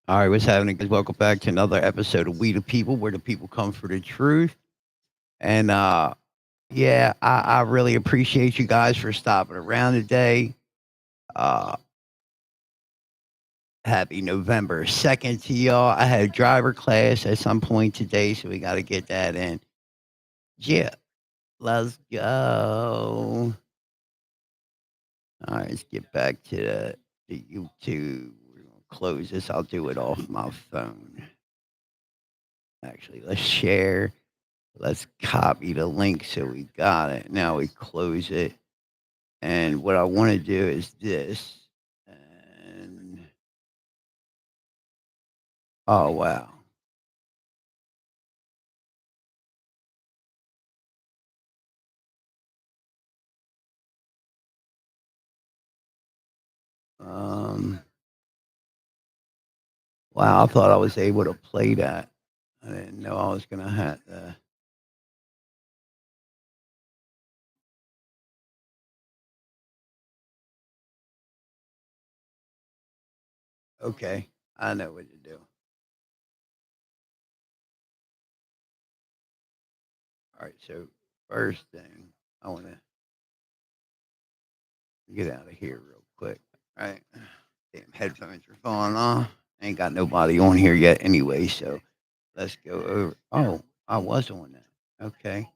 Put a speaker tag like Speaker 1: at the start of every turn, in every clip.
Speaker 1: All right, what's happening, guys? Welcome back to another episode of We the People, where the people come for the truth. And yeah, I really appreciate you guys for stopping around today. Uh, Happy November 2nd to y'all. I had driver class at some point today, so we got to get that in. Yeah, let's go. All right, let's get back to the YouTube. We're going to close this. I'll do it off my phone. Actually, let's share. Let's copy the link so we got it. Now we close it. And what I want to do is this. And oh wow. Um wow, I thought I was able to play that. I didn't know I was gonna have to. Okay. I know what to do. All right, so first thing I wanna get out of here real quick. All right. Damn headphones are falling off. Ain't got nobody on here yet anyway, so let's go over. Oh, I was on that. Okay.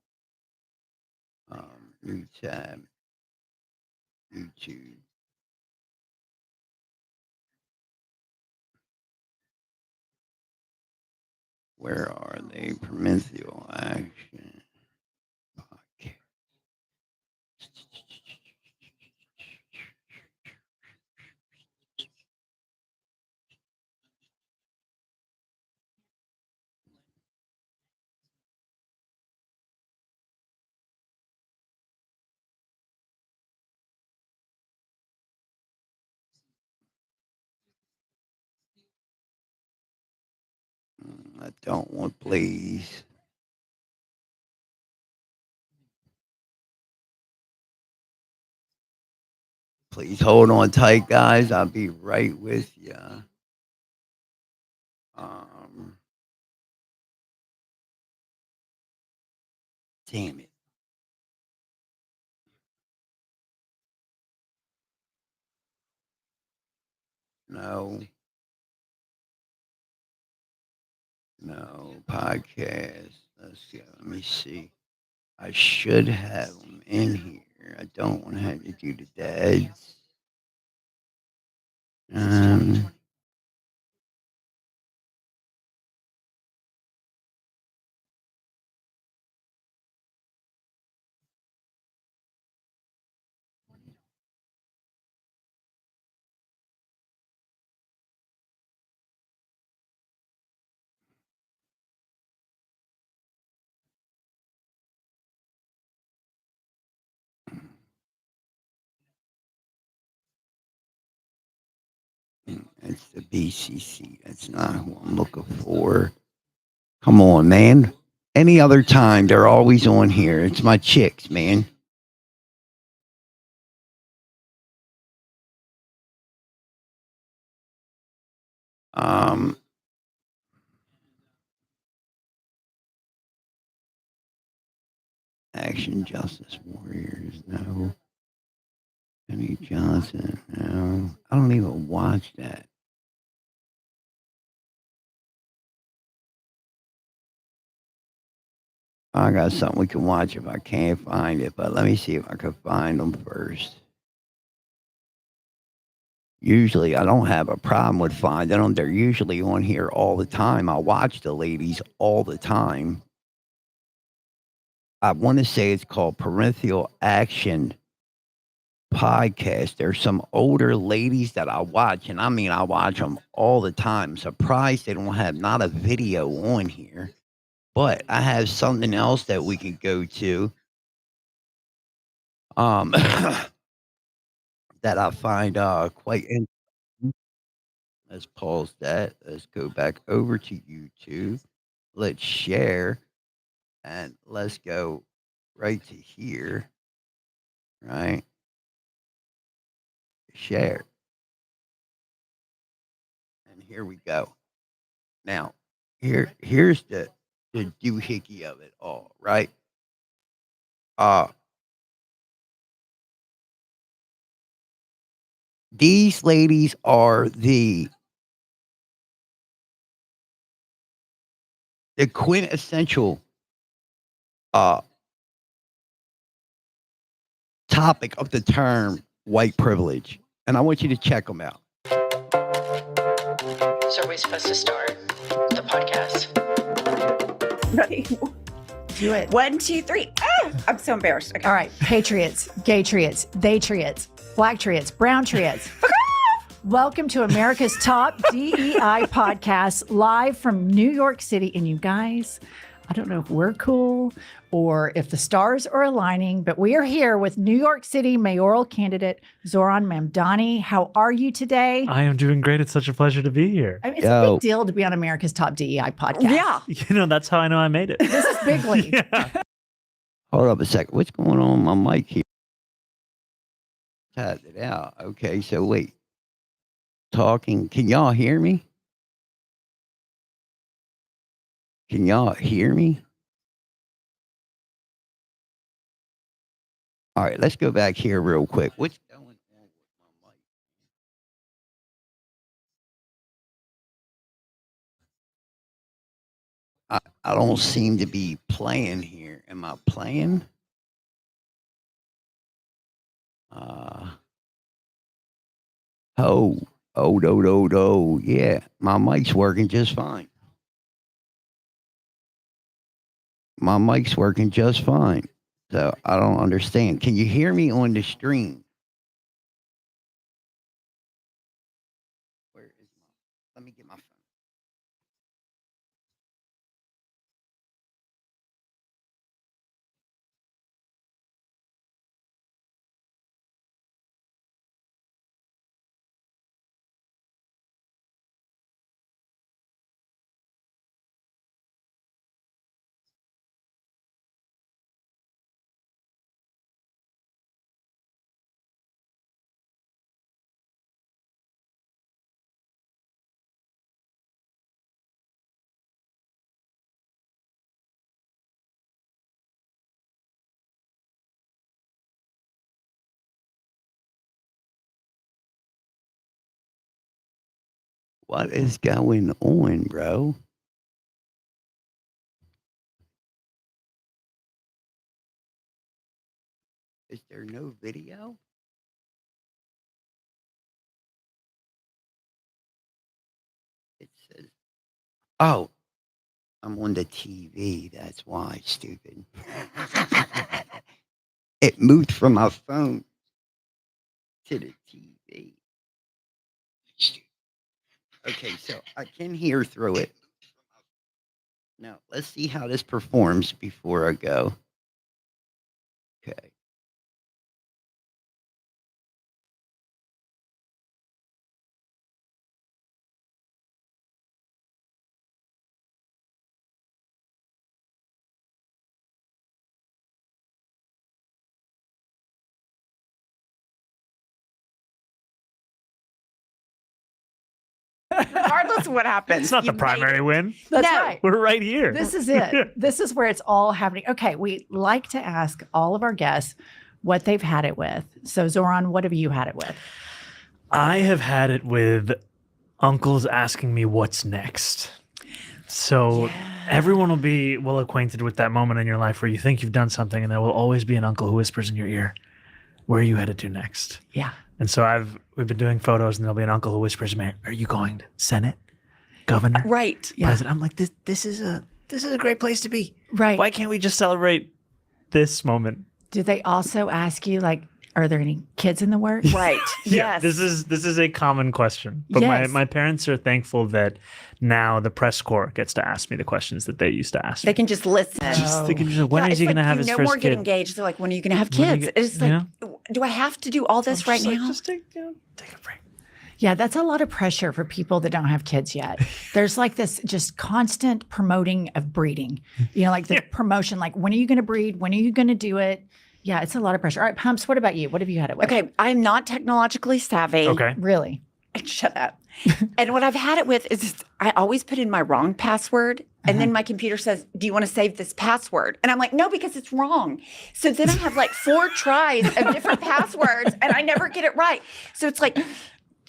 Speaker 1: New tab, YouTube. Where are they? Provincial action. Okay. I don't want please. Please hold on tight, guys. I'll be right with you. Um, Damn it. No, no podcast. Let's see. Let me see. I should have them in here. I don't want to have to do the dads. Um, it's the BCC. That's not who I'm looking for. Come on, man. Any other time, they're always on here. It's my chicks, man. Um, Action Justice Warriors, no. Penny Johnson, no. I don't even watch that. I got something we can watch if I can't find it, but let me see if I can find them first. Usually, I don't have a problem with finding them. They're usually on here all the time. I watch the ladies all the time. I want to say it's called Parental Action Podcast. There's some older ladies that I watch, and I mean, I watch them all the time. Surprised they don't have not a video on here, but I have something else that we could go to. That I find quite interesting. Let's pause that. Let's go back over to YouTube. Let's share and let's go right to here. Right, share, and here we go. Now, here's the doohickey of it all, right? Uh, these ladies are the quintessential uh topic of the term white privilege, and I want you to check them out.
Speaker 2: So are we supposed to start the podcast?
Speaker 3: Ready?
Speaker 4: Do it.
Speaker 3: 1, 2, 3. Ah, I'm so embarrassed. Okay.
Speaker 4: All right. Patriots, gay triots, they triots, black triots, brown triots. Welcome to America's top DEI podcast, live from New York City. And you guys, I don't know if we're cool or if the stars are aligning, but we are here with New York City mayoral candidate Zohran Mamdani. How are you today?
Speaker 5: I am doing great. It's such a pleasure to be here.
Speaker 4: I mean, it's a big deal to be on America's top DEI podcast.
Speaker 3: Yeah.
Speaker 5: You know, that's how I know I made it.
Speaker 4: This is big league.
Speaker 5: Yeah.
Speaker 1: Hold up a second. What's going on with my mic here? Tapped it out. Okay, so wait. Talking. Can y'all hear me? Can y'all hear me? All right, let's go back here real quick. What's going on with my mic? I don't seem to be playing here. Am I playing? Oh, yeah, my mic's working just fine. My mic's working just fine. So I don't understand. Can you hear me on the stream? Where is let me get my phone. What is going on, bro? Is there no video? It says, oh, I'm on the TV. That's why, stupid. It moved from my phone to the TV. Okay, so I can hear through it. Now, let's see how this performs before I go. Okay.
Speaker 3: Regardless of what happens.
Speaker 5: It's not the
Speaker 3: you
Speaker 5: primary win.
Speaker 4: That's
Speaker 3: No.
Speaker 4: right.
Speaker 5: We're right here.
Speaker 4: This is it. This is where it's all happening. Okay, we like to ask all of our guests what they've had it with. So, Zohran, what have you had it with?
Speaker 5: I have had it with uncles asking me what's next. So everyone will be well acquainted with that moment in your life where you think you've done something, and there will always be an uncle who whispers in your ear, "Where are you headed to next?"
Speaker 4: Yeah.
Speaker 5: And so we've been doing photos, and there'll be an uncle who whispers to me, "Are you going to Senate, governor,
Speaker 3: Right.
Speaker 4: Yeah.
Speaker 5: president?" I'm like, this is a great place to be.
Speaker 4: Right.
Speaker 5: Why can't we just celebrate this moment?
Speaker 4: Do they also ask you, like, are there any kids in the works?
Speaker 3: Right.
Speaker 5: Yeah,
Speaker 3: Yes.
Speaker 5: this is a common question. But
Speaker 4: Yes.
Speaker 5: my parents are thankful that now the press corps gets to ask me the questions that they used to ask me.
Speaker 3: They can just listen.
Speaker 5: Just thinking, when
Speaker 3: Yeah,
Speaker 5: is
Speaker 3: it's
Speaker 5: he
Speaker 3: like,
Speaker 5: going to have
Speaker 3: you
Speaker 5: his
Speaker 3: know
Speaker 5: first
Speaker 3: more get
Speaker 5: kid?
Speaker 3: engaged. They're like, when are you going to have
Speaker 5: When are you
Speaker 3: kids?
Speaker 5: get-
Speaker 3: It's like,
Speaker 5: yeah.
Speaker 3: do I have to do all this right
Speaker 5: Just like,
Speaker 3: now?
Speaker 5: just take a break.
Speaker 4: Yeah, that's a lot of pressure for people that don't have kids yet. There's like this just constant promoting of breeding. You know, like the promotion, like, when are you going to breed? When are you going to do it? Yeah, it's a lot of pressure. All right, Pumps, what about you? What have you had it with?
Speaker 3: Okay, I'm not technologically savvy.
Speaker 5: Okay.
Speaker 4: Really?
Speaker 3: Shut up. And what I've had it with is I always put in my wrong password. And then my computer says, do you want to save this password? And I'm like, no, because it's wrong. So then I have like 4 tries of different passwords and I never get it right. So it's like,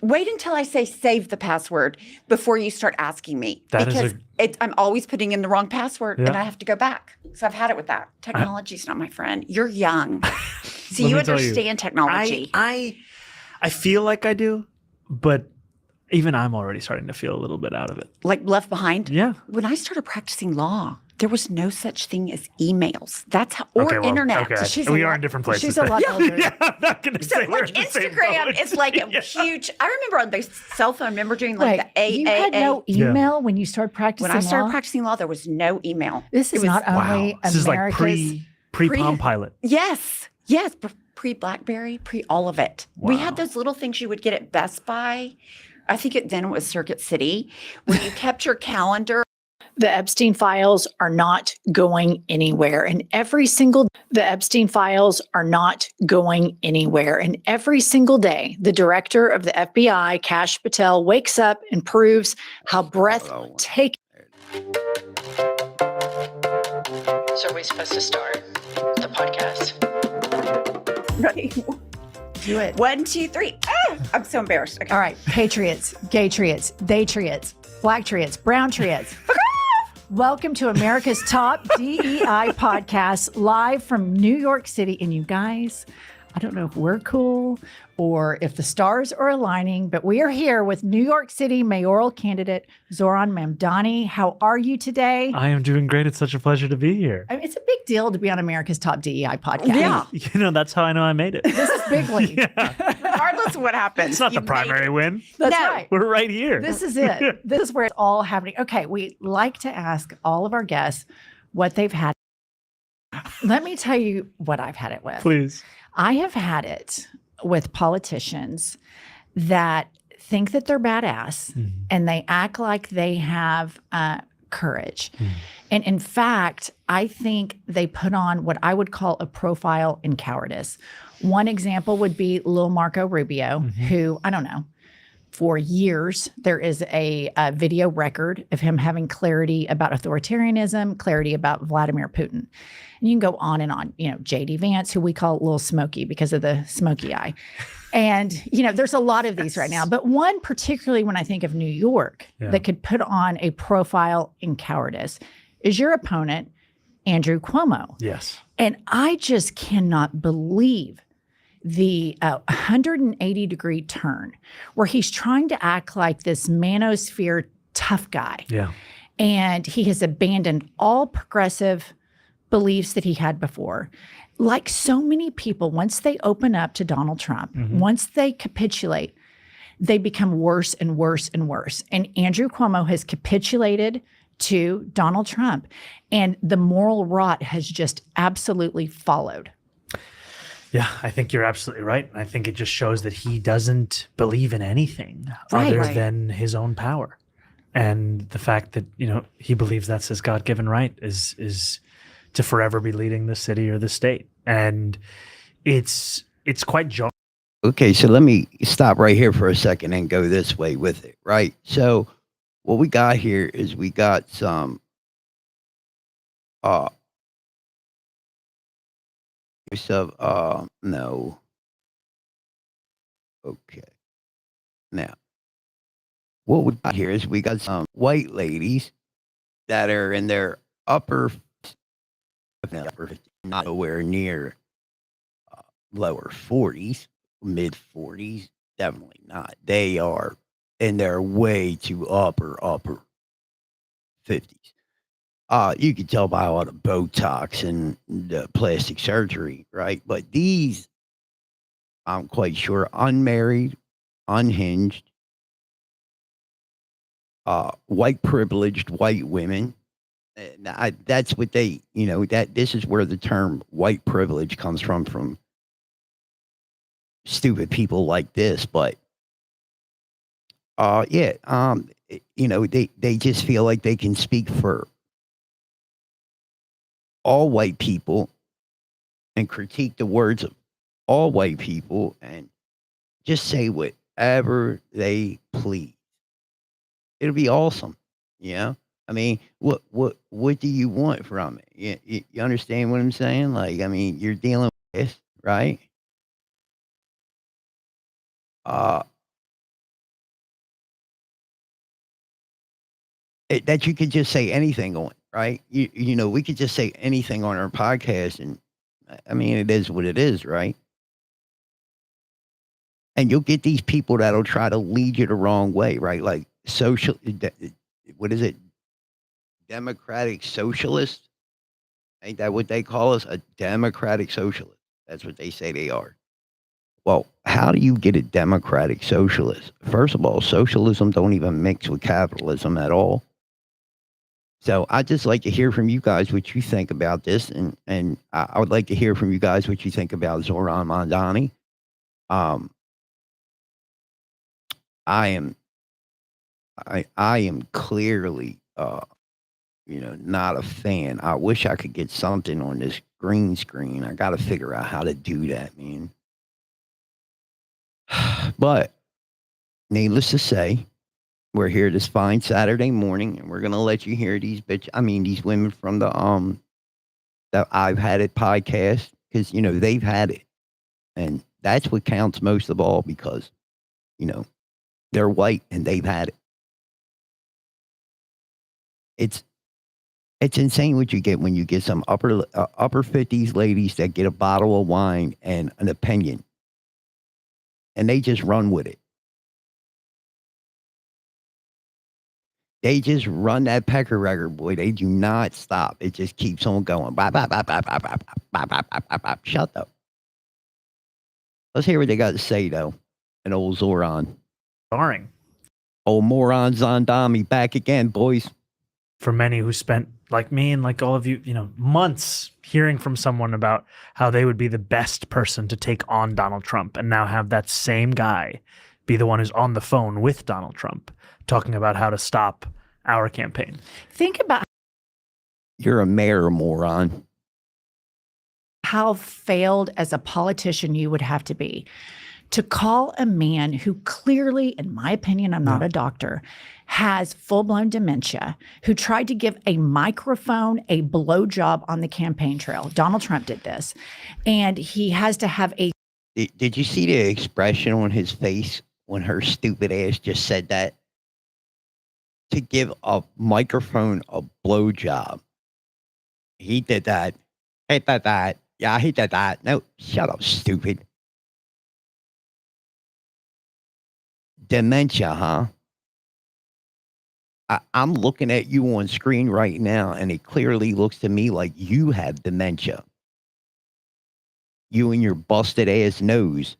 Speaker 3: wait until I say save the password before you start asking me.
Speaker 5: That is
Speaker 3: because I'm always putting in the wrong password and
Speaker 5: Yeah.
Speaker 3: I have to go back. So I've had it with that. Technology's not my friend. You're young. So
Speaker 5: Let
Speaker 3: you
Speaker 5: me tell you,
Speaker 3: understand technology.
Speaker 5: I feel like I do, but even I'm already starting to feel a little bit out of it.
Speaker 3: Like left behind.
Speaker 5: Yeah.
Speaker 3: When I started practicing law, there was no such thing as emails. That's how, or
Speaker 5: Okay, well,
Speaker 3: internet.
Speaker 5: okay.
Speaker 3: So
Speaker 5: We are in different places.
Speaker 4: She's a lot older.
Speaker 5: Yeah, I'm not going to
Speaker 3: So
Speaker 5: say we're
Speaker 3: like
Speaker 5: in the same
Speaker 3: Instagram
Speaker 5: boat.
Speaker 3: is like a
Speaker 5: Yeah.
Speaker 3: huge. I remember on the cell phone. I remember doing like
Speaker 4: Wait,
Speaker 3: the AAA.
Speaker 4: you had no
Speaker 5: Yeah.
Speaker 4: email when you started practicing
Speaker 3: when I started
Speaker 4: law?
Speaker 3: practicing law, there was no email.
Speaker 4: This is
Speaker 3: It was-
Speaker 4: not only
Speaker 5: Wow. This is like
Speaker 4: America's.
Speaker 5: pre Palm Pilot.
Speaker 3: Yes, pre BlackBerry, pre all of it. We had those little things you would get at Best Buy. I think then it was Circuit City, where you kept your calendar.
Speaker 6: The Epstein files are not going anywhere. And the Epstein files are not going anywhere. And every single day, the director of the FBI, Kash Patel, wakes up and proves how breathtaking.
Speaker 2: So are we supposed to start the podcast?
Speaker 3: Ready?
Speaker 4: Do it.
Speaker 3: 1, 2, 3. Ah, I'm so embarrassed. Okay.
Speaker 4: All right. Patriots, gay triots, they triots, black triots, brown triots. Welcome to America's top DEI podcast, live from New York City. And you guys, I don't know if we're cool or if the stars are aligning, but we are here with New York City mayoral candidate Zoran Mamdani. How are you today?
Speaker 5: I am doing great. It's such a pleasure to be here.
Speaker 4: I mean, it's a big deal to be on America's top DEI podcast.
Speaker 3: Yeah.
Speaker 5: You know, that's how I know I made it.
Speaker 4: This is big league.
Speaker 5: Yeah.
Speaker 3: Regardless of what happens.
Speaker 5: It's not
Speaker 3: you
Speaker 5: the primary win.
Speaker 4: That's
Speaker 3: No.
Speaker 4: right.
Speaker 5: We're right here.
Speaker 4: This is it. This is where it's all happening. Okay, we like to ask all of our guests what they've had. Let me tell you what I've had it with.
Speaker 5: Please.
Speaker 4: I have had it with politicians that think that they're badass and they act like they have courage. And in fact, I think they put on what I would call a profile in cowardice. One example would be Lil Marco Rubio, who, I don't know, for years, there is a video record of him having clarity about authoritarianism, clarity about Vladimir Putin. And you can go on and on. You know, J.D. Vance, who we call Lil Smokey because of the smoky eye. And, you know, there's a lot of these right now. But one, particularly when I think of New York, that could put on a profile in cowardice is your opponent, Andrew Cuomo.
Speaker 5: Yes.
Speaker 4: And I just cannot believe the 180-degree turn where he's trying to act like this manosphere tough guy.
Speaker 5: Yeah.
Speaker 4: And he has abandoned all progressive beliefs that he had before. Like so many people, once they open up to Donald Trump, once they capitulate, they become worse and worse and worse. And Andrew Cuomo has capitulated to Donald Trump. And the moral rot has just absolutely followed.
Speaker 5: Yeah, I think you're absolutely right. I think it just shows that he doesn't believe in anything
Speaker 4: Right.
Speaker 5: other
Speaker 3: Right.
Speaker 5: than his own power. And the fact that, you know, he believes that's his God-given right is to forever be leading the city or the state. And it's quite jarring.
Speaker 1: Okay, so let me stop right here for a second and go this way with it, right? So what we got here is we got some no. Okay. Now, what we got here is we got some white ladies that are in their not nowhere near lower 40s, mid 40s, definitely not. They are in their way to upper 50s. You can tell by all the Botox and the plastic surgery, right? But these, I'm quite sure, unmarried, unhinged, white privileged white women. That's what they, you know, that this is where the term white privilege comes from stupid people like this. But you know, they just feel like they can speak for all white people and critique the words of all white people and just say what whatever they please. It'll be awesome. You know? I mean, what do you want from it? You understand what I'm saying? Like, I mean, you're dealing with this, right? Uh, that you could just say anything on, right? We could just say anything on our podcast, and I mean, it is what it is, right? And you'll get these people that'll try to lead you the wrong way, right? Like what is it? Democratic socialist? Ain't that what they call us? A democratic socialist. That's what they say they are. Well, how do you get a democratic socialist? First of all, socialism don't even mix with capitalism at all. So I'd just like to hear from you guys what you think about this, and I would like to hear from you guys what you think about Zoran Mondani. Um, I am I am clearly not a fan. I wish I could get something on this green screen. I got to figure out how to do that, man. But needless to say, we're here this fine Saturday morning, and we're gonna let you hear these women from the I've Had It podcast, because they've had it, and that's what counts most of all, because you know they're white and they've had it. It's it's insane what you get when you get some upper 50s ladies that get a bottle of wine and an opinion, and they just run with it. They just run that pecker record, boy. They do not stop. It just keeps on going. Bop, bop, bop, bop, bop, bop, bop, bop, bop, bop, bop. Shut up. Let's hear what they got to say, though. And old Zoran.
Speaker 5: Jarring
Speaker 1: Old moron Zondami back again, boys.
Speaker 5: for many who spent, like me and like all of you, months hearing from someone about how they would be the best person to take on Donald Trump, and now have that same guy be the one who's on the phone with Donald Trump talking about how to stop our campaign.
Speaker 4: Think about
Speaker 1: You're a mayor, moron.
Speaker 4: how failed as a politician you would have to be to call a man who clearly, in my opinion, I'm not a doctor, has full-blown dementia, who tried to give a microphone a blowjob on the campaign trail. Donald Trump did this. And he has to have a
Speaker 1: Did you see the expression on his face when her stupid ass just said that? To give a microphone a blowjob. He did that. He did that. Yeah, he did that. No, shut up, stupid. Dementia, huh? I'm looking at you on screen right now, and it clearly looks to me like you have dementia. You and your busted ass nose.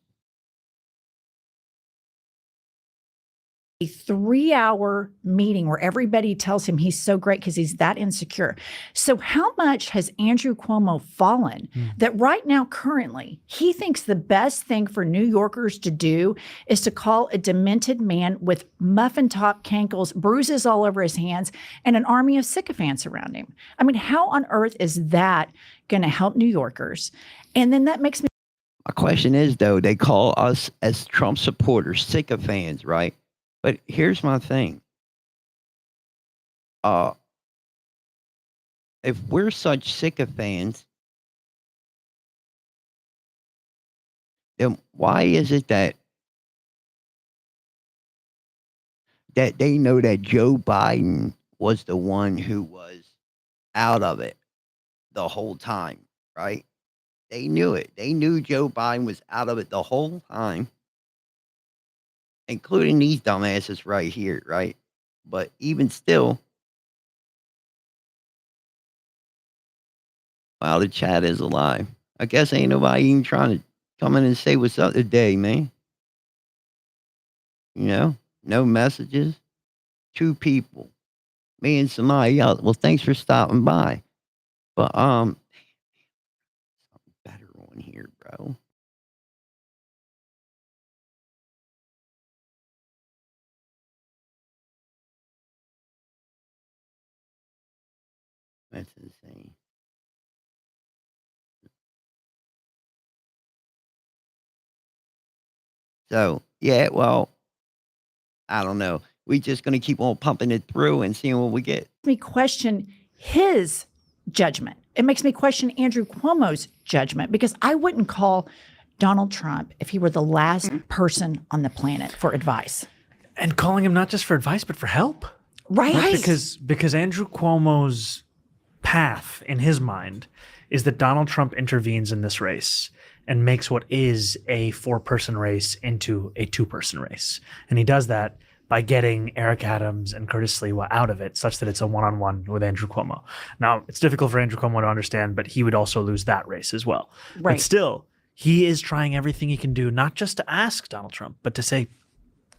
Speaker 4: a 3-hour meeting where everybody tells him he's so great because he's that insecure. So how much has Andrew Cuomo fallen that right now, currently, he thinks the best thing for New Yorkers to do is to call a demented man with muffin top cankles, bruises all over his hands, and an army of sycophants around him? I mean, how on earth is that going to help New Yorkers? And then that makes me.
Speaker 1: My question is, though, they call us as Trump supporters sycophants, right? But here's my thing. If we're such sycophants, then why is it that they know that Joe Biden was the one who was out of it the whole time, right? They knew it. They knew Joe Biden was out of it the whole time, including these dumbasses right here, right? But even still, wow, the chat is alive. I guess ain't nobody even trying to come in and say what's up today, man. No messages. 2 people, me and somebody else. Well, thanks for stopping by. But something better on here, bro. That's insane. So, yeah, well, I don't know. We just going to keep on pumping it through and seeing what we get.
Speaker 4: Me question his judgment. It makes me question Andrew Cuomo's judgment because I wouldn't call Donald Trump if he were the last person on the planet for advice.
Speaker 5: And calling him not just for advice, but for help.
Speaker 4: Right.
Speaker 5: Because Andrew Cuomo's path in his mind is that Donald Trump intervenes in this race and makes what is a 4-person race into a 2-person race. And he does that by getting Eric Adams and Curtis Sliwa out of it, such that it's a one-on-one with Andrew Cuomo. Now, it's difficult for Andrew Cuomo to understand, but he would also lose that race as well.
Speaker 4: Right.
Speaker 5: But still, he is trying everything he can do, not just to ask Donald Trump, but to say,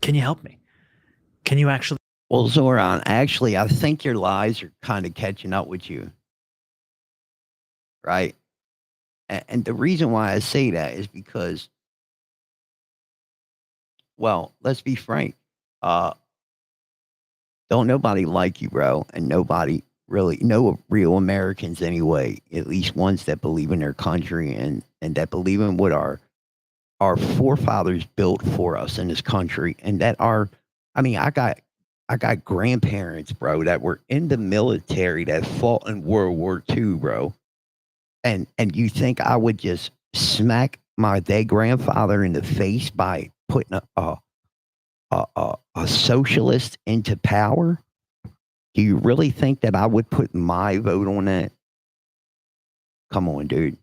Speaker 5: can you help me? Can you actually?
Speaker 1: Well, Zoran, actually, I think your lies are kind of catching up with you. Right? And the reason why I say that is because, well, let's be frank. Don't nobody like you, bro. And nobody really, no real Americans anyway, at least ones that believe in their country and that believe in what our forefathers built for us in this country. And that I got grandparents, bro, that were in the military that fought in World War II, bro. And you think I would just smack my dead grandfather in the face by putting a socialist into power? Do you really think that I would put my vote on that? Come on, dude.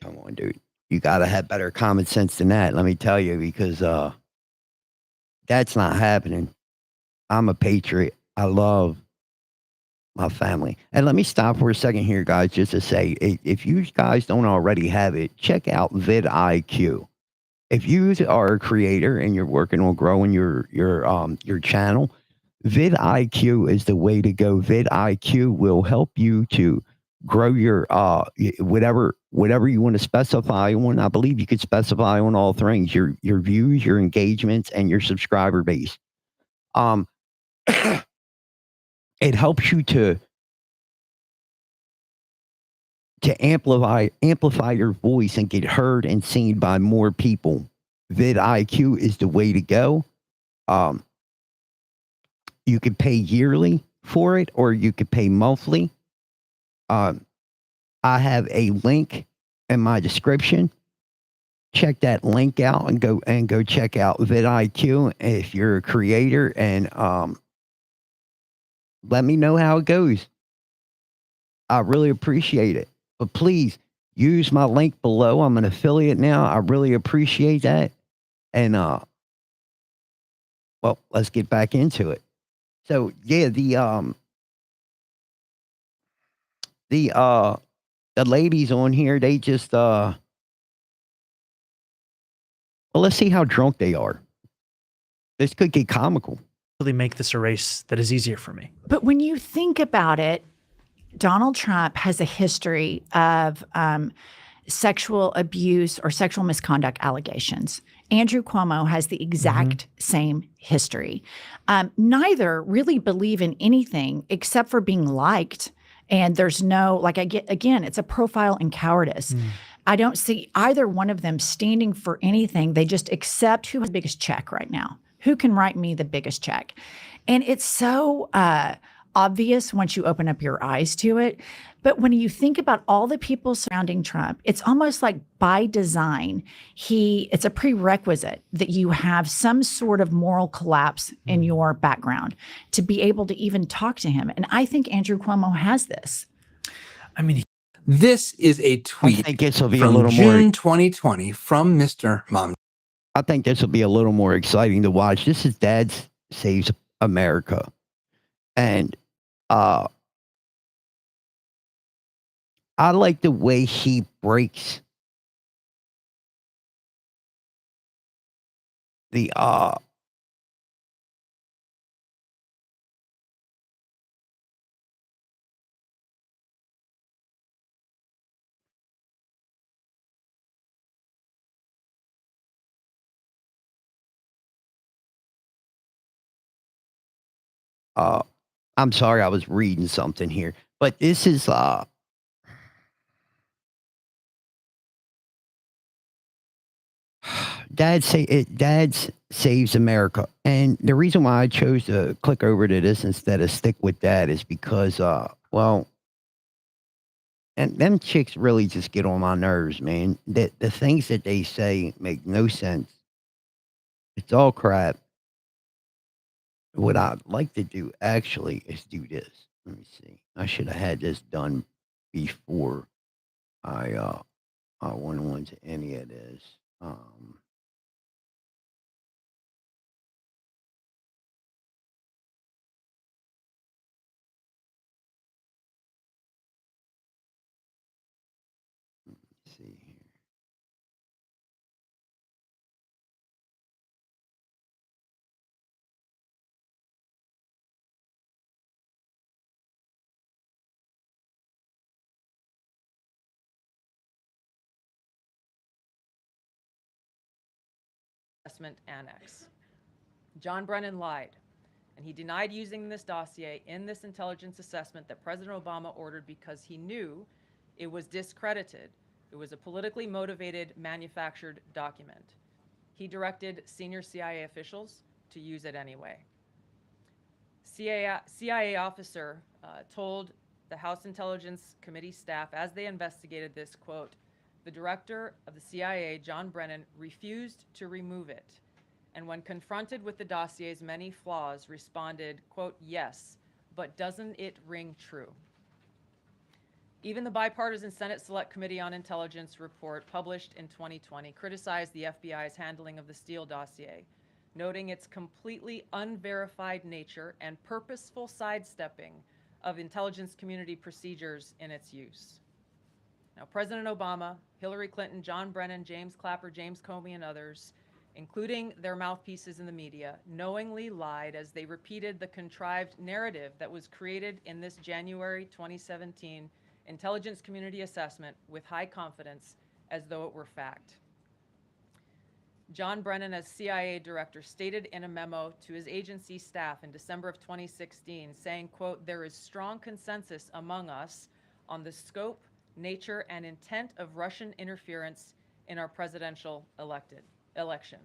Speaker 1: Come on, dude. You got to have better common sense than that, let me tell you, because that's not happening. I'm a patriot. I love my family. And let me stop for a second here, guys, just to say, if you guys don't already have it, check out vidIQ. If you are a creator and you're working on growing your channel, vidIQ is the way to go. vidIQ will help you to grow your whatever you want to specify on. I believe you could specify on all things: your views, your engagements, and your subscriber base. It helps you to amplify your voice and get heard and seen by more people. vidIQ is the way to go. You could pay yearly for it, or you could pay monthly. I have a link in my description. Check that link out and go check out vidIQ if you're a creator, and let me know how it goes. I really appreciate it. But please use my link below. I'm an affiliate now. I really appreciate that. And well, let's get back into it. So yeah, the ladies on here, they just well, let's see how drunk they are. This could get comical.
Speaker 5: Really make this a race that is easier for me.
Speaker 4: But when you think about it, Donald Trump has a history of sexual abuse or sexual misconduct allegations. Andrew Cuomo has the exact same history. Neither really believe in anything except for being liked. And there's no, again, it's a profile in cowardice. I don't see either one of them standing for anything. They just accept who has the biggest check right now. Who can write me the biggest check? And it's so obvious once you open up your eyes to it. But when you think about all the people surrounding Trump, it's almost like by design, it's a prerequisite that you have some sort of moral collapse in your background to be able to even talk to him. And I think Andrew Cuomo has this.
Speaker 5: I mean,
Speaker 7: this is a
Speaker 1: I
Speaker 7: tweet
Speaker 1: think this will be a
Speaker 7: from
Speaker 1: little
Speaker 7: June
Speaker 1: more.
Speaker 7: 2020 from Mr. Mom.
Speaker 1: I think this will be a little more exciting to watch. This is Dad Saves America, and I like the way he breaks the I'm sorry, I was reading something here, but this is Dad saves America, and the reason why I chose to click over to this instead of stick with that is because, well, and them chicks really just get on my nerves, man. The things that they say make no sense. It's all crap. What I'd like to do actually is do this. Let me see. I should have had this done before I went on to any of this. Let's see here.
Speaker 8: Assessment Annex. John Brennan lied, and he denied using this dossier in this intelligence assessment that President Obama ordered because he knew it was discredited. It was a politically motivated, manufactured document. He directed senior CIA officials to use it anyway. CIA officer told the House Intelligence Committee staff as they investigated this, quote, "The director of the CIA, John Brennan, refused to remove it, and when confronted with the dossier's many flaws, responded, quote, 'Yes, but doesn't it ring true?'" Even the bipartisan Senate Select Committee on Intelligence report published in 2020 criticized the FBI's handling of the Steele dossier, noting its completely unverified nature and purposeful sidestepping of intelligence community procedures in its use. Now, President Obama, Hillary Clinton, John Brennan, James Clapper, James Comey, and others, including their mouthpieces in the media, knowingly lied as they repeated the contrived narrative that was created in this January 2017 intelligence community assessment with high confidence as though it were fact. John Brennan, as CIA director, stated in a memo to his agency staff in December of 2016, saying, quote, "There is strong consensus among us on the scope, nature, and intent of Russian interference in our presidential election."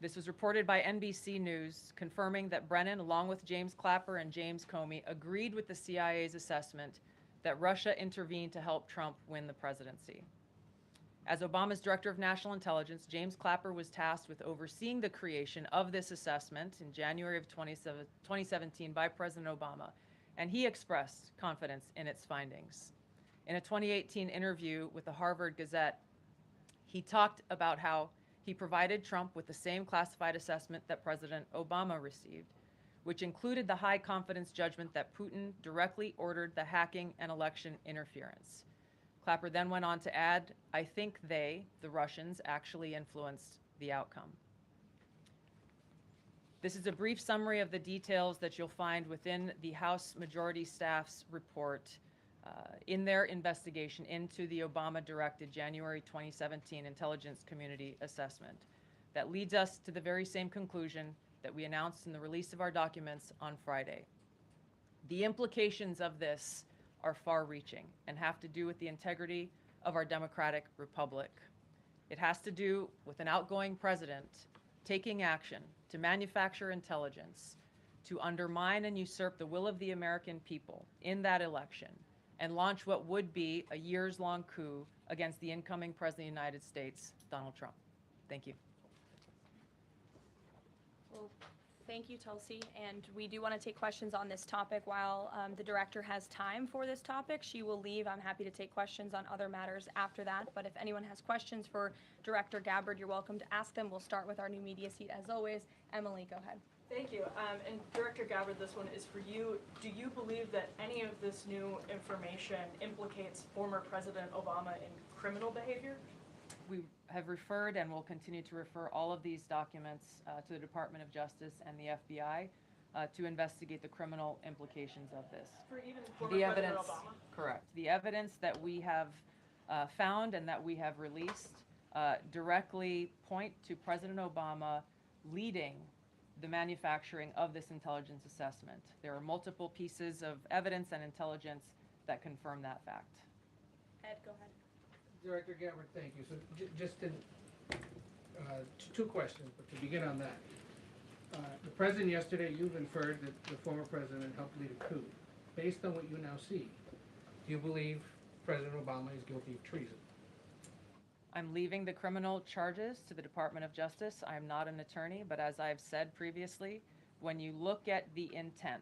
Speaker 8: This was reported by NBC News, confirming that Brennan, along with James Clapper and James Comey, agreed with the CIA's assessment that Russia intervened to help Trump win the presidency. As Obama's Director of National Intelligence, James Clapper was tasked with overseeing the creation of this assessment in January of 2017 by President Obama, and he expressed confidence in its findings. In a 2018 interview with the Harvard Gazette, he talked about how he provided Trump with the same classified assessment that President Obama received, which included the high confidence judgment that Putin directly ordered the hacking and election interference. Clapper then went on to add, "I think they, the Russians, actually influenced the outcome." This is a brief summary of the details that you'll find within the House Majority Staff's report in their investigation into the Obama-directed January 2017 Intelligence Community Assessment. That leads us to the very same conclusion that we announced in the release of our documents on Friday. The implications of this are far-reaching and have to do with the integrity of our democratic republic. It has to do with an outgoing president taking action to manufacture intelligence to undermine and usurp the will of the American people in that election and launch what would be a years-long coup against the incoming President of the United States, Donald Trump. Thank you.
Speaker 9: Well, thank you, Tulsi. And we do want to take questions on this topic while the director has time for this topic. She will leave. I'm happy to take questions on other matters after that. But if anyone has questions for Director Gabbard, you're welcome to ask them. We'll start with our new media seat as always. Emily, go ahead.
Speaker 10: Thank you. And Director Gabbard, this one is for you. Do you believe that any of this new information implicates former President Obama in criminal behavior?
Speaker 8: We have referred and will continue to refer all of these documents to the Department of Justice and the FBI to investigate the criminal implications of this.
Speaker 10: For even former
Speaker 8: The
Speaker 10: President
Speaker 8: evidence,
Speaker 10: Obama?
Speaker 8: correct. The evidence that we have found and that we have released directly point to President Obama leading the manufacturing of this intelligence assessment. There are multiple pieces of evidence and intelligence that confirm that fact.
Speaker 9: Ed, go ahead.
Speaker 7: Director Gabbard, thank you. So just to
Speaker 11: Two questions, but to begin on that. The president yesterday, you've inferred that the former president helped lead a coup. Based on what you now see, do you believe President Obama is guilty of treason?
Speaker 8: I'm leaving the criminal charges to the Department of Justice. I'm not an attorney, but as I've said previously, when you look at the intent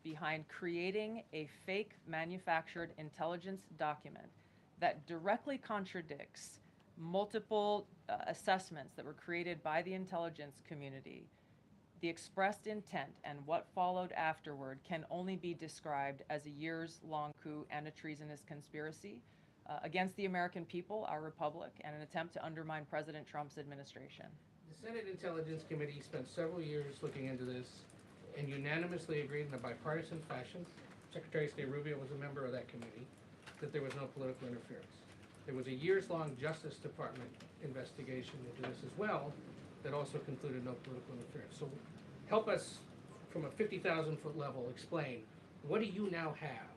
Speaker 8: behind creating a fake manufactured intelligence document that directly contradicts multiple assessments that were created by the intelligence community, the expressed intent and what followed afterward can only be described as a years-long coup and a treasonous conspiracy against the American people, our republic, and an attempt to undermine President Trump's administration.
Speaker 11: The Senate Intelligence Committee spent several years looking into this and unanimously agreed in a bipartisan fashion, Secretary of State Rubio was a member of that committee, that there was no political interference. There was a years-long Justice Department investigation into this as well that also concluded no political interference. So help us, from a 50,000-foot level, explain, what do you now have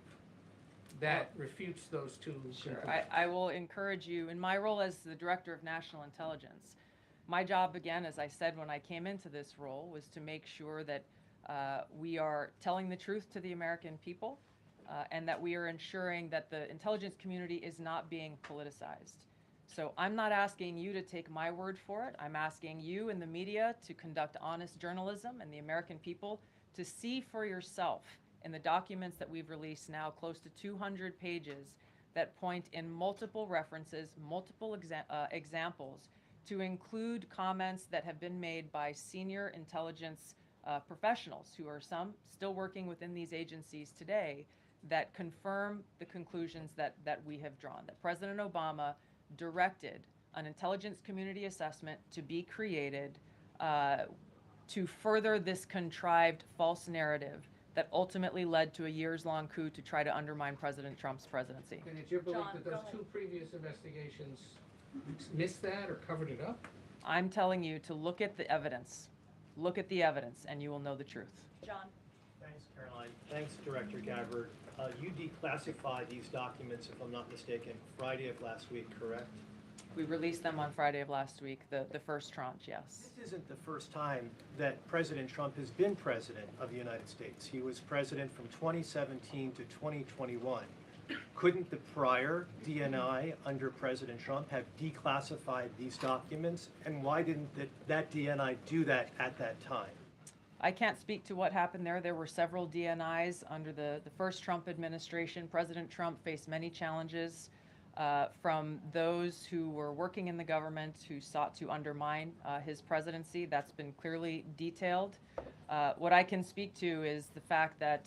Speaker 11: that refutes those two conclusions?
Speaker 8: I will encourage you, in my role as the Director of National Intelligence, my job, again, as I said when I came into this role, was to make sure that we are telling the truth to the American people and that we are ensuring that the intelligence community is not being politicized. So I'm not asking you to take my word for it. I'm asking you and the media to conduct honest journalism and the American people to see for yourself in the documents that we've released now, close to 200 pages, that point in multiple references, multiple examples, to include comments that have been made by senior intelligence professionals, who are some still working within these agencies today, that confirm the conclusions that we have drawn, that President Obama directed an intelligence community assessment to be created to further this contrived false narrative that ultimately led to a years-long coup to try to undermine President Trump's presidency.
Speaker 11: And it's your belief
Speaker 9: John,
Speaker 11: that
Speaker 9: go
Speaker 11: those
Speaker 9: ahead.
Speaker 11: two previous investigations missed that or covered it up?
Speaker 8: I'm telling you to look at the evidence. Look at the evidence and you will know the truth.
Speaker 9: John.
Speaker 12: Thanks, Caroline. Thanks, Director Gabbard. You declassified these documents, if I'm not mistaken, Friday of last week, correct?
Speaker 8: We released them on Friday of last week, the first tranche, yes.
Speaker 12: This isn't the first time that President Trump has been president of the United States. He was president from 2017 to 2021. Couldn't the prior DNI under President Trump have declassified these documents? And why didn't that DNI do that at that time?
Speaker 8: I can't speak to what happened there. There were several DNIs under the first Trump administration. President Trump faced many challenges from those who were working in the government who sought to undermine his presidency. That's been clearly detailed. What I can speak to is the fact that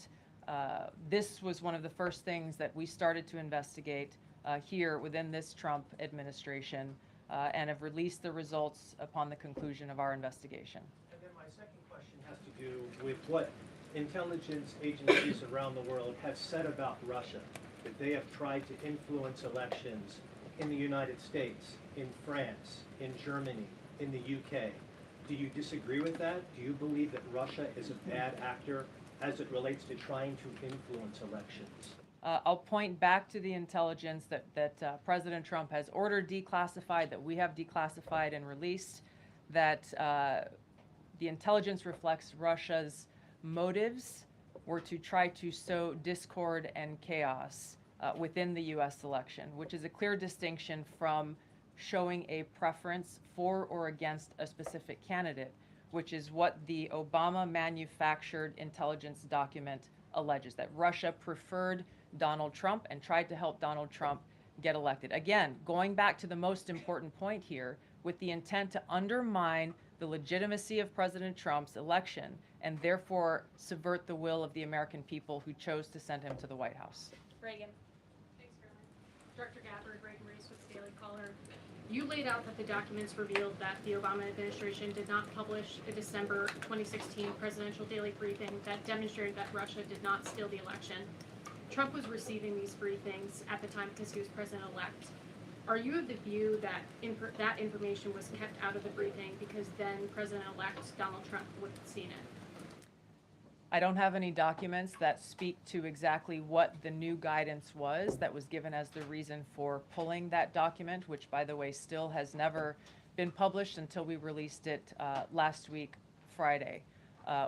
Speaker 8: this was one of the first things that we started to investigate here within this Trump administration and have released the results upon the conclusion of our investigation.
Speaker 12: And then my second question has to do with what intelligence agencies around the world have said about Russia, that they have tried to influence elections in the United States, in France, in Germany, in the UK. Do you disagree with that? Do you believe that Russia is a bad actor as it relates to trying to influence elections?
Speaker 8: I'll point back to the intelligence that President Trump has ordered declassified, that we have declassified and released, that the intelligence reflects Russia's motives were to try to sow discord and chaos within the U.S. election, which is a clear distinction from showing a preference for or against a specific candidate, which is what the Obama manufactured intelligence document alleges, that Russia preferred Donald Trump and tried to help Donald Trump get elected. Again, going back to the most important point here, with the intent to undermine the legitimacy of President Trump's election and therefore subvert the will of the American people who chose to send him to the White House.
Speaker 9: Reagan.
Speaker 13: Thanks, Caroline. Director Gabbard, Reagan Reese with the Daily Caller. You laid out that the documents revealed that the Obama administration did not publish a December 2016 presidential daily briefing that demonstrated that Russia did not steal the election. Trump was receiving these briefings at the time because he was president-elect. Are you of the view that that information was kept out of the briefing because then President-elect Donald Trump would have seen it?
Speaker 8: I don't have any documents that speak to exactly what the new guidance was that was given as the reason for pulling that document, which, by the way, still has never been published until we released it last week, Friday.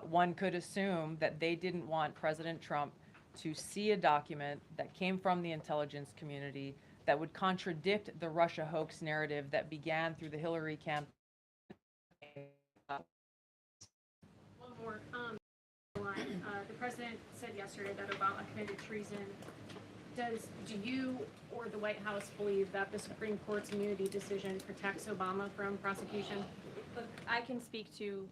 Speaker 8: One could assume that they didn't want President Trump to see a document that came from the intelligence community that would contradict the Russia hoax narrative that began through the Hillary campaign.
Speaker 13: One more. The president said yesterday that Obama committed treason. Do you or the White House believe that the Supreme Court's immunity decision protects Obama from prosecution?
Speaker 9: Look, I can speak to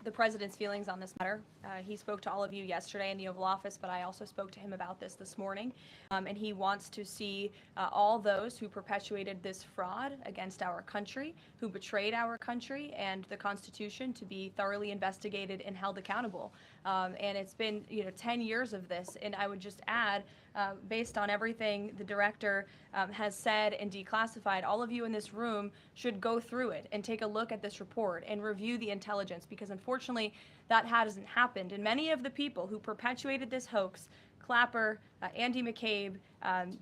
Speaker 9: the president's feelings on this matter. He spoke to all of you yesterday in the Oval Office, but I also spoke to him about this morning. And he wants to see all those who perpetuated this fraud against our country, who betrayed our country and the Constitution, to be thoroughly investigated and held accountable. And it's been 10 years of this. And I would just add, based on everything the director has said and declassified, all of you in this room should go through it and take a look at this report and review the intelligence, because unfortunately that hasn't happened. And many of the people who perpetuated this hoax, Clapper, Andy McCabe,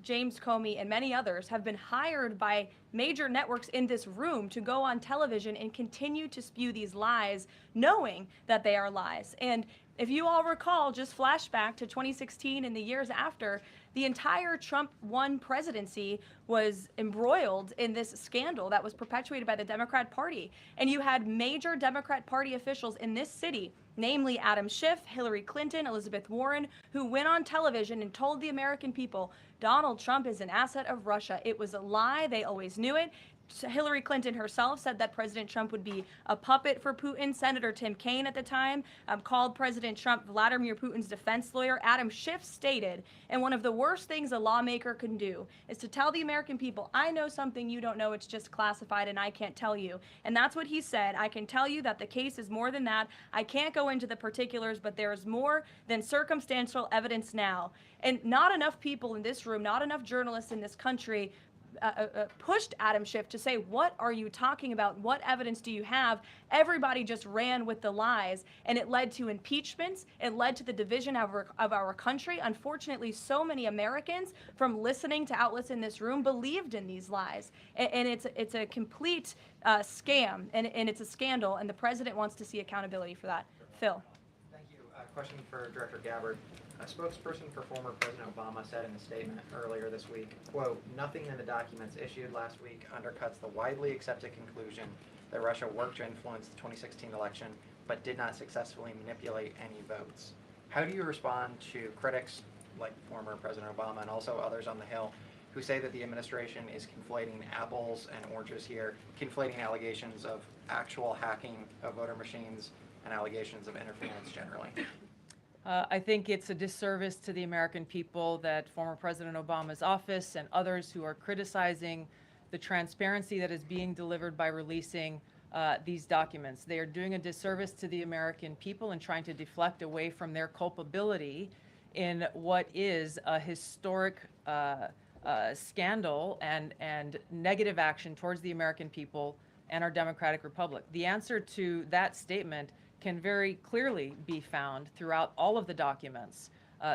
Speaker 9: James Comey, and many others, have been hired by major networks in this room to go on television and continue to spew these lies, knowing that they are lies. And if you all recall, just flashback to 2016 and the years after, the entire Trump 1 presidency was embroiled in this scandal that was perpetuated by the Democrat Party. And you had major Democrat Party officials in this city, namely Adam Schiff, Hillary Clinton, Elizabeth Warren, who went on television and told the American people Donald Trump is an asset of Russia. It was a lie. They always knew it. Hillary Clinton herself said that President Trump would be a puppet for Putin. Senator Tim Kaine at the time called President Trump Vladimir Putin's defense lawyer. Adam Schiff stated, and one of the worst things a lawmaker can do is to tell the American people, I know something you don't know, it's just classified and I can't tell you. And that's what he said. I can tell you that the case is more than that. I can't go into the particulars, but there is more than circumstantial evidence now. And not enough people in this room, not enough journalists in this country pushed Adam Schiff to say, what are you talking about? What evidence do you have? Everybody just ran with the lies, and it led to impeachments. It led to the division of our country. Unfortunately, so many Americans, from listening to outlets in this room, believed in these lies. And it's a complete scam, and it's a scandal, and the president wants to see accountability for that. Phil.
Speaker 14: Thank you. Question for Director Gabbard. A spokesperson for former President Obama said in a statement earlier this week, quote, nothing in the documents issued last week undercuts the widely accepted conclusion that Russia worked to influence the 2016 election, but did not successfully manipulate any votes. How do you respond to critics like former President Obama and also others on the Hill who say that the administration is conflating apples and oranges here, conflating allegations of actual hacking of voter machines and allegations of interference generally?
Speaker 8: I think it's a disservice to the American people that former President Obama's office and others who are criticizing the transparency that is being delivered by releasing these documents. They are doing a disservice to the American people and trying to deflect away from their culpability in what is a historic scandal and negative action towards the American people and our democratic republic. The answer to that statement can very clearly be found throughout all of the documents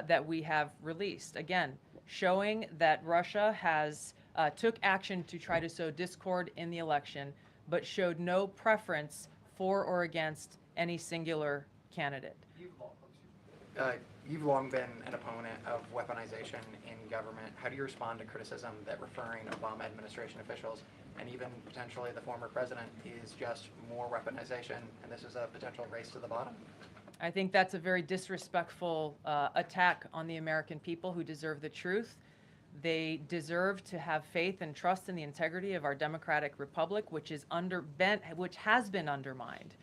Speaker 8: that we have released. Again, showing that Russia has took action to try to sow discord in the election, but showed no preference for or against any singular candidate.
Speaker 14: You've long been an opponent of weaponization in government. How do you respond to criticism that referring Obama administration officials and even potentially the former president is just more weaponization and this is a potential race to the bottom?
Speaker 8: I think that's a very disrespectful attack on the American people who deserve the truth. They deserve to have faith and trust in the integrity of our democratic republic, which has been undermined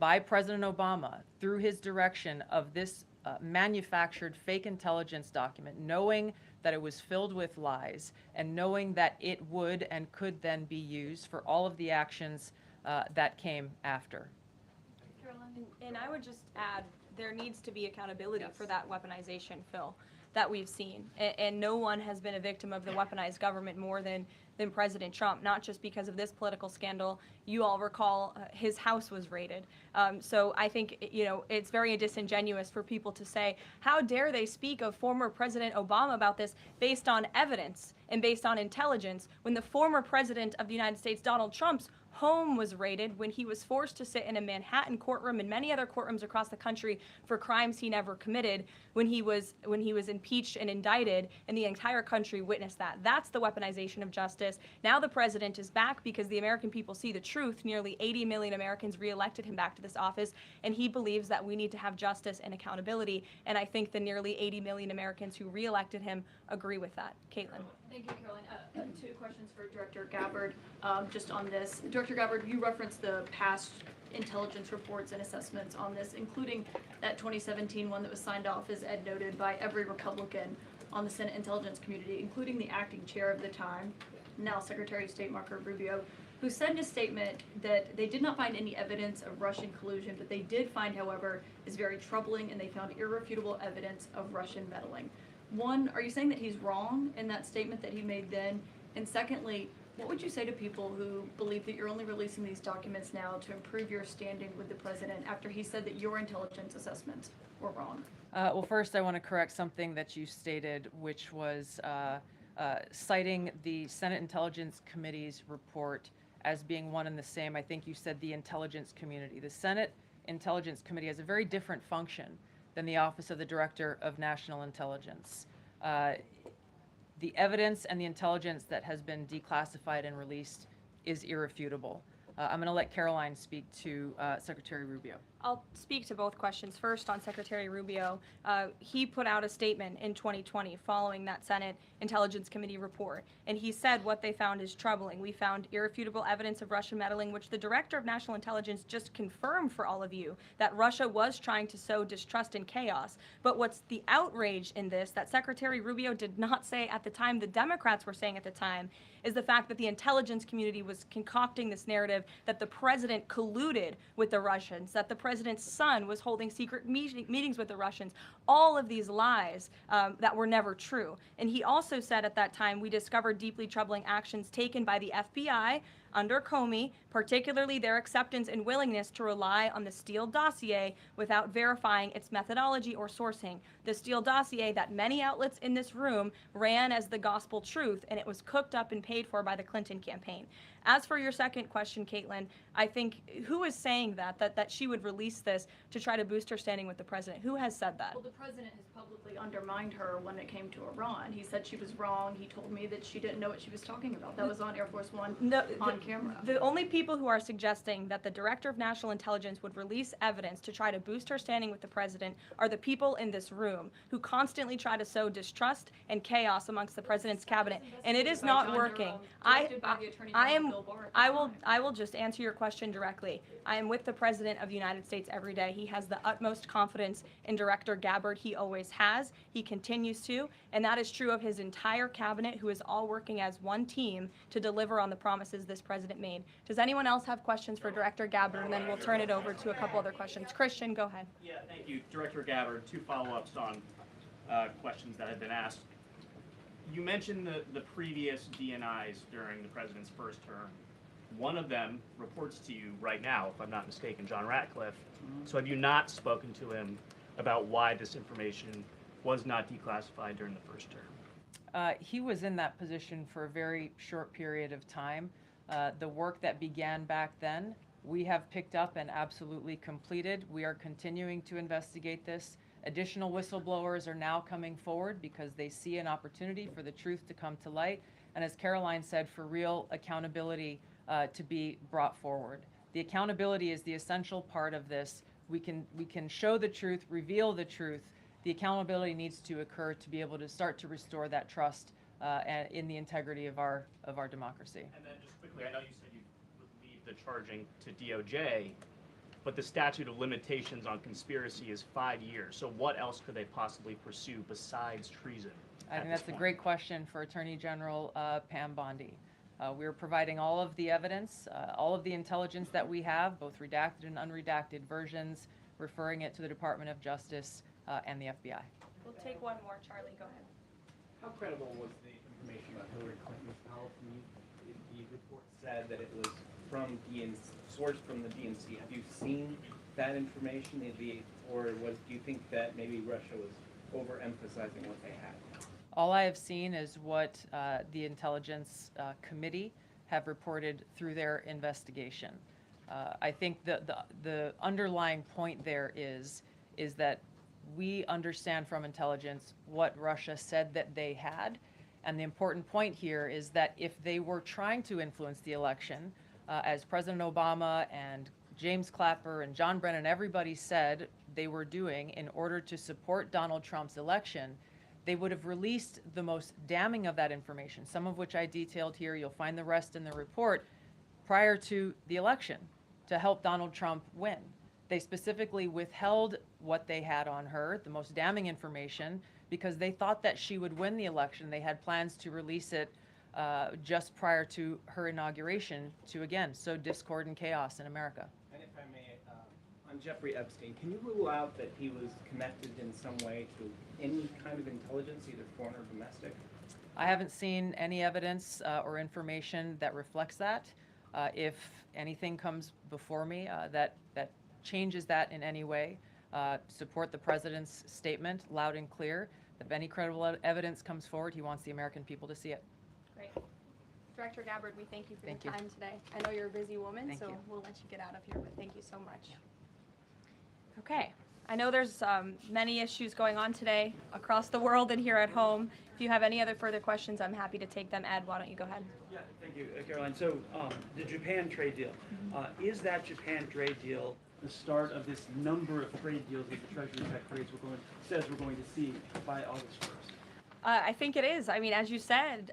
Speaker 8: by President Obama through his direction of this manufactured fake intelligence document, knowing that it was filled with lies and knowing that it would and could then be used for all of the actions that came after.
Speaker 9: And I would just add, there needs to be accountability for that weaponization, Phil, that we've seen. And no one has been a victim of the weaponized government more than President Trump, not just because of this political scandal. You all recall his house was raided. So I think, it's very disingenuous for people to say, how dare they speak of former President Obama about this based on evidence and based on intelligence, when the former president of the United States, Donald Trump's home was raided, when he was forced to sit in a Manhattan courtroom and many other courtrooms across the country for crimes he never committed, when he was impeached and indicted, and the entire country witnessed that. That's the weaponization of justice. Now the president is back because the American people see the truth. Nearly 80 million Americans reelected him back to this office, and he believes that we need to have justice and accountability. And I think the nearly 80 million Americans who reelected him agree with that. Caitlin.
Speaker 13: Thank you, Caroline. Two questions for Director Gabbard, just on this. Director Gabbard, you referenced the past intelligence reports and assessments on this, including that 2017 one that was signed off, as Ed noted, by every Republican on the Senate Intelligence Community, including the acting chair of the time, now Secretary of State Marco Rubio, who said in a statement that they did not find any evidence of Russian collusion, but they did find, however, is very troubling, and they found irrefutable evidence of Russian meddling. One, are you saying that he's wrong in that statement that he made then? And secondly, what would you say to people who believe that you're only releasing these documents now to improve your standing with the president after he said that your intelligence assessments were wrong?
Speaker 8: Well, first, I want to correct something that you stated, which was citing the Senate Intelligence Committee's report as being one and the same. I think you said the intelligence community. The Senate Intelligence Committee has a very different function than the Office of the Director of National Intelligence. The evidence and the intelligence that has been declassified and released is irrefutable. I'm going to let Caroline speak to Secretary Rubio.
Speaker 9: I'll speak to both questions. First, on Secretary Rubio, he put out a statement in 2020 following that Senate Intelligence Committee report, and he said what they found is troubling. We found irrefutable evidence of Russian meddling, which the Director of National Intelligence just confirmed for all of you, that Russia was trying to sow distrust and chaos. But what's the outrage in this that Secretary Rubio did not say at the time, the Democrats were saying at the time, is the fact that the intelligence community was concocting this narrative that the president colluded with the Russians, that the president's son was holding secret meetings with the Russians, all of these lies that were never true. And he also said at that time, we discovered deeply troubling actions taken by the FBI under Comey, particularly their acceptance and willingness to rely on the Steele dossier without verifying its methodology or sourcing. The Steele dossier that many outlets in this room ran as the gospel truth, and it was cooked up and paid for by the Clinton campaign. As for your second question, Caitlin, I think who is saying that she would release this to try to boost her standing with the president? Who has said that?
Speaker 13: Well, the president has publicly undermined her when it came to Iran. He said she was wrong. He told me that she didn't know what she was talking about. That was on Air Force One on camera.
Speaker 9: The only people who are suggesting that the Director of National Intelligence would release evidence to try to boost her standing with the president are the people in this room who constantly try to sow distrust and chaos amongst the president's cabinet, and it is not working. I will just answer your question directly. I am with the President of the United States every day. He has the utmost confidence in Director Gabbard. He always has. He continues to. And that is true of his entire cabinet, who is all working as one team to deliver on the promises this president made. Does anyone else have questions for Director Gabbard? And then we'll turn it over to a couple other questions. Christian, go ahead.
Speaker 15: Yeah, thank you. Director Gabbard, two follow-ups on questions that had been asked. You mentioned the previous DNIs during the president's first term. One of them reports to you right now, if I'm not mistaken, John Ratcliffe. So have you not spoken to him about why this information was not declassified during the first term?
Speaker 8: He was in that position for a very short period of time. The work that began back then, we have picked up and absolutely completed. We are continuing to investigate this. Additional whistleblowers are now coming forward because they see an opportunity for the truth to come to light. And as Caroline said, for real accountability to be brought forward. The accountability is the essential part of this. We can show the truth, reveal the truth. The accountability needs to occur to be able to start to restore that trust in the integrity of our democracy.
Speaker 15: And then just quickly, I know you said you would leave the charging to DOJ, but the statute of limitations on conspiracy is 5 years. So what else could they possibly pursue besides treason?
Speaker 8: I think that's a great question for Attorney General Pam Bondi. We're providing all of the evidence, all of the intelligence that we have, both redacted and unredacted versions, referring it to the Department of Justice and the FBI.
Speaker 9: We'll take one more. Charlie, go ahead.
Speaker 16: How credible was the information about Hillary Clinton's health? The report said that it was from sourced from the DNC. Have you seen that information, or do you think that maybe Russia was overemphasizing what they had?
Speaker 8: All I have seen is what the Intelligence Committee have reported through their investigation. I think the underlying point there is that we understand from intelligence what Russia said that they had. And the important point here is that if they were trying to influence the election, as President Obama and James Clapper and John Brennan, everybody said they were doing in order to support Donald Trump's election, they would have released the most damning of that information, some of which I detailed here. You'll find the rest in the report, prior to the election to help Donald Trump win. They specifically withheld what they had on her, the most damning information, because they thought that she would win the election. They had plans to release it just prior to her inauguration to, again, sow discord and chaos in America.
Speaker 16: And if I may, on Jeffrey Epstein, can you rule out that he was connected in some way to any kind of intelligence, either foreign or domestic?
Speaker 8: I haven't seen any evidence or information that reflects that. If anything comes before me that changes that in any way, support the president's statement loud and clear. If any credible evidence comes forward, he wants the American people to see it.
Speaker 9: Great. Director Gabbard, we thank you for
Speaker 8: Thank
Speaker 9: your
Speaker 8: you.
Speaker 9: time today. I know you're a busy woman,
Speaker 8: Thank
Speaker 9: so
Speaker 8: you.
Speaker 9: we'll let you get out of here, but thank you so much. Okay. I know there's many issues going on today across the world and here at home. If you have any other further questions, I'm happy to take them. Ed, why don't you go ahead?
Speaker 17: Yeah, thank you, Caroline. So the Japan trade deal, is that Japan trade deal the start of this number of trade deals that the Treasury Secretary says we're going to see by August 1st?
Speaker 9: I think it is. I mean, as you said,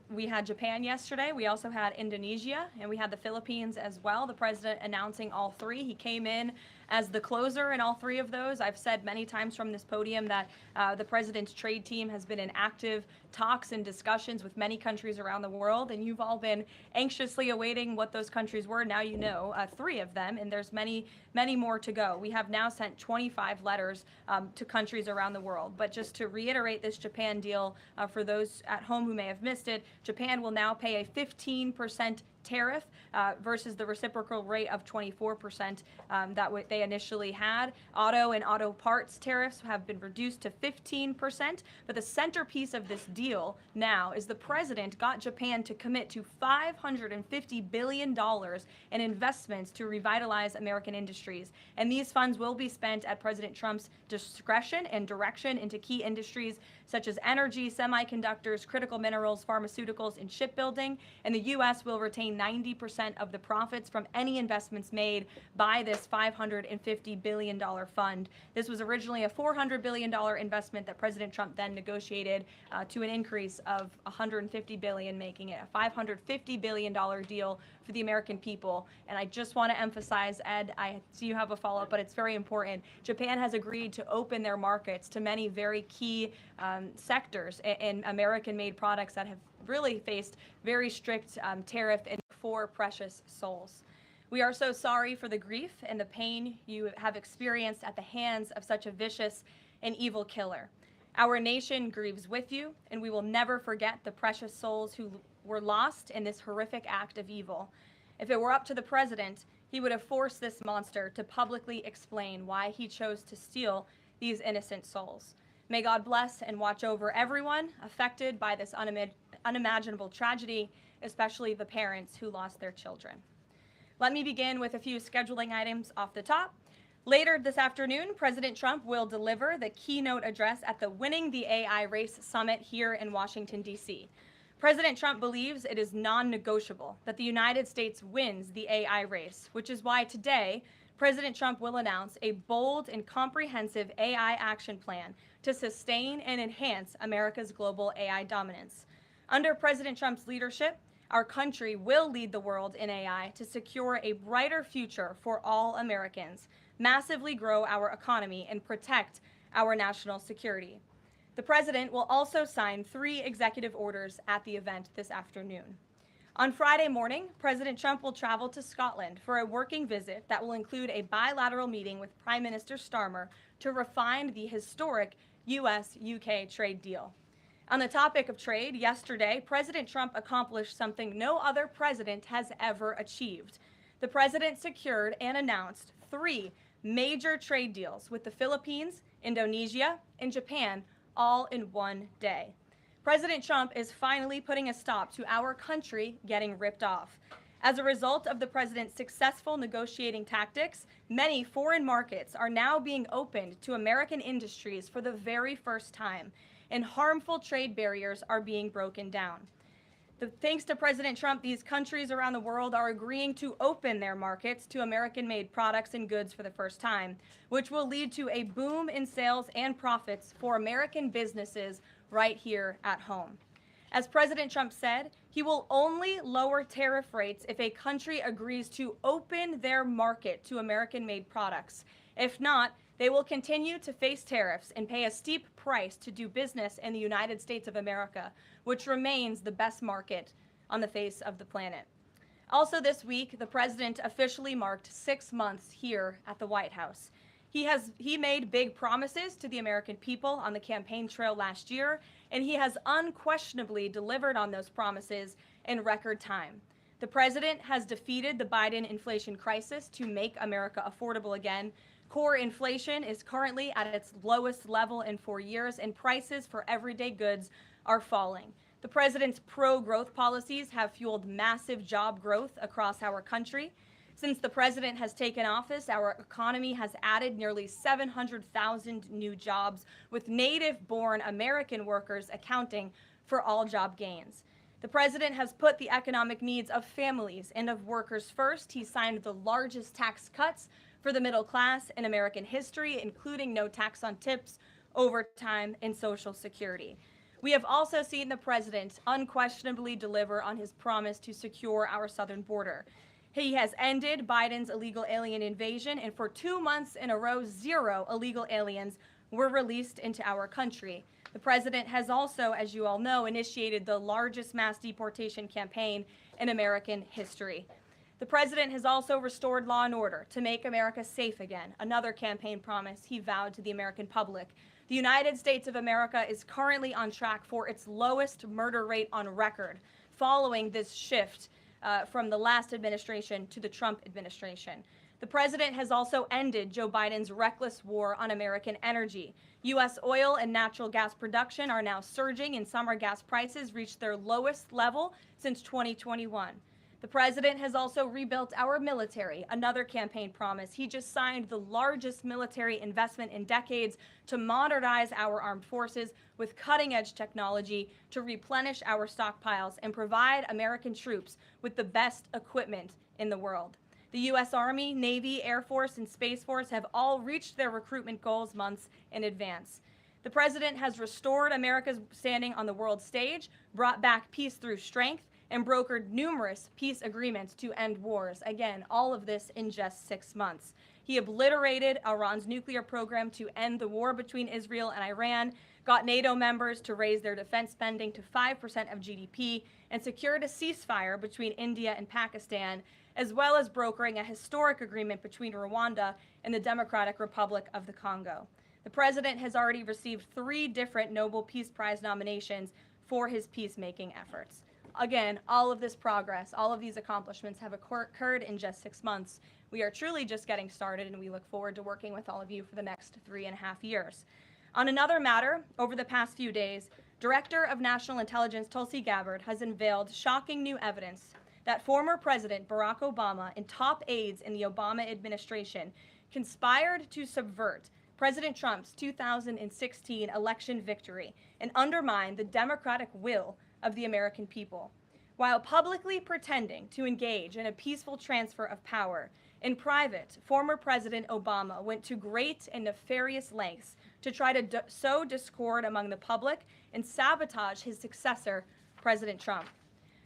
Speaker 9: we had Japan yesterday. We also had Indonesia, and we had the Philippines as well. The president announcing all three. He came in as the closer in all three of those. I've said many times from this podium that the president's trade team has been in active talks and discussions with many countries around the world, and you've all been anxiously awaiting what those countries were. Now you know 3 of them, and there's many more to go. We have now sent 25 letters to countries around the world. But just to reiterate this Japan deal, for those at home who may have missed it, Japan will now pay a 15% tariff versus the reciprocal rate of 24% that they initially had. Auto and auto parts tariffs have been reduced to 15%, but the centerpiece of this deal now is the president got Japan to commit to $550 billion in investments to revitalize American industries. And these funds will be spent at President Trump's discretion and direction into key industries such as energy, semiconductors, critical minerals, pharmaceuticals, and shipbuilding. And the U.S. will retain 90% of the profits from any investments made by this $550 billion fund. This was originally a $400 billion investment that President Trump then negotiated to an increase of $150 billion, making it a $550 billion deal for the American people. And I just want to emphasize, Ed, I see you have a follow-up, but it's very important. Japan has agreed to open their markets to many very key sectors in American-made products that have really faced very strict tariff and for precious souls. We are so sorry for the grief and the pain you have experienced at the hands of such a vicious and evil killer. Our nation grieves with you, and we will never forget the precious souls who were lost in this horrific act of evil. If it were up to the president, he would have forced this monster to publicly explain why he chose to steal these innocent souls. May God bless and watch over everyone affected by this unimaginable tragedy, especially the parents who lost their children. Let me begin with a few scheduling items off the top. Later this afternoon, President Trump will deliver the keynote address at the Winning the AI Race Summit here in Washington, D.C. President Trump believes it is non-negotiable that the United States wins the AI race, which is why today, President Trump will announce a bold and comprehensive AI action plan to sustain and enhance America's global AI dominance. Under President Trump's leadership, our country will lead the world in AI to secure a brighter future for all Americans, massively grow our economy, and protect our national security. The president will also sign 3 executive orders at the event this afternoon. On Friday morning, President Trump will travel to Scotland for a working visit that will include a bilateral meeting with Prime Minister Starmer to refine the historic U.S.-UK trade deal. On the topic of trade, yesterday, President Trump accomplished something no other president has ever achieved. The president secured and announced 3 major trade deals with the Philippines, Indonesia, and Japan, all in one day. President Trump is finally putting a stop to our country getting ripped off. As a result of the president's successful negotiating tactics, many foreign markets are now being opened to American industries for the very first time, and harmful trade barriers are being broken down. Thanks to President Trump, these countries around the world are agreeing to open their markets to American-made products and goods for the first time, which will lead to a boom in sales and profits for American businesses right here at home. As President Trump said, he will only lower tariff rates if a country agrees to open their market to American-made products. If not, they will continue to face tariffs and pay a steep price to do business in the United States of America, which remains the best market on the face of the planet. Also this week, the president officially marked 6 months here at the White House. He made big promises to the American people on the campaign trail last year, and he has unquestionably delivered on those promises in record time. The president has defeated the Biden inflation crisis to make America affordable again. Core inflation is currently at its lowest level in 4 years, and prices for everyday goods are falling. The president's pro-growth policies have fueled massive job growth across our country. Since the president has taken office, our economy has added nearly 700,000 new jobs, with native-born American workers accounting for all job gains. The president has put the economic needs of families and of workers first. He signed the largest tax cuts for the middle class in American history, including no tax on tips, overtime, and Social Security. We have also seen the president unquestionably deliver on his promise to secure our southern border. He has ended Biden's illegal alien invasion, and for 2 months in a row, 0 illegal aliens were released into our country. The president has also, as you all know, initiated the largest mass deportation campaign in American history. The president has also restored law and order to make America safe again, another campaign promise he vowed to the American public. The United States of America is currently on track for its lowest murder rate on record, following this shift from the last administration to the Trump administration. The president has also ended Joe Biden's reckless war on American energy. U.S. oil and natural gas production are now surging, and summer gas prices reached their lowest level since 2021. The president has also rebuilt our military, another campaign promise. He just signed the largest military investment in decades to modernize our armed forces with cutting-edge technology to replenish our stockpiles and provide American troops with the best equipment in the world. The U.S. Army, Navy, Air Force, and Space Force have all reached their recruitment goals months in advance. The president has restored America's standing on the world stage, brought back peace through strength, and brokered numerous peace agreements to end wars. Again, all of this in just 6 months. He obliterated Iran's nuclear program to end the war between Israel and Iran, got NATO members to raise their defense spending to 5% of GDP, and secured a ceasefire between India and Pakistan, as well as brokering a historic agreement between Rwanda and the Democratic Republic of the Congo. The president has already received 3 different Nobel Peace Prize nominations for his peacemaking efforts. Again, all of this progress, all of these accomplishments have occurred in just 6 months. We are truly just getting started, and we look forward to working with all of you for the next 3.5 years. On another matter, over the past few days, Director of National Intelligence Tulsi Gabbard has unveiled shocking new evidence that former President Barack Obama and top aides in the Obama administration conspired to subvert President Trump's 2016 election victory and undermine the democratic will of the American people. While publicly pretending to engage in a peaceful transfer of power, in private, former President Obama went to great and nefarious lengths to try to sow discord among the public and sabotage his successor, President Trump.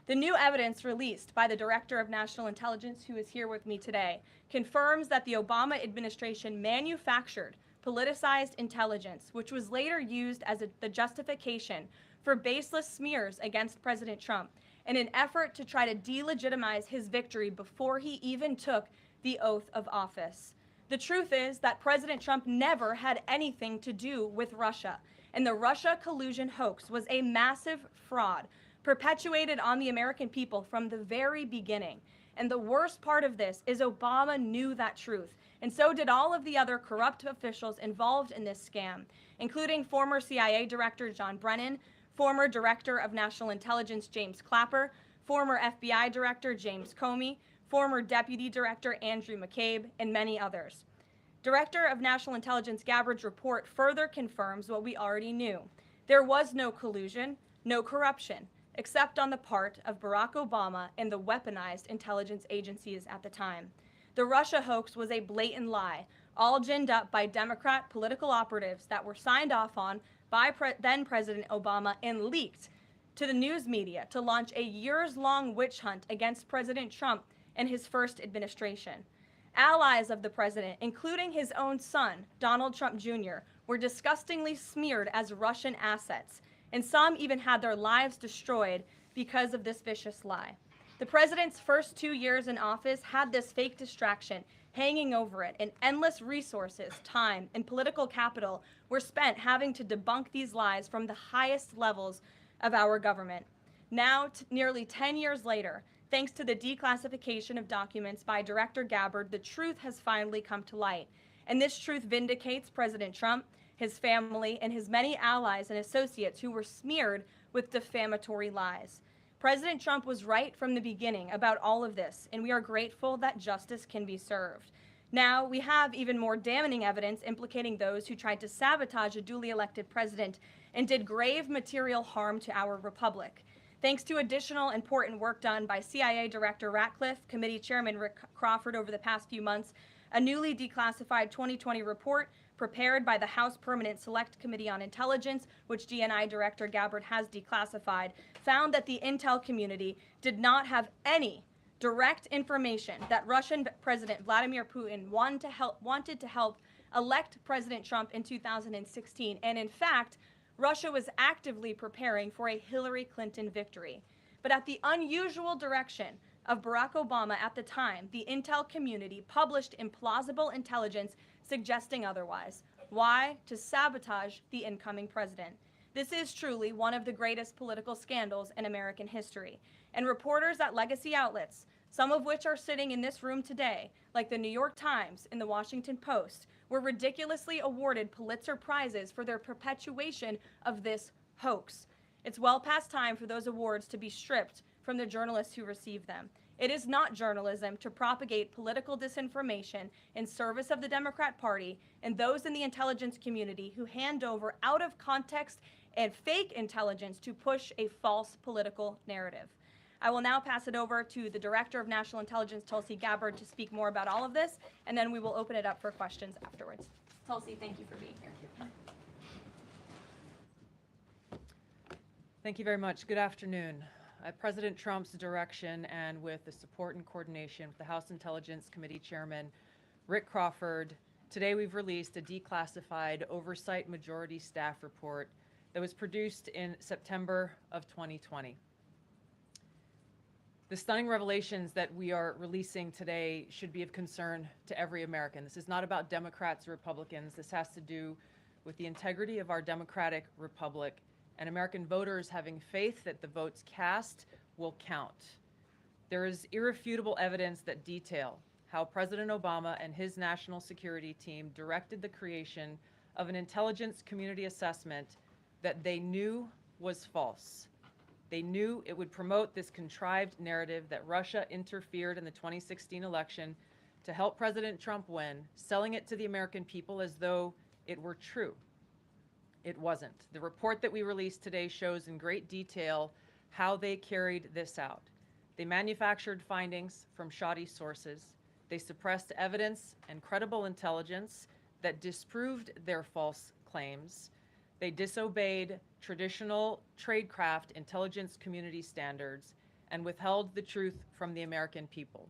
Speaker 9: The new evidence released by the Director of National Intelligence, who is here with me today, confirms that the Obama administration manufactured politicized intelligence, which was later used as the justification for baseless smears against President Trump in an effort to try to delegitimize his victory before he even took the oath of office. The truth is that President Trump never had anything to do with Russia, and the Russia collusion hoax was a massive fraud perpetuated on the American people from the very beginning. And the worst part of this is Obama knew that truth, and so did all of the other corrupt officials involved in this scam, including former CIA Director John Brennan, former Director of National Intelligence James Clapper, former FBI Director James Comey, former Deputy Director Andrew McCabe, and many others. Director of National Intelligence Gabbard's report further confirms what we already knew. There was no collusion, no corruption, except on the part of Barack Obama and the weaponized intelligence agencies at the time. The Russia hoax was a blatant lie, all ginned up by Democrat political operatives that were signed off on by then President Obama and leaked to the news media to launch a years-long witch hunt against President Trump and his first administration. Allies of the president, including his own son, Donald Trump Jr., were disgustingly smeared as Russian assets, and some even had their lives destroyed because of this vicious lie. The president's first 2 years in office had this fake distraction hanging over it, and endless resources, time, and political capital were spent having to debunk these lies from the highest levels of our government. Now, nearly 10 years later, thanks to the declassification of documents by Director Gabbard, the truth has finally come to light. And this truth vindicates President Trump, his family, and his many allies and associates who were smeared with defamatory lies. President Trump was right from the beginning about all of this, and we are grateful that justice can be served. Now, we have even more damning evidence implicating those who tried to sabotage a duly elected president and did grave material harm to our republic. Thanks to additional important work done by CIA Director Ratcliffe, Committee Chairman Rick Crawford over the past few months, a newly declassified 2020 report prepared by the House Permanent Select Committee on Intelligence, which DNI Director Gabbard has declassified, found that the intel community did not have any direct information that Russian President Vladimir Putin wanted to help elect President Trump in 2016. And in fact, Russia was actively preparing for a Hillary Clinton victory. But at the unusual direction of Barack Obama at the time, the intel community published implausible intelligence suggesting otherwise. Why? To sabotage the incoming president. This is truly one of the greatest political scandals in American history. And reporters at legacy outlets, some of which are sitting in this room today, like the New York Times and the Washington Post, were ridiculously awarded Pulitzer Prizes for their perpetuation of this hoax. It's well past time for those awards to be stripped from the journalists who receive them. It is not journalism to propagate political disinformation in service of the Democrat Party and those in the intelligence community who hand over out of context and fake intelligence to push a false political narrative. I will now pass it over to the Director of National Intelligence, Tulsi Gabbard, to speak more about all of this, and then we will open it up for questions afterwards. Tulsi, thank you for being here.
Speaker 8: Thank you very much. Good afternoon. At President Trump's direction and with the support and coordination with the House Intelligence Committee Chairman Rick Crawford, today we've released a declassified Oversight Majority Staff report that was produced in September of 2020. The stunning revelations that we are releasing today should be of concern to every American. This is not about Democrats or Republicans. This has to do with the integrity of our democratic republic and American voters having faith that the votes cast will count. There is irrefutable evidence that detail how President Obama and his national security team directed the creation of an intelligence community assessment that they knew was false. They knew it would promote this contrived narrative that Russia interfered in the 2016 election to help President Trump win, selling it to the American people as though it were true. It wasn't. The report that we released today shows in great detail how they carried this out. They manufactured findings from shoddy sources. They suppressed evidence and credible intelligence that disproved their false claims. They disobeyed traditional tradecraft intelligence community standards and withheld the truth from the American people.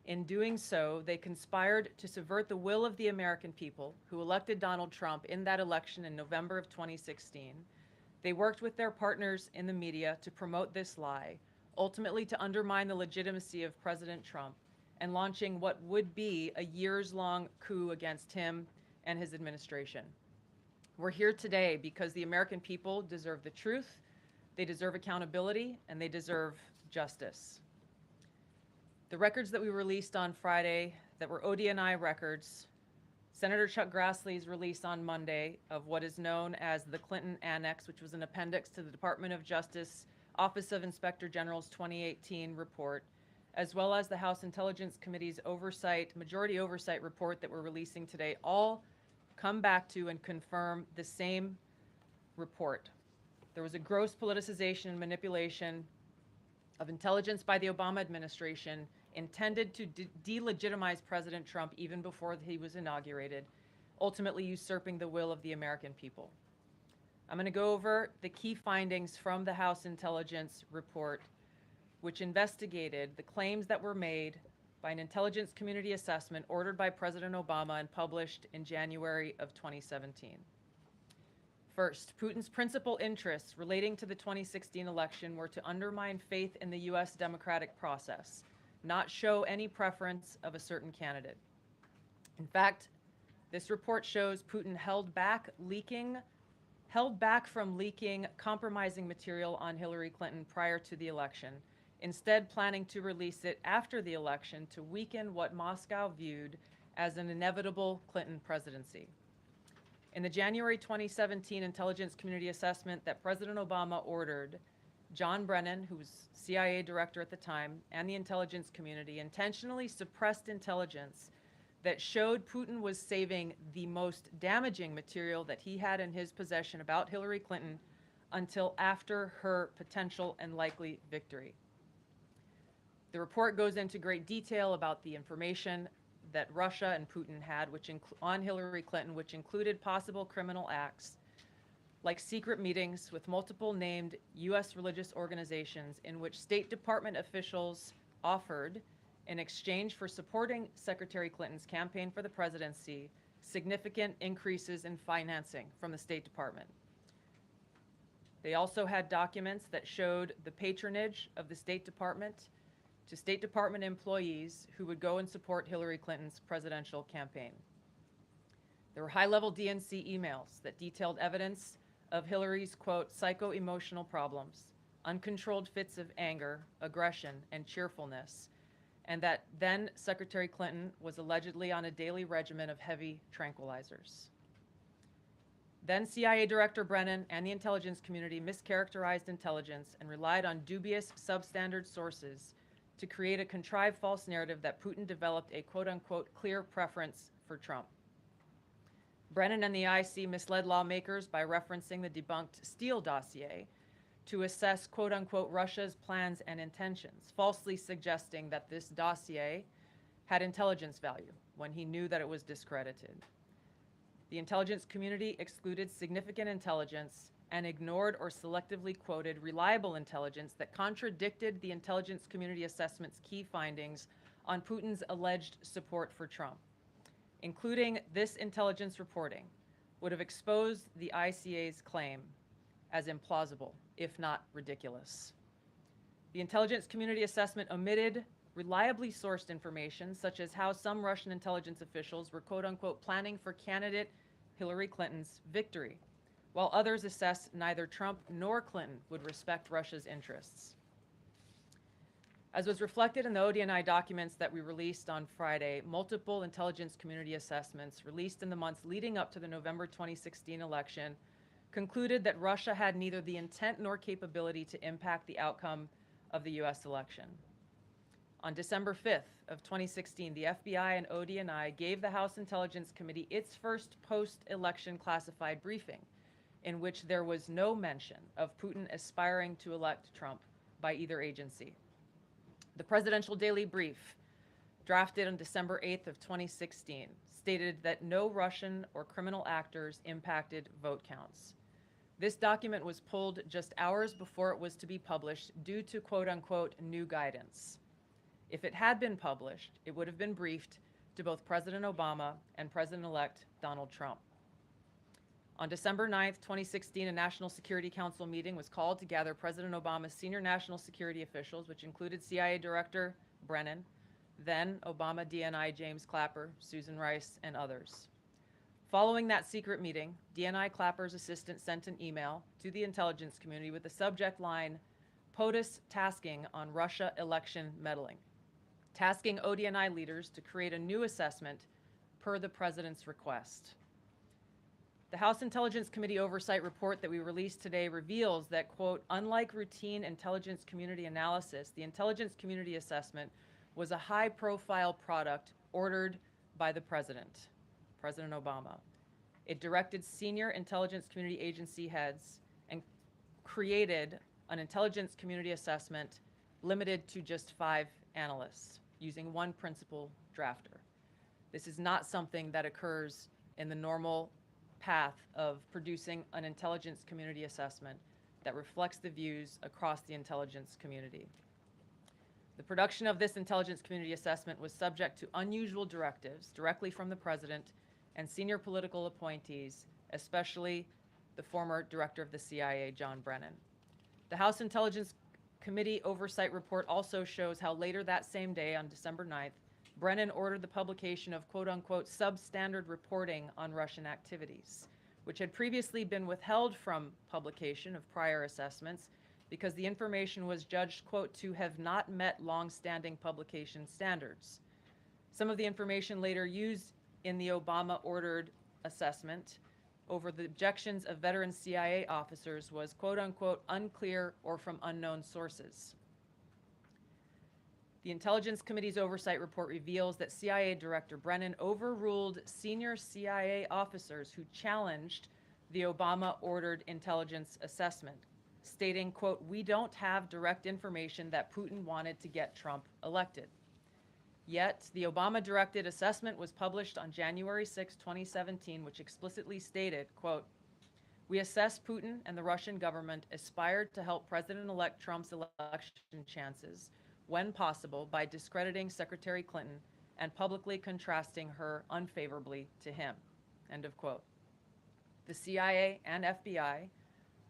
Speaker 8: In doing so, they conspired to subvert the will of the American people who elected Donald Trump in that election in November of 2016. They worked with their partners in the media to promote this lie, ultimately to undermine the legitimacy of President Trump and launching what would be a years-long coup against him and his administration. We're here today because the American people deserve the truth, they deserve accountability, and they deserve justice. The records that we released on Friday that were ODNI records Senator Chuck Grassley's release on Monday of what is known as the Clinton Annex, which was an appendix to the Department of Justice Office of Inspector General's 2018 report, as well as the House Intelligence Committee's majority oversight report that we're releasing today, all come back to and confirm the same report. There was a gross politicization and manipulation of intelligence by the Obama administration intended to delegitimize President Trump even before he was inaugurated, ultimately usurping the will of the American people. I'm going to go over the key findings from the House Intelligence Report, which investigated the claims that were made by an intelligence community assessment ordered by President Obama and published in January of 2017. First, Putin's principal interests relating to the 2016 election were to undermine faith in the U.S. democratic process, not show any preference of a certain candidate. In fact, this report shows Putin held back from leaking compromising material on Hillary Clinton prior to the election, instead planning to release it after the election to weaken what Moscow viewed as an inevitable Clinton presidency. In the January 2017 intelligence community assessment that President Obama ordered, John Brennan, who was CIA director at the time, and the intelligence community intentionally suppressed intelligence that showed Putin was saving the most damaging material that he had in his possession about Hillary Clinton until after her potential and likely victory. The report goes into great detail about the information that Russia and Putin had on Hillary Clinton, which included possible criminal acts like secret meetings with multiple named U.S. religious organizations in which State Department officials offered, in exchange for supporting Secretary Clinton's campaign for the presidency, significant increases in financing from the State Department. They also had documents that showed the patronage of the State Department to State Department employees who would go and support Hillary Clinton's presidential campaign. There were high-level DNC emails that detailed evidence of Hillary's, quote, psycho-emotional problems, uncontrolled fits of anger, aggression, and cheerfulness, and that then Secretary Clinton was allegedly on a daily regimen of heavy tranquilizers. Then CIA Director Brennan and the intelligence community mischaracterized intelligence and relied on dubious substandard sources to create a contrived false narrative that Putin developed a quote-unquote clear preference for Trump. Brennan and the IC misled lawmakers by referencing the debunked Steele dossier to assess quote-unquote Russia's plans and intentions, falsely suggesting that this dossier had intelligence value when he knew that it was discredited. The intelligence community excluded significant intelligence and ignored or selectively quoted reliable intelligence that contradicted the intelligence community assessment's key findings on Putin's alleged support for Trump. Including this intelligence reporting would have exposed the ICA's claim as implausible, if not ridiculous. The intelligence community assessment omitted reliably sourced information, such as how some Russian intelligence officials were quote-unquote planning for candidate Hillary Clinton's victory, while others assessed neither Trump nor Clinton would respect Russia's interests. As was reflected in the ODNI documents that we released on Friday, multiple intelligence community assessments released in the months leading up to the November 2016 election concluded that Russia had neither the intent nor capability to impact the outcome of the U.S. election. On December 5th of 2016, the FBI and ODNI gave the House Intelligence Committee its first post-election classified briefing, in which there was no mention of Putin aspiring to elect Trump by either agency. The Presidential Daily Brief, drafted on December 8th of 2016, stated that no Russian or criminal actors impacted vote counts. This document was pulled just hours before it was to be published due to quote-unquote new guidance. If it had been published, it would have been briefed to both President Obama and President-elect Donald Trump. On December 9th, 2016, a National Security Council meeting was called to gather President Obama's senior national security officials, which included CIA Director Brennan, then Obama DNI James Clapper, Susan Rice, and others. Following that secret meeting, DNI Clapper's assistant sent an email to the intelligence community with the subject line, POTUS tasking on Russia election meddling, tasking ODNI leaders to create a new assessment per the president's request. The House Intelligence Committee Oversight Report that we released today reveals that, quote, unlike routine intelligence community analysis, the intelligence community assessment was a high-profile product ordered by the President, President Obama. It directed senior intelligence community agency heads and created an intelligence community assessment limited to just 5 analysts using one principal drafter. This is not something that occurs in the normal path of producing an intelligence community assessment that reflects the views across the intelligence community. The production of this intelligence community assessment was subject to unusual directives directly from the president and senior political appointees, especially the former director of the CIA, John Brennan. The House Intelligence Committee Oversight Report also shows how later that same day, on December 9th, Brennan ordered the publication of quote-unquote substandard reporting on Russian activities, which had previously been withheld from publication of prior assessments because the information was judged, quote, to have not met long-standing publication standards. Some of the information later used in the Obama-ordered assessment over the objections of veteran CIA officers was, quote-unquote, unclear or from unknown sources. The Intelligence Committee's oversight report reveals that CIA Director Brennan overruled senior CIA officers who challenged the Obama-ordered intelligence assessment, stating, quote, we don't have direct information that Putin wanted to get Trump elected. Yet, the Obama-directed assessment was published on January 6, 2017, which explicitly stated, quote, we assess Putin and the Russian government aspired to help President-elect Trump's election chances when possible by discrediting Secretary Clinton and publicly contrasting her unfavorably to him, end of quote. The CIA and FBI,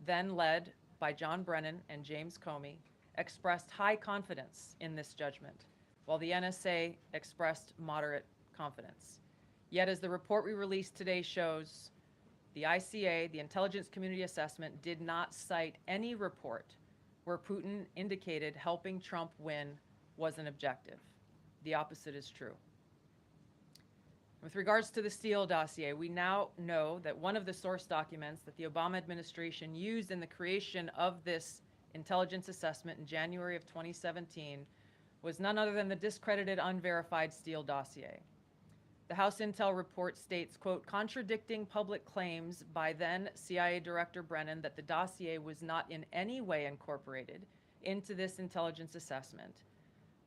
Speaker 8: then led by John Brennan and James Comey, expressed high confidence in this judgment, while the NSA expressed moderate confidence. Yet, as the report we released today shows, the ICA, the Intelligence Community Assessment, did not cite any report where Putin indicated helping Trump win was an objective. The opposite is true. With regards to the Steele dossier, we now know that one of the source documents that the Obama administration used in the creation of this intelligence assessment in January of 2017 was none other than the discredited, unverified Steele dossier. The House Intel report states, quote, contradicting public claims by then CIA Director Brennan that the dossier was not in any way incorporated into this intelligence assessment.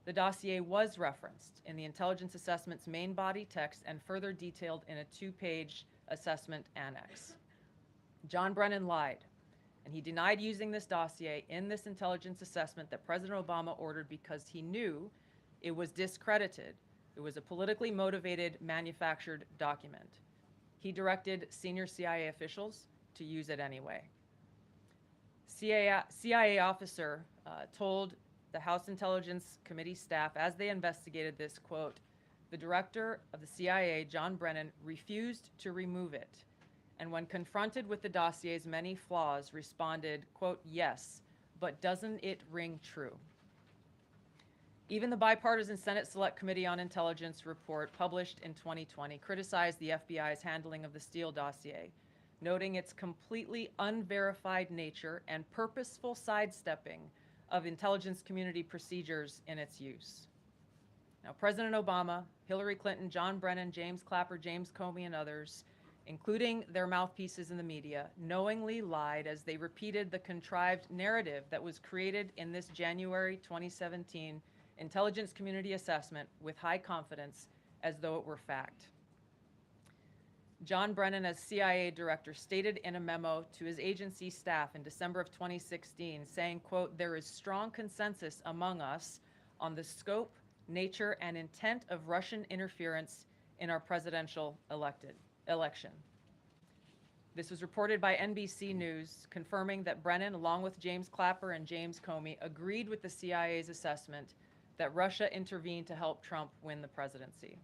Speaker 8: The dossier was referenced in the intelligence assessment's main body text and further detailed in a 2-page assessment annex. John Brennan lied, and he denied using this dossier in this intelligence assessment that President Obama ordered because he knew it was discredited. It was a politically motivated, manufactured document. He directed senior CIA officials to use it anyway. CIA officer told the House Intelligence Committee staff as they investigated this, quote, the director of the CIA, John Brennan, refused to remove it, and when confronted with the dossier's many flaws, responded, quote, yes, but doesn't it ring true? Even the bipartisan Senate Select Committee on Intelligence report published in 2020 criticized the FBI's handling of the Steele dossier, noting its completely unverified nature and purposeful sidestepping of intelligence community procedures in its use. Now, President Obama, Hillary Clinton, John Brennan, James Clapper, James Comey, and others, including their mouthpieces in the media, knowingly lied as they repeated the contrived narrative that was created in this January 2017 intelligence community assessment with high confidence as though it were fact. John Brennan, as CIA director, stated in a memo to his agency staff in December of 2016, saying, quote, there is strong consensus among us on the scope, nature, and intent of Russian interference in our presidential election. This was reported by NBC News, confirming that Brennan, along with James Clapper and James Comey, agreed with the CIA's assessment that Russia intervened to help Trump win the presidency.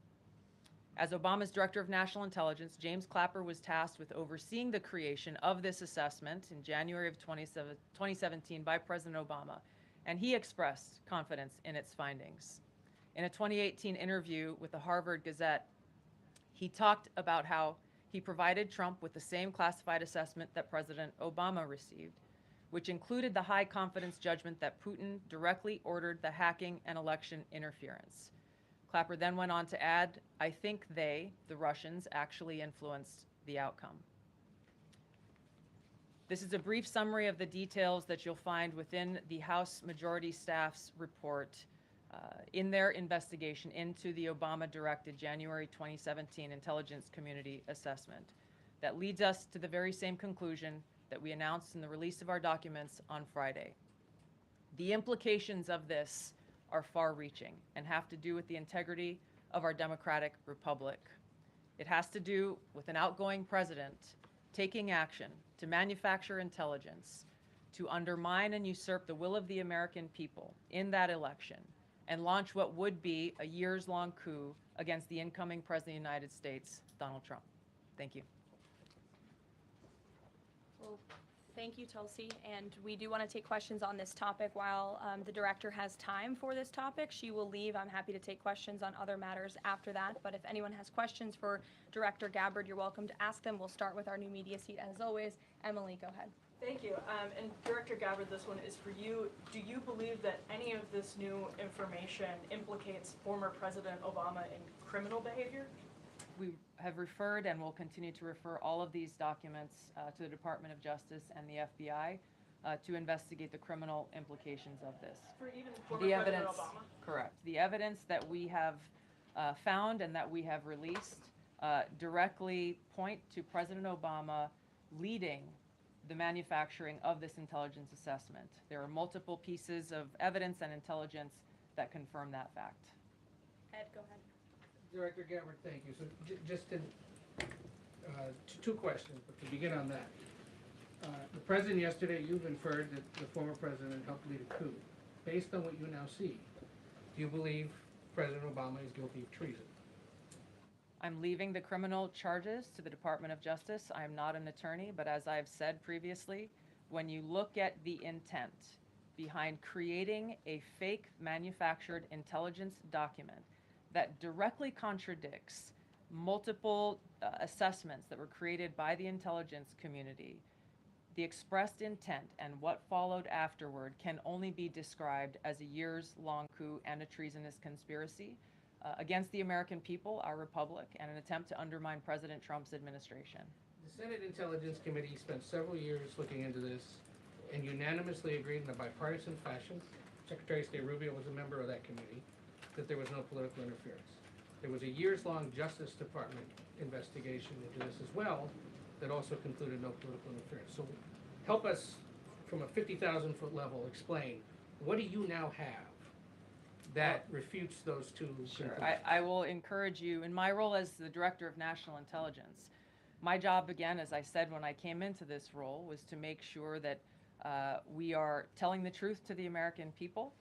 Speaker 8: As Obama's Director of National Intelligence, James Clapper was tasked with overseeing the creation of this assessment in January of 2017 by President Obama, and he expressed confidence in its findings. In a 2018 interview with the Harvard Gazette, He talked about how he provided Trump with the same classified assessment that President Obama received, which included the high confidence judgment that Putin directly ordered the hacking and election interference. Clapper then went on to add, I think they, the Russians, actually influenced the outcome. This is a brief summary of the details that you'll find within the House Majority Staff's report in their investigation into the Obama-directed January 2017 Intelligence Community Assessment that leads us to the very same conclusion that we announced in the release of our documents on Friday. The implications of this are far-reaching and have to do with the integrity of our democratic republic. It has to do with an outgoing president taking action to manufacture intelligence to undermine and usurp the will of the American people in that election and launch what would be a years-long coup against the incoming President of the United States, Donald Trump. Thank you.
Speaker 9: Well, thank you, Tulsi. And we do want to take questions on this topic while the director has time for this topic. She will leave. I'm happy to take questions on other matters after that. But if anyone has questions for Director Gabbard, you're welcome to ask them. We'll start with our new media seat as always. Emily, go ahead.
Speaker 10: Thank you. And Director Gabbard, this one is for you. Do you believe that any of this new information implicates former President Obama in criminal behavior?
Speaker 8: We have referred and will continue to refer all of these documents to the Department of Justice and the FBI to investigate the criminal implications of this.
Speaker 10: For even former President Obama?
Speaker 8: Correct. The evidence that we have found and that we have released directly point to President Obama leading the manufacturing of this intelligence assessment. There are multiple pieces of evidence and intelligence that confirm that fact.
Speaker 9: Ed, go ahead.
Speaker 11: Director Gabbard, thank you. So just to, two questions, but to begin on that. The president yesterday, you've inferred that the former president helped lead a coup. Based on what you now see, do you believe President Obama is guilty of treason?
Speaker 8: I'm leaving the criminal charges to the Department of Justice. I am not an attorney, but as I've said previously, when you look at the intent behind creating a fake manufactured intelligence document that directly contradicts multiple assessments that were created by the intelligence community, the expressed intent and what followed afterward can only be described as a years-long coup and a treasonous conspiracy against the American people, our republic, and an attempt to undermine President Trump's administration.
Speaker 11: The Senate Intelligence Committee spent several years looking into this and unanimously agreed in a bipartisan fashion, Secretary of State Rubio was a member of that committee, that there was no political interference. There was a years-long Justice Department investigation into this as well that also concluded no political interference. So help us from a 50,000-foot level explain, what do you now have that refutes those two conclusions?
Speaker 8: I will encourage you, in my role as the Director of National Intelligence, my job, again, as I said when I came into this role, was to make sure that we are telling the truth to the American people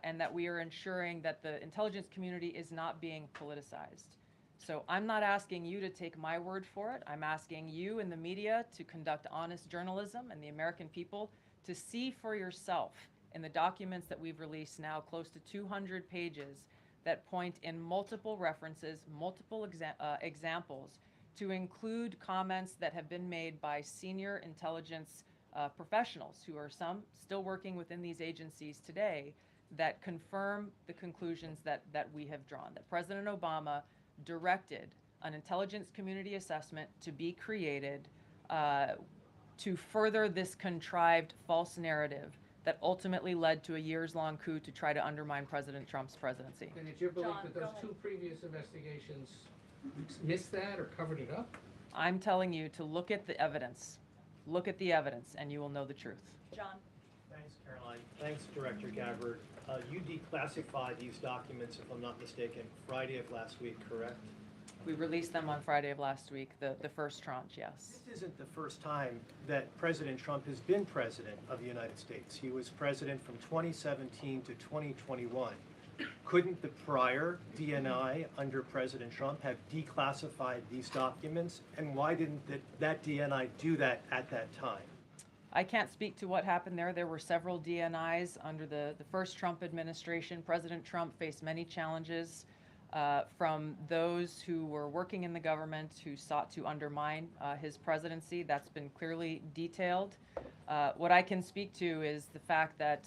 Speaker 8: and that we are ensuring that the intelligence community is not being politicized. So I'm not asking you to take my word for it. I'm asking you in the media to conduct honest journalism and the American people to see for yourself in the documents that we've released now, close to 200 pages, that point in multiple references, multiple examples, to include comments that have been made by senior intelligence professionals, who are some still working within these agencies today, that confirm the conclusions that we have drawn, that President Obama directed an intelligence community assessment to be created to further this contrived false narrative that ultimately led to a years-long coup to try to undermine President Trump's presidency.
Speaker 11: And it's your belief that those two previous investigations missed that or covered it up?
Speaker 8: I'm telling you to look at the evidence. Look at the evidence, and you will know the truth.
Speaker 9: John.
Speaker 12: Thanks, Caroline. Thanks, Director Gabbard. You declassified these documents, if I'm not mistaken, Friday of last week, correct?
Speaker 8: We released them on Friday of last week, the first tranche, yes.
Speaker 12: This isn't the first time that President Trump has been president of the United States. He was president from 2017 to 2021. Couldn't the prior DNI under President Trump have declassified these documents? And why didn't that DNI do that at that time?
Speaker 8: I can't speak to what happened there. There were several DNIs under the first Trump administration. President Trump faced many challenges from those who were working in the government who sought to undermine his presidency. That's been clearly detailed. What I can speak to is the fact that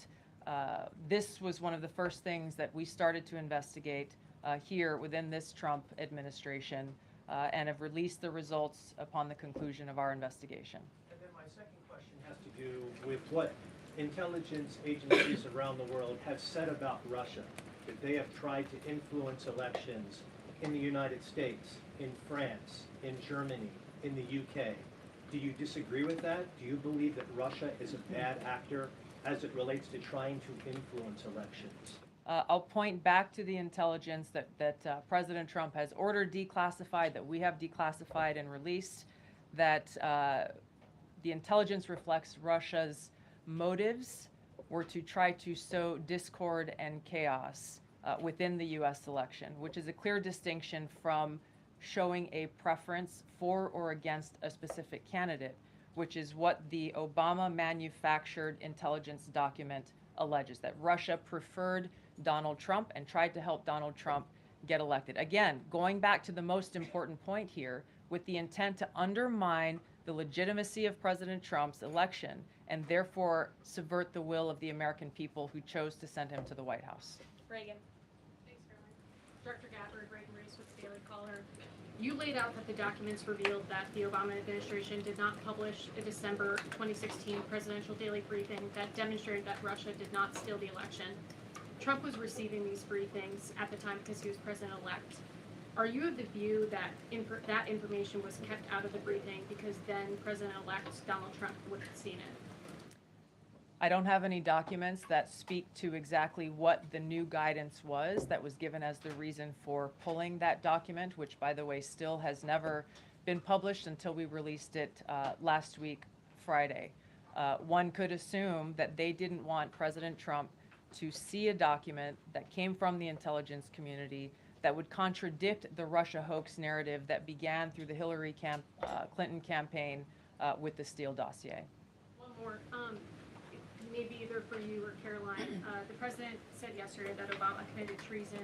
Speaker 8: this was one of the first things that we started to investigate here within this Trump administration and have released the results upon the conclusion of our investigation.
Speaker 12: And then my second question has to do with what intelligence agencies around the world have said about Russia, that they have tried to influence elections in the United States, in France, in Germany, in the UK. Do you disagree with that? Do you believe that Russia is a bad actor as it relates to trying to influence elections?
Speaker 8: I'll point back to the intelligence that President Trump has ordered declassified, that we have declassified and released, that the intelligence reflects Russia's motives were to try to sow discord and chaos within the U.S. election, which is a clear distinction from showing a preference for or against a specific candidate, which is what the Obama manufactured intelligence document alleges, that Russia preferred Donald Trump and tried to help Donald Trump get elected. Again, going back to the most important point here, with the intent to undermine the legitimacy of President Trump's election and therefore subvert the will of the American people who chose to send him to the White House.
Speaker 9: Reagan.
Speaker 13: Thanks, Caroline. Director Gabbard, Reagan Reese with Daily Caller. You laid out that the documents revealed that the Obama administration did not publish a December 2016 presidential daily briefing that demonstrated that Russia did not steal the election. Trump was receiving these briefings at the time because he was president-elect. Are you of the view that that information was kept out of the briefing because then President-elect Donald Trump would have seen it?
Speaker 8: I don't have any documents that speak to exactly what the new guidance was that was given as the reason for pulling that document, which, by the way, still has never been published until we released it last week, Friday. One could assume that they didn't want President Trump to see a document that came from the intelligence community that would contradict the Russia hoax narrative that began through the Hillary Clinton campaign with the Steele dossier.
Speaker 13: One more. Maybe either for you or Caroline. The president said yesterday that Obama committed treason.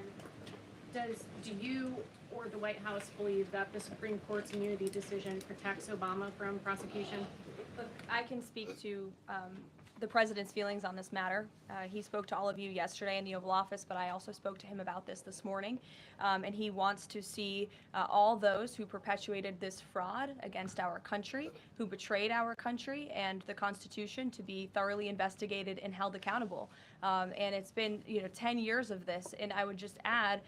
Speaker 13: Do you or the White House believe that the Supreme Court's immunity decision protects Obama from prosecution?
Speaker 9: Look, I can speak to the president's feelings on this matter. He spoke to all of you yesterday in the Oval Office, but I also spoke to him about this morning. And he wants to see all those who perpetuated this fraud against our country, who betrayed our country and the Constitution, to be thoroughly investigated and held accountable. And it's been 10 years of this. And I would just add,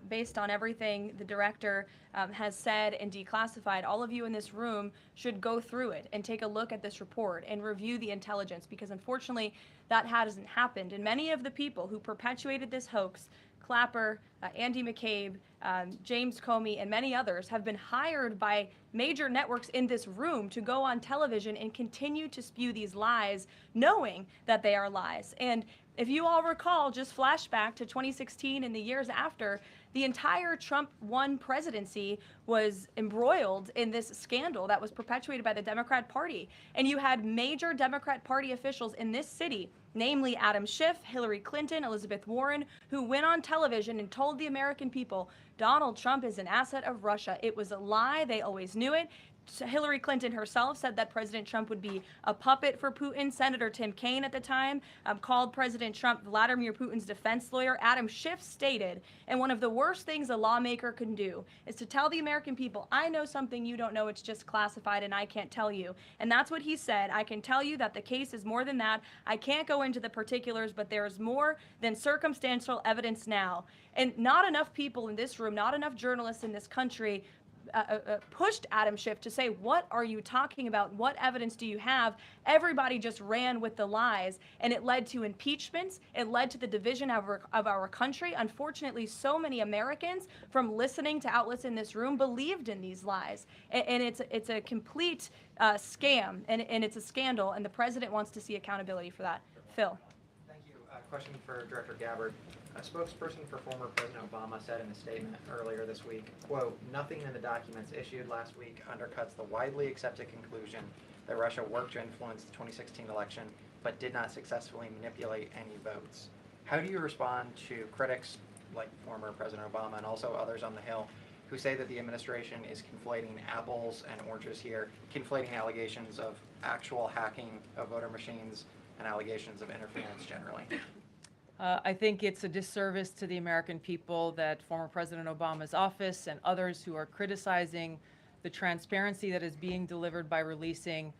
Speaker 9: based on everything the director has said and declassified, all of you in this room should go through it and take a look at this report and review the intelligence, because unfortunately that hasn't happened. And many of the people who perpetuated this hoax, Clapper, Andy McCabe, James Comey, and many others, have been hired by major networks in this room to go on television and continue to spew these lies, knowing that they are lies. And if you all recall, just flashback to 2016 and the years after, the entire Trump 1 presidency was embroiled in this scandal that was perpetuated by the Democrat Party. And you had major Democrat Party officials in this city, namely Adam Schiff, Hillary Clinton, Elizabeth Warren, who went on television and told the American people, Donald Trump is an asset of Russia. It was a lie. They always knew it. Hillary Clinton herself said that President Trump would be a puppet for Putin. Senator Tim Kaine at the time called President Trump Vladimir Putin's defense lawyer. Adam Schiff stated, and one of the worst things a lawmaker can do is to tell the American people, I know something you don't know, it's just classified and I can't tell you. And that's what he said. I can tell you that the case is more than that. I can't go into the particulars, but there's more than circumstantial evidence now. And not enough people in this room, not enough journalists in this country pushed Adam Schiff to say, what are you talking about? What evidence do you have? Everybody just ran with the lies, and it led to impeachments. It led to the division of our country. Unfortunately, so many Americans, from listening to outlets in this room, believed in these lies. And it's a complete scam, and it's a scandal, and the president wants to see accountability for that. Phil.
Speaker 14: Thank you. Question for Director Gabbard. A spokesperson for former President Obama said in a statement earlier this week, quote, nothing in the documents issued last week undercuts the widely accepted conclusion that Russia worked to influence the 2016 election, but did not successfully manipulate any votes. How do you respond to critics like former President Obama and also others on the Hill, who say that the administration is conflating apples and oranges here, conflating allegations of actual hacking of voter machines and allegations of interference generally.
Speaker 8: I think it's a disservice to the American people that former President Obama's office and others who are criticizing the transparency that is being delivered by releasing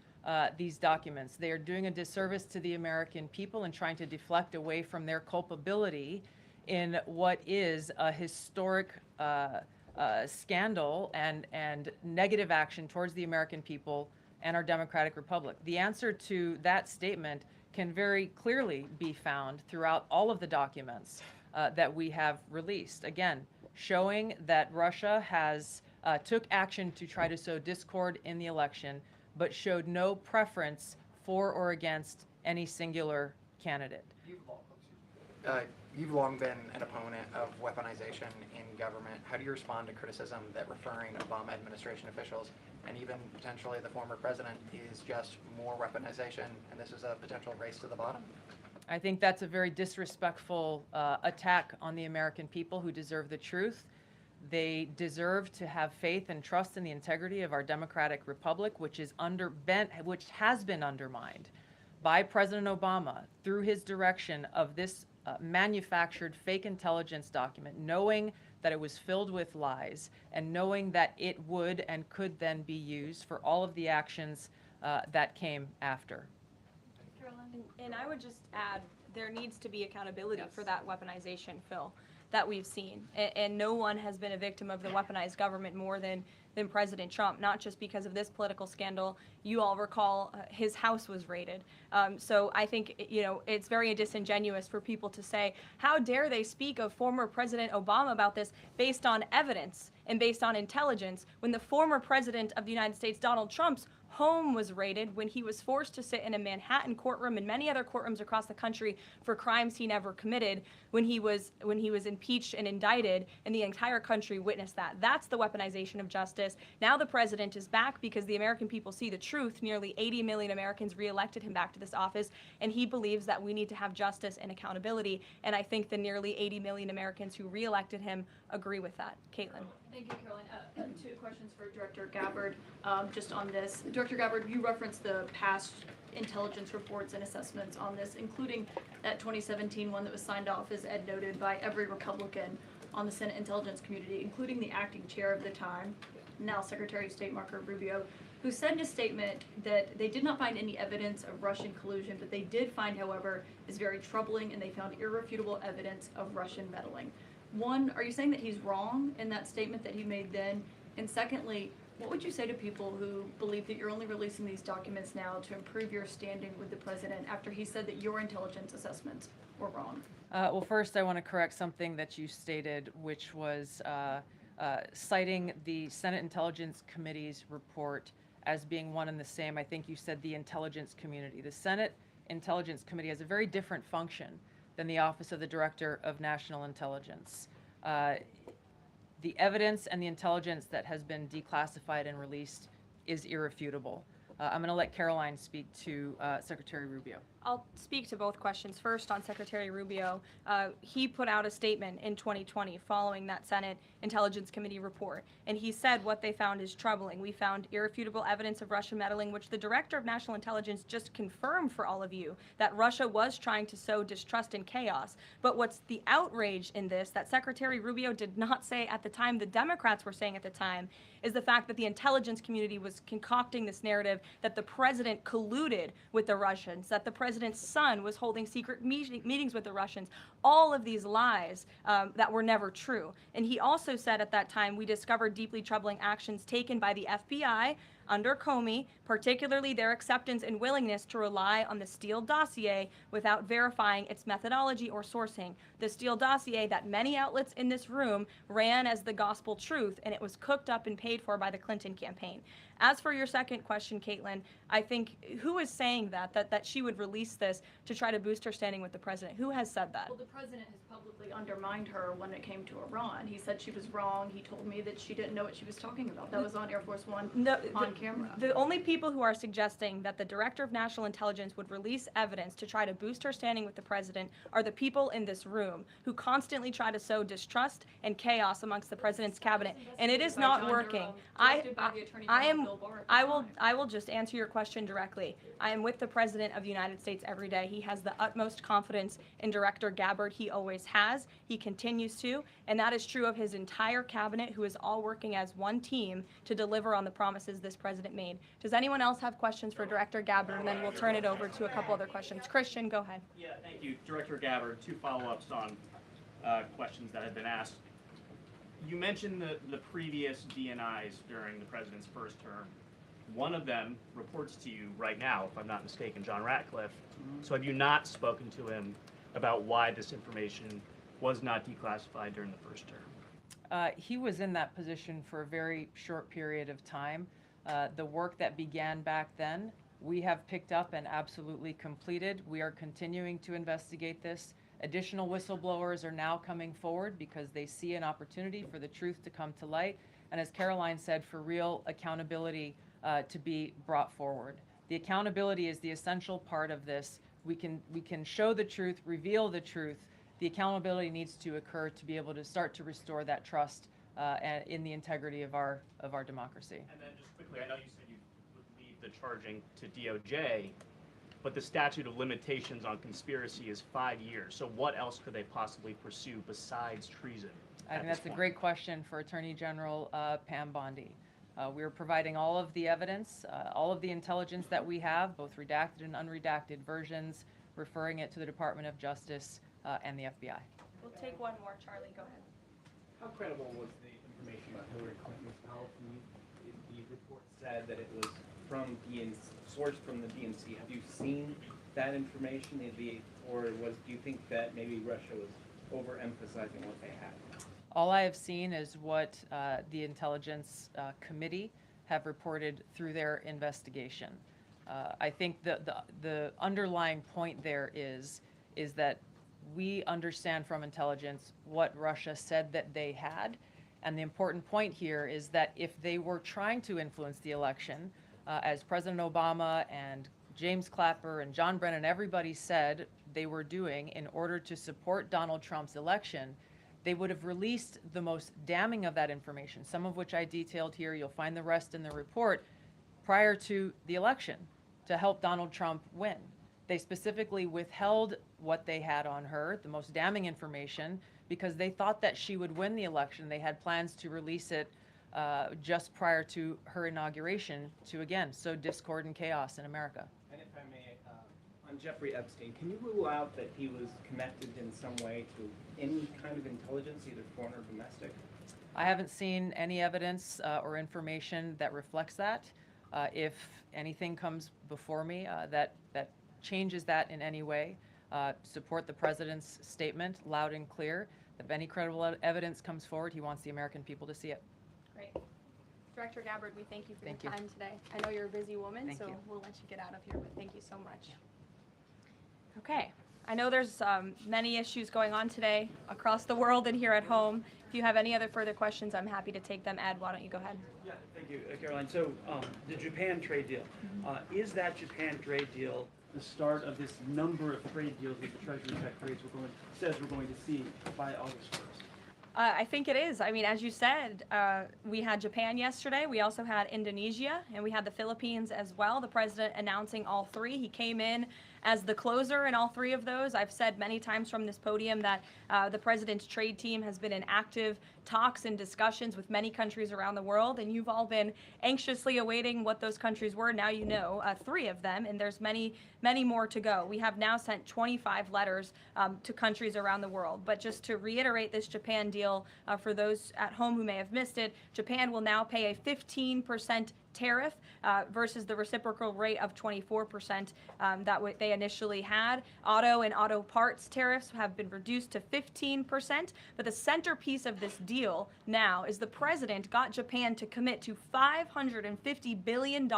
Speaker 8: these documents. They are doing a disservice to the American people and trying to deflect away from their culpability in what is a historic scandal and negative action towards the American people and our democratic republic. The answer to that statement can very clearly be found throughout all of the documents that we have released. Again, showing that Russia has took action to try to sow discord in the election, but showed no preference for or against any singular candidate.
Speaker 14: You've long been an opponent of weaponization in government. How do you respond to criticism that referring Obama administration officials and even potentially the former president is just more weaponization and this is a potential race to the bottom?
Speaker 8: I think that's a very disrespectful attack on the American people who deserve the truth. They deserve to have faith and trust in the integrity of our democratic republic, which has been undermined by President Obama through his direction of this manufactured fake intelligence document, knowing that it was filled with lies and knowing that it would and could then be used for all of the actions that came after.
Speaker 9: And I would just add, there needs to be accountability for that weaponization, Phil, that we've seen. And no one has been a victim of the weaponized government more than President Trump, not just because of this political scandal. You all recall his house was raided. So I think, it's very disingenuous for people to say, how dare they speak of former President Obama about this based on evidence and based on intelligence when the former president of the United States, Donald Trump's home was raided when he was forced to sit in a Manhattan courtroom and many other courtrooms across the country for crimes he never committed when he was impeached and indicted, and the entire country witnessed that. That's the weaponization of justice. Now the president is back because the American people see the truth. Nearly 80 million Americans reelected him back to this office, and he believes that we need to have justice and accountability. And I think the nearly 80 million Americans who reelected him agree with that. Caitlin.
Speaker 13: Thank you, Caroline. Two questions for Director Gabbard just on this. Director Gabbard, you referenced the past intelligence reports and assessments on this, including that 2017 one that was signed off, as Ed noted, by every Republican on the Senate Intelligence Community, including the acting chair of the time, now Secretary of State Marco Rubio, who said in a statement that they did not find any evidence of Russian collusion, but they did find, however, is very troubling, and they found irrefutable evidence of Russian meddling. One, are you saying that he's wrong in that statement that he made then? And secondly, what would you say to people who believe that you're only releasing these documents now to improve your standing with the president after he said that your intelligence assessments were wrong?
Speaker 8: Well, first, I want to correct something that you stated, which was citing the Senate Intelligence Committee's report as being one and the same. I think you said the intelligence community. The Senate Intelligence Committee has a very different function than the Office of the Director of National Intelligence. The evidence and the intelligence that has been declassified and released is irrefutable. I'm going to let Caroline speak to Secretary Rubio.
Speaker 9: I'll speak to both questions. First, on Secretary Rubio, he put out a statement in 2020 following that Senate Intelligence Committee report, and he said what they found is troubling. We found irrefutable evidence of Russian meddling, which the Director of National Intelligence just confirmed for all of you, that Russia was trying to sow distrust and chaos. But what's the outrage in this that Secretary Rubio did not say at the time, the Democrats were saying at the time, is the fact that the intelligence community was concocting this narrative that the president colluded with the Russians, that the president's son was holding secret meetings with the Russians, all of these lies that were never true. And he also said at that time, we discovered deeply troubling actions taken by the FBI under Comey, particularly their acceptance and willingness to rely on the Steele dossier without verifying its methodology or sourcing. The Steele dossier that many outlets in this room ran as the gospel truth, and it was cooked up and paid for by the Clinton campaign. As for your second question, Caitlin, I think who is saying that she would release this to try to boost her standing with the president? Who has said that?
Speaker 13: Well, the president has publicly undermined her when it came to Iran. He said she was wrong. He told me that she didn't know what she was talking about. That was on Air Force One on camera.
Speaker 9: The only people who are suggesting that the Director of National Intelligence would release evidence to try to boost her standing with the president are the people in this room who constantly try to sow distrust and chaos amongst the president's cabinet, and it is not working. I will just answer your question directly. I am with the President of the United States every day. He has the utmost confidence in Director Gabbard. He always has. He continues to, and that is true of his entire cabinet, who is all working as one team to deliver on the promises this president made. Does anyone else have questions for Director Gabbard? And then we'll turn it over to a couple other questions. Christian, go ahead.
Speaker 15: Yeah, thank you, Director Gabbard. 2 follow-ups on questions that have been asked. You mentioned the previous DNIs during the president's first term. One of them reports to you right now, if I'm not mistaken, John Ratcliffe. So have you not spoken to him about why this information was not declassified during the first term?
Speaker 8: He was in that position for a very short period of time. The work that began back then, we have picked up and absolutely completed. We are continuing to investigate this. Additional whistleblowers are now coming forward because they see an opportunity for the truth to come to light. And as Caroline said, for real accountability to be brought forward. The accountability is the essential part of this. We can show the truth, reveal the truth. The accountability needs to occur to be able to start to restore that trust in the integrity of our democracy.
Speaker 15: And then just quickly, I know you said you would leave the charging to DOJ, but the statute of limitations on conspiracy is 5 years. So what else could they possibly pursue besides treason?
Speaker 8: I think that's a great question for Attorney General Pam Bondi. We're providing all of the evidence, all of the intelligence that we have, both redacted and unredacted versions, referring it to the Department of Justice and the FBI.
Speaker 9: We'll take one more. Charlie, go ahead.
Speaker 16: How credible was the information about Hillary Clinton's health? The report said that it was from sourced from the DNC. Have you seen that information? Or do you think that maybe Russia was overemphasizing what they had?
Speaker 8: All I have seen is what the Intelligence Committee have reported through their investigation. I think the underlying point there is that we understand from intelligence what Russia said that they had. And the important point here is that if they were trying to influence the election, as President Obama and James Clapper and John Brennan, everybody said they were doing in order to support Donald Trump's election, they would have released the most damning of that information, some of which I detailed here. You'll find the rest in the report, prior to the election to help Donald Trump win. They specifically withheld what they had on her, the most damning information, because they thought that she would win the election. They had plans to release it just prior to her inauguration to, again, sow discord and chaos in America.
Speaker 16: And if I may, on Jeffrey Epstein, can you rule out that he was connected in some way to any kind of intelligence, either foreign or domestic?
Speaker 8: I haven't seen any evidence or information that reflects that. If anything comes before me that changes that in any way, support the president's statement loud and clear. If any credible evidence comes forward, he wants the American people to see it.
Speaker 9: Great. Director Gabbard, we thank you for your time today. I know you're a busy woman, so we'll let you get out of here, but thank you so much. Okay. I know there's many issues going on today across the world and here at home. If you have any other further questions, I'm happy to take them. Ed, why don't you go ahead?
Speaker 17: Yeah, thank you, Caroline. So the Japan trade deal, is that Japan trade deal the start of this number of trade deals that the Treasury Secretary says we're going to see by August 1st?
Speaker 9: I think it is. I mean, as you said, we had Japan yesterday. We also had Indonesia, and we had the Philippines as well. The president announcing all three. He came in as the closer in all three of those. I've said many times from this podium that the president's trade team has been in active talks and discussions with many countries around the world, and you've all been anxiously awaiting what those countries were. Now you know three of them, and there's many more to go. We have now sent 25 letters to countries around the world. But just to reiterate this Japan deal, for those at home who may have missed it, Japan will now pay a 15% tariff versus the reciprocal rate of 24% that they initially had. Auto and auto parts tariffs have been reduced to 15%, but the centerpiece of this deal now is the president got Japan to commit to $550 billion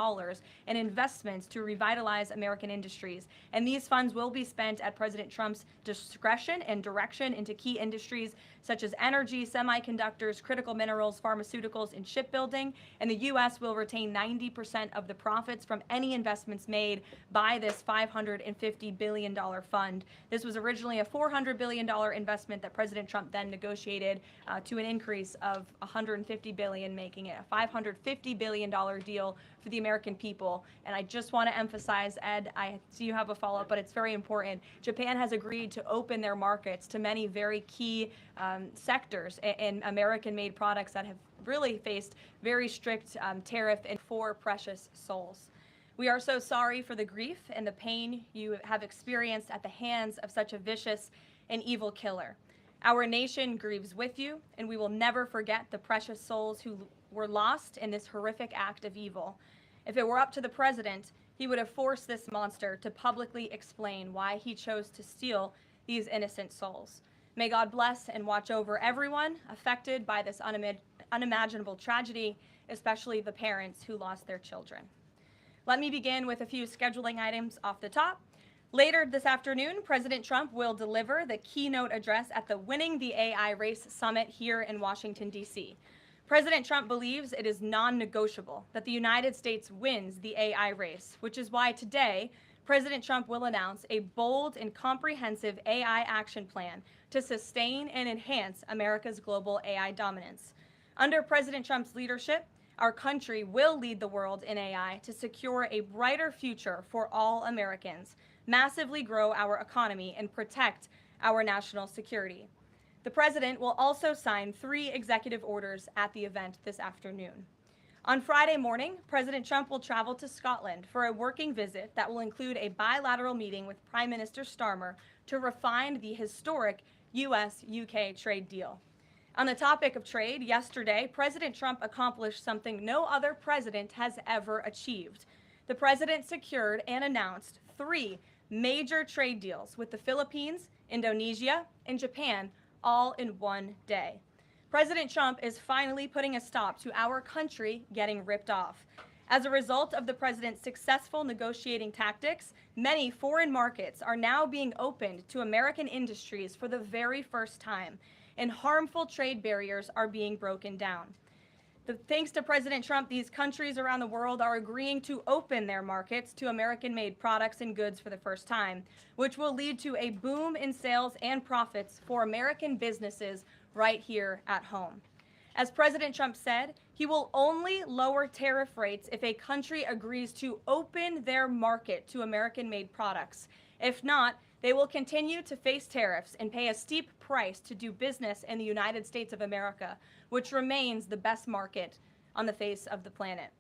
Speaker 9: in investments to revitalize American industries. And these funds will be spent at President Trump's discretion and direction into key industries such as energy, semiconductors, critical minerals, pharmaceuticals, and shipbuilding. And the U.S. will retain 90% of the profits from any investments made by this $550 billion fund. This was originally a $400 billion investment that President Trump then negotiated to an increase of $150 billion, making it a $550 billion deal for the American people. And I just want to emphasize, Ed, I see you have a follow-up, but it's very important. Japan has agreed to open their markets to many very key sectors in American-made products that have really faced very strict tariff and for precious souls. We are so sorry for the grief and the pain you have experienced at the hands of such a vicious and evil killer. Our nation grieves with you, and we will never forget the precious souls who were lost in this horrific act of evil. If it were up to the president, he would have forced this monster to publicly explain why he chose to steal these innocent souls. May God bless and watch over everyone affected by this unimaginable tragedy, especially the parents who lost their children. Let me begin with a few scheduling items off the top. Later this afternoon, President Trump will deliver the keynote address at the Winning the AI Race Summit here in Washington, D.C. President Trump believes it is non-negotiable that the United States wins the AI race, which is why today, President Trump will announce a bold and comprehensive AI action plan to sustain and enhance America's global AI dominance. Under President Trump's leadership, our country will lead the world in AI to secure a brighter future for all Americans, massively grow our economy, and protect our national security. The president will also sign 3 executive orders at the event this afternoon. On Friday morning, President Trump will travel to Scotland for a working visit that will include a bilateral meeting with Prime Minister Starmer to refine the historic U.S.-UK trade deal. On the topic of trade, yesterday, President Trump accomplished something no other president has ever achieved. The president secured and announced 3 major trade deals with the Philippines, Indonesia, and Japan, all in one day. President Trump is finally putting a stop to our country getting ripped off. As a result of the president's successful negotiating tactics, many foreign markets are now being opened to American industries for the very first time, and harmful trade barriers are being broken down. Thanks to President Trump, these countries around the world are agreeing to open their markets to American-made products and goods for the first time, which will lead to a boom in sales and profits for American businesses right here at home. As President Trump said, he will only lower tariff rates if a country agrees to open their market to American-made products. If not, they will continue to face tariffs and pay a steep price to do business in the United States of America, which remains the best market on the face of the planet.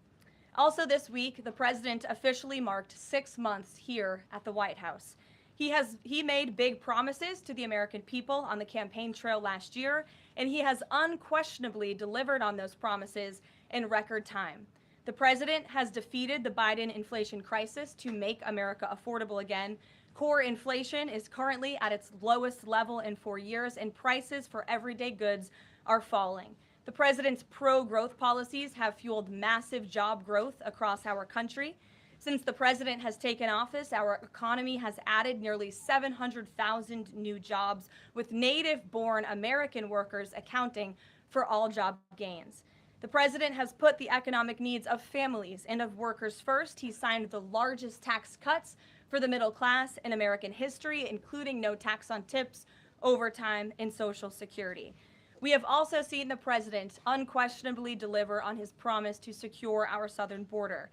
Speaker 9: Also this week, the president officially marked 6 months here at the White House. He made big promises to the American people on the campaign trail last year, and he has unquestionably delivered on those promises in record time. The president has defeated the Biden inflation crisis to make America affordable again. Core inflation is currently at its lowest level in 4 years, and prices for everyday goods are falling. The president's pro-growth policies have fueled massive job growth across our country. Since the president has taken office, our economy has added nearly 700,000 new jobs, with native-born American workers accounting for all job gains. The president has put the economic needs of families and of workers first. He signed the largest tax cuts for the middle class in American history, including no tax on tips, overtime, and Social Security. We have also seen the president unquestionably deliver on his promise to secure our southern border.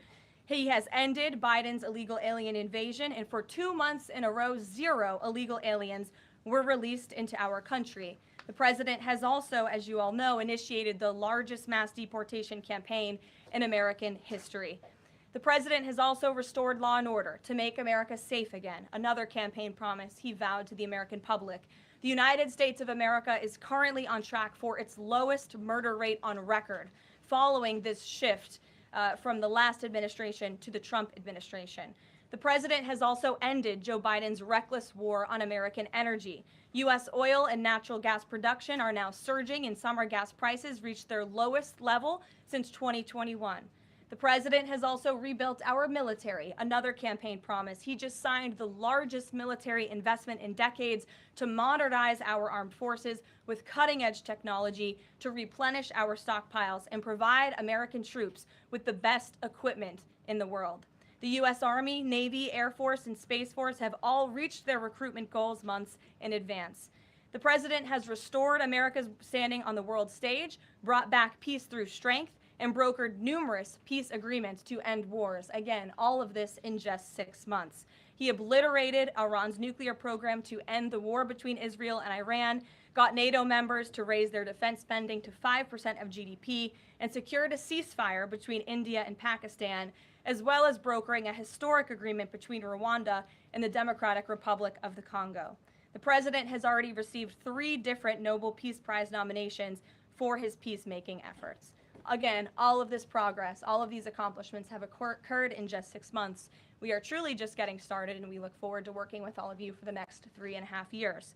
Speaker 9: He has ended Biden's illegal alien invasion, and for 2 months in a row, 0 illegal aliens were released into our country. The president has also, as you all know, initiated the largest mass deportation campaign in American history. The president has also restored law and order to make America safe again, another campaign promise he vowed to the American public. The United States of America is currently on track for its lowest murder rate on record, following this shift from the last administration to the Trump administration. The president has also ended Joe Biden's reckless war on American energy. U.S. oil and natural gas production are now surging, and summer gas prices reached their lowest level since 2021. The president has also rebuilt our military, another campaign promise. He just signed the largest military investment in decades to modernize our armed forces with cutting-edge technology to replenish our stockpiles and provide American troops with the best equipment in the world. The U.S. Army, Navy, Air Force, and Space Force have all reached their recruitment goals months in advance. The president has restored America's standing on the world stage, brought back peace through strength, and brokered numerous peace agreements to end wars. Again, all of this in just 6 months. He obliterated Iran's nuclear program to end the war between Israel and Iran, got NATO members to raise their defense spending to 5% of GDP, and secured a ceasefire between India and Pakistan, as well as brokering a historic agreement between Rwanda and the Democratic Republic of the Congo. The president has already received 3 different Nobel Peace Prize nominations for his peacemaking efforts. Again, all of this progress, all of these accomplishments have occurred in just 6 months. We are truly just getting started, and we look forward to working with all of you for the next 3.5 years.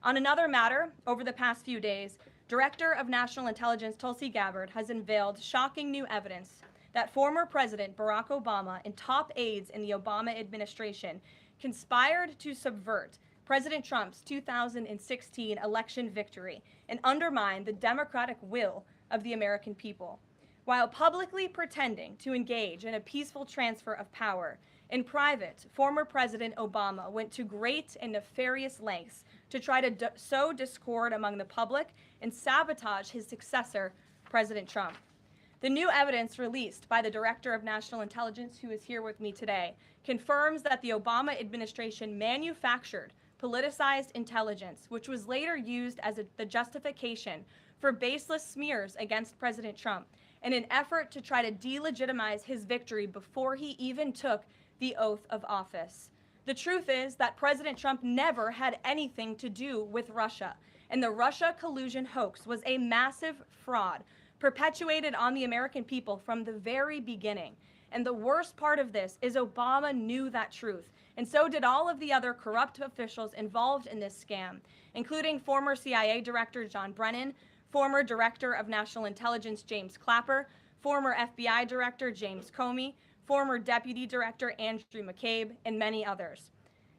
Speaker 9: On another matter, over the past few days, Director of National Intelligence Tulsi Gabbard has unveiled shocking new evidence that former President Barack Obama and top aides in the Obama administration conspired to subvert President Trump's 2016 election victory and undermine the democratic will of the American people. While publicly pretending to engage in a peaceful transfer of power, in private, former President Obama went to great and nefarious lengths to try to sow discord among the public and sabotage his successor, President Trump. The new evidence released by the Director of National Intelligence, who is here with me today, confirms that the Obama administration manufactured politicized intelligence, which was later used as the justification for baseless smears against President Trump in an effort to try to delegitimize his victory before he even took the oath of office. The truth is that President Trump never had anything to do with Russia, and the Russia collusion hoax was a massive fraud perpetuated on the American people from the very beginning. And the worst part of this is Obama knew that truth, and so did all of the other corrupt officials involved in this scam, including former CIA Director John Brennan, former Director of National Intelligence James Clapper, former FBI Director James Comey, former Deputy Director Andrew McCabe, and many others.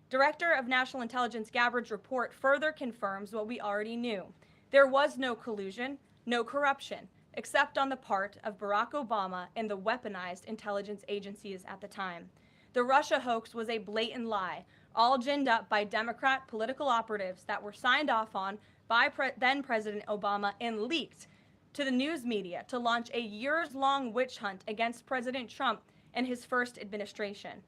Speaker 9: Director of National Intelligence Gabbard's report further confirms what we already knew. There was no collusion, no corruption, except on the part of Barack Obama and the weaponized intelligence agencies at the time. The Russia hoax was a blatant lie, all ginned up by Democrat political operatives that were signed off on by then President Obama and leaked to the news media to launch a years-long witch hunt against President Trump and his first administration.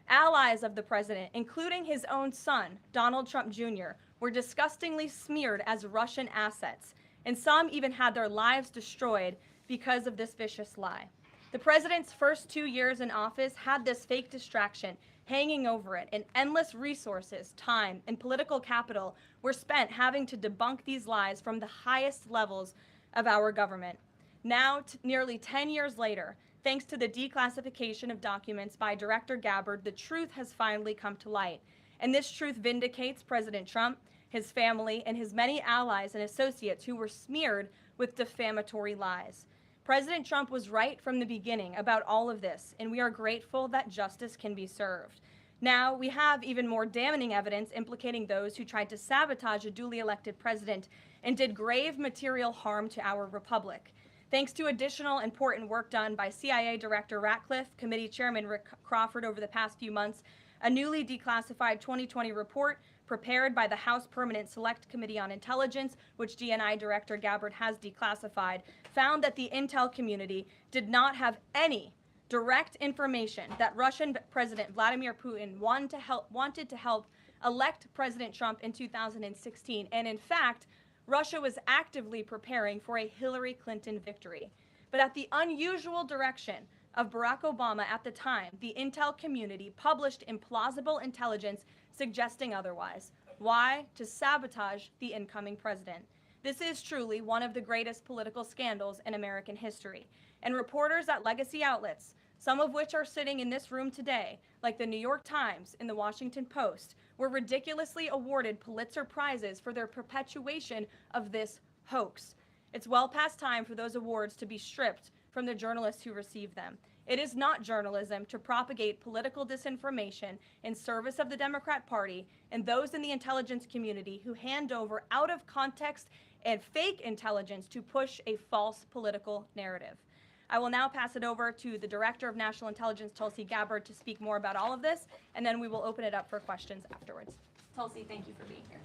Speaker 9: Allies of the president, including his own son, Donald Trump Jr., were disgustingly smeared as Russian assets, and some even had their lives destroyed because of this vicious lie. The president's first 2 years in office had this fake distraction hanging over it, and endless resources, time, and political capital were spent having to debunk these lies from the highest levels of our government. Now, nearly 10 years later, thanks to the declassification of documents by Director Gabbard, the truth has finally come to light. And this truth vindicates President Trump, his family, and his many allies and associates who were smeared with defamatory lies. President Trump was right from the beginning about all of this, and we are grateful that justice can be served. Now, we have even more damning evidence implicating those who tried to sabotage a duly elected president and did grave material harm to our republic. Thanks to additional important work done by CIA Director Ratcliffe, Committee Chairman Rick Crawford over the past few months, a newly declassified 2020 report prepared by the House Permanent Select Committee on Intelligence, which DNI Director Gabbard has declassified, found that the intel community did not have any direct information that Russian President Vladimir Putin wanted to help elect President Trump in 2016. And in fact, Russia was actively preparing for a Hillary Clinton victory. But at the unusual direction of Barack Obama at the time, the intel community published implausible intelligence suggesting otherwise. Why? To sabotage the incoming president. This is truly one of the greatest political scandals in American history. And reporters at legacy outlets, some of which are sitting in this room today, like the New York Times and the Washington Post, were ridiculously awarded Pulitzer Prizes for their perpetuation of this hoax. It's well past time for those awards to be stripped from the journalists who receive them. It is not journalism to propagate political disinformation in service of the Democrat Party and those in the intelligence community who hand over out of context and fake intelligence to push a false political narrative. I will now pass it over to the Director of National Intelligence, Tulsi Gabbard, to speak more about all of this, and then we will open it up for questions afterwards. Tulsi, thank you for being here.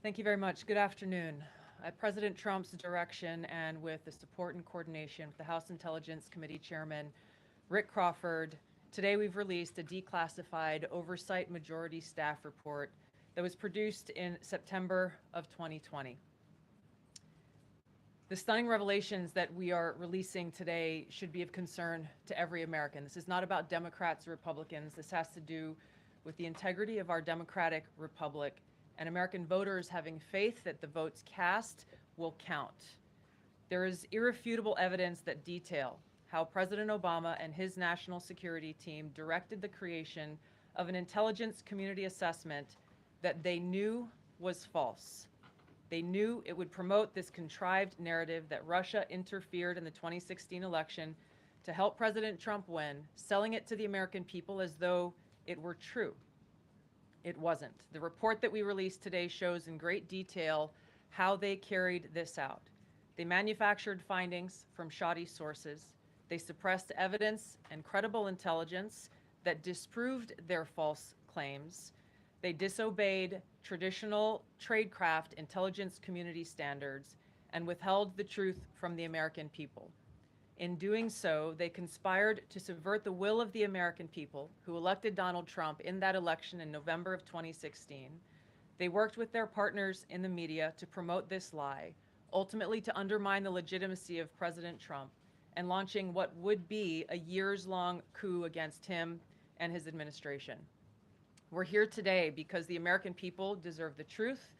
Speaker 8: Thank you very much. Good afternoon. At President Trump's direction and with the support and coordination with the House Intelligence Committee Chairman Rick Crawford, today we've released a declassified Oversight Majority Staff report that was produced in September of 2020. The stunning revelations that we are releasing today should be of concern to every American. This is not about Democrats or Republicans. This has to do with the integrity of our democratic republic and American voters having faith that the votes cast will count. There is irrefutable evidence that detail how President Obama and his national security team directed the creation of an intelligence community assessment that they knew was false. They knew it would promote this contrived narrative that Russia interfered in the 2016 election to help President Trump win, selling it to the American people as though it were true. It wasn't. The report that we released today shows in great detail how they carried this out. They manufactured findings from shoddy sources. They suppressed evidence and credible intelligence that disproved their false claims. They disobeyed traditional tradecraft intelligence community standards and withheld the truth from the American people. In doing so, they conspired to subvert the will of the American people who elected Donald Trump in that election in November of 2016. They worked with their partners in the media to promote this lie, ultimately to undermine the legitimacy of President Trump and launching what would be a years-long coup against him and his administration. We're here today because the American people deserve the truth,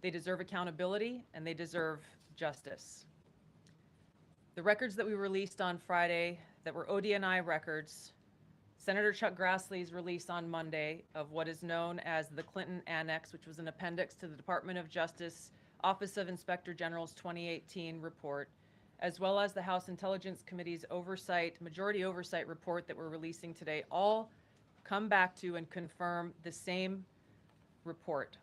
Speaker 8: they deserve accountability, and they deserve justice. The records that we released on Friday that were ODNI records, Senator Chuck Grassley's release on Monday of what is known as the Clinton Annex, which was an appendix to the Department of Justice Office of Inspector General's 2018 report, as well as the House Intelligence Committee's majority oversight report that we're releasing today, all come back to and confirm the same report.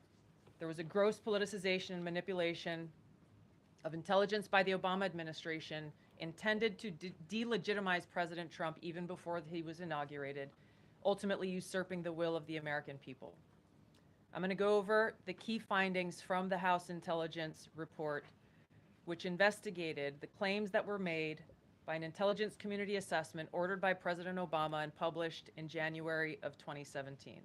Speaker 8: There was a gross politicization and manipulation of intelligence by the Obama administration intended to delegitimize President Trump even before he was inaugurated, ultimately usurping the will of the American people. I'm going to go over the key findings from the House Intelligence report, which investigated the claims that were made by an intelligence community assessment ordered by President Obama and published in January of 2017.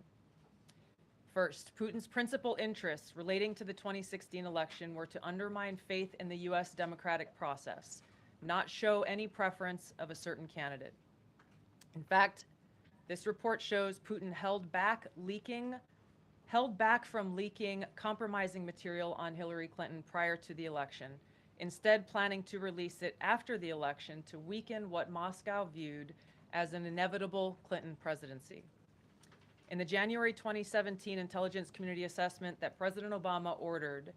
Speaker 8: First, Putin's principal interests relating to the 2016 election were to undermine faith in the U.S. democratic process, not show any preference of a certain candidate. In fact, this report shows Putin held back from leaking compromising material on Hillary Clinton prior to the election, instead planning to release it after the election to weaken what Moscow viewed as an inevitable Clinton presidency. In the January 2017 intelligence community assessment that President Obama ordered,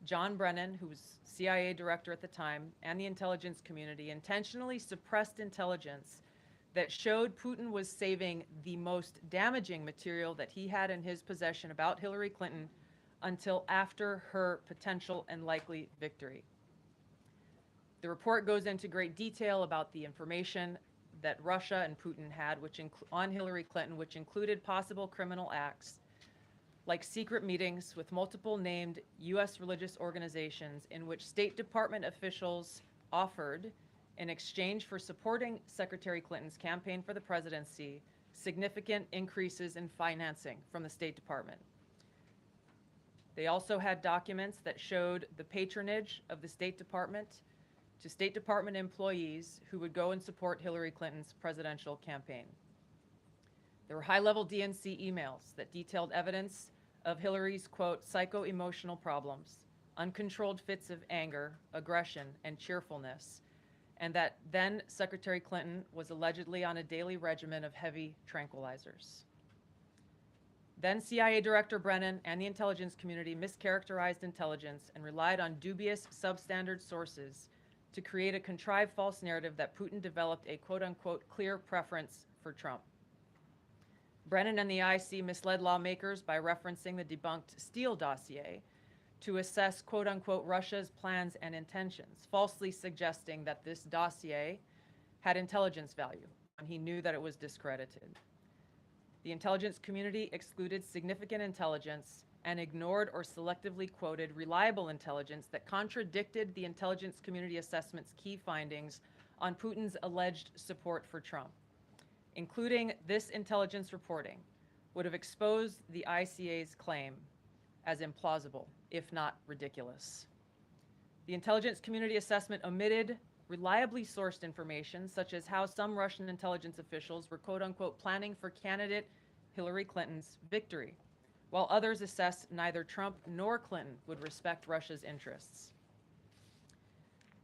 Speaker 8: John Brennan, who was CIA director at the time, and the intelligence community intentionally suppressed intelligence that showed Putin was saving the most damaging material that he had in his possession about Hillary Clinton until after her potential and likely victory. The report goes into great detail about the information that Russia and Putin had on Hillary Clinton, which included possible criminal acts like secret meetings with multiple named U.S. religious organizations in which State Department officials offered, in exchange for supporting Secretary Clinton's campaign for the presidency, significant increases in financing from the State Department. They also had documents that showed the patronage of the State Department to State Department employees who would go and support Hillary Clinton's presidential campaign. There were high-level DNC emails that detailed evidence of Hillary's, quote, psycho-emotional problems, uncontrolled fits of anger, aggression, and cheerfulness, and that then Secretary Clinton was allegedly on a daily regimen of heavy tranquilizers. Then CIA Director Brennan and the intelligence community mischaracterized intelligence and relied on dubious substandard sources to create a contrived false narrative that Putin developed a quote-unquote clear preference for Trump. Brennan and the IC misled lawmakers by referencing the debunked Steele dossier to assess quote-unquote Russia's plans and intentions, falsely suggesting that this dossier had intelligence value, and he knew that it was discredited. The intelligence community excluded significant intelligence and ignored or selectively quoted reliable intelligence that contradicted the intelligence community assessment's key findings on Putin's alleged support for Trump. Including this intelligence reporting would have exposed the ICA's claim as implausible, if not ridiculous. The intelligence community assessment omitted reliably sourced information, such as how some Russian intelligence officials were quote-unquote planning for candidate Hillary Clinton's victory, while others assessed neither Trump nor Clinton would respect Russia's interests.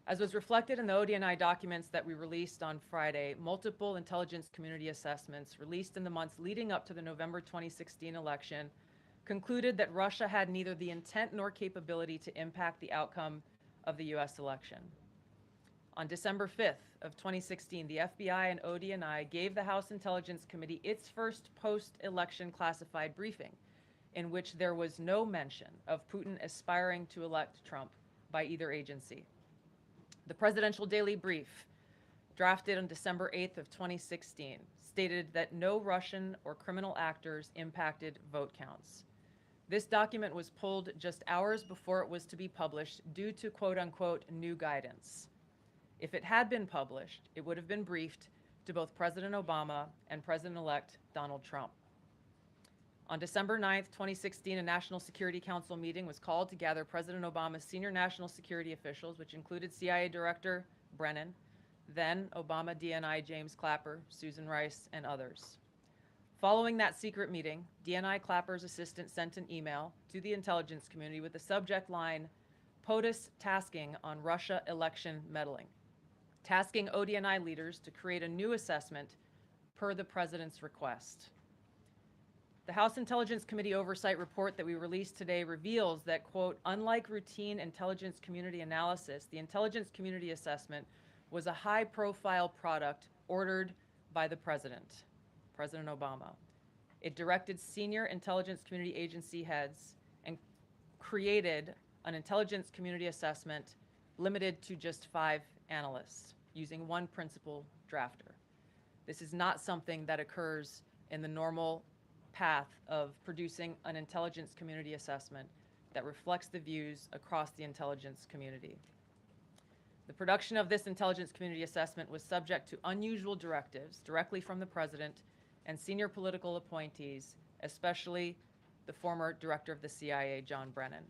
Speaker 8: As was reflected in the ODNI documents that we released on Friday, multiple intelligence community assessments released in the months leading up to the November 2016 election concluded that Russia had neither the intent nor capability to impact the outcome of the US election. On December 5th of 2016, the FBI and ODNI gave the House Intelligence Committee its first post-election classified briefing, in which there was no mention of Putin aspiring to elect Trump by either agency. The Presidential Daily Brief, drafted on December 8th of 2016, stated that no Russian or criminal actors impacted vote counts. This document was pulled just hours before it was to be published due to quote-unquote new guidance. If it had been published, it would have been briefed to both President Obama and President-elect Donald Trump. On December 9th, 2016, a National Security Council meeting was called to gather President Obama's senior national security officials, which included CIA Director Brennan, then Obama DNI James Clapper, Susan Rice, and others. Following that secret meeting, DNI Clapper's assistant sent an email to the intelligence community with the subject line, POTUS tasking on Russia election meddling, tasking ODNI leaders to create a new assessment per the president's request. The House Intelligence Committee oversight report that we released today reveals that, quote, unlike routine intelligence community analysis, the intelligence community assessment was a high-profile product ordered by the president, President Obama. It directed senior intelligence community agency heads and created an intelligence community assessment limited to just 5 analysts using one principal drafter. This is not something that occurs in the normal path of producing an intelligence community assessment that reflects the views across the intelligence community. The production of this intelligence community assessment was subject to unusual directives directly from the president and senior political appointees, especially the former director of the CIA, John Brennan.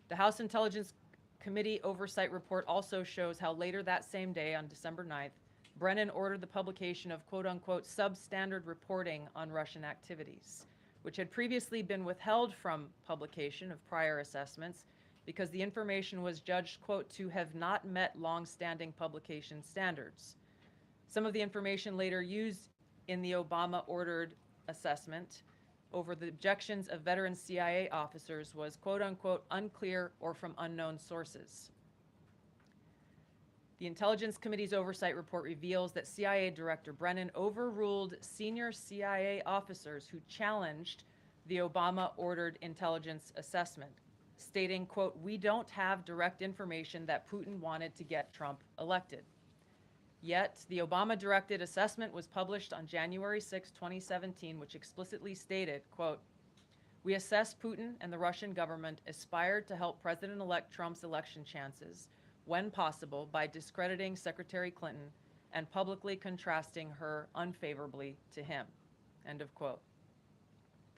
Speaker 8: The House Intelligence Committee oversight report also shows how later that same day, on December 9th, Brennan ordered the publication of quote-unquote substandard reporting on Russian activities, which had previously been withheld from publication of prior assessments because the information was judged, quote, to have not met long-standing publication standards. Some of the information later used in the Obama-ordered assessment over the objections of veteran CIA officers was, quote-unquote, unclear or from unknown sources. The Intelligence Committee's oversight report reveals that CIA Director Brennan overruled senior CIA officers who challenged the Obama-ordered intelligence assessment, stating, quote, we don't have direct information that Putin wanted to get Trump elected. Yet, the Obama-directed assessment was published on January 6, 2017, which explicitly stated, quote, we assess Putin and the Russian government aspired to help President-elect Trump's election chances when possible by discrediting Secretary Clinton and publicly contrasting her unfavorably to him, end of quote.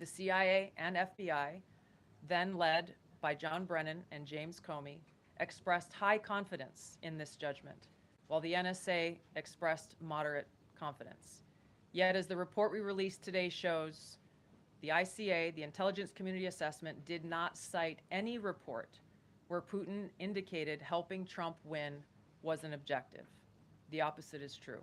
Speaker 8: The CIA and FBI, then led by John Brennan and James Comey, expressed high confidence in this judgment, while the NSA expressed moderate confidence. Yet, as the report we released today shows, the ICA, the Intelligence Community Assessment, did not cite any report where Putin indicated helping Trump win was an objective. The opposite is true.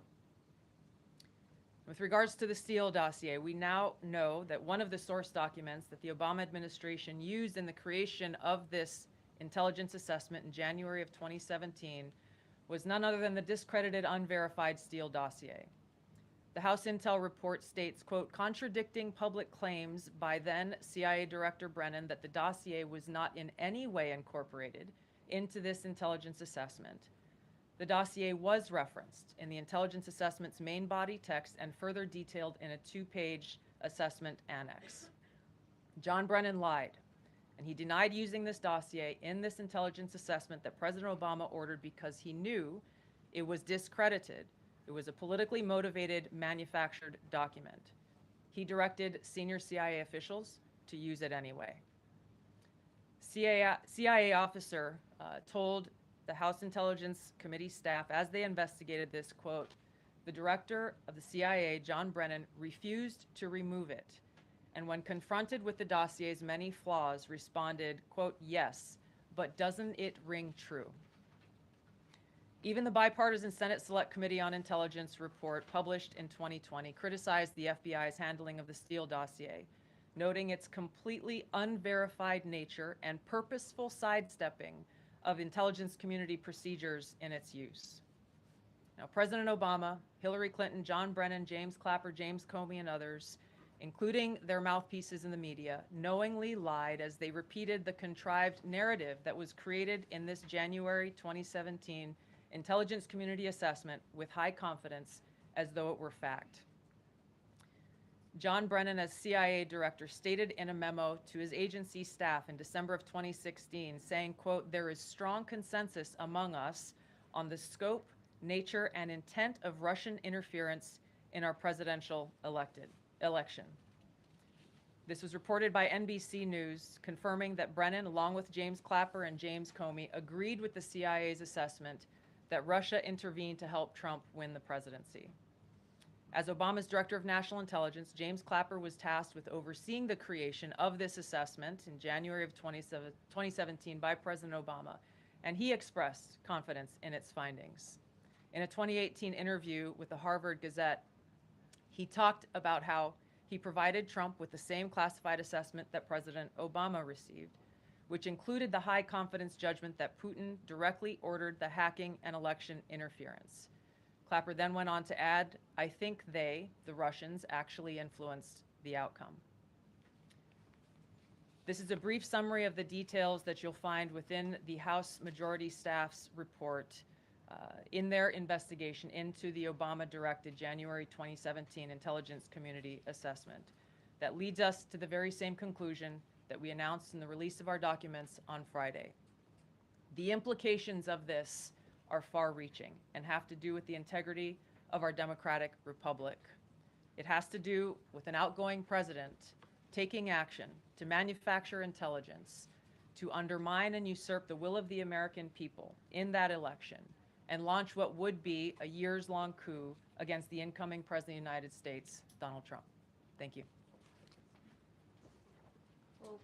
Speaker 8: With regards to the Steele dossier, we now know that one of the source documents that the Obama administration used in the creation of this intelligence assessment in January of 2017 was none other than the discredited, unverified Steele dossier. The House Intel report states, quote, contradicting public claims by then CIA Director Brennan that the dossier was not in any way incorporated into this intelligence assessment. The dossier was referenced in the intelligence assessment's main body text and further detailed in a 2-page assessment annex. John Brennan lied, and he denied using this dossier in this intelligence assessment that President Obama ordered because he knew it was discredited. It was a politically motivated, manufactured document. He directed senior CIA officials to use it anyway. CIA officer told the House Intelligence Committee staff as they investigated this, quote, the director of the CIA, John Brennan, refused to remove it, and when confronted with the dossier's many flaws, responded, quote, yes, but doesn't it ring true? Even the bipartisan Senate Select Committee on Intelligence report published in 2020 criticized the FBI's handling of the Steele dossier, noting its completely unverified nature and purposeful sidestepping of intelligence community procedures in its use. Now, President Obama, Hillary Clinton, John Brennan, James Clapper, James Comey, and others, including their mouthpieces in the media, knowingly lied as they repeated the contrived narrative that was created in this January 2017 intelligence community assessment with high confidence as though it were fact. John Brennan, as CIA director, stated in a memo to his agency staff in December of 2016, saying, quote, there is strong consensus among us on the scope, nature, and intent of Russian interference in our presidential election. This was reported by NBC News, confirming that Brennan, along with James Clapper and James Comey, agreed with the CIA's assessment that Russia intervened to help Trump win the presidency. As Obama's Director of National Intelligence, James Clapper was tasked with overseeing the creation of this assessment in January of 2017 by President Obama, and he expressed confidence in its findings. In a 2018 interview with the Harvard Gazette, he talked about how he provided Trump with the same classified assessment that President Obama received, which included the high confidence judgment that Putin directly ordered the hacking and election interference. Clapper then went on to add, I think they, the Russians, actually influenced the outcome. This is a brief summary of the details that you'll find within the House Majority Staff's report in their investigation into the Obama-directed January 2017 Intelligence Community Assessment that leads us to the very same conclusion that we announced in the release of our documents on Friday. The implications of this are far-reaching and have to do with the integrity of our democratic republic. It has to do with an outgoing president taking action to manufacture intelligence to undermine and usurp the will of the American people in that election and launch what would be a years-long coup against the incoming President of the United States, Donald Trump. Thank you.
Speaker 9: Well,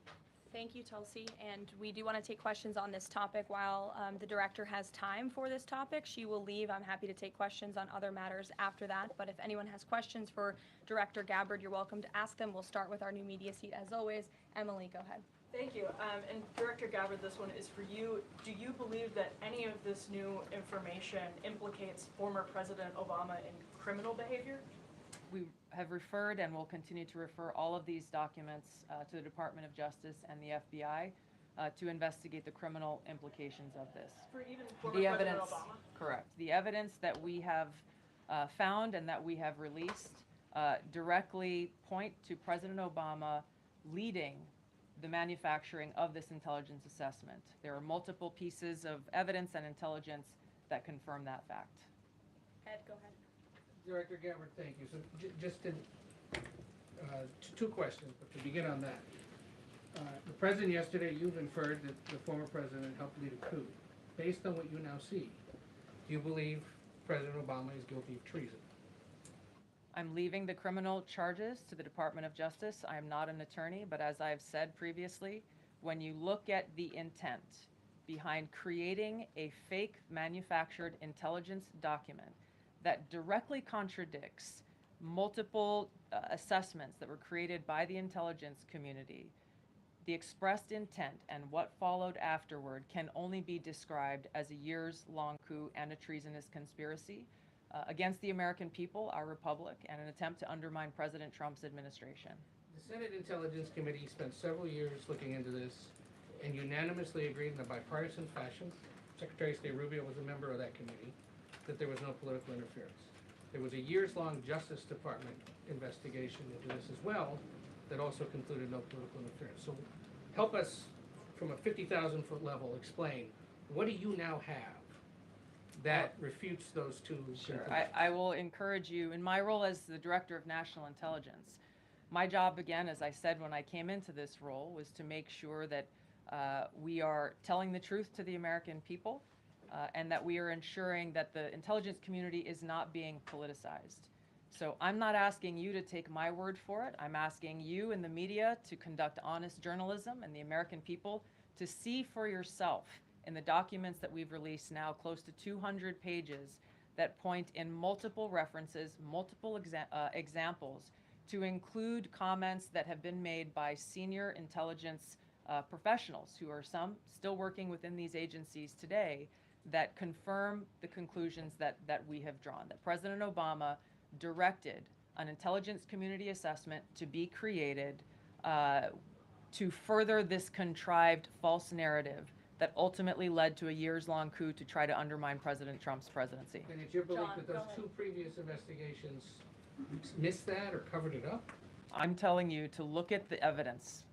Speaker 9: thank you, Tulsi. And we do want to take questions on this topic while the director has time for this topic. She will leave. I'm happy to take questions on other matters after that. But if anyone has questions for Director Gabbard, you're welcome to ask them. We'll start with our new media seat as always. Emily, go ahead.
Speaker 10: Thank you. And Director Gabbard, this one is for you. Do you believe that any of this new information implicates former President Obama in criminal behavior?
Speaker 8: We have referred and will continue to refer all of these documents to the Department of Justice and the FBI to investigate the criminal implications of this.
Speaker 10: For even former President Obama?
Speaker 8: Correct. The evidence that we have found and that we have released directly point to President Obama leading the manufacturing of this intelligence assessment. There are multiple pieces of evidence and intelligence that confirm that fact.
Speaker 9: Ed, go ahead.
Speaker 11: Director Gabbard, thank you. So just to, two questions, but to begin on that. The president yesterday, you've inferred that the former president helped lead a coup. Based on what you now see, do you believe President Obama is guilty of treason?
Speaker 8: I'm leaving the criminal charges to the Department of Justice. I am not an attorney, but as I've said previously, when you look at the intent behind creating a fake manufactured intelligence document that directly contradicts multiple assessments that were created by the intelligence community, the expressed intent and what followed afterward can only be described as a years-long coup and a treasonous conspiracy against the American people, our republic, and an attempt to undermine President Trump's administration.
Speaker 11: The Senate Intelligence Committee spent several years looking into this and unanimously agreed in a bipartisan fashion, Secretary of State Rubio was a member of that committee, that there was no political interference. There was a years-long Justice Department investigation into this as well that also concluded no political interference. So help us, from a 50,000-foot level, explain, what do you now have that refutes those two conclusions?
Speaker 8: I will encourage you, in my role as the Director of National Intelligence, my job, again, as I said when I came into this role, was to make sure that we are telling the truth to the American people and that we are ensuring that the intelligence community is not being politicized. So I'm not asking you to take my word for it. I'm asking you in the media to conduct honest journalism and the American people to see for yourself in the documents that we've released now, close to 200 pages, that point in multiple references, multiple examples, to include comments that have been made by senior intelligence professionals who are some still working within these agencies today that confirm the conclusions that we have drawn, that President Obama directed an intelligence community assessment to be created to further this contrived false narrative that ultimately led to a years-long coup to try to undermine President Trump's presidency.
Speaker 11: And it's your belief that those two previous investigations missed that or covered it up?
Speaker 8: I'm telling you to look at the evidence.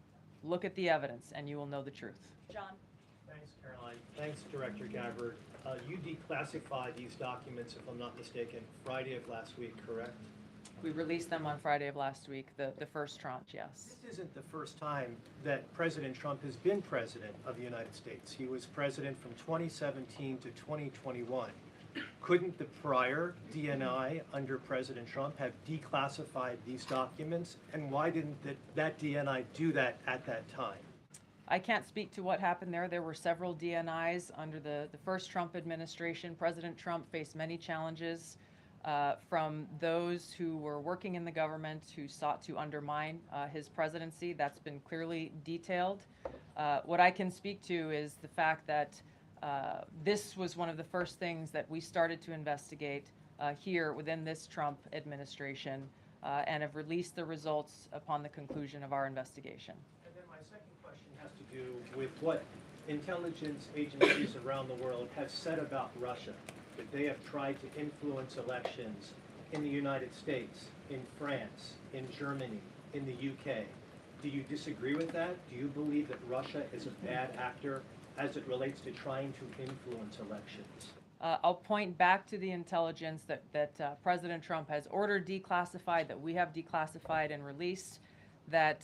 Speaker 8: Look at the evidence and you will know the truth.
Speaker 9: John.
Speaker 12: Thanks, Caroline. Thanks, Director Gabbard. You declassified these documents, if I'm not mistaken, Friday of last week, correct?
Speaker 8: We released them on Friday of last week, the first tranche, yes.
Speaker 12: This isn't the first time that President Trump has been president of the United States. He was president from 2017 to 2021. Couldn't the prior DNI under President Trump have declassified these documents? And why didn't that DNI do that at that time?
Speaker 8: I can't speak to what happened there. There were several DNIs under the first Trump administration. President Trump faced many challenges from those who were working in the government who sought to undermine his presidency. That's been clearly detailed. What I can speak to is the fact that this was one of the first things that we started to investigate here within this Trump administration and have released the results upon the conclusion of our investigation.
Speaker 12: And then my second question has to do with what intelligence agencies around the world have said about Russia, that they have tried to influence elections in the United States, in France, in Germany, in the UK. Do you disagree with that? Do you believe that Russia is a bad actor as it relates to trying to influence elections?
Speaker 8: I'll point back to the intelligence that President Trump has ordered declassified, that we have declassified and released, that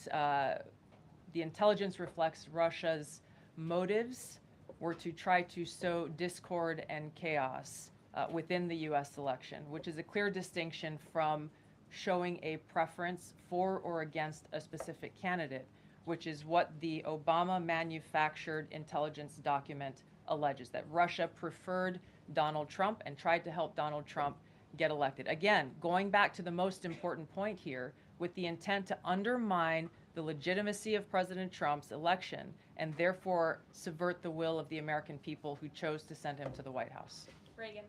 Speaker 8: the intelligence reflects Russia's motives were to try to sow discord and chaos within the U.S. election, which is a clear distinction from showing a preference for or against a specific candidate, which is what the Obama manufactured intelligence document alleges, that Russia preferred Donald Trump and tried to help Donald Trump get elected. Again, going back to the most important point here, with the intent to undermine the legitimacy of President Trump's election and therefore subvert the will of the American people who chose to send him to the White House.
Speaker 9: Reagan.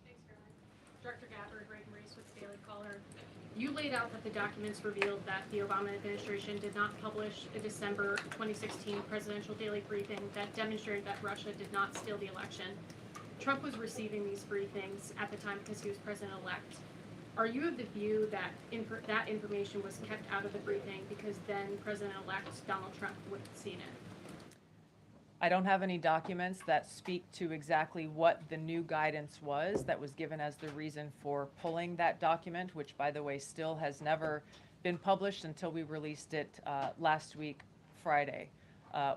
Speaker 13: Thanks, Caroline. Director Gabbard, Reagan Reese with Daily Caller. You laid out that the documents revealed that the Obama administration did not publish a December 2016 presidential daily briefing that demonstrated that Russia did not steal the election. Trump was receiving these briefings at the time because he was president-elect. Are you of the view that that information was kept out of the briefing because then President-elect Donald Trump would have seen it?
Speaker 8: I don't have any documents that speak to exactly what the new guidance was that was given as the reason for pulling that document, which, by the way, still has never been published until we released it last week, Friday.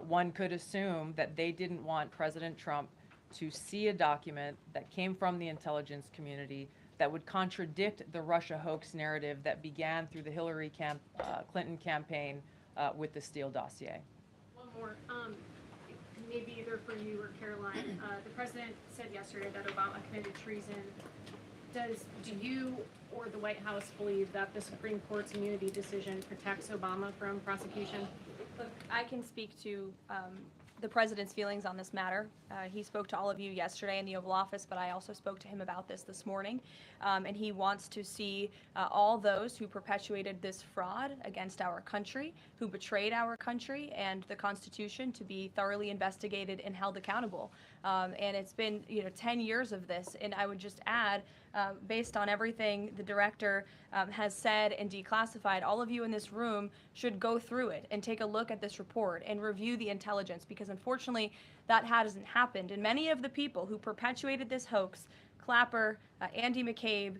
Speaker 8: One could assume that they didn't want President Trump to see a document that came from the intelligence community that would contradict the Russia hoax narrative that began through the Hillary Clinton campaign with the Steele dossier.
Speaker 13: One more. maybe either for you or Caroline. The president said yesterday that Obama committed treason. Do you or the White House believe that the Supreme Court's immunity decision protects Obama from prosecution?
Speaker 9: Look, I can speak to the president's feelings on this matter. He spoke to all of you yesterday in the Oval Office, but I also spoke to him about this morning. And he wants to see all those who perpetuated this fraud against our country, who betrayed our country and the Constitution, to be thoroughly investigated and held accountable. And it's been 10 years of this. And I would just add, based on everything the director has said and declassified, all of you in this room should go through it and take a look at this report and review the intelligence, because unfortunately that hasn't happened. And many of the people who perpetuated this hoax, Clapper, Andy McCabe,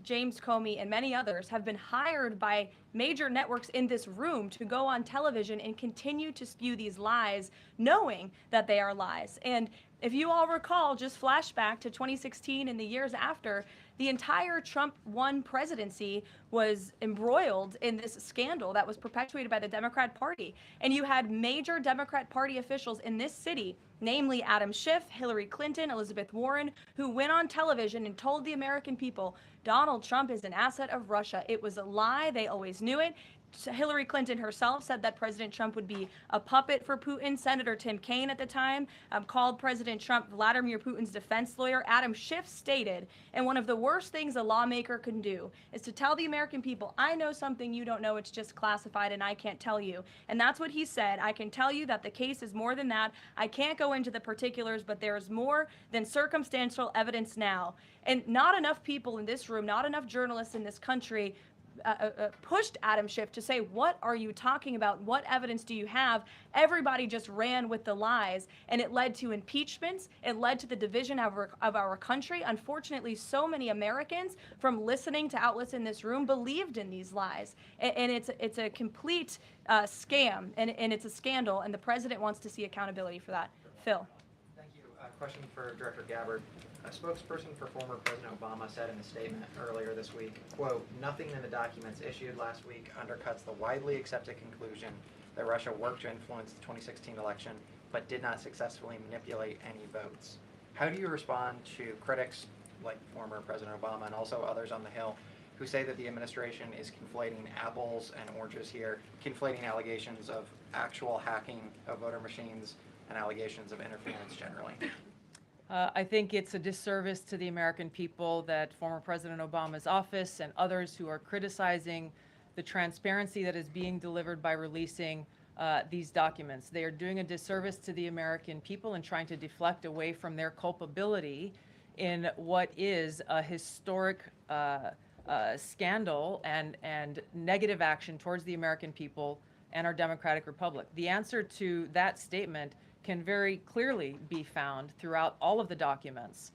Speaker 9: James Comey, and many others, have been hired by major networks in this room to go on television and continue to spew these lies, knowing that they are lies. And if you all recall, just flashback to 2016 and the years after, the entire Trump 1 presidency was embroiled in this scandal that was perpetuated by the Democrat Party. And you had major Democrat Party officials in this city, namely Adam Schiff, Hillary Clinton, Elizabeth Warren, who went on television and told the American people, Donald Trump is an asset of Russia. It was a lie. They always knew it. Hillary Clinton herself said that President Trump would be a puppet for Putin. Senator Tim Kaine at the time called President Trump Vladimir Putin's defense lawyer. Adam Schiff stated, and one of the worst things a lawmaker can do is to tell the American people, I know something you don't know, it's just classified and I can't tell you. And that's what he said. I can tell you that the case is more than that. I can't go into the particulars, but there's more than circumstantial evidence now. And not enough people in this room, not enough journalists in this country pushed Adam Schiff to say, what are you talking about? What evidence do you have? Everybody just ran with the lies, and it led to impeachments. It led to the division of our country. Unfortunately, so many Americans, from listening to outlets in this room, believed in these lies. And it's a complete scam, and it's a scandal, and the president wants to see accountability for that. Phil.
Speaker 14: Thank you. Question for Director Gabbard. A spokesperson for former President Obama said in a statement earlier this week, quote, nothing in the documents issued last week undercuts the widely accepted conclusion that Russia worked to influence the 2016 election, but did not successfully manipulate any votes. How do you respond to critics like former President Obama and also others on the Hill who say that the administration is conflating apples and oranges here, conflating allegations of actual hacking of voter machines and allegations of interference generally?
Speaker 8: I think it's a disservice to the American people that former President Obama's office and others who are criticizing the transparency that is being delivered by releasing these documents. They are doing a disservice to the American people and trying to deflect away from their culpability in what is a historic scandal and negative action towards the American people and our democratic republic. The answer to that statement can very clearly be found throughout all of the documents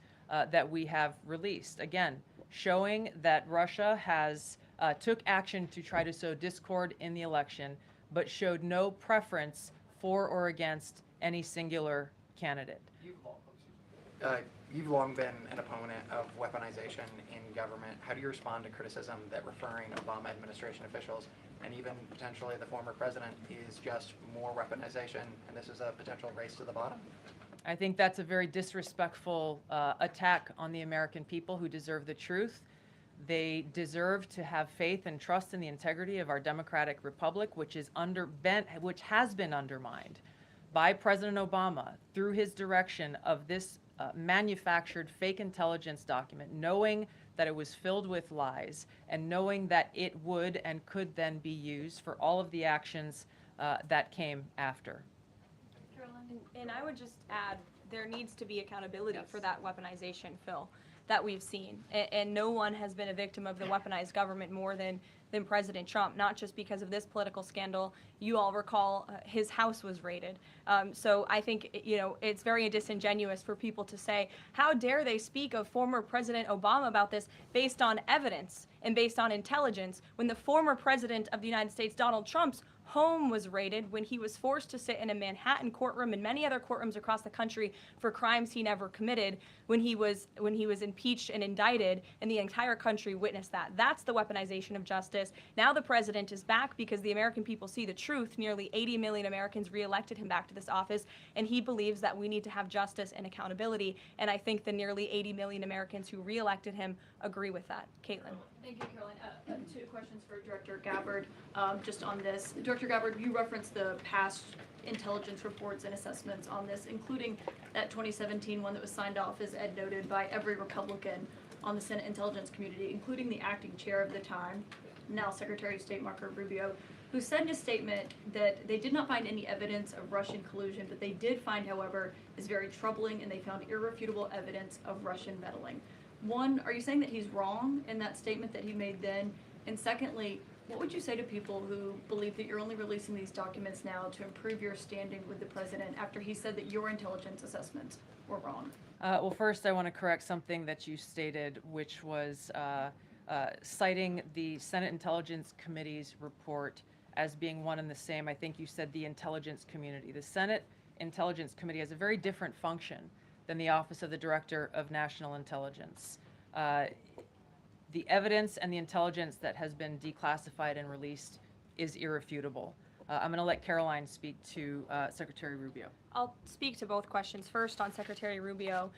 Speaker 8: that we have released. Again, showing that Russia has took action to try to sow discord in the election, but showed no preference for or against any singular candidate.
Speaker 14: You've long been an opponent of weaponization in government. How do you respond to criticism that referring Obama administration officials and even potentially the former president is just more weaponization, and this is a potential race to the bottom?
Speaker 8: I think that's a very disrespectful attack on the American people who deserve the truth. They deserve to have faith and trust in the integrity of our democratic republic, which has been undermined by President Obama through his direction of this manufactured fake intelligence document, knowing that it was filled with lies and knowing that it would and could then be used for all of the actions that came after.
Speaker 9: Caroline? And I would just add, there needs to be accountability for that weaponization, Phil, that we've seen. And no one has been a victim of the weaponized government more than President Trump, not just because of this political scandal. You all recall his house was raided. So I think, it's very disingenuous for people to say, how dare they speak of former President Obama about this based on evidence and based on intelligence, when the former president of the United States, Donald Trump's home was raided, when he was forced to sit in a Manhattan courtroom and many other courtrooms across the country for crimes he never committed, when he was impeached and indicted, and the entire country witnessed that. That's the weaponization of justice. Now the president is back because the American people see the truth. Nearly 80 million Americans reelected him back to this office, and he believes that we need to have justice and accountability. And I think the nearly 80 million Americans who reelected him agree with that. Caitlin.
Speaker 18: Thank you, Caroline. Two questions for Director Gabbard, just on this. Director Gabbard, you referenced the past intelligence reports and assessments on this, including that 2017 one that was signed off, as Ed noted, by every Republican on the Senate Intelligence Community, including the acting chair of the time, now Secretary of State Marco Rubio, who said in a statement that they did not find any evidence of Russian collusion, but they did find, however, is very troubling, and they found irrefutable evidence of Russian meddling. One, are you saying that he's wrong in that statement that he made then? And secondly, what would you say to people who believe that you're only releasing these documents now to improve your standing with the president after he said that your intelligence assessments were wrong?
Speaker 8: Well, first, I want to correct something that you stated, which was citing the Senate Intelligence Committee's report as being one and the same. I think you said the intelligence community. The Senate Intelligence Committee has a very different function than the Office of the Director of National Intelligence. The evidence and the intelligence that has been declassified and released is irrefutable. I'm going to let Caroline speak to Secretary Rubio.
Speaker 9: I'll speak to both questions. First, on Secretary Rubio,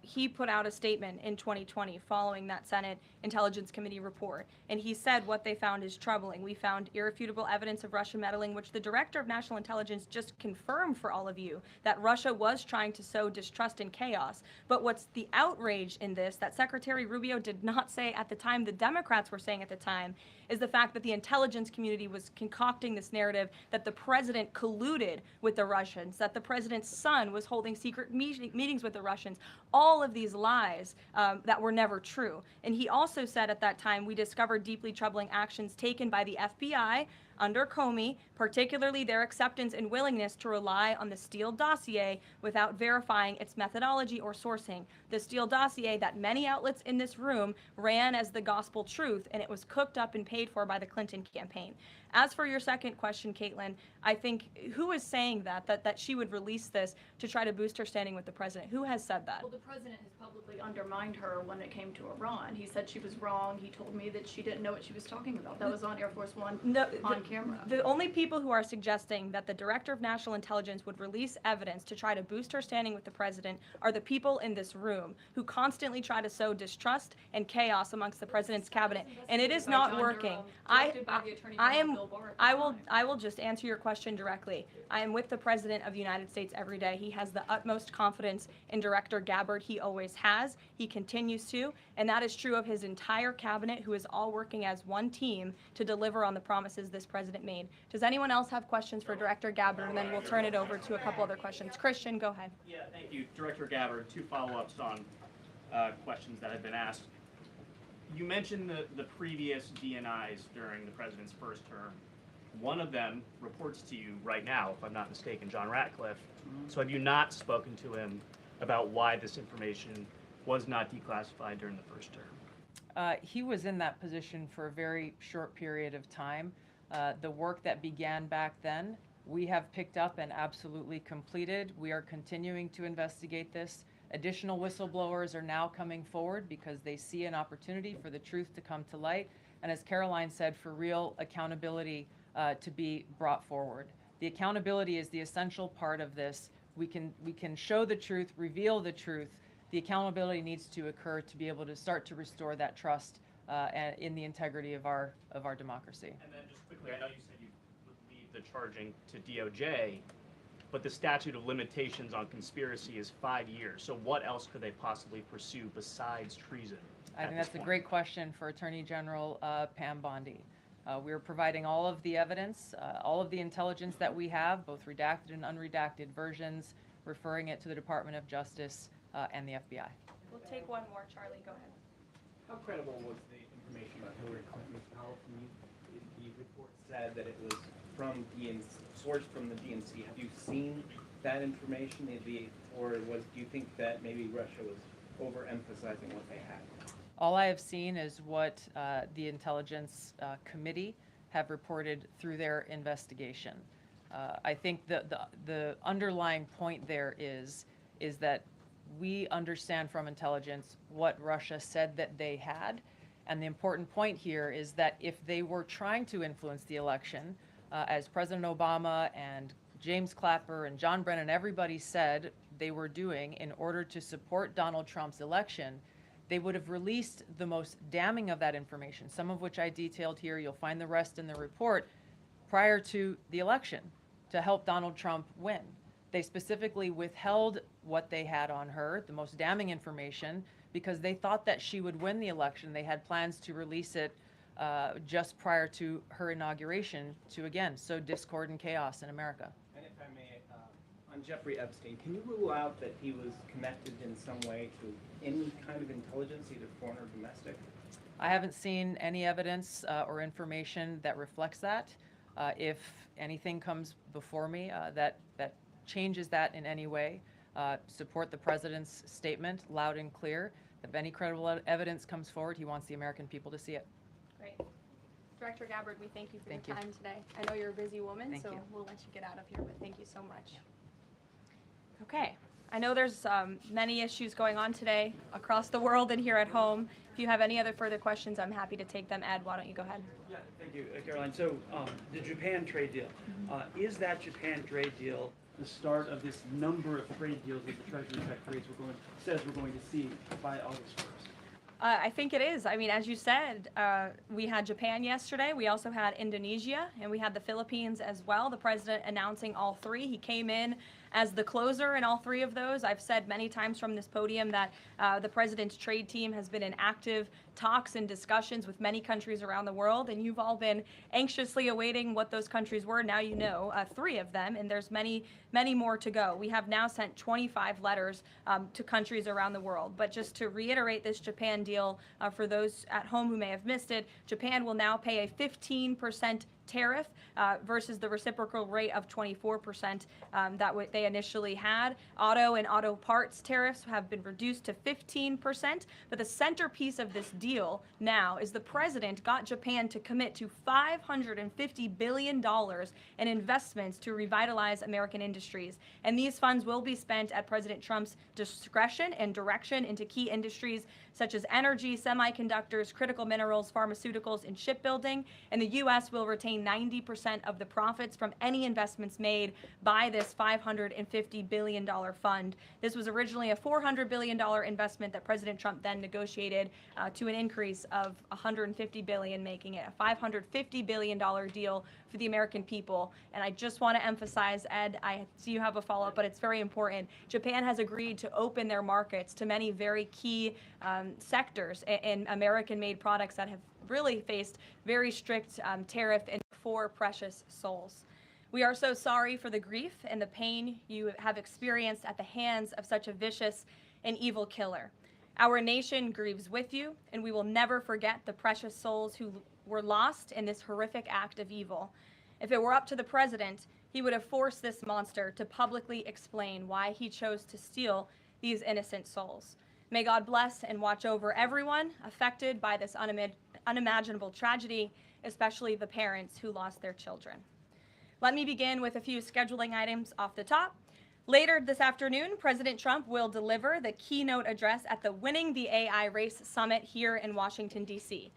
Speaker 9: he put out a statement in 2020 following that Senate Intelligence Committee report, and he said what they found is troubling. We found irrefutable evidence of Russian meddling, which the Director of National Intelligence just confirmed for all of you, that Russia was trying to sow distrust and chaos. But what's the outrage in this that Secretary Rubio did not say at the time, the Democrats were saying at the time, is the fact that the intelligence community was concocting this narrative that the president colluded with the Russians, that the president's son was holding secret meetings with the Russians, all of these lies that were never true. And he also said at that time, we discovered deeply troubling actions taken by the FBI under Comey, particularly their acceptance and willingness to rely on the Steele dossier without verifying its methodology or sourcing. The Steele dossier that many outlets in this room ran as the gospel truth, and it was cooked up and paid for by the Clinton campaign. As for your second question, Caitlin, I think who is saying that she would release this to try to boost her standing with the president? Who has said that?
Speaker 18: Well, the president has publicly undermined her when it came to Iran. He said she was wrong. He told me that she didn't know what she was talking about. That was on Air Force One on camera.
Speaker 9: The only people who are suggesting that the Director of National Intelligence would release evidence to try to boost her standing with the president are the people in this room who constantly try to sow distrust and chaos amongst the president's cabinet, and it is not working. I will just answer your question directly. I am with the President of the United States every day. He has the utmost confidence in Director Gabbard. He always has. He continues to, and that is true of his entire cabinet, who is all working as one team to deliver on the promises this president made. Does anyone else have questions for Director Gabbard? And then we'll turn it over to a couple other questions. Christian, go ahead.
Speaker 15: Yeah, thank you, Director Gabbard. Two follow-ups on questions that have been asked. You mentioned the previous DNIs during the president's first term. One of them reports to you right now, if I'm not mistaken, John Ratcliffe. So have you not spoken to him about why this information was not declassified during the first term?
Speaker 8: He was in that position for a very short period of time. The work that began back then, we have picked up and absolutely completed. We are continuing to investigate this. Additional whistleblowers are now coming forward because they see an opportunity for the truth to come to light. And as Caroline said, for real accountability to be brought forward. The accountability is the essential part of this. We can show the truth, reveal the truth. The accountability needs to occur to be able to start to restore that trust in the integrity of our democracy.
Speaker 15: And then just quickly, I know you said you would leave the charging to DOJ, but the statute of limitations on conspiracy is 5 years. So what else could they possibly pursue besides treason?
Speaker 8: I think that's a great question for Attorney General Pam Bondi. We're providing all of the evidence, all of the intelligence that we have, both redacted and unredacted versions, referring it to the Department of Justice and the FBI.
Speaker 9: We'll take one more. Charlie, go ahead.
Speaker 16: How credible was the information about Hillary Clinton's powerful the report said that it was from sourced from the DNC. Have you seen that information, or do you think that maybe Russia was overemphasizing what they had?
Speaker 8: All I have seen is what the Intelligence Committee have reported through their investigation. I think the underlying point there is that we understand from intelligence what Russia said that they had. And the important point here is that if they were trying to influence the election, as President Obama and James Clapper and John Brennan, everybody said they were doing in order to support Donald Trump's election, they would have released the most damning of that information, some of which I detailed here. You'll find the rest in the report, prior to the election to help Donald Trump win. They specifically withheld what they had on her, the most damning information, because they thought that she would win the election. They had plans to release it just prior to her inauguration to, again, sow discord and chaos in America.
Speaker 16: And if I may, on Jeffrey Epstein, can you rule out that he was connected in some way to any kind of intelligence, either foreign or domestic?
Speaker 8: I haven't seen any evidence or information that reflects that. If anything comes before me that changes that in any way, support the president's statement loud and clear. If any credible evidence comes forward, he wants the American people to see it.
Speaker 9: Great. Director Gabbard, we thank you for
Speaker 8: Thank
Speaker 9: your
Speaker 8: you.
Speaker 9: time today. I know you're a busy woman,
Speaker 8: Thank
Speaker 9: so
Speaker 8: you.
Speaker 9: we'll let you get out of here, but thank you so much. Okay. I know there's many issues going on today across the world and here at home. If you have any other further questions, I'm happy to take them. Ed, why don't you go ahead?
Speaker 17: Yeah, thank you, Caroline. So the Japan trade deal, is that Japan trade deal the start of this number of trade deals that the Treasury Secretary says we're going to see by August 1st?
Speaker 9: I think it is. I mean, as you said, we had Japan yesterday. We also had Indonesia, and we had the Philippines as well. The president announcing all three. He came in as the closer in all three of those. I've said many times from this podium that the president's trade team has been in active talks and discussions with many countries around the world, and you've all been anxiously awaiting what those countries were. Now you know three of them, and there's many, many more to go. We have now sent 25 letters to countries around the world. But just to reiterate this Japan deal, for those at home who may have missed it, Japan will now pay a 15% tariff versus the reciprocal rate of 24% that they initially had. Auto and auto parts tariffs have been reduced to 15%, but the centerpiece of this deal now is the president got Japan to commit to $550 billion in investments to revitalize American industries. And these funds will be spent at President Trump's discretion and direction into key industries such as energy, semiconductors, critical minerals, pharmaceuticals, and shipbuilding. And the U.S. will retain 90% of the profits from any investments made by this $550 billion fund. This was originally a $400 billion investment that President Trump then negotiated to an increase of $150 billion, making it a $550 billion deal for the American people. And I just want to emphasize, Ed, I see you have a follow-up, but it's very important. Japan has agreed to open their markets to many very key sectors and American-made products that have really faced very strict tariff and for precious souls. We are so sorry for the grief and the pain you have experienced at the hands of such a vicious and evil killer. Our nation grieves with you, and we will never forget the precious souls who were lost in this horrific act of evil. If it were up to the president, he would have forced this monster to publicly explain why he chose to steal these innocent souls. May God bless and watch over everyone affected by this unimaginable tragedy, especially the parents who lost their children. Let me begin with a few scheduling items off the top. Later this afternoon, President Trump will deliver the keynote address at the Winning the AI Race Summit here in Washington, D.C.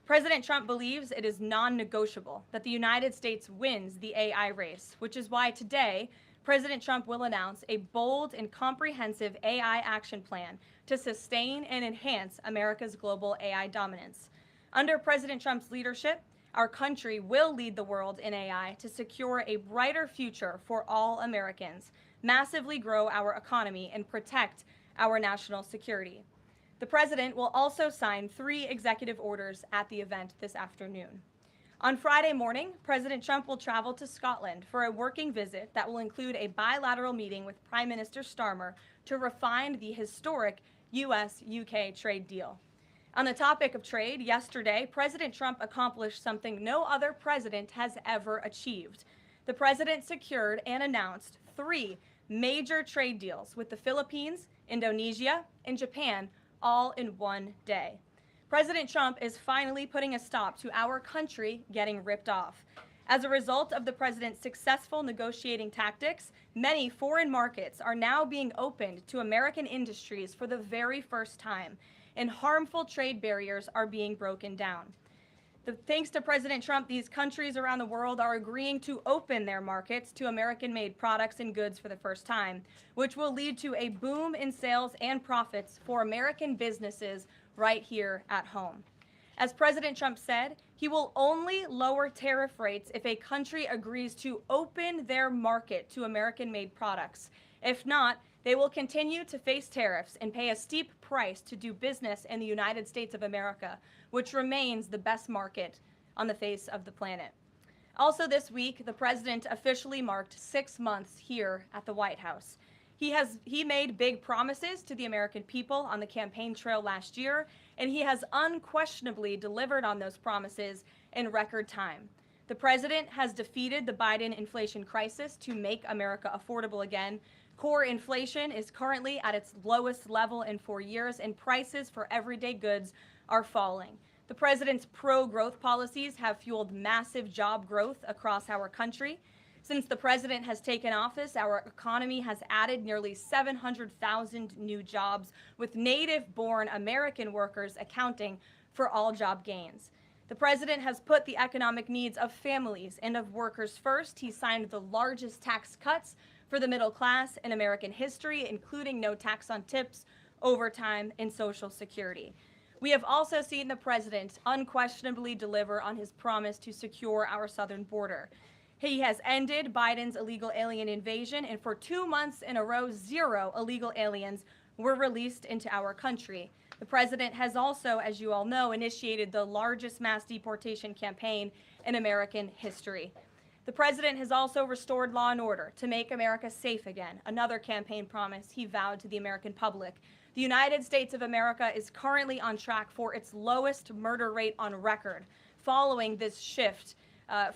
Speaker 9: President Trump believes it is non-negotiable that the United States wins the AI race, which is why today, President Trump will announce a bold and comprehensive AI action plan to sustain and enhance America's global AI dominance. Under President Trump's leadership, our country will lead the world in AI to secure a brighter future for all Americans, massively grow our economy, and protect our national security. The president will also sign 3 executive orders at the event this afternoon. On Friday morning, President Trump will travel to Scotland for a working visit that will include a bilateral meeting with Prime Minister Starmer to refine the historic U.S.-UK trade deal. On the topic of trade, yesterday, President Trump accomplished something no other president has ever achieved. The president secured and announced 3 major trade deals with the Philippines, Indonesia, and Japan, all in one day. President Trump is finally putting a stop to our country getting ripped off. As a result of the president's successful negotiating tactics, many foreign markets are now being opened to American industries for the very first time, and harmful trade barriers are being broken down. Thanks to President Trump, these countries around the world are agreeing to open their markets to American-made products and goods for the first time, which will lead to a boom in sales and profits for American businesses right here at home. As President Trump said, he will only lower tariff rates if a country agrees to open their market to American-made products. If not, they will continue to face tariffs and pay a steep price to do business in the United States of America, which remains the best market on the face of the planet. Also this week, the president officially marked 6 months here at the White House. He made big promises to the American people on the campaign trail last year, and he has unquestionably delivered on those promises in record time. The president has defeated the Biden inflation crisis to make America affordable again. Core inflation is currently at its lowest level in 4 years, and prices for everyday goods are falling. The president's pro-growth policies have fueled massive job growth across our country. Since the president has taken office, our economy has added nearly 700,000 new jobs, with native-born American workers accounting for all job gains. The president has put the economic needs of families and of workers first. He signed the largest tax cuts for the middle class in American history, including no tax on tips, overtime, and Social Security. We have also seen the president unquestionably deliver on his promise to secure our southern border. He has ended Biden's illegal alien invasion, and for 2 months in a row, 0 illegal aliens were released into our country. The president has also, as you all know, initiated the largest mass deportation campaign in American history. The president has also restored law and order to make America safe again, another campaign promise he vowed to the American public. The United States of America is currently on track for its lowest murder rate on record, following this shift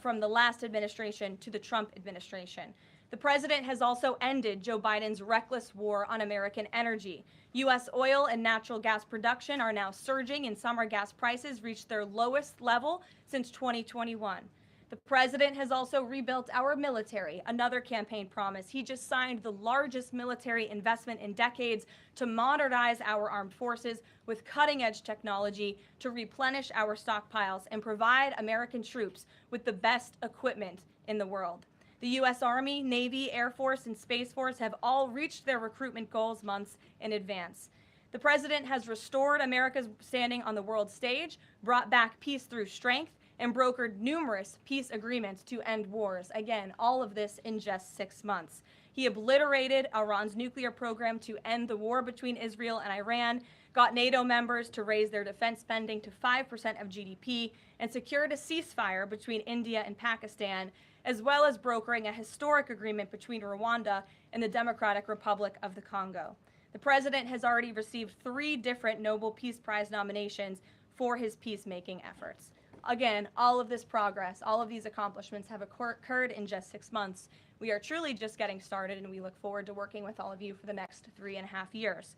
Speaker 9: from the last administration to the Trump administration. The president has also ended Joe Biden's reckless war on American energy. U.S. oil and natural gas production are now surging, and summer gas prices reached their lowest level since 2021. The president has also rebuilt our military, another campaign promise. He just signed the largest military investment in decades to modernize our armed forces with cutting-edge technology to replenish our stockpiles and provide American troops with the best equipment in the world. The U.S. Army, Navy, Air Force, and Space Force have all reached their recruitment goals months in advance. The president has restored America's standing on the world stage, brought back peace through strength, and brokered numerous peace agreements to end wars. Again, all of this in just 6 months. He obliterated Iran's nuclear program to end the war between Israel and Iran, got NATO members to raise their defense spending to 5% of GDP, and secured a ceasefire between India and Pakistan, as well as brokering a historic agreement between Rwanda and the Democratic Republic of the Congo. The president has already received 3 different Nobel Peace Prize nominations for his peacemaking efforts. Again, all of this progress, all of these accomplishments have occurred in just 6 months. We are truly just getting started, and we look forward to working with all of you for the next 3.5 years.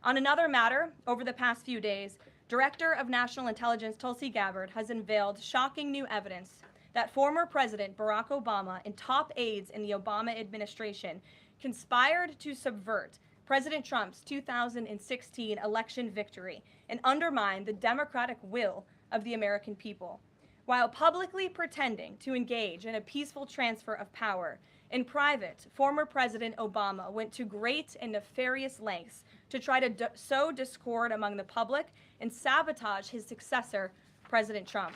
Speaker 9: On another matter, over the past few days, Director of National Intelligence Tulsi Gabbard has unveiled shocking new evidence that former President Barack Obama and top aides in the Obama administration conspired to subvert President Trump's 2016 election victory and undermine the democratic will of the American people. While publicly pretending to engage in a peaceful transfer of power, in private, former President Obama went to great and nefarious lengths to try to sow discord among the public and sabotage his successor, President Trump.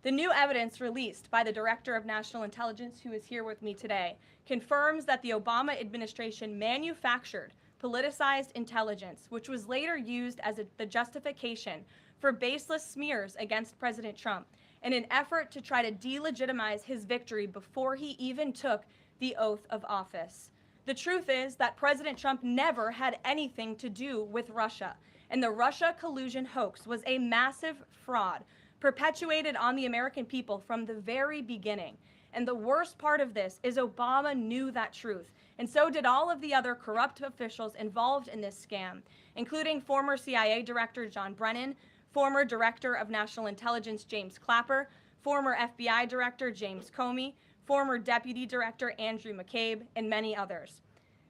Speaker 9: The new evidence released by the Director of National Intelligence, who is here with me today, confirms that the Obama administration manufactured politicized intelligence, which was later used as the justification for baseless smears against President Trump in an effort to try to delegitimize his victory before he even took the oath of office. The truth is that President Trump never had anything to do with Russia, and the Russia collusion hoax was a massive fraud perpetuated on the American people from the very beginning. And the worst part of this is Obama knew that truth, and so did all of the other corrupt officials involved in this scam, including former CIA Director John Brennan, former Director of National Intelligence James Clapper, former FBI Director James Comey, former Deputy Director Andrew McCabe, and many others.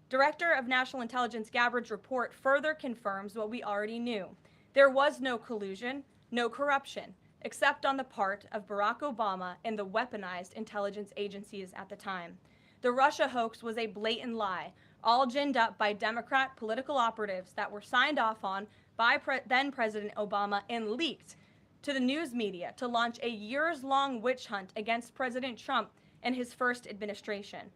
Speaker 9: Director of National Intelligence Gabbard's report further confirms what we already knew. There was no collusion, no corruption, except on the part of Barack Obama and the weaponized intelligence agencies at the time. The Russia hoax was a blatant lie, all ginned up by Democrat political operatives that were signed off on by then President Obama and leaked to the news media to launch a years-long witch hunt against President Trump and his first administration.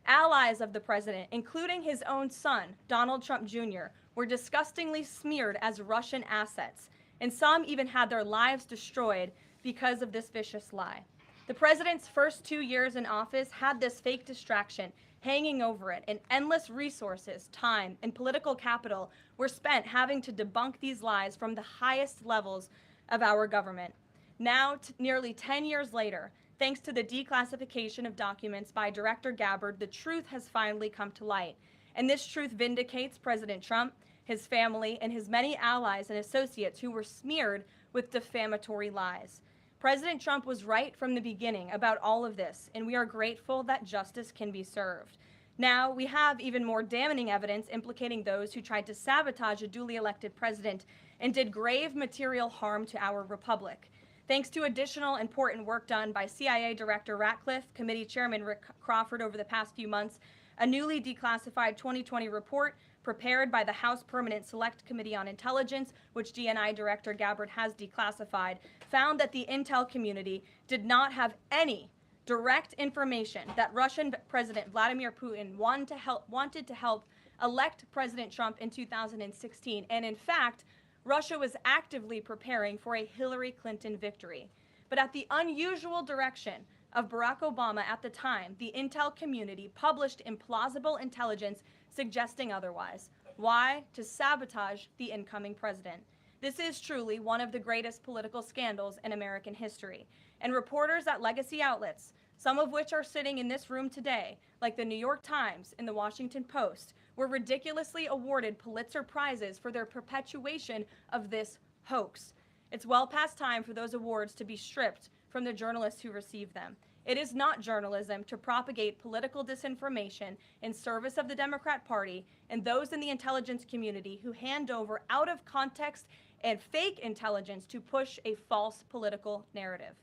Speaker 9: Allies of the president, including his own son, Donald Trump Jr., were disgustingly smeared as Russian assets, and some even had their lives destroyed because of this vicious lie. The president's first 2 years in office had this fake distraction hanging over it, and endless resources, time, and political capital were spent having to debunk these lies from the highest levels of our government. Now, nearly 10 years later, thanks to the declassification of documents by Director Gabbard, the truth has finally come to light. And this truth vindicates President Trump, his family, and his many allies and associates who were smeared with defamatory lies. President Trump was right from the beginning about all of this, and we are grateful that justice can be served. Now, we have even more damning evidence implicating those who tried to sabotage a duly elected president and did grave material harm to our republic. Thanks to additional important work done by CIA Director Ratcliffe, Committee Chairman Rick Crawford over the past few months, a newly declassified 2020 report prepared by the House Permanent Select Committee on Intelligence, which DNI Director Gabbard has declassified, found that the intel community did not have any direct information that Russian President Vladimir Putin wanted to help elect President Trump in 2016. And in fact, Russia was actively preparing for a Hillary Clinton victory. But at the unusual direction of Barack Obama at the time, the intel community published implausible intelligence suggesting otherwise. Why? To sabotage the incoming president. This is truly one of the greatest political scandals in American history. And reporters at legacy outlets, some of which are sitting in this room today, like the New York Times and the Washington Post, were ridiculously awarded Pulitzer Prizes for their perpetuation of this hoax. It's well past time for those awards to be stripped from the journalists who receive them. It is not journalism to propagate political disinformation in service of the Democrat Party and those in the intelligence community who hand over out of context and fake intelligence to push a false political narrative.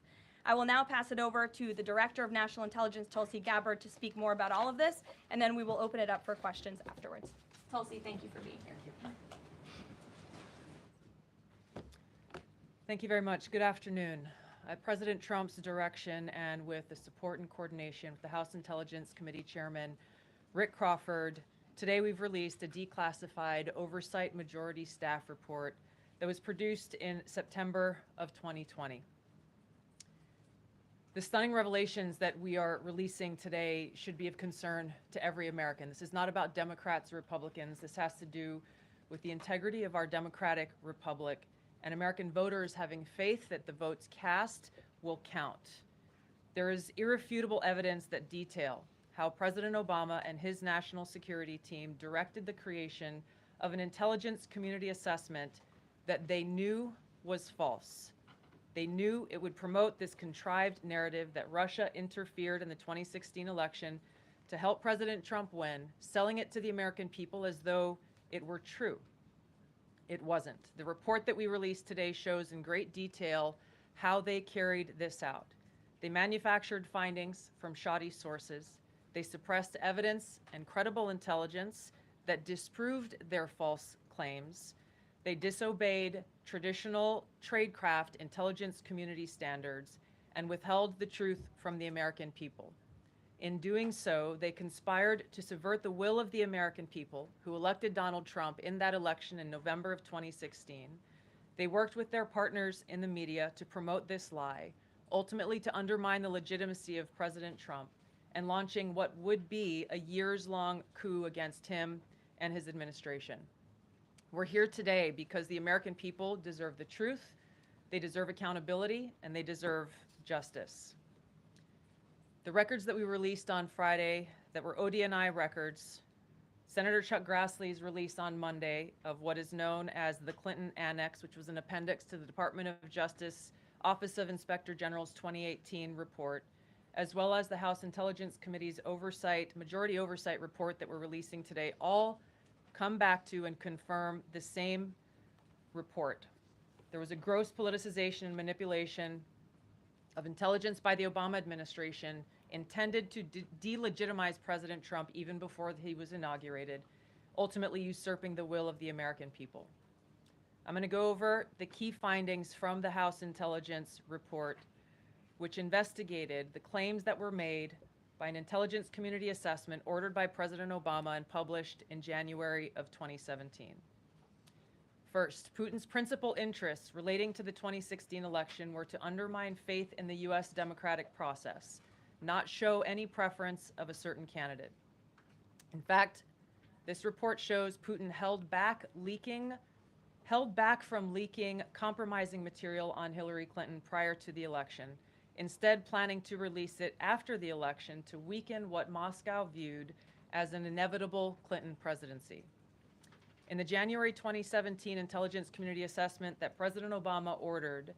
Speaker 9: I will now pass it over to the Director of National Intelligence, Tulsi Gabbard, to speak more about all of this, and then we will open it up for questions afterwards. Tulsi, thank you for being here.
Speaker 8: Thank you very much. Good afternoon. At President Trump's direction and with the support and coordination with the House Intelligence Committee Chairman Rick Crawford, today we've released a declassified Oversight Majority Staff report that was produced in September of 2020. The stunning revelations that we are releasing today should be of concern to every American. This is not about Democrats or Republicans. This has to do with the integrity of our democratic republic and American voters having faith that the votes cast will count. There is irrefutable evidence that detail how President Obama and his national security team directed the creation of an intelligence community assessment that they knew was false. They knew it would promote this contrived narrative that Russia interfered in the 2016 election to help President Trump win, selling it to the American people as though it were true. It wasn't. The report that we released today shows in great detail how they carried this out. They manufactured findings from shoddy sources. They suppressed evidence and credible intelligence that disproved their false claims. They disobeyed traditional tradecraft intelligence community standards and withheld the truth from the American people. In doing so, they conspired to subvert the will of the American people who elected Donald Trump in that election in November of 2016. They worked with their partners in the media to promote this lie, ultimately to undermine the legitimacy of President Trump and launching what would be a years-long coup against him and his administration. We're here today because the American people deserve the truth, they deserve accountability, and they deserve justice. The records that we released on Friday that were ODNI records Senator Chuck Grassley's release on Monday of what is known as the Clinton Annex, which was an appendix to the Department of Justice Office of Inspector General's 2018 report, as well as the House Intelligence Committee's majority oversight report that we're releasing today, all come back to and confirm the same report. There was a gross politicization and manipulation of intelligence by the Obama administration intended to delegitimize President Trump even before he was inaugurated, ultimately usurping the will of the American people. I'm going to go over the key findings from the House Intelligence Report, which investigated the claims that were made by an intelligence community assessment ordered by President Obama and published in January of 2017. First, Putin's principal interests relating to the 2016 election were to undermine faith in the U.S. democratic process, not show any preference of a certain candidate. In fact, this report shows Putin held back from leaking compromising material on Hillary Clinton prior to the election, instead planning to release it after the election to weaken what Moscow viewed as an inevitable Clinton presidency. In the January 2017 intelligence community assessment that President Obama ordered,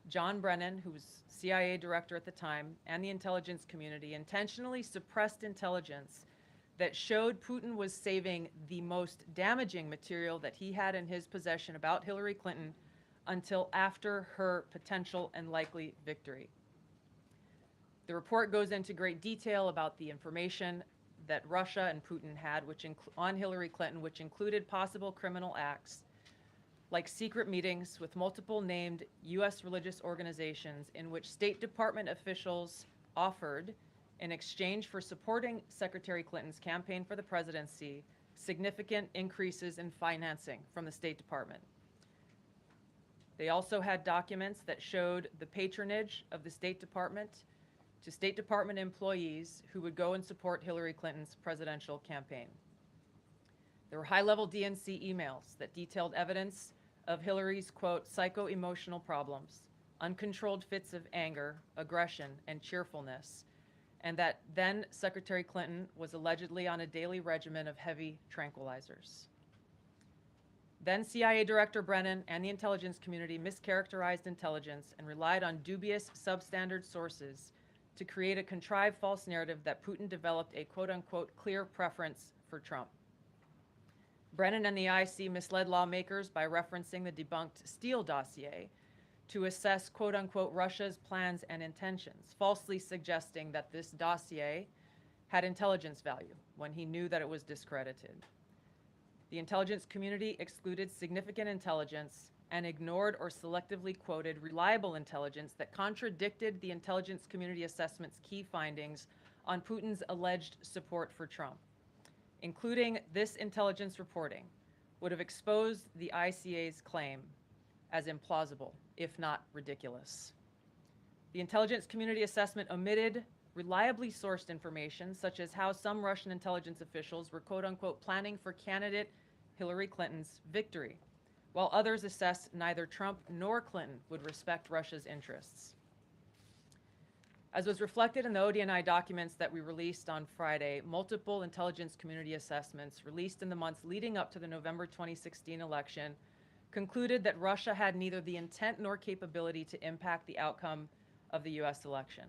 Speaker 8: John Brennan, who was CIA director at the time, and the intelligence community intentionally suppressed intelligence that showed Putin was saving the most damaging material that he had in his possession about Hillary Clinton until after her potential and likely victory. The report goes into great detail about the information that Russia and Putin had on Hillary Clinton, which included possible criminal acts like secret meetings with multiple named U.S. religious organizations in which State Department officials offered, in exchange for supporting Secretary Clinton's campaign for the presidency, significant increases in financing from the State Department. They also had documents that showed the patronage of the State Department to State Department employees who would go and support Hillary Clinton's presidential campaign. There were high-level DNC emails that detailed evidence of Hillary's, quote, psycho-emotional problems, uncontrolled fits of anger, aggression, and cheerfulness, and that then Secretary Clinton was allegedly on a daily regimen of heavy tranquilizers. Then CIA Director Brennan and the intelligence community mischaracterized intelligence and relied on dubious substandard sources to create a contrived false narrative that Putin developed a quote-unquote clear preference for Trump. Brennan and the IC misled lawmakers by referencing the debunked Steele dossier to assess quote-unquote Russia's plans and intentions, falsely suggesting that this dossier had intelligence value when he knew that it was discredited. The intelligence community excluded significant intelligence and ignored or selectively quoted reliable intelligence that contradicted the intelligence community assessment's key findings on Putin's alleged support for Trump. Including this intelligence reporting would have exposed the ICA's claim as implausible, if not ridiculous. The intelligence community assessment omitted reliably sourced information, such as how some Russian intelligence officials were quote-unquote planning for candidate Hillary Clinton's victory, while others assessed neither Trump nor Clinton would respect Russia's interests. As was reflected in the ODNI documents that we released on Friday, multiple intelligence community assessments released in the months leading up to the November 2016 election concluded that Russia had neither the intent nor capability to impact the outcome of the U.S. election.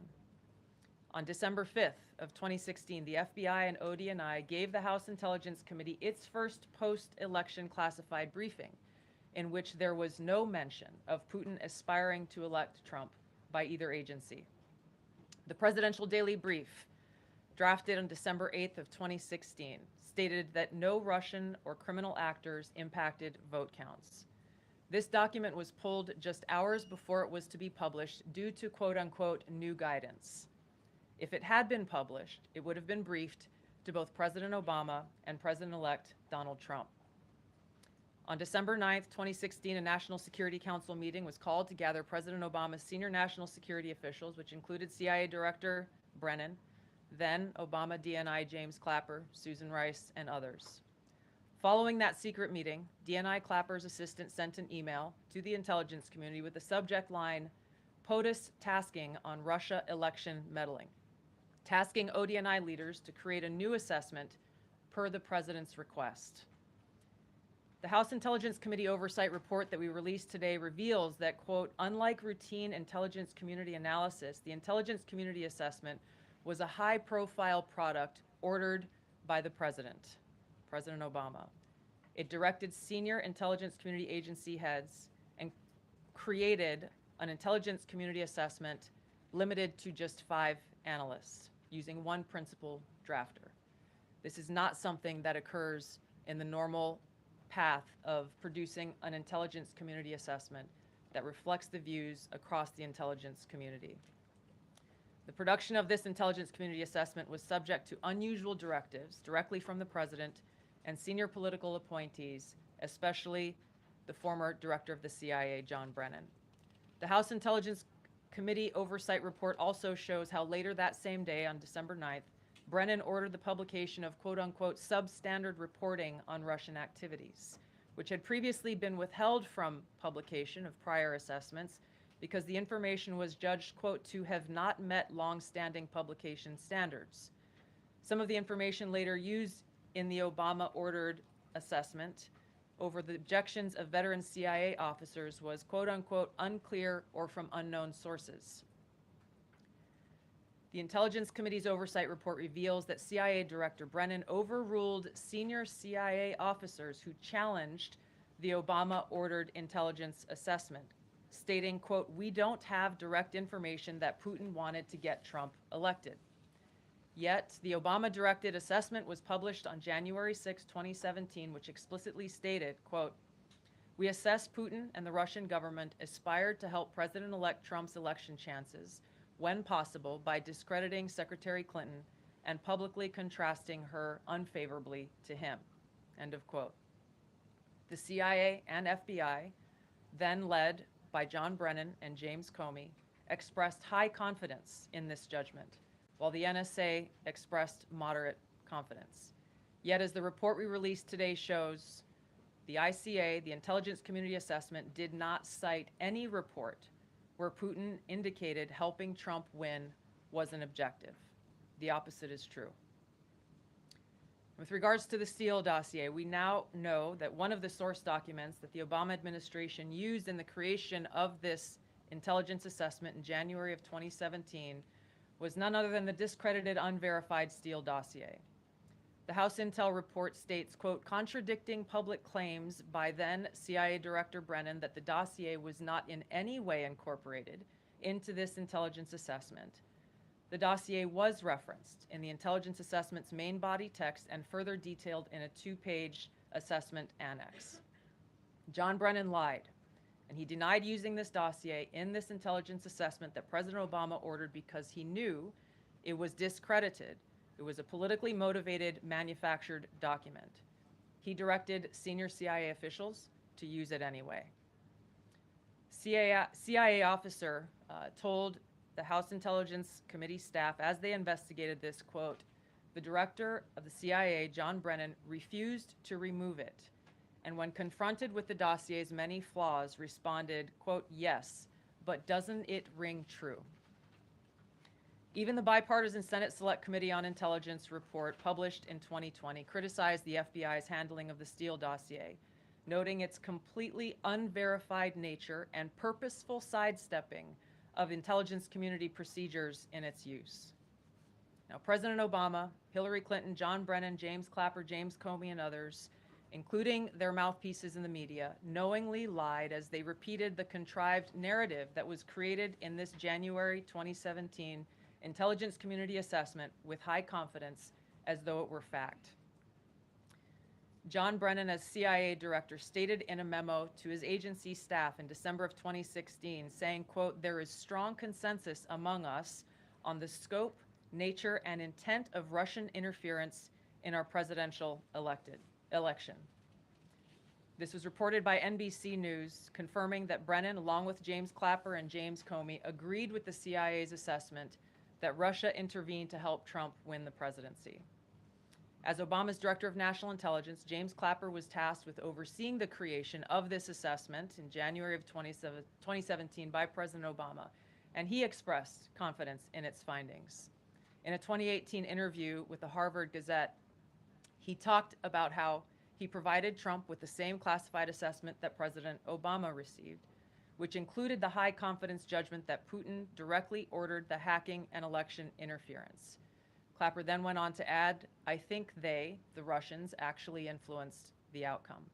Speaker 8: On December 5th of 2016, the FBI and ODNI gave the House Intelligence Committee its first post-election classified briefing, in which there was no mention of Putin aspiring to elect Trump by either agency. The Presidential Daily Brief, drafted on December 8th of 2016, stated that no Russian or criminal actors impacted vote counts. This document was pulled just hours before it was to be published due to quote-unquote new guidance. If it had been published, it would have been briefed to both President Obama and President-elect Donald Trump. On December 9th, 2016, a National Security Council meeting was called to gather President Obama's senior national security officials, which included CIA Director Brennan, then Obama DNI James Clapper, Susan Rice, and others. Following that secret meeting, DNI Clapper's assistant sent an email to the intelligence community with the subject line, POTUS tasking on Russia election meddling, tasking ODNI leaders to create a new assessment per the president's request. The House Intelligence Committee oversight report that we released today reveals that, quote, unlike routine intelligence community analysis, the intelligence community assessment was a high-profile product ordered by the president, President Obama. It directed senior intelligence community agency heads and created an intelligence community assessment limited to just 5 analysts using one principal drafter. This is not something that occurs in the normal path of producing an intelligence community assessment that reflects the views across the intelligence community. The production of this intelligence community assessment was subject to unusual directives directly from the president and senior political appointees, especially the former director of the CIA, John Brennan. The House Intelligence Committee oversight report also shows how later that same day, on December 9th, Brennan ordered the publication of quote-unquote substandard reporting on Russian activities, which had previously been withheld from publication of prior assessments because the information was judged, quote, to have not met long-standing publication standards. Some of the information later used in the Obama-ordered assessment over the objections of veteran CIA officers was, quote-unquote, unclear or from unknown sources. The Intelligence Committee's oversight report reveals that CIA Director Brennan overruled senior CIA officers who challenged the Obama-ordered intelligence assessment, stating, quote, we don't have direct information that Putin wanted to get Trump elected. Yet, the Obama-directed assessment was published on January 6, 2017, which explicitly stated, quote, we assess Putin and the Russian government aspired to help President-elect Trump's election chances when possible by discrediting Secretary Clinton and publicly contrasting her unfavorably to him, end of quote. The CIA and FBI, then led by John Brennan and James Comey, expressed high confidence in this judgment, while the NSA expressed moderate confidence. Yet, as the report we released today shows, the ICA, the Intelligence Community Assessment, did not cite any report where Putin indicated helping Trump win was an objective. The opposite is true. With regards to the Steele dossier, we now know that one of the source documents that the Obama administration used in the creation of this intelligence assessment in January of 2017 was none other than the discredited, unverified Steele dossier. The House Intel report states, quote, contradicting public claims by then CIA Director Brennan that the dossier was not in any way incorporated into this intelligence assessment. The dossier was referenced in the intelligence assessment's main body text and further detailed in a 2-page assessment annex. John Brennan lied, and he denied using this dossier in this intelligence assessment that President Obama ordered because he knew it was discredited. It was a politically motivated, manufactured document. He directed senior CIA officials to use it anyway. CIA officer told the House Intelligence Committee staff as they investigated this, quote, the director of the CIA, John Brennan, refused to remove it, and when confronted with the dossier's many flaws, responded, quote, yes, but doesn't it ring true? Even the bipartisan Senate Select Committee on Intelligence report published in 2020 criticized the FBI's handling of the Steele dossier, noting its completely unverified nature and purposeful sidestepping of intelligence community procedures in its use. Now, President Obama, Hillary Clinton, John Brennan, James Clapper, James Comey, and others, including their mouthpieces in the media, knowingly lied as they repeated the contrived narrative that was created in this January 2017 intelligence community assessment with high confidence as though it were fact. John Brennan, as CIA director, stated in a memo to his agency staff in December of 2016, saying, quote, there is strong consensus among us on the scope, nature, and intent of Russian interference in our presidential election. This was reported by NBC News, confirming that Brennan, along with James Clapper and James Comey, agreed with the CIA's assessment that Russia intervened to help Trump win the presidency. As Obama's Director of National Intelligence, James Clapper was tasked with overseeing the creation of this assessment in January of 2017 by President Obama, and he expressed confidence in its findings. In a 2018 interview with the Harvard Gazette, He talked about how he provided Trump with the same classified assessment that President Obama received, which included the high confidence judgment that Putin directly ordered the hacking and election interference. Clapper then went on to add, I think they, the Russians, actually influenced the outcome.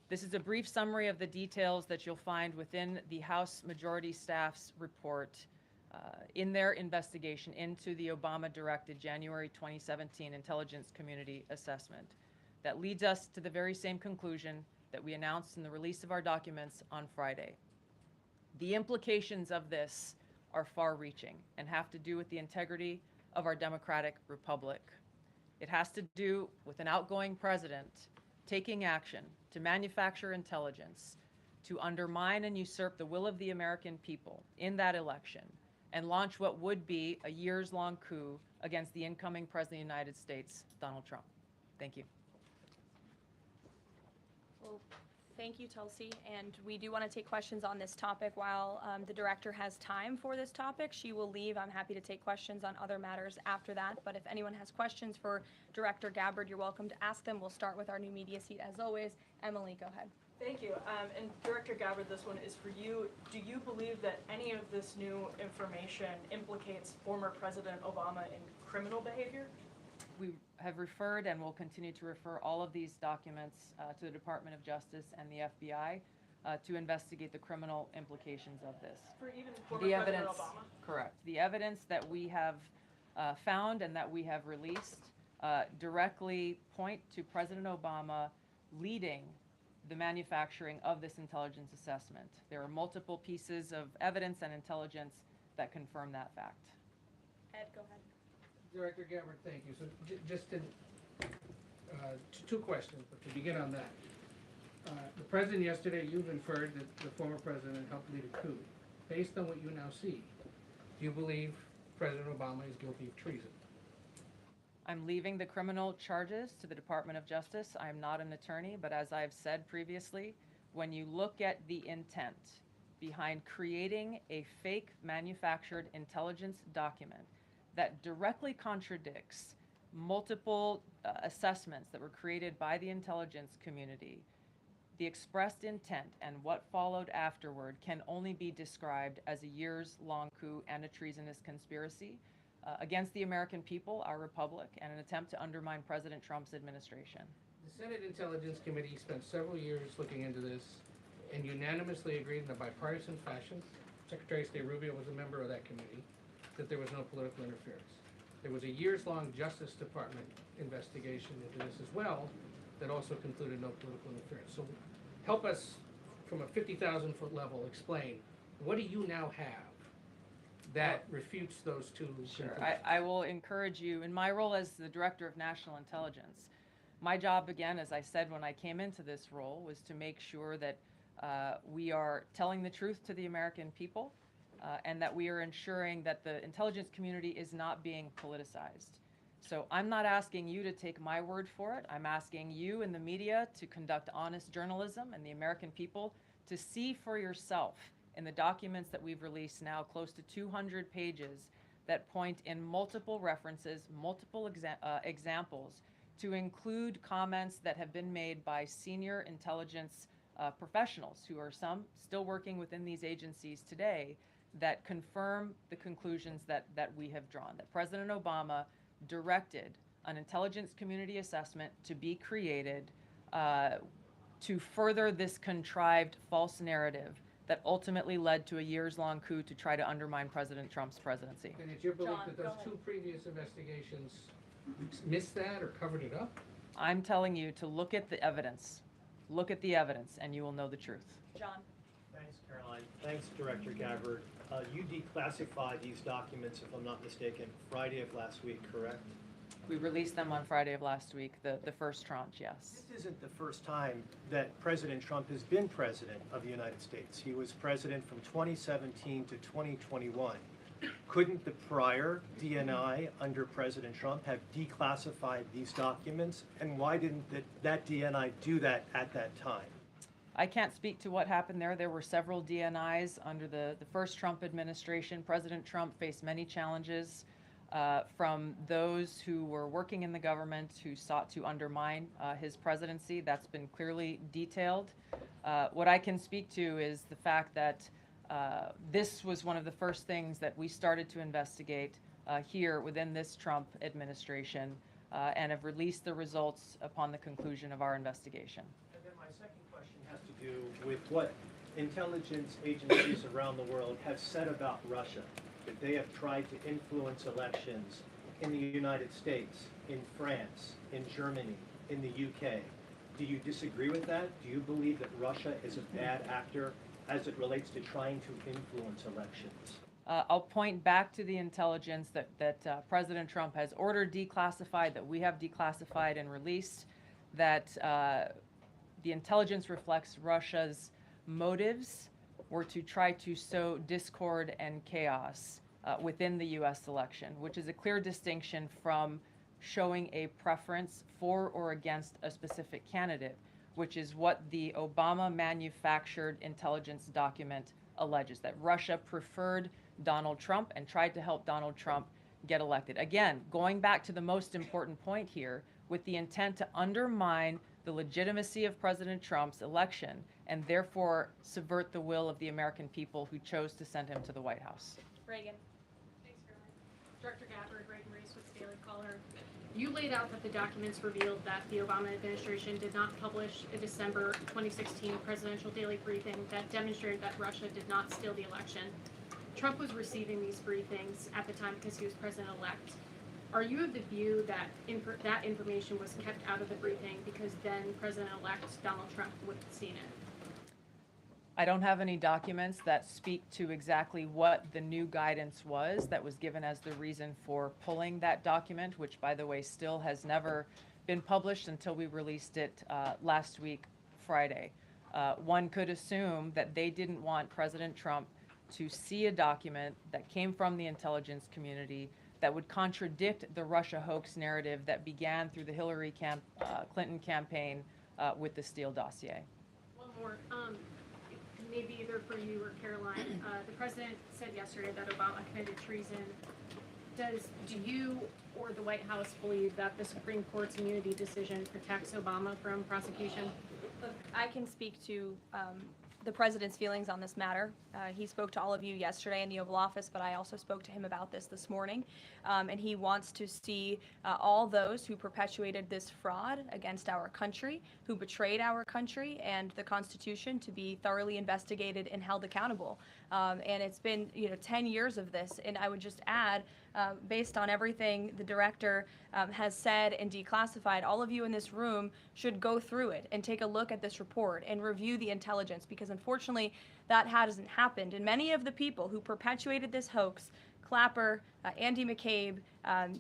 Speaker 8: This is a brief summary of the details that you'll find within the House Majority Staff's report in their investigation into the Obama-directed January 2017 Intelligence Community Assessment that leads us to the very same conclusion that we announced in the release of our documents on Friday. The implications of this are far-reaching and have to do with the integrity of our democratic republic. It has to do with an outgoing president taking action to manufacture intelligence to undermine and usurp the will of the American people in that election and launch what would be a years-long coup against the incoming President of the United States, Donald Trump. Thank you.
Speaker 9: Well, thank you, Tulsi. And we do want to take questions on this topic while the director has time for this topic. She will leave. I'm happy to take questions on other matters after that. But if anyone has questions for Director Gabbard, you're welcome to ask them. We'll start with our new media seat as always. Emily, go ahead.
Speaker 10: Thank you. And Director Gabbard, this one is for you. Do you believe that any of this new information implicates former President Obama in criminal behavior?
Speaker 8: We have referred and will continue to refer all of these documents to the Department of Justice and the FBI to investigate the criminal implications of this.
Speaker 10: For even former
Speaker 8: The
Speaker 10: President
Speaker 8: evidence,
Speaker 10: Obama?
Speaker 8: correct. The evidence that we have found and that we have released directly point to President Obama leading the manufacturing of this intelligence assessment. There are multiple pieces of evidence and intelligence that confirm that fact.
Speaker 9: Ed, go ahead.
Speaker 11: Director Gabbard, thank you. So just to, two questions, but to begin on that. The president yesterday, you've inferred that the former president helped lead a coup. Based on what you now see, do you believe President Obama is guilty of treason?
Speaker 8: I'm leaving the criminal charges to the Department of Justice. I am not an attorney, but as I've said previously, when you look at the intent behind creating a fake manufactured intelligence document that directly contradicts multiple assessments that were created by the intelligence community, the expressed intent and what followed afterward can only be described as a years-long coup and a treasonous conspiracy against the American people, our republic, and an attempt to undermine President Trump's administration.
Speaker 11: The Senate Intelligence Committee spent several years looking into this and unanimously agreed in a bipartisan fashion, Secretary of State Rubio was a member of that committee, that there was no political interference. There was a years-long Justice Department investigation into this as well that also concluded no political interference. So help us, from a 50,000-foot level, explain, what do you now have that refutes those two
Speaker 8: Sure.
Speaker 11: conclusions?
Speaker 8: I will encourage you, in my role as the Director of National Intelligence, my job, again, as I said when I came into this role, was to make sure that we are telling the truth to the American people and that we are ensuring that the intelligence community is not being politicized. So I'm not asking you to take my word for it. I'm asking you in the media to conduct honest journalism and the American people to see for yourself in the documents that we've released now, close to 200 pages, that point in multiple references, multiple examples, to include comments that have been made by senior intelligence professionals who are some still working within these agencies today that confirm the conclusions that we have drawn, that President Obama directed an intelligence community assessment to be created to further this contrived false narrative that ultimately led to a years-long coup to try to undermine President Trump's presidency.
Speaker 11: And it's your belief
Speaker 9: John,
Speaker 11: that
Speaker 9: go
Speaker 11: those
Speaker 9: ahead.
Speaker 11: two previous investigations missed that or covered it up?
Speaker 8: I'm telling you to look at the evidence. Look at the evidence and you will know the truth.
Speaker 9: John.
Speaker 12: Thanks, Caroline. Thanks, Director Gabbard. You declassified these documents, if I'm not mistaken, Friday of last week, correct?
Speaker 8: We released them on Friday of last week, the first tranche, yes.
Speaker 12: This isn't the first time that President Trump has been president of the United States. He was president from 2017 to 2021. Couldn't the prior DNI under President Trump have declassified these documents? And why didn't that DNI do that at that time?
Speaker 8: I can't speak to what happened there. There were several DNIs under the first Trump administration. President Trump faced many challenges from those who were working in the government who sought to undermine his presidency. That's been clearly detailed. What I can speak to is the fact that this was one of the first things that we started to investigate here within this Trump administration and have released the results upon the conclusion of our investigation.
Speaker 12: And then my second question has to do with what intelligence agencies around the world have said about Russia, that they have tried to influence elections in the United States, in France, in Germany, in the UK. Do you disagree with that? Do you believe that Russia is a bad actor as it relates to trying to influence elections?
Speaker 8: I'll point back to the intelligence that President Trump has ordered declassified, that we have declassified and released, that the intelligence reflects Russia's motives were to try to sow discord and chaos within the U.S. election, which is a clear distinction from showing a preference for or against a specific candidate, which is what the Obama manufactured intelligence document alleges, that Russia preferred Donald Trump and tried to help Donald Trump get elected. Again, going back to the most important point here, with the intent to undermine the legitimacy of President Trump's election and therefore subvert the will of the American people who chose to send him to the White House.
Speaker 13: Reagan. Thanks, Caroline. Director Gabbard, Reagan Reese with Daily Caller. You laid out that the documents revealed that the Obama administration did not publish a December 2016 presidential daily briefing that demonstrated that Russia did not steal the election. Trump was receiving these briefings at the time because he was president-elect. Are you of the view that that information was kept out of the briefing because then President-elect Donald Trump would have seen it?
Speaker 8: I don't have any documents that speak to exactly what the new guidance was that was given as the reason for pulling that document, which, by the way, still has never been published until we released it last week, Friday. One could assume that they didn't want President Trump to see a document that came from the intelligence community that would contradict the Russia hoax narrative that began through the Hillary Clinton campaign with the Steele dossier.
Speaker 13: One more. Maybe either for you or Caroline. The president said yesterday that Obama committed treason. Do you or the White House believe that the Supreme Court's immunity decision protects Obama from prosecution?
Speaker 9: Look, I can speak to the president's feelings on this matter. He spoke to all of you yesterday in the Oval Office, but I also spoke to him about this morning. And he wants to see all those who perpetuated this fraud against our country, who betrayed our country and the Constitution, to be thoroughly investigated and held accountable. And it's been 10 years of this. And I would just add, based on everything the director has said and declassified, all of you in this room should go through it and take a look at this report and review the intelligence, because unfortunately that hasn't happened. And many of the people who perpetuated this hoax, Clapper, Andy McCabe,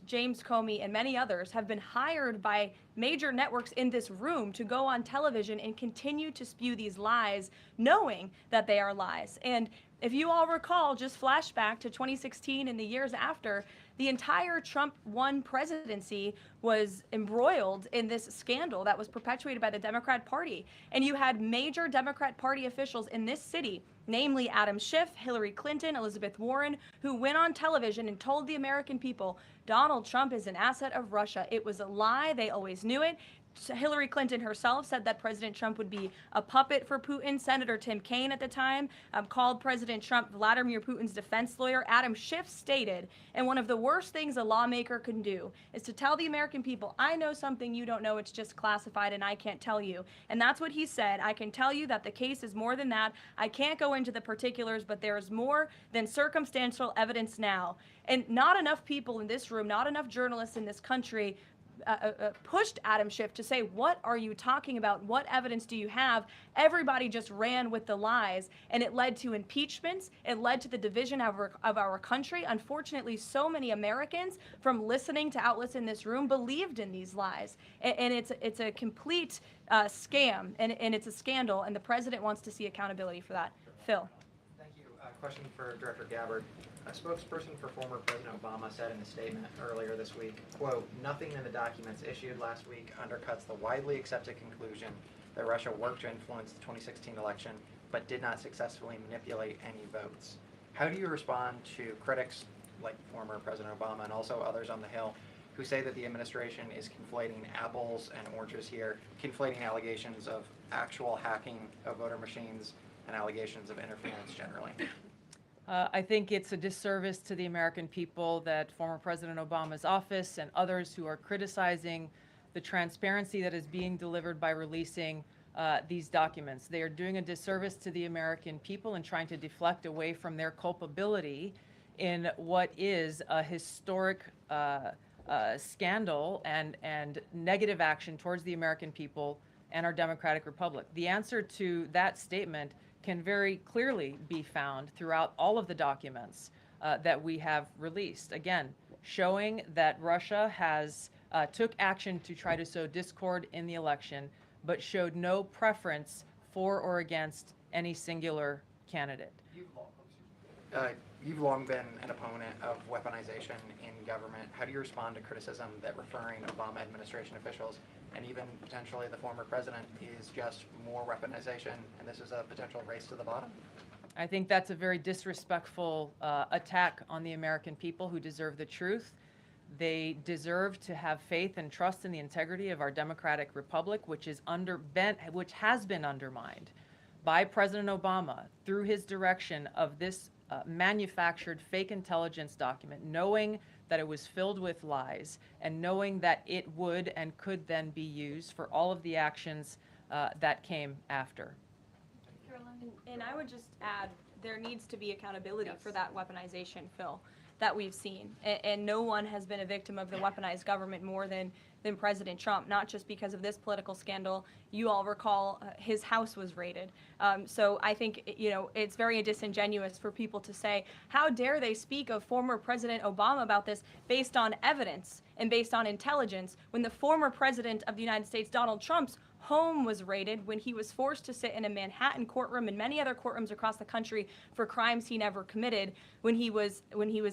Speaker 9: James Comey, and many others, have been hired by major networks in this room to go on television and continue to spew these lies, knowing that they are lies. And if you all recall, just flashback to 2016 and the years after, the entire Trump 1 presidency was embroiled in this scandal that was perpetuated by the Democrat Party. And you had major Democrat Party officials in this city, namely Adam Schiff, Hillary Clinton, Elizabeth Warren, who went on television and told the American people, Donald Trump is an asset of Russia. It was a lie. They always knew it. Hillary Clinton herself said that President Trump would be a puppet for Putin. Senator Tim Kaine at the time called President Trump Vladimir Putin's defense lawyer. Adam Schiff stated, and one of the worst things a lawmaker can do is to tell the American people, I know something you don't know, it's just classified and I can't tell you. And that's what he said. I can tell you that the case is more than that. I can't go into the particulars, but there is more than circumstantial evidence now. And not enough people in this room, not enough journalists in this country pushed Adam Schiff to say, what are you talking about? What evidence do you have? Everybody just ran with the lies, and it led to impeachments. It led to the division of our country. Unfortunately, so many Americans, from listening to outlets in this room, believed in these lies. And it's a complete scam, and it's a scandal, and the president wants to see accountability for that. Phil.
Speaker 14: Thank you. Question for Director Gabbard. A spokesperson for former President Obama said in a statement earlier this week, quote, nothing in the documents issued last week undercuts the widely accepted conclusion that Russia worked to influence the 2016 election, but did not successfully manipulate any votes. How do you respond to critics like former President Obama and also others on the Hill, who say that the administration is conflating apples and oranges here, conflating allegations of actual hacking of voter machines and allegations of interference generally.
Speaker 8: I think it's a disservice to the American people that former President Obama's office and others who are criticizing the transparency that is being delivered by releasing these documents. They are doing a disservice to the American people and trying to deflect away from their culpability in what is a historic scandal and negative action towards the American people and our democratic republic. The answer to that statement can very clearly be found throughout all of the documents that we have released. Again, showing that Russia has took action to try to sow discord in the election, but showed no preference for or against any singular candidate.
Speaker 14: You've long been an opponent of weaponization in government. How do you respond to criticism that referring Obama administration officials and even potentially the former president is just more weaponization and this is a potential race to the bottom?
Speaker 8: I think that's a very disrespectful attack on the American people who deserve the truth. They deserve to have faith and trust in the integrity of our democratic republic, which has been undermined by President Obama through his direction of this manufactured fake intelligence document, knowing that it was filled with lies and knowing that it would and could then be used for all of the actions that came after.
Speaker 9: Caroline, and I would just add, there needs to be accountability for that weaponization, Phil, that we've seen. And no one has been a victim of the weaponized government more than President Trump, not just because of this political scandal. You all recall his house was raided. So I think, it's very disingenuous for people to say, how dare they speak of former President Obama about this based on evidence and based on intelligence when the former president of the United States, Donald Trump's home was raided when he was forced to sit in a Manhattan courtroom and many other courtrooms across the country for crimes he never committed, when he was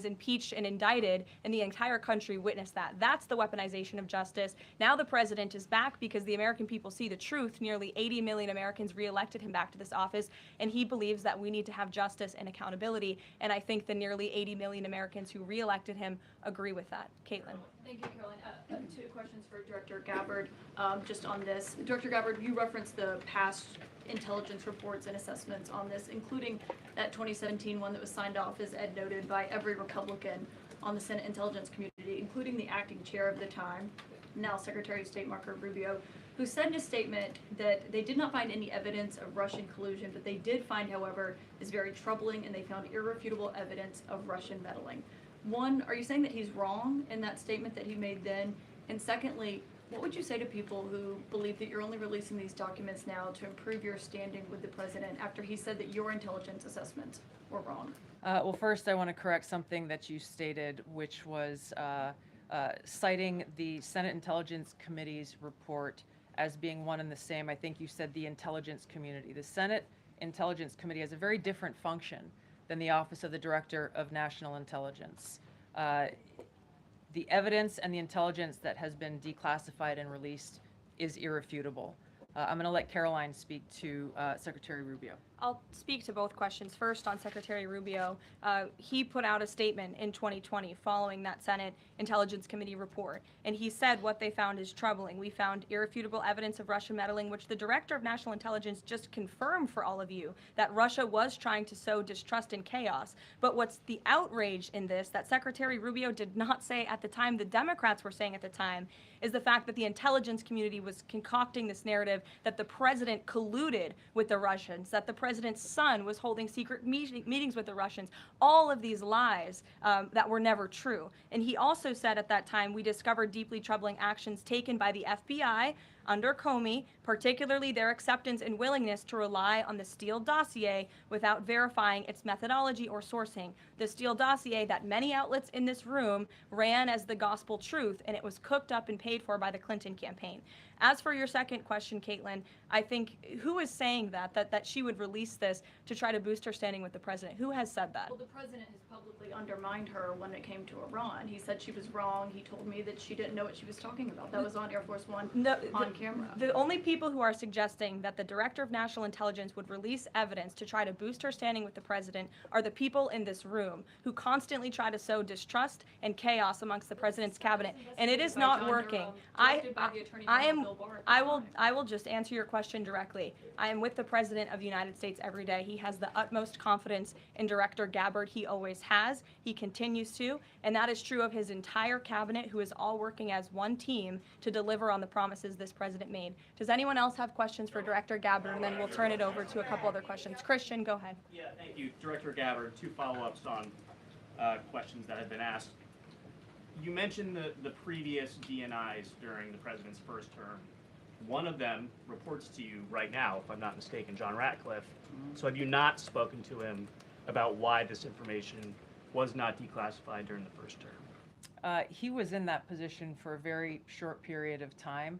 Speaker 9: impeached and indicted, and the entire country witnessed that. That's the weaponization of justice. Now the president is back because the American people see the truth. Nearly 80 million Americans reelected him back to this office, and he believes that we need to have justice and accountability. And I think the nearly 80 million Americans who reelected him agree with that. Caitlin.
Speaker 18: Thank you, Caroline. Two questions for Director Gabbard just on this. Director Gabbard, you referenced the past intelligence reports and assessments on this, including that 2017 one that was signed off, as Ed noted, by every Republican on the Senate Intelligence Community, including the acting chair of the time, now Secretary of State Marco Rubio, who said in a statement that they did not find any evidence of Russian collusion, but they did find, however, is very troubling, and they found irrefutable evidence of Russian meddling. One, are you saying that he's wrong in that statement that he made then? And secondly, what would you say to people who believe that you're only releasing these documents now to improve your standing with the president after he said that your intelligence assessments were wrong?
Speaker 8: Well, first I want to correct something that you stated, which was citing the Senate Intelligence Committee's report as being one and the same. I think you said the intelligence community. The Senate Intelligence Committee has a very different function than the Office of the Director of National Intelligence. The evidence and the intelligence that has been declassified and released is irrefutable. I'm going to let Caroline speak to Secretary Rubio.
Speaker 9: I'll speak to both questions. First, on Secretary Rubio, he put out a statement in 2020 following that Senate Intelligence Committee report, and he said what they found is troubling. We found irrefutable evidence of Russian meddling, which the Director of National Intelligence just confirmed for all of you, that Russia was trying to sow distrust and chaos. But what's the outrage in this that Secretary Rubio did not say at the time, the Democrats were saying at the time, is the fact that the intelligence community was concocting this narrative that the president colluded with the Russians, that the president's son was holding secret meetings with the Russians, all of these lies that were never true. And he also said at that time, we discovered deeply troubling actions taken by the FBI under Comey, particularly their acceptance and willingness to rely on the Steele dossier without verifying its methodology or sourcing. The Steele dossier that many outlets in this room ran as the gospel truth, and it was cooked up and paid for by the Clinton campaign. As for your second question, Caitlin, I think, who is saying that she would release this to try to boost her standing with the president? Who has said that?
Speaker 18: Well, the president has publicly undermined her when it came to Iran. He said she was wrong. He told me that she didn't know what she was talking about. That was on Air Force One, on camera.
Speaker 9: The only people who are suggesting that the Director of National Intelligence would release evidence to try to boost her standing with the president are the people in this room who constantly try to sow distrust and chaos amongst the president's cabinet, and it is
Speaker 18: By
Speaker 9: not
Speaker 18: John
Speaker 9: working.
Speaker 18: Durham, directed by the Attorney General Bill Barr at the
Speaker 9: I will just answer your question directly. I am with the President of the United States every day. He has the utmost confidence in Director Gabbard. He always has. He continues to, and that is true of his entire cabinet, who is all working as one team to deliver on the promises this president made. Does anyone else have questions for Director Gabbard? And then we'll turn it over to a couple other questions. Christian, go ahead.
Speaker 15: Yeah, thank you. Director Gabbard, two follow-ups on questions that have been asked. You mentioned the previous DNIs during the president's first term. One of them reports to you right now, if I'm not mistaken, John Ratcliffe. So have you not spoken to him about why this information was not declassified during the first term?
Speaker 8: He was in that position for a very short period of time.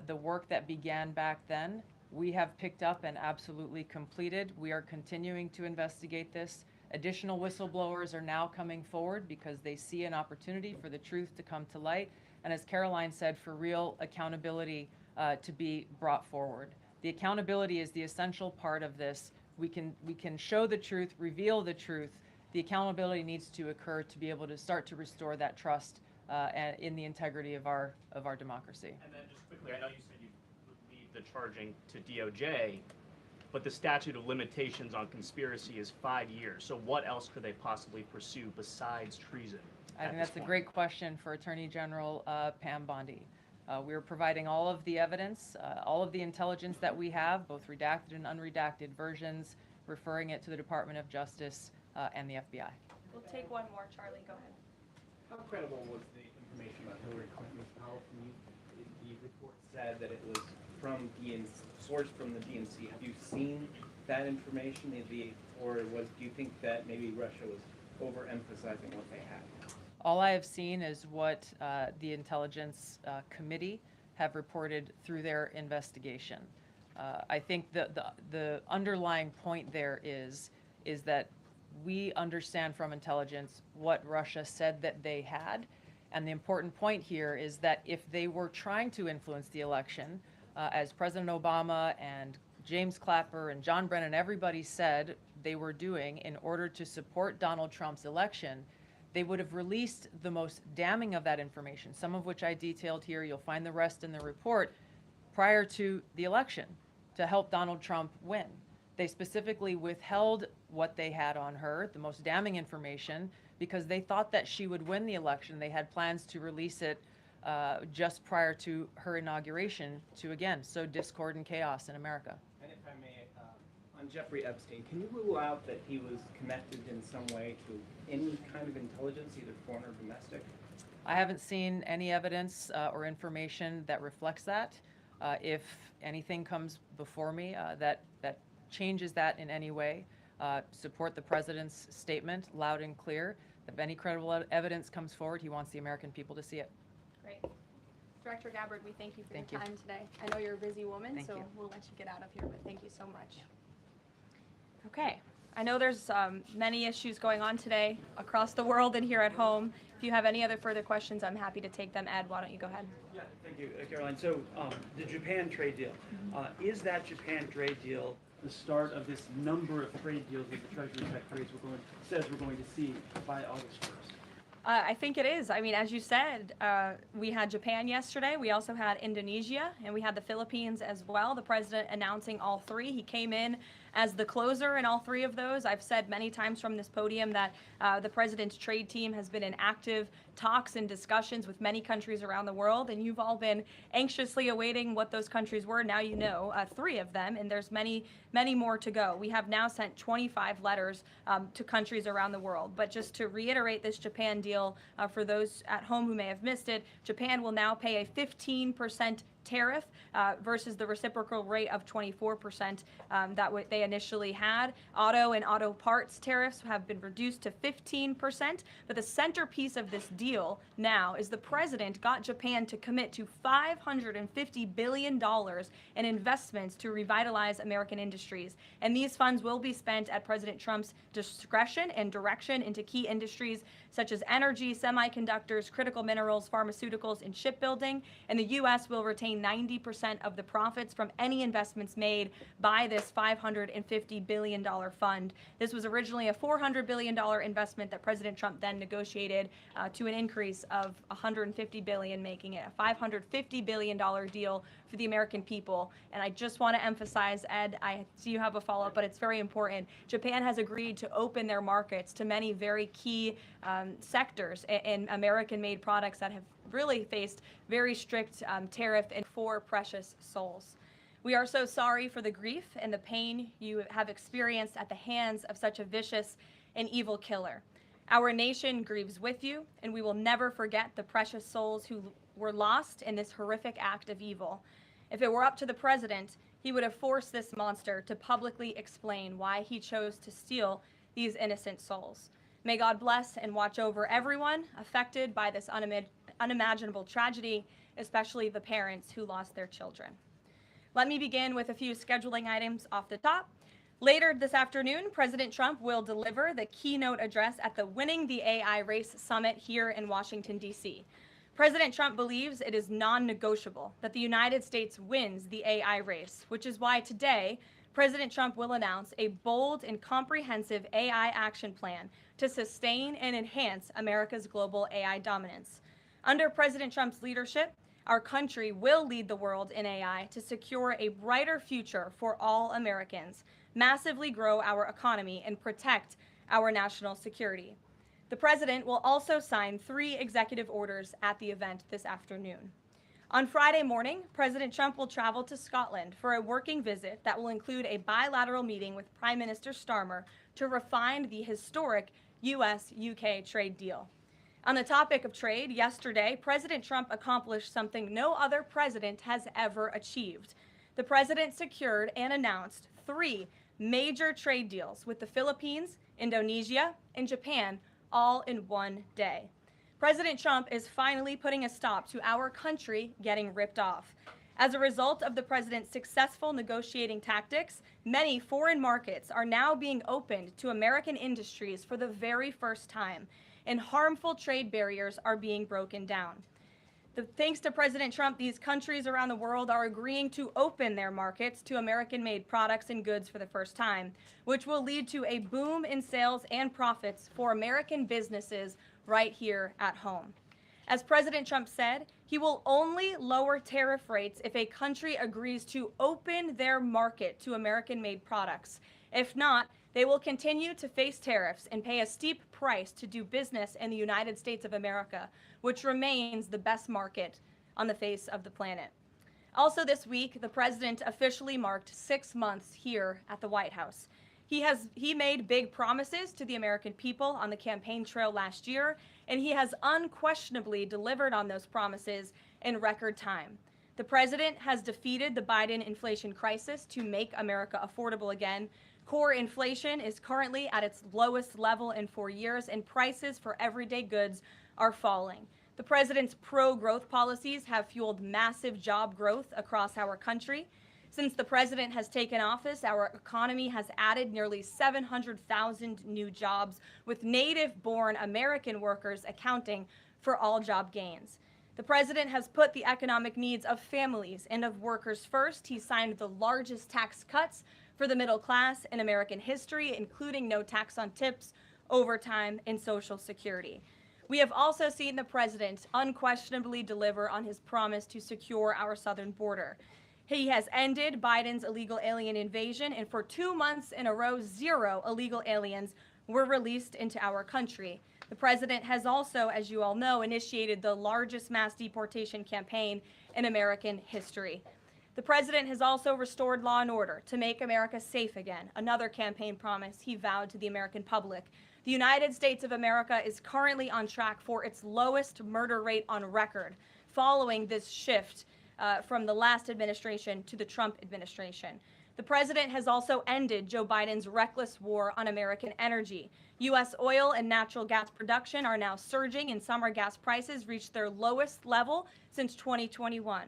Speaker 8: The work that began back then, we have picked up and absolutely completed. We are continuing to investigate this. Additional whistleblowers are now coming forward because they see an opportunity for the truth to come to light. And as Caroline said, for real accountability to be brought forward. The accountability is the essential part of this. We can show the truth, reveal the truth. The accountability needs to occur to be able to start to restore that trust in the integrity of our democracy.
Speaker 15: And then just quickly, I know you said you would leave the charging to DOJ, but the statute of limitations on conspiracy is 5 years. So what else could they possibly pursue besides treason?
Speaker 8: I think that's a great question for Attorney General Pam Bondi. We're providing all of the evidence, all of the intelligence that we have, both redacted and unredacted versions, referring it to the Department of Justice and the FBI.
Speaker 9: We'll take one more. Charlie, go ahead.
Speaker 16: How credible was the information about Hillary Clinton's health? The report said that it was from sourced from the DNC. Have you seen that information? Or do you think that maybe Russia was overemphasizing what they had?
Speaker 8: All I have seen is what the Intelligence Committee have reported through their investigation. I think the underlying point there is that we understand from intelligence what Russia said that they had. And the important point here is that if they were trying to influence the election, as President Obama and James Clapper and John Brennan, everybody said they were doing in order to support Donald Trump's election, they would have released the most damning of that information, some of which I detailed here. You'll find the rest in the report prior to the election to help Donald Trump win. They specifically withheld what they had on her, the most damning information, because they thought that she would win the election. They had plans to release it just prior to her inauguration to, again, sow discord and chaos in America.
Speaker 16: And if I may, on Jeffrey Epstein, can you rule out that he was connected in some way to any kind of intelligence, either foreign or domestic?
Speaker 8: I haven't seen any evidence or information that reflects that. If anything comes before me that changes that in any way, support the president's statement loud and clear. If any credible evidence comes forward, he wants the American people to see it.
Speaker 9: Great. Director Gabbard, we thank you for
Speaker 8: Thank
Speaker 9: your
Speaker 8: you.
Speaker 9: time today. I know you're a busy woman,
Speaker 8: Thank
Speaker 9: so
Speaker 8: you.
Speaker 9: we'll let you get out of here, but thank you so much. Okay. I know there's many issues going on today across the world and here at home. If you have any other further questions, I'm happy to take them. Ed, why don't you go ahead?
Speaker 17: Yeah, thank you, Caroline. So the Japan trade deal, is that Japan trade deal the start of this number of trade deals that the Treasury Secretary says we're going to see by August 1st?
Speaker 9: I think it is. I mean, as you said, we had Japan yesterday. We also had Indonesia, and we had the Philippines as well. The president announcing all three. He came in as the closer in all three of those. I've said many times from this podium that the president's trade team has been in active talks and discussions with many countries around the world, and you've all been anxiously awaiting what those countries were. Now you know three of them, and there's many, many more to go. We have now sent 25 letters to countries around the world. But just to reiterate this Japan deal, for those at home who may have missed it, Japan will now pay a 15% tariff versus the reciprocal rate of 24% that they initially had. Auto and auto parts tariffs have been reduced to 15%, but the centerpiece of this deal now is the president got Japan to commit to $550 billion in investments to revitalize American industries. And these funds will be spent at President Trump's discretion and direction into key industries such as energy, semiconductors, critical minerals, pharmaceuticals, and shipbuilding. And the U.S. will retain retain 90% of the profits from any investments made by this $550 billion fund. This was originally a $400 billion investment that President Trump then negotiated to an increase of $150 billion, making it a $550 billion deal for the American people. And I just want to emphasize, Ed, I see you have a follow-up, but it's very important. Japan has agreed to open their markets to many very key sectors in American-made products that have really faced very strict tariff and for precious souls. We are so sorry for the grief and the pain you have experienced at the hands of such a vicious and evil killer. Our nation grieves with you, and we will never forget the precious souls who were lost in this horrific act of evil. If it were up to the president, he would have forced this monster to publicly explain why he chose to steal these innocent souls. May God bless and watch over everyone affected by this unimaginable tragedy, especially the parents who lost their children. Let me begin with a few scheduling items off the top. Later this afternoon, President Trump will deliver the keynote address at the Winning the AI Race Summit here in Washington, D.C. President Trump believes it is non-negotiable that the United States wins the AI race, which is why today, President Trump will announce a bold and comprehensive AI action plan to sustain and enhance America's global AI dominance. Under President Trump's leadership, our country will lead the world in AI to secure a brighter future for all Americans, massively grow our economy, and protect our national security. The president will also sign 3 executive orders at the event this afternoon. On Friday morning, President Trump will travel to Scotland for a working visit that will include a bilateral meeting with Prime Minister Starmer to refine the historic U.S.-UK trade deal. On the topic of trade, yesterday, President Trump accomplished something no other president has ever achieved. The president secured and announced 3 major trade deals with the Philippines, Indonesia, and Japan, all in one day. President Trump is finally putting a stop to our country getting ripped off. As a result of the president's successful negotiating tactics, many foreign markets are now being opened to American industries for the very first time, and harmful trade barriers are being broken down. Thanks to President Trump, these countries around the world are agreeing to open their markets to American-made products and goods for the first time, which will lead to a boom in sales and profits for American businesses right here at home. As President Trump said, he will only lower tariff rates if a country agrees to open their market to American-made products. If not, they will continue to face tariffs and pay a steep price to do business in the United States of America, which remains the best market on the face of the planet. Also this week, the president officially marked 6 months here at the White House. He made big promises to the American people on the campaign trail last year, and he has unquestionably delivered on those promises in record time. The president has defeated the Biden inflation crisis to make America affordable again. Core inflation is currently at its lowest level in 4 years, and prices for everyday goods are falling. The president's pro-growth policies have fueled massive job growth across our country. Since the president has taken office, our economy has added nearly 700,000 new jobs, with native-born American workers accounting for all job gains. The president has put the economic needs of families and of workers first. He signed the largest tax cuts for the middle class in American history, including no tax on tips, overtime, and Social Security. We have also seen the president unquestionably deliver on his promise to secure our southern border. He has ended Biden's illegal alien invasion, and for 2 months in a row, 0 illegal aliens were released into our country. The president has also, as you all know, initiated the largest mass deportation campaign in American history. The president has also restored law and order to make America safe again, another campaign promise he vowed to the American public. The United States of America is currently on track for its lowest murder rate on record, following this shift from the last administration to the Trump administration. The president has also ended Joe Biden's reckless war on American energy. U.S. oil and natural gas production are now surging, and summer gas prices reached their lowest level since 2021.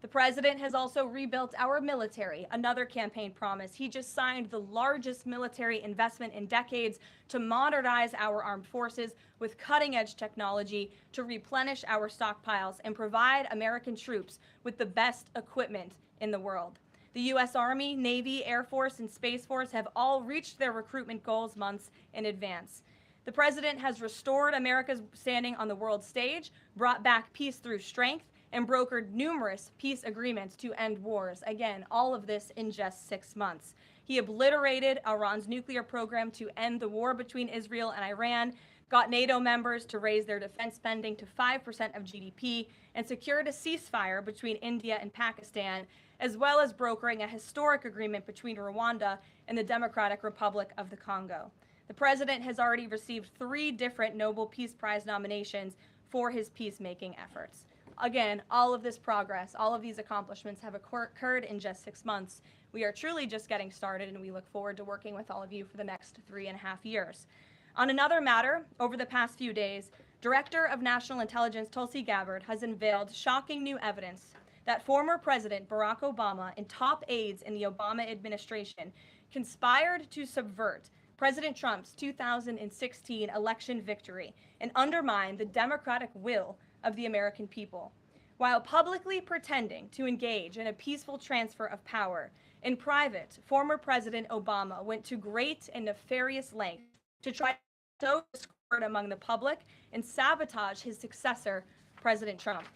Speaker 9: The president has also rebuilt our military, another campaign promise. He just signed the largest military investment in decades to modernize our armed forces with cutting-edge technology to replenish our stockpiles and provide American troops with the best equipment in the world. The U.S. Army, Navy, Air Force, and Space Force have all reached their recruitment goals months in advance. The president has restored America's standing on the world stage, brought back peace through strength, and brokered numerous peace agreements to end wars. Again, all of this in just 6 months. He obliterated Iran's nuclear program to end the war between Israel and Iran, got NATO members to raise their defense spending to 5% of GDP, and secured a ceasefire between India and Pakistan, as well as brokering a historic agreement between Rwanda and the Democratic Republic of the Congo. The president has already received 3 different Nobel Peace Prize nominations for his peacemaking efforts. Again, all of this progress, all of these accomplishments have occurred in just 6 months. We are truly just getting started, and we look forward to working with all of you for the next 3.5 years. On another matter, over the past few days, Director of National Intelligence Tulsi Gabbard has unveiled shocking new evidence that former President Barack Obama and top aides in the Obama administration conspired to subvert President Trump's 2016 election victory and undermine the democratic will of the American people. While publicly pretending to engage in a peaceful transfer of power, in private, former President Obama went to great and nefarious lengths to try to sow discord among the public and sabotage his successor, President Trump.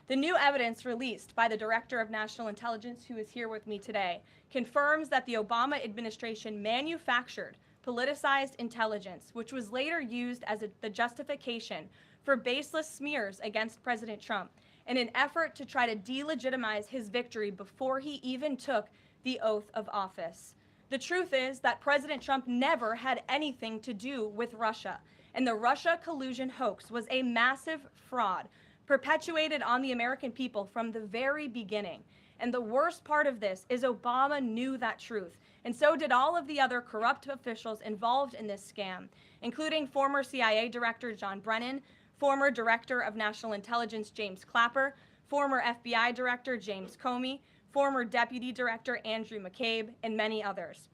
Speaker 9: The new evidence released by the Director of National Intelligence, who is here with me today, confirms that the Obama administration manufactured politicized intelligence, which was later used as the justification for baseless smears against President Trump in an effort to try to delegitimize his victory before he even took the oath of office. The truth is that President Trump never had anything to do with Russia, and the Russia collusion hoax was a massive fraud perpetuated on the American people from the very beginning. And the worst part of this is Obama knew that truth, and so did all of the other corrupt officials involved in this scam, including former CIA Director John Brennan, former Director of National Intelligence James Clapper, former FBI Director James Comey, former Deputy Director Andrew McCabe, and many others.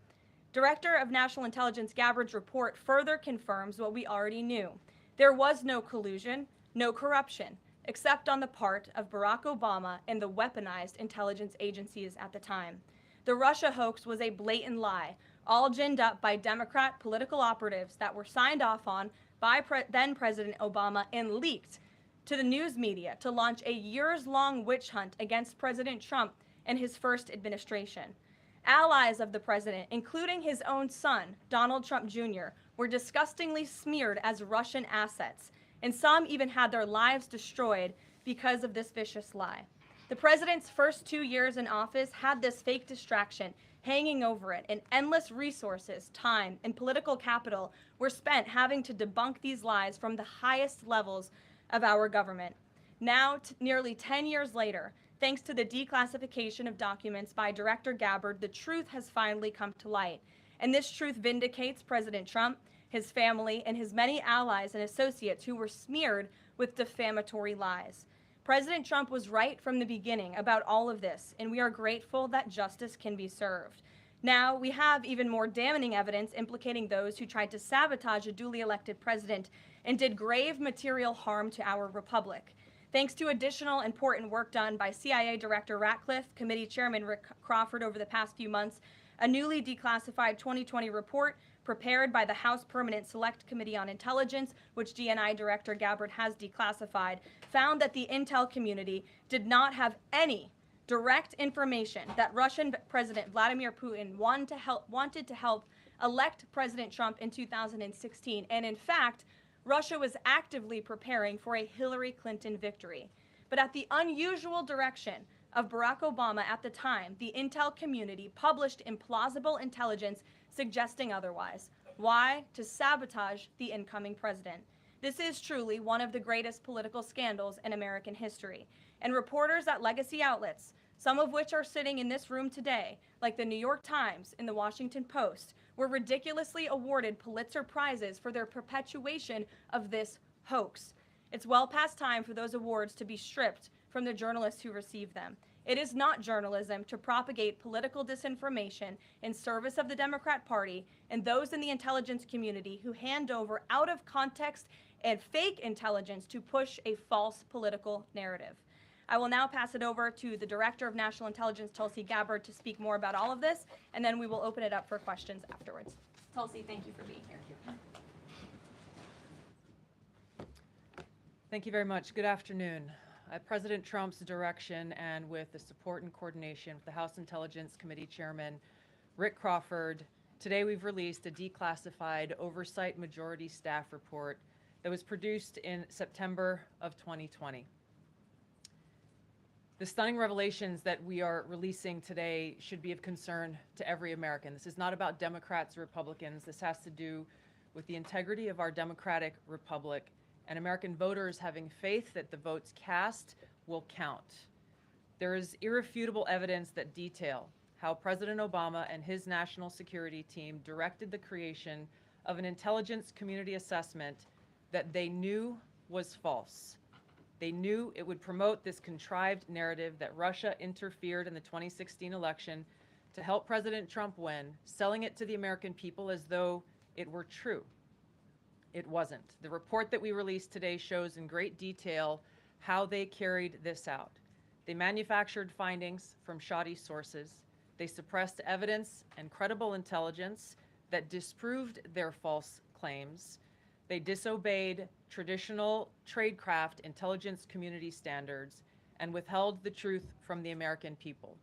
Speaker 9: Director of National Intelligence Gabbard's report further confirms what we already knew. There was no collusion, no corruption, except on the part of Barack Obama and the weaponized intelligence agencies at the time. The Russia hoax was a blatant lie, all ginned up by Democrat political operatives that were signed off on by then President Obama and leaked to the news media to launch a years-long witch hunt against President Trump and his first administration. Allies of the president, including his own son, Donald Trump Jr., were disgustingly smeared as Russian assets, and some even had their lives destroyed because of this vicious lie. The president's first 2 years in office had this fake distraction hanging over it, and endless resources, time, and political capital were spent having to debunk these lies from the highest levels of our government. Now, nearly 10 years later, thanks to the declassification of documents by Director Gabbard, the truth has finally come to light. And this truth vindicates President Trump, his family, and his many allies and associates who were smeared with defamatory lies. President Trump was right from the beginning about all of this, and we are grateful that justice can be served. Now, we have even more damning evidence implicating those who tried to sabotage a duly elected president and did grave material harm to our republic. Thanks to additional important work done by CIA Director Ratcliffe, Committee Chairman Rick Crawford over the past few months, a newly declassified 2020 report prepared by the House Permanent Select Committee on Intelligence, which DNI Director Gabbard has declassified, found that the intel community did not have any direct information that Russian President Vladimir Putin wanted to help elect President Trump in 2016. And in fact, Russia was actively preparing for a Hillary Clinton victory. But at the unusual direction of Barack Obama at the time, the intel community published implausible intelligence suggesting otherwise. Why? To sabotage the incoming president. This is truly one of the greatest political scandals in American history. And reporters at legacy outlets, some of which are sitting in this room today, like the New York Times and the Washington Post, were ridiculously awarded Pulitzer Prizes for their perpetuation of this hoax. It's well past time for those awards to be stripped from the journalists who received them. It is not journalism to propagate political disinformation in service of the Democrat Party and those in the intelligence community who hand over out of context and fake intelligence to push a false political narrative. I will now pass it over to the Director of National Intelligence, Tulsi Gabbard, to speak more about all of this, and then we will open it up for questions afterwards. Tulsi, thank you for being here.
Speaker 8: Thank you very much. Good afternoon. At President Trump's direction and with the support and coordination with the House Intelligence Committee Chairman Rick Crawford, today we've released a declassified Oversight Majority Staff report that was produced in September of 2020. The stunning revelations that we are releasing today should be of concern to every American. This is not about Democrats or Republicans. This has to do with the integrity of our democratic republic and American voters having faith that the votes cast will count. There is irrefutable evidence that detail how President Obama and his national security team directed the creation of an intelligence community assessment that they knew was false. They knew it would promote this contrived narrative that Russia interfered in the 2016 election to help President Trump win, selling it to the American people as though it were true. It wasn't. The report that we released today shows in great detail how they carried this out. They manufactured findings from shoddy sources. They suppressed evidence and credible intelligence that disproved their false claims. They disobeyed traditional tradecraft intelligence community standards and withheld the truth from the American people.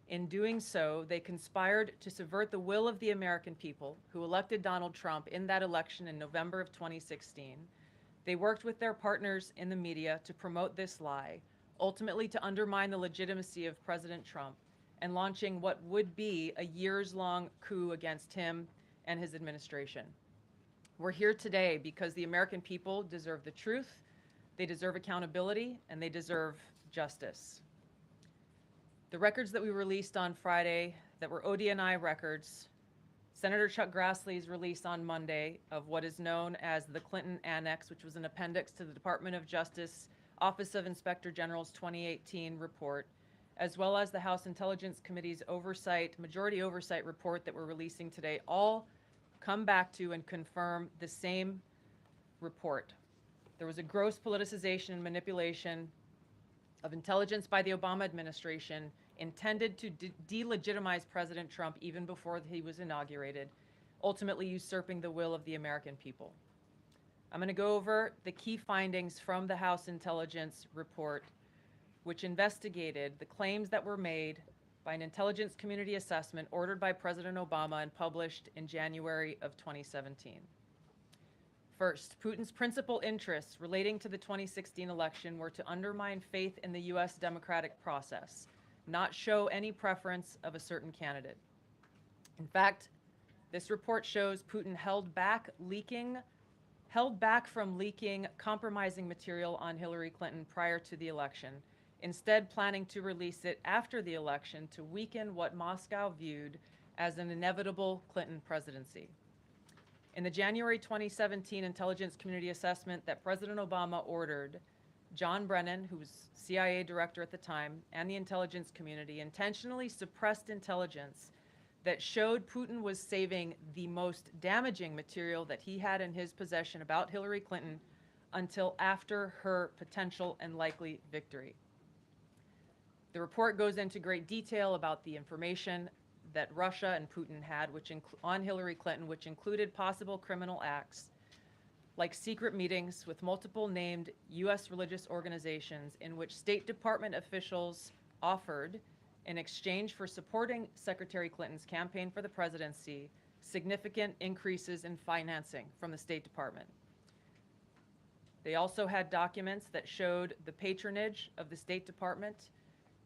Speaker 8: In doing so, they conspired to subvert the will of the American people who elected Donald Trump in that election in November of 2016. They worked with their partners in the media to promote this lie, ultimately to undermine the legitimacy of President Trump and launching what would be a years-long coup against him and his administration. We're here today because the American people deserve the truth, they deserve accountability, and they deserve justice. The records that we released on Friday that were ODNI records, Senator Chuck Grassley's release on Monday of what is known as the Clinton Annex, which was an appendix to the Department of Justice Office of Inspector General's 2018 report, as well as the House Intelligence Committee's majority oversight report that we're releasing today, all come back to and confirm the same report. There was a gross politicization and manipulation of intelligence by the Obama administration intended to delegitimize President Trump even before he was inaugurated, ultimately usurping the will of the American people. I'm going to go over the key findings from the House Intelligence report, which investigated the claims that were made by an intelligence community assessment ordered by President Obama and published in January of 2017. First, Putin's principal interests relating to the 2016 election were to undermine faith in the U.S. democratic process, not show any preference of a certain candidate. In fact, this report shows Putin held back from leaking compromising material on Hillary Clinton prior to the election, instead planning to release it after the election to weaken what Moscow viewed as an inevitable Clinton presidency. In the January 2017 intelligence community assessment that President Obama ordered, John Brennan, who was CIA director at the time, and the intelligence community intentionally suppressed intelligence that showed Putin was saving the most damaging material that he had in his possession about Hillary Clinton until after her potential and likely victory. The report goes into great detail about the information that Russia and Putin had on Hillary Clinton, which included possible criminal acts like secret meetings with multiple named U.S. religious organizations in which State Department officials offered, in exchange for supporting Secretary Clinton's campaign for the presidency, significant increases in financing from the State Department. They also had documents that showed the patronage of the State Department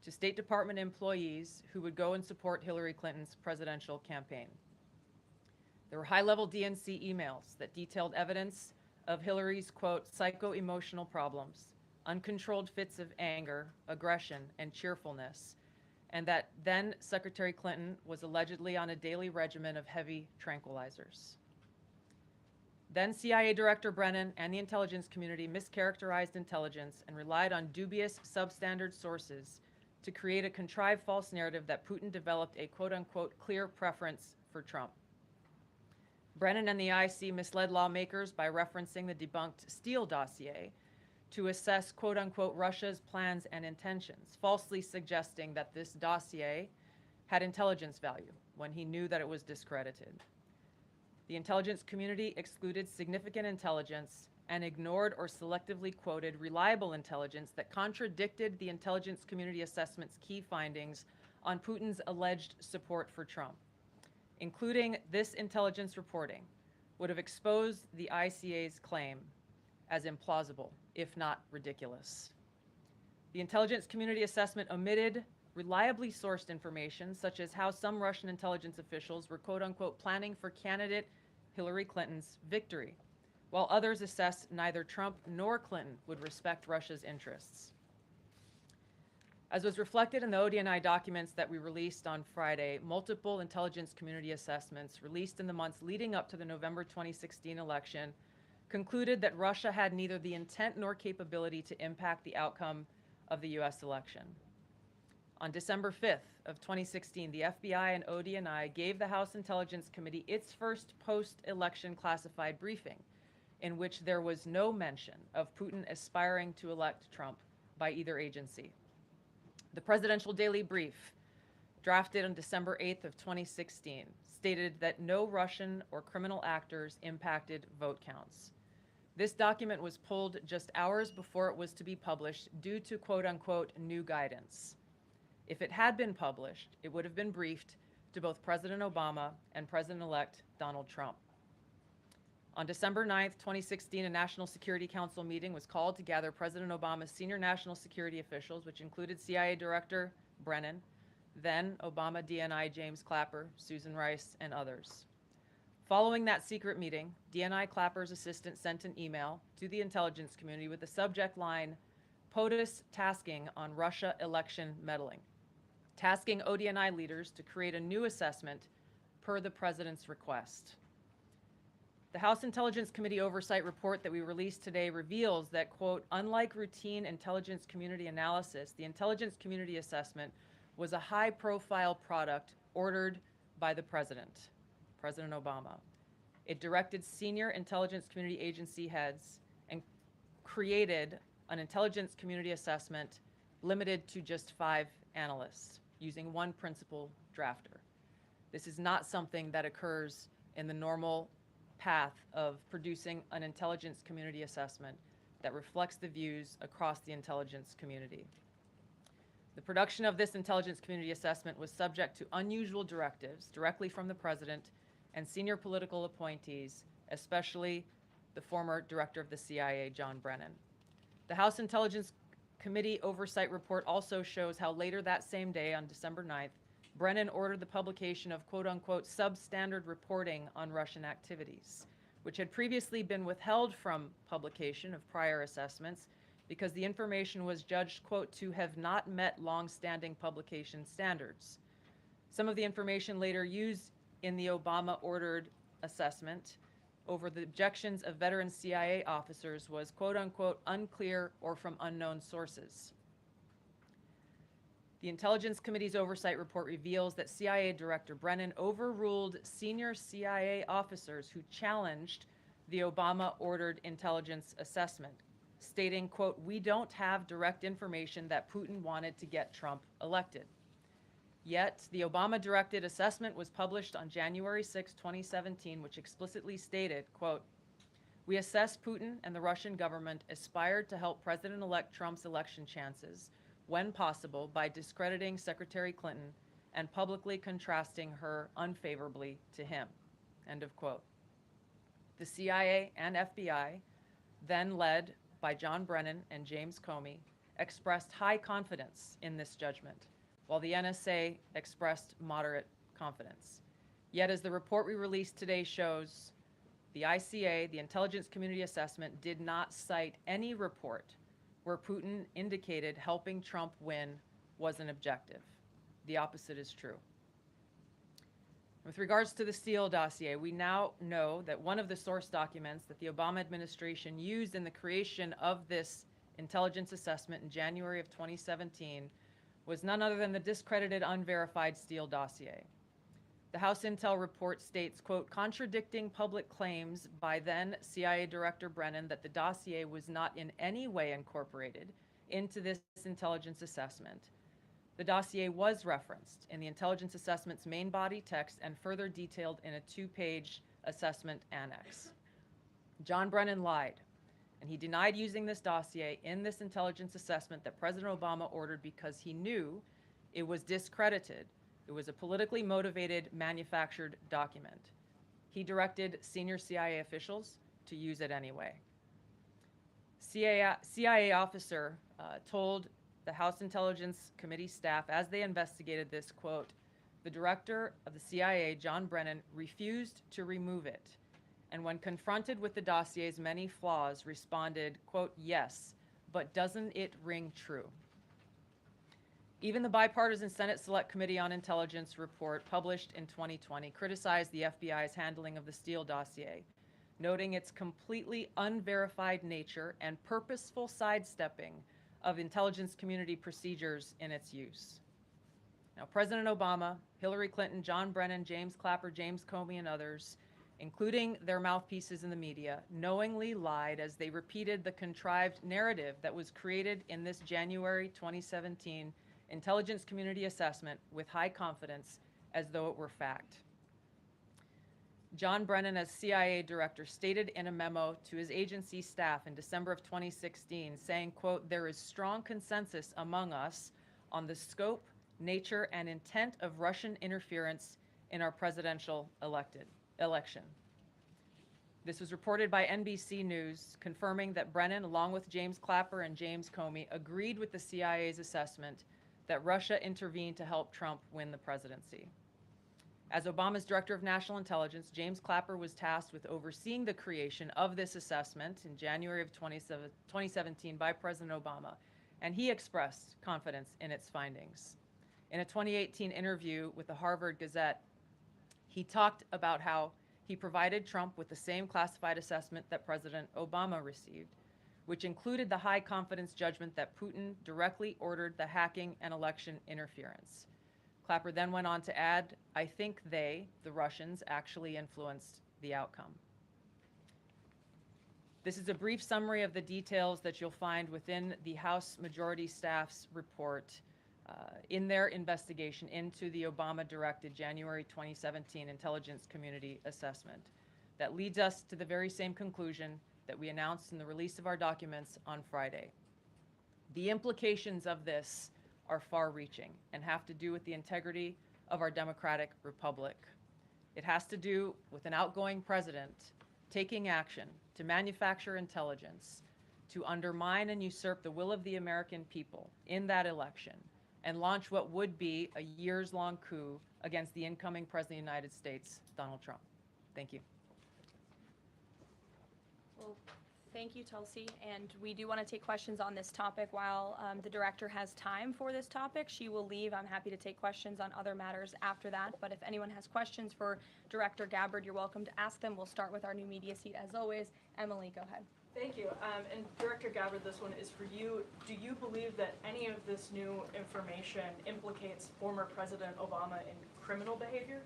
Speaker 8: to State Department employees who would go and support Hillary Clinton's presidential campaign. There were high-level DNC emails that detailed evidence of Hillary's, quote, psycho-emotional problems, uncontrolled fits of anger, aggression, and cheerfulness, and that then Secretary Clinton was allegedly on a daily regimen of heavy tranquilizers. Then CIA Director Brennan and the intelligence community mischaracterized intelligence and relied on dubious substandard sources to create a contrived false narrative that Putin developed a quote-unquote clear preference for Trump. Brennan and the IC misled lawmakers by referencing the debunked Steele dossier to assess quote-unquote Russia's plans and intentions, falsely suggesting that this dossier had intelligence value when he knew that it was discredited. The intelligence community excluded significant intelligence and ignored or selectively quoted reliable intelligence that contradicted the intelligence community assessment's key findings on Putin's alleged support for Trump. Including this intelligence reporting would have exposed the ICA's claim as implausible, if not ridiculous. The intelligence community assessment omitted reliably sourced information, such as how some Russian intelligence officials were quote-unquote planning for candidate Hillary Clinton's victory, while others assessed neither Trump nor Clinton would respect Russia's interests. As was reflected in the ODNI documents that we released on Friday, multiple intelligence community assessments released in the months leading up to the November 2016 election concluded that Russia had neither the intent nor capability to impact the outcome of the US election. On December 5th of 2016, the FBI and ODNI gave the House Intelligence Committee its first post-election classified briefing, in which there was no mention of Putin aspiring to elect Trump by either agency. The Presidential Daily Brief, drafted on December 8th of 2016, stated that no Russian or criminal actors impacted vote counts. This document was pulled just hours before it was to be published due to quote-unquote new guidance. If it had been published, it would have been briefed to both President Obama and President-elect Donald Trump. On December 9th, 2016, a National Security Council meeting was called to gather President Obama's senior national security officials, which included CIA Director Brennan, then Obama DNI James Clapper, Susan Rice, and others. Following that secret meeting, DNI Clapper's assistant sent an email to the intelligence community with the subject line, POTUS tasking on Russia election meddling, tasking ODNI leaders to create a new assessment per the president's request. The House Intelligence Committee oversight report that we released today reveals that, quote, unlike routine intelligence community analysis, the intelligence community assessment was a high-profile product ordered by the president, President Obama. It directed senior intelligence community agency heads and created an intelligence community assessment limited to just 5 analysts using one principal drafter. This is not something that occurs in the normal path of producing an intelligence community assessment that reflects the views across the intelligence community. The production of this intelligence community assessment was subject to unusual directives directly from the president and senior political appointees, especially the former director of the CIA, John Brennan. The House Intelligence Committee oversight report also shows how later that same day, on December 9th, Brennan ordered the publication of quote-unquote substandard reporting on Russian activities, which had previously been withheld from publication of prior assessments because the information was judged, quote, to have not met long-standing publication standards. Some of the information later used in the Obama-ordered assessment over the objections of veteran CIA officers was, quote-unquote, unclear or from unknown sources. The Intelligence Committee's oversight report reveals that CIA Director Brennan overruled senior CIA officers who challenged the Obama-ordered intelligence assessment, stating, quote, we don't have direct information that Putin wanted to get Trump elected. Yet, the Obama-directed assessment was published on January 6, 2017, which explicitly stated, quote, we assess Putin and the Russian government aspired to help President-elect Trump's election chances when possible by discrediting Secretary Clinton and publicly contrasting her unfavorably to him, end of quote. The CIA and FBI, then led by John Brennan and James Comey, expressed high confidence in this judgment, while the NSA expressed moderate confidence. Yet, as the report we released today shows, the ICA, the Intelligence Community Assessment, did not cite any report where Putin indicated helping Trump win was an objective. The opposite is true. With regards to the Steele dossier, we now know that one of the source documents that the Obama administration used in the creation of this intelligence assessment in January of 2017 was none other than the discredited, unverified Steele dossier. The House Intel report states, quote, contradicting public claims by then CIA Director Brennan that the dossier was not in any way incorporated into this intelligence assessment. The dossier was referenced in the intelligence assessment's main body text and further detailed in a 2-page assessment annex. John Brennan lied, and he denied using this dossier in this intelligence assessment that President Obama ordered because he knew it was discredited. It was a politically motivated, manufactured document. He directed senior CIA officials to use it anyway. CIA officer told the House Intelligence Committee staff as they investigated this, quote, the director of the CIA, John Brennan, refused to remove it, and when confronted with the dossier's many flaws, responded, quote, yes, but doesn't it ring true? Even the bipartisan Senate Select Committee on Intelligence report published in 2020 criticized the FBI's handling of the Steele dossier, noting its completely unverified nature and purposeful sidestepping of intelligence community procedures in its use. Now, President Obama, Hillary Clinton, John Brennan, James Clapper, James Comey, and others, including their mouthpieces in the media, knowingly lied as they repeated the contrived narrative that was created in this January 2017 intelligence community assessment with high confidence as though it were fact. John Brennan, as CIA director, stated in a memo to his agency staff in December of 2016, saying, quote, there is strong consensus among us on the scope, nature, and intent of Russian interference in our presidential election. This was reported by NBC News, confirming that Brennan, along with James Clapper and James Comey, agreed with the CIA's assessment that Russia intervened to help Trump win the presidency. As Obama's Director of National Intelligence, James Clapper was tasked with overseeing the creation of this assessment in January of 2017 by President Obama, and he expressed confidence in its findings. In a 2018 interview with the Harvard Gazette, he talked about how he provided Trump with the same classified assessment that President Obama received, which included the high confidence judgment that Putin directly ordered the hacking and election interference. Clapper then went on to add, I think they, the Russians, actually influenced the outcome. This is a brief summary of the details that you'll find within the House Majority Staff's report in their investigation into the Obama-directed January 2017 Intelligence Community Assessment that leads us to the very same conclusion that we announced in the release of our documents on Friday. The implications of this are far-reaching and have to do with the integrity of our democratic republic. It has to do with an outgoing president taking action to manufacture intelligence to undermine and usurp the will of the American people in that election and launch what would be a years-long coup against the incoming President of the United States, Donald Trump. Thank you.
Speaker 9: Well, thank you, Tulsi. And we do want to take questions on this topic while the director has time for this topic. She will leave. I'm happy to take questions on other matters after that. But if anyone has questions for Director Gabbard, you're welcome to ask them. We'll start with our new media seat as always. Emily, go ahead.
Speaker 10: Thank you. And Director Gabbard, this one is for you. Do you believe that any of this new information implicates former President Obama in criminal behavior?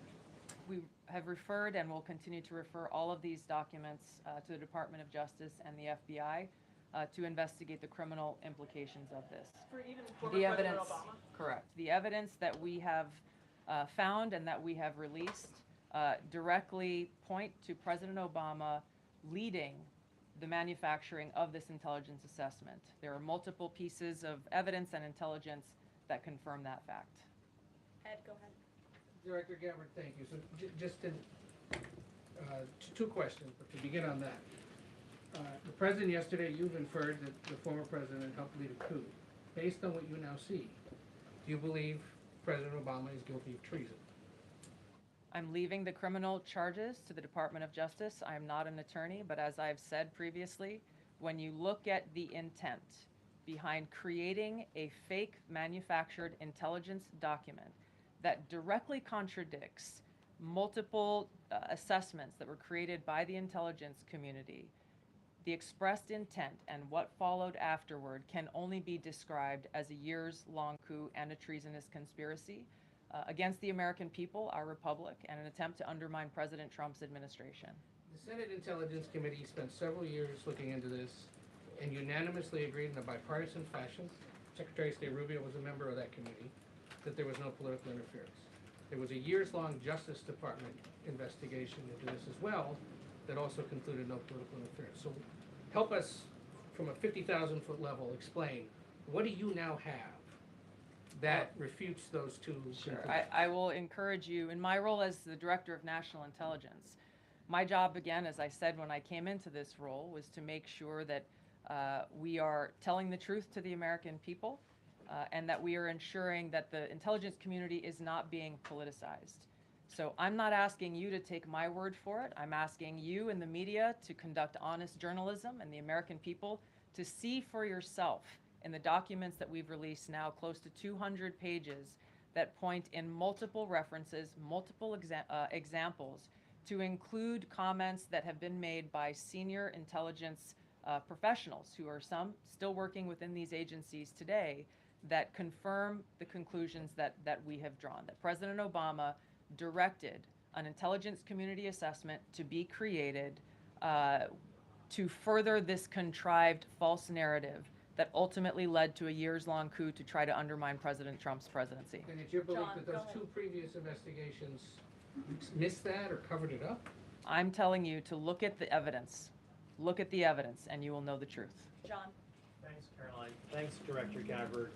Speaker 8: We have referred and will continue to refer all of these documents to the Department of Justice and the FBI to investigate the criminal implications of this.
Speaker 10: For even former President Obama?
Speaker 8: Correct. The evidence that we have found and that we have released directly point to President Obama leading the manufacturing of this intelligence assessment. There are multiple pieces of evidence and intelligence that confirm that fact.
Speaker 9: Ed, go ahead.
Speaker 11: Director Gabbard, thank you. So just two questions, but to begin on that. The president yesterday, you've inferred that the former president helped lead a coup. Based on what you now see, do you believe President Obama is guilty of treason?
Speaker 8: I'm leaving the criminal charges to the Department of Justice. I am not an attorney, but as I've said previously, when you look at the intent behind creating a fake manufactured intelligence document that directly contradicts multiple assessments that were created by the intelligence community, The expressed intent and what followed afterward can only be described as a years-long coup and a treasonous conspiracy against the American people, our republic, and an attempt to undermine President Trump's administration.
Speaker 11: The Senate Intelligence Committee spent several years looking into this and unanimously agreed in a bipartisan fashion, Secretary of State Rubio was a member of that committee, that there was no political interference. There was a years-long Justice Department investigation into this as well that also concluded no political interference. So help us, from a 50,000-foot level, explain, what do you now have that refutes those two
Speaker 8: Sure.
Speaker 11: conclusions?
Speaker 8: I will encourage you, in my role as the Director of National Intelligence, my job, again, as I said when I came into this role, was to make sure that we are telling the truth to the American people and that we are ensuring that the intelligence community is not being politicized. So I'm not asking you to take my word for it. I'm asking you and the media to conduct honest journalism and the American people to see for yourself in the documents that we've released now, close to 200 pages, that point in multiple references, multiple examples, to include comments that have been made by senior intelligence professionals who are some still working within these agencies today that confirm the conclusions that we have drawn, that President Obama directed an intelligence community assessment to be created to further this contrived false narrative that ultimately led to a years-long coup to try to undermine President Trump's presidency.
Speaker 11: And it's your belief that those two previous investigations missed that or covered it up?
Speaker 8: I'm telling you to look at the evidence. Look at the evidence and you will know the truth.
Speaker 9: John.
Speaker 12: Thanks, Caroline. Thanks, Director Gabbard.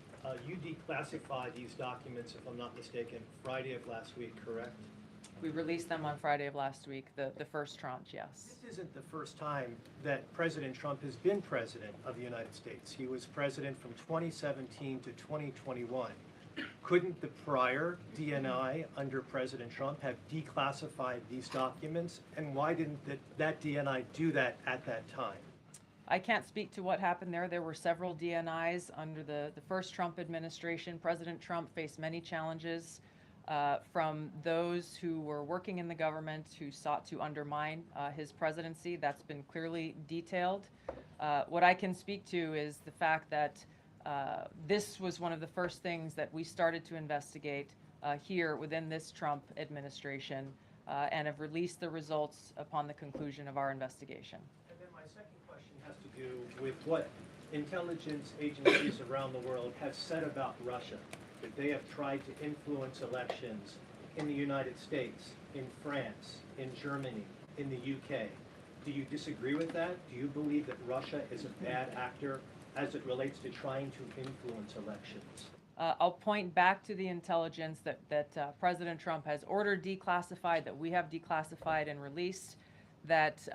Speaker 12: You declassified these documents, if I'm not mistaken, Friday of last week, correct?
Speaker 8: We released them on Friday of last week, the first tranche, yes.
Speaker 12: This isn't the first time that President Trump has been president of the United States. He was president from 2017 to 2021. Couldn't the prior DNI under President Trump have declassified these documents? And why didn't that DNI do that at that time?
Speaker 8: I can't speak to what happened there. There were several DNIs under the first Trump administration. President Trump faced many challenges from those who were working in the government who sought to undermine his presidency. That's been clearly detailed. What I can speak to is the fact that this was one of the first things that we started to investigate here within this Trump administration and have released the results upon the conclusion of our investigation.
Speaker 12: And then my second question has to do with what intelligence agencies around the world have said about Russia, that they have tried to influence elections in the United States, in France, in Germany, in the UK. Do you disagree with that? Do you believe that Russia is a bad actor as it relates to trying to influence elections?
Speaker 8: I'll point back to the intelligence that President Trump has ordered declassified, that we have declassified and released, that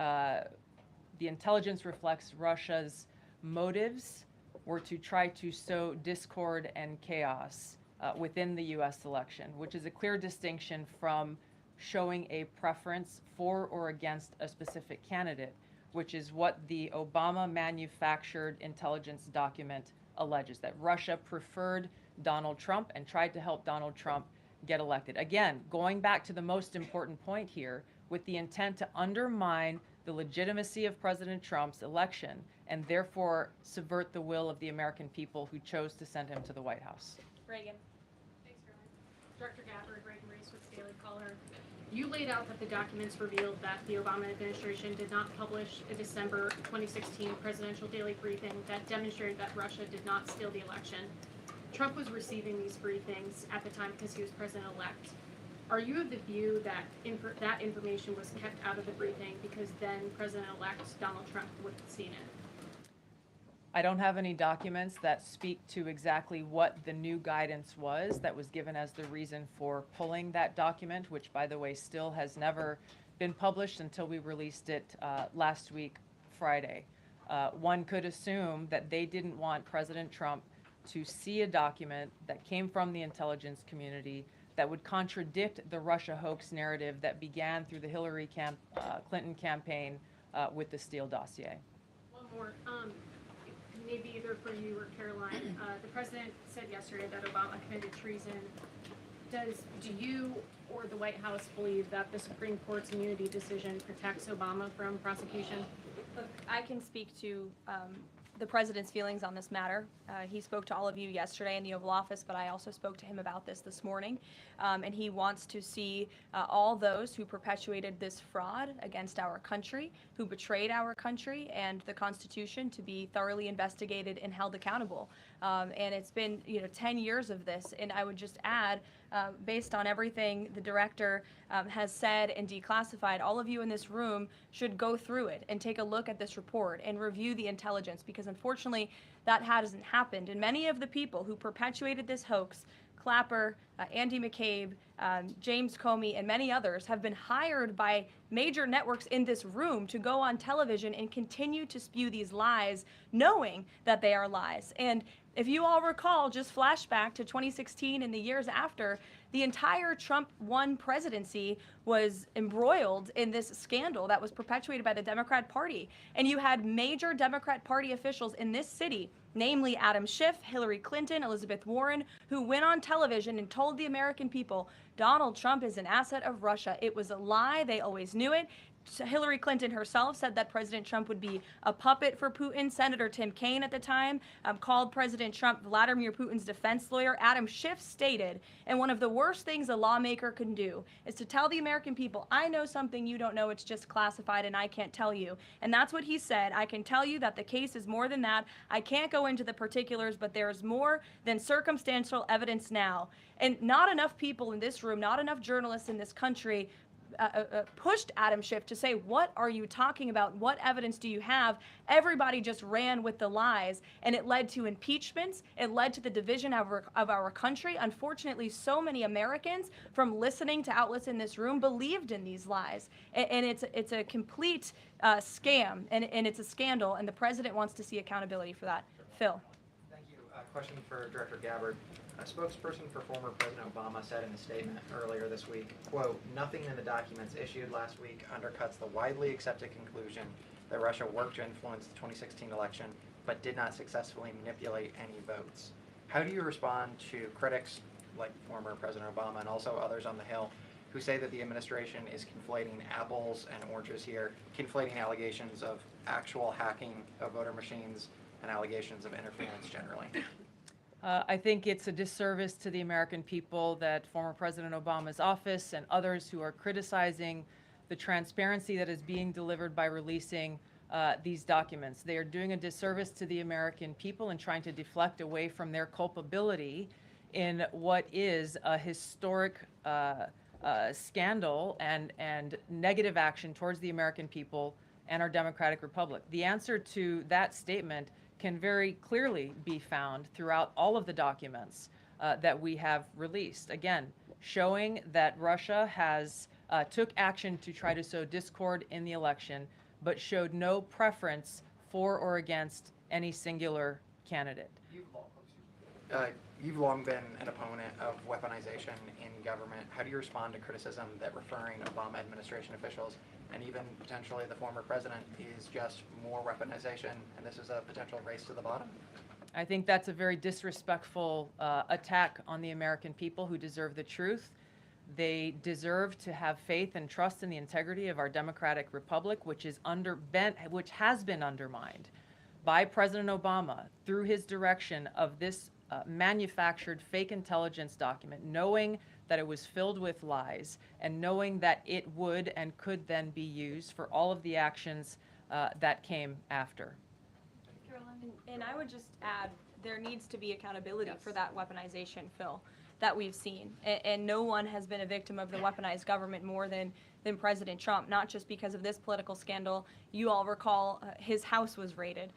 Speaker 8: the intelligence reflects Russia's motives were to try to sow discord and chaos within the U.S. election, which is a clear distinction from showing a preference for or against a specific candidate, which is what the Obama manufactured intelligence document alleges, that Russia preferred Donald Trump and tried to help Donald Trump get elected. Again, going back to the most important point here, with the intent to undermine the legitimacy of President Trump's election and therefore subvert the will of the American people who chose to send him to the White House.
Speaker 9: Reagan.
Speaker 13: Thanks, Caroline. Director Gabbard, Reagan Reese with Daily Caller. You laid out that the documents revealed that the Obama administration did not publish a December 2016 presidential daily briefing that demonstrated that Russia did not steal the election. Trump was receiving these briefings at the time because he was president-elect. Are you of the view that that information was kept out of the briefing because then President-elect Donald Trump would have seen it?
Speaker 8: I don't have any documents that speak to exactly what the new guidance was that was given as the reason for pulling that document, which, by the way, still has never been published until we released it last week, Friday. One could assume that they didn't want President Trump to see a document that came from the intelligence community that would contradict the Russia hoax narrative that began through the Hillary Clinton campaign with the Steele dossier.
Speaker 13: One more. Maybe either for you or Caroline. The president said yesterday that Obama committed treason. Do you or the White House believe that the Supreme Court's immunity decision protects Obama from prosecution?
Speaker 9: Look, I can speak to the president's feelings on this matter. He spoke to all of you yesterday in the Oval Office, but I also spoke to him about this morning. And he wants to see all those who perpetuated this fraud against our country, who betrayed our country and the Constitution, to be thoroughly investigated and held accountable. And it's been 10 years of this. And I would just add, based on everything the director has said and declassified, all of you in this room should go through it and take a look at this report and review the intelligence, because unfortunately that hasn't happened. And many of the people who perpetuated this hoax, Clapper, Andy McCabe, James Comey, and many others, have been hired by major networks in this room to go on television and continue to spew these lies, knowing that they are lies. And if you all recall, just flashback to 2016 and the years after, the entire Trump 1 presidency was embroiled in this scandal that was perpetuated by the Democrat Party. And you had major Democrat Party officials in this city, namely Adam Schiff, Hillary Clinton, Elizabeth Warren, who went on television and told the American people, Donald Trump is an asset of Russia. It was a lie. They always knew it. Hillary Clinton herself said that President Trump would be a puppet for Putin. Senator Tim Kaine at the time called President Trump Vladimir Putin's defense lawyer. Adam Schiff stated, and one of the worst things a lawmaker can do is to tell the American people, I know something you don't know, it's just classified and I can't tell you. And that's what he said. I can tell you that the case is more than that. I can't go into the particulars, but there is more than circumstantial evidence now. And not enough people in this room, not enough journalists in this country pushed Adam Schiff to say, what are you talking about? What evidence do you have? Everybody just ran with the lies, and it led to impeachments. It led to the division of our country. Unfortunately, so many Americans, from listening to outlets in this room, believed in these lies. And it's a complete scam, and it's a scandal, and the president wants to see accountability for that. Phil.
Speaker 14: Thank you. Question for Director Gabbard. A spokesperson for former President Obama said in a statement earlier this week, quote, nothing in the documents issued last week undercuts the widely accepted conclusion that Russia worked to influence the 2016 election, but did not successfully manipulate any votes. How do you respond to critics like former President Obama and also others on the Hill who say that the administration is conflating apples and oranges here, conflating allegations of actual hacking of voter machines and allegations of interference generally?
Speaker 8: I think it's a disservice to the American people that former President Obama's office and others who are criticizing the transparency that is being delivered by releasing these documents. They are doing a disservice to the American people and trying to deflect away from their culpability in what is a historic scandal and negative action towards the American people and our democratic republic. The answer to that statement can very clearly be found throughout all of the documents that we have released. Again, showing that Russia has took action to try to sow discord in the election, but showed no preference for or against any singular candidate.
Speaker 14: You've long been an opponent of weaponization in government. How do you respond to criticism that referring Obama administration officials and even potentially the former president is just more weaponization and this is a potential race to the bottom?
Speaker 8: I think that's a very disrespectful attack on the American people who deserve the truth. They deserve to have faith and trust in the integrity of our democratic republic, which has been undermined by President Obama through his direction of this manufactured fake intelligence document, knowing that it was filled with lies and knowing that it would and could then be used for all of the actions that came after.
Speaker 9: Caroline, and I would just add, there needs to be accountability for that weaponization, Phil, that we've seen. And no one has been a victim of the weaponized government more than President Trump, not just because of this political scandal. You all recall his house was raided.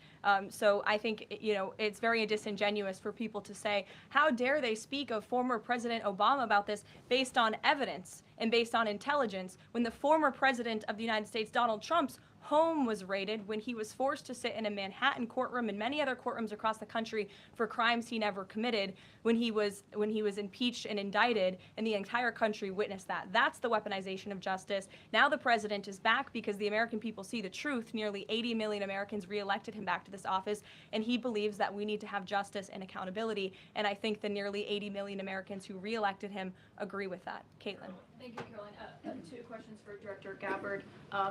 Speaker 9: So I think, it's very disingenuous for people to say, how dare they speak of former President Obama about this based on evidence and based on intelligence when the former president of the United States, Donald Trump's home was raided, when he was forced to sit in a Manhattan courtroom and many other courtrooms across the country for crimes he never committed, when he was impeached and indicted, and the entire country witnessed that. That's the weaponization of justice. Now the president is back because the American people see the truth. Nearly 80 million Americans reelected him back to this office, and he believes that we need to have justice and accountability. And I think the nearly 80 million Americans who reelected him agree with that. Caitlin.
Speaker 18: Thank you, Caroline. Two questions for Director Gabbard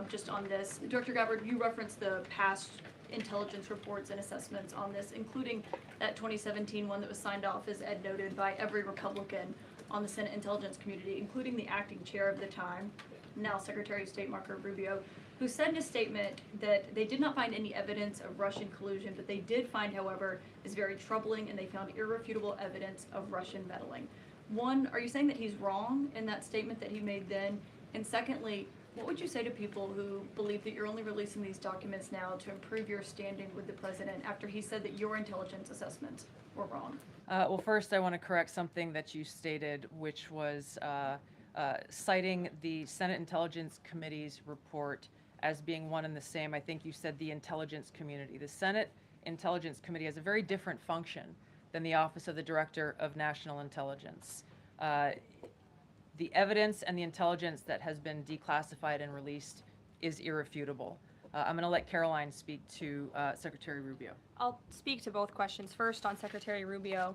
Speaker 18: just on this. Director Gabbard, you referenced the past intelligence reports and assessments on this, including that 2017 one that was signed off, as Ed noted, by every Republican on the Senate Intelligence Community, including the acting chair of the time, now Secretary of State Marco Rubio, who said in a statement that they did not find any evidence of Russian collusion, but they did find, however, is very troubling, and they found irrefutable evidence of Russian meddling. One, are you saying that he's wrong in that statement that he made then? And secondly, what would you say to people who believe that you're only releasing these documents now to improve your standing with the president after he said that your intelligence assessments were wrong?
Speaker 8: Well, first, I want to correct something that you stated, which was citing the Senate Intelligence Committee's report as being one and the same. I think you said the intelligence community. The Senate Intelligence Committee has a very different function than the Office of the Director of National Intelligence. The evidence and the intelligence that has been declassified and released is irrefutable. I'm going to let Caroline speak to Secretary Rubio.
Speaker 9: I'll speak to both questions. First, on Secretary Rubio,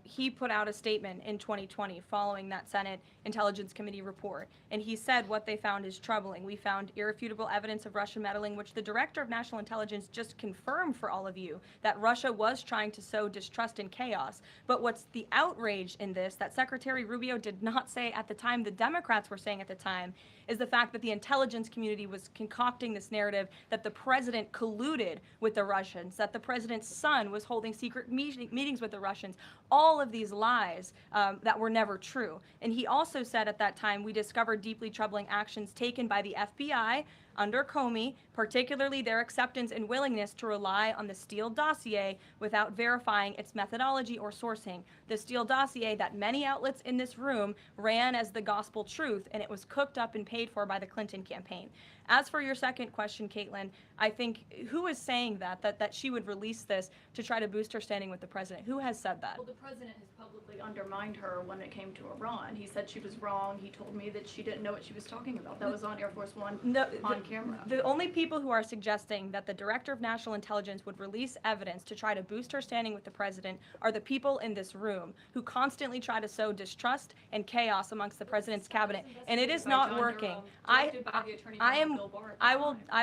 Speaker 9: he put out a statement in 2020 following that Senate Intelligence Committee report, and he said what they found is troubling. We found irrefutable evidence of Russian meddling, which the Director of National Intelligence just confirmed for all of you, that Russia was trying to sow distrust and chaos. But what's the outrage in this that Secretary Rubio did not say at the time, the Democrats were saying at the time, is the fact that the intelligence community was concocting this narrative that the president colluded with the Russians, that the president's son was holding secret meetings with the Russians, all of these lies that were never true. And he also said at that time, we discovered deeply troubling actions taken by the FBI under Comey, particularly their acceptance and willingness to rely on the Steele dossier without verifying its methodology or sourcing. The Steele dossier that many outlets in this room ran as the gospel truth, and it was cooked up and paid for by the Clinton campaign. As for your second question, Caitlin, I think who is saying that she would release this to try to boost her standing with the president? Who has said that?
Speaker 18: Well, the president has publicly undermined her when it came to Iran. He said she was wrong. He told me that she didn't know what she was talking about. That was on Air Force One on camera.
Speaker 9: The only people who are suggesting that the Director of National Intelligence would release evidence to try to boost her standing with the president are the people in this room who constantly try to sow distrust and chaos amongst the president's cabinet, and it is not working. I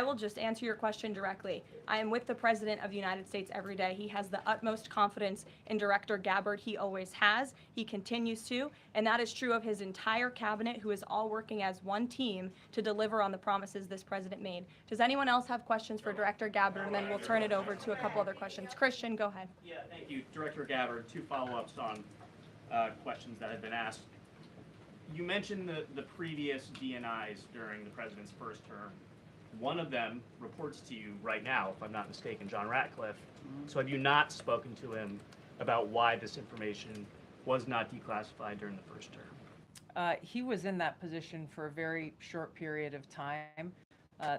Speaker 9: will just answer your question directly. I am with the President of the United States every day. He has the utmost confidence in Director Gabbard. He always has. He continues to, and that is true of his entire cabinet, who is all working as one team to deliver on the promises this president made. Does anyone else have questions for Director Gabbard? And then we'll turn it over to a couple other questions. Christian, go ahead.
Speaker 15: Yeah, thank you, Director Gabbard. Two follow-ups on questions that have been asked. You mentioned the previous DNIs during the president's first term. One of them reports to you right now, if I'm not mistaken, John Ratcliffe. So have you not spoken to him about why this information was not declassified during the first term?
Speaker 8: He was in that position for a very short period of time.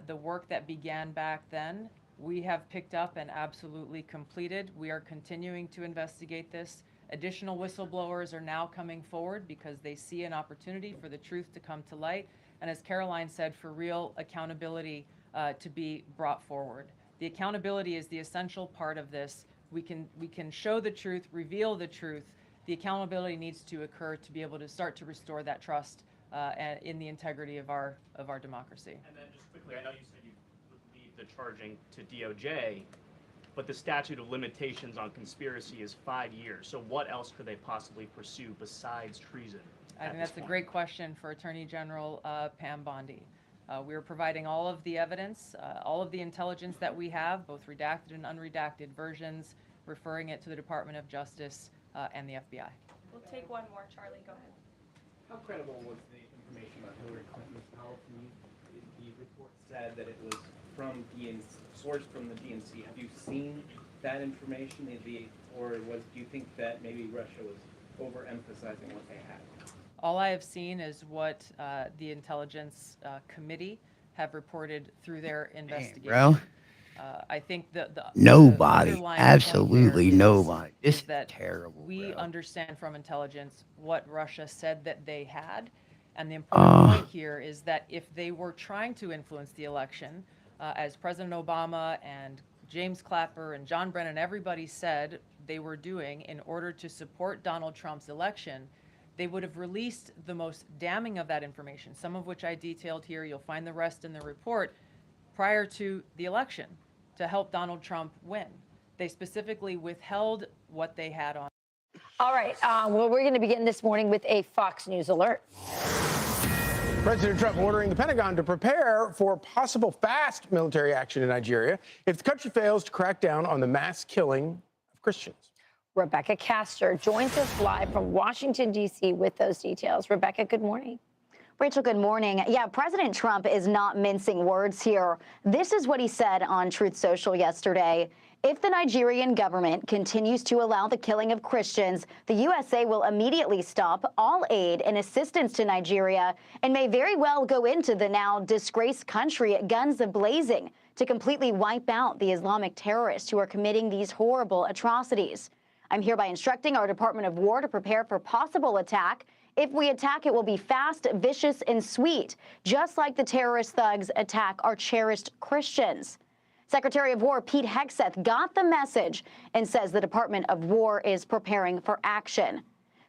Speaker 8: The work that began back then, we have picked up and absolutely completed. We are continuing to investigate this. Additional whistleblowers are now coming forward because they see an opportunity for the truth to come to light. And as Caroline said, for real accountability to be brought forward. The accountability is the essential part of this. We can show the truth, reveal the truth. The accountability needs to occur to be able to start to restore that trust in the integrity of our democracy.
Speaker 15: And then just quickly, I know you said you would leave the charging to DOJ, but the statute of limitations on conspiracy is 5 years. So what else could they possibly pursue besides treason?
Speaker 8: I think that's a great question for Attorney General Pam Bondi. We are providing all of the evidence, all of the intelligence that we have, both redacted and unredacted versions, referring it to the Department of Justice and the FBI.
Speaker 9: We'll take one more. Charlie, go ahead.
Speaker 16: How credible was the information about Hillary Clinton's health? The report said that it was from sourced from the DNC. Have you seen that information, or do you think that maybe Russia was overemphasizing what they had?
Speaker 8: All I have seen is what the Intelligence Committee have reported through their investigation.
Speaker 1: Bro.
Speaker 8: I think the
Speaker 1: Nobody,
Speaker 8: underlying
Speaker 1: absolutely
Speaker 8: point here
Speaker 1: nobody. This is
Speaker 8: that
Speaker 1: terrible.
Speaker 8: we understand from intelligence what Russia said that they had. And the important point here is that if they were trying to influence the election, as President Obama and James Clapper and John Brennan, everybody said they were doing in order to support Donald Trump's election, they would have released the most damning of that information, some of which I detailed here. You'll find the rest in the report. prior to the election to help Donald Trump win. They specifically withheld what they had on.
Speaker 19: All right. Well, we're going to begin this morning with a Fox News alert.
Speaker 20: President Trump ordering the Pentagon to prepare for possible fast military action in Nigeria if the country fails to crack down on the mass killing of Christians.
Speaker 19: Rebecca Castor joins us live from Washington, D.C. with those details. Rebecca, good morning.
Speaker 21: Rachel, good morning. Yeah, President Trump is not mincing words here. This is what he said on Truth Social yesterday. If the Nigerian government continues to allow the killing of Christians, the USA will immediately stop all aid and assistance to Nigeria and may very well go into the now disgraced country at guns a-blazing to completely wipe out the Islamic terrorists who are committing these horrible atrocities. I'm hereby instructing our Department of War to prepare for possible attack. If we attack, it will be fast, vicious, and sweet, just like the terrorist thugs attack our cherished Christians. Secretary of War Pete Hegseth got the message and says the Department of War is preparing for action.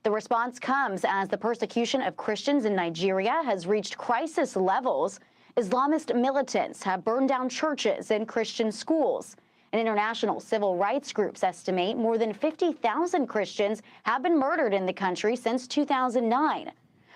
Speaker 21: The response comes as the persecution of Christians in Nigeria has reached crisis levels. Islamist militants have burned down churches and Christian schools. And international civil rights groups estimate more than 50,000 Christians have been murdered in the country since 2009.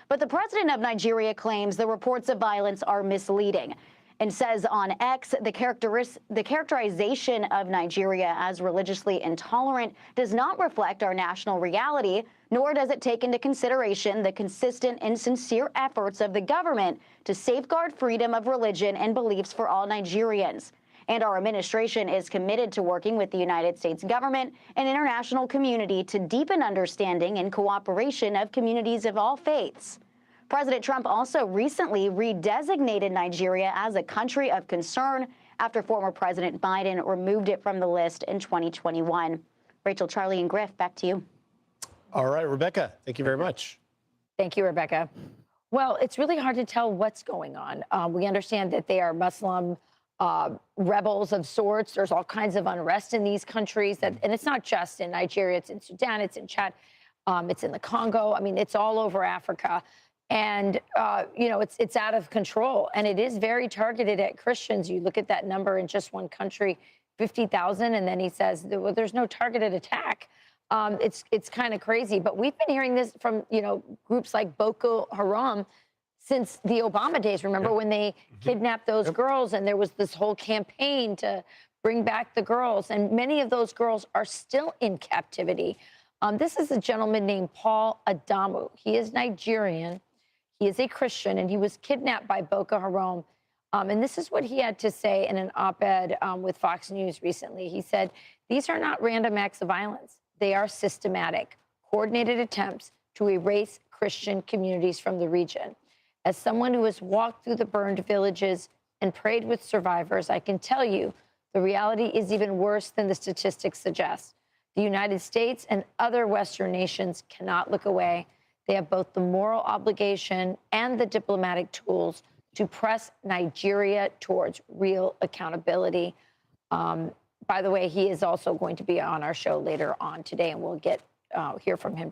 Speaker 21: But the president of Nigeria claims the reports of violence are misleading and says on X the characterization of Nigeria as religiously intolerant does not reflect our national reality, nor does it take into consideration the consistent and sincere efforts of the government to safeguard freedom of religion and beliefs for all Nigerians. And our administration is committed to working with the United States government and international community to deepen understanding and cooperation of communities of all faiths. President Trump also recently redesignated Nigeria as a country of concern after former President Biden removed it from the list in 2021. Rachel, Charlie, and Griff, back to you.
Speaker 20: All right, Rebecca, thank you very much.
Speaker 19: Thank you, Rebecca. Well, it's really hard to tell what's going on. We understand that they are Muslim rebels of sorts. There's all kinds of unrest in these countries, and it's not just in Nigeria. It's in Sudan, it's in Chad, it's in the Congo. I mean, it's all over Africa. And, it's out of control, and it is very targeted at Christians. You look at that number in just one country, 50,000, and then he says, well, there's no targeted attack. It's kind of crazy. But we've been hearing this from, groups like Boko Haram since the Obama days. Remember when they kidnapped those girls, and there was this whole campaign to bring back the girls, and many of those girls are still in captivity. This is a gentleman named Paul Adamu. He is Nigerian. He is a Christian, and he was kidnapped by Boko Haram. And this is what he had to say in an op-ed with Fox News recently. He said, these are not random acts of violence. They are systematic, coordinated attempts to erase Christian communities from the region. As someone who has walked through the burned villages and prayed with survivors, I can tell you the reality is even worse than the statistics suggest. The United States and other Western nations cannot look away. They have both the moral obligation and the diplomatic tools to press Nigeria towards real accountability. By the way, he is also going to be on our show later on today, and we'll hear from him.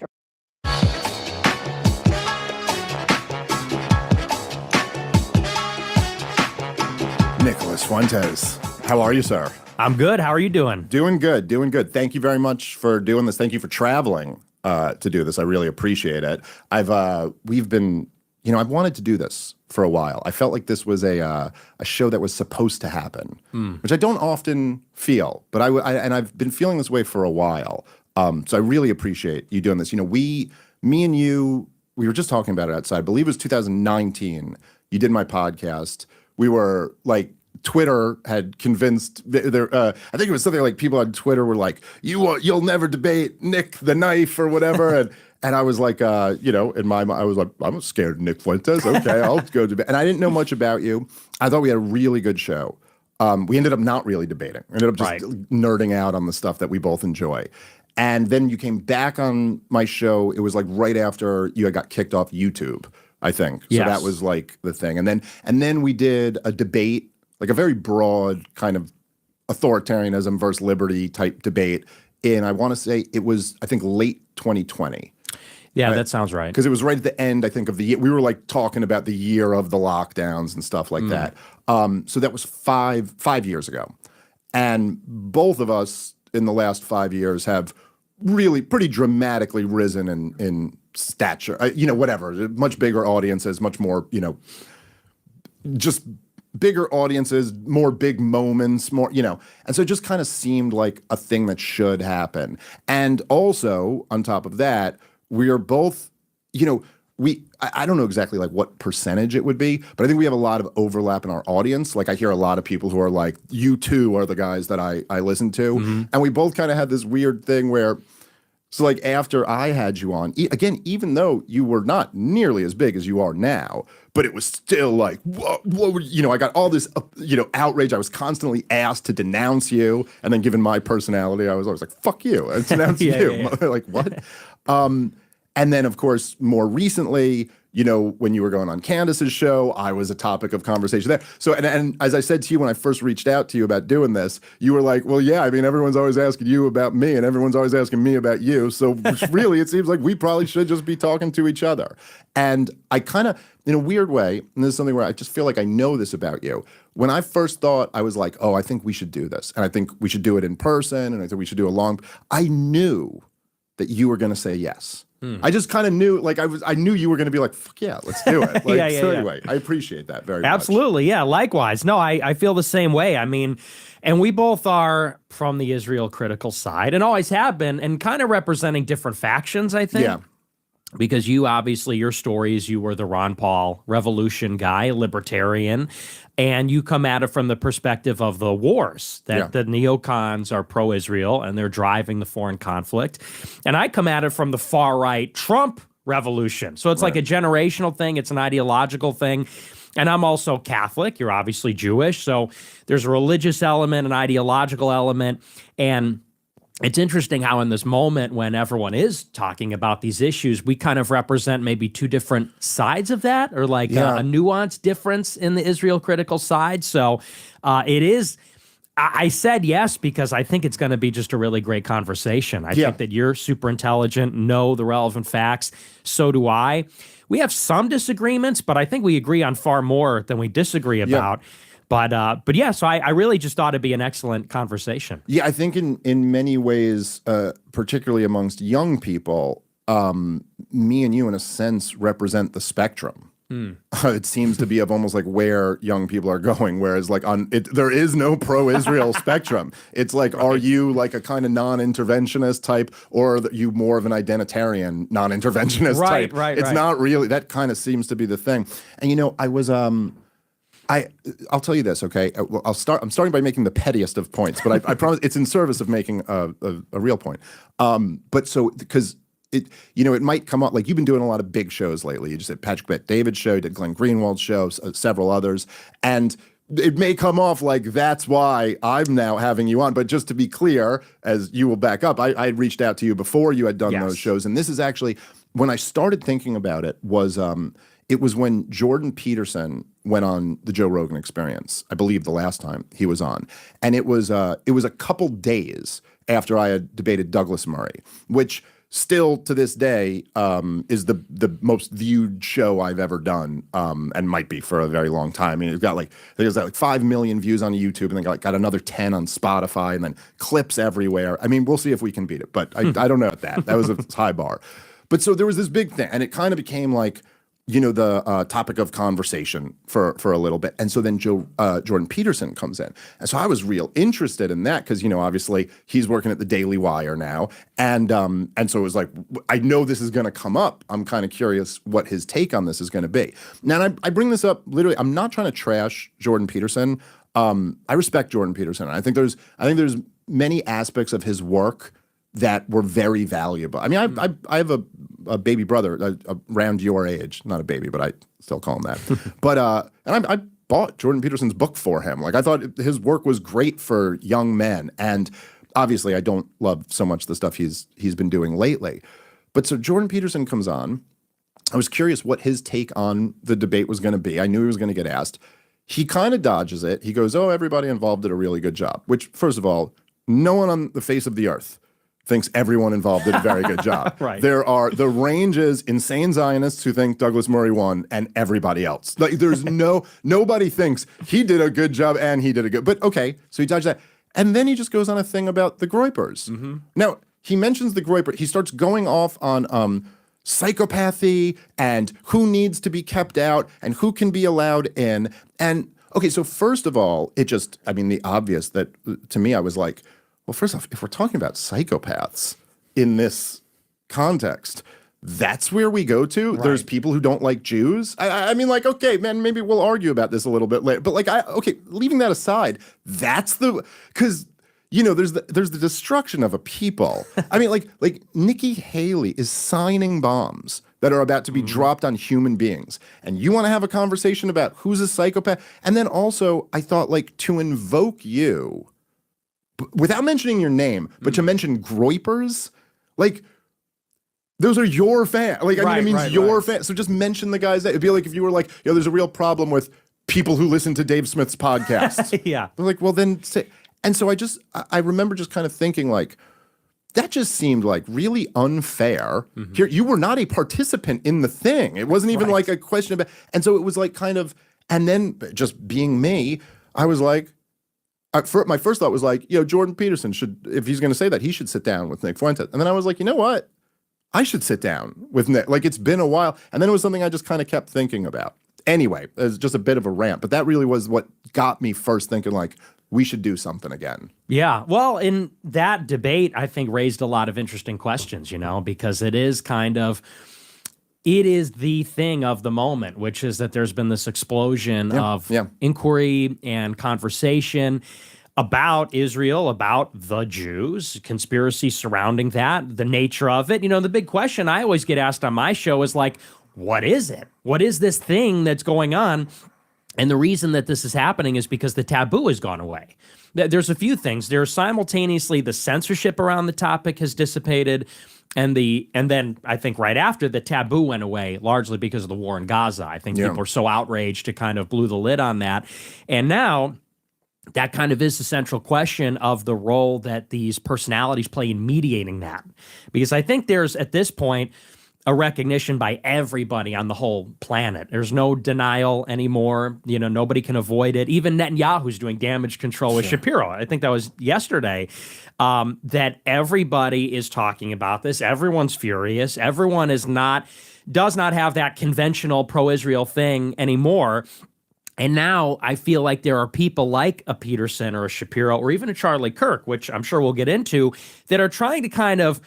Speaker 22: Nicholas Fuentes, how are you, sir?
Speaker 23: I'm good. How are you doing?
Speaker 22: Doing good, doing good. Thank you very much for doing this. Thank you for traveling to do this. I really appreciate it. I've wanted to do this for a while. I felt like this was a show that was supposed to happen, which I don't often feel, but I've been feeling this way for a while. So I really appreciate you doing this. Me and you, we were just talking about it outside. I believe it was 2019. You did my podcast. We were like, Twitter had convinced I think it was something like people on Twitter were like, you'll never debate Nick the Knife or whatever. And I was like, in my mind, I was like, I'm scared of Nick Fuentes. Okay, I'll go debate. And I didn't know much about you. I thought we had a really good show. We ended up not really debating. We ended up just nerding out on the stuff that we both enjoy. And then you came back on my show. It was like right after you had got kicked off YouTube, I think. So that was like the thing. And then we did a debate, like a very broad kind of authoritarianism versus liberty type debate. And I want to say it was, I think, late 2020.
Speaker 2: Yeah, that sounds right.
Speaker 22: Because it was right at the end, I think, of the year. We were like talking about the year of the lockdowns and stuff like that. So that was five years ago. And both of us in the last 5 years have really pretty dramatically risen in stature, whatever, much bigger audiences, much more, just bigger audiences, more big moments, more, and so it just kind of seemed like a thing that should happen. And also on top of that, we are both, I don't know exactly like what percentage it would be, but I think we have a lot of overlap in our audience. Like I hear a lot of people who are like, you two are the guys that I listen to. And we both kind of had this weird thing where, so like after I had you on, again, even though you were not nearly as big as you are now, but it was still like, what I got all this, outrage. I was constantly asked to denounce you. And then given my personality, I was always like, fuck you, I denounce you. Like, what? And then, of course, more recently, when you were going on Candace's show, I was a topic of conversation there. So, and as I said to you when I first reached out to you about doing this, you were like, well, yeah, I mean, everyone's always asking you about me and everyone's always asking me about you. So really, it seems like we probably should just be talking to each other. And I kind of, in a weird way, and this is something where I just feel like I know this about you. When I first thought, I was like, oh, I think we should do this. And I think we should do it in person. And I think we should do I knew that you were going to say yes. I just kind of knew, like I knew you were going to be like, fuck yeah, let's do it. Like, anyway, I appreciate that very much.
Speaker 2: Absolutely. Yeah, likewise. No, I feel the same way. I mean, and we both are from the Israel critical side and always have been, and kind of representing different factions, I think. Yeah. Because you obviously, your stories, you were the Ron Paul revolution guy, libertarian, and you come at it from the perspective of the wars, that the neocons are pro-Israel and they're driving the foreign conflict. And I come at it from the far-right Trump revolution. So it's like a generational thing. It's an ideological thing. And I'm also Catholic. You're obviously Jewish. So there's a religious element, an ideological element, and it's interesting how in this moment when everyone is talking about these issues, we kind of represent maybe two different sides of that, or like a nuanced difference in the Israel critical side. So it is, I said yes because I think it's going to be just a really great conversation. I think that you're super intelligent, know the relevant facts. So do I. We have some disagreements, but I think we agree on far more than we disagree about. But yeah, so I really just thought it'd be an excellent conversation.
Speaker 22: Yeah, I think in many ways, particularly amongst young people, me and you, in a sense, represent the spectrum. It seems to be of almost like where young people are going, whereas like there is no pro-Israel spectrum. It's like, are you like a kind of non-interventionist type, or are you more of an identitarian non-interventionist type? It's not really, that kind of seems to be the thing. And I was I'll tell you this, okay? I'm starting by making the pettiest of points, but I promise it's in service of making a real point. But so, because it might come up, like you've been doing a lot of big shows lately. You just did Patrick Bet-David's show, you did Glenn Greenwald's show, several others, and it may come off like that's why I'm now having you on. But just to be clear, as you will back up, I reached out to you before you had done those shows, and this is actually, when I started thinking about it, was when Jordan Peterson went on the Joe Rogan Experience, I believe the last time he was on. And it was a couple days after I had debated Douglas Murray, which still to this day is the most viewed show I've ever done, and might be for a very long time. I mean, it's got there's like 5 million views on YouTube, and then got another 10 on Spotify, and then clips everywhere. I mean, we'll see if we can beat it, but I don't know that. That was a high bar. But so there was this big thing, and it kind of became like, the topic of conversation for a little bit. And so then Jordan Peterson comes in. And so I was real interested in that because, obviously he's working at the Daily Wire now. And so it was like, I know this is going to come up. I'm kind of curious what his take on this is going to be. Now, I bring this up literally, I'm not trying to trash Jordan Peterson. I respect Jordan Peterson. I think there's many aspects of his work that were very valuable. I mean, I have a baby brother around your age, not a baby, but I still call him that. But and I bought Jordan Peterson's book for him. Like I thought his work was great for young men, and obviously I don't love so much the stuff he's been doing lately. But so Jordan Peterson comes on. I was curious what his take on the debate was going to be. I knew he was going to get asked. He kind of dodges it. He goes, "Oh, everybody involved did a really good job." Which, first of all, no one on the face of the earth thinks everyone involved did a very good job.
Speaker 2: Right.
Speaker 22: There are the range is insane Zionists who think Douglas Murray won, and everybody else. Like there's nobody thinks he did a good job and he did a good. But okay, so he dodged that, and then he just goes on a thing about the Groypers. Now he mentions the Groyper. He starts going off on psychopathy and who needs to be kept out and who can be allowed in. And okay, so first of all, the obvious that to me, I was like, well, first off, if we're talking about psychopaths in this context, that's where we go to. Right. There's people who don't like Jews. I mean, like, okay, man, maybe we'll argue about this a little bit later. But like, leaving that aside, because there's the destruction of a people. I mean, like Nikki Haley is signing bombs that are about to be dropped on human beings. And you want to have a conversation about who's a psychopath? And then also, I thought, like, to invoke you, without mentioning your name, but to mention Groypers, like, those are your fans. Like, it means your fans. So just mention the guys. It'd be like if you were like, there's a real problem with people who listen to Dave Smith's podcast.
Speaker 2: Yeah.
Speaker 22: They're like, well, then say. And so I remember just kind of thinking, like, that just seemed like really unfair. Here, you were not a participant in the thing. It wasn't even like a question about, and so it was like kind of, and then just being me, I was like, my first thought was like, Jordan Peterson should, if he's going to say that, he should sit down with Nick Fuentes. And then I was like, you know what? I should sit down with Nick. Like, it's been a while. And then it was something I just kind of kept thinking about. Anyway, it was just a bit of a rant, but that really was what got me first thinking, like, we should do something again.
Speaker 2: Yeah. Well, in that debate, I think raised a lot of interesting questions, because it is the thing of the moment, which is that there's been this explosion of inquiry and conversation about Israel, about the Jews, conspiracy surrounding that, the nature of it. The big question I always get asked on my show is like, what is it? What is this thing that's going on? And the reason that this is happening is because the taboo has gone away. There's a few things. There's simultaneously the censorship around the topic has dissipated, and then I think right after the taboo went away, largely because of the war in Gaza. I think people are so outraged it kind of blew the lid on that. And now that kind of is the central question of the role that these personalities play in mediating that. Because I think there's, at this point, a recognition by everybody on the whole planet. There's no denial anymore. Nobody can avoid it. Even Netanyahu's doing damage control with Shapiro. I think that was yesterday. That everybody is talking about this. Everyone's furious. Everyone does not have that conventional pro-Israel thing anymore. And now I feel like there are people like a Peterson or a Shapiro or even a Charlie Kirk, which I'm sure we'll get into, that are trying to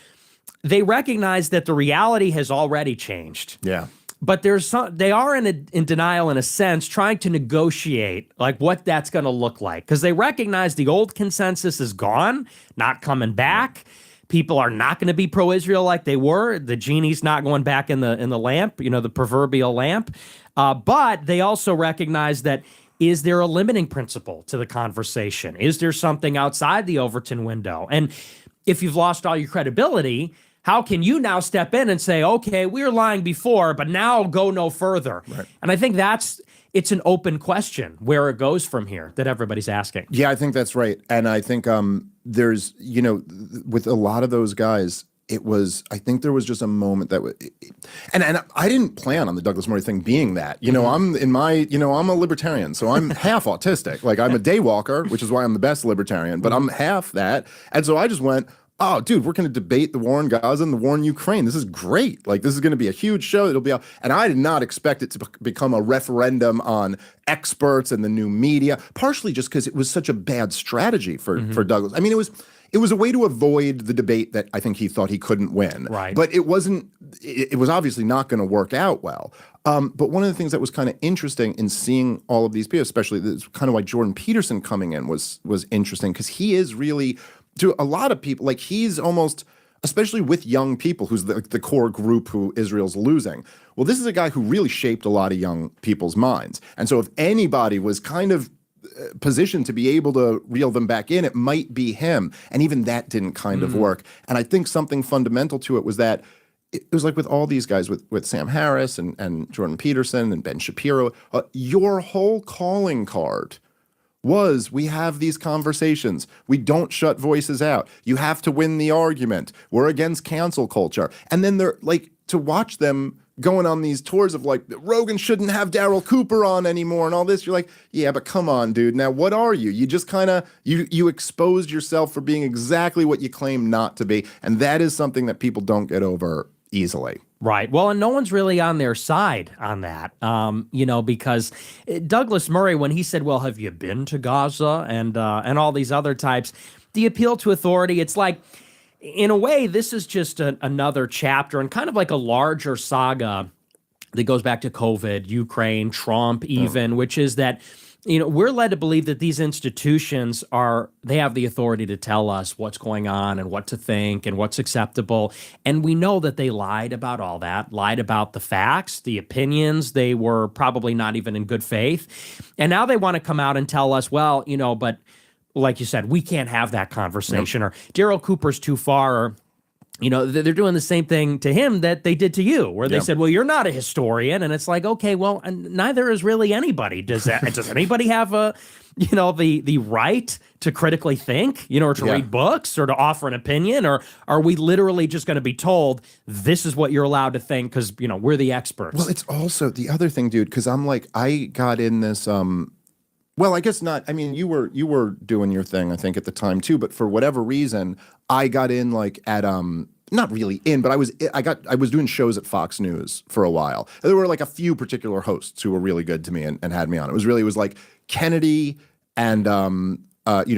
Speaker 2: they recognize that the reality has already changed.
Speaker 22: Yeah.
Speaker 2: But they are in denial in a sense, trying to negotiate like what that's going to look like, because they recognize the old consensus is gone, not coming back. People are not going to be pro-Israel like they were. The genie's not going back in the lamp, the proverbial lamp. But they also recognize that, is there a limiting principle to the conversation? Is there something outside the Overton window? And if you've lost all your credibility, how can you now step in and say, okay, we were lying before, but now go no further? Right. And I think it's an open question where it goes from here that everybody's asking.
Speaker 22: Yeah, I think that's right. And I think there's, with a lot of those guys, I think there was just a moment that, and I didn't plan on the Douglas Murray thing being that. I'm a libertarian, so I'm half autistic. Like, I'm a day walker, which is why I'm the best libertarian, but I'm half that. And so I just went, oh, dude, we're going to debate the war in Gaza and the war in Ukraine. This is great. Like, this is going to be a huge show. It'll be out. And I did not expect it to become a referendum on experts and the new media, partially just because it was such a bad strategy for Douglas. I mean, it was a way to avoid the debate that I think he thought he couldn't win. Right. But it was obviously not going to work out well. But one of the things that was kind of interesting in seeing all of these people, especially this kind of why Jordan Peterson coming in was interesting, because he is really, to a lot of people, like, he's almost, especially with young people, who's the core group who Israel's losing. Well, this is a guy who really shaped a lot of young people's minds. And so if anybody was kind of position to be able to reel them back in, it might be him. And even that didn't kind of work. And I think something fundamental to it was that it was like with all these guys, with Sam Harris and Jordan Peterson and Ben Shapiro, your whole calling card was we have these conversations. We don't shut voices out. You have to win the argument. We're against cancel culture. And then they're like, to watch them going on these tours of like, Rogan shouldn't have Daryl Cooper on anymore and all this. You're like, yeah, but come on, dude. Now, what are you? You just kind of, you exposed yourself for being exactly what you claim not to be. And that is something that people don't get over easily.
Speaker 2: Right. Well, and no one's really on their side on that, because Douglas Murray, when he said, well, have you been to Gaza and all these other types, the appeal to authority, it's like, in a way, this is just another chapter and kind of like a larger saga that goes back to COVID, Ukraine, Trump even, which is that, we're led to believe that these institutions they have the authority to tell us what's going on and what to think and what's acceptable. And we know that they lied about all that, lied about the facts, the opinions. They were probably not even in good faith. And now they want to come out and tell us, well, but like you said, we can't have that conversation, or Daryl Cooper's too far, or they're doing the same thing to him that they did to you, where they said, well, you're not a historian. And it's like, okay, well, and neither is really anybody. Does anybody have the right to critically think, or to read books or to offer an opinion? Or are we literally just going to be told this is what you're allowed to think because, we're the experts?
Speaker 22: Well, it's also the other thing, dude, because I'm like, I got in this, well, I guess not. I mean, you were doing your thing, I think, at the time too. But for whatever reason, I got in like at not really in, but I was doing shows at Fox News for a while. There were like a few particular hosts who were really good to me and had me on. It was like Kennedy and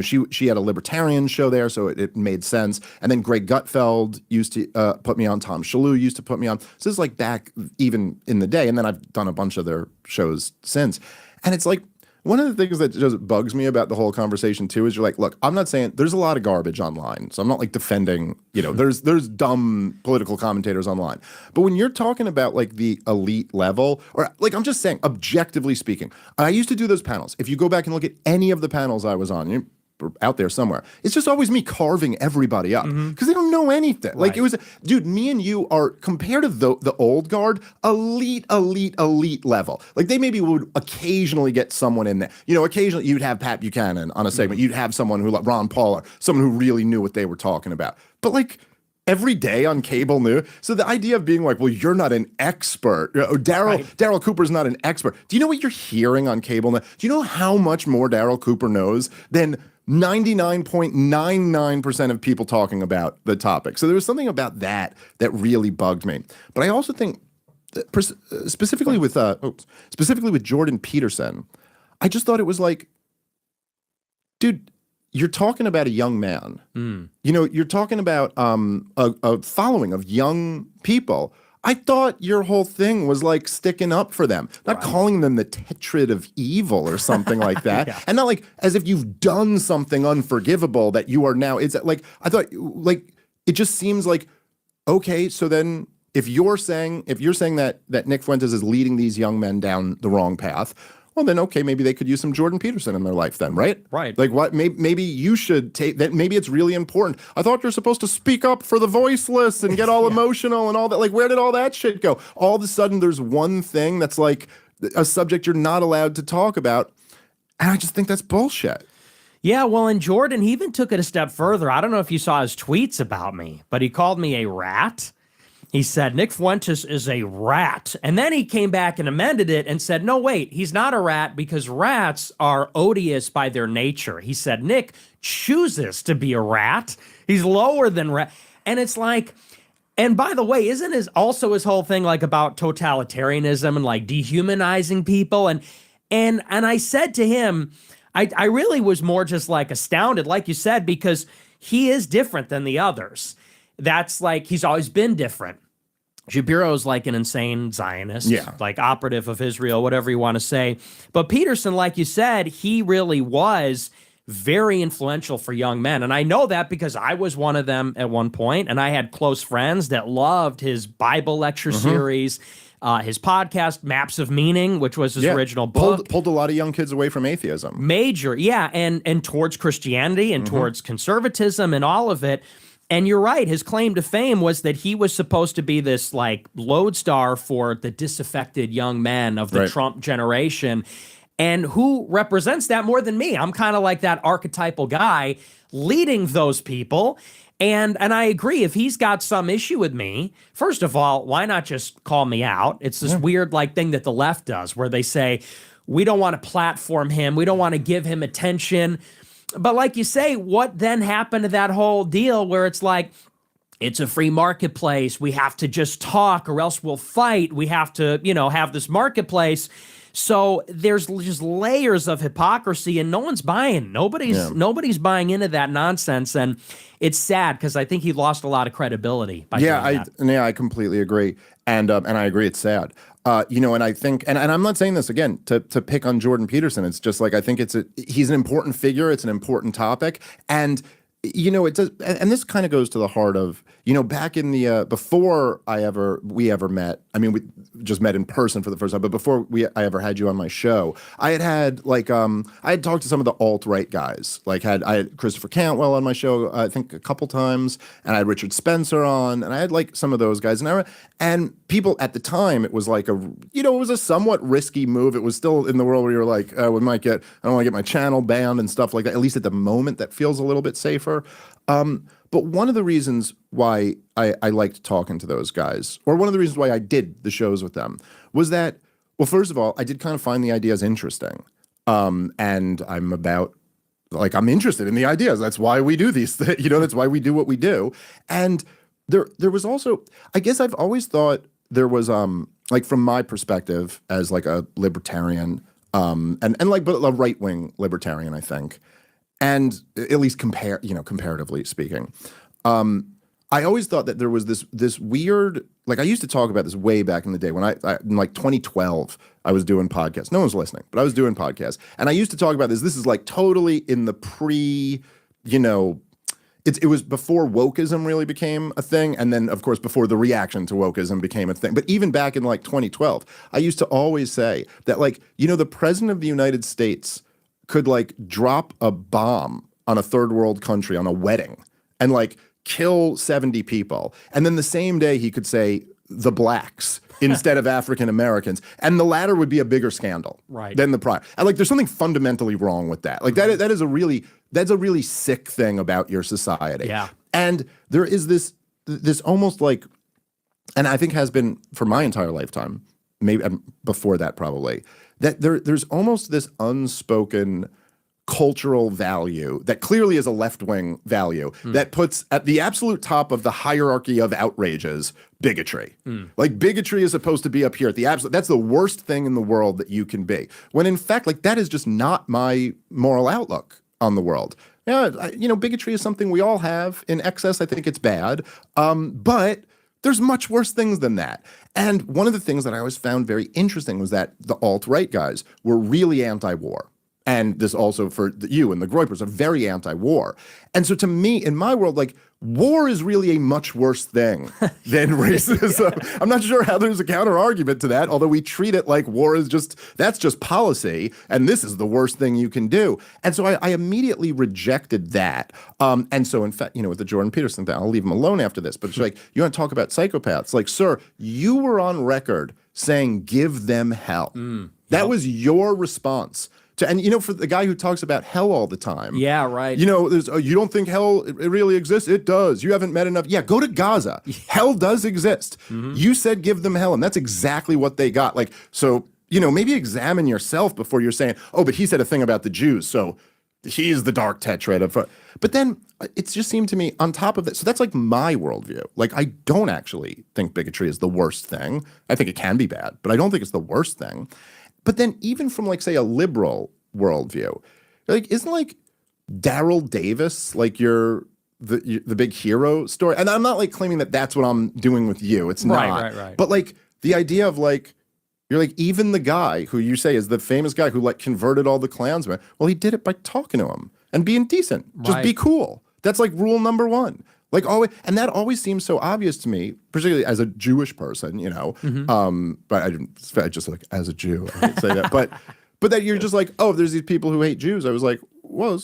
Speaker 22: she had a libertarian show there, so it made sense. And then Greg Gutfeld used to put me on. Tom Shalhoub used to put me on. So this is like back even in the day. And then I've done a bunch of their shows since. And it's like, one of the things that just bugs me about the whole conversation too is you're like, look, I'm not saying there's a lot of garbage online, so I'm not like defending, there's dumb political commentators online. But when you're talking about like the elite level, or like I'm just saying, objectively speaking, I used to do those panels. If you go back and look at any of the panels I was on, out there somewhere, it's just always me carving everybody up because they don't know anything. Like it was, dude, me and you are, compared to the old guard, elite level. Like they maybe would occasionally get someone in there. Occasionally you'd have Pat Buchanan on a segment. You'd have someone who, like Ron Paul, or someone who really knew what they were talking about. But like every day on cable news. So the idea of being like, well, you're not an expert. Daryl Cooper's not an expert. Do you know what you're hearing on cable news? Do you know how much more Daryl Cooper knows than 99.99% of people talking about the topic? So there was something about that really bugged me. But I also think specifically with Jordan Peterson, I just thought it was like, dude, you're talking about a young man. You're talking about a following of young people. I thought your whole thing was like sticking up for them, not calling them the tetrad of evil or something like that. And not like as if you've done something unforgivable that you are now. It's like, I thought, like, it just seems like, okay, so then if you're saying that Nick Fuentes is leading these young men down the wrong path, well, then, okay, maybe they could use some Jordan Peterson in their life then, right?
Speaker 2: Right.
Speaker 22: Like what, maybe you should take that. Maybe it's really important. I thought you're supposed to speak up for the voiceless and get all emotional and all that. Like, where did all that shit go? All of a sudden there's one thing that's like a subject you're not allowed to talk about. And I just think that's bullshit.
Speaker 2: Yeah, well, and Jordan, he even took it a step further. I don't know if you saw his tweets about me, but he called me a rat. He said, Nick Fuentes is a rat. And then he came back and amended it and said, no, wait, he's not a rat because rats are odious by their nature. He said, Nick chooses to be a rat. He's lower than rat. And it's like, and by the way, isn't his whole thing like about totalitarianism and like dehumanizing people? And I said to him, I really was more just like astounded, like you said, because he is different than the others. That's like, he's always been different. Shapiro is like an insane Zionist, like operative of Israel, whatever you want to say. But Peterson, like you said, he really was very influential for young men. And I know that because I was one of them at one point, and I had close friends that loved his Bible lecture series, his podcast, Maps of Meaning, which was his original book.
Speaker 22: Pulled a lot of young kids away from atheism.
Speaker 2: Major, and towards Christianity and towards conservatism and all of it. And you're right, his claim to fame was that he was supposed to be this like lodestar for the disaffected young men of the Trump generation. And who represents that more than me? I'm kind of like that archetypal guy leading those people. And I agree, if he's got some issue with me, first of all, why not just call me out? It's this weird like thing that the left does where they say, we don't want to platform him. We don't want to give him attention. But like you say, what then happened to that whole deal where it's like, it's a free marketplace. We have to just talk or else we'll fight. We have to, have this marketplace. So there's just layers of hypocrisy and no one's buying. Nobody's buying into that nonsense. And it's sad because I think he lost a lot of credibility by doing that.
Speaker 22: I completely agree. And I agree it's sad. And I think, and I'm not saying this again to pick on Jordan Peterson. It's just like, I think he's an important figure. It's an important topic. And it does, and this kind of goes to the heart of, back in the before we ever met. I mean, we just met in person for the first time, but before I ever had you on my show, I had talked to some of the alt-right guys. Like I had Christopher Cantwell on my show, I think a couple times, and I had Richard Spencer on, and I had like some of those guys, and people at the time, it was like it was a somewhat risky move. It was still in the world where you're like, I don't want to get my channel banned and stuff like that. At least at the moment, that feels a little bit safer. But one of the reasons why I liked talking to those guys, or one of the reasons why I did the shows with them, was that, well, first of all, I did kind of find the ideas interesting. And I'm interested in the ideas. That's why we do these things. That's why we do what we do. And there was also, I guess I've always thought there was, from my perspective as like a libertarian, but a right-wing libertarian, I think. And at least comparatively speaking, I always thought that there was this weird, like I used to talk about this way back in the day when I in like 2012, I was doing podcasts. No one's listening, but I was doing podcasts. And I used to talk about this. This is like totally in the it was before wokeism really became a thing. And then, of course, before the reaction to wokeism became a thing. But even back in like 2012, I used to always say that the president of the United States could like drop a bomb on a third world country on a wedding and like kill 70 people. And then the same day he could say the blacks instead of African Americans. And the latter would be a bigger scandal than the prior. And like there's something fundamentally wrong with that. Like that's a really sick thing about your society.
Speaker 2: Yeah.
Speaker 22: And there is this almost like, and I think has been for my entire lifetime, maybe before that probably, that there's almost this unspoken cultural value that clearly is a left-wing value that puts at the absolute top of the hierarchy of outrages bigotry. Like bigotry is supposed to be up here at the absolute. That's the worst thing in the world that you can be. When in fact, like that is just not my moral outlook on the world. Yeah, bigotry is something we all have in excess. I think it's bad, but there's much worse things than that. And one of the things that I always found very interesting was that the alt-right guys were really anti-war. And this also for you and the Groypers are very anti-war. And so to me, in my world, like war is really a much worse thing than racism. I'm not sure how there's a counter argument to that, although we treat it like war is that's just policy, and this is the worst thing you can do. And so I immediately rejected that. And so in fact, with the Jordan Peterson thing, I'll leave him alone after this, but it's like, you want to talk about psychopaths? Like, sir, you were on record saying, give them hell. That was your response. And for the guy who talks about hell all the time.
Speaker 2: Yeah, right.
Speaker 22: There's you don't think hell it really exists? It does. You haven't met enough. Yeah, go to Gaza. Hell does exist. You said give them hell, and that's exactly what they got. Like, so, maybe examine yourself before you're saying, oh, but he said a thing about the Jews, so he's the dark tetrad. But then it just seemed to me on top of that. So that's like my worldview. Like, I don't actually think bigotry is the worst thing. I think it can be bad, but I don't think it's the worst thing. But then even from like, say, a liberal worldview, like, isn't like Daryl Davis like the big hero story? And I'm not like claiming that that's what I'm doing with you. It's not. Right. But like the idea of like, you're like, even the guy who you say is the famous guy who like converted all the Klansmen, well, he did it by talking to him and being decent. Just be cool. That's like rule number one. Like always, and that always seems so obvious to me, particularly as a Jewish person, but I just like as a Jew, I didn't say that. But that you're just like, oh, there's these people who hate Jews. I was like, well,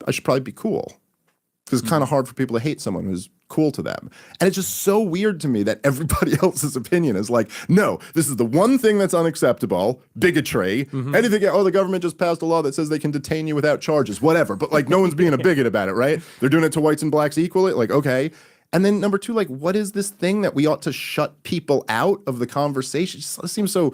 Speaker 22: I should probably be cool. Because it's kind of hard for people to hate someone who's cool to them. And it's just so weird to me that everybody else's opinion is like, no, this is the one thing that's unacceptable, bigotry. Anything, the government just passed a law that says they can detain you without charges, whatever. But like, no one's being a bigot about it, right? They're doing it to whites and blacks equally. Like, okay. And then number two, like, what is this thing that we ought to shut people out of the conversation? It seems so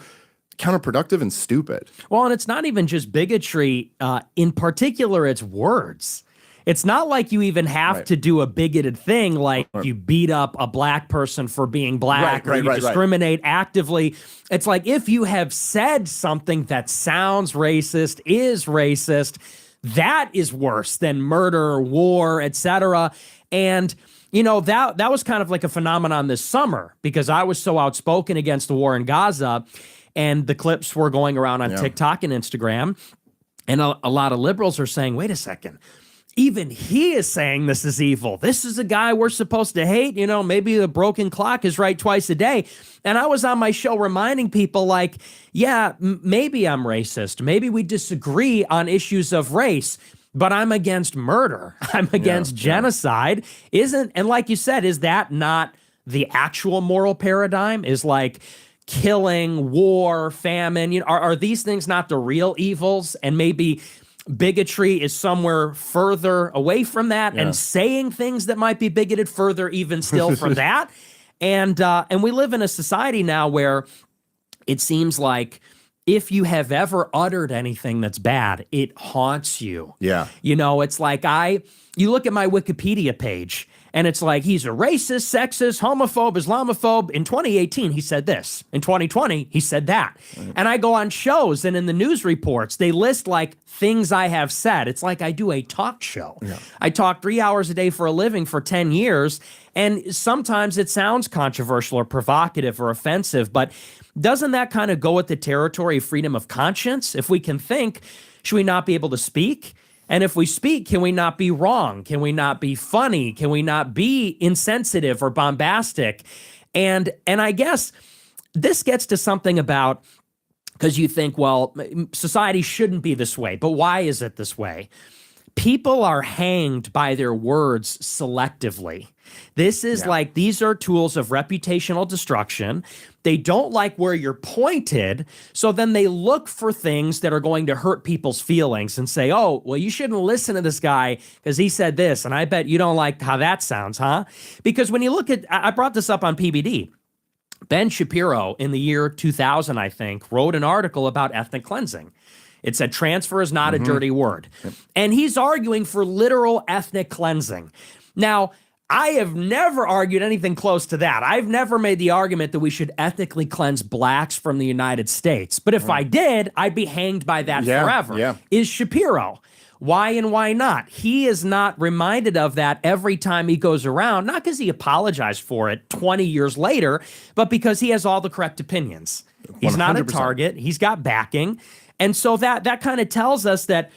Speaker 22: counterproductive and stupid.
Speaker 2: Well, and it's not even just bigotry. In particular, it's words. It's not like you even have to do a bigoted thing, like you beat up a black person for being black or you discriminate actively. It's like if you have said something that sounds racist, is racist, that is worse than murder, war, etc. And you know, that was kind of like a phenomenon this summer because I was so outspoken against the war in Gaza, and the clips were going around on TikTok and Instagram, and a lot of liberals are saying, wait a second, even he is saying this is evil. This is a guy we're supposed to hate. You know, maybe the broken clock is right twice a day. And I was on my show reminding people like, yeah, maybe I'm racist. Maybe we disagree on issues of race, but I'm against murder. I'm against genocide. And like you said, is that not the actual moral paradigm? Is like killing, war, famine, you know, are these things not the real evils? And maybe bigotry is somewhere further away from that, and saying things that might be bigoted further even still from that. And we live in a society now where it seems like if you have ever uttered anything that's bad, it haunts you.
Speaker 22: Yeah.
Speaker 2: You know, it's like you look at my Wikipedia page and it's like, he's a racist, sexist, homophobe, Islamophobe. In 2018, he said this. In 2020, he said that. And I go on shows and in the news reports, they list like things I have said. It's like I do a talk show. Yeah. I talk 3 hours a day for a living for 10 years. And sometimes it sounds controversial or provocative or offensive, but doesn't that kind of go with the territory of freedom of conscience? If we can think, should we not be able to speak? And if we speak, can we not be wrong? Can we not be funny? Can we not be insensitive or bombastic? And I guess this gets to something about, because you think, well, society shouldn't be this way, but why is it this way? People are hanged by their words selectively. This is like, these are tools of reputational destruction. They don't like where you're pointed, so then they look for things that are going to hurt people's feelings and say, oh, well, you shouldn't listen to this guy because he said this, and I bet you don't like how that sounds, huh? Because when you look at, I brought this up on PBD, Ben Shapiro in the year 2000, I think, wrote an article about ethnic cleansing. It said transfer is not a dirty word. And he's arguing for literal ethnic cleansing. Now, I have never argued anything close to that. I've never made the argument that we should ethnically cleanse blacks from the United States. But if I did, I'd be hanged by that forever.
Speaker 22: Yeah.
Speaker 2: Is Shapiro. Why and why not? He is not reminded of that every time he goes around, not because he apologized for it 20 years later, but because he has all the correct opinions. He's 100%. Not a target. He's got backing. And so that kind of tells us that,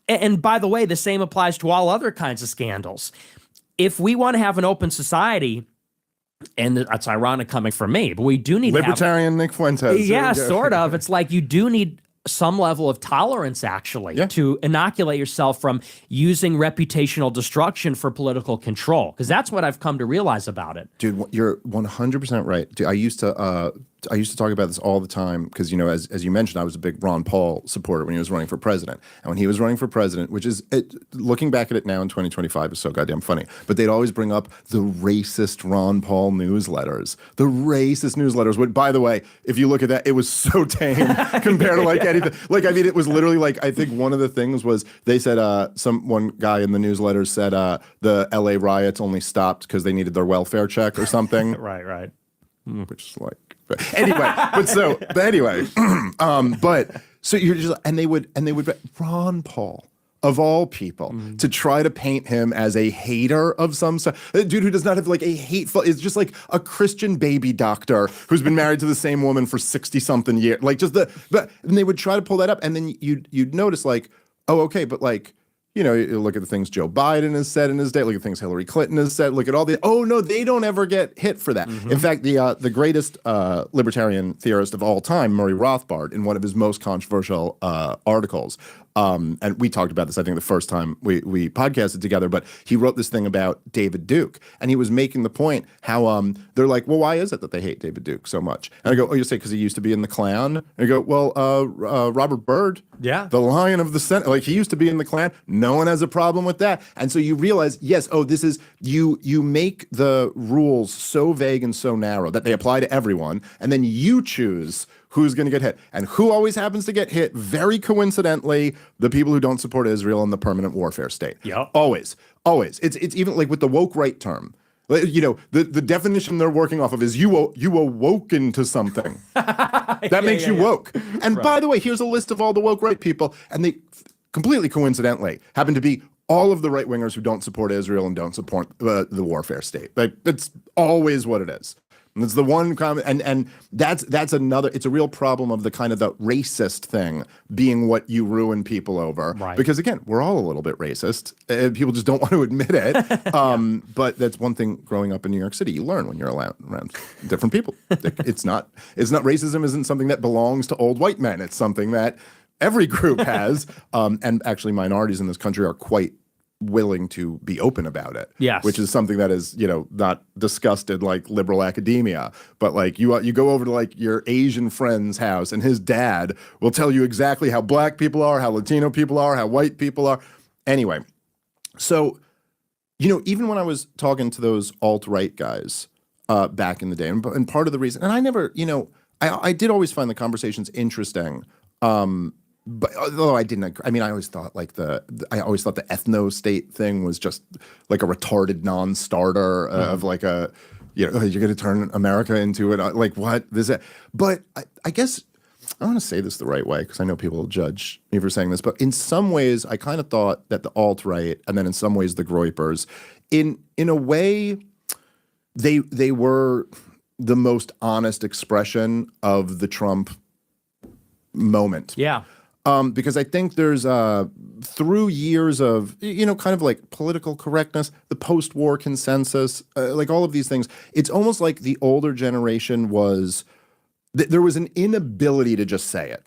Speaker 2: and by the way, the same applies to all other kinds of scandals. If we want to have an open society, and that's ironic coming from me, but we do need
Speaker 22: libertarian Nick Fuentes.
Speaker 2: Yeah, sort of. It's like you do need some level of tolerance, actually, to inoculate yourself from using reputational destruction for political control, because that's what I've come to realize about it.
Speaker 22: Dude, you're 100% right. Dude, I used to talk about this all the time because, you know, as you mentioned, I was a big Ron Paul supporter when he was running for president. And when he was running for president, which is, looking back at it now in 2025 is so goddamn funny, but they'd always bring up the racist Ron Paul newsletters. The racist newsletters, which, by the way, if you look at that, it was so tame compared to like anything. Like, I mean, it was literally like, I think one of the things was they said, one guy in the newsletter said the LA riots only stopped because they needed their welfare check or something.
Speaker 2: Right.
Speaker 22: Which is like, but anyway, but so you're just, and they would Ron Paul of all people to try to paint him as a hater of some sort, a dude who does not have like a hateful, it's just like a Christian baby doctor who's been married to the same woman for 60 something years, like just and they would try to pull that up, and then you'd notice like, oh, okay, but like, you look at the things Joe Biden has said in his day, look at things Hillary Clinton has said, look at all the, oh no, they don't ever get hit for that. In fact, the greatest libertarian theorist of all time, Murray Rothbard, in one of his most controversial articles, and we talked about this, I think, the first time we podcasted together, but he wrote this thing about David Duke, and he was making the point how they're like, well, why is it that they hate David Duke so much? And I go, oh, you say because he used to be in the Klan? And I go, well, Robert Byrd, the Lion of the Senate, like he used to be in the Klan. No one has a problem with that. And so you realize, yes, oh, this is, you make the rules so vague and so narrow that they apply to everyone, and then you choose who's going to get hit. And who always happens to get hit, very coincidentally, the people who don't support Israel in the permanent warfare state.
Speaker 2: Yep.
Speaker 22: Always. It's even like with the woke right term. You know, the definition they're working off of is you awoken to something. That makes you woke. And by the way, here's a list of all the woke right people, and they completely coincidentally happen to be all of the right wingers who don't support Israel and don't support the warfare state. Like that's always what it is. And it's the one comment, and that's another. It's a real problem of the kind of the racist thing being what you ruin people over. Right. Because again, we're all a little bit racist. People just don't want to admit it. But that's one thing. Growing up in New York City, you learn when you're around different people. It's not racism isn't something that belongs to old white men. It's something that every group has. And actually, minorities in this country are quite willing to be open about it.
Speaker 2: Yes.
Speaker 22: Which is something that is, not discussed in like liberal academia, but like you go over to like your Asian friend's house and his dad will tell you exactly how black people are, how Latino people are, how white people are. Anyway, so, even when I was talking to those alt-right guys back in the day, and part of the reason, and I never, I did always find the conversations interesting. But although I didn't, I always thought like the ethno state thing was just like a retarded non-starter of like a, you're going to turn America into it. Like what? But I guess I want to say this the right way because I know people will judge me for saying this. But in some ways, I kind of thought that the alt-right and then in some ways the Groypers, in a way, they were the most honest expression of the Trump moment.
Speaker 2: Yeah.
Speaker 22: Because I think there's through years of kind of like political correctness, the post-war consensus, like all of these things, it's almost like the older generation was there was an inability to just say it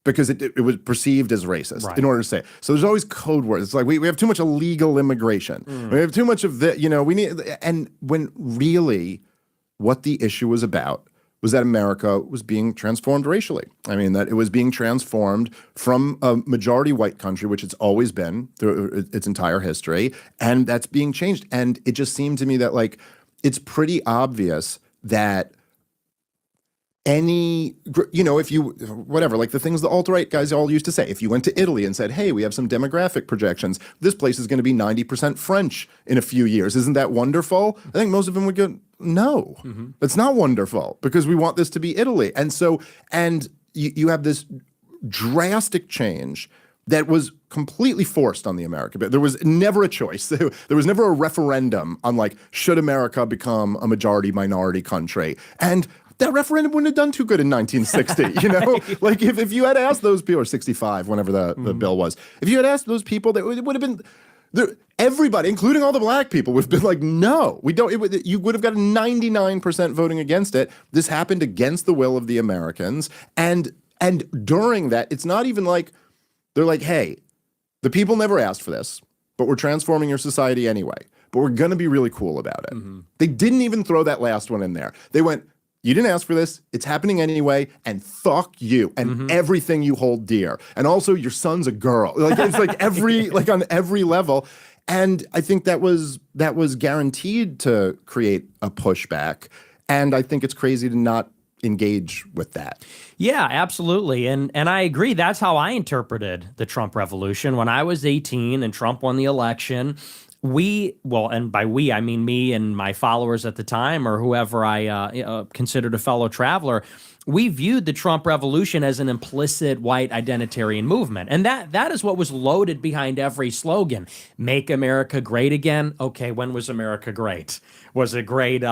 Speaker 22: because it was perceived as racist in order to say it. So there's always code words. It's like we have too much illegal immigration. We have too much of the we need, and when really what the issue was about was that America was being transformed racially. I mean, that it was being transformed from a majority white country, which it's always been through its entire history, and that's being changed. And it just seemed to me that, like, it's pretty obvious that if you, whatever, like the things the alt-right guys all used to say, if you went to Italy and said, hey, we have some demographic projections, this place is going to be 90% French in a few years. Isn't that wonderful? I think most of them would go, no, it's not wonderful because we want this to be Italy. And so, you have this drastic change that was completely forced on the American. But there was never a choice. There was never a referendum on like, should America become a majority minority country? And that referendum wouldn't have done too good in 1960, Like if you had asked those people, or 65, whenever the bill was, if you had asked those people, it would have been, everybody, including all the black people, would have been like, no, we don't, you would have got 99% voting against it. This happened against the will of the Americans. And during that, it's not even like, they're like, hey, the people never asked for this, but we're transforming your society anyway, but we're going to be really cool about it. They didn't even throw that last one in there. They went, you didn't ask for this. It's happening anyway. And fuck you and everything you hold dear. And also your son's a girl. Like it's like on every level. And I think that was guaranteed to create a pushback. And I think it's crazy to not engage with that.
Speaker 2: Yeah, absolutely. And I agree. That's how I interpreted the Trump revolution. When I was 18 and Trump won the election, and by we, I mean me and my followers at the time, or whoever I considered a fellow traveler, we viewed the Trump revolution as an implicit white identitarian movement. And that is what was loaded behind every slogan. Make America great again. Okay, when was America great? Was it great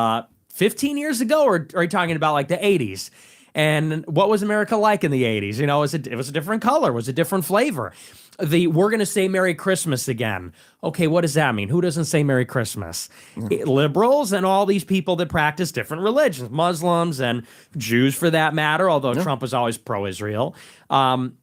Speaker 2: 15 years ago, or are you talking about like the 80s? And what was America like in the 80s? You know, it was a different color, it was a different flavor. We're going to say Merry Christmas again. Okay, what does that mean? Who doesn't say Merry Christmas? Liberals and all these people that practice different religions, Muslims and Jews for that matter, although Trump was always pro-Israel. And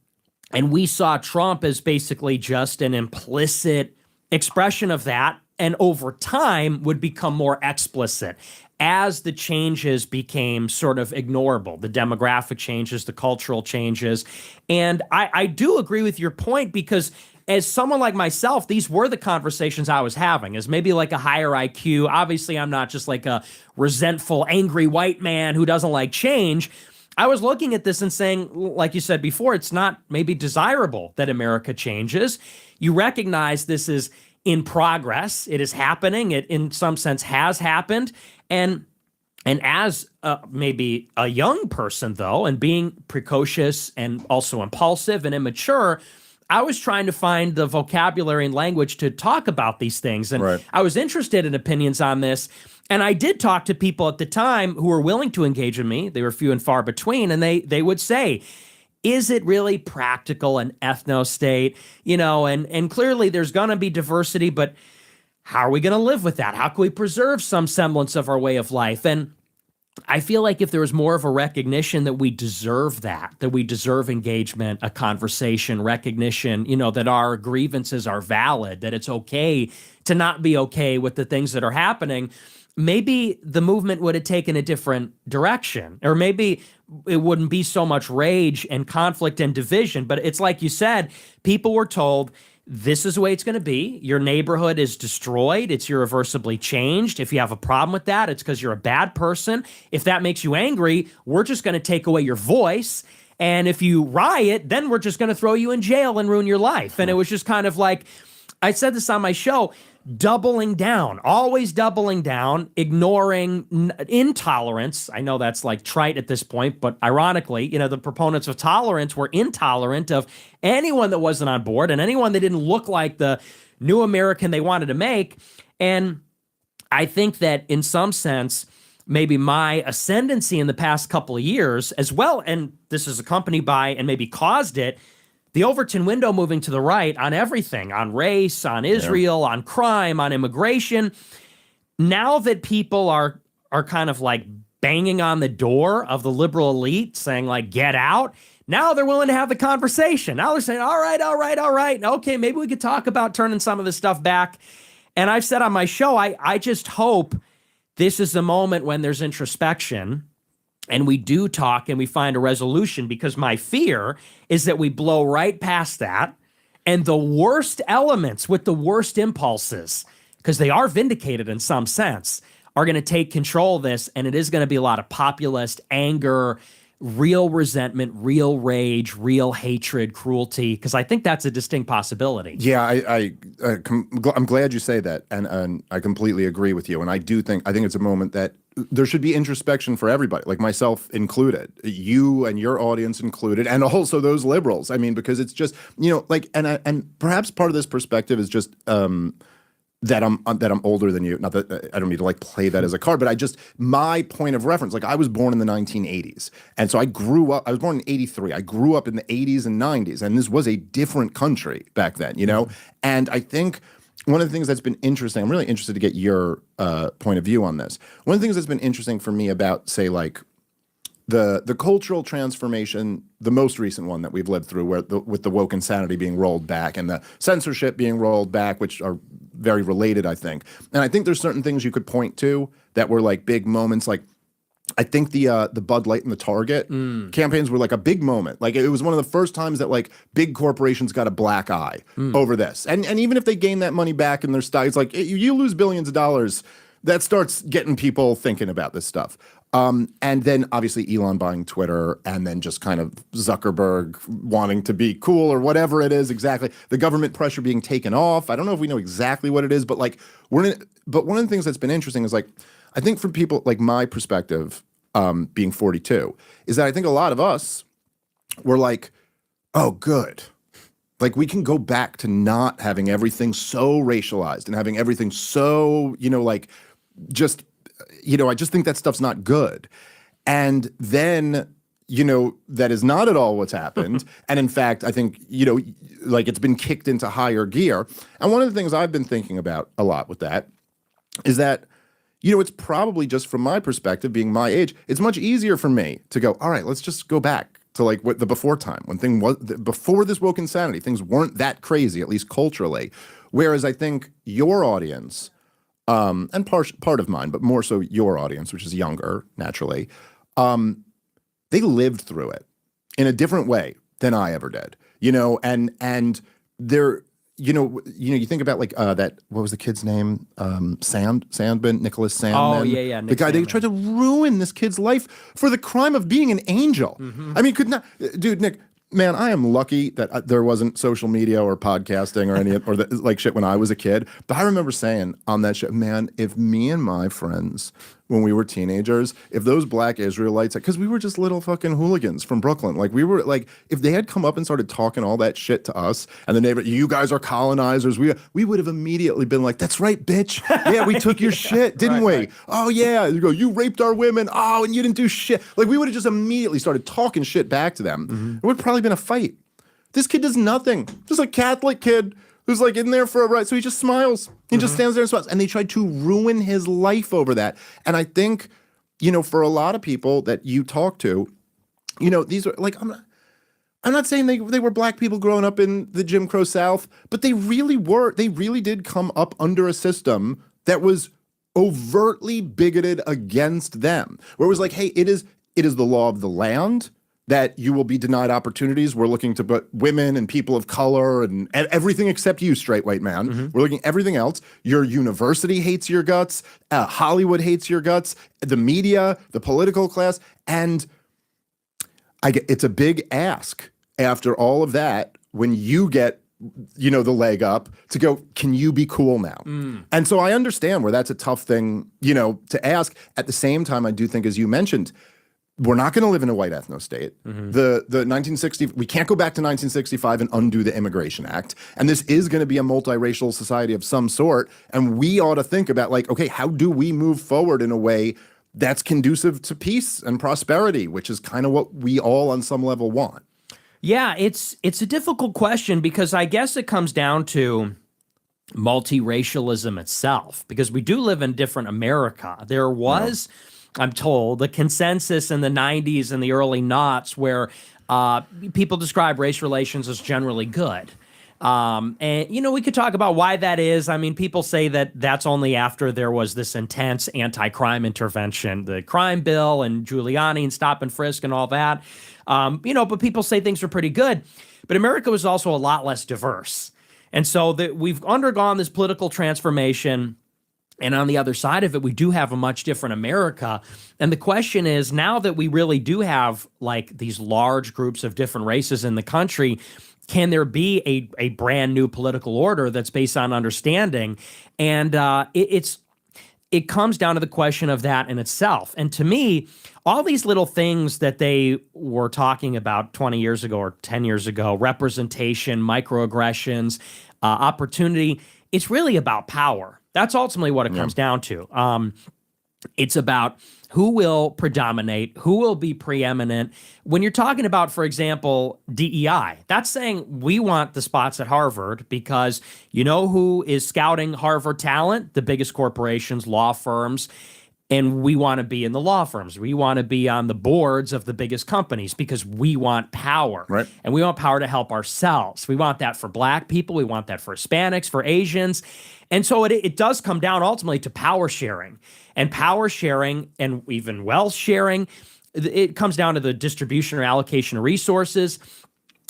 Speaker 2: we saw Trump as basically just an implicit expression of that, and over time would become more explicit as the changes became sort of ignorable, the demographic changes, the cultural changes. And I do agree with your point, because as someone like myself, these were the conversations I was having as maybe like a higher IQ. Obviously, I'm not just like a resentful, angry white man who doesn't like change. I was looking at this and saying, like you said before, it's not maybe desirable that America changes. You recognize this is in progress. It is happening. It, in some sense, has happened. And as maybe a young person, though, and being precocious and also impulsive and immature, I was trying to find the vocabulary and language to talk about these things. And I was interested in opinions on this. And I did talk to people at the time who were willing to engage with me. They were few and far between. And they would say, is it really practical, an ethno-state? You know, and clearly there's going to be diversity, but how are we going to live with that? How can we preserve some semblance of our way of life? And I feel like if there was more of a recognition that we deserve that we deserve engagement, a conversation, recognition, you know, that our grievances are valid, that it's okay to not be okay with the things that are happening, maybe the movement would have taken a different direction, or maybe it wouldn't be so much rage and conflict and division. But it's like you said, people were told, this is the way it's going to be. Your neighborhood is destroyed. It's irreversibly changed. If you have a problem with that, it's because you're a bad person. If that makes you angry, we're just going to take away your voice. And if you riot, then we're just going to throw you in jail and ruin your life. And it was just kind of like, I said this on my show, doubling down, always doubling down, ignoring intolerance. I know that's like trite at this point, but ironically, you know, the proponents of tolerance were intolerant of anyone that wasn't on board and anyone that didn't look like the new American they wanted to make. And I think that in some sense, maybe my ascendancy in the past couple of years as well, and this is accompanied by and maybe caused it, the Overton window moving to the right on everything, on race, on Israel, on crime, on immigration. Now that people are kind of like banging on the door of the liberal elite saying like, get out, now they're willing to have the conversation. Now they're saying, all right. Okay, maybe we could talk about turning some of this stuff back. And I've said on my show, I just hope this is the moment when there's introspection and we do talk and we find a resolution, because my fear is that we blow right past that and the worst elements with the worst impulses, because they are vindicated in some sense, are going to take control of this. And it is going to be a lot of populist anger, real resentment, real rage, real hatred, cruelty, because I think that's a distinct possibility.
Speaker 22: Yeah, I'm glad you say that, and I completely agree with you. And I think it's a moment that there should be introspection for everybody, like myself included, you and your audience included, and also those liberals. I mean, because it's just, you know, like, and perhaps part of this perspective is just that I'm older than you. Not that I don't mean to like play that as a card, but my point of reference, like I was born in the 1980s. And so I was born in 83. I grew up in the 80s and 90s, and this was a different country back then, you know? And I think one of the things that's been interesting, I'm really interested to get your point of view on this. One of the things that's been interesting for me about, say, like the cultural transformation, the most recent one that we've lived through, with the woke insanity being rolled back and the censorship being rolled back, which are very related, I think. And I think there's certain things you could point to that were like big moments. Like I think the Bud Light and the Target campaigns were like a big moment. Like it was one of the first times that like big corporations got a black eye over this. And even if they gain that money back in their stock, it's like you lose billions of dollars. That starts getting people thinking about this stuff. And then obviously Elon buying Twitter, and then just kind of Zuckerberg wanting to be cool or whatever it is exactly. The government pressure being taken off. I don't know if we know exactly what it is, but like but one of the things that's been interesting is like, I think from people like my perspective, being 42, is that I think a lot of us were like, oh, good. Like we can go back to not having everything so racialized and having everything so, you know, like just, you know, I just think that stuff's not good. And then, that is not at all what's happened. And in fact, I think, like it's been kicked into higher gear. And one of the things I've been thinking about a lot with that is that, it's probably just from my perspective, being my age, it's much easier for me to go, all right, let's just go back to like what the before time, when before this woke insanity, things weren't that crazy, at least culturally. Whereas I think your audience, and part of mine, but more so your audience, which is younger, naturally, they lived through it in a different way than I ever did, and they're, you think about like that, what was the kid's name? Sandman, Nicholas Sandman.
Speaker 2: Oh, yeah.
Speaker 22: The guy, they tried to ruin this kid's life for the crime of being an angel. I mean, dude, Nick, man, I am lucky that there wasn't social media or podcasting or like shit when I was a kid. But I remember saying on that shit, man, if me and my friends, when we were teenagers, if those black Israelites, because we were just little fucking hooligans from Brooklyn, like we were like, if they had come up and started talking all that shit to us, and the neighbor, you guys are colonizers, we would have immediately been like, that's right, bitch. Yeah, we took your shit, didn't we? Right. Oh yeah, you raped our women. Oh, and you didn't do shit. Like we would have just immediately started talking shit back to them. It would have probably been a fight. This kid does nothing. Just a Catholic kid who's like in there for a ride. So he just smiles. He just stands there and smiles. And they tried to ruin his life over that. And I think, for a lot of people that you talk to, these are like, I'm not saying they were black people growing up in the Jim Crow South, but they really did come up under a system that was overtly bigoted against them. Where it was like, hey, it is the law of the land that you will be denied opportunities. We're looking to put women and people of color and everything except you, straight white man. We're looking at everything else. Your university hates your guts. Hollywood hates your guts. The media, the political class. And it's a big ask after all of that when you get, the leg up to go, can you be cool now? And so I understand where that's a tough thing, to ask. At the same time, I do think, as you mentioned, we're not going to live in a white ethno state. The 1960, we can't go back to 1965 and undo the Immigration Act. And this is going to be a multiracial society of some sort. And we ought to think about like, okay, how do we move forward in a way that's conducive to peace and prosperity, which is kind of what we all on some level want.
Speaker 2: Yeah, it's a difficult question because I guess it comes down to multiracialism itself, because we do live in different America. There was, I'm told, the consensus in the 90s and the early noughts where people describe race relations as generally good. And, we could talk about why that is. I mean, people say that that's only after there was this intense anti-crime intervention, the crime bill and Giuliani and stop and frisk and all that. But people say things are pretty good. But America was also a lot less diverse. And so we've undergone this political transformation. And on the other side of it, we do have a much different America. And the question is, now that we really do have like these large groups of different races in the country, can there be a brand new political order that's based on understanding? And it comes down to the question of that in itself. And to me, all these little things that they were talking about 20 years ago or 10 years ago, representation, microaggressions, opportunity, it's really about power. That's ultimately what it comes down to. It's about who will predominate, who will be preeminent. When you're talking about, for example, DEI, that's saying we want the spots at Harvard because you know who is scouting Harvard talent? The biggest corporations, law firms. And we want to be in the law firms. We want to be on the boards of the biggest companies because we want power. Right. And we want power to help ourselves. We want that for Black people. We want that for Hispanics, for Asians. And so it does come down ultimately to power sharing. And power sharing and even wealth sharing, it comes down to the distribution or allocation of resources.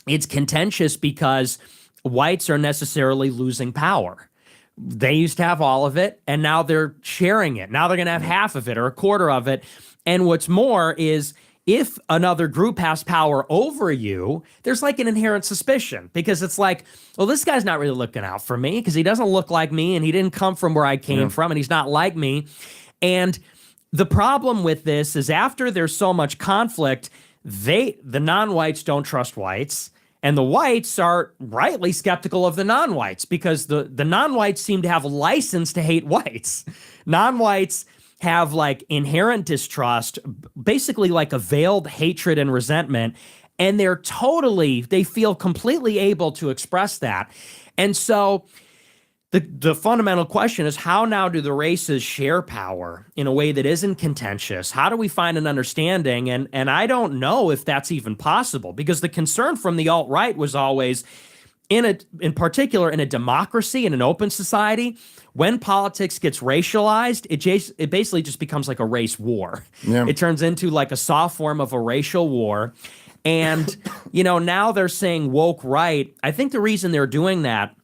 Speaker 2: It's contentious because whites are necessarily losing power. They used to have all of it, and now they're sharing it. Now they're going to have half of it or a quarter of it. And what's more is if another group has power over you, there's like an inherent suspicion because it's like, well, this guy's not really looking out for me because he doesn't look like me and he didn't come from where I came from and he's not like me. And the problem with this is after there's so much conflict, the non-whites don't trust whites. And the whites are rightly skeptical of the non-whites because the non-whites seem to have license to hate whites. Non-whites have like inherent distrust, basically like a veiled hatred and resentment. And they feel completely able to express that. And so the fundamental question is, how now do the races share power in a way that isn't contentious? How do we find an understanding? And I don't know if that's even possible, because the concern from the alt-right was always, in particular in a democracy, in an open society, when politics gets racialized, it basically just becomes like a race war.
Speaker 22: Yeah.
Speaker 2: It turns into like a soft form of a racial war. And, now they're saying woke right. I think the reason they're doing that,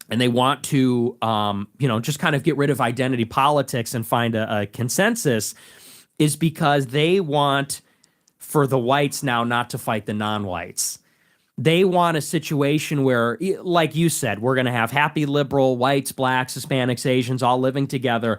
Speaker 2: and they want to, just kind of get rid of identity politics and find a consensus, is because they want for the whites now not to fight the non-whites. They want a situation where, like you said, we're going to have happy liberal whites, blacks, Hispanics, Asians all living together.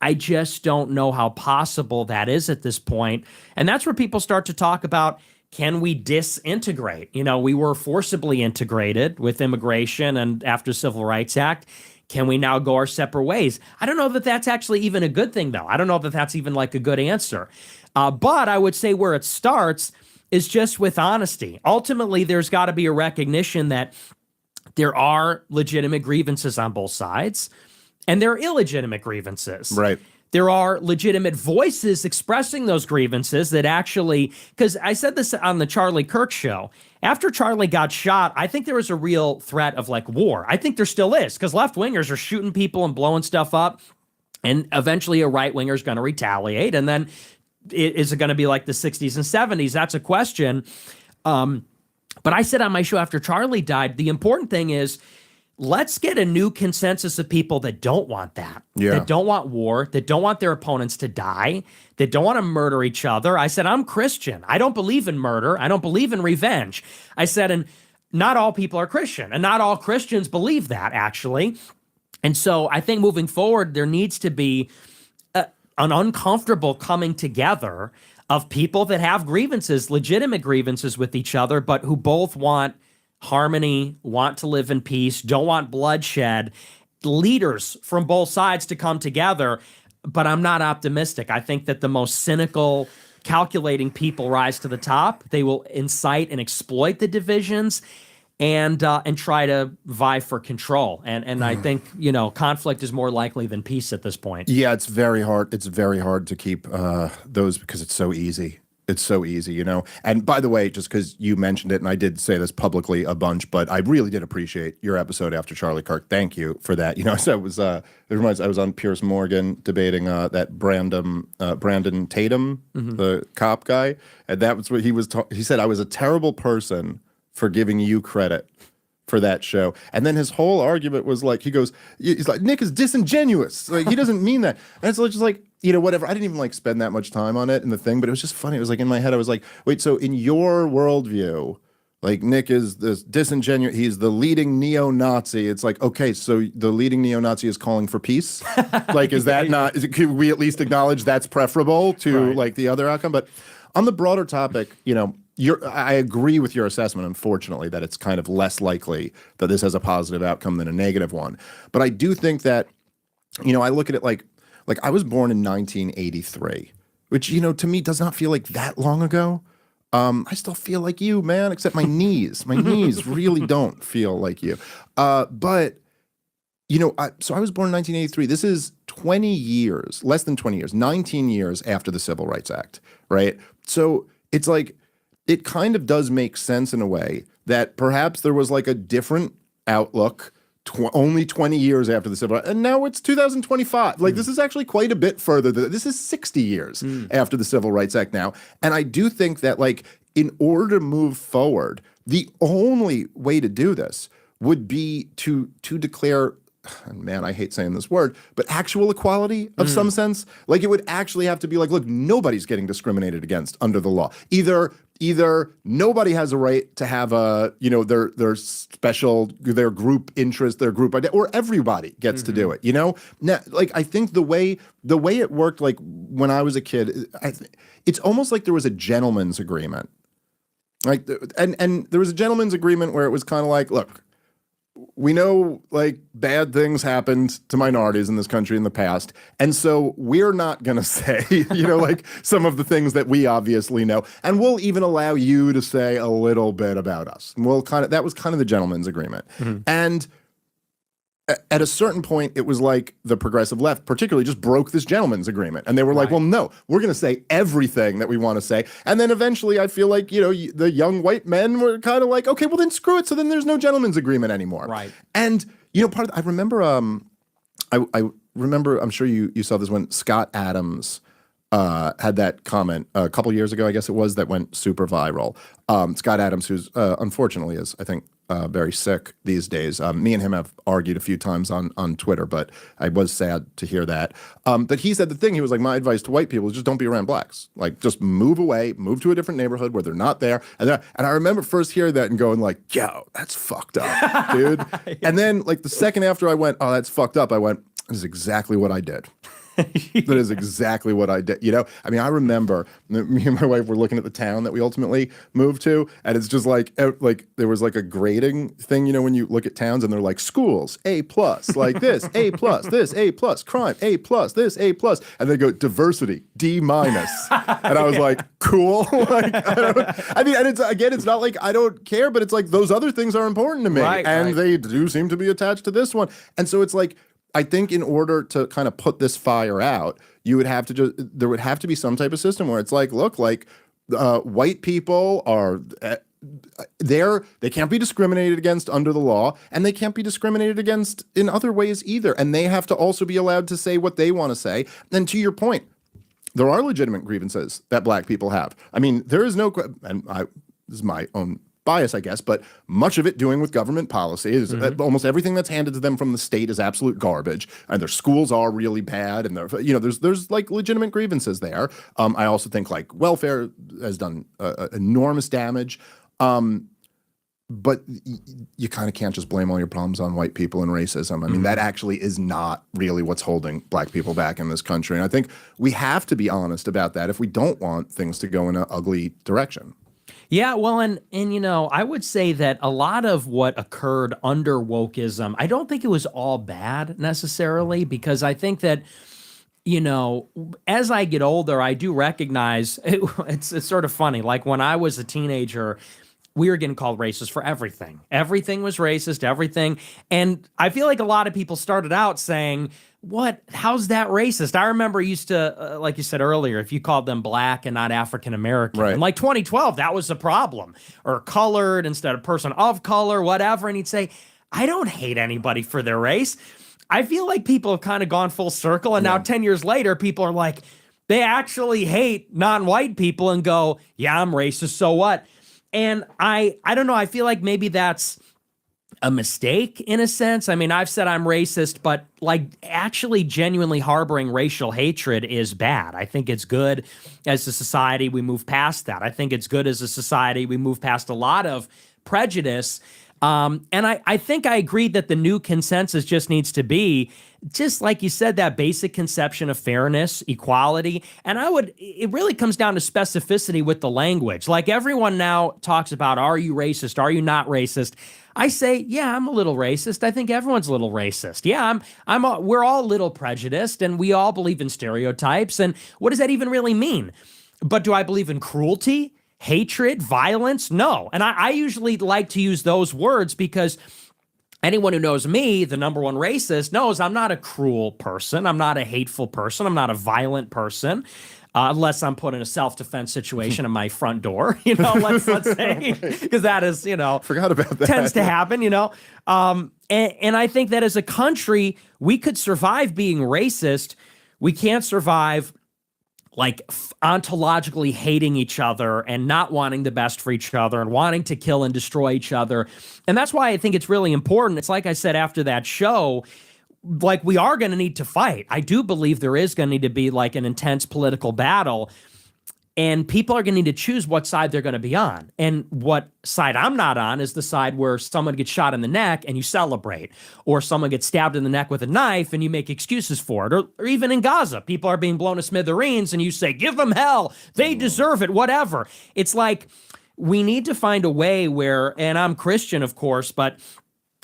Speaker 2: I just don't know how possible that is at this point. And that's where people start to talk about, can we disintegrate? We were forcibly integrated with immigration and after Civil Rights Act. Can we now go our separate ways? I don't know that that's actually even a good thing, though. I don't know that that's even like a good answer. But I would say where it starts is just with honesty. Ultimately, there's got to be a recognition that there are legitimate grievances on both sides, and there are illegitimate grievances.
Speaker 22: Right.
Speaker 2: There are legitimate voices expressing those grievances that actually, because I said this on the Charlie Kirk show, after Charlie got shot, I think there was a real threat of like war. I think there still is, because left-wingers are shooting people and blowing stuff up, and eventually a right-winger is going to retaliate. And then is it going to be like the 60s and 70s? That's a question. But I said on my show after Charlie died, the important thing is, let's get a new consensus of people that don't want that, that don't want war, that don't want their opponents to die, that don't want to murder each other. I said, I'm Christian. I don't believe in murder. I don't believe in revenge. I said, and not all people are Christian, and not all Christians believe that, actually. And so I think moving forward, there needs to be an uncomfortable coming together of people that have grievances, legitimate grievances with each other, but who both want harmony, want to live in peace, don't want bloodshed, leaders from both sides to come together. But I'm not optimistic. I think that the most cynical, calculating people rise to the top. They will incite and exploit the divisions and try to vie for control. And I think, conflict is more likely than peace at this point.
Speaker 22: Yeah, it's very hard. It's very hard to keep those, because it's so easy. It's so easy, And by the way, just because you mentioned it, and I did say this publicly a bunch, but I really did appreciate your episode after Charlie Kirk. Thank you for that. So it was. It reminds. I was on Piers Morgan debating that Brandon Tatum, the cop guy, and that was what he was. He said, I was a terrible person for giving you credit for that show. And then his whole argument was like, he's like, Nick is disingenuous. Like, he doesn't mean that. And it's just like, whatever. I didn't even like spend that much time on it in the thing, but it was just funny. It was like in my head, I was like, wait, so in your worldview, like Nick is this disingenuous, he's the leading neo-Nazi. It's like, okay, so the leading neo-Nazi is calling for peace? Like, is that not, could we at least acknowledge that's preferable to like the other outcome? But on the broader topic, I agree with your assessment, unfortunately, that it's kind of less likely that this has a positive outcome than a negative one. But I do think that, I look at it like I was born in 1983, which, to me does not feel like that long ago. I still feel like you, man, except my knees. My knees really don't feel like you. But, so I was born in 1983. This is 20 years, less than 20 years, 19 years after the Civil Rights Act, right? So it's like, it kind of does make sense in a way that perhaps there was like a different outlook only 20 years after the Civil Rights, and now it's 2025. Like, this is actually quite a bit further. This is 60 years after the Civil Rights Act now. And I do think that, like, in order to move forward, the only way to do this would be to declare, and man, I hate saying this word, but actual equality of some sense. Like, it would actually have to be like, look, nobody's getting discriminated against under the law. Either nobody has a right to have their special, their group interest, their group idea, or everybody gets to do it. Now, like, I think the way it worked, like when I was a kid, it's almost like there was a gentleman's agreement. Like, and there was a gentleman's agreement where it was kind of like, look, we know like bad things happened to minorities in this country in the past. And so we're not going to say, like some of the things that we obviously know. And we'll even allow you to say a little bit about us. And that was kind of the gentleman's agreement. And at a certain point, it was like the progressive left particularly just broke this gentleman's agreement. And they were like, well, no, we're going to say everything that we want to say. And then eventually I feel like, the young white men were kind of like, okay, well then screw it. So then there's no gentleman's agreement anymore.
Speaker 2: Right.
Speaker 22: And, I remember, I remember, I'm sure you saw this when Scott Adams had that comment a couple years ago, I guess it was, that went super viral. Scott Adams, who's unfortunately is, I think, very sick these days. Me and him have argued a few times on Twitter, but I was sad to hear that. But he said the thing, he was like, my advice to white people is just don't be around blacks. Like, just move away, move to a different neighborhood where they're not there. And I remember first hearing that and going like, yo, that's fucked up, dude. Yeah. And then like the second after I went, oh, that's fucked up, I went, this is exactly what I did. That is exactly what I did. I remember me and my wife were looking at the town that we ultimately moved to, and it's just like there was like a grading thing, when you look at towns and they're like schools, A+, like this, A+, this, A+, crime, A+, this, A+, and they go diversity, D-. And I was like, cool. And it's not like I don't care, but it's like those other things are important to me. And they do seem to be attached to this one. And so it's like, I think in order to kind of put this fire out, there would have to be some type of system where it's like, look, like white people are they can't be discriminated against under the law, and they can't be discriminated against in other ways either. And they have to also be allowed to say what they want to say. And to your point, there are legitimate grievances that black people have. There is no, and this is my own bias, I guess, but much of it doing with government policy is almost everything that's handed to them from the state is absolute garbage, and their schools are really bad, and there's like legitimate grievances there. I also think like welfare has done enormous damage, but you kind of can't just blame all your problems on white people and racism. That actually is not really what's holding black people back in this country, and I think we have to be honest about that if we don't want things to go in an ugly direction.
Speaker 2: Yeah, well, and I would say that a lot of what occurred under wokeism, I don't think it was all bad necessarily, because I think that, as I get older, I do recognize it's sort of funny. Like when I was a teenager, we were getting called racist for everything. Everything was racist, everything. And I feel like a lot of people started out saying, how's that racist? I remember used to, like you said earlier, if you called them black and not African-American, in like 2012, that was a problem. Or colored instead of person of color, whatever. And he'd say, I don't hate anybody for their race. I feel like people have kind of gone full circle. And now 10 years later, people are like, they actually hate non-white people and go, yeah, I'm racist, so what? And I don't know, I feel like maybe that's a mistake in a sense. I've said I'm racist, but like actually genuinely harboring racial hatred is bad. I think it's good as a society we move past that. I think it's good as a society we move past a lot of prejudice. And I think I agree that the new consensus just needs to be, just like you said, that basic conception of fairness, equality. And it really comes down to specificity with the language. Like everyone now talks about, are you racist? Are you not racist? I say, yeah, I'm a little racist. I think everyone's a little racist. Yeah, we're all a little prejudiced, and we all believe in stereotypes. And what does that even really mean? But do I believe in cruelty, hatred, violence? No. And I usually like to use those words because anyone who knows me, the number one racist, knows I'm not a cruel person. I'm not a hateful person. I'm not a violent person. Unless I'm put in a self-defense situation at my front door, let's say, because that is,
Speaker 22: forgot about that.
Speaker 2: Tends to happen, and I think that as a country, we could survive being racist. We can't survive like ontologically hating each other and not wanting the best for each other and wanting to kill and destroy each other. And that's why I think it's really important. It's like I said after that show, like we are going to need to fight. I do believe there is going to need to be like an intense political battle, and people are going to need to choose what side they're going to be on. And what side I'm not on is the side where someone gets shot in the neck and you celebrate, or someone gets stabbed in the neck with a knife and you make excuses for it, or even in Gaza, people are being blown to smithereens and you say, give them hell, they deserve it, whatever. It's like we need to find a way where, and I'm Christian, of course, but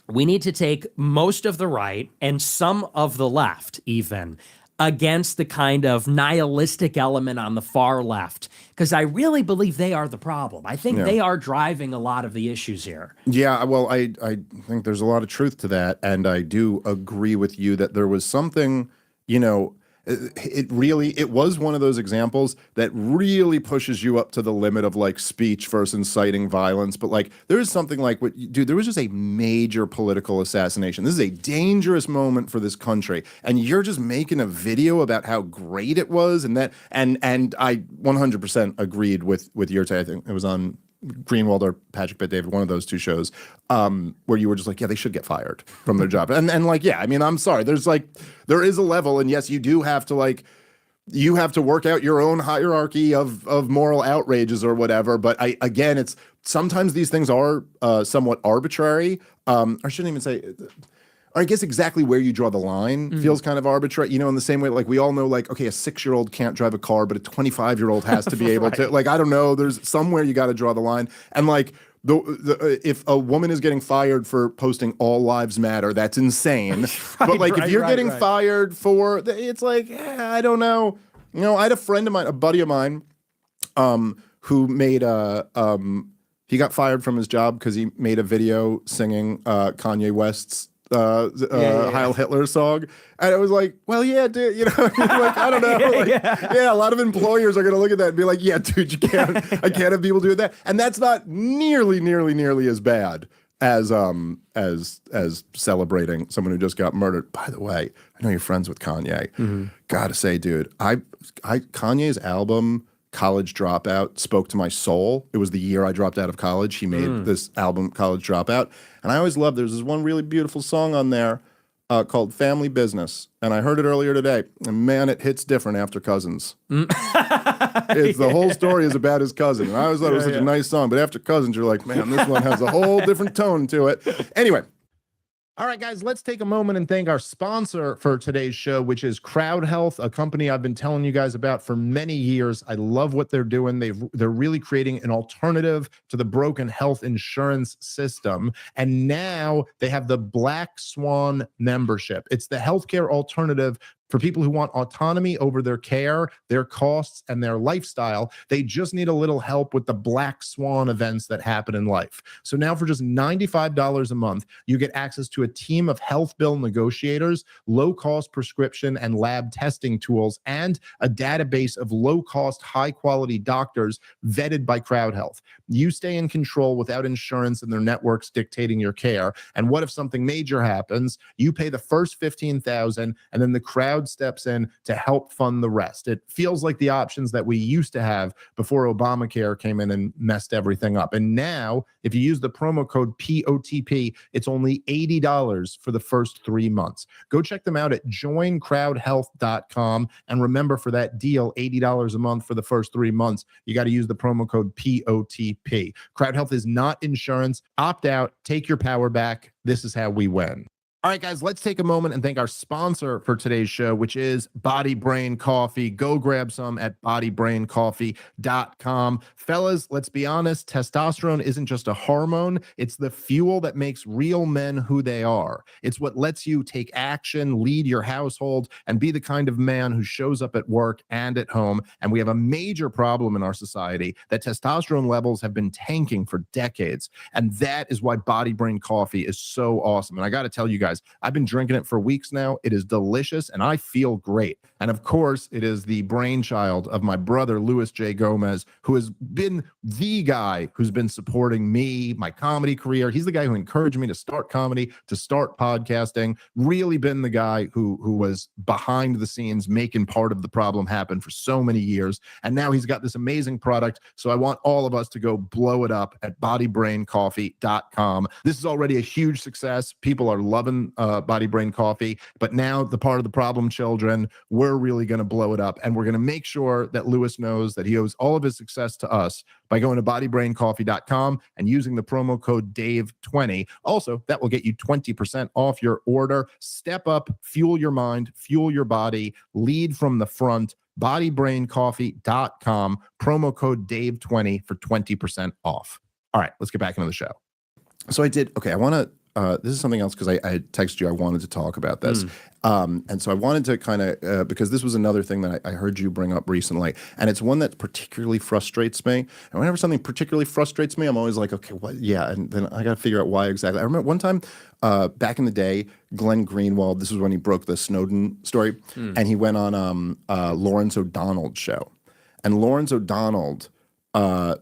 Speaker 2: we need to take most of the right and some of the left even against the kind of nihilistic element on the far left, because I really believe they are the problem. I think they are driving a lot of the issues here.
Speaker 22: Yeah, well, I think there's a lot of truth to that, and I do agree with you that there was something, you know, it was one of those examples that really pushes you up to the limit of like speech versus inciting violence. But like, there is something like dude, there was just a major political assassination. This is a dangerous moment for this country, and you're just making a video about how great it was, and I 100% agreed with your take. I think it was on Greenwald or Patrick Bet David, one of those two shows, where you were just like, yeah, they should get fired from their job. And like, yeah, I mean, I'm sorry. There is a level, and yes, you do have to work out your own hierarchy of moral outrages or whatever. But again, it's sometimes these things are somewhat arbitrary. I shouldn't even say, or I guess exactly where you draw the line feels kind of arbitrary, you know, in the same way, like we all know, like, okay, a 6-year-old can't drive a car, but a 25-year-old has to be able to, like, I don't know, there's somewhere you got to draw the line. And like, if a woman is getting fired for posting all lives matter, that's insane. But like, if you're getting fired for, it's like, I don't know. You know, I had a buddy of mine, who made he got fired from his job because he made a video singing Kanye West's Heil Hitler song, and it was like, well, yeah, dude, you know, like, I don't know, like, yeah, a lot of employers are gonna look at that and be like, yeah, dude, I can't have people doing that, and that's not nearly as bad as celebrating someone who just got murdered. By the way, I know you're friends with Kanye. Gotta say, dude, Kanye's album College Dropout spoke to my soul. It was the year I dropped out of college. He made this album, College Dropout. And I always loved, there's this one really beautiful song on there called Family Business. And I heard it earlier today. And man, it hits different after Cousins. The whole story is about his cousin. And I always thought it was such a nice song. But after Cousins, you're like, man, this one has a whole different tone to it. Anyway. All right, guys, let's take a moment and thank our sponsor for today's show, which is Crowd Health, a company I've been telling you guys about for many years. I love what they're doing. They're really creating an alternative to the broken health insurance system. And now they have the Black Swan membership. It's the healthcare alternative for people who want autonomy over their care, their costs, and their lifestyle. They just need a little help with the Black Swan events that happen in life. So now for just $95 a month, you get access to a team of health bill negotiators, low-cost prescription and lab testing tools, and a database of low-cost, high-quality doctors vetted by Crowd Health. You stay in control without insurance and their networks dictating your care. And what if something major happens? You pay the first $15,000, and then the Crowd steps in to help fund the rest. It feels like the options that we used to have before Obamacare came in and messed everything up. And now, if you use the promo code POTP, it's only $80 for the first 3 months. Go check them out at joincrowdhealth.com. And remember, for that deal, $80 a month for the first 3 months, you got to use the promo code POTP. Crowd Health is not insurance. Opt out. Take your power back. This is how we win. All right, guys, let's take a moment and thank our sponsor for today's show, which is Body Brain Coffee. Go grab some at bodybraincoffee.com. Fellas, let's be honest, testosterone isn't just a hormone. It's the fuel that makes real men who they are. It's what lets you take action, lead your household, and be the kind of man who shows up at work and at home. And we have a major problem in our society that testosterone levels have been tanking for decades. And that is why Body Brain Coffee is so awesome. And I got to tell you guys, I've been drinking it for weeks now. It is delicious and I feel great. And of course, it is the brainchild of my brother, Louis J. Gomez, who has been the guy who's been supporting me, my comedy career. He's the guy who encouraged me to start comedy, to start podcasting, really been the guy who was behind the scenes, making part of the problem happen for so many years. And now he's got this amazing product. So I want all of us to go blow it up at bodybraincoffee.com. This is already a huge success. People are loving Body Brain Coffee, but now the part of the problem children, we're really going to blow it up, and we're going to make sure that Louis knows that he owes all of his success to us by going to bodybraincoffee.com and using the promo code DAVE20. Also, that will get you 20% off your order. Step up, fuel your mind, fuel your body, lead from the front. Bodybraincoffee.com, promo code DAVE20 for 20% off. All right, let's get back into the show. So I want to this is something else because I texted you. I wanted to talk about this, and so I wanted to kind of because this was another thing that I heard you bring up recently, and it's one that particularly frustrates me. And whenever something particularly frustrates me, I'm always like, okay, what? Yeah, and then I got to figure out why exactly. I remember one time back in the day, Glenn Greenwald. This was when he broke the Snowden story, and he went on Lawrence O'Donnell's show, and Lawrence O'Donnell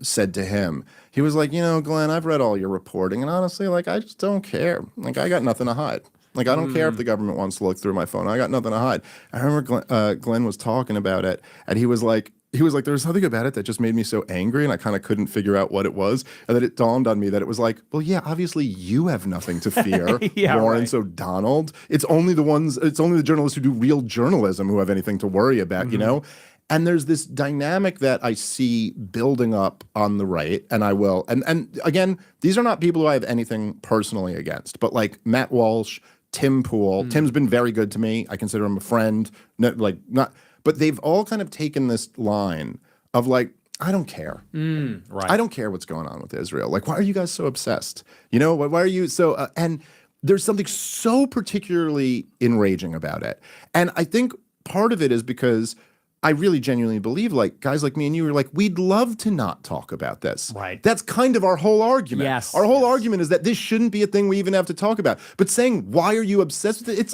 Speaker 22: said to him, he was like, Glenn, I've read all your reporting, and honestly, like, I just don't care. Like, I got nothing to hide. Like, I don't care if the government wants to look through my phone. I got nothing to hide. I remember Glenn was talking about it, and he was like, there was something about it that just made me so angry, and I kind of couldn't figure out what it was. And then it dawned on me that it was like, well, yeah, obviously you have nothing to fear, Lawrence O'Donnell. It's only the journalists who do real journalism who have anything to worry about, you know? And there's this dynamic that I see building up on the right, and I will. And again, these are not people who I have anything personally against, but like Matt Walsh, Tim Pool. Tim's been very good to me. I consider him a friend. But they've all kind of taken this line of like, I don't care.
Speaker 2: Right.
Speaker 22: I don't care what's going on with Israel. Like, why are you guys so obsessed? Why are you so? And there's something so particularly enraging about it. And I think part of it is because I really genuinely believe, like, guys like me and you are like, we'd love to not talk about this.
Speaker 2: Right.
Speaker 22: That's kind of our whole argument.
Speaker 2: Yes.
Speaker 22: Our whole argument is that this shouldn't be a thing we even have to talk about. But saying, why are you obsessed with it? It's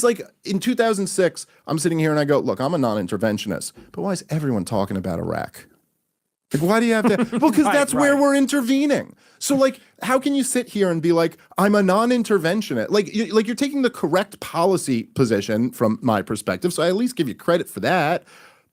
Speaker 22: like in 2006, I'm sitting here and I go, look, I'm a non-interventionist, but why is everyone talking about Iraq? Like, why do you have to? Well, because that's where we're intervening. So, like, how can you sit here and be like, I'm a non-interventionist? Like, you're taking the correct policy position from my perspective, so I at least give you credit for that.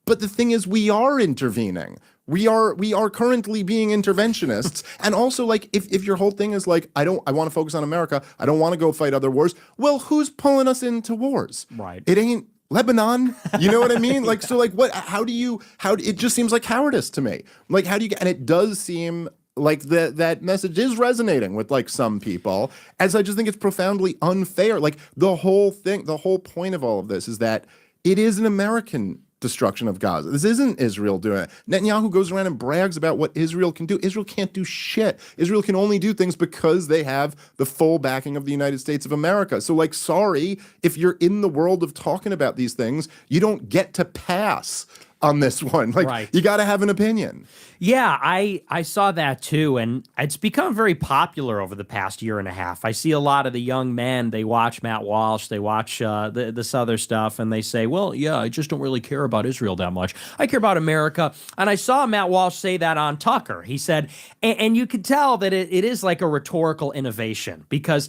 Speaker 22: But the thing is, we are intervening. We are currently being interventionists. And also, like, if your whole thing is like, I want to focus on America, I don't want to go fight other wars. Well, who's pulling us into wars?
Speaker 2: Right.
Speaker 22: It ain't Lebanon, you know what I mean? Like, so like what, it just seems like cowardice to me. Like, how do you get, and it does seem like that message is resonating with like some people, as I just think it's profoundly unfair. Like the whole point of all of this is that it is an American destruction of Gaza. This isn't Israel doing it. Netanyahu goes around and brags about what Israel can do. Israel can't do shit. Israel can only do things because they have the full backing of the United States of America. So, like, sorry, if you're in the world of talking about these things, you don't get to pass on this one. Like, you got to have an opinion.
Speaker 2: Yeah, I saw that too, and it's become very popular over the past year and a half. I see a lot of the young men, they watch Matt Walsh, they watch this other stuff, and they say, well, yeah, I just don't really care about Israel that much. I care about America. And I saw Matt Walsh say that on Tucker. He said, and you could tell that it is like a rhetorical innovation, because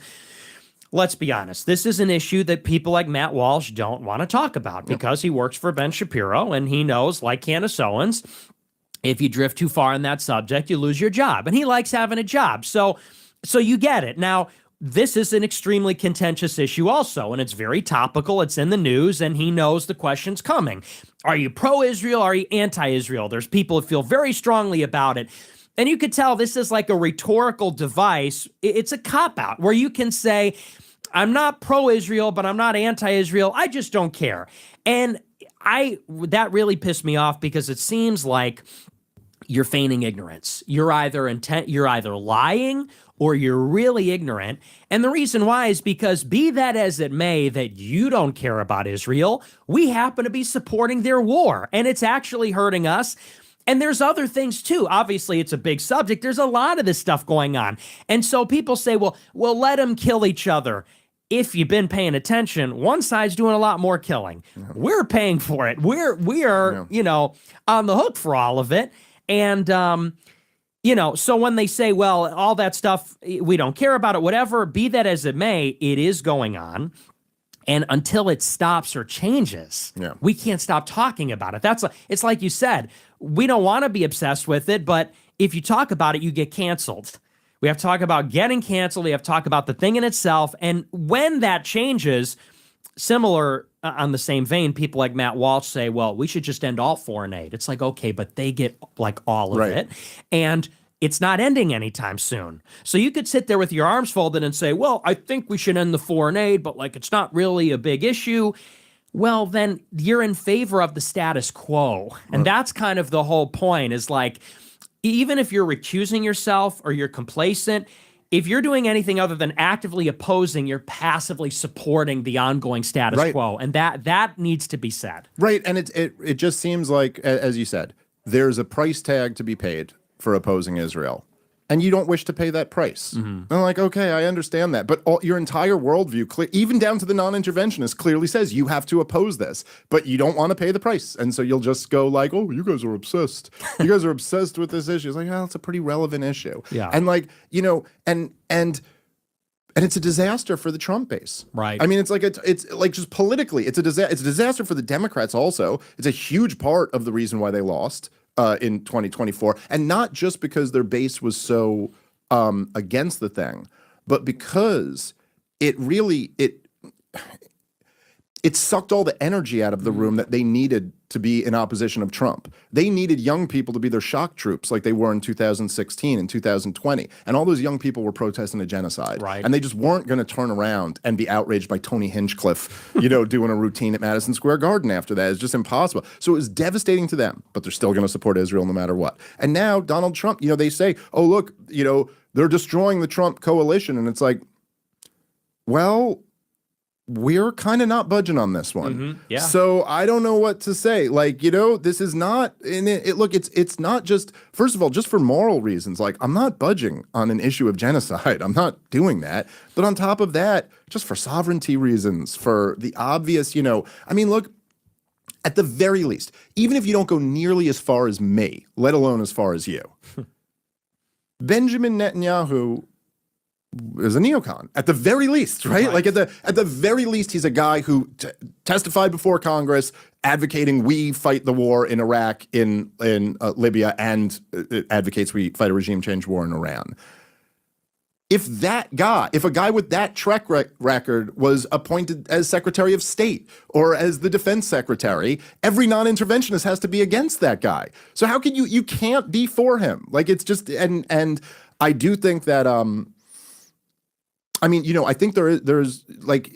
Speaker 2: let's be honest, this is an issue that people like Matt Walsh don't want to talk about because he works for Ben Shapiro, and he knows, like Candace Owens, if you drift too far on that subject, you lose your job. And he likes having a job. So you get it. Now, this is an extremely contentious issue also, and it's very topical. It's in the news, and he knows the question's coming. Are you pro-Israel? Are you anti-Israel? There's people who feel very strongly about it. And you could tell this is like a rhetorical device. It's a cop-out where you can say, I'm not pro-Israel, but I'm not anti-Israel. I just don't care. And that really pissed me off, because it seems like you're feigning ignorance. You're either lying or you're really ignorant. And the reason why is because, be that as it may, that you don't care about Israel, we happen to be supporting their war, and it's actually hurting us. And there's other things too. Obviously, it's a big subject. There's a lot of this stuff going on. And so people say, well, let them kill each other. If you've been paying attention, one side's doing a lot more killing. Yeah. We're paying for it. We are, on the hook for all of it. And, so when they say, well, all that stuff, we don't care about it, whatever, be that as it may, it is going on. And until it stops or changes, we can't stop talking about it. It's like you said, we don't want to be obsessed with it, but if you talk about it, you get canceled. We have to talk about getting canceled. We have to talk about the thing in itself. And when that changes, similar on the same vein, people like Matt Walsh say, well, we should just end all foreign aid. It's like, okay, but they get like all of it. And it's not ending anytime soon. So you could sit there with your arms folded and say, well, I think we should end the foreign aid, but like, it's not really a big issue. Well, then you're in favor of the status quo. And that's kind of the whole point, is like, even if you're recusing yourself or you're complacent, if you're doing anything other than actively opposing, you're passively supporting the ongoing status quo, and that needs to be said.
Speaker 22: Right, and it just seems like, as you said, there's a price tag to be paid for opposing Israel, and you don't wish to pay that price. And I'm like, okay, I understand that, but your entire worldview, even down to the non-interventionist, clearly says you have to oppose this, but you don't want to pay the price, and so you'll just go like, oh, you guys are obsessed. You guys are obsessed with this issue. It's like, well, it's a pretty relevant issue.
Speaker 2: Yeah.
Speaker 22: And like, you know, and it's a disaster for the Trump base.
Speaker 2: Right.
Speaker 22: I mean, it's like just politically, it's a disaster for the Democrats also. It's a huge part of the reason why they lost in 2024, and not just because their base was so against the thing, but because it sucked all the energy out of the room that they needed to be in opposition of Trump. They needed young people to be their shock troops like they were in 2016 and 2020. And all those young people were protesting a genocide.
Speaker 2: Right.
Speaker 22: And they just weren't going to turn around and be outraged by Tony Hinchcliffe, you know, doing a routine at Madison Square Garden after that. It's just impossible. So it was devastating to them, but they're still going to support Israel no matter what. And now Donald Trump, you know, they say, oh, look, you know, they're destroying the Trump coalition. And it's like, well, we're kind of not budging on this one.
Speaker 2: Yeah.
Speaker 22: So I don't know what to say. Like, you know, this is not, and look, it's not just, first of all, just for moral reasons. Like, I'm not budging on an issue of genocide. I'm not doing that. But on top of that, just for sovereignty reasons, for the obvious, you know, I mean, look, at the very least, even if you don't go nearly as far as me, let alone as far as you, Benjamin Netanyahu is a neocon at the very least, right? Like at the very least, he's a guy who testified before Congress advocating we fight the war in Iraq, in Libya, and advocates we fight a regime change war in Iran. If a guy with that track record was appointed as Secretary of State or as the Defense Secretary, every non-interventionist has to be against that guy. So how can you can't be for him? Like, it's just, and I do think that, I mean, you know, I think there's like,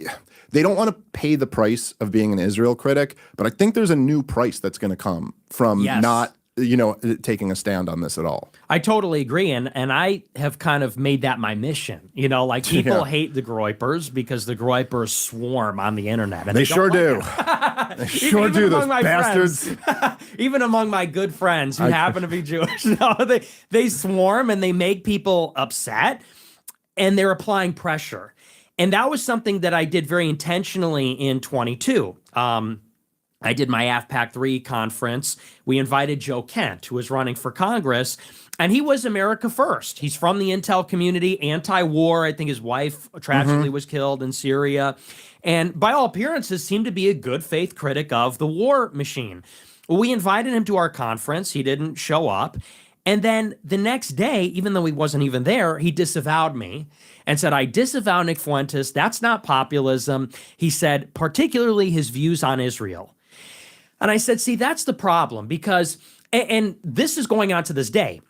Speaker 22: they don't want to pay the price of being an Israel critic, but I think there's a new price that's going to come from not, you know, taking a stand on this at all.
Speaker 2: I totally agree. And I have kind of made that my mission. You know, like people hate the Groypers because the Groypers swarm on the internet. And
Speaker 22: they sure do. They sure do, those bastards.
Speaker 2: Even among my good friends who happen to be Jewish, no, they swarm and they make people upset. And they're applying pressure. And that was something that I did very intentionally in 22. I did my AFPAC 3 conference. We invited Joe Kent, who was running for Congress, and he was America First. He's from the intel community, anti-war. I think his wife tragically was killed in Syria. And by all appearances, seemed to be a good faith critic of the war machine. We invited him to our conference. He didn't show up. And then the next day, even though he wasn't even there, he disavowed me and said, I disavow Nick Fuentes. That's not populism. He said, particularly his views on Israel. And I said, see, that's the problem, because, and this is going on to this day,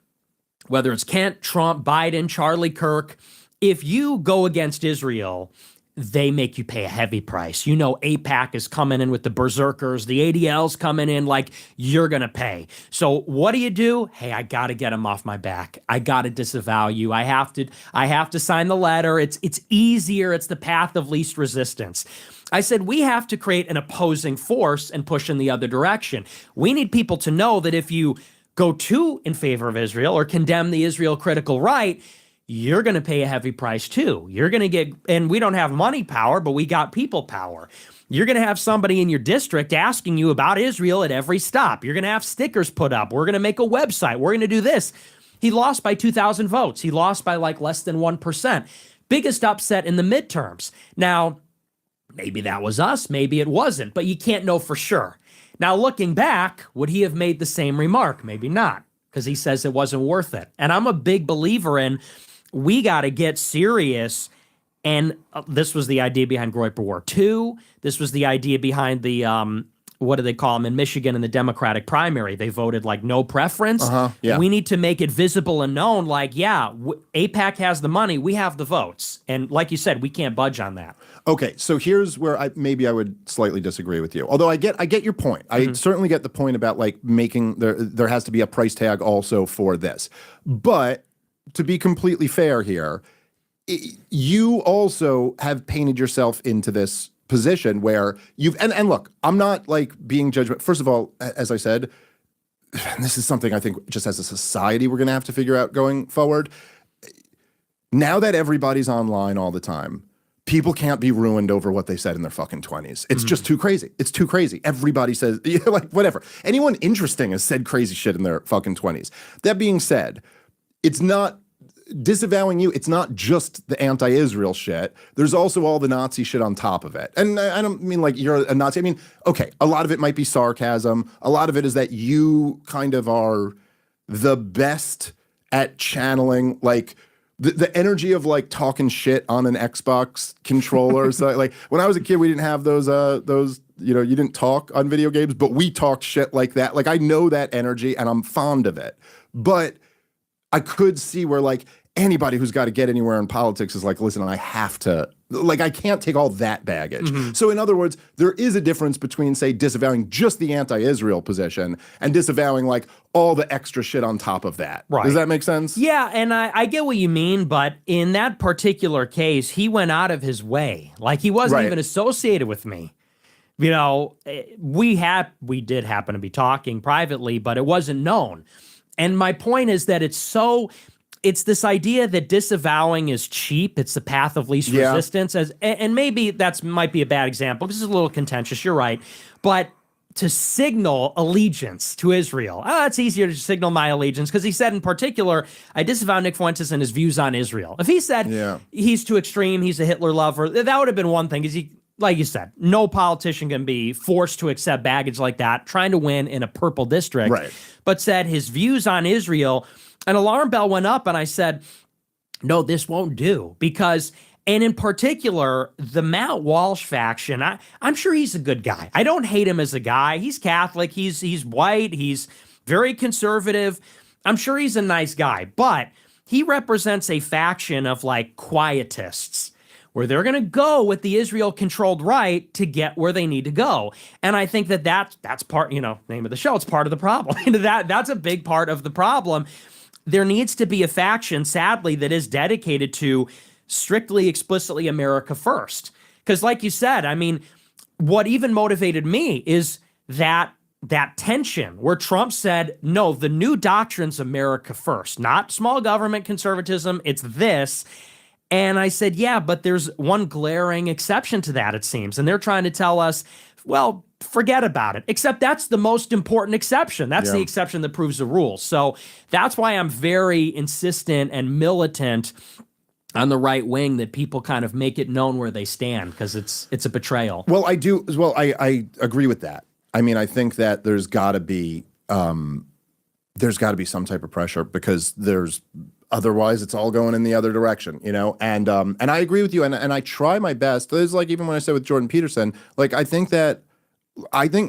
Speaker 2: whether it's Kent, Trump, Biden, Charlie Kirk, if you go against Israel, they make you pay a heavy price. You know, AIPAC is coming in with the berserkers, the ADL's coming in, like, you're going to pay. So what do? Hey, I got to get them off my back. I got to disavow you. I have to sign the letter. It's easier. It's the path of least resistance. I said, we have to create an opposing force and push in the other direction. We need people to know that if you go too in favor of Israel or condemn the Israel critical right, you're going to pay a heavy price too. You're going to get, and we don't have money power, but we got people power. You're going to have somebody in your district asking you about Israel at every stop. You're going to have stickers put up. We're going to make a website. We're going to do this. He lost by 2,000 votes. He lost by like less than 1%. Biggest upset in the midterms. Now, maybe that was us. Maybe it wasn't, but you can't know for sure. Now, looking back, would he have made the same remark? Maybe not, because he says it wasn't worth it. And I'm a big believer in, we got to get serious. And this was the idea behind Groyper War 2. This was the idea behind the, what do they call them in Michigan in the Democratic primary? They voted like no preference.
Speaker 22: Yeah.
Speaker 2: We need to make it visible and known, like, yeah, AIPAC has the money. We have the votes. And like you said, we can't budge on that.
Speaker 22: Okay, so here's where maybe I would slightly disagree with you. Although I get your point. I certainly get the point about like making, there has to be a price tag also for this. But to be completely fair here, you also have painted yourself into this position where you've and look, I'm not like being judgment. First of all, as I said, this is something I think just as a society we're going to have to figure out going forward. Now that everybody's online all the time, people can't be ruined over what they said in their fucking 20s. It's just too crazy. It's too crazy. Everybody says, like, whatever. Anyone interesting has said crazy shit in their fucking 20s. That being said, it's not disavowing you. It's not just the anti-Israel shit. There's also all the Nazi shit on top of it. And I don't mean like you're a Nazi. I mean, okay, a lot of it might be sarcasm. A lot of it is that you kind of are the best at channeling, like, the energy of like talking shit on an Xbox controller. So like when I was a kid, we didn't have those, you know, you didn't talk on video games, but we talked shit like that. Like I know that energy and I'm fond of it. But I could see where like anybody who's got to get anywhere in politics is like, listen, I have to, like, I can't take all that baggage. So in other words, there is a difference between, say, disavowing just the anti-Israel position and disavowing like all the extra shit on top of that.
Speaker 2: Right.
Speaker 22: Does that make sense?
Speaker 2: Yeah, and I get what you mean, but in that particular case, he went out of his way. Like he wasn't even associated with me. You know, we did happen to be talking privately, but it wasn't known. And my point is that it's this idea that disavowing is cheap. It's the path of least resistance. And maybe might be a bad example. This is a little contentious. You're right. But to signal allegiance to Israel, it's easier to signal my allegiance because he said in particular, I disavow Nick Fuentes and his views on Israel. If he said he's too extreme, he's a Hitler lover, that would have been one thing. Because like you said, no politician can be forced to accept baggage like that, trying to win in a purple district.
Speaker 22: Right.
Speaker 2: But said his views on Israel, an alarm bell went up and I said, no, this won't do. Because, and in particular, the Matt Walsh faction, I'm sure he's a good guy. I don't hate him as a guy. He's Catholic. He's white. He's very conservative. I'm sure he's a nice guy. But he represents a faction of like quietists, where they're going to go with the Israel-controlled right to get where they need to go. And I think that's part, you know, name of the show, it's part of the problem. That's a big part of the problem. There needs to be a faction, sadly, that is dedicated to strictly, explicitly America first. Because like you said, I mean, what even motivated me is that tension where Trump said, no, the new doctrine's America first, not small government conservatism, it's this. And I said, yeah, but there's one glaring exception to that, it seems. And they're trying to tell us, well, forget about it. Except that's the most important exception. That's the exception that proves the rule. So that's why I'm very insistent and militant on the right wing that people kind of make it known where they stand, because it's a betrayal.
Speaker 22: Well, I do as well. I agree with that. I mean, I think that there's got to be some type of pressure, because otherwise it's all going in the other direction, you know? And I agree with you. And I try my best. There's like, even when I said with Jordan Peterson, like, I think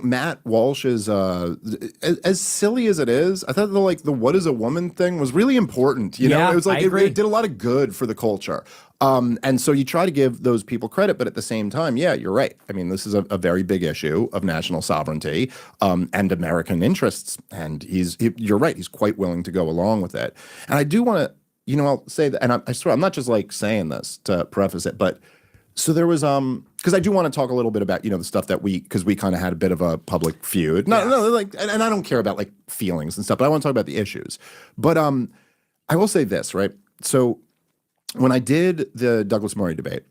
Speaker 22: Matt Walsh is, as silly as it is, I thought the what is a woman thing was really important, you know?
Speaker 2: Yeah,
Speaker 22: It was like,
Speaker 2: I agree.
Speaker 22: it did a lot of good for the culture. And so you try to give those people credit, but at the same time, yeah, you're right. I mean, this is a very big issue of national sovereignty, and American interests. And you're right. He's quite willing to go along with it. And I do want to, you know, I'll say that, and I swear, I'm not just like saying this to preface it, but so there was, because I do want to talk a little bit about, you know, the stuff that because we kind of had a bit of a public feud. No, like, and I don't care about like feelings and stuff, but I want to talk about the issues. But I will say this, right? So when I did the Douglas Murray debate,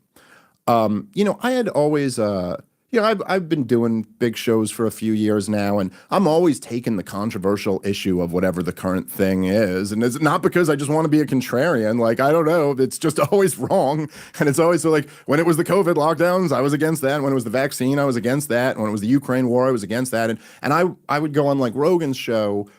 Speaker 22: you know, I had always, you know, I've been doing big shows for a few years now, and I'm always taking the controversial issue of whatever the current thing is. And it's not because I just want to be a contrarian. Like, I don't know. It's just always wrong. And it's always so, like, when it was the COVID lockdowns, I was against that. When it was the vaccine, I was against that. When it was the Ukraine war, I was against that. And I would go on like Rogan's show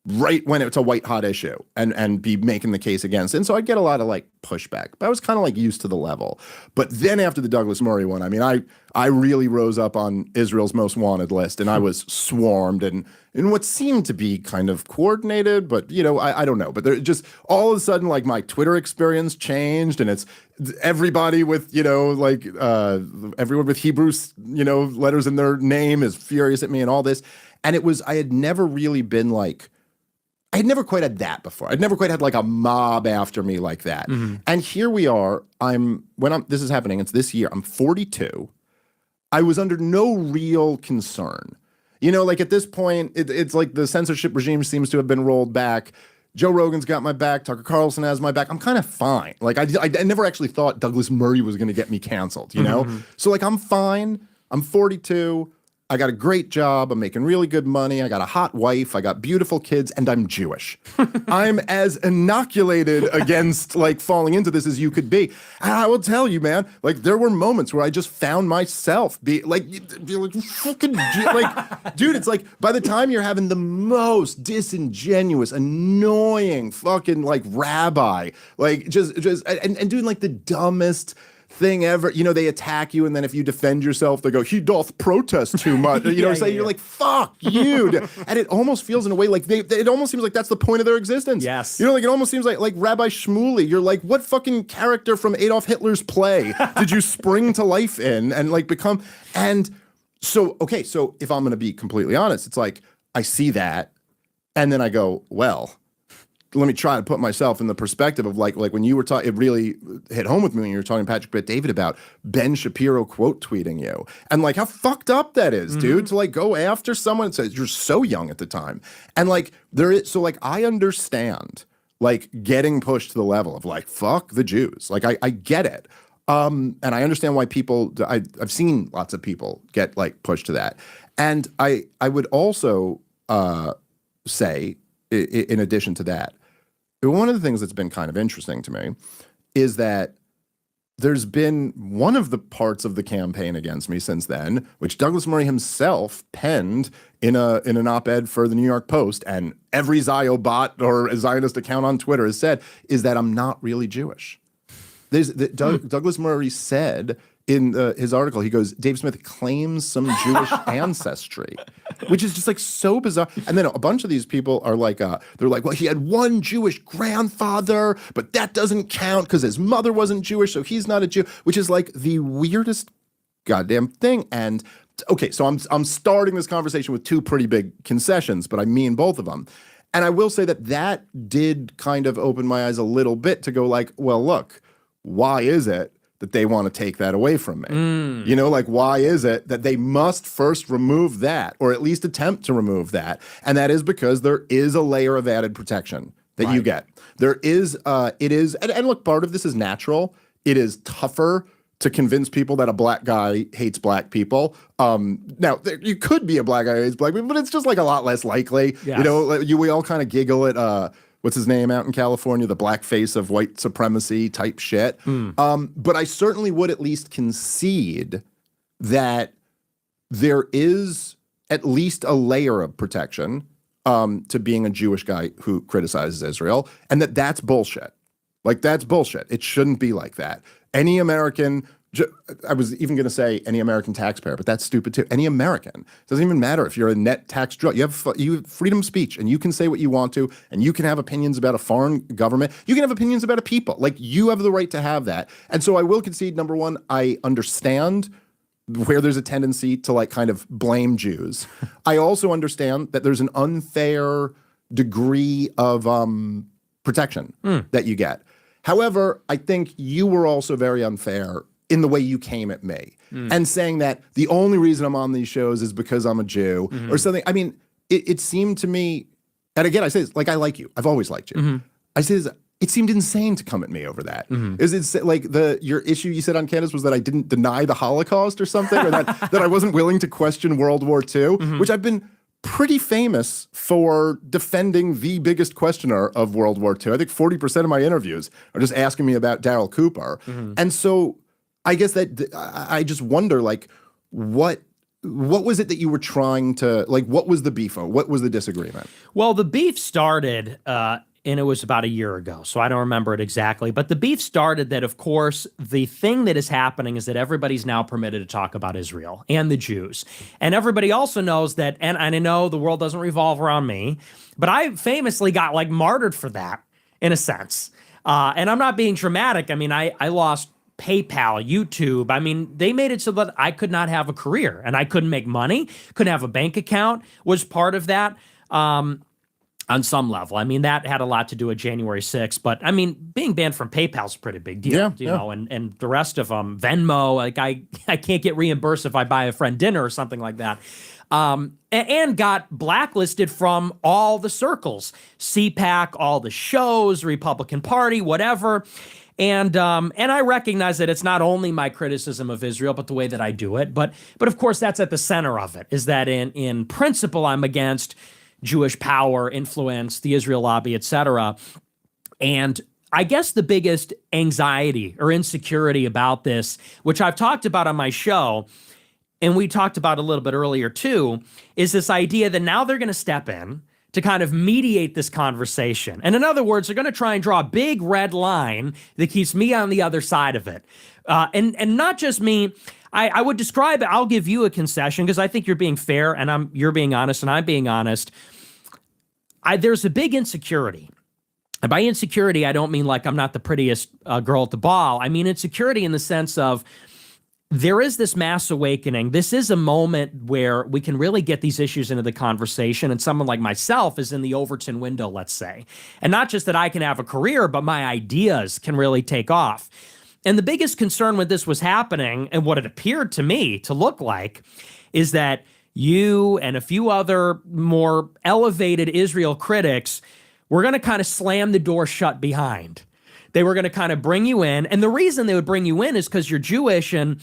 Speaker 22: right when it's a white hot issue and be making the case against it. And so I'd get a lot of like pushback, but I was kind of like used to the level. But then after the Douglas Murray one, I mean, I really rose up on Israel's most wanted list, and I was swarmed and in what seemed to be kind of coordinated, but you know, I don't know, but there just all of a sudden, like, my Twitter experience changed, and it's everybody with, you know, like everyone with Hebrew, you know, letters in their name is furious at me and all this. And I had never really been like, I had never quite had that before. I'd never quite had like a mob after me like that. And here we are. This is happening. It's this year. I'm 42. I was under no real concern. You know, like at this point, it's like the censorship regime seems to have been rolled back. Joe Rogan's got my back. Tucker Carlson has my back. I'm kind of fine. Like I never actually thought Douglas Murray was going to get me canceled, you know? So like I'm fine. I'm 42. I got a great job. I'm making really good money. I got a hot wife. I got beautiful kids, and I'm Jewish. I'm as inoculated against like falling into this as you could be. And I will tell you, man, like there were moments where I just found myself be like fucking like, dude, it's like by the time you're having the most disingenuous, annoying fucking like rabbi, like just and doing like the dumbest thing ever, you know, they attack you, and then if you defend yourself, they go, he doth protest too much. You know, you're like, fuck you. And it almost feels in a way like it almost seems like that's the point of their existence.
Speaker 2: Yes.
Speaker 22: You know, like it almost seems like Rabbi Shmuley, you're like, what fucking character from Adolf Hitler's play did you spring to life in and like become? And so, okay, so if I'm going to be completely honest, it's like, I see that, and then I go, well, let me try to put myself in the perspective of like when you were talking, it really hit home with me when you were talking to Patrick Bet-David about Ben Shapiro quote tweeting you and like how fucked up that is, dude, to like go after someone and say you're so young at the time. And like so like I understand like getting pushed to the level of like, fuck the Jews. Like I get it. And I understand why I've seen lots of people get like pushed to that. And I would also say in addition to that, one of the things that's been kind of interesting to me is that there's been one of the parts of the campaign against me since then, which Douglas Murray himself penned in an op-ed for the New York Post, and every Ziobot or Zionist account on Twitter has said, is that I'm not really Jewish. Douglas Murray said in his article, he goes, Dave Smith claims some Jewish ancestry, which is just like so bizarre. And then a bunch of these people are like, they're like, well, he had one Jewish grandfather, but that doesn't count because his mother wasn't Jewish, so he's not a Jew, which is like the weirdest goddamn thing. And okay, so I'm starting this conversation with two pretty big concessions, but I mean both of them. And I will say that did kind of open my eyes a little bit to go like, well, look, why is it that they want to take that away from me? You know, like, why is it that they must first remove that, or at least attempt to remove that? And that is because there is a layer of added protection that you get. There is, and look, part of this is natural. It is tougher to convince people that a black guy hates black people. Now, you could be a black guy who hates black people, but it's just like a lot less likely. Yes. You know, we all kind of giggle at, what's his name out in California, the blackface of white supremacy type shit. But I certainly would at least concede that there is at least a layer of protection to being a Jewish guy who criticizes Israel, and that's bullshit. Like, that's bullshit. It shouldn't be like that. Any American, I was even going to say any American taxpayer, but that's stupid too. Any American. It doesn't even matter if you're a net tax drug. You have freedom of speech, and you can say what you want to, and you can have opinions about a foreign government. You can have opinions about a people. Like, you have the right to have that. And so I will concede, number one, I understand where there's a tendency to like kind of blame Jews. I also understand that there's an unfair degree of protection that you get. However, I think you were also very unfair in the way you came at me and saying that the only reason I'm on these shows is because I'm a Jew or something. I mean, it seemed to me, and again, I say this, like, I like you. I've always liked you. I say this, it seemed insane to come at me over that. Is it like your issue you said on Candace was that I didn't deny the Holocaust or something, or that I wasn't willing to question World War II, which I've been pretty famous for defending the biggest questioner of World War II. I think 40% of my interviews are just asking me about Daryl Cooper. And so I guess that I just wonder, like, what was it that you were trying to, like, what was the beef? What was the disagreement?
Speaker 2: Well, the beef started, and it was about a year ago, so I don't remember it exactly. But the beef started that, of course, the thing that is happening is that everybody's now permitted to talk about Israel and the Jews. And everybody also knows that, and I know the world doesn't revolve around me, but I famously got, like, martyred for that, in a sense. And I'm not being dramatic. I mean, I lost PayPal, YouTube. I mean, they made it so that I could not have a career, and I couldn't make money, couldn't have a bank account, was part of that. on some level. I mean, that had a lot to do with January 6th, but I mean, being banned from PayPal is a pretty big deal, you know, and the rest of them, Venmo, like I can't get reimbursed if I buy a friend dinner or something like that. And got blacklisted from all the circles, CPAC, all the shows, Republican Party, whatever. And I recognize that it's not only my criticism of Israel, but the way that I do it. But of course, that's at the center of it, is that in principle, I'm against Jewish power, influence, the Israel lobby, etc. And I guess the biggest anxiety or insecurity about this, which I've talked about on my show, and we talked about a little bit earlier too, is this idea that now they're going to step in to kind of mediate this conversation. And in other words, they're going to try and draw a big red line that keeps me on the other side of it. And not just me. I would describe it, I'll give you a concession because I think you're being fair and you're being honest and I'm being honest. There's a big insecurity. And by insecurity, I don't mean like I'm not the prettiest girl at the ball. I mean insecurity in the sense of there is this mass awakening. This is a moment where we can really get these issues into the conversation. And someone like myself is in the Overton window, let's say. And not just that I can have a career, but my ideas can really take off. And the biggest concern when this was happening, and what it appeared to me to look like, is that you and a few other more elevated Israel critics were going to kind of slam the door shut behind. They were going to kind of bring you in. And the reason they would bring you in is because you're Jewish, and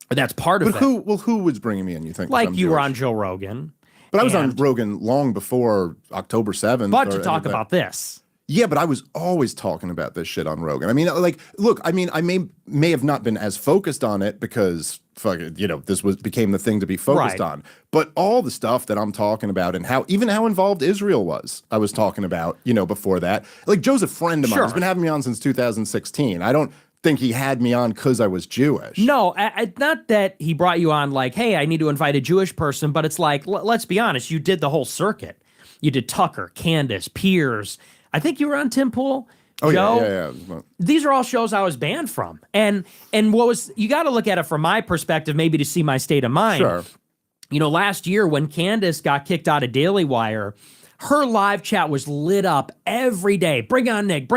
Speaker 2: that's part of it.
Speaker 22: Who was bringing me in, you think?
Speaker 2: Like you were on Joe Rogan.
Speaker 22: But I was on Rogan long before October 7th.
Speaker 2: But to talk about this.
Speaker 22: Yeah, but I was always talking about this shit on Rogan. I mean, like, look, I mean, I may have not been as focused on it because, this became the thing to be focused on. But all the stuff that I'm talking about and how involved Israel was, I was talking about, before that. Like, Joe's a friend of mine. He's been having me on since 2016. I don't think he had me on because I was Jewish.
Speaker 2: No, not that he brought you on like, hey, I need to invite a Jewish person. But it's like, let's be honest, you did the whole circuit. You did Tucker, Candace, Piers. I think you were on Tim Pool.
Speaker 22: Oh,
Speaker 2: Joe.
Speaker 22: yeah.
Speaker 2: These are all shows I was banned from. And you got to look at it from my perspective, maybe to see my state of mind.
Speaker 22: Sure.
Speaker 2: Last year when Candace got kicked out of Daily Wire, her live chat was lit up every day. Bring on Nick,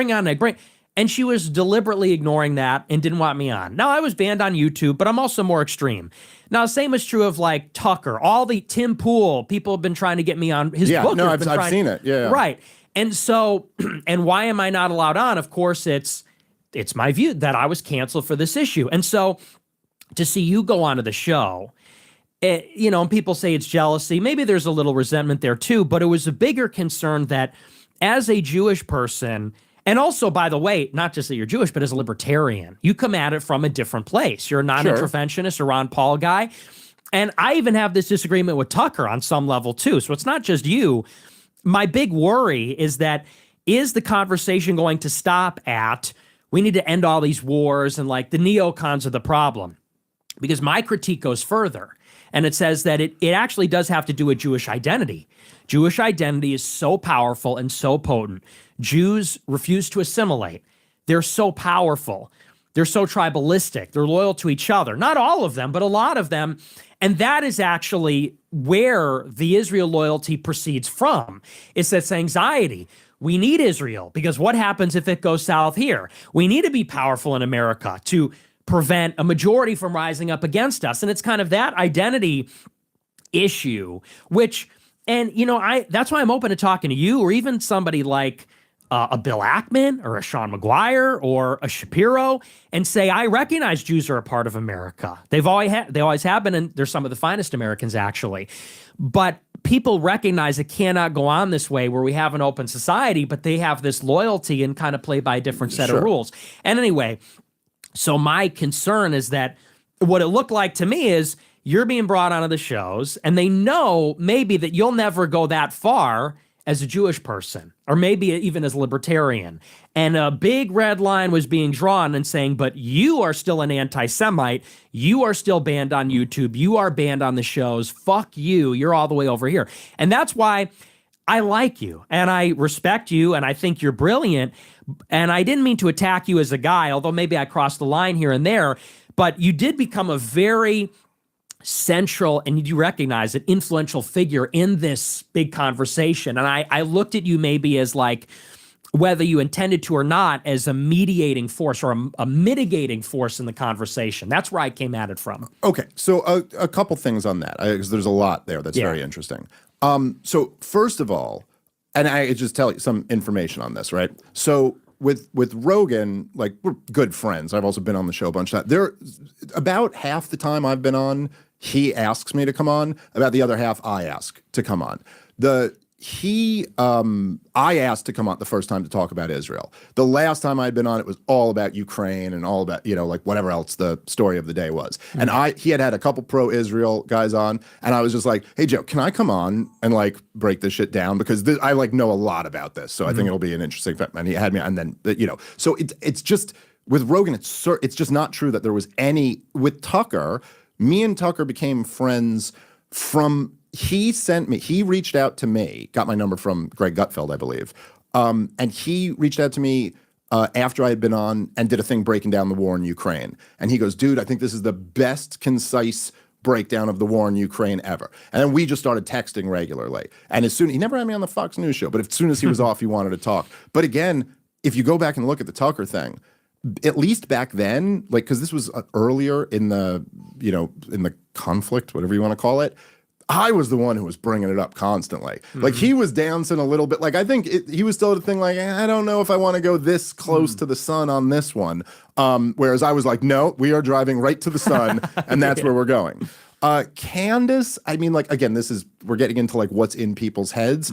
Speaker 2: and she was deliberately ignoring that and didn't want me on. Now, I was banned on YouTube, but I'm also more extreme. Now, same is true of like Tucker, all the Tim Pool, people have been trying to get me on his book.
Speaker 22: No, I've seen it. Yeah.
Speaker 2: Right. And so, and why am I not allowed on? Of course, it's my view that I was canceled for this issue. And so to see you go onto the show, and people say it's jealousy. Maybe there's a little resentment there too, but it was a bigger concern that as a Jewish person, and also, by the way, not just that you're Jewish, but as a libertarian, you come at it from a different place. You're a non-interventionist, a Ron Paul guy. And I even have this disagreement with Tucker on some level too. So it's not just you. My big worry is the conversation going to stop at, we need to end all these wars and like the neocons are the problem? Because my critique goes further. And it says that it actually does have to do with Jewish identity. Jewish identity is so powerful and so potent. Jews refuse to assimilate. They're so powerful. They're so tribalistic. They're loyal to each other. Not all of them, but a lot of them. And that is actually where the Israel loyalty proceeds from. It's this anxiety. We need Israel because what happens if it goes south here? We need to be powerful in America to prevent a majority from rising up against us. And it's kind of that identity issue, which, and that's why I'm open to talking to you or even somebody like a Bill Ackman or a Sean McGuire or a Shapiro and say, I recognize Jews are a part of America. They always have been, and they're some of the finest Americans actually. But people recognize it cannot go on this way where we have an open society, but they have this loyalty and kind of play by a different set of rules. And anyway, so my concern is that what it looked like to me is you're being brought onto the shows and they know maybe that you'll never go that far as a Jewish person, or maybe even as a libertarian. And a big red line was being drawn and saying, but you are still an anti-Semite. You are still banned on YouTube. You are banned on the shows. Fuck you. You're all the way over here. And that's why I like you and I respect you and I think you're brilliant. And I didn't mean to attack you as a guy, although maybe I crossed the line here and there, but you did become a very central, and you recognize an influential figure in this big conversation. And I looked at you maybe as like, whether you intended to or not, as a mediating force or a mitigating force in the conversation. That's where I came at it from.
Speaker 22: Okay, so a couple things on that, because there's a lot there that's very interesting. So first of all, and I just tell you some information on this, right? So with Rogan, like, we're good friends. I've also been on the show a bunch of times. There, about half the time I've been on, he asks me to come on. About the other half, I ask to come on. I asked to come on the first time to talk about Israel. The last time I'd been on, it was all about Ukraine and all about, like whatever else the story of the day was. And he had a couple pro-Israel guys on, and I was just like, hey, Joe, can I come on and like break this shit down? Because I like know a lot about this. So I think it'll be an interesting thing. And he had me, and then, so it's just, with Rogan, it's just not true that there was any, with Tucker, me and Tucker became friends from, he reached out to me, got my number from Greg Gutfeld, I believe. And he reached out to me after I had been on and did a thing breaking down the war in Ukraine. And he goes, dude, I think this is the best concise breakdown of the war in Ukraine ever. And then we just started texting regularly. And he never had me on the Fox News show, but as soon as he was off, he wanted to talk. But again, if you go back and look at the Tucker thing, at least back then, like, because this was earlier in the, in the conflict, whatever you want to call it, I was the one who was bringing it up constantly. Like, he was dancing a little bit. Like, I think he was still at the thing like, I don't know if I want to go this close to the sun on this one. Whereas I was like, no, we are driving right to the sun, and that's where we're going. Candace, I mean, like, again, we're getting into like what's in people's heads.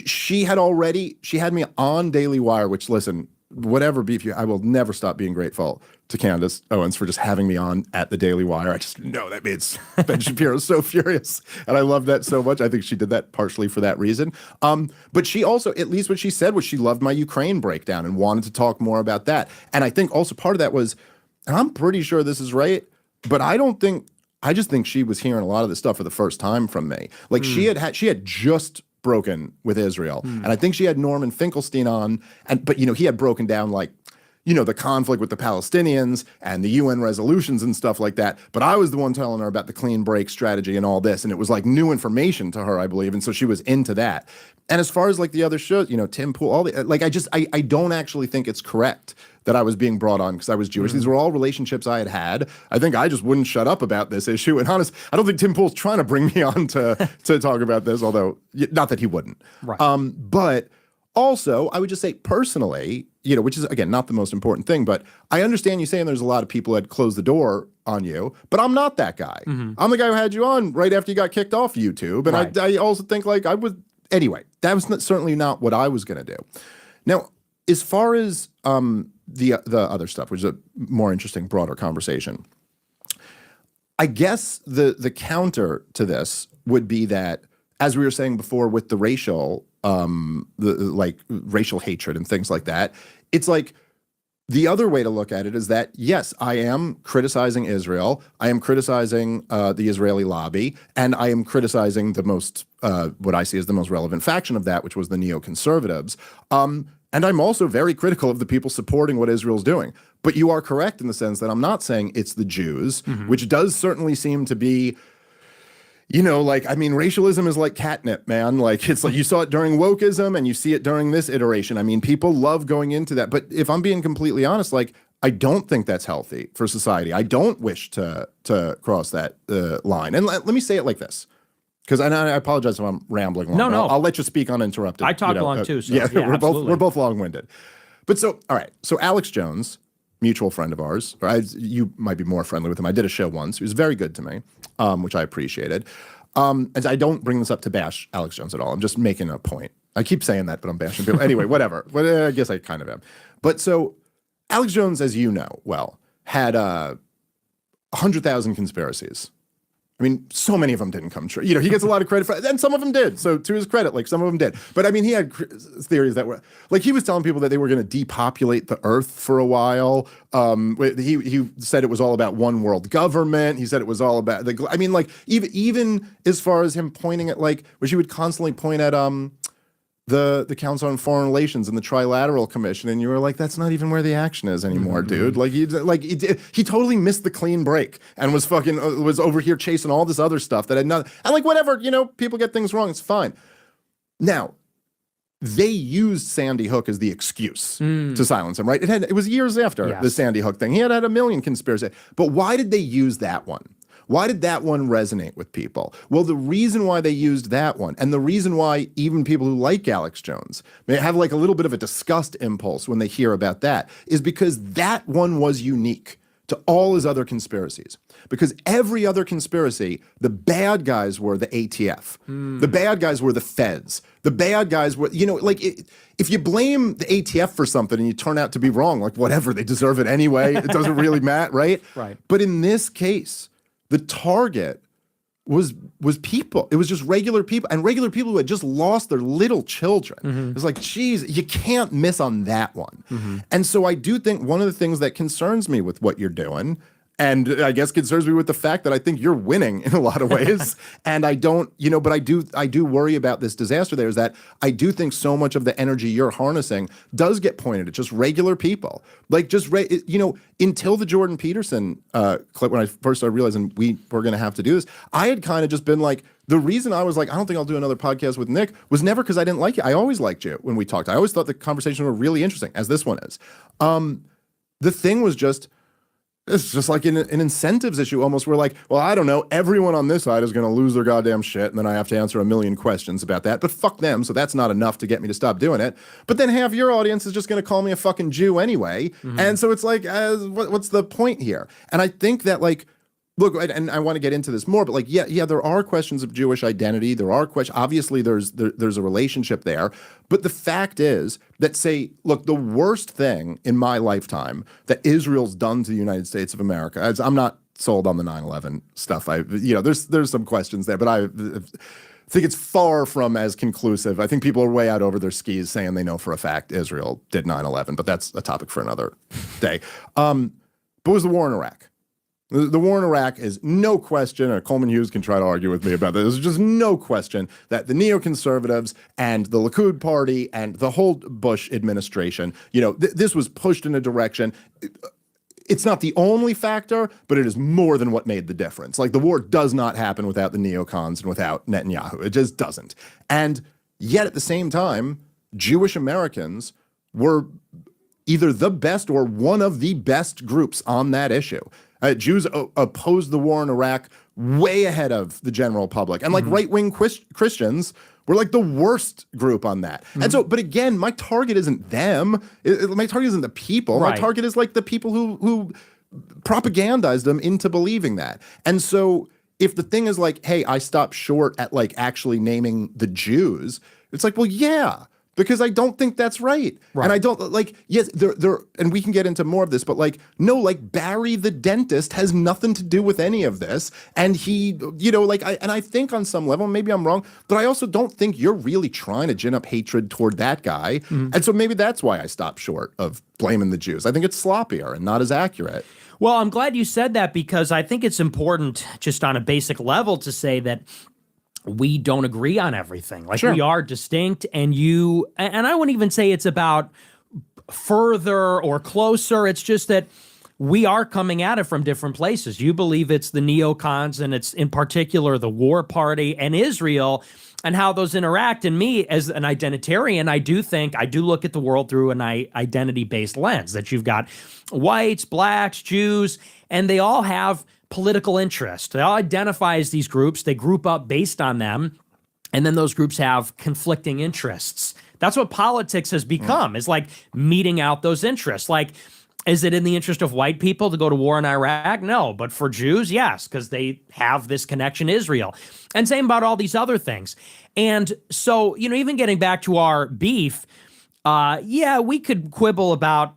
Speaker 22: She had me on Daily Wire, which, listen, whatever beef I will never stop being grateful to Candace Owens for just having me on at the Daily Wire. I just know that made Ben Shapiro so furious, and I love that so much. I think she did that partially for that reason. But she also, at least what she said was, she loved my Ukraine breakdown and wanted to talk more about that. And I think also part of that was, and I'm pretty sure this is right, but I just think she was hearing a lot of this stuff for the first time from me. Like, she had just broken with Israel. And I think she had Norman Finkelstein on, but he had broken down like, the conflict with the Palestinians and the UN resolutions and stuff like that. But I was the one telling her about the clean break strategy and all this. And it was like new information to her, I believe. And so she was into that. And as far as like the other shows, Tim Pool, all the, like, I don't actually think it's correct that I was being brought on because I was Jewish. These were all relationships I had. I think I just wouldn't shut up about this issue. And honest, I don't think Tim Pool's trying to bring me on to talk about this, although not that he wouldn't.
Speaker 2: Right.
Speaker 22: But also, I would just say personally, which is, again, not the most important thing, but I understand you saying there's a lot of people that close the door on you, but I'm not that guy. I'm the guy who had you on right after you got kicked off YouTube. And I also think like anyway, that was certainly not what I was going to do. Now, as far as the other stuff, which is a more interesting, broader conversation, I guess the counter to this would be that, as we were saying before with the racial, racial hatred and things like that, it's like the other way to look at it is that, yes, I am criticizing Israel, I am criticizing the Israeli lobby, and I am criticizing the most, what I see as the most relevant faction of that, which was the neoconservatives. And I'm also very critical of the people supporting what Israel's doing. But you are correct in the sense that I'm not saying it's the Jews, which does certainly seem to be, racialism is like catnip, man. Like, it's like you saw it during wokeism and you see it during this iteration. I mean, people love going into that. But if I'm being completely honest, like, I don't think that's healthy for society. I don't wish to cross that line. And let me say it like this. Because I apologize if I'm rambling long.
Speaker 2: No.
Speaker 22: I'll let you speak uninterrupted.
Speaker 2: I talk long too. So
Speaker 22: yeah,
Speaker 2: absolutely.
Speaker 22: we're both long-winded. But so, all right. So Alex Jones, mutual friend of ours, you might be more friendly with him. I did a show once. He was very good to me, which I appreciated. And I don't bring this up to bash Alex Jones at all. I'm just making a point. I keep saying that, but I'm bashing people. Anyway, whatever. I guess I kind of am. But so Alex Jones, as you know well, had 100,000 conspiracies. I mean, so many of them didn't come true. He gets a lot of credit for it, and some of them did. So to his credit, like, some of them did. But I mean, he had theories that were, like, he was telling people that they were going to depopulate the earth for a while. He said it was all about one world government. He said it was all about even as far as him pointing at, like, which he would constantly point at the Council on Foreign Relations and the Trilateral Commission, and you were like, that's not even where the action is anymore, dude. Like, he totally missed the clean break and was fucking was over here chasing all this other stuff that had nothing. And like, whatever, people get things wrong. It's fine. Now, they used Sandy Hook as the excuse to silence him, right? It was years after the Sandy Hook thing. He had a million conspiracies. But why did they use that one? Why did that one resonate with people? Well, the reason why they used that one, and the reason why even people who like Alex Jones may have like a little bit of a disgust impulse when they hear about that, is because that one was unique to all his other conspiracies. Because every other conspiracy, the bad guys were the ATF. The bad guys were the feds. The bad guys were, if you blame the ATF for something and you turn out to be wrong, like whatever, they deserve it anyway. It doesn't really matter, right?
Speaker 2: Right.
Speaker 22: But in this case, the target was people. It was just regular people, and regular people who had just lost their little children. It was like, geez, you can't miss on that one. And so I do think one of the things that concerns me with what you're doing, and I guess concerns me with the fact that I think you're winning in a lot of ways. And I don't, but I do worry about this disaster there, is that I do think so much of the energy you're harnessing does get pointed at just regular people. Like until the Jordan Peterson clip, when I first started realizing we were going to have to do this, I had kind of just been like, the reason I was like, I don't think I'll do another podcast with Nick was never because I didn't like you. I always liked you when we talked. I always thought the conversations were really interesting, as this one is. The thing was just, it's just like an incentives issue almost. We're like, well, I don't know, everyone on this side is going to lose their goddamn shit, and then I have to answer a million questions about that, but fuck them, so that's not enough to get me to stop doing it. But then half your audience is just going to call me a fucking Jew anyway, and so it's like, what's the point here? And I think that, like, look, and I want to get into this more, but like, yeah, there are questions of Jewish identity. There are questions. Obviously, there's a relationship there. But the fact is that, say, look, the worst thing in my lifetime that Israel's done to the United States of America, as I'm not sold on the 9/11 stuff. There's some questions there, but I think it's far from as conclusive. I think people are way out over their skis saying they know for a fact Israel did 9/11, but that's a topic for another day. But it was the war in Iraq. The war in Iraq is no question, and Coleman Hughes can try to argue with me about this, there's just no question that the neoconservatives and the Likud party and the whole Bush administration, this was pushed in a direction. It's not the only factor, but it is more than what made the difference. Like, the war does not happen without the neocons and without Netanyahu. It just doesn't. And yet at the same time, Jewish Americans were either the best or one of the best groups on that issue. Jews opposed the war in Iraq way ahead of the general public. And like right-wing Christians were like the worst group on that. And so, but again, my target isn't them. My target isn't the people.
Speaker 2: Right.
Speaker 22: My target is like the people who propagandized them into believing that. And so if the thing is like, hey, I stopped short at like actually naming the Jews, it's like, well, yeah. Because I don't think that's right. And I don't, like, yes, there, and we can get into more of this, but like, no, like Barry the dentist has nothing to do with any of this. And he, I think on some level, maybe I'm wrong, but I also don't think you're really trying to gin up hatred toward that guy. And so maybe that's why I stopped short of blaming the Jews. I think it's sloppier and not as accurate.
Speaker 2: Well, I'm glad you said that, because I think it's important just on a basic level to say that we don't agree on everything. Like, we are distinct, and I wouldn't even say it's about further or closer. It's just that we are coming at it from different places. You believe it's the neocons, and it's in particular the war party and Israel and how those interact. And me, as an identitarian, I do look at the world through an identity-based lens, that you've got whites, blacks, Jews, and they all have political interest. They all identify as these groups. They group up based on them. And then those groups have conflicting interests. That's what politics has become, is like meeting out those interests. Like, is it in the interest of white people to go to war in Iraq? No. But for Jews, yes, because they have this connection to Israel. And same about all these other things. And so, even getting back to our beef, we could quibble about,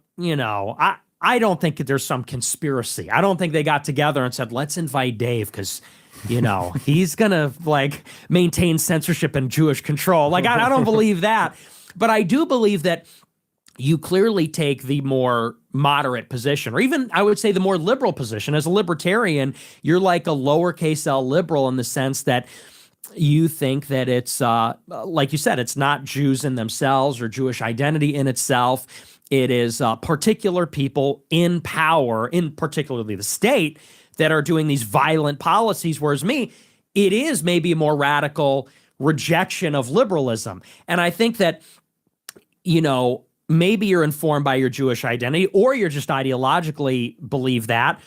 Speaker 2: I don't think there's some conspiracy. I don't think they got together and said, let's invite Dave because, he's going to like maintain censorship and Jewish control. Like, I don't believe that. But I do believe that you clearly take the more moderate position, or even I would say the more liberal position. As a libertarian, you're like a lowercase L liberal in the sense that you think that it's, like you said, it's not Jews in themselves or Jewish identity in itself. It is particular people in power, in particularly the state, that are doing these violent policies. Whereas me, it is maybe a more radical rejection of liberalism. And I think that, maybe you're informed by your Jewish identity, or you're just ideologically believe that.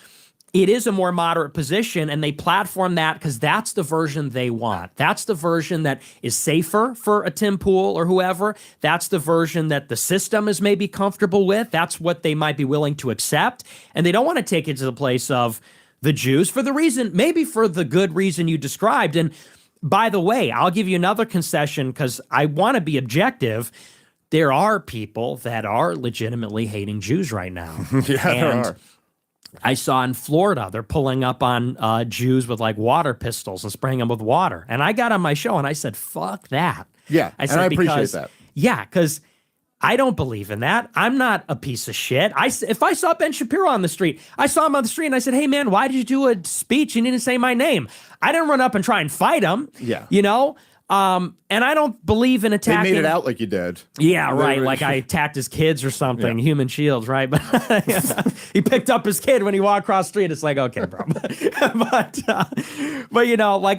Speaker 2: It is a more moderate position, and they platform that because that's the version they want. That's the version that is safer for a Tim Pool or whoever. That's the version that the system is maybe comfortable with. That's what they might be willing to accept. And they don't want to take it to the place of the Jews for the reason, maybe for the good reason you described. And by the way, I'll give you another concession because I want to be objective. There are people that are legitimately hating Jews right now.
Speaker 22: There are.
Speaker 2: I saw in Florida, they're pulling up on Jews with like water pistols and spraying them with water. And I got on my show and I said, fuck that.
Speaker 22: Yeah,
Speaker 2: I said,
Speaker 22: and I appreciate that.
Speaker 2: Yeah, because I don't believe in that. I'm not a piece of shit. If I saw Ben Shapiro on the street, I saw him on the street and I said, hey, man, why did you do a speech? You didn't say my name. I didn't run up and try and fight him.
Speaker 22: Yeah.
Speaker 2: And I don't believe in attacking.
Speaker 22: They made it out like you did.
Speaker 2: Yeah, right. Like I attacked his kids or something. Yeah. Human shields, right? But he picked up his kid when he walked across the street. It's like, okay, bro. but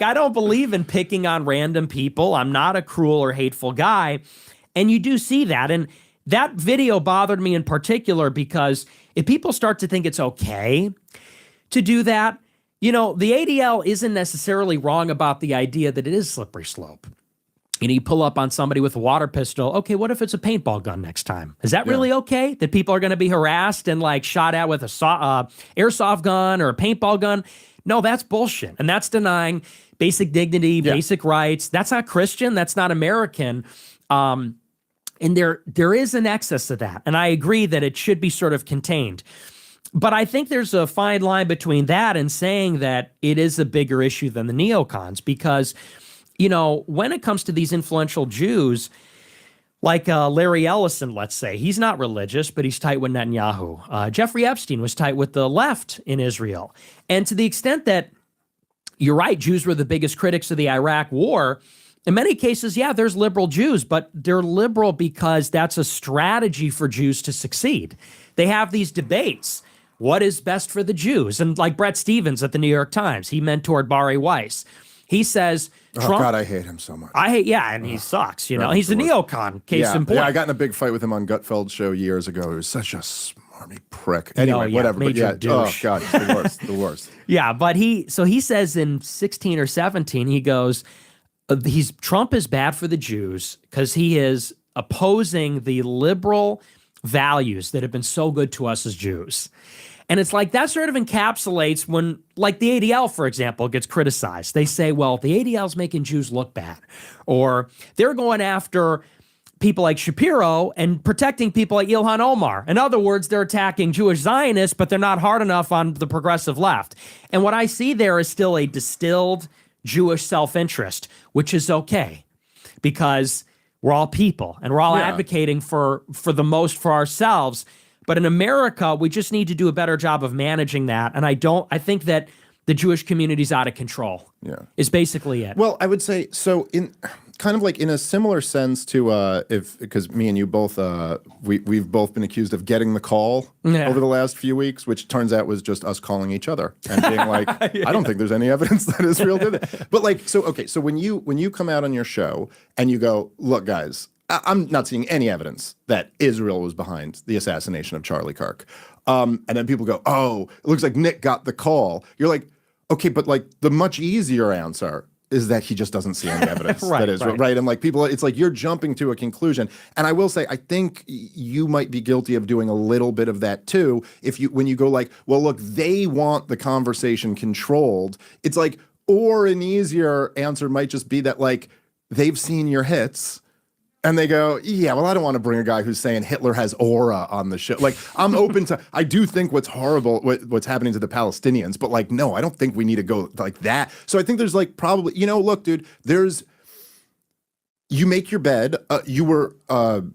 Speaker 2: I don't believe in picking on random people. I'm not a cruel or hateful guy. And you do see that. And that video bothered me in particular because if people start to think it's okay to do that, the ADL isn't necessarily wrong about the idea that it is slippery slope. You pull up on somebody with a water pistol. Okay, what if it's a paintball gun next time? Is that really okay? That people are going to be harassed and like shot at with a airsoft gun or a paintball gun? No, that's bullshit. And that's denying basic dignity, basic rights. That's not Christian. That's not American. And there is an excess of that. And I agree that it should be sort of contained. But I think there's a fine line between that and saying that it is a bigger issue than the neocons because, when it comes to these influential Jews, like Larry Ellison, let's say, he's not religious, but he's tight with Netanyahu. Jeffrey Epstein was tight with the left in Israel. And to the extent that you're right, Jews were the biggest critics of the Iraq war, in many cases, yeah, there's liberal Jews, but they're liberal because that's a strategy for Jews to succeed. They have these debates. What is best for the Jews? And like Brett Stevens at the New York Times, he mentored Bari Weiss. He says, Trump,
Speaker 22: God, I hate him so much.
Speaker 2: And he sucks. He's a neocon, case in point.
Speaker 22: Yeah, I got in a big fight with him on Gutfeld's show years ago. He was such a smarmy prick. Anyway, whatever. But oh God, it's the worst. The worst.
Speaker 2: Yeah, but he says in 16 or 17, he goes, Trump is bad for the Jews because he is opposing the liberal values that have been so good to us as Jews. And it's like that sort of encapsulates when, like the ADL, for example, gets criticized. They say, well, the ADL is making Jews look bad. Or they're going after people like Shapiro and protecting people like Ilhan Omar. In other words, they're attacking Jewish Zionists, but they're not hard enough on the progressive left. And what I see there is still a distilled Jewish self-interest, which is okay because we're all people and we're all advocating for the most for ourselves. But in America, we just need to do a better job of managing that. And I think that the Jewish community's out of control. Yeah. Is basically it.
Speaker 22: Well, I would say so in kind of like in a similar sense to because me and you both we've both been accused of getting the call over the last few weeks, which turns out was just us calling each other and being like, I don't think there's any evidence that Israel did it. But like so when you come out on your show and you go, look, guys, I'm not seeing any evidence that Israel was behind the assassination of Charlie Kirk. And then people go, oh, it looks like Nick got the call. You're like, okay, but like the much easier answer is that he just doesn't see any evidence that Israel, right? And like people, it's like you're jumping to a conclusion. And I will say, I think you might be guilty of doing a little bit of that too. When you go like, well, look, they want the conversation controlled. It's like, or an easier answer might just be that like they've seen your hits. And they go, yeah, well, I don't want to bring a guy who's saying Hitler has aura on the show. Like, I'm open to, I do think what's horrible, what's happening to the Palestinians, but like, no, I don't think we need to go like that. So I think there's like probably, look, dude, you make your bed. You were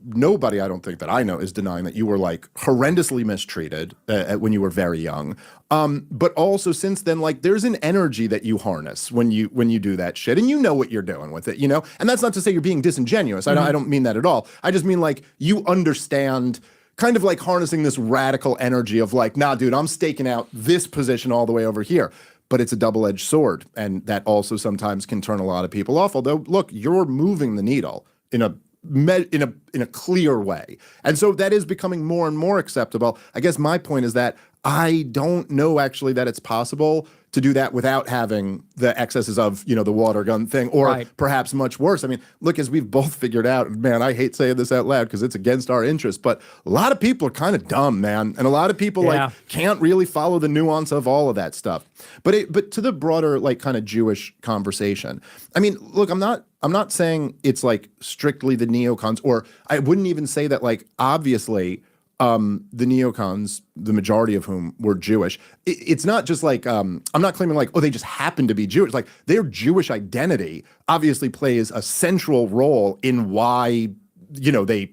Speaker 22: nobody, I don't think that I know, is denying that you were like horrendously mistreated when you were very young. But also since then, like there's an energy that you harness when you do that shit, and you know what you're doing with it, you know. And that's not to say you're being disingenuous. I don't mean that at all. I just mean like you understand. Kind of like harnessing this radical energy of like, nah, dude, I'm staking out this position all the way over here. But it's a double-edged sword, and that also sometimes can turn a lot of people off. Although, look, you're moving the needle in a clear way, and so that is becoming more and more acceptable. I guess my point is that I don't know actually that it's possible to do that without having the excesses of, you know, the water gun thing, or perhaps much worse. I mean, look, as we've both figured out, man, I hate saying this out loud because it's against our interests, but a lot of people are kind of dumb, man. And a lot of people like can't really follow the nuance of all of that stuff. But to the broader, like kind of Jewish conversation, I mean, look, I'm not saying it's like strictly the neocons, or I wouldn't even say that like, obviously, the neocons, the majority of whom were Jewish, it's not just like, I'm not claiming like, oh, they just happen to be Jewish. Like their Jewish identity obviously plays a central role in why, you know, they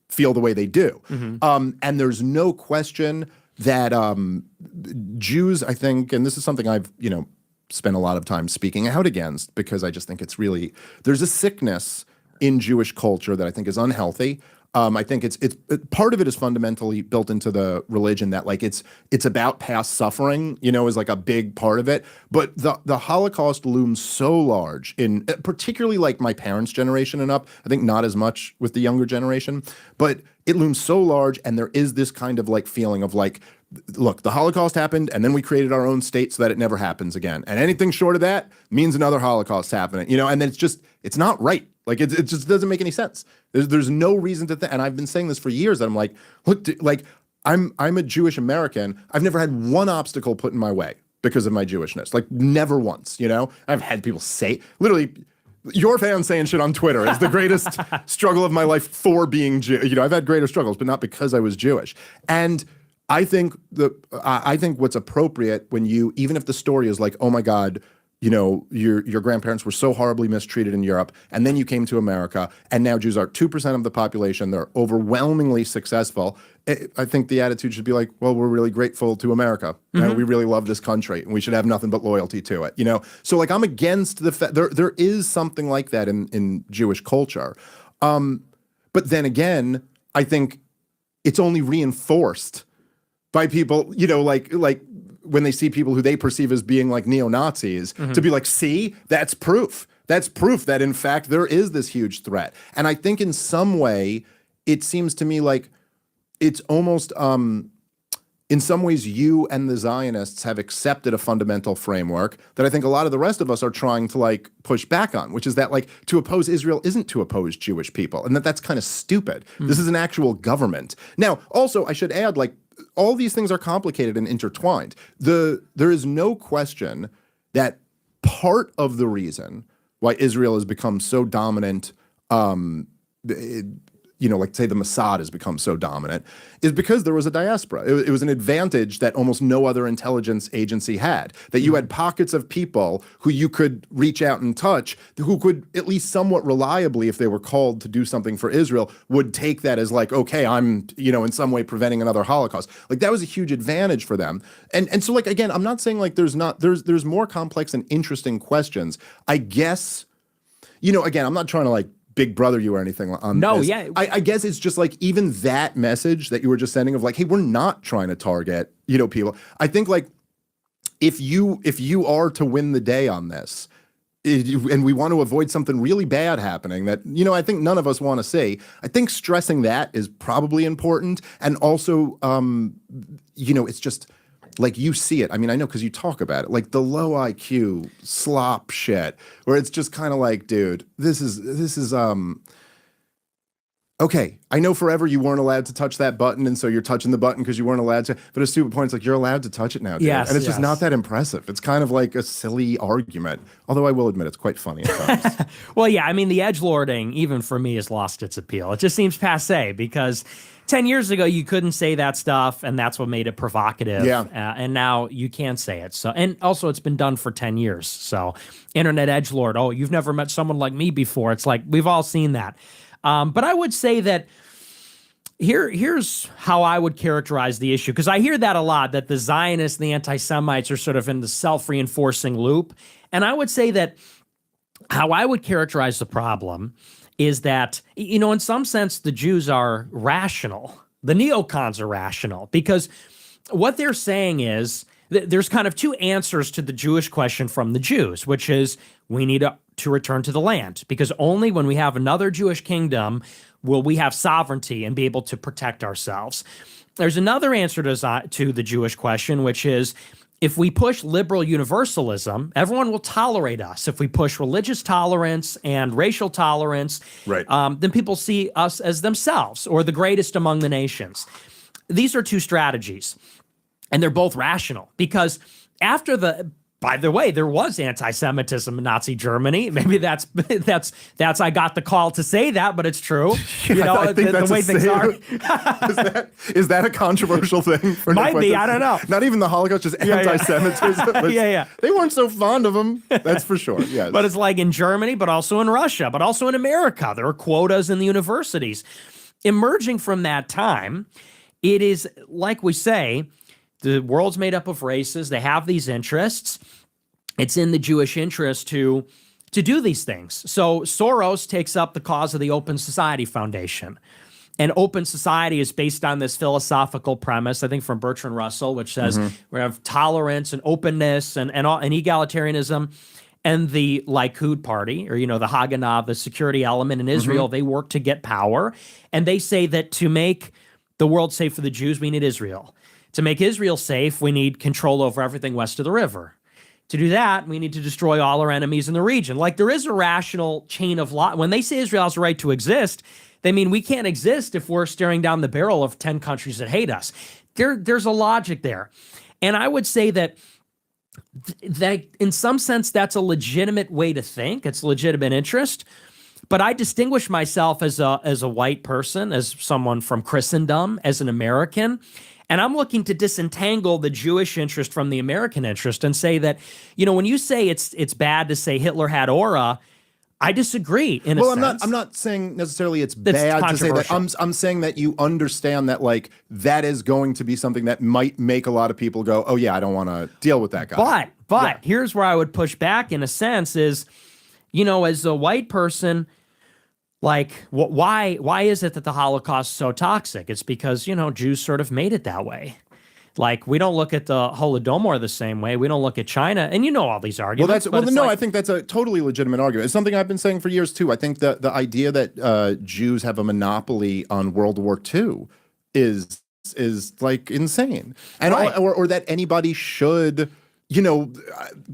Speaker 22: feel the way they do. And there's no question that Jews, I think, and this is something I've, you know, spent a lot of time speaking out against, because I just think it's really, there's a sickness in Jewish culture that I think is unhealthy. I think it's part of it is fundamentally built into the religion, that like it's about past suffering, you know, is like a big part of it. But the Holocaust looms so large in particularly like my parents' generation and up. I think not as much with the younger generation, but it looms so large, and there is this kind of like feeling of like, look, the Holocaust happened, and then we created our own state so that it never happens again. And anything short of that means another Holocaust happening, you know. And then it's not right. Like it just doesn't make any sense. There's no reason to think, and I've been saying this for years, that I'm like, look, like I'm a Jewish American. I've never had one obstacle put in my way because of my Jewishness. Like never once, you know. I've had people say, literally, your fans saying shit on Twitter is the greatest struggle of my life for being Jew. You know, I've had greater struggles, but not because I was Jewish. And I think what's appropriate when you, even if the story is like, oh my God, you know, your grandparents were so horribly mistreated in Europe, and then you came to America, and now Jews are 2% of the population. They're overwhelmingly successful. I think the attitude should be like, well, we're really grateful to America, and we really love this country, and we should have nothing but loyalty to it. You know, so like I'm against the fact there is something like that in Jewish culture, but then again, I think it's only reinforced by people, you know, like when they see people who they perceive as being like neo-Nazis, to be like, see, that's proof. That's proof that in fact there is this huge threat. And I think in some way, it seems to me like it's almost, in some ways, you and the Zionists have accepted a fundamental framework that I think a lot of the rest of us are trying to like push back on, which is that like to oppose Israel isn't to oppose Jewish people, and that's kind of stupid. This is an actual government. Now, also, I should add, like, all these things are complicated and intertwined. There is no question that part of the reason why Israel has become so dominant, you know, like say the Mossad has become so dominant, is because there was a diaspora. It was an advantage that almost no other intelligence agency had, that you had pockets of people who you could reach out and touch, who could at least somewhat reliably, if they were called to do something for Israel, would take that as like, okay, I'm, you know, in some way preventing another Holocaust. Like that was a huge advantage for them. And so like, again, I'm not saying like there's more complex and interesting questions. I guess, you know, again, I'm not trying to like Big Brother you or anything on this.
Speaker 2: Yeah.
Speaker 22: I guess it's just like even that message that you were just sending of like, hey, we're not trying to target, you know, people. I think like if you are to win the day on this, and we want to avoid something really bad happening that, you know, I think none of us want to see, I think stressing that is probably important. And also, you know, it's just like you see it. I mean, I know because you talk about it, like the low IQ slop shit, where it's just kind of like, dude, this is okay. I know forever you weren't allowed to touch that button, and so you're touching the button because you weren't allowed to. But a stupid point, it's like you're allowed to touch it now, dude.
Speaker 2: Yes,
Speaker 22: and it's just not that impressive. It's kind of like a silly argument. Although I will admit it's quite funny at times.
Speaker 2: Well, yeah, I mean, the edgelording, even for me, has lost its appeal. It just seems passé because 10 years ago, you couldn't say that stuff, and that's what made it provocative.
Speaker 22: Yeah.
Speaker 2: And now you can say it. So, and also it's been done for 10 years. So internet edgelord, oh, you've never met someone like me before. It's like, we've all seen that. But I would say that here's how I would characterize the issue, because I hear that a lot, that the Zionists and the anti-Semites are sort of in the self-reinforcing loop. And I would say that how I would characterize the problem is that, in some sense, the Jews are rational. The neocons are rational, because what they're saying is there's kind of two answers to the Jewish question from the Jews, which is we need to return to the land, because only when we have another Jewish kingdom will we have sovereignty and be able to protect ourselves. There's another answer to the Jewish question, which is if we push liberal universalism, everyone will tolerate us. If we push religious tolerance and racial tolerance,
Speaker 22: right.
Speaker 2: Then people see us as themselves or the greatest among the nations. These are two strategies, and they're both rational, because by the way, there was anti-Semitism in Nazi Germany. Maybe that's I got the call to say that, but it's true.
Speaker 22: I think
Speaker 2: the way things are.
Speaker 22: Is that a controversial thing?
Speaker 2: Might be. I don't know.
Speaker 22: Not even the Holocaust, just anti-Semitism.
Speaker 2: Yeah.
Speaker 22: They weren't so fond of them. That's for sure. Yes.
Speaker 2: But it's like in Germany, but also in Russia, but also in America. There are quotas in the universities. Emerging from that time, it is, like we say, the world's made up of races. They have these interests. It's in the Jewish interest to do these things. So Soros takes up the cause of the Open Society Foundation. And Open Society is based on this philosophical premise, I think from Bertrand Russell, which says we have tolerance and openness and egalitarianism. And the Likud party, or, the Haganah, the security element in Israel, they work to get power. And they say that to make the world safe for the Jews, we need Israel. To make Israel safe, we need control over everything west of the river. To do that, we need to destroy all our enemies in the region. Like, there is a rational chain of law. When they say Israel has a right to exist, they mean we can't exist if we're staring down the barrel of 10 countries that hate us. There's a logic there. And I would say that in some sense, that's a legitimate way to think. It's a legitimate interest. But I distinguish myself as a white person, as someone from Christendom, as an American. And I'm looking to disentangle the Jewish interest from the American interest and say that, when you say it's bad to say Hitler had aura, I disagree in a sense.
Speaker 22: I'm not saying necessarily it's bad to say that. I'm saying that you understand that, like, that is going to be something that might make a lot of people go, oh yeah, I don't want to deal with that guy.
Speaker 2: But here's where I would push back in a sense is, as a white person, like, why is it that the Holocaust is so toxic? It's because, Jews sort of made it that way. Like, we don't look at the Holodomor the same way. We don't look at China. And all these arguments.
Speaker 22: I think that's a totally legitimate argument. It's something I've been saying for years, too. I think that the idea that Jews have a monopoly on World War II is like insane. And or that anybody should,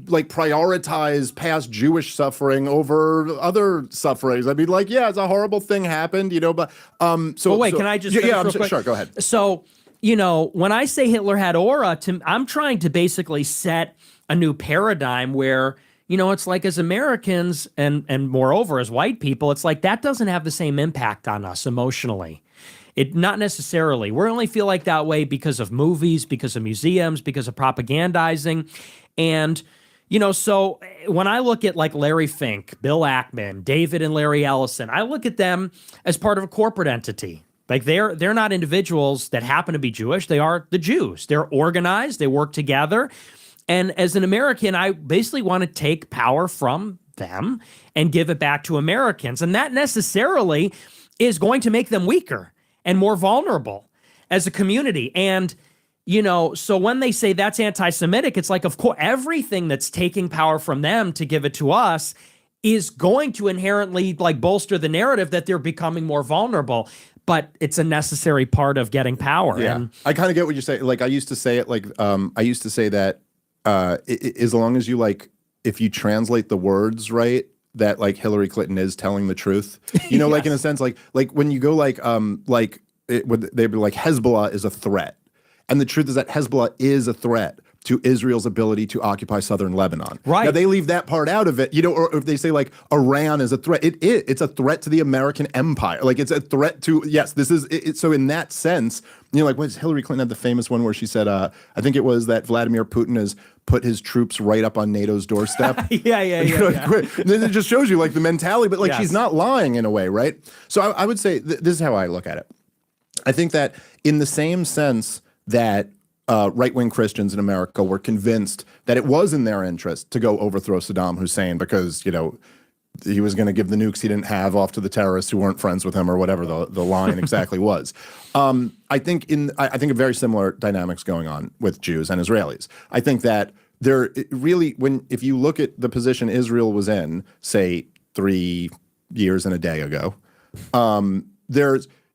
Speaker 22: like, prioritize past Jewish suffering over other sufferings. I mean, like, yeah, it's a horrible thing happened, but
Speaker 2: can I just
Speaker 22: sure, go ahead.
Speaker 2: So, when I say Hitler had aura, I'm trying to basically set a new paradigm where, it's like, as Americans and moreover as white people, it's like that doesn't have the same impact on us emotionally. Not necessarily. We only feel like that way because of movies, because of museums, because of propagandizing. And, so when I look at like Larry Fink, Bill Ackman, David and Larry Ellison, I look at them as part of a corporate entity. Like, they're not individuals that happen to be Jewish. They are the Jews. They're organized. They work together. And as an American, I basically want to take power from them and give it back to Americans. And that necessarily is going to make them weaker and more vulnerable as a community. And, so when they say that's anti-Semitic, it's like, of course, everything that's taking power from them to give it to us is going to inherently, like, bolster the narrative that they're becoming more vulnerable. But it's a necessary part of getting power.
Speaker 22: Yeah,
Speaker 2: and
Speaker 22: I kind of get what you're saying. Like, I used to say it like, I used to say that as long as you, like, if you translate the words right, that, like, Hillary Clinton is telling the truth,
Speaker 2: Yes.
Speaker 22: like, in a sense, like when you go they'd be like, Hezbollah is a threat. And the truth is that Hezbollah is a threat, to Israel's ability to occupy southern Lebanon.
Speaker 2: Right.
Speaker 22: Now, they leave that part out of it, or if they say like Iran is a threat, it's a threat to the American empire. Like it's a threat to, yes, this is, so in that sense, like what Hillary Clinton had the famous one where she said, I think it was that Vladimir Putin has put his troops right up on NATO's doorstep.
Speaker 2: yeah.
Speaker 22: Then it just shows you like the mentality, but like
Speaker 2: Yes.
Speaker 22: she's not lying in a way, right? So I would say this is how I look at it. I think that in the same sense that right-wing Christians in America were convinced that it was in their interest to go overthrow Saddam Hussein because, he was going to give the nukes he didn't have off to the terrorists who weren't friends with him or whatever the line exactly was. I think a very similar dynamics going on with Jews and Israelis. I think that there really, if you look at the position Israel was in, say 3 years and a day ago,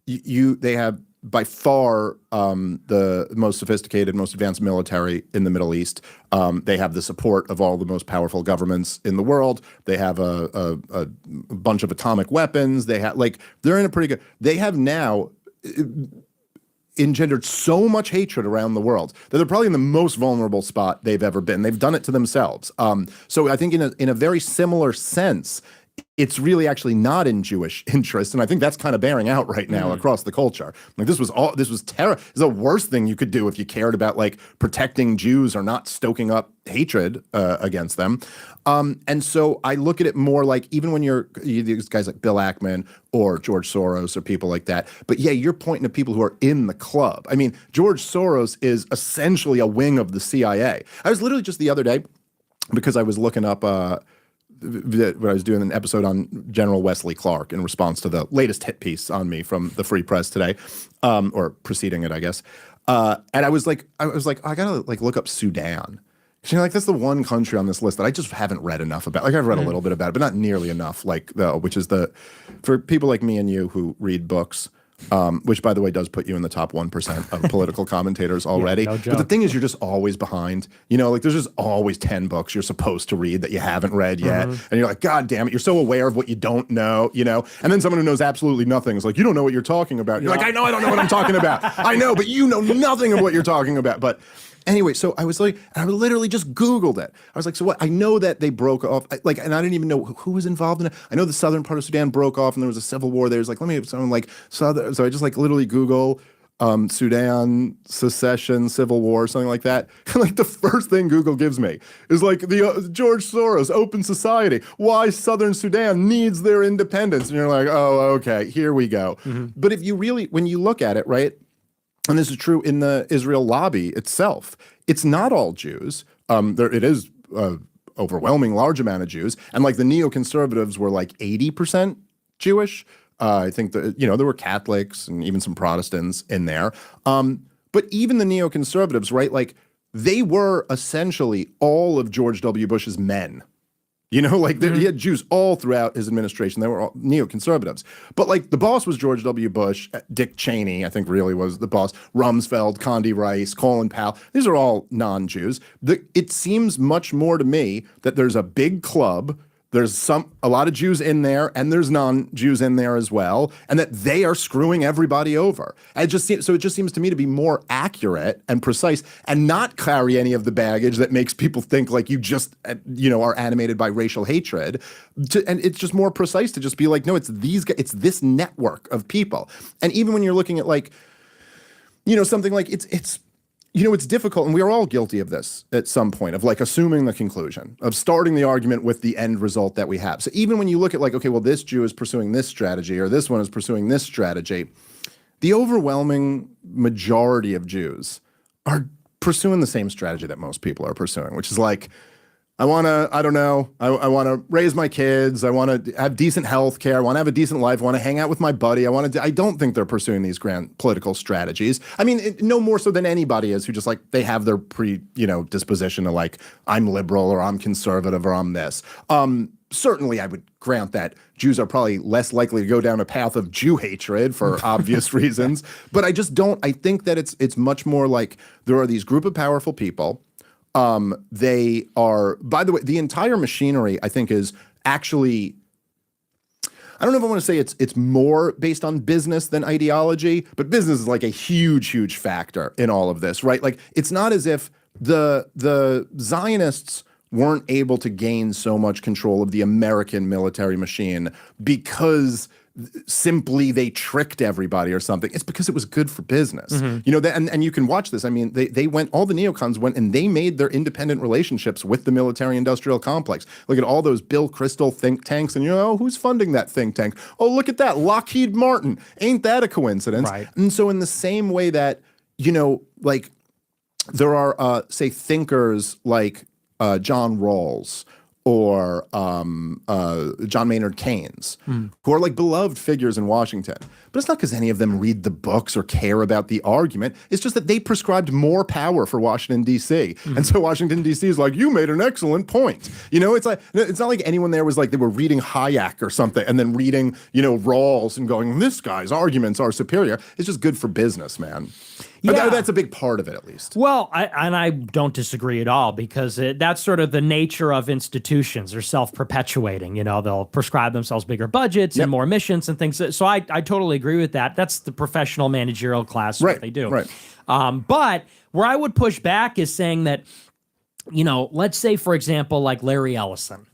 Speaker 22: they have by far the most sophisticated, most advanced military in the Middle East. They have the support of all the most powerful governments in the world. They have a bunch of atomic weapons. They're in a pretty good. They have now engendered so much hatred around the world that they're probably in the most vulnerable spot they've ever been. They've done it to themselves. So I think in a very similar sense, it's really actually not in Jewish interest, and I think that's kind of bearing out right now across the culture. Like this was terrible. It's the worst thing you could do if you cared about like protecting Jews or not stoking up hatred against them. And so I look at it more like even when you're these guys like Bill Ackman or George Soros or people like that. But yeah, you're pointing to people who are in the club. I mean, George Soros is essentially a wing of the CIA. I was literally just the other day because I was looking up. When I was doing an episode on General Wesley Clark in response to the latest hit piece on me from the Free Press today, or preceding it, I guess. And I was like, I gotta like look up Sudan. That's the one country on this list that I just haven't read enough about. Like I've read a little bit about it, but not nearly enough. Which is for people like me and you who read books. Which, by the way, does put you in the top 1% of political commentators already.
Speaker 2: no
Speaker 22: But the
Speaker 2: joke.
Speaker 22: thing is, you're just always behind. There's just always 10 books you're supposed to read that you haven't read yet. And you're like, God damn it, you're so aware of what you don't know, And then someone who knows absolutely nothing is like, you don't know what you're talking about. You're like, I know I don't know what I'm talking about. I know, but you know nothing of what you're talking about. But anyway, so I was like, and I literally just Googled it. I was like, so what? I know that they broke off, and I didn't even know who was involved in it. I know the southern part of Sudan broke off and there was a civil war there. It's like, let me have someone like southern. So I just like literally Google Sudan, secession, civil war, something like that. And like the first thing Google gives me is like the George Soros, Open Society, why Southern Sudan needs their independence. And you're like, oh, okay, here we go. But if you really, when you look at it, right, and this is true in the Israel lobby itself, it's not all Jews. It is overwhelming large amount of Jews. And like the neoconservatives were like 80% Jewish. I think that, there were Catholics and even some Protestants in there. But even the neoconservatives, right, like they were essentially all of George W. Bush's men. He had Jews all throughout his administration. They were all neoconservatives. But like the boss was George W. Bush, Dick Cheney, I think really was the boss, Rumsfeld, Condi Rice, Colin Powell. These are all non-Jews. It seems much more to me that there's a big club. There's a lot of Jews in there, and there's non-Jews in there as well, and that they are screwing everybody over. It just seems to me to be more accurate and precise, and not carry any of the baggage that makes people think like you just are animated by racial hatred. And it's just more precise to just be like, no, it's these guys, it's this network of people. And even when you're looking at like, something like it's difficult, and we are all guilty of this at some point, of like assuming the conclusion, of starting the argument with the end result that we have. So even when you look at like, okay, well, this Jew is pursuing this strategy, or this one is pursuing this strategy, the overwhelming majority of Jews are pursuing the same strategy that most people are pursuing, which is like, I want to raise my kids. I want to have decent health care. I want to have a decent life. I want to hang out with my buddy. I don't think they're pursuing these grand political strategies. I mean, no more so than anybody is who just like, they have their disposition to like, I'm liberal or I'm conservative or I'm this. Certainly I would grant that Jews are probably less likely to go down a path of Jew hatred for obvious reasons. But I think that it's much more like there are these group of powerful people. They are, by the way, the entire machinery, I think, is actually, I don't know if I want to say it's more based on business than ideology, but business is like a huge, huge factor in all of this, right? Like, it's not as if the Zionists weren't able to gain so much control of the American military machine because simply they tricked everybody or something. It's because it was good for business. You know, and you can watch this. I mean, they went, all the neocons went and they made their independent relationships with the military industrial complex. Look at all those Bill Kristol think tanks, and you know, who's funding that think tank? Oh, look at that, Lockheed Martin. Ain't that a coincidence? Right. And so in the same way that, you know, like there are, say, thinkers like John Rawls or John Maynard Keynes, who are like beloved figures in Washington. But it's not because any of them read the books or care about the argument. It's just that they prescribed more power for Washington, D.C. And so Washington, D.C. is like, you made an excellent point. You know, it's not like anyone there was like, they were reading Hayek or something and then reading, you know, Rawls and going, this guy's arguments are superior. It's just good for business, man. Yeah. That's a big part of it, at least.
Speaker 2: Well, I don't disagree at all, because that's sort of the nature of institutions. They're self-perpetuating. You know, they'll prescribe themselves bigger budgets and more missions and things. So I totally agree with that. That's the professional managerial class, what they do.
Speaker 22: Right.
Speaker 2: But where I would push back is saying that, you know, let's say, for example, like Larry Ellison.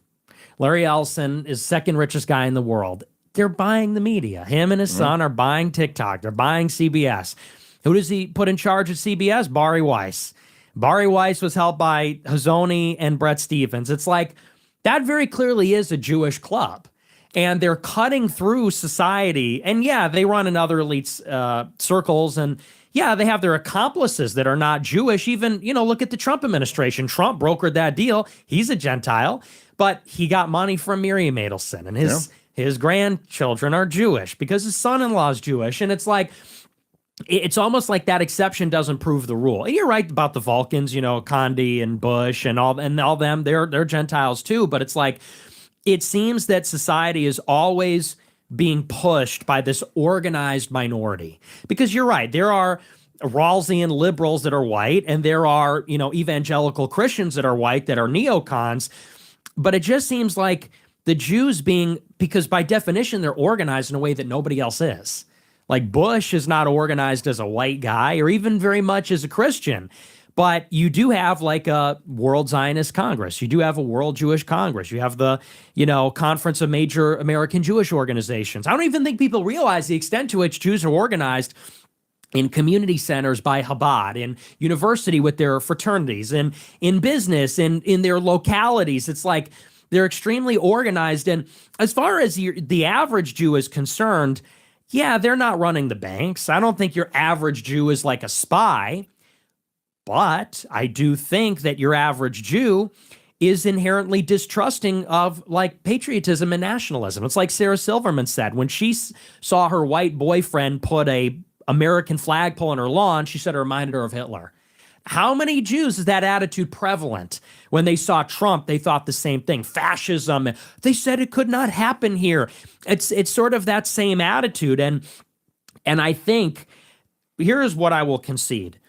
Speaker 2: Larry Ellison is second richest guy in the world. They're buying the media. Him and his son are buying TikTok. They're buying CBS. Who does he put in charge of CBS? Bari Weiss. Bari Weiss was helped by Hazony and Brett Stevens. It's like, that very clearly is a Jewish club. And they're cutting through society. And yeah, they run in other elite circles. And yeah, they have their accomplices that are not Jewish. Even, you know, look at the Trump administration. Trump brokered that deal. He's a Gentile. But he got money from Miriam Adelson. And his grandchildren are Jewish because his son-in-law is Jewish. And it's like, it's almost like that exception doesn't prove the rule. And you're right about the Vulcans, you know, Condi and Bush and all them. They're Gentiles too. But it's like, it seems that society is always being pushed by this organized minority. Because you're right, there are Rawlsian liberals that are white, and there are, you know, evangelical Christians that are white that are neocons. But it just seems like the Jews because by definition they're organized in a way that nobody else is. Like Bush is not organized as a white guy or even very much as a Christian. But you do have like a World Zionist Congress. You do have a World Jewish Congress. You have the, you know, Conference of Major American Jewish Organizations. I don't even think people realize the extent to which Jews are organized in community centers by Chabad, in university with their fraternities, and in business, and in their localities. It's like they're extremely organized. And as far as the average Jew is concerned, yeah, they're not running the banks. I don't think your average Jew is like a spy, but I do think that your average Jew is inherently distrusting of like patriotism and nationalism. It's like Sarah Silverman said when she saw her white boyfriend put a American flagpole on her lawn, she said it reminded her of Hitler. How many Jews is that attitude prevalent? When they saw Trump, they thought the same thing. Fascism. They said it could not happen here. It's sort of that same attitude. And I think, here is what I will concede.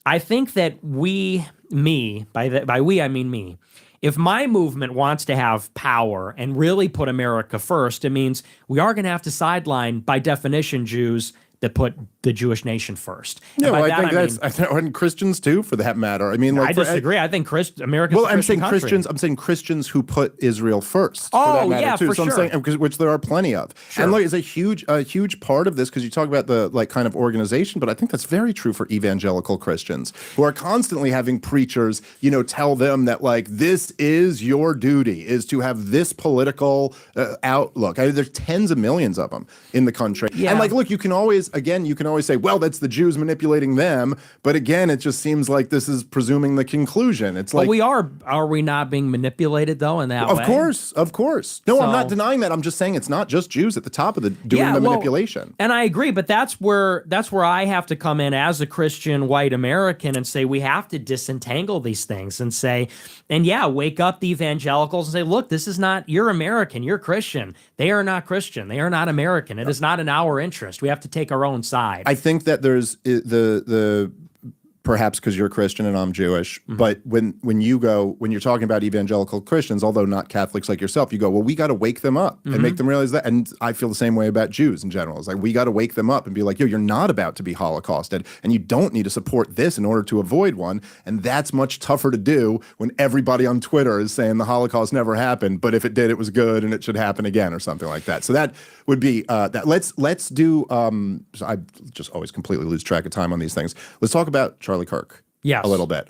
Speaker 2: I think that by we, I mean me. If my movement wants to have power and really put America first, it means we are going to have to sideline, by definition, Jews that put the Jewish nation first.
Speaker 22: Yeah, well, I think and Christians too, for that matter. I mean, like,
Speaker 2: I disagree. I think America's
Speaker 22: well, I'm saying Christians. I'm saying Christians who put Israel first.
Speaker 2: Oh,
Speaker 22: for that matter,
Speaker 2: yeah,
Speaker 22: too.
Speaker 2: for
Speaker 22: so
Speaker 2: sure.
Speaker 22: I'm saying, which there are plenty of.
Speaker 2: Sure.
Speaker 22: And look, it's a huge part of this, because you talk about the like kind of organization, but I think that's very true for evangelical Christians who are constantly having preachers, you know, tell them that like this is your duty, is to have this political outlook. There's tens of millions of them in the country, and like, look, you can always say, well, that's the Jews manipulating them. But again, it just seems like this is presuming the conclusion. It's like,
Speaker 2: are we not being manipulated though in that way?
Speaker 22: Of course. No, I'm not denying that. I'm just saying it's not just Jews at the top of doing the manipulation.
Speaker 2: And I agree, but that's where I have to come in as a Christian white American and say we have to disentangle these things and say, and wake up the evangelicals and say, look, this is not, you're American, you're Christian. They are not Christian. They are not American. It is not in our interest. We have to take our own side.
Speaker 22: I think that there's the perhaps because you're Christian and I'm Jewish. But when you're talking about evangelical Christians, although not Catholics like yourself, you go, well, we got to wake them up and make them realize that. And I feel the same way about Jews in general. It's like, we got to wake them up and be like, yo, you're not about to be Holocausted, and you don't need to support this in order to avoid one. And that's much tougher to do when everybody on Twitter is saying the Holocaust never happened, but if it did, it was good and it should happen again or something like that. So that would be that. Let's do. So I just always completely lose track of time on these things. Let's talk about Charlie Kirk.
Speaker 2: Yes.
Speaker 22: A little bit.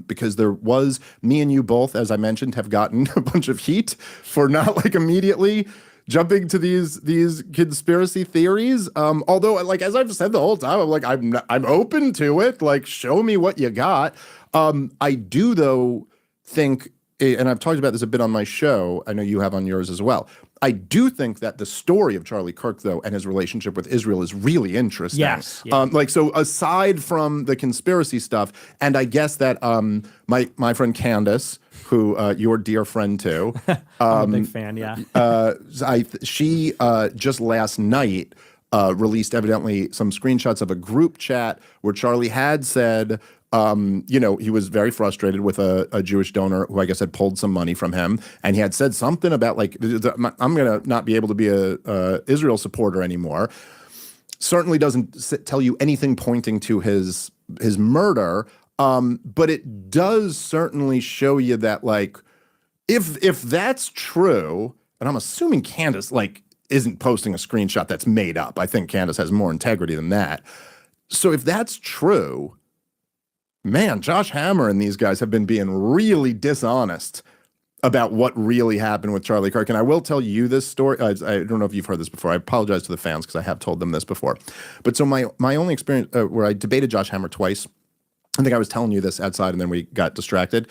Speaker 22: Because there was, me and you both, as I mentioned, have gotten a bunch of heat for not like immediately jumping to these conspiracy theories. Although, like, as I've said the whole time, I'm like, I'm open to it. Like, show me what you got. I do though think, and I've talked about this a bit on my show, I know you have on yours as well. I do think that the story of Charlie Kirk, though, and his relationship with Israel is really interesting.
Speaker 2: Yes. Yeah.
Speaker 22: Like, so aside from the conspiracy stuff, and I guess that my friend Candace, who your dear friend too,
Speaker 2: I'm a big fan. Yeah.
Speaker 22: She just last night released evidently some screenshots of a group chat where Charlie had said, he was very frustrated with a Jewish donor who I guess had pulled some money from him, and he had said something about like, I'm gonna not be able to be a Israel supporter anymore. Certainly doesn't tell you anything pointing to his murder, but it does certainly show you that, like, if that's true, and I'm assuming Candace like isn't posting a screenshot that's made up. I think Candace has more integrity than that. So if that's true, man, Josh Hammer and these guys have been being really dishonest about what really happened with Charlie Kirk. And I will tell you this story. I don't know if you've heard this before. I apologize to the fans because I have told them this before. But so my only experience where I debated Josh Hammer twice, I think I was telling you this outside and then we got distracted.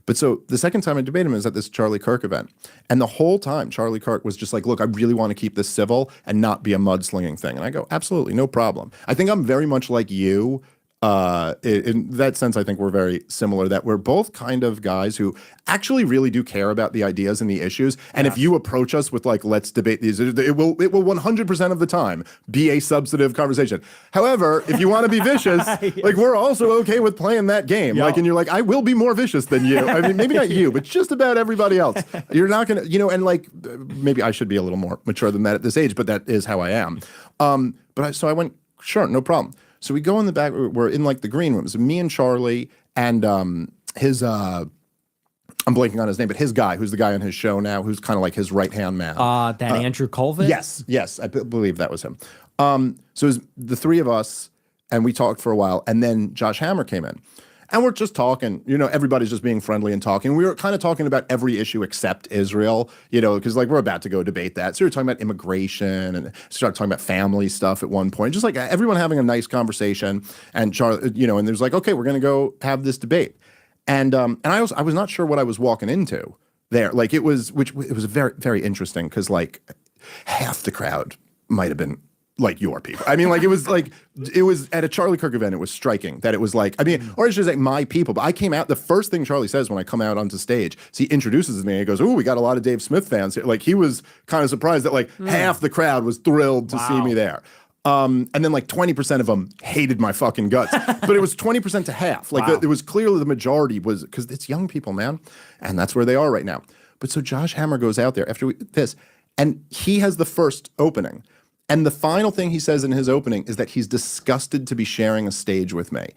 Speaker 22: But so the second time I debated him is at this Charlie Kirk event. And the whole time Charlie Kirk was just like, look, I really want to keep this civil and not be a mudslinging thing. And I go, absolutely, no problem. I think I'm very much like you. In that sense, I think we're very similar, that we're both kind of guys who actually really do care about the ideas and the issues. And if you approach us with like, let's debate these, it will 100% of the time be a substantive conversation. However, if you want to be vicious, like, we're also okay with playing that game. Yep. Like, and you're like, I will be more vicious than you. I mean, maybe not you, but just about everybody else. You're not going to, and like, maybe I should be a little more mature than that at this age, but that is how I am. So I went, sure, no problem. So we go in the back, we're in like the green room. So me and Charlie and his, I'm blanking on his name, but his guy, who's the guy on his show now, who's kind of like his right-hand man.
Speaker 2: Andrew Colvin?
Speaker 22: Yes, I believe that was him. So it was the three of us, and we talked for a while, and then Josh Hammer came in. And we're just talking, everybody's just being friendly and talking. We were kind of talking about every issue except Israel, because like we're about to go debate that. So we were talking about immigration and started talking about family stuff at one point, just like everyone having a nice conversation. And Charlie, and there's like, okay, we're going to go have this debate. And I was not sure what I was walking into there. Like it was very, very interesting because like half the crowd might have been like your people. I mean, like it was at a Charlie Kirk event, it was striking that it was like, I mean, or it's just like my people. But I came out, the first thing Charlie says when I come out onto stage, so he introduces me and he goes, "Oh, we got a lot of Dave Smith fans here." Like he was kind of surprised that like half the crowd was thrilled to see me there. And then like 20% of them hated my fucking guts, but it was 20% to half. Like it was clearly the majority was, because it's young people, man. And that's where they are right now. But so Josh Hammer goes out there after this, and he has the first opening. And the final thing he says in his opening is that he's disgusted to be sharing a stage with me.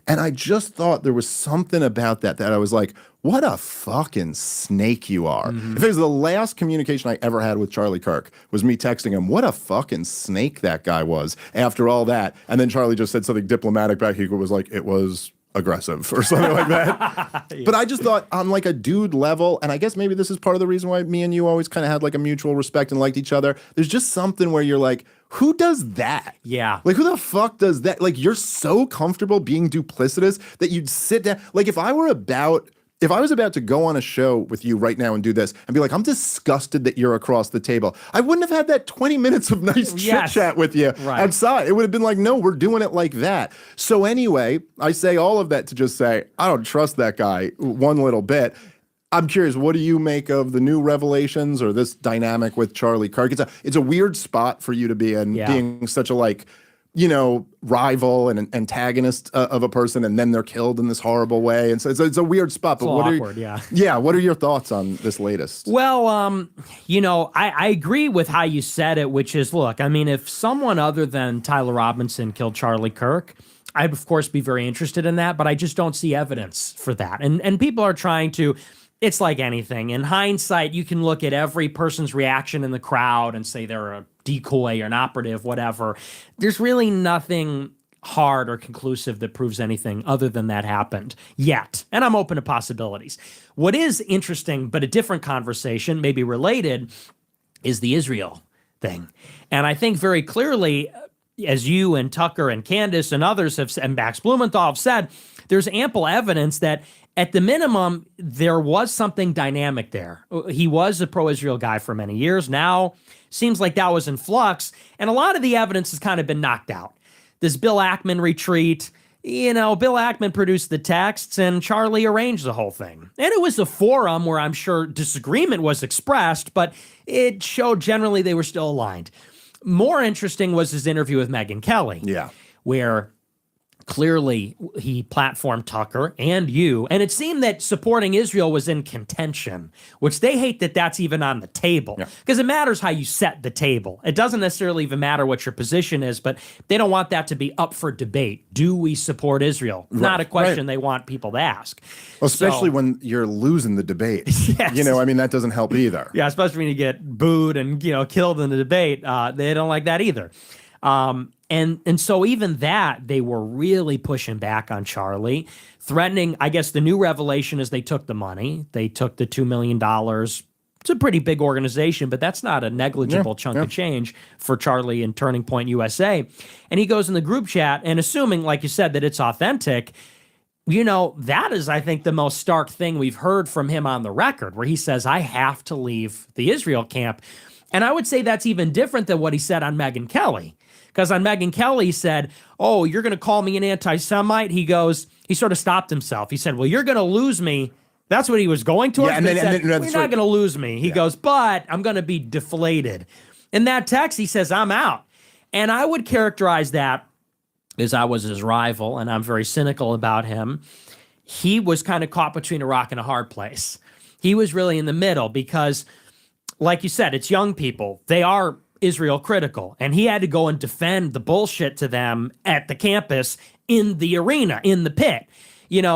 Speaker 22: And I just thought there was something about that I was like, what a fucking snake you are.
Speaker 2: Mm-hmm.
Speaker 22: If it was the last communication I ever had with Charlie Kirk was me texting him, what a fucking snake that guy was after all that. And then Charlie just said something diplomatic back. He was like, it was aggressive or something like that. Yeah. But I just thought on like a dude level, and I guess maybe this is part of the reason why me and you always kind of had like a mutual respect and liked each other. There's just something where you're like, who does that?
Speaker 2: Yeah.
Speaker 22: Like, who the fuck does that? Like, you're so comfortable being duplicitous that you'd sit down. Like, if I was about to go on a show with you right now and do this and be like, I'm disgusted that you're across the table, I wouldn't have had that 20 minutes of nice chit chat with you outside. It would have been like, no, we're doing it like that. So anyway, I say all of that to just say, I don't trust that guy one little bit. I'm curious, what do you make of the new revelations or this dynamic with Charlie Kirk? It's a weird spot for you to be in, being such a like rival and antagonist of a person, and then they're killed in this horrible way. And so it's a weird spot.
Speaker 2: It's
Speaker 22: but
Speaker 2: awkward, yeah.
Speaker 22: Yeah. What are your thoughts on this latest?
Speaker 2: Well, I agree with how you said it, which is, look, I mean, if someone other than Tyler Robinson killed Charlie Kirk, I'd of course be very interested in that, but I just don't see evidence for that. And people are trying to. It's like anything. In hindsight, you can look at every person's reaction in the crowd and say they're a decoy or an operative, whatever. There's really nothing hard or conclusive that proves anything other than that happened yet. And I'm open to possibilities. What is interesting, but a different conversation, maybe related, is the Israel thing. And I think very clearly, as you and Tucker and Candace and others have, and Max Blumenthal have said, there's ample evidence that at the minimum, there was something dynamic there. He was a pro-Israel guy for many years. Now, seems like that was in flux. And a lot of the evidence has kind of been knocked out. This Bill Ackman retreat, Bill Ackman produced the texts and Charlie arranged the whole thing. And it was a forum where I'm sure disagreement was expressed, but it showed generally they were still aligned. More interesting was his interview with Megyn Kelly.
Speaker 22: Yeah.
Speaker 2: Where clearly he platformed Tucker and you, and it seemed that supporting Israel was in contention, which they hate that that's even on the table, because it matters how you set the table. It doesn't necessarily even matter what your position is, but they don't want that to be up for debate. Do we support Israel? Not a question they want people to ask.
Speaker 22: Well, especially when you're losing the debate.
Speaker 2: Yes.
Speaker 22: That doesn't help either.
Speaker 2: Yeah, especially when you get booed and killed in the debate. They don't like that either. And so even that, they were really pushing back on Charlie, threatening. I guess the new revelation is they took the money. They took the $2 million. It's a pretty big organization, but that's not a negligible chunk of change for Charlie and Turning Point USA. And he goes in the group chat, and assuming, like you said, that it's authentic, that is, I think, the most stark thing we've heard from him on the record, where he says, I have to leave the Israel camp. And I would say that's even different than what he said on Megyn Kelly. Because on Megyn Kelly, he said, oh, you're going to call me an anti-Semite? He sort of stopped himself. He said, well, you're going to lose me. That's what he was going towards.
Speaker 22: Yeah,
Speaker 2: you're not going to lose me. He goes, but I'm going to be deflated. In that text, he says, I'm out. And I would characterize that as I was his rival, and I'm very cynical about him. He was kind of caught between a rock and a hard place. He was really in the middle because, like you said, it's young people. They are Israel critical, and he had to go and defend the bullshit to them at the campus, in the arena, in the pit.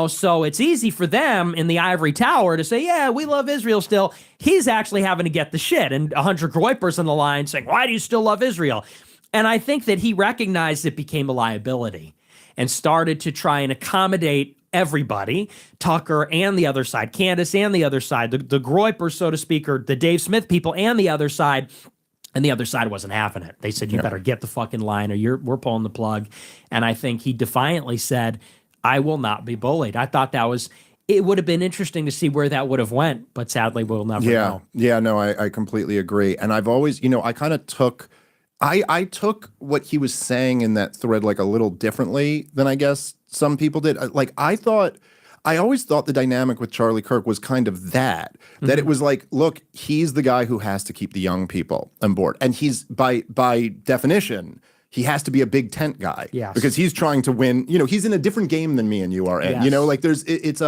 Speaker 2: So it's easy for them in the ivory tower to say, yeah, we love Israel still. He's actually having to get the shit, and 100 Groypers on the line saying, why do you still love Israel? And I think that he recognized it became a liability and started to try and accommodate everybody, Tucker and the other side, Candace and the other side, the Groypers, so to speak, or the Dave Smith people and the other side. And the other side wasn't having it. They said, you better get the fucking line or we're pulling the plug. And I think he defiantly said, I will not be bullied. I thought it would have been interesting to see where that would have went, but sadly we'll never know.
Speaker 22: Yeah, no, I completely agree. And I've always, I kind of took, I took what he was saying in that thread like a little differently than I guess some people did. I always thought the dynamic with Charlie Kirk was kind of that it was like, look, he's the guy who has to keep the young people on board. And he's, by definition, he has to be a big tent guy.
Speaker 2: Yes.
Speaker 22: Because he's trying to win. He's in a different game than me and you are in.
Speaker 2: Yes.
Speaker 22: It's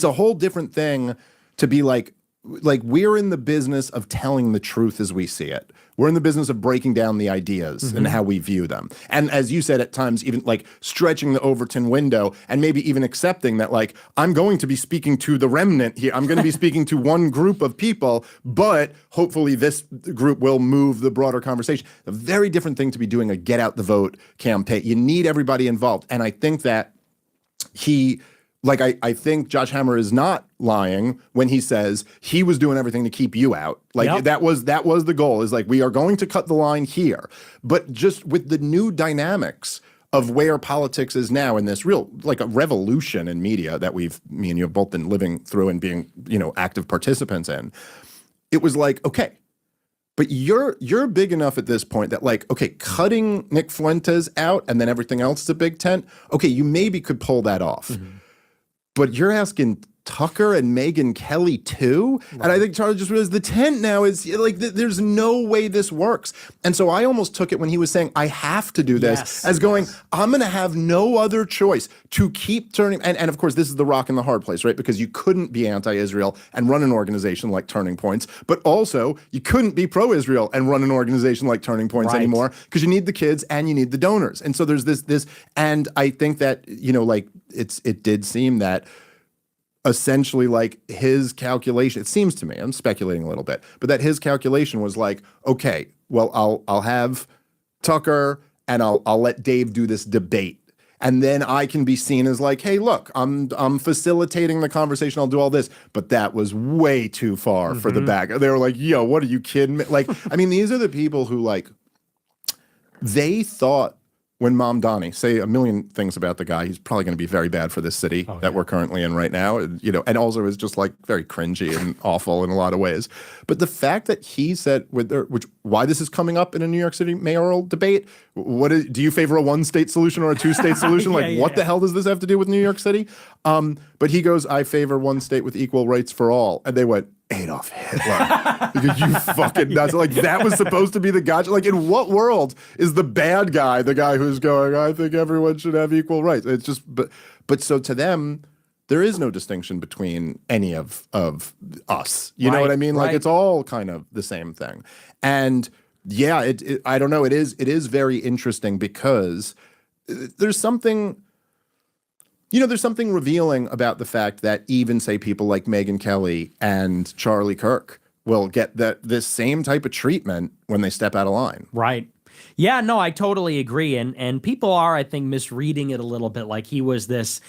Speaker 22: a whole different thing to be like we're in the business of telling the truth as we see it. We're in the business of breaking down the ideas and how we view them. And as you said, at times, even like stretching the Overton window and maybe even accepting that, like, I'm going to be speaking to the remnant here. I'm going to be speaking to one group of people, but hopefully this group will move the broader conversation. A very different thing to be doing a get out the vote campaign. You need everybody involved. And I think that I think Josh Hammer is not lying when he says he was doing everything to keep you out. That was the goal, is like, we are going to cut the line here. But just with the new dynamics of where politics is now in this real, like, a revolution in media that me and you have both been living through and being, active participants in, it was like, okay, but you're big enough at this point that, like, okay, cutting Nick Fuentes out and then everything else is a big tent. Okay, you maybe could pull that off. But you're asking Tucker and Megyn Kelly too. Right. And I think Charlie just realized the tent now is like, there's no way this works. And so I almost took it when he was saying, I have to do this, as going, I'm going to have no other choice to keep turning. And of course, this is the rock and the hard place, right? Because you couldn't be anti-Israel and run an organization like Turning Points, but also you couldn't be pro-Israel and run an organization like Turning Points anymore, because you need the kids and you need the donors. And so there's this, and I think that, you know, like it did seem that essentially like his calculation, it seems to me, I'm speculating a little bit, but that his calculation was like, okay, well, I'll have Tucker and I'll let Dave do this debate. And then I can be seen as like, hey, look, I'm facilitating the conversation. I'll do all this. But that was way too far for the back. They were like, yo, what are you kidding me? Like, I mean, these are the people who like, they thought when Mom Donnie, say a million things about the guy, he's probably going to be very bad for this city that we're currently in right now, you know, and also is just like very cringy and awful in a lot of ways. But the fact that he said, why this is coming up in a New York City mayoral debate, do you favor a one-state solution or a two-state solution? What the hell does this have to do with New York City? But he goes, I favor one state with equal rights for all. And they went, Adolf Hitler. Because you fucking nuts. Like, that was supposed to be the gotcha. Like, in what world is the bad guy the guy who's going, I think everyone should have equal rights? It's just, but so to them, there is no distinction between any of us. You know what I mean? Like, it's all kind of the same thing. And yeah, I don't know. It is very interesting because there's something, you know, there's something revealing about the fact that even, say, people like Megyn Kelly and Charlie Kirk will get this same type of treatment when they step out of line.
Speaker 2: Right. Yeah, no, I totally agree. And people are, I think, misreading it a little bit. Like he was this,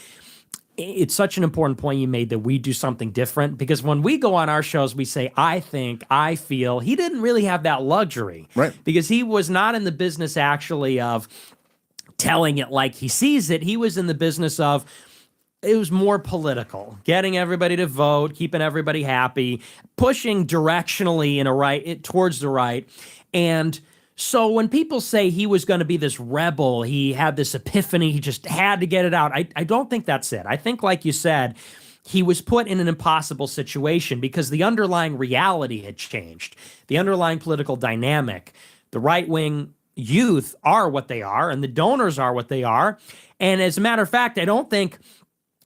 Speaker 2: it's such an important point you made that we do something different, because when we go on our shows, we say, I think, I feel. He didn't really have that luxury.
Speaker 22: Right.
Speaker 2: Because he was not in the business actually of telling it like he sees it. He was in the business of, it was more political, getting everybody to vote, keeping everybody happy, pushing directionally towards the right. And so when people say he was going to be this rebel, he had this epiphany, he just had to get it out, I don't think that's it. I think, like you said, he was put in an impossible situation because the underlying reality had changed. The underlying political dynamic, the right-wing youth are what they are, and the donors are what they are. And as a matter of fact, I don't think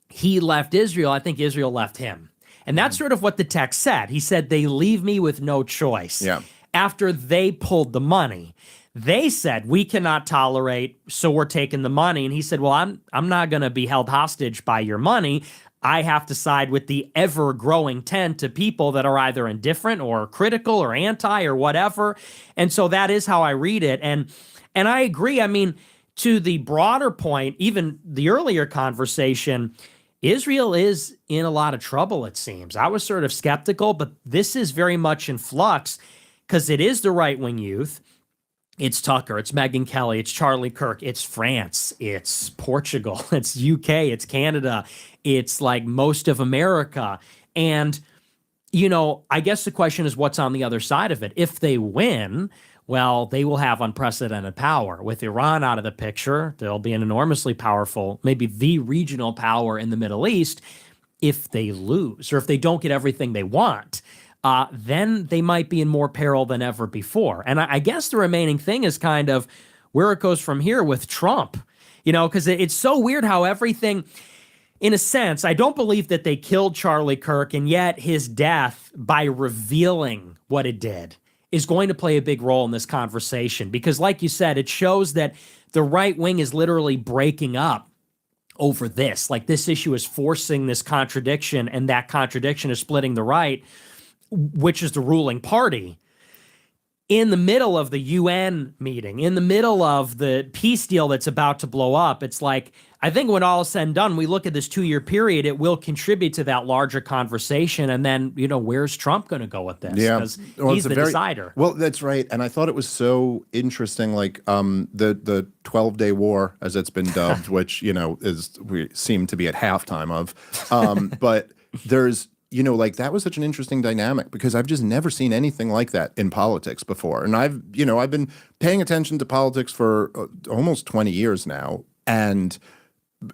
Speaker 2: he left Israel. I think Israel left him. And that's sort of what the text said. He said, they leave me with no choice.
Speaker 22: Yeah.
Speaker 2: After they pulled the money, they said, we cannot tolerate, so we're taking the money. And he said, well, I'm not going to be held hostage by your money. I have to side with the ever-growing tent of people that are either indifferent or critical or anti or whatever. And so that is how I read it. And I agree. I mean, to the broader point, even the earlier conversation, Israel is in a lot of trouble, it seems. I was sort of skeptical, but this is very much in flux because it is the right-wing youth. It's Tucker, it's Megyn Kelly, it's Charlie Kirk, it's France, it's Portugal, it's UK, it's Canada, it's like most of America. And, you know, I guess the question is what's on the other side of it? If they win, well, they will have unprecedented power. With Iran out of the picture, they'll be an enormously powerful, maybe the regional power in the Middle East. If they lose or if they don't get everything they want, then they might be in more peril than ever before. And I guess the remaining thing is kind of where it goes from here with Trump, you know, because it's so weird how everything, in a sense, I don't believe that they killed Charlie Kirk, and yet his death, by revealing what it did, is going to play a big role in this conversation. Because like you said, it shows that the right wing is literally breaking up over this. Like this issue is forcing this contradiction, and that contradiction is splitting the right, which is the ruling party, in the middle of the UN meeting, in the middle of the peace deal that's about to blow up. It's like, I think when all is said and done, we look at this 2-year period, it will contribute to that larger conversation. And then, you know, where's Trump going to go with this?
Speaker 22: Yeah,
Speaker 2: Because he's the decider.
Speaker 22: Well, that's right. And I thought it was so interesting, like the 12-day war, as it's been dubbed, which, you know, we seem to be at halftime of. But there's, you know, like that was such an interesting dynamic because I've just never seen anything like that in politics before. And I've been paying attention to politics for almost 20 years now. And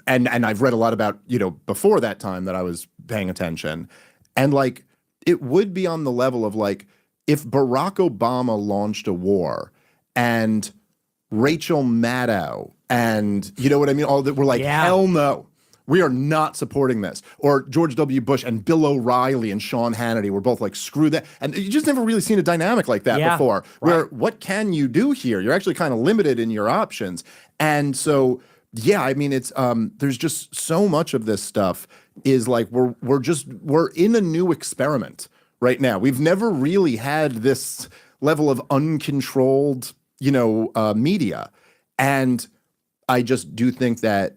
Speaker 22: and I've read a lot about, before that time that I was paying attention. And like, it would be on the level of like, if Barack Obama launched a war and Rachel Maddow and you know what I mean? All that were like, hell no. We are not supporting this. Or George W. Bush and Bill O'Reilly and Sean Hannity were both like, screw that. And you just never really seen a dynamic like that before, where what can you do here? You're actually kind of limited in your options. And so, yeah, I mean, it's there's just so much of this stuff is like we're in a new experiment right now. We've never really had this level of uncontrolled, media. And I just do think that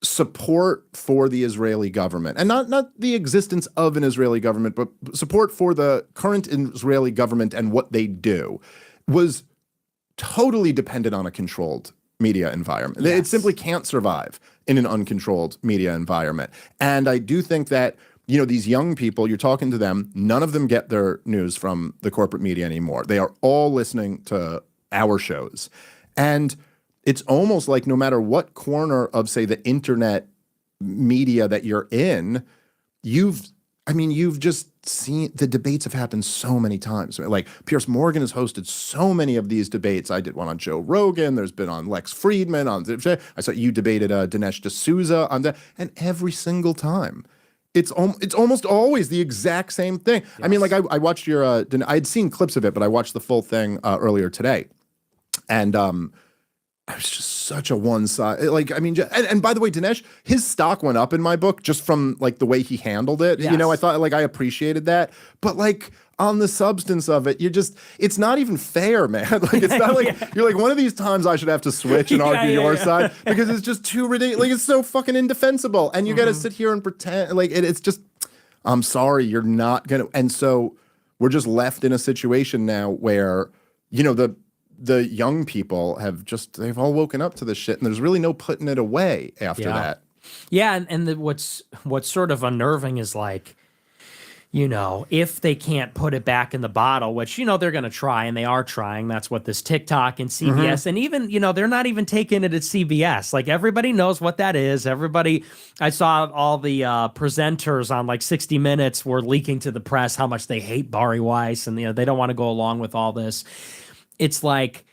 Speaker 22: support for the Israeli government, and not the existence of an Israeli government, but support for the current Israeli government and what they do, was totally dependent on a controlled media environment. It simply can't survive in an uncontrolled media environment. And I do think that, these young people, you're talking to them, none of them get their news from the corporate media anymore. They are all listening to our shows. And it's almost like no matter what corner of, say, the internet media that you're in, you've just seen the debates have happened so many times. Like Piers Morgan has hosted so many of these debates. I did one on Joe Rogan. There's been on Lex Friedman. I saw you debated Dinesh D'Souza on that, and every single time, it's almost always the exact same thing. Yes. I mean, like I watched your I had seen clips of it, but I watched the full thing earlier today, and I was just such a one-side, like, I mean, and by the way, Dinesh, his stock went up in my book just from like the way he handled it. Yes. I thought like I appreciated that, but like on the substance of it, it's not even fair, man. Like it's not like you're like, one of these times I should have to switch and argue your side because it's just too ridiculous. Like it's so fucking indefensible, and you got to sit here and pretend like it's just. I'm sorry, you're not gonna. And so we're just left in a situation now where the young people they've all woken up to this shit, and there's really no putting it away after that.
Speaker 2: Yeah, and what's sort of unnerving is like, if they can't put it back in the bottle, which, they're going to try, and they are trying. That's what this TikTok and CBS, and even, they're not even taking it at CBS. Like, everybody knows what that is. I saw all the presenters on, like, 60 Minutes were leaking to the press how much they hate Bari Weiss, and, they don't want to go along with all this. It's like,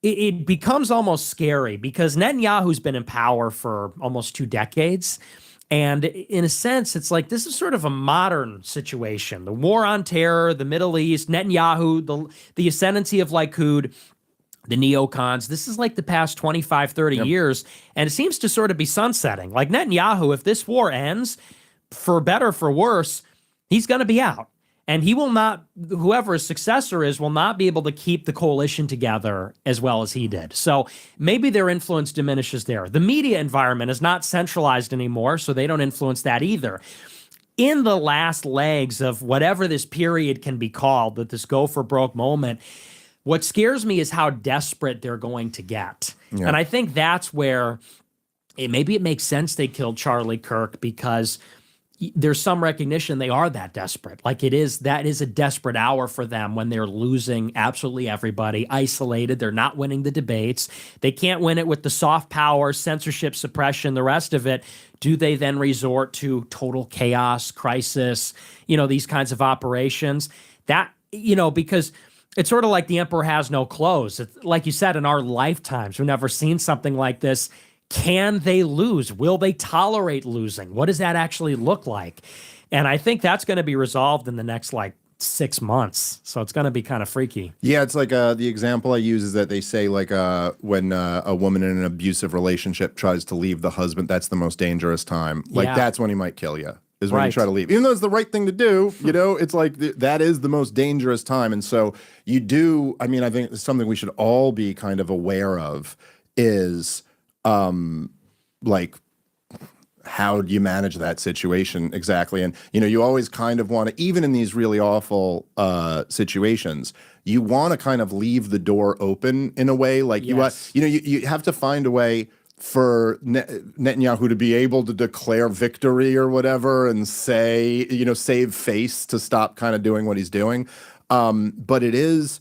Speaker 2: it becomes almost scary because Netanyahu's been in power for almost 2 decades. And in a sense, it's like this is sort of a modern situation. The war on terror, the Middle East, Netanyahu, the ascendancy of Likud, the neocons. This is like the past 25, 30 years. And it seems to sort of be sunsetting. Like Netanyahu, if this war ends, for better or for worse, he's going to be out. And he will not, whoever his successor is, will not be able to keep the coalition together as well as he did. So maybe their influence diminishes there. The media environment is not centralized anymore, so they don't influence that either. In the last legs of whatever this period can be called, that this go for broke moment, what scares me is how desperate they're going to get. Yeah. And I think that's where maybe it makes sense they killed Charlie Kirk, because there's some recognition they are that desperate. Like that is a desperate hour for them when they're losing absolutely everybody, isolated. They're not winning the debates. They can't win it with the soft power, censorship, suppression, the rest of it. Do they then resort to total chaos, crisis, these kinds of operations? That, because it's sort of like the emperor has no clothes. It's, like you said, in our lifetimes, we've never seen something like this. Can they lose? Will they tolerate losing? What does that actually look like? And I think that's going to be resolved in the next 6 months. So it's going to be kind of freaky.
Speaker 22: Yeah, it's like the example I use is that they say when a woman in an abusive relationship tries to leave the husband, that's the most dangerous time. That's when he might kill you. Is when you try to leave. Even though it's the right thing to do, it's like that is the most dangerous time. And so I think it's something we should all be kind of aware of is how do you manage that situation exactly? And, you always kind of want to, even in these really awful situations, you want to kind of leave the door open in a way. Like you have to find a way for Netanyahu to be able to declare victory or whatever and say, save face to stop kind of doing what he's doing. But it is,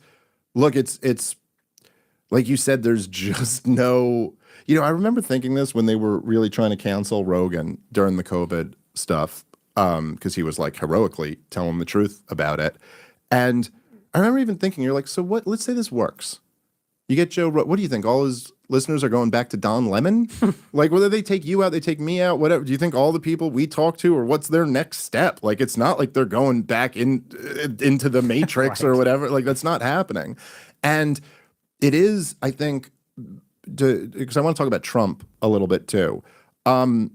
Speaker 22: look, it's like you said, there's just no, You know, I remember thinking this when they were really trying to cancel Rogan during the COVID stuff, because he was like heroically telling the truth about it. And I remember even thinking, you're like, so what? Let's say this works. You get Joe. What do you think? All his listeners are going back to Don Lemon? Like, whether they take you out, they take me out, whatever. Do you think all the people we talk to, or what's their next step? Like, it's not like they're going back into the Matrix or whatever. Like, that's not happening. And it is, I think, because I want to talk about Trump a little bit too, and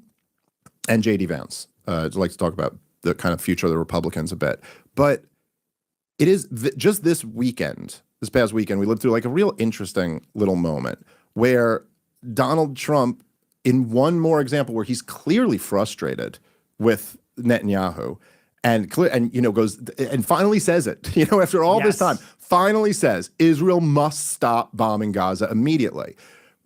Speaker 22: J.D. Vance. I'd like to talk about the kind of future of the Republicans a bit, but it is just this past weekend, we lived through like a real interesting little moment where Donald Trump, in one more example where he's clearly frustrated with Netanyahu, and goes and finally says it, after all this time, finally says Israel must stop bombing Gaza immediately.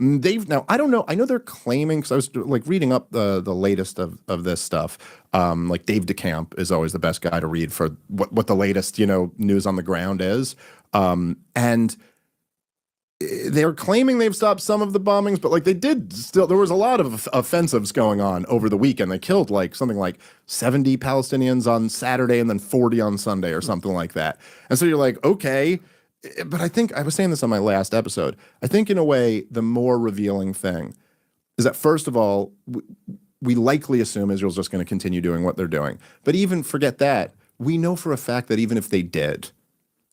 Speaker 22: Now, I don't know. I know they're claiming, because I was like reading up the latest of this stuff. Like Dave DeCamp is always the best guy to read for what the latest, news on the ground is. And they're claiming they've stopped some of the bombings, but like they did still, there was a lot of offensives going on over the weekend. They killed like something like 70 Palestinians on Saturday and then 40 on Sunday or something like that. And so you're like, okay. But I think I was saying this on my last episode. I think in a way, the more revealing thing is that, first of all, we likely assume Israel's just going to continue doing what they're doing. But even forget that. We know for a fact that even if they did,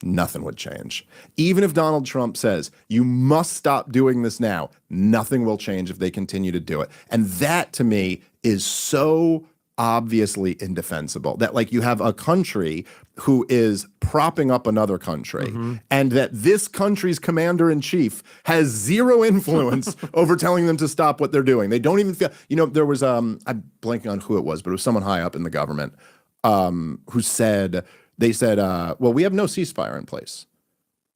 Speaker 22: nothing would change. Even if Donald Trump says, you must stop doing this now, nothing will change if they continue to do it. And that, to me, is so obviously indefensible, that like you have a country who is propping up another country, and that this country's commander-in-chief has zero influence over telling them to stop what they're doing. They don't even feel, there was, I'm blanking on who it was, but it was someone high up in the government who said, well, we have no ceasefire in place.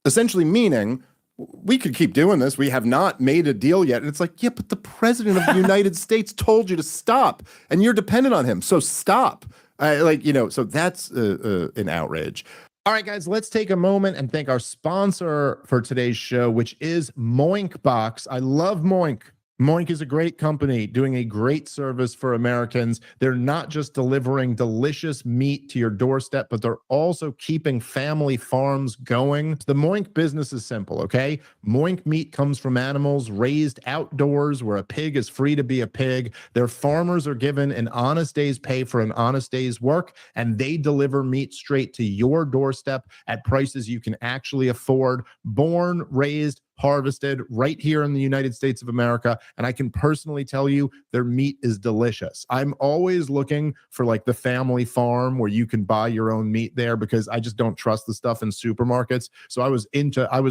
Speaker 22: Essentially meaning, we could keep doing this. We have not made a deal yet. And it's like, yeah, but the president of the United States told you to stop, and you're dependent on him. So stop. So that's an outrage. All right, guys, let's take a moment and thank our sponsor for today's show, which is Moink Box. I love Moink. Moink is a great company doing a great service for Americans. They're not just delivering delicious meat to your doorstep, but they're also keeping family farms going. The Moink business is simple, okay? Moink meat comes from animals raised outdoors where a pig is free to be a pig. Their farmers are given an honest day's pay for an honest day's work, and they deliver meat straight to your doorstep at prices you can actually afford. Born, raised, harvested right here in the United States of America. And I can personally tell you their meat is delicious. I'm always looking for like the family farm where you can buy your own meat there, because I just don't trust the stuff in supermarkets. So I was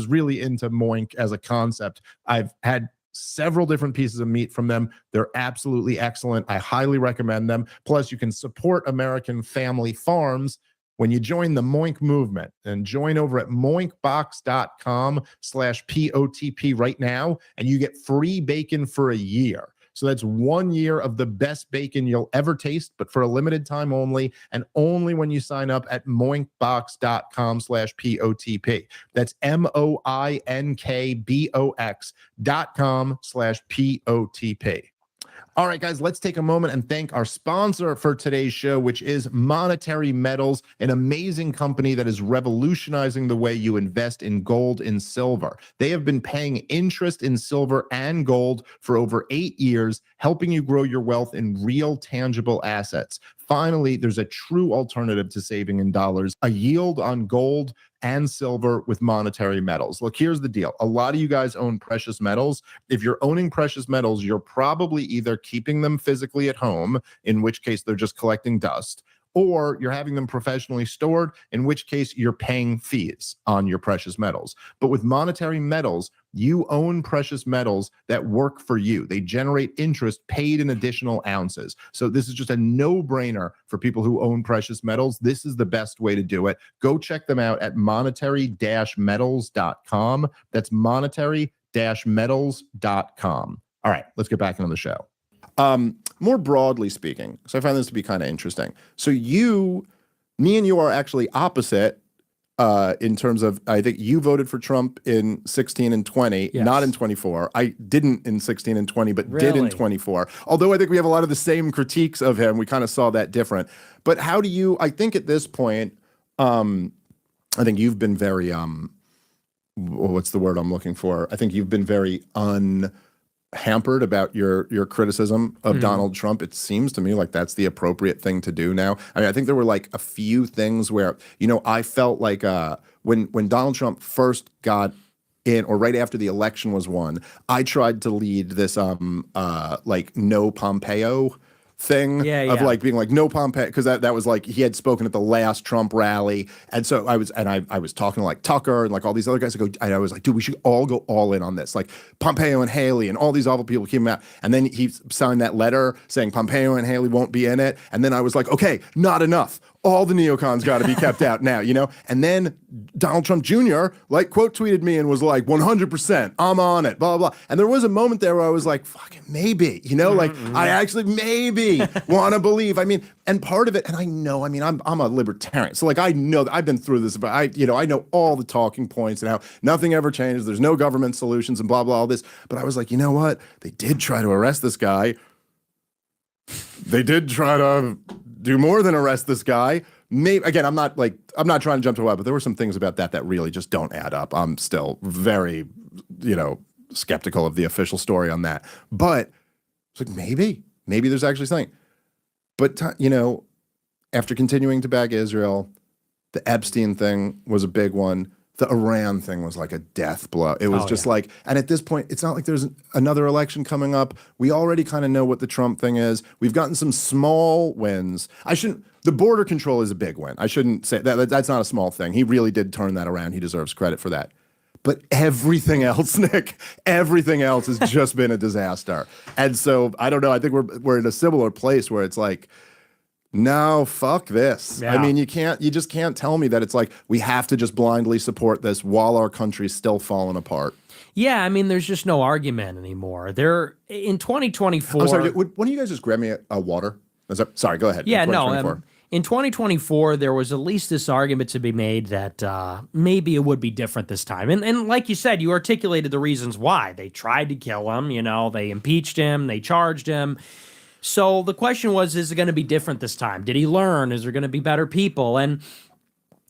Speaker 22: really into Moink as a concept. I've had several different pieces of meat from them. They're absolutely excellent. I highly recommend them. Plus, you can support American family farms when you join the Moink movement, and join over at moinkbox.com/POTP right now, and you get free bacon for a year. So that's 1 year of the best bacon you'll ever taste, but for a limited time only, and only when you sign up at moinkbox.com/POTP. That's MOINKBOX.com/POTP. All right, guys, let's take a moment and thank our sponsor for today's show, which is Monetary Metals, an amazing company that is revolutionizing the way you invest in gold and silver. They have been paying interest in silver and gold for over 8 years, helping you grow your wealth in real tangible assets. Finally, there's a true alternative to saving in dollars, a yield on gold and silver with Monetary Metals. Look, here's the deal. A lot of you guys own precious metals. If you're owning precious metals, you're probably either keeping them physically at home, in which case they're just collecting dust, or you're having them professionally stored, in which case you're paying fees on your precious metals. But with Monetary Metals, you own precious metals that work for you. They generate interest paid in additional ounces. So this is just a no-brainer for people who own precious metals. This is the best way to do it. Go check them out at monetary-metals.com. That's monetary-metals.com. All right, let's get back into the show. More broadly speaking, so I find this to be kind of interesting. So me and you are actually opposite in terms of, I think you voted for Trump in 16 and 20,
Speaker 2: Yes.
Speaker 22: not in 24. I didn't in 16 and 20, but did in
Speaker 2: Really?
Speaker 22: 24. Although I think we have a lot of the same critiques of him. We kind of saw that different. But how do you, I think at this point, I think you've been very, what's the word I'm looking for? I think you've been very hampered about your criticism of Donald Trump. It seems to me like that's the appropriate thing to do now. I mean, I think there were like a few things where, I felt like when Donald Trump first got in, or right after the election was won, I tried to lead this like no Pompeo thing of like being like no Pompeo, because that was like he had spoken at the last Trump rally, and so I was talking to like Tucker and like all these other guys. I was like, dude, we should all go all in on this. Like Pompeo and Haley and all these awful people came out, and then he signed that letter saying Pompeo and Haley won't be in it, and then I was like, okay, not enough. All the neocons got to be kept out now, And then Donald Trump Jr. like quote tweeted me and was like, 100%, I'm on it, blah, blah, blah. And there was a moment there where I was like, fucking maybe, like I actually maybe want to believe. I mean, and part of it, and I know, I mean, I'm a libertarian. So like, I know that I've been through this, but I know all the talking points and how nothing ever changes. There's no government solutions and blah, blah, all this. But I was like, you know what? They did try to arrest this guy. They did try to do more than arrest this guy. Maybe again, I'm not trying to jump to a but there were some things about that really just don't add up. I'm still very, skeptical of the official story on that. But it's like maybe there's actually something. But after continuing to back Israel, the Epstein thing was a big one. The Iran thing was like a death blow. It was like, and at this point, it's not like there's another election coming up. We already kind of know what the Trump thing is. We've gotten some small wins. The border control is a big win. I shouldn't say that. That's not a small thing. He really did turn that around. He deserves credit for that. But everything else, Nick, everything else has just been a disaster. And so I don't know. I think we're in a similar place where it's like, no, fuck this.
Speaker 2: Yeah.
Speaker 22: I mean, you just can't tell me that it's like we have to just blindly support this while our country's still falling apart.
Speaker 2: Yeah, I mean, there's just no argument anymore. In 2024.
Speaker 22: I'm sorry, why don't you guys just grab me a water? Sorry, go ahead.
Speaker 2: Yeah, no. In 2024, there was at least this argument to be made that maybe it would be different this time. And like you said, you articulated the reasons why. They tried to kill him, they impeached him, they charged him. So the question was, is it going to be different this time? Did he learn? Is there going to be better people? And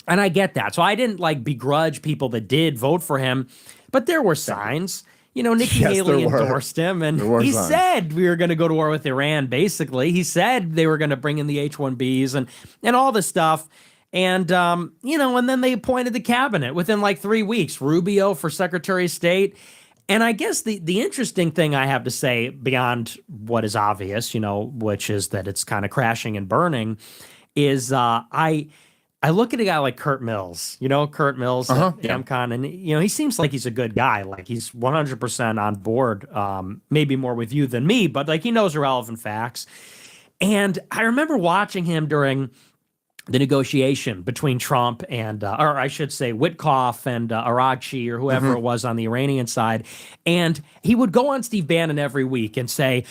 Speaker 2: I get that. So I didn't begrudge people that did vote for him, but there were signs. Nikki Haley endorsed him, and he said we were going to go to war with Iran, basically. He said they were going to bring in the H-1Bs and all this stuff. And, and then they appointed the cabinet within 3 weeks. Rubio for Secretary of State. And I guess the interesting thing I have to say beyond what is obvious, which is that it's kind of crashing and burning, is I look at a guy like Kurt Mills, Kurt Mills at AmCon, and he seems like he's a good guy. Like he's 100% on board, maybe more with you than me, but he knows relevant facts. And I remember watching him during the negotiation between Trump and, or I should say, Witkoff and Araghchi or whoever it was on the Iranian side. And he would go on Steve Bannon every week and say,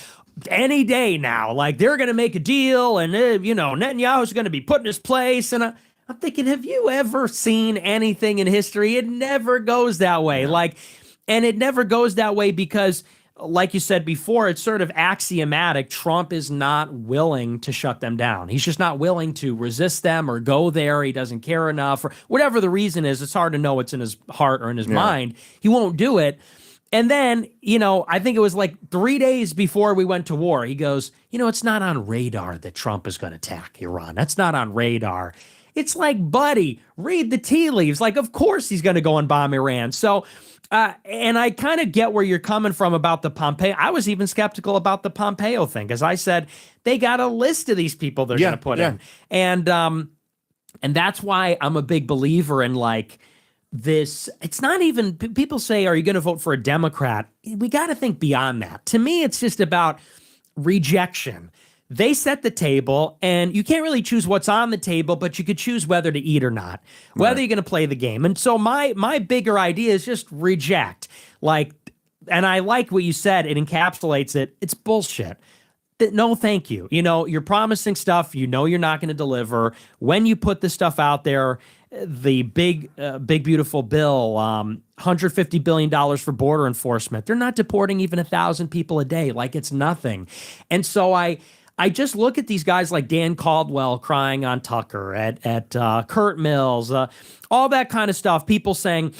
Speaker 2: any day now, they're going to make a deal and, Netanyahu's going to be put in his place. And I'm thinking, have you ever seen anything in history? It never goes that way. And it never goes that way because, like you said before, it's sort of axiomatic. Trump is not willing to shut them down. He's just not willing to resist them or go there. He doesn't care enough or whatever the reason is. It's hard to know what's in his heart or in his mind. He won't do it. And then, I think it was 3 days before we went to war, he goes, it's not on radar that Trump is going to attack Iran. That's not on radar. It's like, buddy, read the tea leaves. Of course he's going to go and bomb Iran. So, and I kind of get where you're coming from about the Pompeo. I was even skeptical about the Pompeo thing because I said they got a list of these people they're going to put in. And that's why I'm a big believer in this. It's not even, people say, are you going to vote for a Democrat? We got to think beyond that. To me, it's just about rejection. They set the table, and you can't really choose what's on the table, but you could choose whether to eat or not, whether you're going to play the game. And so my bigger idea is just reject. And I like what you said. It encapsulates it. It's bullshit. no, thank you. You're promising stuff, you're not going to deliver. When you put this stuff out there, the big beautiful bill, $150 billion for border enforcement, they're not deporting even 1,000 people a day. Like, it's nothing. And so I just look at these guys like Dan Caldwell crying on Tucker, at Kurt Mills, all that kind of stuff. People saying,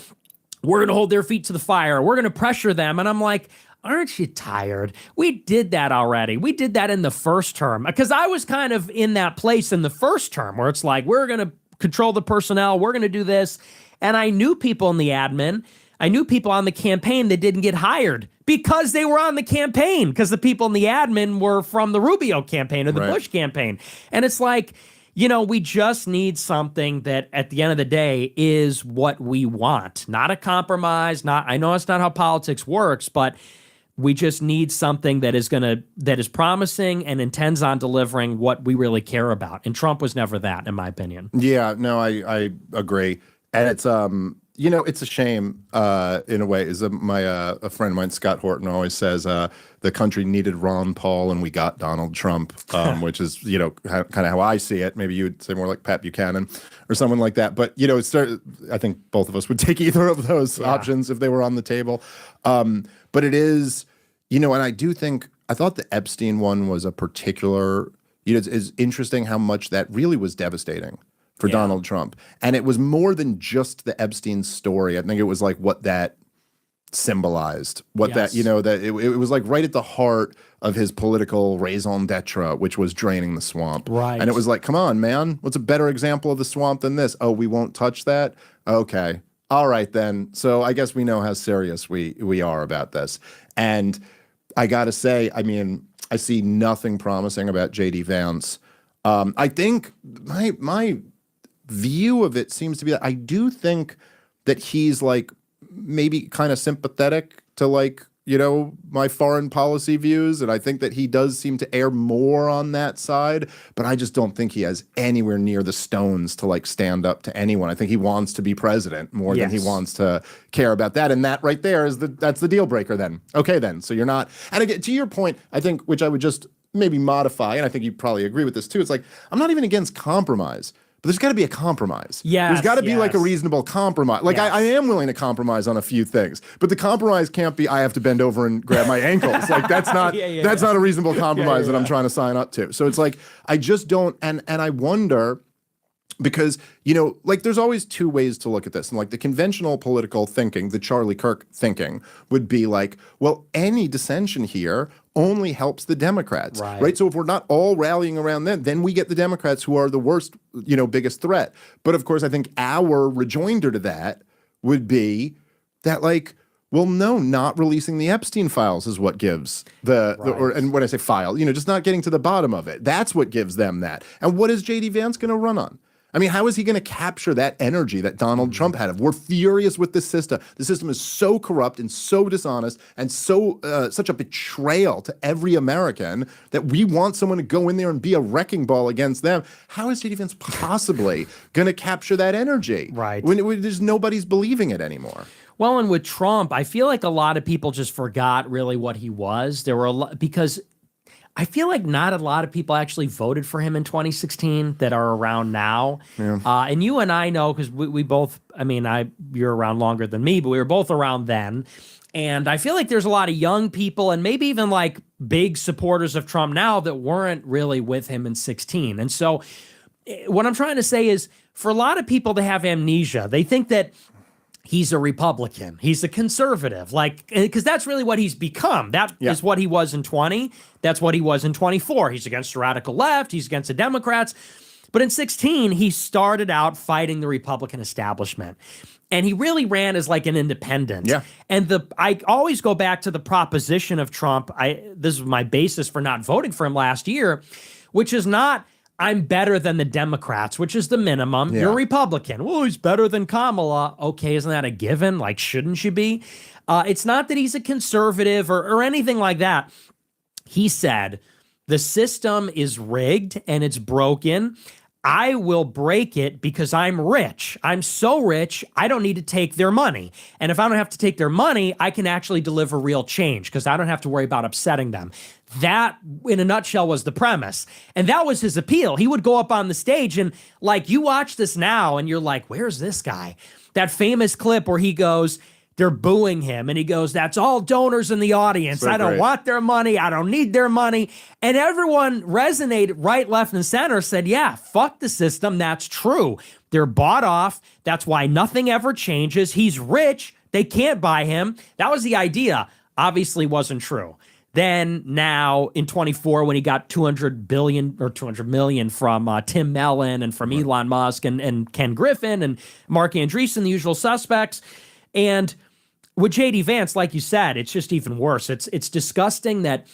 Speaker 2: we're going to hold their feet to the fire. We're going to pressure them. And I'm like, aren't you tired? We did that already. We did that in the first term, because I was kind of in that place in the first term where it's like, we're going to control the personnel. We're going to do this. And I knew people in the admin. I knew people on the campaign that didn't get hired because they were on the campaign, because the people in the admin were from the Rubio campaign or the Bush campaign. And it's like, we just need something that at the end of the day is what we want, not a compromise. I know it's not how politics works, but we just need something that is promising and intends on delivering what we really care about. And Trump was never that, in my opinion.
Speaker 22: Yeah, no, I agree. And it's it's a shame in a way. Is a friend of mine, Scott Horton, always says the country needed Ron Paul and we got Donald Trump, which is kind of how I see it. Maybe you would say more like Pat Buchanan or someone like that. But I think both of us would take either of those options if they were on the table. But it is, and I thought the Epstein one was a particular. It's interesting how much that really was devastating for Donald Trump. And it was more than just the Epstein story. I think it was like what that symbolized, that it was like right at the heart of his political raison d'etre, which was draining the swamp.
Speaker 2: Right.
Speaker 22: And it was like, come on, man, what's a better example of the swamp than this? Oh, we won't touch that? Okay. All right, then. So I guess we know how serious we are about this. And I got to say, I see nothing promising about J.D. Vance. I think my view of it seems to be that I do think that he's like maybe kind of sympathetic to my foreign policy views, and I think that he does seem to err more on that side, but I just don't think he has anywhere near the stones to stand up to anyone. I think he wants to be president more than he wants to care about that, and that right there that's the deal breaker then. Okay, then. So you're not, and again, to your point, I think, which I would just maybe modify, and I think you probably agree with this too, it's like, I'm not even against compromise. But there's got to be a compromise.
Speaker 2: Yes,
Speaker 22: there's got to be like a reasonable compromise. I am willing to compromise on a few things, but the compromise can't be I have to bend over and grab my ankles. That's not not a reasonable compromise that I'm trying to sign up to. So it's like I just don't, and I wonder. Because, there's always two ways to look at this. And the conventional political thinking, the Charlie Kirk thinking, would be like, well, any dissension here only helps the Democrats, right? So if we're not all rallying around them, then we get the Democrats who are the worst, biggest threat. But of course, I think our rejoinder to that would be that well, no, not releasing the Epstein files is what gives and when I say file, just not getting to the bottom of it. That's what gives them that. And what is J.D. Vance going to run on? How is he going to capture that energy that Donald Trump had? We're furious with this system. The system is so corrupt and so dishonest and so such a betrayal to every American that we want someone to go in there and be a wrecking ball against them. How is J.D. Vance possibly going to capture that energy?
Speaker 2: Right.
Speaker 22: When there's nobody's believing it anymore.
Speaker 2: Well, and with Trump, I feel like a lot of people just forgot really what he was. There were a lot, because I feel like not a lot of people actually voted for him in 2016 that are around now.
Speaker 22: Yeah.
Speaker 2: And you and I know, because we both, you're around longer than me, but we were both around then. And I feel like there's a lot of young people and maybe even big supporters of Trump now that weren't really with him in 16. And so what I'm trying to say is, for a lot of people to have amnesia, they think that he's a Republican. He's a conservative, because that's really what he's become. That is what he was in 20. That's what he was in 24. He's against the radical left. He's against the Democrats. But in 16, he started out fighting the Republican establishment. And he really ran as an independent.
Speaker 22: Yeah.
Speaker 2: And I always go back to the proposition of Trump. This is my basis for not voting for him last year, which is not, I'm better than the Democrats, which is the minimum.
Speaker 22: Yeah.
Speaker 2: You're a Republican. Well, he's better than Kamala. Okay, isn't that a given? Shouldn't you be? It's not that he's a conservative or anything like that. He said, the system is rigged and it's broken. I will break it because I'm rich. I'm so rich, I don't need to take their money. And if I don't have to take their money, I can actually deliver real change because I don't have to worry about upsetting them. That, in a nutshell, was the premise. And that was his appeal. He would go up on the stage and, like, you watch this now and you're like, where's this guy? That famous clip where he goes, they're booing him. And he goes, that's all donors in the audience.
Speaker 22: So
Speaker 2: I don't
Speaker 22: great.
Speaker 2: want their money. I don't need their money. And everyone resonated right, left, and center, said, yeah, fuck the system. That's true. They're bought off. That's why nothing ever changes. He's rich. They can't buy him. That was the idea. Obviously wasn't true. Then now in 24, when he got 200 billion or 200 million from Tim Mellon and from Elon Musk and Ken Griffin and Mark Andreessen, the usual suspects. And with JD Vance, like you said, it's just even worse. It's disgusting that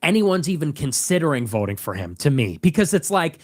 Speaker 2: anyone's even considering voting for him, to me, because it's like,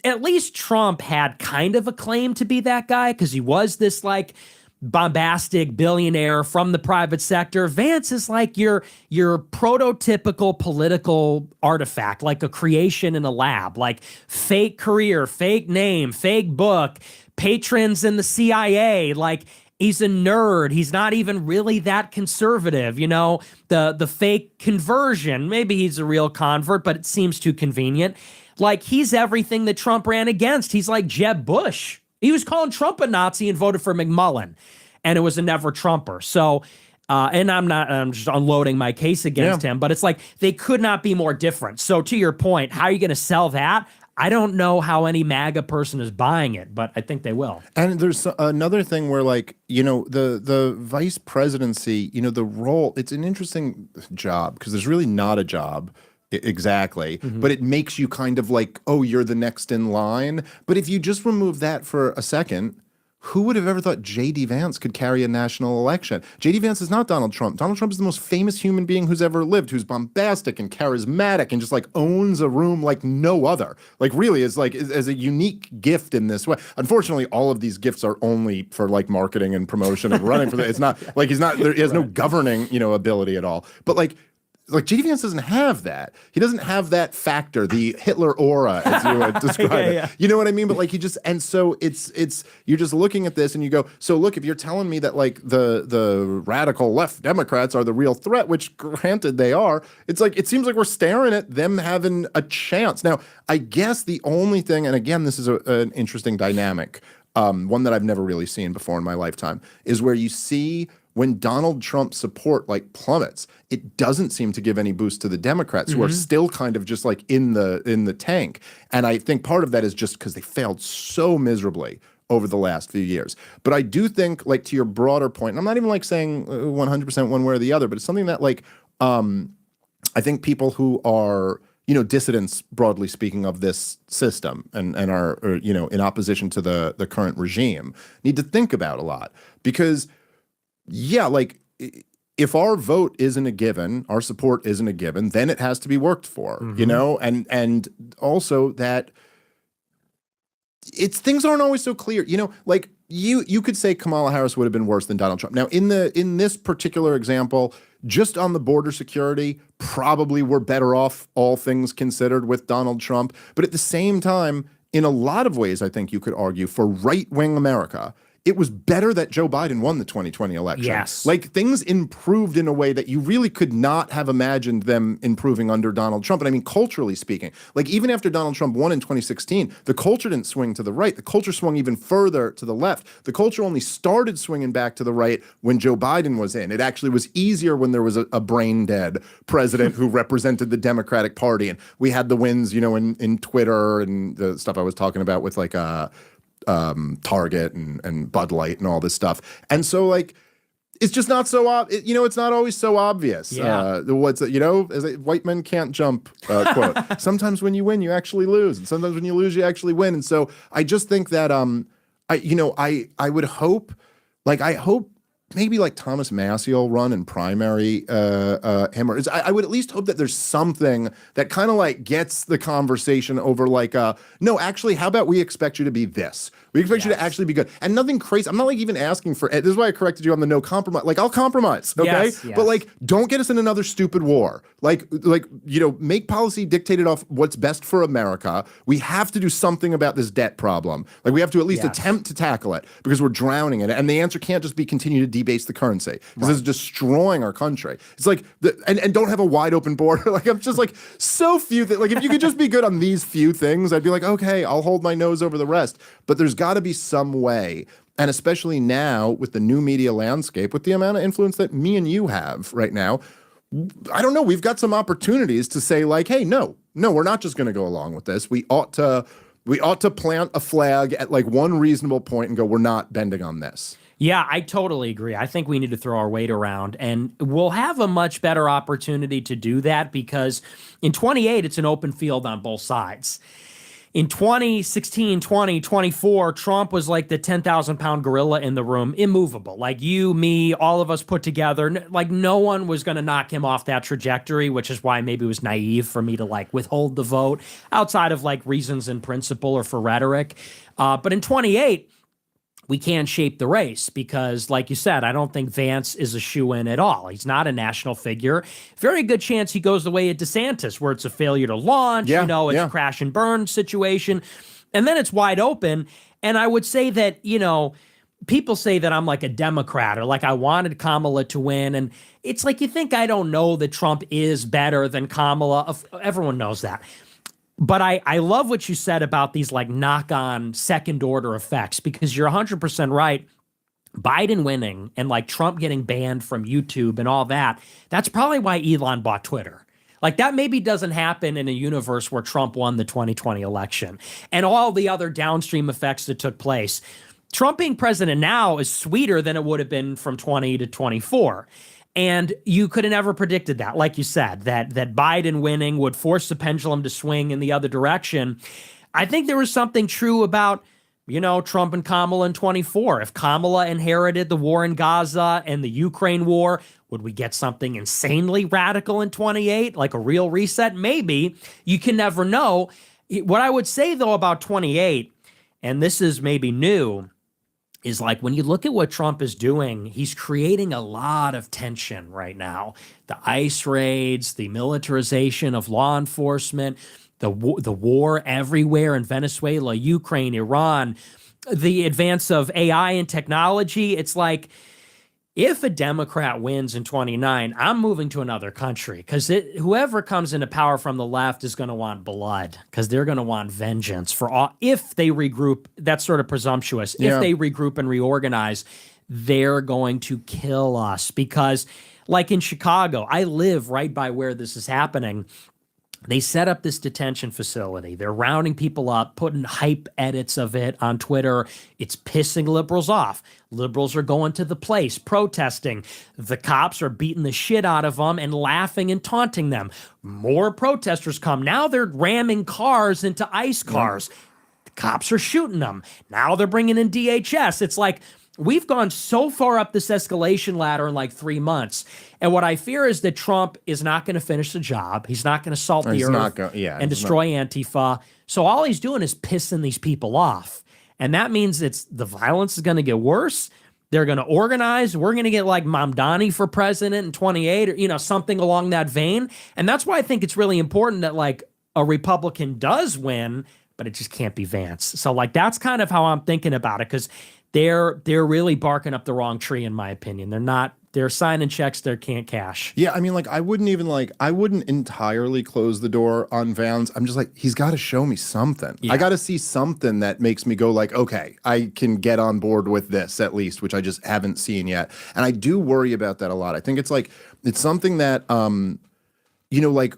Speaker 2: at least Trump had kind of a claim to be that guy because he was this like bombastic billionaire from the private sector. Vance is like your prototypical political artifact, like a creation in a lab, like fake career, fake name, fake book, patrons in the CIA, like he's a nerd. He's not even really that conservative, you know, the fake conversion. Maybe he's a real convert, but it seems too convenient. Like he's everything that Trump ran against. He's like Jeb Bush. He was calling Trump a Nazi and voted for McMullen, and it was a never Trumper. So, and I'm just unloading my case against him, but it's like they could not be more different. So to your point, how are you going to sell that? I don't know how any MAGA person is buying it, but I think they will.
Speaker 22: And there's another thing where, like, you know, the vice presidency, you know, the role, it's an interesting job because there's really not a job. Exactly. But it makes you kind of like, oh, you're the next in line. But if you just remove that for a second, who would have ever thought J.D. Vance could carry a national election? J.D. Vance is not Donald Trump. Donald Trump is the most famous human being who's ever lived, who's bombastic and charismatic and just like owns a room like no other. Like really is like as a unique gift in this way. Unfortunately, all of these gifts are only for like marketing and promotion and running for that. It's not like he has no governing, you know, ability at all. But like J.D. Vance doesn't have that. He doesn't have that factor, the Hitler aura, as you would describe it. You know what I mean? But like he just, and so it's you're just looking at this and you go, so look, if you're telling me that like the radical left Democrats are the real threat, which granted they are, it's like, it seems like we're staring at them having a chance. Now, I guess the only thing, and again, this is an interesting dynamic, one that I've never really seen before in my lifetime, is where you see when Donald Trump's support like plummets, it doesn't seem to give any boost to the Democrats who are still kind of just like in the tank. And I think part of that is just because they failed so miserably over the last few years. But I do think, like, to your broader point, and I'm not even like saying 100% one way or the other, but it's something that like I think people who are, you know, dissidents, broadly speaking, of this system and are you know, in opposition to the current regime need to think about a lot. Because yeah, like if our vote isn't a given, our support isn't a given, then it has to be worked for, you know, and also that things aren't always so clear, you know, like you could say Kamala Harris would have been worse than Donald Trump. Now, in this particular example, just on the border security, probably we're better off, all things considered, with Donald Trump. But at the same time, in a lot of ways, I think you could argue for right-wing America, it was better that Joe Biden won the 2020 election.
Speaker 2: Yes.
Speaker 22: Like things improved in a way that you really could not have imagined them improving under Donald Trump. And I mean, culturally speaking, like even after Donald Trump won in 2016, the culture didn't swing to the right. The culture swung even further to the left. The culture only started swinging back to the right when Joe Biden was in. It actually was easier when there was a brain dead president who represented the Democratic Party. And we had the wins, you know, in Twitter and the stuff I was talking about with like Target and Bud Light and all this stuff. And so like, it's just not so, you know, it's not always so obvious.
Speaker 2: Yeah.
Speaker 22: What's, you know, as a white men can't jump quote. Sometimes when you win, you actually lose. And sometimes when you lose, you actually win. And so I just think that, I would hope, like, I hope maybe like Thomas Massey will run in primary him, or I would at least hope that there's something that kind of like gets the conversation over like, no, actually, how about we expect you to be this? We expect you to actually be good. And nothing crazy. I'm not like even asking for it. This is why I corrected you on the no compromise. Like, I'll compromise, okay?
Speaker 2: Yes, yes.
Speaker 22: But like, don't get us in another stupid war. Like, make policy dictated off what's best for America. We have to do something about this debt problem. Like, we have to at least attempt to tackle it because we're drowning in it. And the answer can't just be continue to debase the currency because it's destroying our country. It's like, and don't have a wide open border. Like, I'm just like, so few things. Like, if you could just be good on these few things, I'd be like, okay, I'll hold my nose over the rest. But there's got to be some way, and especially now with the new media landscape, with the amount of influence that me and you have right now, I don't know, we've got some opportunities to say like, hey, no, we're not just going to go along with this. We ought to plant a flag at like one reasonable point and go, we're not bending on this.
Speaker 2: Yeah, I totally agree. I think we need to throw our weight around, and we'll have a much better opportunity to do that because in 28, it's an open field on both sides. In 2016, 2024, Trump was like the 10,000-pound gorilla in the room, immovable. Like you, me, all of us put together, like no one was going to knock him off that trajectory, which is why maybe it was naive for me to like withhold the vote outside of like reasons in principle or for rhetoric. But in 28, we can't shape the race because, like you said, I don't think Vance is a shoo-in at all. He's not a national figure. Very good chance he goes the way of DeSantis, where it's a failure to launch, it's a crash and burn situation. And then it's wide open. And I would say that, people say that I'm like a Democrat or like I wanted Kamala to win. And it's like, you think I don't know that Trump is better than Kamala. Everyone knows that. But I love what you said about these like knock-on second-order effects because you're 100% right. Biden winning and like Trump getting banned from YouTube and all that, that's probably why Elon bought Twitter. Like that maybe doesn't happen in a universe where Trump won the 2020 election and all the other downstream effects that took place. Trump being president now is sweeter than it would have been from 20 to 24. And you could have never predicted that, like you said, that Biden winning would force the pendulum to swing in the other direction. I think there was something true about, Trump and Kamala in 24. If Kamala inherited the war in Gaza and the Ukraine war, would we get something insanely radical in 28, like a real reset? Maybe. You can never know. What I would say, though, about 28, and this is maybe new, is like when you look at what Trump is doing, he's creating a lot of tension right now. The ICE raids, the militarization of law enforcement, the war everywhere in Venezuela, Ukraine, Iran, the advance of AI and technology. It's like, if a Democrat wins in 29, I'm moving to another country because whoever comes into power from the left is going to want blood because they're going to want vengeance for all. If they regroup, that's sort of presumptuous. If they regroup and reorganize, they're going to kill us because like in Chicago, I live right by where this is happening. They set up this detention facility. They're rounding people up, putting hype edits of it on Twitter. It's pissing liberals off. Liberals are going to the place, protesting. The cops are beating the shit out of them and laughing and taunting them. More protesters come. Now they're ramming cars into ICE cars. The cops are shooting them. Now they're bringing in DHS. It's like, we've gone so far up this escalation ladder in like 3 months. And what I fear is that Trump is not going to finish the job. He's not going to salt the earth and destroy Antifa. So all he's doing is pissing these people off. And that means the violence is going to get worse. They're going to organize. We're going to get like Mamdani for president in 28 or, something along that vein. And that's why I think it's really important that like a Republican does win, but it just can't be Vance. So like, that's kind of how I'm thinking about it because they're really barking up the wrong tree, in my opinion. They're signing checks they can't cash.
Speaker 22: Yeah, I mean, like, I wouldn't entirely close the door on Vance. I'm just like, he's got to show me something. Yeah. I got to see something that makes me go like, okay, I can get on board with this at least, which I just haven't seen yet. And I do worry about that a lot. I think it's something that, like,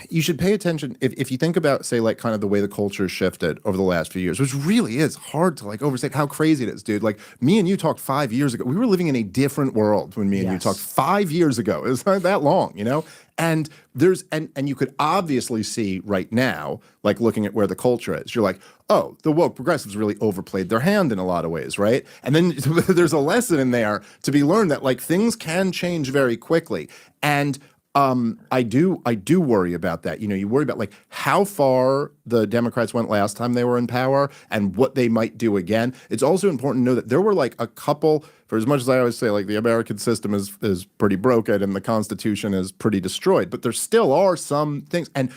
Speaker 22: you should pay attention if you think about, say, like kind of the way the culture shifted over the last few years, which really is hard to like overstate how crazy it is, dude. Like me and you talked 5 years ago. We were living in a different world when me and you talked 5 years ago. It's not that long, you know? And there's and you could obviously see right now, like looking at where the culture is, you're like, oh, the woke progressives really overplayed their hand in a lot of ways, right? And then there's a lesson in there to be learned that like things can change very quickly. And I do worry about that. You know, you worry about like how far the Democrats went last time they were in power and what they might do again. It's also important to know that there were like a couple, for as much as I always say, like the American system is pretty broken and the Constitution is pretty destroyed, but there still are some things. And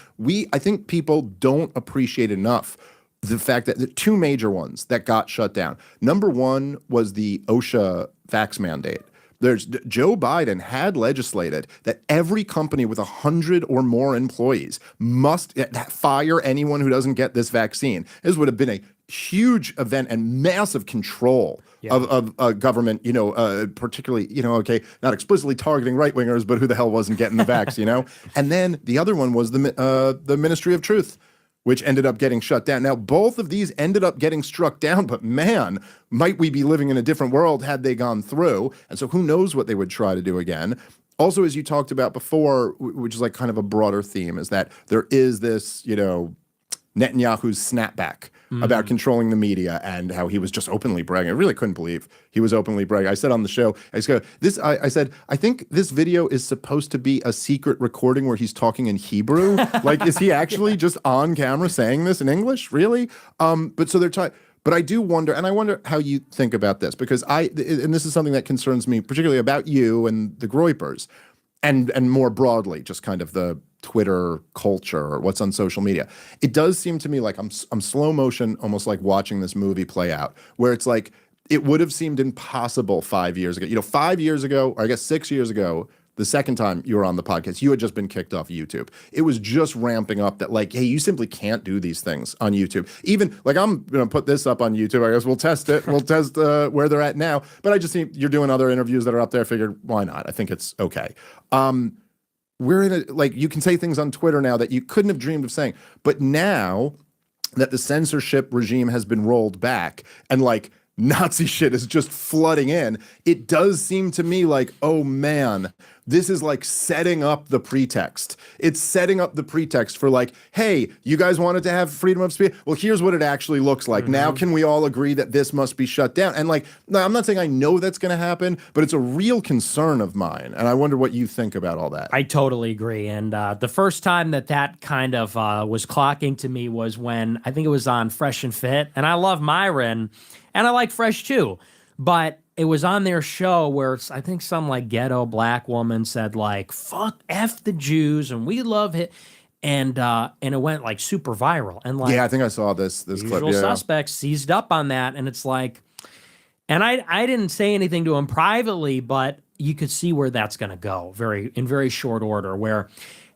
Speaker 22: I think people don't appreciate enough the fact that the two major ones that got shut down. Number one was the OSHA vax mandate. Joe Biden had legislated that every company with 100 or more employees must fire anyone who doesn't get this vaccine. This would have been a huge event and massive control of government, you know, particularly, you know, okay, not explicitly targeting right-wingers, but who the hell wasn't getting the vax, you know? And then the other one was the Ministry of Truth, which ended up getting shut down. Now, both of these ended up getting struck down, but man, might we be living in a different world had they gone through. And so who knows what they would try to do again. Also, as you talked about before, which is like kind of a broader theme, is that there is this, you know, Netanyahu's snapback about controlling the media and how he was just openly bragging. I really couldn't believe he was openly bragging. I said on the show, I said, I think this video is supposed to be a secret recording where he's talking in Hebrew. Like, is he actually just on camera saying this in English? Really? But so they're trying. But I do wonder, and I wonder how you think about this, because and this is something that concerns me, particularly about you and the Groypers, and more broadly, just kind of the Twitter culture or what's on social media. It does seem to me like I'm slow motion, almost like watching this movie play out, where it's like it would have seemed impossible 5 years ago. You know, 5 years ago, or I guess 6 years ago, the second time you were on the podcast, you had just been kicked off YouTube. It was just ramping up that like, hey, you simply can't do these things on YouTube. Even like I'm going to put this up on YouTube. I guess we'll test it. We'll test where they're at now. But I just think you're doing other interviews that are up there. I figured, why not? I think it's okay. We're in a, like, you can say things on Twitter now that you couldn't have dreamed of saying. But now that the censorship regime has been rolled back and like Nazi shit is just flooding in, it does seem to me like, oh man, this is like setting up the pretext. It's setting up the pretext for like, hey, you guys wanted to have freedom of speech? Well, here's what it actually looks like. Now can we all agree that this must be shut down? And like, no, I'm not saying I know that's going to happen, but it's a real concern of mine. And I wonder what you think about all that.
Speaker 2: I totally agree. And the first time that kind of was clocking to me was when I think it was on Fresh and Fit. And I love Myron and I like Fresh too. But it was on their show where I think some like ghetto black woman said like, fuck F the Jews and we love it. And it went like super viral. And like,
Speaker 22: yeah, I think I saw this clip.
Speaker 2: Usual Suspects seized up on that. And it's like, and I didn't say anything to him privately, but you could see where that's going to go in very short order, where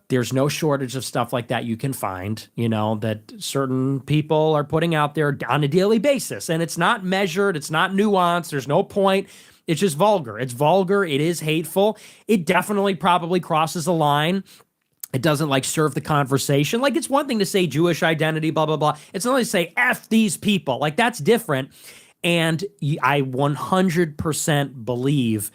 Speaker 2: there's no shortage of stuff like that you can find, you know, that certain people are putting out there on a daily basis. And it's not measured. It's not nuanced. There's no point. It's just vulgar. It's vulgar. It is hateful. It definitely probably crosses a line. It doesn't like serve the conversation. Like, it's one thing to say Jewish identity, blah, blah, blah. It's another to say F these people. Like, that's different. And I 100% believe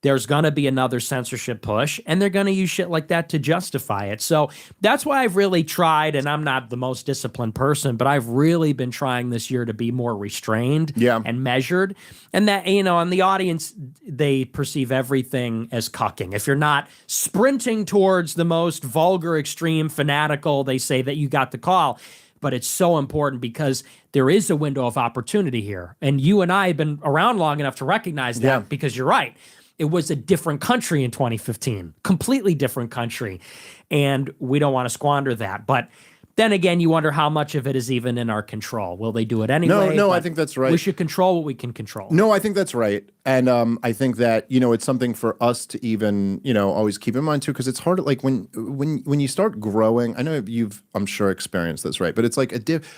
Speaker 2: there's going to be another censorship push, and they're going to use shit like that to justify it. So that's why I've really tried, and I'm not the most disciplined person, but I've really been trying this year to be more restrained and measured. And that, you know, and the audience, they perceive everything as cucking. If you're not sprinting towards the most vulgar, extreme, fanatical, they say that you got the call. But it's so important because there is a window of opportunity here. And you and I have been around long enough to recognize that, because you're right. It was a different country in 2015, completely different country. And we don't want to squander that. But then again, you wonder how much of it is even in our control. Will they do it anyway?
Speaker 22: No, I think that's right.
Speaker 2: We should control what we can control.
Speaker 22: No, I think that's right. And I think that, it's something for us to even, always keep in mind too, because it's hard. Like when you start growing, I know I'm sure experienced this, right? But it's like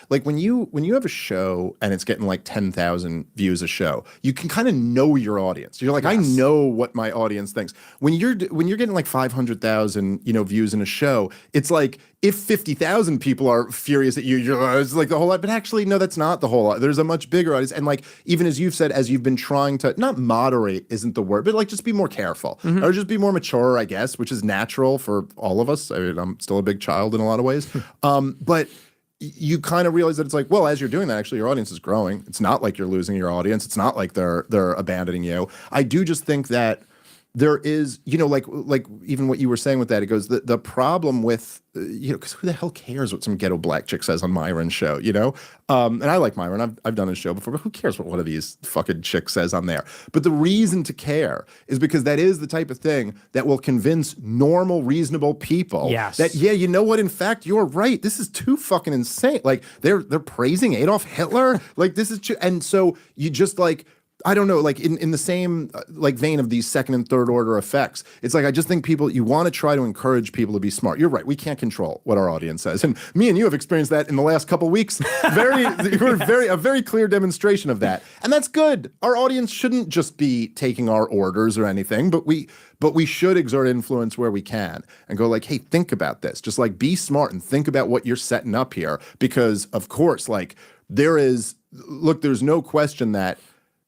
Speaker 22: like when you have a show and it's getting like 10,000 views a show, you can kind of know your audience. You're like, I know what my audience thinks. When you're getting like 500,000, views in a show, it's like, if 50,000 people are furious at you, it's like the whole lot. But actually, no, that's not the whole lot. There's a much bigger audience. And like, even as you've said, as you've been trying to, not moderate isn't the word, but like just be more careful or just be more mature, I guess, which is natural for all of us. I mean, I'm still a big child in a lot of ways. But you kind of realize that it's like, well, as you're doing that, actually, your audience is growing. It's not like you're losing your audience. It's not like they're abandoning you. I do just think that there is, like even what you were saying with that, it goes, the problem with, because who the hell cares what some ghetto black chick says on Myron's show, and I like Myron, I've done his show before, but who cares what one of these fucking chicks says on there? But the reason to care is because that is the type of thing that will convince normal, reasonable people that, you know what, in fact, you're right. This is too fucking insane. Like, they're praising Adolf Hitler. Like, this is, and so you just like, I don't know, like in the same like vein of these second and third order effects, it's like I just think you want to try to encourage people to be smart. You're right, we can't control what our audience says, and me and you have experienced that in the last couple of weeks. A very clear demonstration of that, and that's good. Our audience shouldn't just be taking our orders or anything, but we should exert influence where we can and go like, hey, think about this. Just like be smart and think about what you're setting up here, because of course, like there's no question that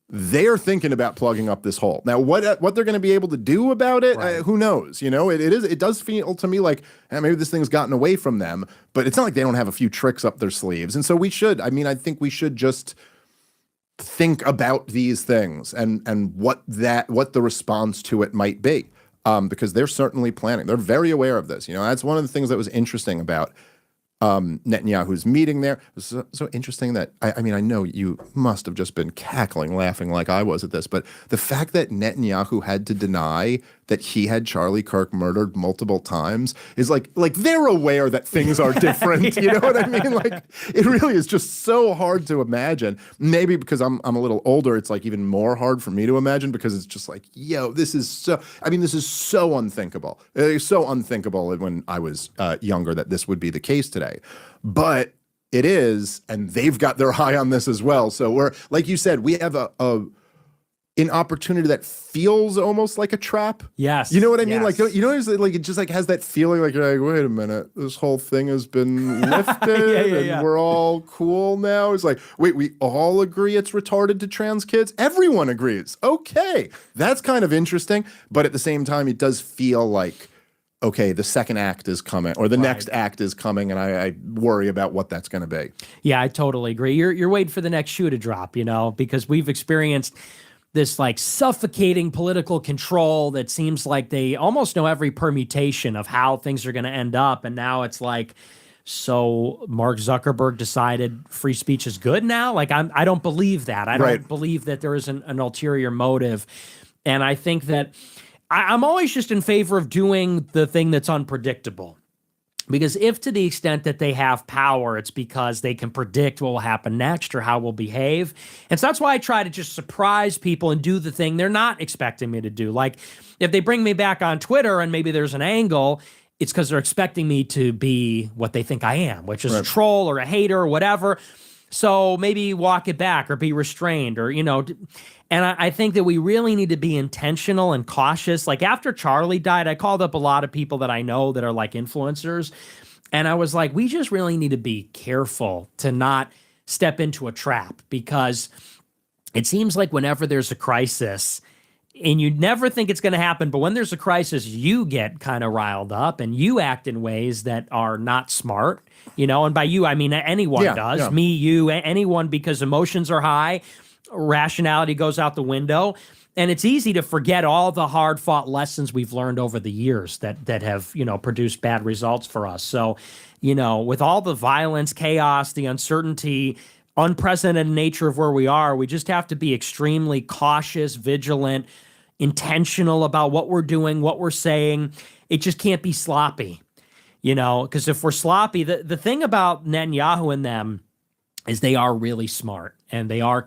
Speaker 22: they're thinking about plugging up this hole. Now, what they're going to be able to do about it, who knows? It does feel to me like maybe this thing's gotten away from them, but it's not like they don't have a few tricks up their sleeves. And so we should. I mean, I think we should just think about these things and what the response to it might be, because they're certainly planning. They're very aware of this. That's one of the things that was interesting about Netanyahu's meeting there. It was so interesting that, I mean, I know you must have just been cackling, laughing like I was at this, but the fact that Netanyahu had to deny that he had Charlie Kirk murdered multiple times is like they're aware that things are different. You know what I mean? Like, it really is just so hard to imagine. Maybe because I'm a little older, it's like even more hard for me to imagine, because it's just like, this is so unthinkable. It's so unthinkable when I was younger that this would be the case today. But it is, and they've got their eye on this as well. So we're, like you said, we have an opportunity that feels almost like a trap.
Speaker 2: Yes.
Speaker 22: You know what I mean? Like, it just like has that feeling like you're like, wait a minute, this whole thing has been lifted and we're all cool now. It's like, wait, we all agree it's retarded to trans kids? Everyone agrees. Okay. That's kind of interesting. But at the same time, it does feel like, okay, the second act is coming, or the next act is coming, and I worry about what that's going to be. Yeah,
Speaker 2: I totally agree. You're waiting for the next shoe to drop, because we've experienced this like suffocating political control that seems like they almost know every permutation of how things are going to end up. And now it's like, so Mark Zuckerberg decided free speech is good now? Like, I don't believe that. I don't believe that there is an ulterior motive. And I think that I'm always just in favor of doing the thing that's unpredictable. Because if to the extent that they have power, it's because they can predict what will happen next or how we'll behave. And so that's why I try to just surprise people and do the thing they're not expecting me to do. Like, if they bring me back on Twitter and maybe there's an angle, it's because they're expecting me to be what they think I am, which is a troll or a hater or whatever. So maybe walk it back or be restrained or, and I think that we really need to be intentional and cautious. Like, after Charlie died, I called up a lot of people that I know that are like influencers. And I was like, we just really need to be careful to not step into a trap, because it seems like whenever there's a crisis, and you never think it's going to happen, but when there's a crisis, you get kind of riled up and you act in ways that are not smart, and by you, I mean anyone does, me, you, anyone, because emotions are high. Rationality goes out the window, and it's easy to forget all the hard-fought lessons we've learned over the years that have produced bad results for us. So, with all the violence, chaos, the uncertainty, unprecedented nature of where we are, we just have to be extremely cautious, vigilant, intentional about what we're doing, what we're saying. It just can't be sloppy, because if we're sloppy, the thing about Netanyahu and them, is they are really smart and they are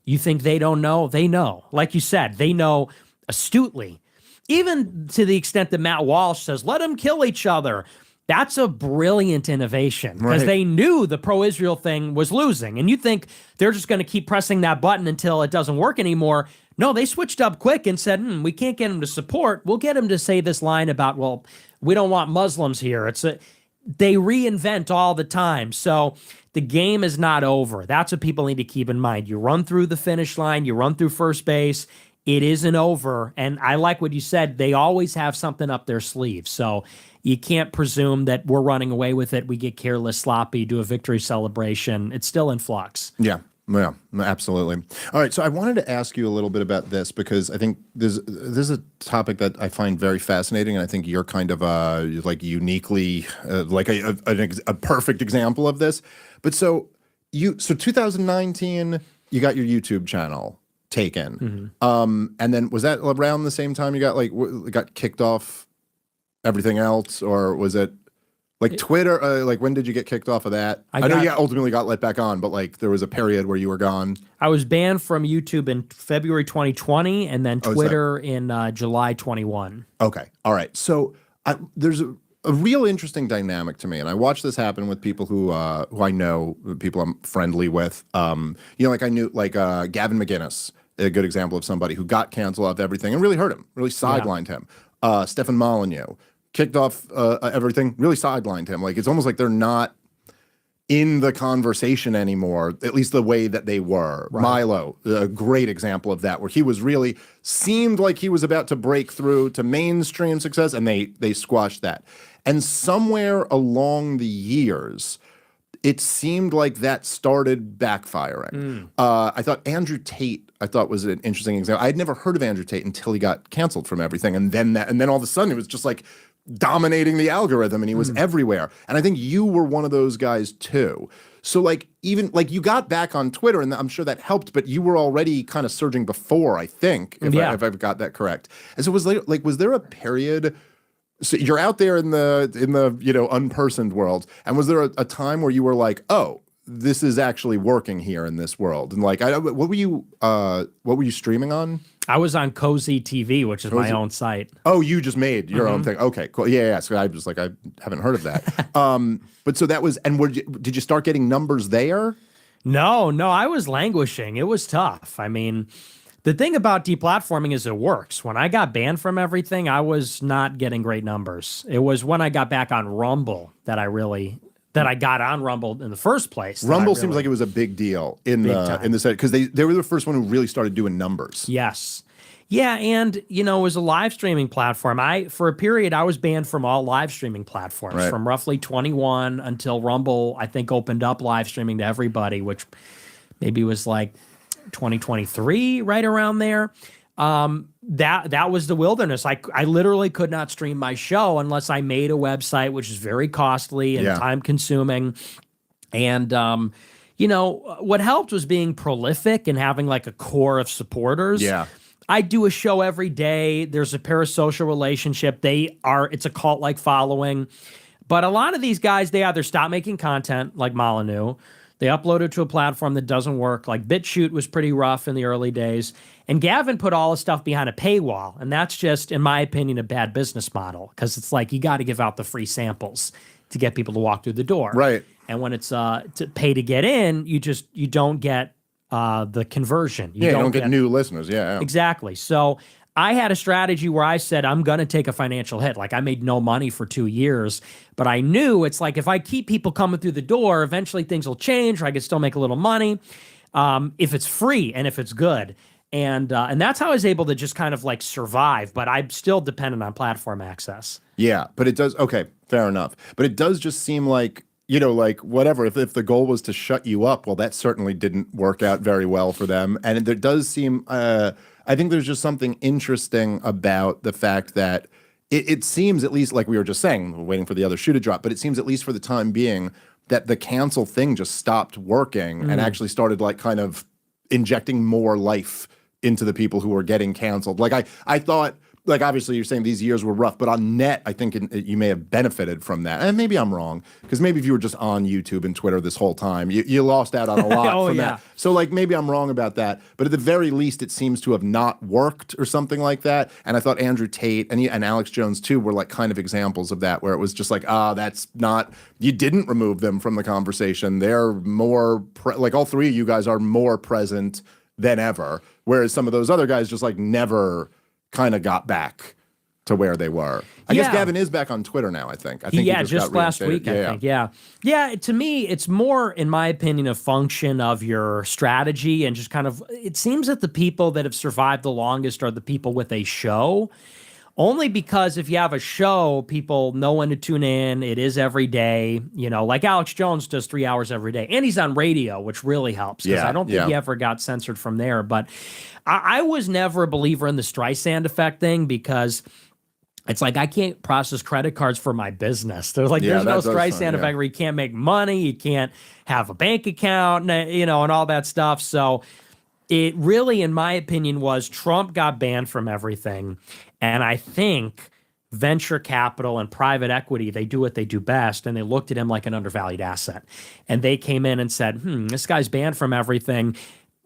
Speaker 2: you think they don't know? They know. Like you said, they know astutely. Even to the extent that Matt Walsh says, let them kill each other. That's a brilliant innovation because they knew the pro-Israel thing was losing. And you think they're just going to keep pressing that button until it doesn't work anymore. No, they switched up quick and said, we can't get him to support. We'll get him to say this line about, well, we don't want Muslims here. They reinvent all the time. So the game is not over. That's what people need to keep in mind. You run through the finish line, you run through first base. It isn't over. And I like what you said. They always have something up their sleeve. So you can't presume that we're running away with it. We get careless, sloppy, do a victory celebration. It's still in flux.
Speaker 22: Yeah, absolutely. All right, so I wanted to ask you a little bit about this because I think this is a topic that I find very fascinating, and I think you're kind of like uniquely like a perfect example of this. But so 2019, you got your YouTube channel taken, and then was that around the same time you got kicked off everything else, or was it like Twitter? Like when did you get kicked off of that? I know you ultimately got let back on, but like there was a period where you were gone.
Speaker 2: I was banned from YouTube in February 2020, and then Twitter in July 21.
Speaker 22: Okay, all right. So there's a real interesting dynamic to me, and I watch this happen with people who I know, people I'm friendly with. Like I knew Gavin McInnes, a good example of somebody who got canceled off everything and really hurt him, really sidelined him. Stefan Molyneux kicked off everything, really sidelined him. Like it's almost like they're not in the conversation anymore, at least the way that they were. Right. Milo, a great example of that, where he was really seemed like he was about to break through to mainstream success, and they squashed that. And somewhere along the years, it seemed like that started backfiring. I thought Andrew Tate, was an interesting example. I had never heard of Andrew Tate until he got canceled from everything, and then all of a sudden it was just like dominating the algorithm, and he was everywhere. And I think you were one of those guys too. So like even like you got back on Twitter, and I'm sure that helped, but you were already kind of surging before, I think, if I've got that correct. And so was there a period? So you're out there in the unpersoned world, and was there a time where you were like, oh, this is actually working here in this world? And like, what were you streaming on?
Speaker 2: I was on Cozy TV, which is my own site.
Speaker 22: Oh, you just made your own thing. Okay, cool. Yeah. So I was like, I haven't heard of that. But so that was, and did you start getting numbers there?
Speaker 2: No, I was languishing. It was tough. I mean, the thing about deplatforming is it works. When I got banned from everything, I was not getting great numbers. It was when I got back on Rumble that I got on Rumble in the first place.
Speaker 22: Rumble seems like it was a big deal in the set because they were the first one who really started doing numbers.
Speaker 2: Yes. Yeah, and it was a live streaming platform. For a period I was banned from all live streaming platforms from roughly 21 until Rumble I think opened up live streaming to everybody, which maybe was like 2023, right around there. That was the wilderness. I literally could not stream my show unless I made a website, which is very costly and time consuming. And, what helped was being prolific and having like a core of supporters.
Speaker 22: Yeah.
Speaker 2: I do a show every day. There's a parasocial relationship. It's a cult-like following. But a lot of these guys, they either stop making content like Molyneux, they upload it to a platform that doesn't work. Like BitChute was pretty rough in the early days. And Gavin put all his stuff behind a paywall. And that's just, in my opinion, a bad business model. Because it's like you got to give out the free samples to get people to walk through the door.
Speaker 22: Right.
Speaker 2: And when it's to pay to get in, you don't get the conversion.
Speaker 22: You don't get new listeners. Yeah.
Speaker 2: Exactly. So I had a strategy where I said, I'm going to take a financial hit. Like I made no money for 2 years, but I knew it's like, if I keep people coming through the door, eventually things will change or I can still make a little money if it's free and if it's good. And that's how I was able to just kind of like survive, but I'm still dependent on platform access.
Speaker 22: Yeah, but it does. Okay, fair enough. But it does just seem like, like whatever, if the goal was to shut you up, well, that certainly didn't work out very well for them. And there does seem, I think there's just something interesting about the fact that it seems, at least like we were just saying, we're waiting for the other shoe to drop, but it seems at least for the time being that the cancel thing just stopped working and actually started like kind of injecting more life into the people who were getting canceled. Like I thought like obviously you're saying these years were rough, but on net, I think you may have benefited from that. And maybe I'm wrong, because maybe if you were just on YouTube and Twitter this whole time, you lost out on a lot from that. So like maybe I'm wrong about that, but at the very least, it seems to have not worked or something like that. And I thought Andrew Tate and Alex Jones too were like kind of examples of that, where it was just like, that's not, you didn't remove them from the conversation. They're more, like all three of you guys are more present than ever, whereas some of those other guys just like never kind of got back to where they were. I guess Gavin is back on Twitter now, I think. I think he
Speaker 2: just last week, I think. Yeah, to me, it's more, in my opinion, a function of your strategy and just kind of, it seems that the people that have survived the longest are the people with a show. Only because if you have a show, people know when to tune in. It is every day, like Alex Jones does 3 hours every day. And he's on radio, which really helps, because I don't think he ever got censored from there. But I was never a believer in the Streisand effect thing, because it's like I can't process credit cards for my business. There's no Streisand effect where you can't make money, you can't have a bank account, and all that stuff. So it really, in my opinion, was Trump got banned from everything. And I think venture capital and private equity, they do what they do best, and they looked at him like an undervalued asset. And they came in and said, this guy's banned from everything.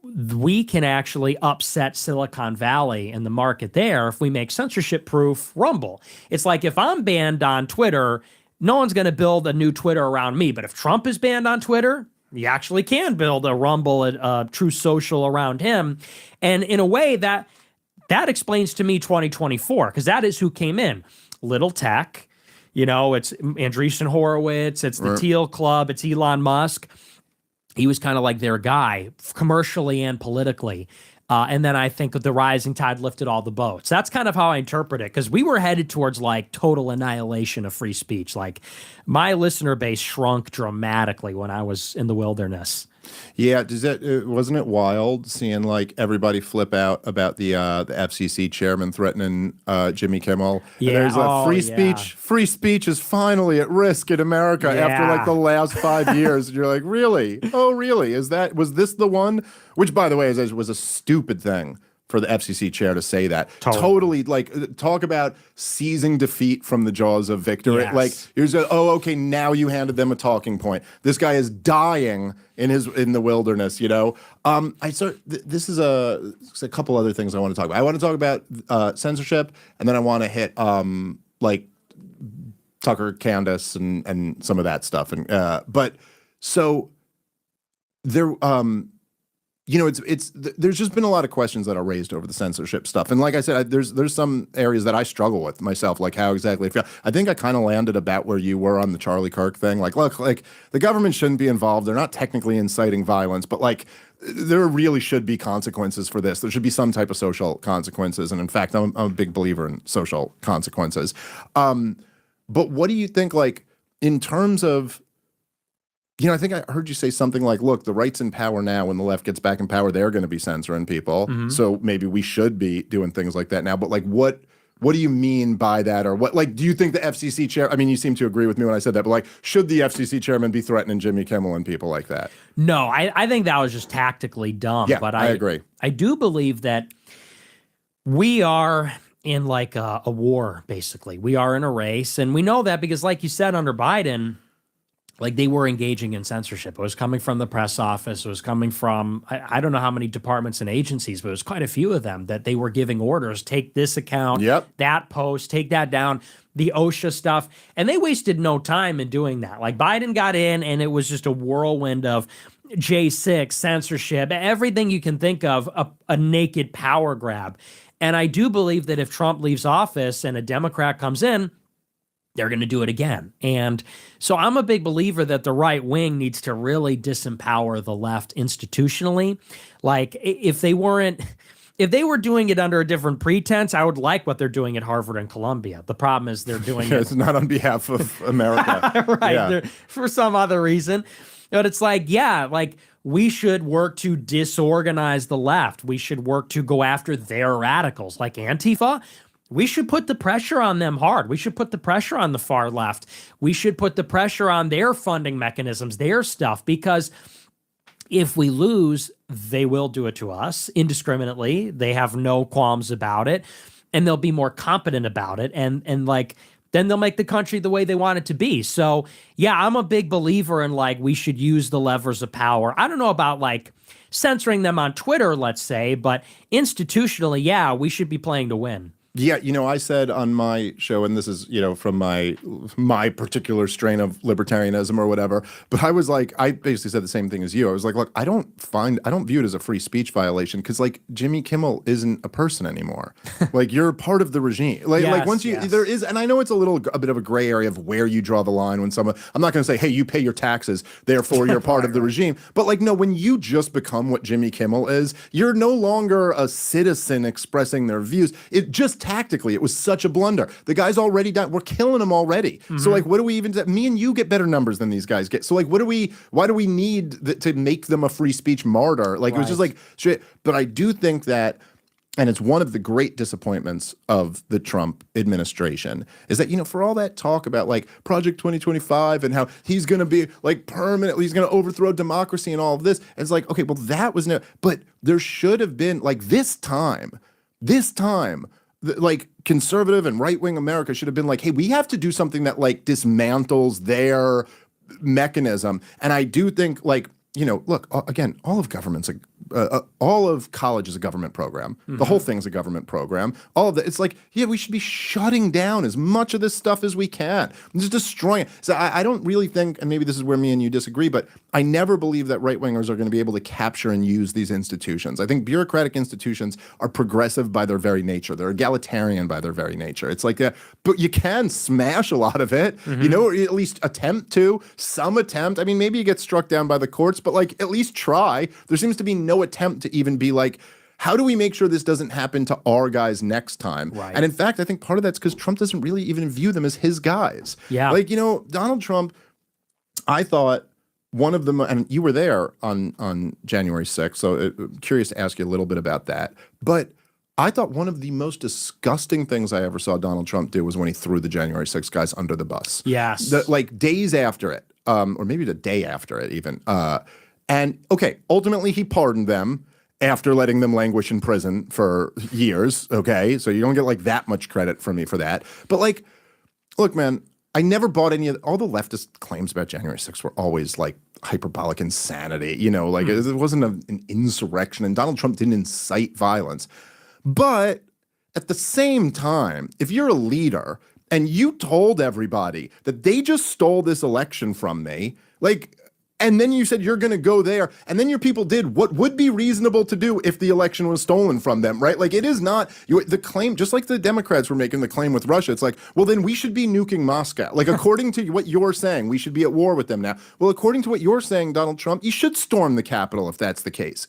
Speaker 2: We can actually upset Silicon Valley and the market there if we make censorship-proof Rumble. It's like if I'm banned on Twitter, no one's going to build a new Twitter around me. But if Trump is banned on Twitter, you actually can build a Rumble, a True Social around him. And in a way, that explains to me 2024, because that is who came in. Little tech, it's Andreessen Horowitz, it's the Teal Club, it's Elon Musk. He was kind of like their guy, commercially and politically. And then I think the rising tide lifted all the boats. That's kind of how I interpret it, because we were headed towards like total annihilation of free speech. Like my listener base shrunk dramatically when I was in the wilderness.
Speaker 22: Yeah, wasn't it wild seeing like everybody flip out about the FCC chairman threatening Jimmy Kimmel?
Speaker 2: Yeah,
Speaker 22: and there's speech. Free speech is finally at risk in America after like the last 5 years. And you're like, really? Oh, really? Was this the one? Which, by the way, was a stupid thing for the FCC chair to say that. Totally, like, talk about seizing defeat from the jaws of victory.
Speaker 2: Yes.
Speaker 22: Like, okay, now you handed them a talking point. This guy is dying in the wilderness, this is a couple other things I want to talk about. I want to talk about censorship, and then I want to hit like Tucker Candace and some of that stuff. And but so there there's just been a lot of questions that are raised over the censorship stuff. And like I said, there's some areas that I struggle with myself, like how exactly I think I kind of landed about where you were on the Charlie Kirk thing. Like, look, like the government shouldn't be involved. They're not technically inciting violence, but like there really should be consequences for this. There should be some type of social consequences. And in fact, I'm a big believer in social consequences. But what do you think, like, in terms of, I think I heard you say something like, look, the right's in power now. When the left gets back in power, they're going to be censoring people.
Speaker 2: Mm-hmm.
Speaker 22: So maybe we should be doing things like that now. But like, what do you mean by that? Or what, like, do you think the FCC chair, I mean, you seem to agree with me when I said that, but like, should the FCC chairman be threatening Jimmy Kimmel and people like that?
Speaker 2: No, I think that was just tactically dumb.
Speaker 22: Yeah,
Speaker 2: but
Speaker 22: I agree.
Speaker 2: I do believe that we are in like a war, basically. We are in a race. And we know that because, like you said, under Biden, like they were engaging in censorship. It was coming from the press office. It was coming from, I don't know how many departments and agencies, but it was quite a few of them that they were giving orders. Take this account, that post, take that down, the OSHA stuff. And they wasted no time in doing that. Like Biden got in and it was just a whirlwind of J6, censorship, everything you can think of, a naked power grab. And I do believe that if Trump leaves office and a Democrat comes in, they're going to do it again. And so I'm a big believer that the right wing needs to really disempower the left institutionally. Like if they were doing it under a different pretense, I would like what they're doing at Harvard and Columbia. The problem is they're doing it.
Speaker 22: It's not on behalf of America.
Speaker 2: Right. For some other reason. But it's like, we should work to disorganize the left. We should work to go after their radicals like Antifa. We should put the pressure on them hard. We should put the pressure on the far left. We should put the pressure on their funding mechanisms, their stuff, because if we lose, they will do it to us indiscriminately. They have no qualms about it. and they'll be more competent about it. And like, then they'll make the country the way they want it to be. So yeah, I'm a big believer in like, we should use the levers of power. I don't know about like censoring them on Twitter, let's say, but institutionally, yeah, we should be playing to win.
Speaker 22: Yeah, I said on my show, and this is, from my particular strain of libertarianism or whatever, but I was like, I basically said the same thing as you. I was like, look, I don't view it as a free speech violation because like Jimmy Kimmel isn't a person anymore. Like you're part of the regime. Like once you, there is, and I know it's a bit of a gray area of where you draw the line when someone, I'm not going to say, hey, you pay your taxes, therefore you're part of the regime. But like, no, when you just become what Jimmy Kimmel is, you're no longer a citizen expressing their views. It just tactically, it was such a blunder. The guy's already done. We're killing him already. So like, what do we even? Me and you get better numbers than these guys get. So like, why do we need to make them a free speech martyr? Like it was just like shit. But I do think that, and it's one of the great disappointments of the Trump administration, is that, for all that talk about like Project 2025 and how he's going to be like permanently, he's going to overthrow democracy and all of this, it's like, okay, well, that was no, but there should have been like this time, like conservative and right-wing America should have been like, hey, we have to do something that like dismantles their mechanism. And I do think like, look, again, all of government's all of college is a government program. The whole thing's a government program. All of that. It's like, yeah, we should be shutting down as much of this stuff as we can. Just destroying it. So I don't really think, and maybe this is where me and you disagree, but I never believe that right-wingers are going to be able to capture and use these institutions. I think bureaucratic institutions are progressive by their very nature. They're egalitarian by their very nature. It's like that, but you can smash a lot of it, or at least attempt to, some attempt. I mean, maybe you get struck down by the courts, but like at least try. There seems to be no attempt to even be like, how do we make sure this doesn't happen to our guys next time?
Speaker 2: Right.
Speaker 22: And in fact, I think part of that's because Trump doesn't really even view them as his guys.
Speaker 2: Yeah.
Speaker 22: Like, Donald Trump, I thought one of them, and you were there on January 6th, so curious to ask you a little bit about that. But I thought one of the most disgusting things I ever saw Donald Trump do was when he threw the January 6th guys under the bus.
Speaker 2: Yes.
Speaker 22: Like days after it, or maybe the day after it even. And okay, ultimately he pardoned them after letting them languish in prison for years. Okay, so you don't get like that much credit from me for that. But like, look, man, I never bought all the leftist claims about January 6th were always like hyperbolic insanity. Like it wasn't an insurrection, and Donald Trump didn't incite violence. But at the same time, if you're a leader and you told everybody that they just stole this election from me, like, and then you said you're going to go there, and then your people did what would be reasonable to do if the election was stolen from them, right? Like, it is not the claim, just like the Democrats were making the claim with Russia. It's like, well, then we should be nuking Moscow. Like, according to what you're saying, we should be at war with them now. Well, according to what you're saying, Donald Trump, you should storm the Capitol if that's the case.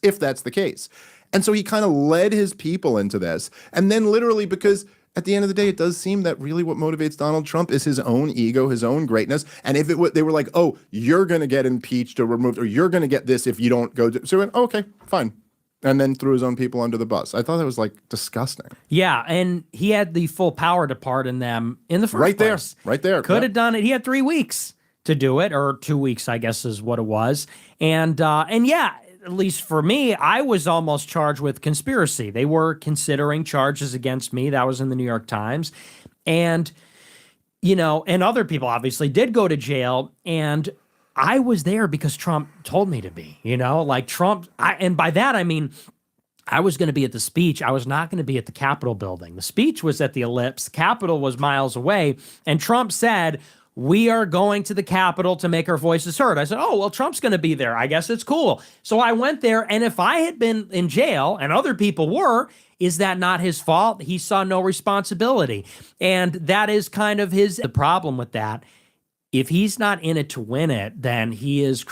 Speaker 22: And so he kind of led his people into this. And then literally, because at the end of the day, it does seem that really what motivates Donald Trump is his own ego, his own greatness. And if they were like, oh, you're going to get impeached or removed, or you're going to get this if you don't go. So he went, okay, fine. And then threw his own people under the bus. I thought that was like disgusting.
Speaker 2: Yeah, and he had the full power to pardon them in the first place.
Speaker 22: Right there.
Speaker 2: Could have done it. He had 3 weeks to do it, or 2 weeks, I guess is what it was. And yeah, at least for me, I was almost charged with conspiracy. They were considering charges against me. That was in the New York Times. And, and other people obviously did go to jail. And I was there because Trump told me to be, like Trump. And by that, I mean, I was going to be at the speech. I was not going to be at the Capitol building. The speech was at the Ellipse. Capitol was miles away. And Trump said, we are going to the Capitol to make our voices heard. I said, oh, well, Trump's going to be there. I guess it's cool. So I went there, and if I had been in jail, and other people were, is that not his fault? He saw no responsibility. And that is kind of the problem with that. If he's not in it to win it, then he's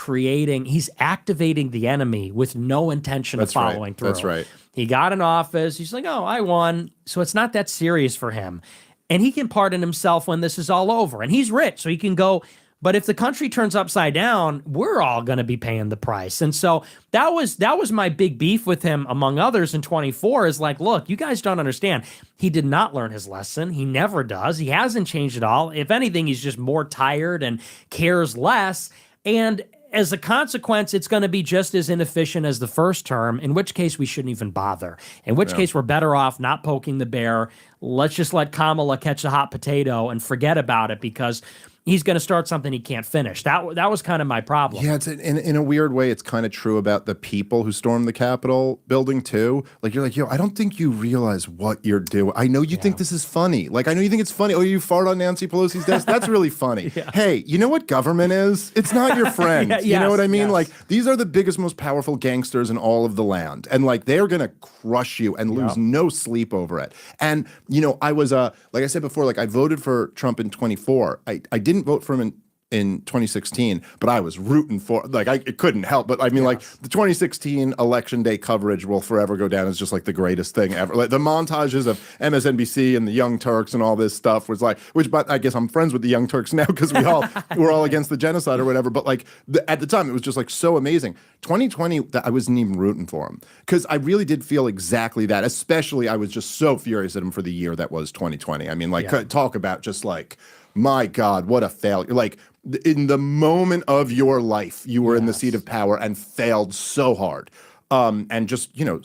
Speaker 2: activating the enemy with no intention of following through.
Speaker 22: That's right.
Speaker 2: He got in office. He's like, oh, I won. So it's not that serious for him. And he can pardon himself when this is all over. And he's rich, so he can go. But if the country turns upside down, we're all going to be paying the price. And so that was my big beef with him, among others, in 24, is like, look, you guys don't understand. He did not learn his lesson. He never does. He hasn't changed at all. If anything, he's just more tired and cares less. And as a consequence, it's going to be just as inefficient as the first term, in which case we shouldn't even bother. In which case we're better off not poking the bear. Let's just let Kamala catch the hot potato and forget about it, because he's going to start something he can't finish. That was kind of my problem.
Speaker 22: Yeah, it's in a weird way, it's kind of true about the people who stormed the Capitol building too. Like, you're like, yo, I don't think you realize what you're doing. I know you think this is funny. Like, I know you think it's funny. Oh, you fart on Nancy Pelosi's desk? That's really funny. Hey, you know what government is? It's not your friend. You know what I mean? Like, these are the biggest, most powerful gangsters in all of the land. And like, they're going to crush you and lose no sleep over it. And, you know, I was, like I said before, like I voted for Trump in 24. I didn't vote for him in 2016, but I was rooting for, like, I couldn't help. But I mean, like, the 2016 election day coverage will forever go down as just like the greatest thing ever. Like the montages of MSNBC and the Young Turks and all this stuff was like, but I guess I'm friends with the Young Turks now because we're all against the genocide or whatever. But like at the time, it was just like so amazing. 2020, I wasn't even rooting for him because I really did feel exactly that. Especially, I was just so furious at him for the year that was 2020. I mean, like, talk about just like, my God, what a failure. Like, in the moment of your life, you were in the seat of power and failed so hard. And just, you know,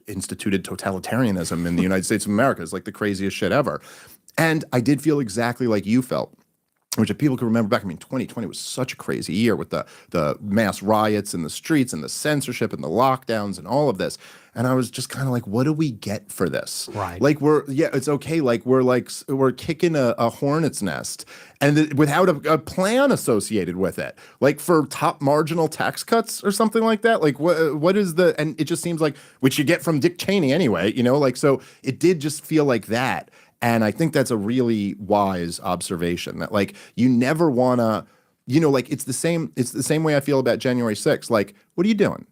Speaker 22: instituted totalitarianism in the United States of America. It's like the craziest shit ever. And I did feel exactly like you felt, which if people can remember back, I mean, 2020 was such a crazy year with the mass riots in the streets and the censorship and the lockdowns and all of this. And I was just kind of like, what do we get for this?
Speaker 2: Right.
Speaker 22: Like, it's okay. Like, we're kicking a hornet's nest and without a plan associated with it, like for top marginal tax cuts or something like that. Like, what is and it just seems like, which you get from Dick Cheney anyway, you know, like, so it did just feel like that. And I think that's a really wise observation that, like, you never want to, you know, like, it's the same way I feel about January 6th. Like, what are you doing?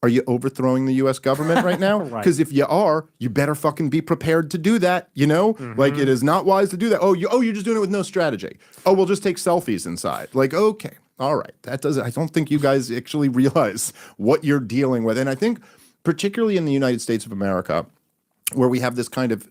Speaker 22: Are you overthrowing the U.S. government right now? Because if you are, you better fucking be prepared to do that, you know? Like, it is not wise to do that. Oh, you're just doing it with no strategy. Oh, we'll just take selfies inside. Like, okay, all right. I don't think you guys actually realize what you're dealing with. And I think particularly in the United States of America, where we have this kind of,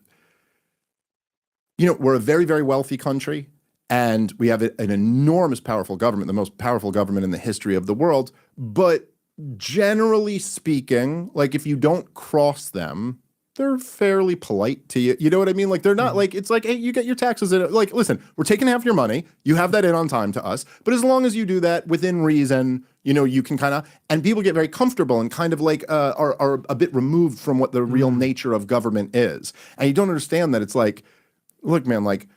Speaker 22: you know, we're a very, very wealthy country, and we have an enormous, powerful government, the most powerful government in the history of the world. But generally speaking, like, if you don't cross them, they're fairly polite to you. You know what I mean? Like, they're not like, it's like, hey, you get your taxes in. Like, listen, we're taking half your money. You have that in on time to us. But as long as you do that within reason, you know, you can kind of, and people get very comfortable and kind of like are a bit removed from what the real nature of government is. And you don't understand that it's like, look, man, like,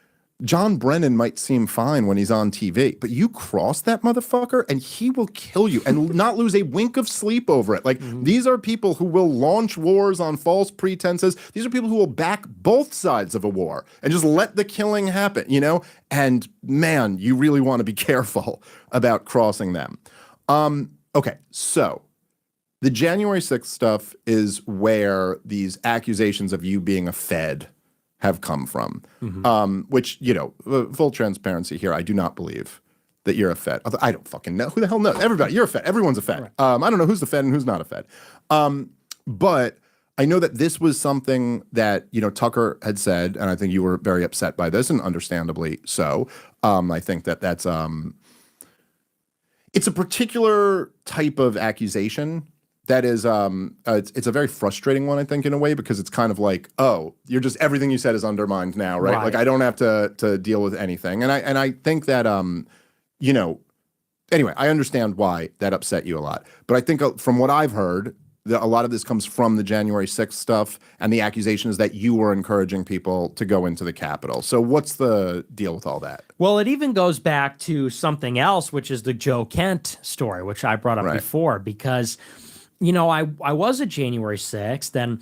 Speaker 22: John Brennan might seem fine when he's on TV, but you cross that motherfucker and he will kill you and not lose a wink of sleep over it. Like, these are people who will launch wars on false pretenses. These are people who will back both sides of a war and just let the killing happen, you know? And man, you really want to be careful about crossing them. Okay, so the January 6th stuff is where these accusations of you being a Fed have come from, which, you know, full transparency here, I do not believe that you're a Fed. I don't fucking know. Who the hell knows? Everybody, you're a Fed. Everyone's a Fed. Right. I don't know who's the Fed and who's not a Fed. But I know that this was something that, you know, Tucker had said, and I think you were very upset by this, and understandably so. I think that's, it's a particular type of accusation that is, it's a very frustrating one, I think, in a way, because it's kind of like, oh, you're just, everything you said is undermined now, right? Like, I don't have to deal with anything. And I think that, you know, anyway, I understand why that upset you a lot. But I think from what I've heard, a lot of this comes from the January 6th stuff and the accusations that you were encouraging people to go into the Capitol. So what's the deal with all that?
Speaker 2: Well, it even goes back to something else, which is the Joe Kent story, which I brought up before, because, you know, I was at January 6th, and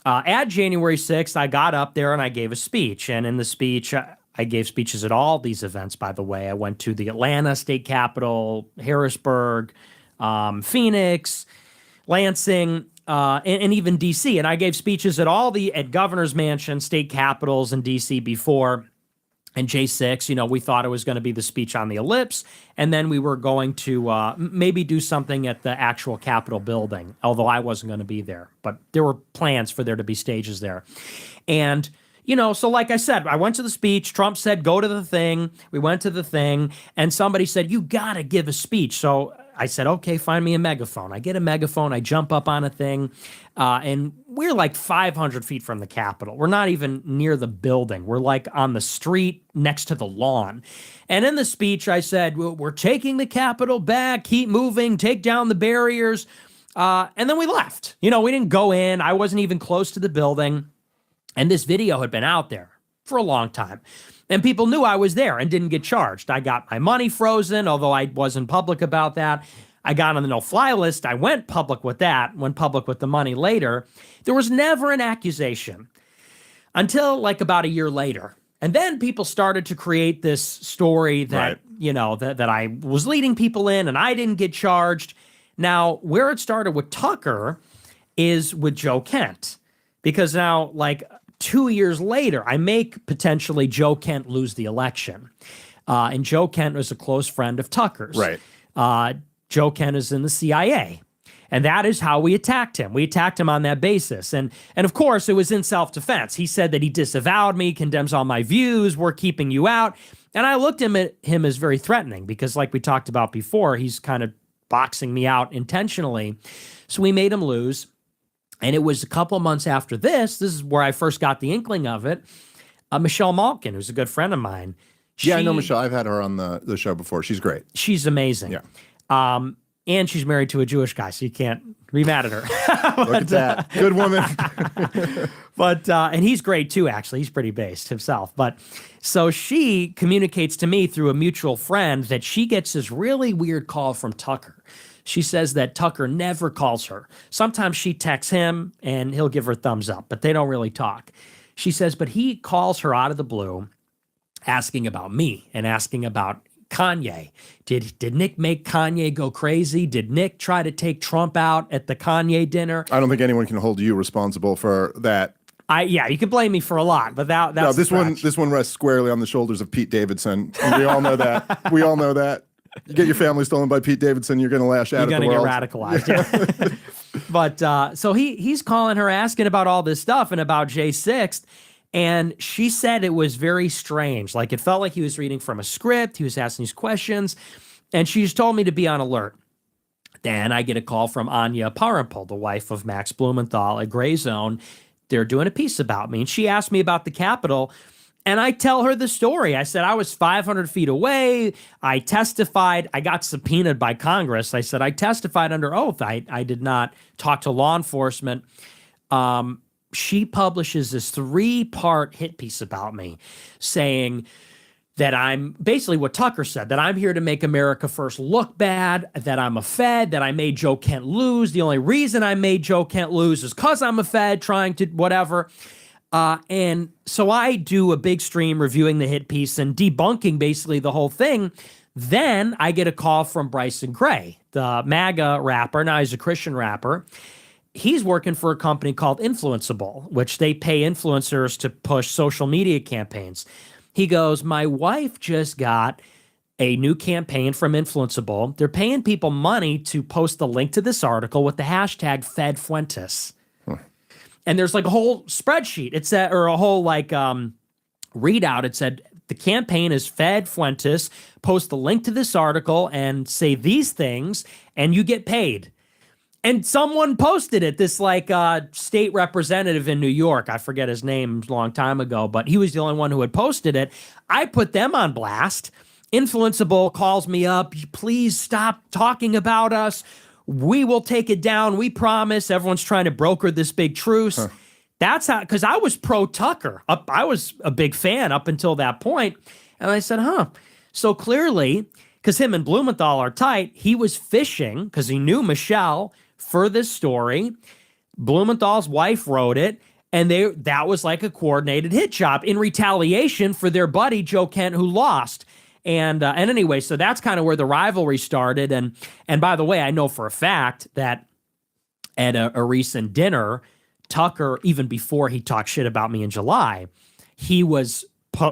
Speaker 2: at January 6th, I got up there and I gave a speech. And in the speech, I gave speeches at all these events, by the way. I went to the Atlanta State Capitol, Harrisburg, Phoenix, Lansing, and even D.C. And I gave speeches at Governor's Mansion, state capitals in D.C. before. And J6, you know, we thought it was going to be the speech on the ellipse, and then we were going to maybe do something at the actual Capitol building, although I wasn't going to be there. But there were plans for there to be stages there. And, you know, so like I said, I went to the speech. Trump said, go to the thing. We went to the thing, and somebody said, you got to give a speech. So I said, okay, find me a megaphone. I get a megaphone. I jump up on a thing. And we're like 500 feet from the Capitol. We're not even near the building. We're like on the street next to the lawn. And in the speech, I said, we're taking the Capitol back, keep moving, take down the barriers. And then we left. We didn't go in. I wasn't even close to the building. And this video had been out there for a long time. And people knew I was there and didn't get charged. I got my money frozen, although I wasn't public about that. I got on the no-fly list. I went public with that, went public with the money later. There was never an accusation until like about a year later. And then people started to create this story that, that I was leading people in and I didn't get charged. Now, where it started with Tucker is with Joe Kent. Because now, like 2 years later, I make potentially Joe Kent lose the election. And Joe Kent was a close friend of Tucker's.
Speaker 22: Right.
Speaker 2: Joe Kent is in the CIA. And that is how we attacked him. We attacked him on that basis. And of course, it was in self-defense. He said that he disavowed me, condemns all my views, we're keeping you out. And I looked at him as very threatening because like we talked about before, he's kind of boxing me out intentionally. So we made him lose. And it was a couple of months after this is where I first got the inkling of it. Michelle Malkin, who's a good friend of mine.
Speaker 22: I know Michelle. I've had her on the show before. She's great.
Speaker 2: She's amazing.
Speaker 22: Yeah.
Speaker 2: And she's married to a Jewish guy, so you can't be mad at her.
Speaker 22: Look at that. Good woman.
Speaker 2: And he's great too, actually. He's pretty based himself. But so she communicates to me through a mutual friend that she gets this really weird call from Tucker. She says that Tucker never calls her. Sometimes she texts him and he'll give her thumbs up, but they don't really talk. She says, but he calls her out of the blue asking about me and asking about Kanye. Did Nick make Kanye go crazy? Did Nick try to take Trump out at the Kanye dinner?
Speaker 22: I don't think anyone can hold you responsible for that.
Speaker 2: You can blame me for a lot, but that's
Speaker 22: this one rests squarely on the shoulders of Pete Davidson. And we all know that. We all know that. You get your family stolen by Pete Davidson, you're going to lash out at the world.
Speaker 2: You're going to get radicalized. Yeah. But so he's calling her asking about all this stuff and about J6. And she said it was very strange. Like it felt like he was reading from a script. He was asking these questions. And she just told me to be on alert. Then I get a call from Anya Parampil, the wife of Max Blumenthal at Gray Zone. They're doing a piece about me. And she asked me about the Capitol. And I tell her the story. I said, I was 500 feet away. I testified. I got subpoenaed by Congress. I said, I testified under oath. I did not talk to law enforcement. She publishes this 3-part hit piece about me saying that I'm basically what Tucker said, that I'm here to make America first look bad, that I'm a Fed, that I made Joe Kent lose. The only reason I made Joe Kent lose is because I'm a Fed trying to whatever. And so I do a big stream reviewing the hit piece and debunking basically the whole thing. Then I get a call from Bryson Gray, the MAGA rapper. Now he's a Christian rapper. He's working for a company called Influenceable, which they pay influencers to push social media campaigns. He goes, my wife just got a new campaign from Influenceable. They're paying people money to post the link to this article with the hashtag FedFuentes. And there's like a whole spreadsheet. It said, or a whole like readout. It said the campaign is Fed Fuentes. Post the link to this article and say these things, and you get paid. And someone posted it. This like state representative in New York. I forget his name a long time ago, but he was the only one who had posted it. I put them on blast. Influenceable calls me up. Please stop talking about us. We will take it down. We promise. Everyone's trying to broker this big truce. That's how, because I was pro Tucker. I was a big fan up until that point. And I said, So clearly, because him and Blumenthal are tight, he was fishing because he knew Michelle for this story. Blumenthal's wife wrote it. And that was like a coordinated hit job in retaliation for their buddy, Joe Kent, who lost. And anyway, so that's kind of where the rivalry started. And by the way, I know for a fact that at a recent dinner, Tucker, even before he talked shit about me in July, he was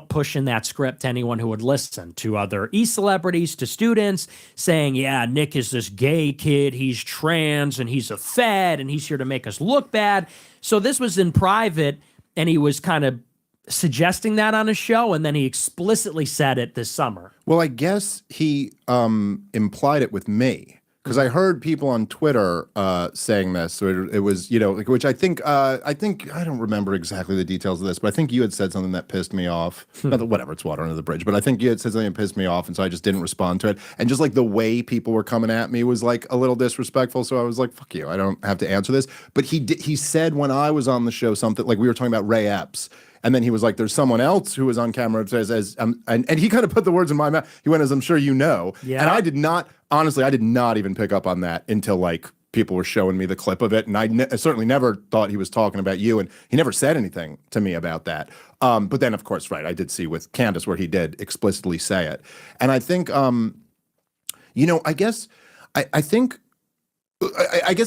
Speaker 2: pushing that script to anyone who would listen, to other e-celebrities, to students, saying, yeah, Nick is this gay kid, he's trans, and he's a Fed, and he's here to make us look bad. So this was in private, and he was kind of suggesting that on a show, and then he explicitly said it this summer.
Speaker 22: Well, I guess he implied it with me. because I heard people on Twitter saying this. So it was, which I think I don't remember exactly the details of this, but I think you had said something that pissed me off. Not that, whatever, it's water under the bridge, but I think you had said something that pissed me off, and so I just didn't respond to it. And just like the way people were coming at me was like a little disrespectful. So I was like, "Fuck you! I don't have to answer this." But he said when I was on the show something like we were talking about Ray Epps. And then he was like, there's someone else who was on camera and he kind of put the words in my mouth. He went, as I'm sure you know. Yeah. And I did not even pick up on that until like people were showing me the clip of it. And I certainly never thought he was talking about you. And he never said anything to me about that. But then, of course, right, I did see with Candace where he did explicitly say it. And I think, I guess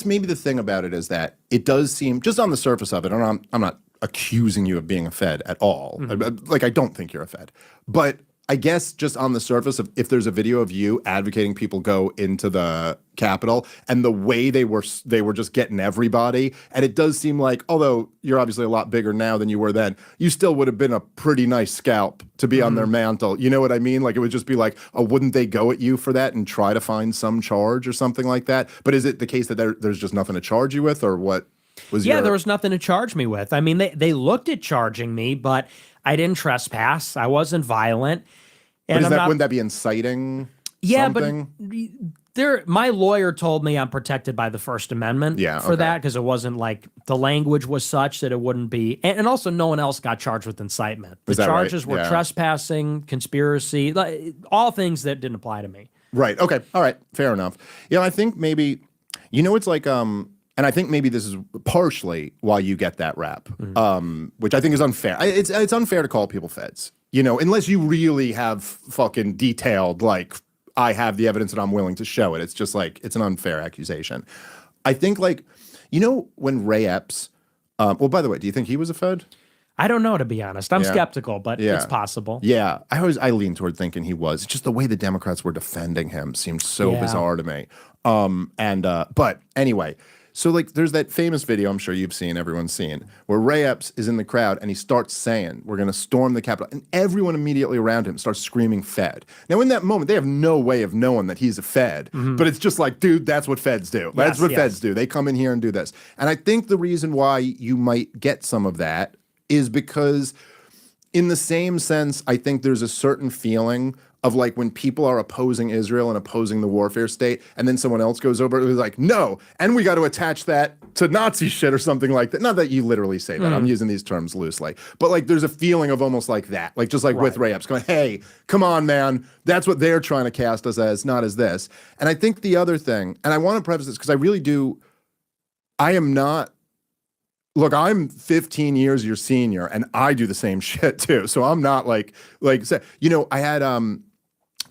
Speaker 22: maybe the thing about it is that it does seem, just on the surface of it, and I'm not accusing you of being a Fed at all. Mm-hmm. Like, I don't think you're a Fed. But I guess just on the surface of if there's a video of you advocating people go into the Capitol and the way they were just getting everybody, and it does seem like, although you're obviously a lot bigger now than you were then, you still would have been a pretty nice scalp to be on their mantle. You know what I mean? Like, it would just be like, oh, wouldn't they go at you for that and try to find some charge or something like that? But is it the case that there's just nothing to charge you with, or what?
Speaker 2: There was nothing to charge me with. I mean, they looked at charging me, but I didn't trespass. I wasn't violent. And
Speaker 22: wouldn't that be inciting?
Speaker 2: Yeah,
Speaker 22: something?
Speaker 2: but my lawyer told me I'm protected by the First Amendment for that, because it wasn't like the language was such that it wouldn't be. And also, no one else got charged with incitement. The charges were trespassing, conspiracy, all things that didn't apply to me.
Speaker 22: Right. Okay. All right. Fair enough. I think maybe, it's like, and I think maybe this is partially why you get that rap, which I think is unfair. It's unfair to call people Feds, unless you really have fucking detailed, like, I have the evidence and I'm willing to show it. It's just like, it's an unfair accusation. I think, like, when Ray Epps, well, by the way, do you think he was a Fed?
Speaker 2: I don't know, to be honest. I'm skeptical, but it's possible.
Speaker 22: Yeah, I lean toward thinking he was. It's just the way the Democrats were defending him seemed so bizarre to me. But anyway. So, like, there's that famous video I'm sure you've seen, everyone's seen, where Ray Epps is in the crowd and he starts saying, we're going to storm the Capitol. And everyone immediately around him starts screaming Fed. Now, in that moment, they have no way of knowing that he's a Fed. But it's just like, dude, that's what Feds do. That's what Feds do. They come in here and do this. And I think the reason why you might get some of that is because, in the same sense, I think there's a certain feeling of like when people are opposing Israel and opposing the warfare state, and then someone else goes over, who's like, no, and we got to attach that to Nazi shit or something like that. Not that you literally say that. I'm using these terms loosely. But like there's a feeling of almost like that. Like just like with Ray Epps going, hey, come on, man. That's what they're trying to cast us as, not as this. And I think the other thing, and I want to preface this because I really do, I am not, look, I'm 15 years your senior and I do the same shit too. So I'm not like, I had,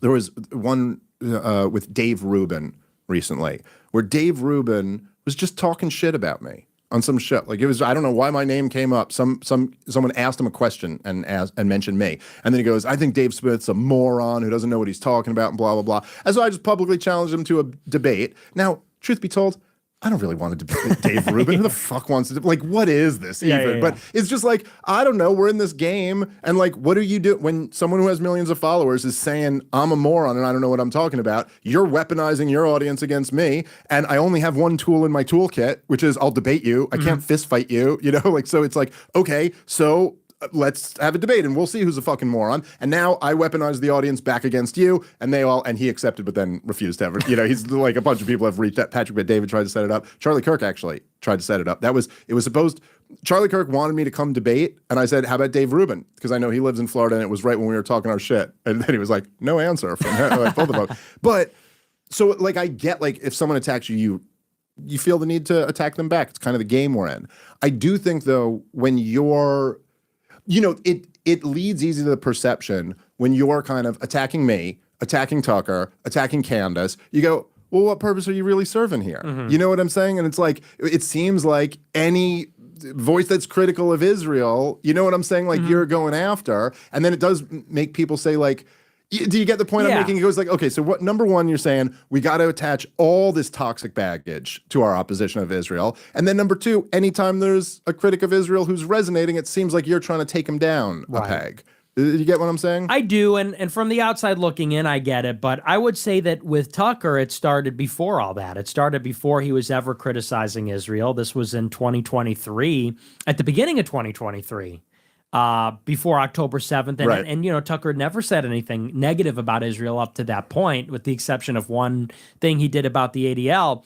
Speaker 22: there was one with Dave Rubin recently where Dave Rubin was just talking shit about me on some shit. Like it was, I don't know why my name came up. Someone asked him a question and mentioned me. And then he goes, I think Dave Smith's a moron who doesn't know what he's talking about and blah, blah, blah. And so I just publicly challenged him to a debate. Now, truth be told, I don't really want to debate Dave Rubin. Who the fuck wants to, like, what is this even? But it's just like, I don't know, we're in this game, and like, what do you do when someone who has millions of followers is saying, I'm a moron and I don't know what I'm talking about? You're weaponizing your audience against me, and I only have one tool in my toolkit, which is I'll debate you. I can't fist fight you, like, so it's like, okay, so let's have a debate and we'll see who's a fucking moron. And now I weaponize the audience back against you, and he accepted but then refused to ever, he's like, a bunch of people have reached out. Patrick Bet-David tried to set it up. Charlie Kirk actually tried to set it up. Charlie Kirk wanted me to come debate, and I said, how about Dave Rubin? Because I know he lives in Florida and it was right when we were talking our shit. And then he was like, no answer from like, both of us. But so like, I get like, if someone attacks you feel the need to attack them back. It's kind of the game we're in. I do think though, when you're, it leads easy to the perception when you're kind of attacking me, attacking Tucker, attacking Candace, you go, well, what purpose are you really serving here? You know what I'm saying? And it's like, it seems like any voice that's critical of Israel, you know what I'm saying? Like you're going after, and then it does make people say like, do you get the point I'm making? It goes like, okay, so what, number one, you're saying we got to attach all this toxic baggage to our opposition of Israel. And then number two, anytime there's a critic of Israel who's resonating, it seems like you're trying to take him down a peg. You get what I'm saying?
Speaker 2: I do, and from the outside looking in, I get it. But I would say that with Tucker, it started before all that. It started before he was ever criticizing Israel. This was in 2023, at the beginning of 2023, before October 7th. And,
Speaker 22: Right.
Speaker 2: and, you know, Tucker had never said anything negative about Israel up to that point, with the exception of one thing he did about the ADL.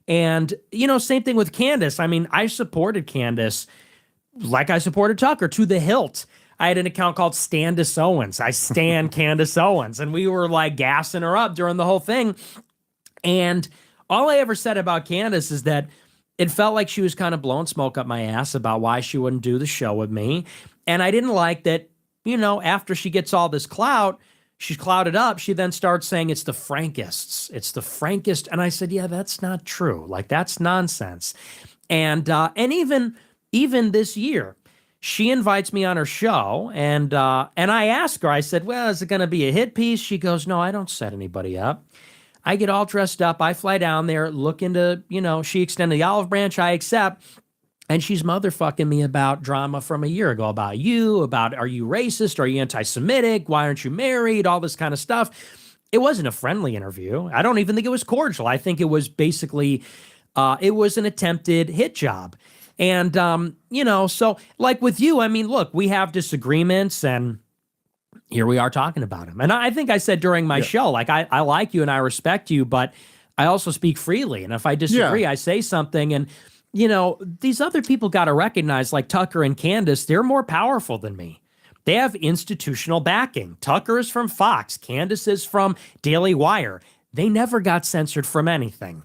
Speaker 2: And, you know, same thing with Candace. I mean, I supported Candace like I supported Tucker to the hilt. I had an account called Standis Owens. I stan Candace Owens. And we were like gassing her up during the whole thing. And all I ever said about Candace is that it felt like she was kind of blowing smoke up my ass about why she wouldn't do the show with me. And I didn't like that, you know, after she gets all this clout, she's clouded up, she then starts saying it's the Frankists. It's the Frankist. And I said, yeah, that's not true. Like, that's nonsense. And even this year, she invites me on her show, and I ask her, I said, well, is it going to be a hit piece? She goes, no, I don't set anybody up. I get all dressed up. I fly down there, look into, you know, she extended the olive branch, I accept. And she's motherfucking me about drama from a year ago, about you, about are you racist? Are you anti-Semitic? Why aren't you married? All this kind of stuff. It wasn't a friendly interview. I don't even think it was cordial. I think it was basically, it was an attempted hit job. And, you know, so like with you, I mean, look, we have disagreements and here we are talking about them. And I think I said during my show, like, I like you and I respect you, but I also speak freely. And if I disagree, I say something. And, you know, these other people got to recognize, like Tucker and Candace, they're more powerful than me. They have institutional backing. Tucker is from Fox. Candace is from Daily Wire. They never got censored from anything.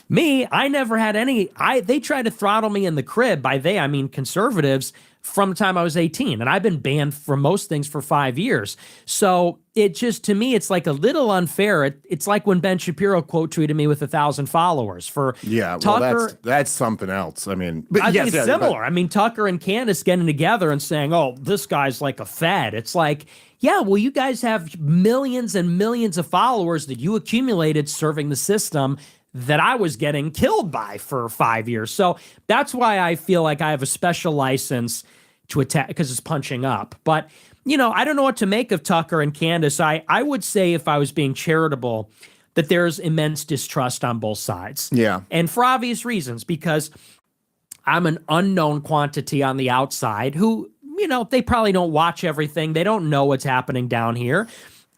Speaker 2: Me, I never had any. They tried to throttle me in the crib. By they, I mean conservatives, from the time I was 18. And I've been banned from most things for 5 years. So it just, to me, it's like a little unfair. It's like when Ben Shapiro quote tweeted me with 1,000 followers. For Tucker,
Speaker 22: well, that's something else. I mean,
Speaker 2: I think it's similar. I mean, Tucker and Candace getting together and saying, oh, this guy's like a fed. It's like, yeah, well, you guys have millions and millions of followers that you accumulated serving the system that I was getting killed by for 5 years. So that's why I feel like I have a special license to attack, because it's punching up. But, you know, I don't know what to make of Tucker and Candace. I would say, if I was being charitable, that there's immense distrust on both sides.
Speaker 22: Yeah.
Speaker 2: And for obvious reasons, because I'm an unknown quantity on the outside who, you know, they probably don't watch everything. They don't know what's happening down here.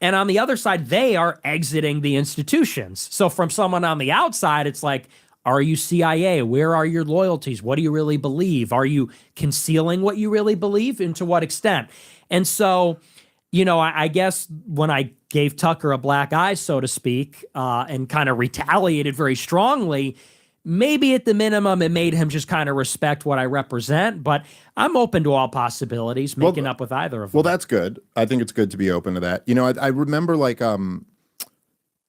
Speaker 2: And on the other side, they are exiting the institutions. So from someone on the outside, it's like, are you CIA? Where are your loyalties? What do you really believe? Are you concealing what you really believe, and to what extent? And so, you know, I guess when I gave Tucker a black eye, so to speak, and kind of retaliated very strongly, maybe at the minimum, it made him just kind of respect what I represent. But I'm open to all possibilities, making up with either of them.
Speaker 22: Well, that's good. I think it's good to be open to that. You know, I remember like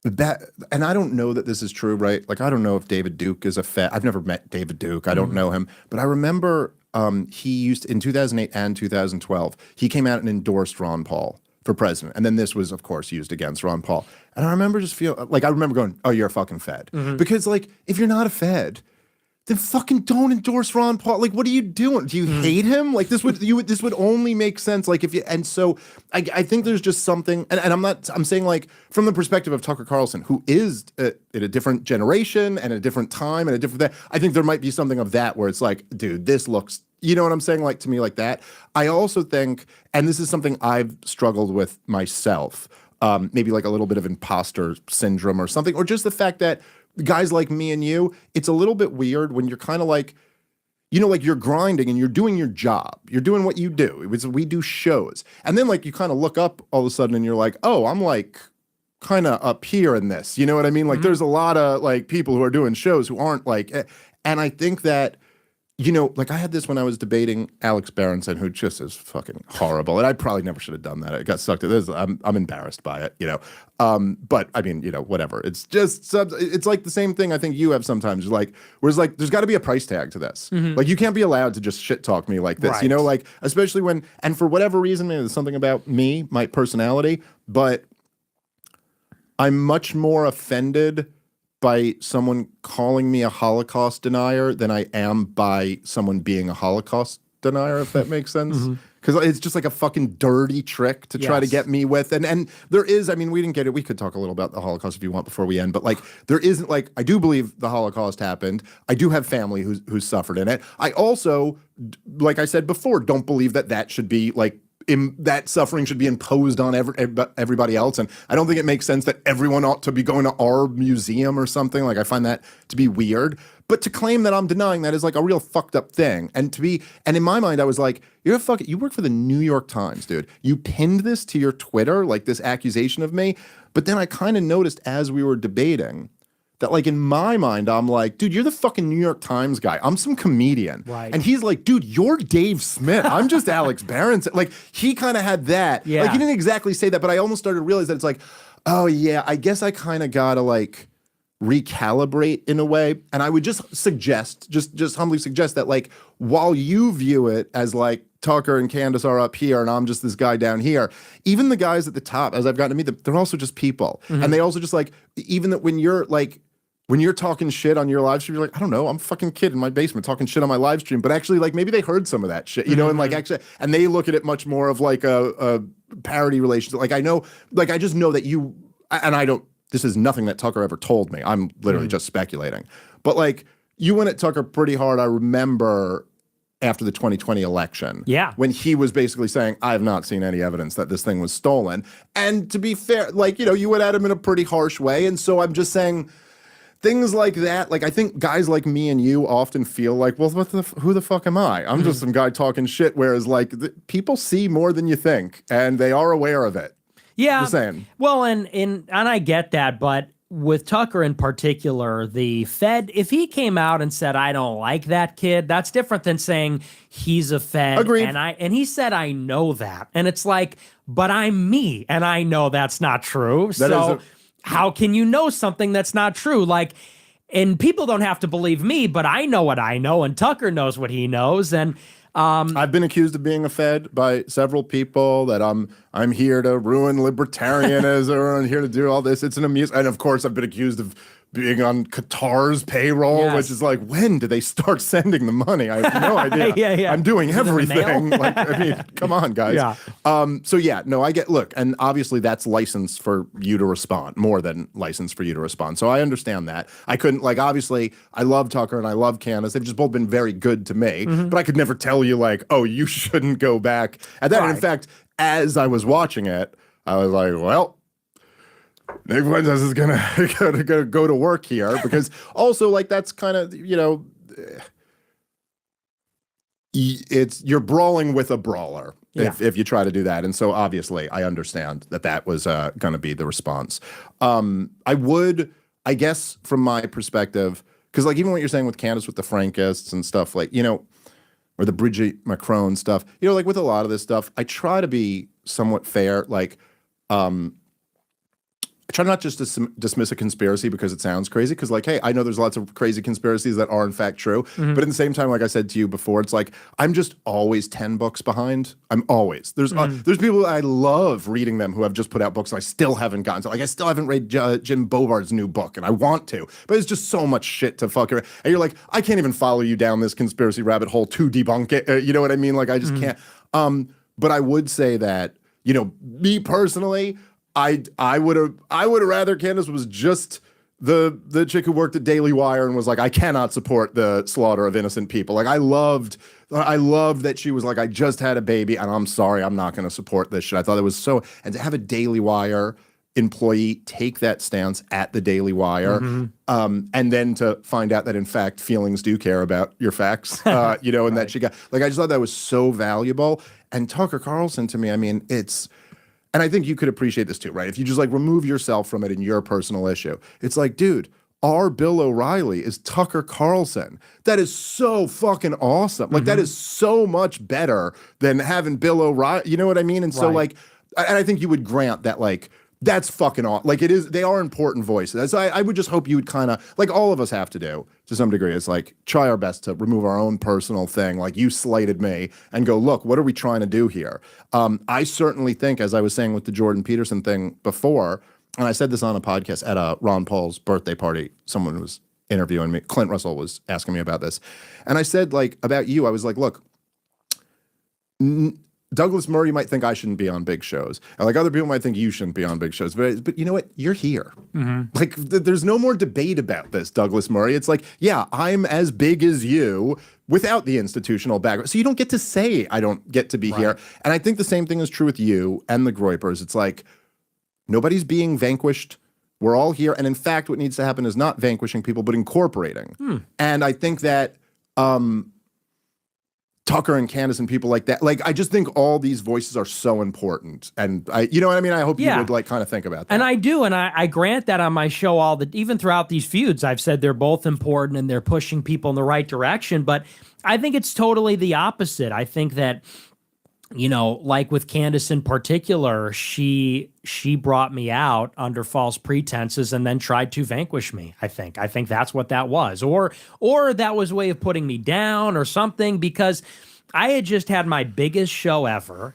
Speaker 22: that, and I don't know that this is true, right? Like, I don't know if David Duke is a Fed. I've never met David Duke. I don't know him, but I remember he used, in 2008 and 2012, he came out and endorsed Ron Paul for president. And then this was, of course, used against Ron Paul. And I remember I remember going, oh, you're a fucking Fed. Because, like, if you're not a Fed, then fucking don't endorse Ron Paul. Like, what are you doing? Do you hate him? Like, this would only make sense, like, if you, and so I think there's just something, and I'm saying, like, from the perspective of Tucker Carlson, who is in a different generation and a different time and a different, I think there might be something of that where it's like, dude, this looks, you know what I'm saying? Like, to me, like that. I also think, and this is something I've struggled with myself, maybe like a little bit of imposter syndrome or something, or just the fact that guys like me and you, it's a little bit weird when you're kind of like, you know, like you're grinding and you're doing your job. You're doing what you do. We do shows. And then like you kind of look up all of a sudden and you're like, oh, I'm like kind of up here in this. You know what I mean? Like there's a lot of like people who are doing shows who aren't like, and I think that, you know, like I had this when I was debating Alex Berenson, who just is fucking horrible. And I probably never should have done that. I got sucked at this. I'm embarrassed by it, you know. But I mean, you know, whatever. It's just, it's like the same thing I think you have sometimes. Like, where it's like, there's got to be a price tag to this. Like, you can't be allowed to just shit talk me like this, you know, like, especially when, and for whatever reason, maybe there's something about me, my personality, but I'm much more offended by someone calling me a Holocaust denier than I am by someone being a Holocaust denier, if that makes sense. because it's just like a fucking dirty trick to try to
Speaker 2: Yes.
Speaker 22: get me with. And there is, I mean, we didn't get it. We could talk a little about the Holocaust if you want before we end, but like there isn't like, I do believe the Holocaust happened. I do have family who's suffered in it. I also, like I said before, don't believe that should be like, that suffering should be imposed on everybody else. And I don't think it makes sense that everyone ought to be going to our museum or something. Like I find that to be weird. But to claim that I'm denying that is like a real fucked up thing. And in my mind, I was like, you work for the New York Times, dude. You pinned this to your Twitter, like this accusation of me. But then I kind of noticed as we were debating that like in my mind, I'm like, dude, you're the fucking New York Times guy. I'm some comedian.
Speaker 2: Right.
Speaker 22: And he's like, dude, you're Dave Smith. I'm just Alex Berenson. Like he kind of had that.
Speaker 2: Yeah.
Speaker 22: Like he didn't exactly say that, but I almost started to realize that it's like, oh yeah, I guess I kind of gotta like recalibrate in a way. And I would just suggest, just humbly suggest that like while you view it as like Tucker and Candace are up here and I'm just this guy down here, even the guys at the top, as I've gotten to meet them, they're also just people. And they also just like, even that when you're talking shit on your live stream, you're like, I don't know, I'm a fucking kid in my basement talking shit on my live stream. But actually, like, maybe they heard some of that shit, you know, and like actually, and they look at it much more of like a parody relationship. Like, I know, like, I just know that you, and I don't, this is nothing that Tucker ever told me. I'm literally just speculating. But like, you went at Tucker pretty hard. I remember after the 2020 election.
Speaker 2: Yeah.
Speaker 22: When he was basically saying, I have not seen any evidence that this thing was stolen. And to be fair, like, you know, you went at him in a pretty harsh way. And so I'm just saying, things like that, like I think guys like me and you often feel like, well, who the fuck am I? I'm just some guy talking shit. Whereas like people see more than you think, and they are aware of it.
Speaker 2: Yeah.
Speaker 22: Just saying.
Speaker 2: Well, and I get that, but with Tucker in particular, the Fed, if he came out and said, I don't like that kid, that's different than saying he's a Fed.
Speaker 22: Agreed.
Speaker 2: And he said, I know that. And it's like, but I'm me, and I know that's not true. So how can you know something that's not true? Like, and people don't have to believe me, but I know what I know, and Tucker knows what he knows. And
Speaker 22: I've been accused of being a Fed by several people, that I'm here to ruin libertarianism and here to do all this. It's an amusement. And of course, I've been accused of being on Qatar's payroll, which is like, when do they start sending the money? I have no idea.
Speaker 2: Yeah.
Speaker 22: I'm doing
Speaker 2: Is it in the
Speaker 22: everything.
Speaker 2: mail?
Speaker 22: Like, I mean, come on, guys.
Speaker 2: Yeah.
Speaker 22: So yeah, no, I get, look, and obviously that's license for you to respond, more than license for you to respond. So I understand that. I couldn't, like, obviously I love Tucker and I love Candace. They've just both been very good to me, but I could never tell you like, oh, you shouldn't go back at that. And in fact, as I was watching it, I was like, well, Nick Fuentes is gonna go to work here, because also like that's kind of, you know, you're brawling with a brawler if you try to do that. And so obviously I understand that was going to be the response. I guess from my perspective, because like even what you're saying with Candace with the Frankists and stuff, like, you know, or the Brigitte Macron stuff, you know, like with a lot of this stuff, I try to be somewhat fair. Like, I try not just to dismiss a conspiracy because it sounds crazy, because like, hey, I know there's lots of crazy conspiracies that are in fact true, but at the same time, like I said to you before, it's like, I'm just always 10 books behind. I'm always, there's people that I love reading them who have just put out books and I still haven't gotten to. Like, I still haven't read Jim Bovart's new book, and I want to, but it's just so much shit to fuck around. And you're like, I can't even follow you down this conspiracy rabbit hole to debunk it. You know what I mean? Like, I just can't. But I would say that, you know, me personally, I would have rather Candace was just the chick who worked at Daily Wire and was like, I cannot support the slaughter of innocent people. Like, I loved that she was like, I just had a baby and I'm sorry, I'm not going to support this shit. I thought it was so, and to have a Daily Wire employee take that stance at the Daily Wire, and then to find out that in fact feelings do care about your facts, you know, and that she got, like, I just thought that was so valuable. And Tucker Carlson, to me, I mean, and I think you could appreciate this too, right? If you just like remove yourself from it in your personal issue, it's like, dude, our Bill O'Reilly is Tucker Carlson. That is so fucking awesome. Like, that is so much better than having Bill O'Reilly. You know what I mean? And so like, and I think you would grant that, like, that's fucking awesome. Like, it is, they are important voices. So I would just hope you would kind of, like all of us have to do to some degree, is like try our best to remove our own personal thing. Like, you slighted me, and go, look, what are we trying to do here? I certainly think, as I was saying with the Jordan Peterson thing before, and I said this on a podcast at Ron Paul's birthday party, someone was interviewing me, Clint Russell was asking me about this. And I said, like, about you, I was like, look, Douglas Murray might think I shouldn't be on big shows, and like other people might think you shouldn't be on big shows. But you know what? You're here. Like there's no more debate about this, Douglas Murray. It's like, yeah, I'm as big as you without the institutional background. So you don't get to say I don't get to be here. And I think the same thing is true with you and the Groypers. It's like nobody's being vanquished. We're all here. And in fact, what needs to happen is not vanquishing people, but incorporating. And I think that Tucker and Candace and people like that, like, I just think all these voices are so important. And you know what I mean? I hope you would like kind of think about that.
Speaker 2: And I do. And I grant that on my show even throughout these feuds, I've said they're both important and they're pushing people in the right direction. But I think it's totally the opposite. I think that, you know, like with Candace in particular, she brought me out under false pretenses and then tried to vanquish me. I think that's what that was, or that was a way of putting me down or something, because I had just had my biggest show ever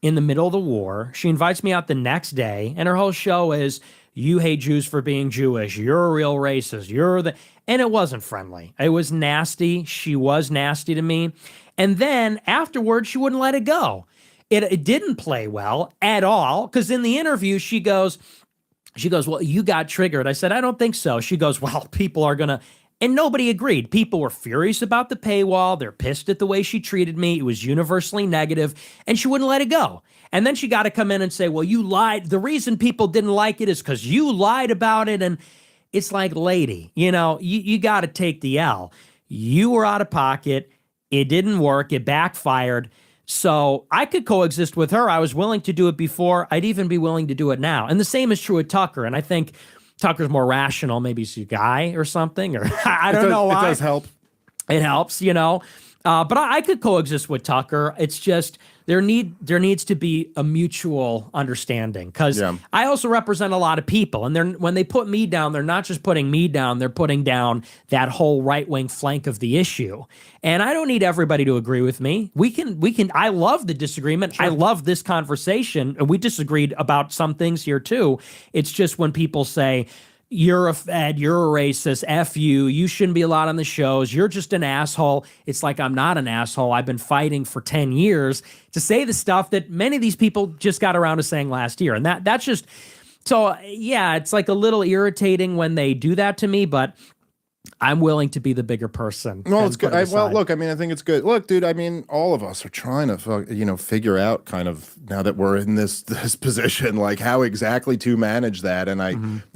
Speaker 2: in the middle of the war. She invites me out the next day, and her whole show is, you hate Jews for being Jewish. You're a real racist. And it wasn't friendly. It was nasty. She was nasty to me. And then afterwards, she wouldn't let it go. It didn't play well at all, because in the interview, she goes, well, you got triggered. I said, I don't think so. She goes, well, people are going to, and nobody agreed. People were furious about the paywall. They're pissed at the way she treated me. It was universally negative, and she wouldn't let it go. And then she got to come in and say, well, you lied. The reason people didn't like it is because you lied about it. And it's like, lady, you know, you got to take the L. You were out of pocket. It didn't work. It backfired. So I could coexist with her. I was willing to do it before. I'd even be willing to do it now. And the same is true with Tucker. And I think Tucker's more rational. Maybe he's a guy or something, or I don't know why.
Speaker 22: It does help.
Speaker 2: It helps, you know. But I could coexist with Tucker. It's just there needs to be a mutual understanding, because I also represent a lot of people, and when they put me down, they're not just putting me down, they're putting down that whole right-wing flank of the issue. And I don't need everybody to agree with me. We can I love the disagreement. I love this conversation, and we disagreed about some things here too. It's just when people say, you're a fed, you're a racist, F you, you shouldn't be allowed on the shows, you're just an asshole. It's like, I'm not an asshole. I've been fighting for 10 years to say the stuff that many of these people just got around to saying last year. And that's just, so yeah, it's like a little irritating when they do that to me, but I'm willing to be the bigger person.
Speaker 22: Well, it's good. Well, look, I mean, I think it's good. Look, dude, I mean, all of us are trying to, figure out kind of, now that we're in this position, like how exactly to manage that. And I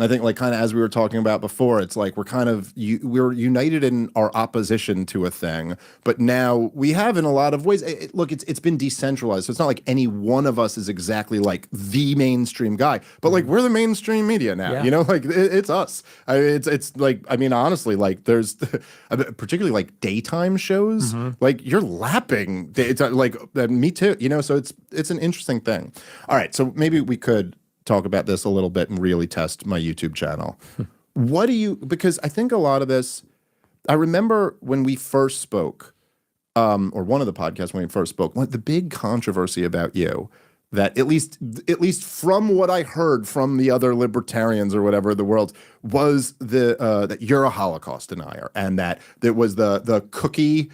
Speaker 22: think, like, kind of as we were talking about before, it's like we're united in our opposition to a thing, but now we have in a lot of ways. Look, it's been decentralized, so it's not like any one of us is exactly like the mainstream guy, but like we're the mainstream media now. You know, like it's us. It's like, I mean, honestly, like there's particularly like daytime shows, like you're lapping. It's like me too, you know. So it's an interesting thing. All right, so maybe we could talk about this a little bit and really test my YouTube channel. Because I think a lot of this, I remember when we first spoke, or one of the podcasts when we first spoke, the big controversy about you, that at least from what I heard from the other libertarians or whatever the world, was that you're a Holocaust denier, and that there was the cookie.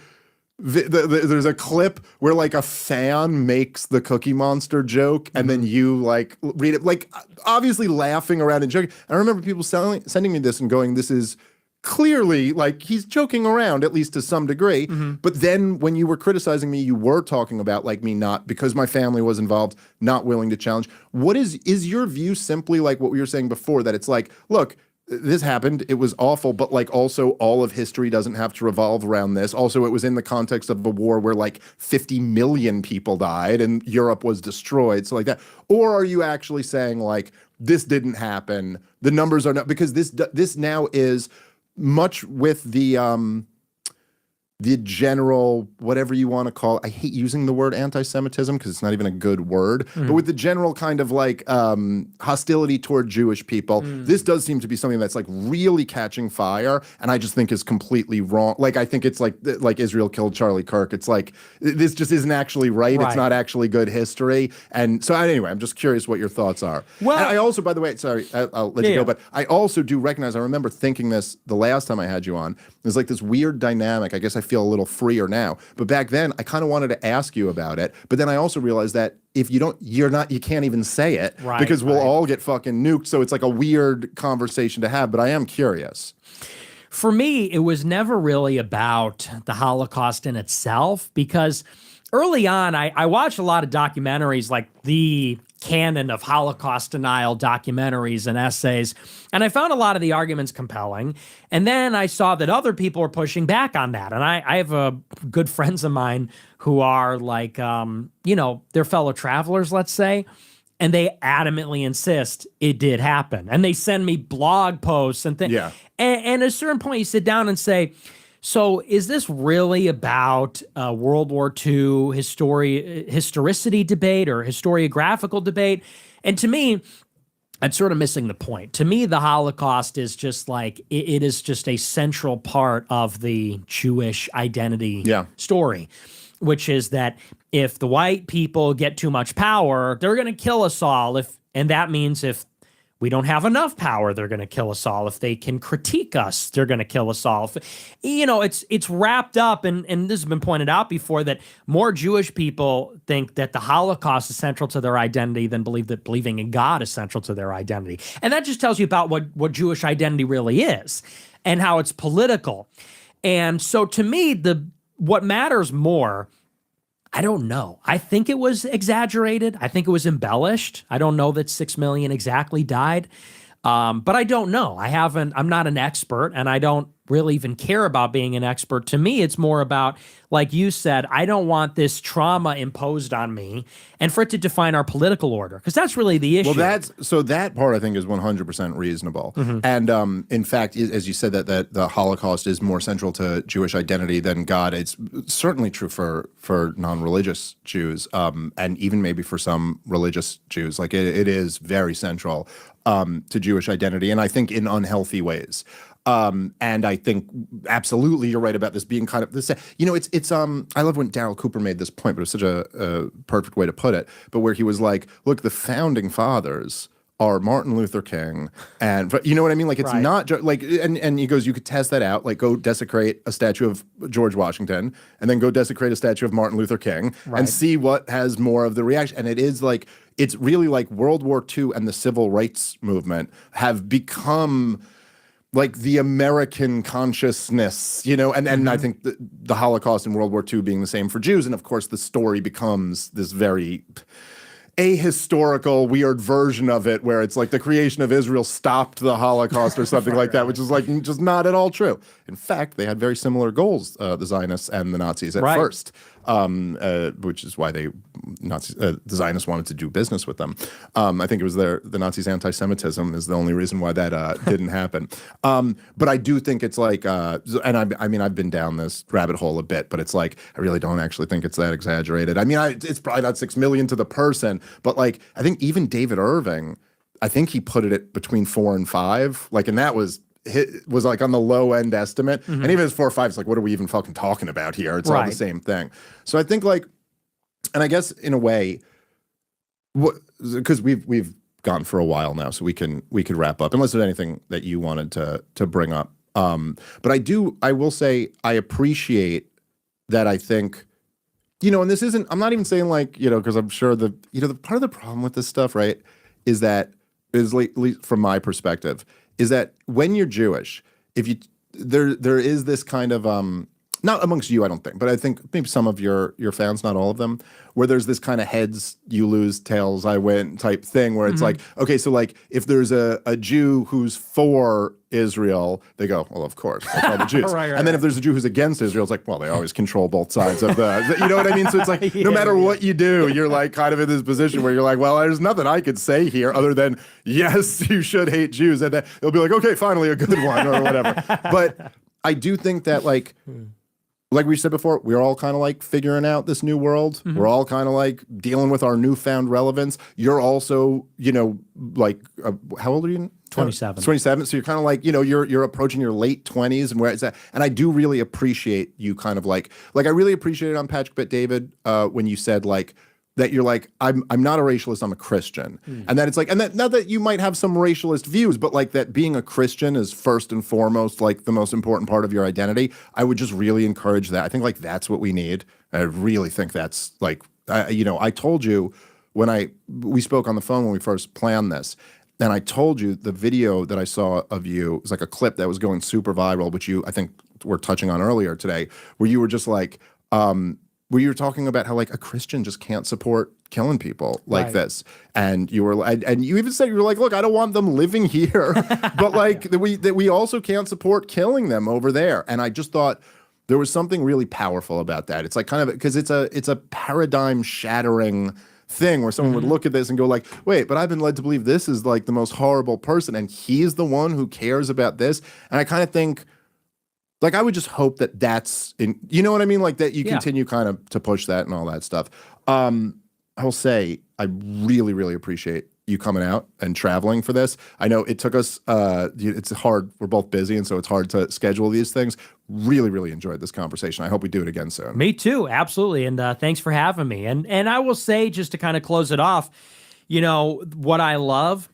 Speaker 22: There's a clip where like a fan makes the Cookie Monster joke, and then you like read it, like obviously laughing around and joking. I remember people sending me this and going, "This is clearly like he's joking around, at least to some degree." But then when you were criticizing me, you were talking about like me not, because my family was involved, not willing to challenge. What is your view simply like what we were saying before, that it's like, look, this happened, it was awful, but like also all of history doesn't have to revolve around this. Also, it was in the context of a war where like 50 million people died and Europe was destroyed, so like that? Or are you actually saying like, this didn't happen, the numbers are not, because this now is much with the general, whatever you want to call it, I hate using the word anti-Semitism because it's not even a good word, but with the general kind of like hostility toward Jewish people, this does seem to be something that's like really catching fire, and I just think is completely wrong. Like, I think it's like Israel killed Charlie Kirk. It's like, this just isn't actually right. It's not actually good history. And so anyway, I'm just curious what your thoughts are. Well, and I also, by the way, sorry, I'll let you go, but I also do recognize, I remember thinking this the last time I had you on, there's like this weird dynamic. I guess I feel feel a little freer now. But back then, I kind of wanted to ask you about it. But then I also realized that if you don't, you can't even say it because we'll all get fucking nuked. So it's like a weird conversation to have. But I am curious.
Speaker 2: For me, it was never really about the Holocaust in itself, because early on, I watched a lot of documentaries, like the canon of Holocaust denial documentaries and essays, and I found a lot of the arguments compelling. And then I saw that other people were pushing back on that. And I have good friends of mine who are like, they're fellow travelers, let's say, and they adamantly insist it did happen. And they send me blog posts and things.
Speaker 22: Yeah.
Speaker 2: And at a certain point, you sit down and say, so is this really about World War II historicity debate or historiographical debate? And to me, I'm sort of missing the point. To me, the Holocaust is just like, it is just a central part of the Jewish identity story, which is that if the white people get too much power, they're going to kill us all. And that means if we don't have enough power, they're going to kill us all. If they can critique us, they're going to kill us all. It's wrapped up, and this has been pointed out before, that more Jewish people think that the Holocaust is central to their identity than believe that believing in God is central to their identity. And that just tells you about what Jewish identity really is and how it's political. And so to me, what matters more, I don't know. I think it was exaggerated. I think it was embellished. I don't know that 6 million exactly died, but I don't know. I'm not an expert, and I don't really even care about being an expert. To me, it's more about, like you said, I don't want this trauma imposed on me and for it to define our political order, because that's really the issue.
Speaker 22: Well, that part I think is 100% reasonable.
Speaker 2: Mm-hmm.
Speaker 22: And in fact, as you said, that the Holocaust is more central to Jewish identity than God. It's certainly true for non-religious Jews, and even maybe for some religious Jews. Like it is very central to Jewish identity, and I think in unhealthy ways. And I think absolutely you're right about this being kind of this. It's I love when Darryl Cooper made this point, but it was such a perfect way to put it. But where he was like, look, the founding fathers are Martin Luther King, and you know what I mean? Like it's
Speaker 2: Right.
Speaker 22: not like, and he goes, you could test that out. Like go desecrate a statue of George Washington, and then go desecrate a statue of Martin Luther King,
Speaker 2: Right.
Speaker 22: and see what has more of the reaction. And it is like, it's really like World War II and the civil rights movement have become like the American consciousness, and I think the Holocaust and World War II being the same for Jews. And of course, the story becomes this very ahistorical, weird version of it where it's like the creation of Israel stopped the Holocaust or something like that, which is like just not at all true. In fact, they had very similar goals, the Zionists and the Nazis at first, which is why the Zionists wanted to do business with them. I think it was the Nazis' anti-Semitism is the only reason why that didn't happen. But I do think it's like, and I mean, I've been down this rabbit hole a bit, but it's like, I really don't actually think it's that exaggerated. I mean, it's probably not 6 million to the person, but like, I think even David Irving, I think he put it between 4 and 5, like, and that was like on the low end estimate.
Speaker 2: Mm-hmm.
Speaker 22: And even as 4 or 5, it's like, what are we even fucking talking about here? It's all
Speaker 2: Right.
Speaker 22: the same thing. So I think like, and I guess in a way, because we've gone for a while now, so we could wrap up unless there's anything that you wanted to bring up. But I will say I appreciate that. I think, and this isn't, I'm not even saying like, because I'm sure the part of the problem with this stuff, right, is that at least from my perspective, is that when you're Jewish, there is this kind of not amongst you, I don't think, but I think maybe some of your fans, not all of them, where there's this kind of heads you lose, tails I win type thing where it's like, okay, so like if there's a Jew who's for Israel, they go, well, of course, that's all the Jews.
Speaker 2: Right,
Speaker 22: and then if there's a Jew who's against Israel, it's like, well, they always control both sides of you know what I mean? So it's like, no matter what you do, you're like kind of in this position where you're like, well, there's nothing I could say here other than, yes, you should hate Jews. And then they'll be like, okay, finally a good one or whatever. But I do think that like we said before, we're all kind of like figuring out this new world.
Speaker 2: Mm-hmm.
Speaker 22: We're all kind of like dealing with our newfound relevance. You're also, like, how old are you?
Speaker 2: 27.
Speaker 22: 27. So you're kind of like, you're approaching your late 20s and where it's at. And I do really appreciate you kind of like I really appreciated on Patrick Bet David when you said like, that you're like, I'm not a racialist, I'm a Christian. And that it's like, and that not that you might have some racialist views, but like that being a Christian is first and foremost like the most important part of your identity. I would just really encourage that. I think like that's what we need. I really think that's like, I told you when we spoke on the phone when we first planned this, and I told you the video that I saw of you, it was like a clip that was going super viral, which I think were touching on earlier today, where you were just like, where you were talking about how like a Christian just can't support killing people like this, and you were and you even said you were like, look, I don't want them living here, but like that we also can't support killing them over there. And I just thought there was something really powerful about that. It's like kind of because it's a paradigm shattering thing where someone would look at this and go like, wait, but I've been led to believe this is like the most horrible person, and he's the one who cares about this. And I kind of think, like, I would just hope that that's in, you know what I mean? Like that you continue kind of to push that and all that stuff. I will say, I really, really appreciate you coming out and traveling for this. I know it took us, it's hard. We're both busy, and so it's hard to schedule these things. Really, really enjoyed this conversation. I hope we do it again soon.
Speaker 2: Me too. Absolutely. And thanks for having me. And I will say, just to kind of close it off, what I love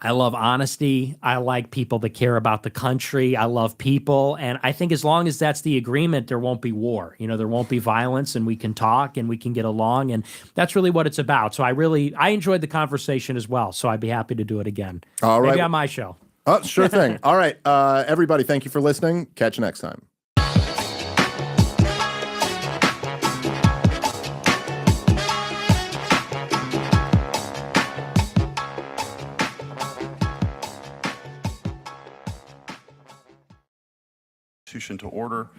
Speaker 2: honesty. I like people that care about the country. I love people. And I think as long as that's the agreement, there won't be war. There won't be violence, and we can talk and we can get along. And that's really what it's about. So I enjoyed the conversation as well. So I'd be happy to do it again.
Speaker 22: All right.
Speaker 2: Maybe on my show.
Speaker 22: Oh, sure thing. All right. Everybody, thank you for listening. Catch you next time.
Speaker 3: To order.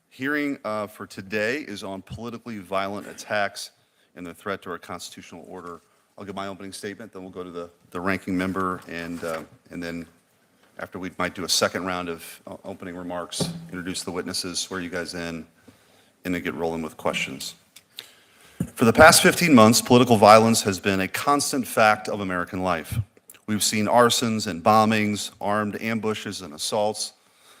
Speaker 3: Hearing for today is on politically violent attacks and the threat to our constitutional order. I'll give my opening statement, then we'll go to the ranking member, and then after we might do a second round of opening remarks, introduce the witnesses, swear you guys in, and then get rolling with questions. For the past 15 months, political violence has been a constant fact of American life. We've seen arsons and bombings, armed ambushes and assaults,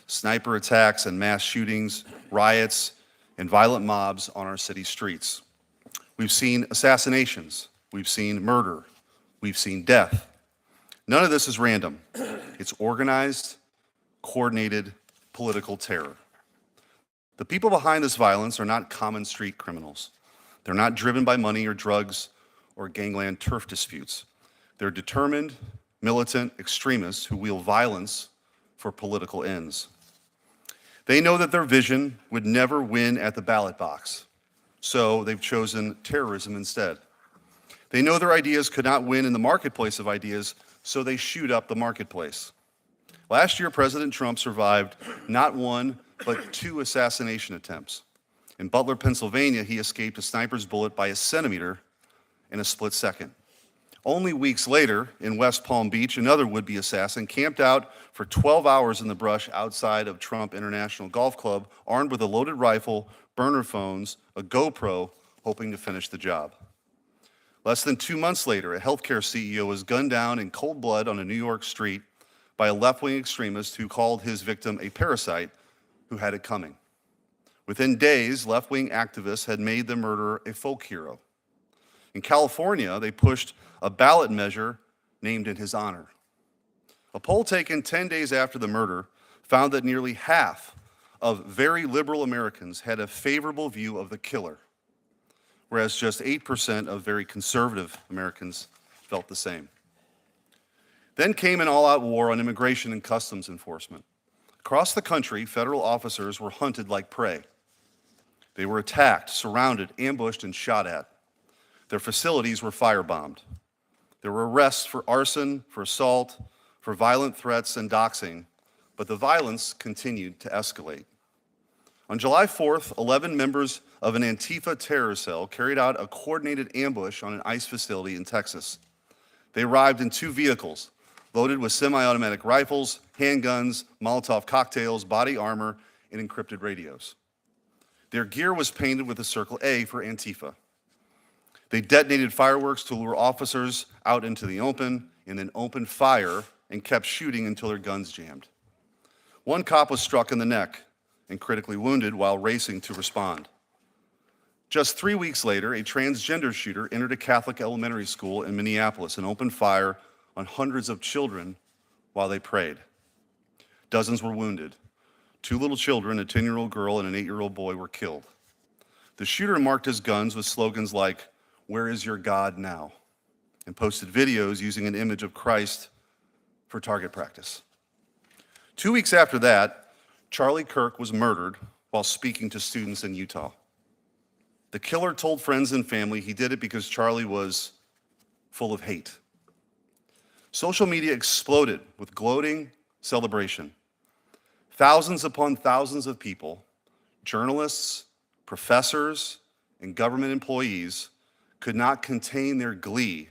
Speaker 3: sniper attacks and mass shootings, riots, and violent mobs on our city streets. We've seen assassinations, we've seen murder, we've seen death. None of this is random. It's organized, coordinated political terror. The people behind this violence are not common street criminals. They're not driven by money or drugs or gangland turf disputes. They're determined, militant extremists who wield violence for political ends. They know that their vision would never win at the ballot box, so they've chosen terrorism instead. They know their ideas could not win in the marketplace of ideas, so they shoot up the marketplace. Last year, President Trump survived not one, but 2 assassination attempts. In Butler, Pennsylvania, he escaped a sniper's bullet by a centimeter in a split second. Only weeks later, in West Palm Beach, another would-be assassin camped out for 12 hours in the brush outside of Trump International Golf Club, armed with a loaded rifle, burner phones, a GoPro, hoping to finish the job. Less than 2 months later, a healthcare CEO was gunned down in cold blood on a New York street by a left-wing extremist who called his victim a parasite who had it coming. Within days, left-wing activists had made the murderer a folk hero. In California, they pushed a ballot measure named in his honor. A poll taken 10 days after the murder found that nearly half of very liberal Americans had a favorable view of the killer, whereas just 8% of very conservative Americans felt the same. Then came an all-out war on immigration and customs enforcement. Across the country, federal officers were hunted like prey. They were attacked, surrounded, ambushed, and shot at. Their facilities were firebombed. There were arrests for arson, for assault, for violent threats and doxing, but the violence continued to escalate. On July 4th, 11 members of an Antifa terror cell carried out a coordinated ambush on an ICE facility in Texas. They arrived in 2 vehicles, loaded with semi-automatic rifles, handguns, Molotov cocktails, body armor, and encrypted radios. Their gear was painted with the circle A for Antifa. They detonated fireworks to lure officers out into the open and then opened fire and kept shooting until their guns jammed. One cop was struck in the neck and critically wounded while racing to respond. Just 3 weeks later, a transgender shooter entered a Catholic elementary school in Minneapolis and opened fire on hundreds of children while they prayed. Dozens were wounded. 2 little children, a 10-year-old girl and an 8-year-old boy, were killed. The shooter marked his guns with slogans like, "Where is your God now?" and posted videos using an image of Christ for target practice. 2 weeks after that, Charlie Kirk was murdered while speaking to students in Utah. The killer told friends and family he did it because Charlie was full of hate. Social media exploded with gloating celebration. Thousands upon thousands of people, journalists, professors, and government employees could not contain their glee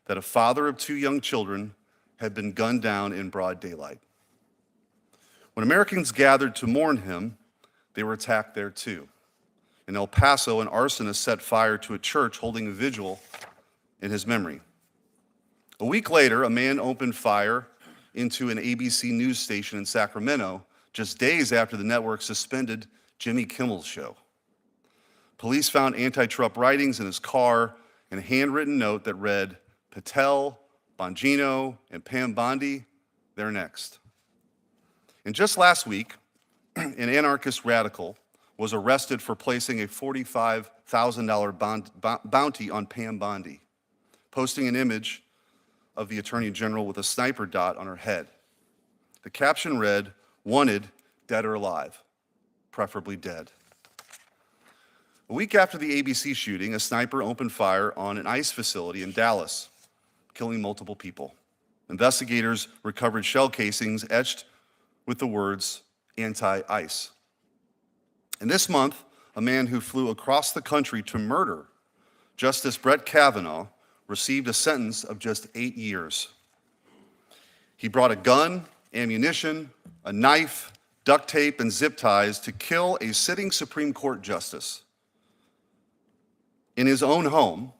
Speaker 3: that a father of 2 young children had been gunned down in broad daylight. When Americans gathered to mourn him, they were attacked there too. In El Paso, an arsonist set fire to a church holding a vigil in his memory. A week later, a man opened fire into an ABC news station in Sacramento just days after the network suspended Jimmy Kimmel's show. Police found anti-Trump writings in his car and a handwritten note that read, "Patel, Bongino, and Pam Bondi, they're next." And just last week, an anarchist radical was arrested for placing a $45,000 bounty on Pam Bondi, posting an image of the Attorney General with a sniper dot on her head. The caption read, "Wanted, dead or alive, preferably dead." A week after the ABC shooting, a sniper opened fire on an ICE facility in Dallas, killing multiple people. Investigators recovered shell casings etched with the words anti-ICE. And this month, a man who flew across the country to murder Justice Brett Kavanaugh received a sentence of just 8 years. He brought a gun, ammunition, a knife, duct tape, and zip ties to kill a sitting Supreme Court justice in his own home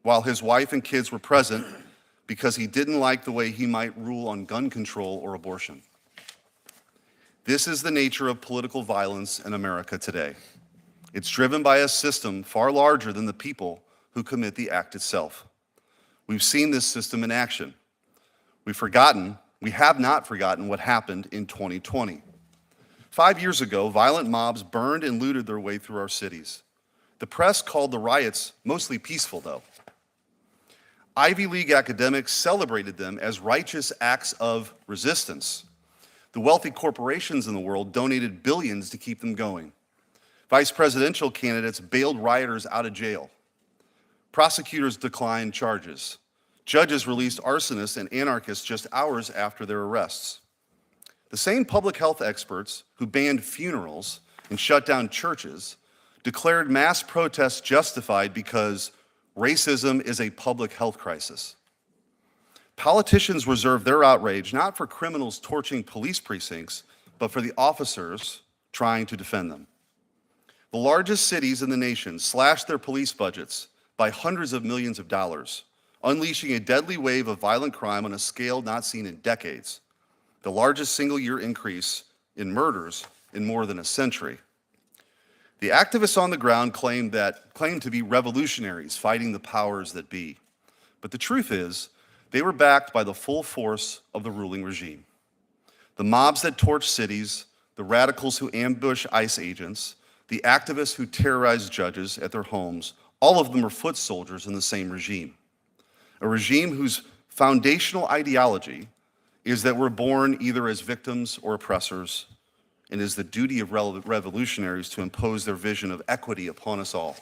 Speaker 3: while his wife and kids were present because he didn't like the way he might rule on gun control or abortion. This is the nature of political violence in America today. It's driven by a system far larger than the people who commit the act itself. We've seen this system in action. We have not forgotten what happened in 2020. 5 years ago, violent mobs burned and looted their way through our cities. The press called the riots mostly peaceful, though. Ivy League academics celebrated them as righteous acts of resistance. The wealthy corporations in the world donated billions to keep them going. Vice presidential candidates bailed rioters out of jail. Prosecutors declined charges. Judges released arsonists and anarchists just hours after their arrests. The same public health experts who banned funerals and shut down churches declared mass protests justified because racism is a public health crisis. Politicians reserve their outrage not for criminals torching police precincts, but for the officers trying to defend them. The largest cities in the nation slashed their police budgets by hundreds of millions of dollars, unleashing a deadly wave of violent crime on a scale not seen in decades, the largest single-year increase in murders in more than a century. The activists on the ground claim to be revolutionaries fighting the powers that be. But the truth is, they were backed by the full force of the ruling regime. The mobs that torch cities, the radicals who ambush ICE agents, the activists who terrorize judges at their homes, all of them are foot soldiers in the same regime. A regime whose foundational ideology is that we're born either as victims or oppressors, and is the duty of revolutionaries to impose their vision of equity upon us all.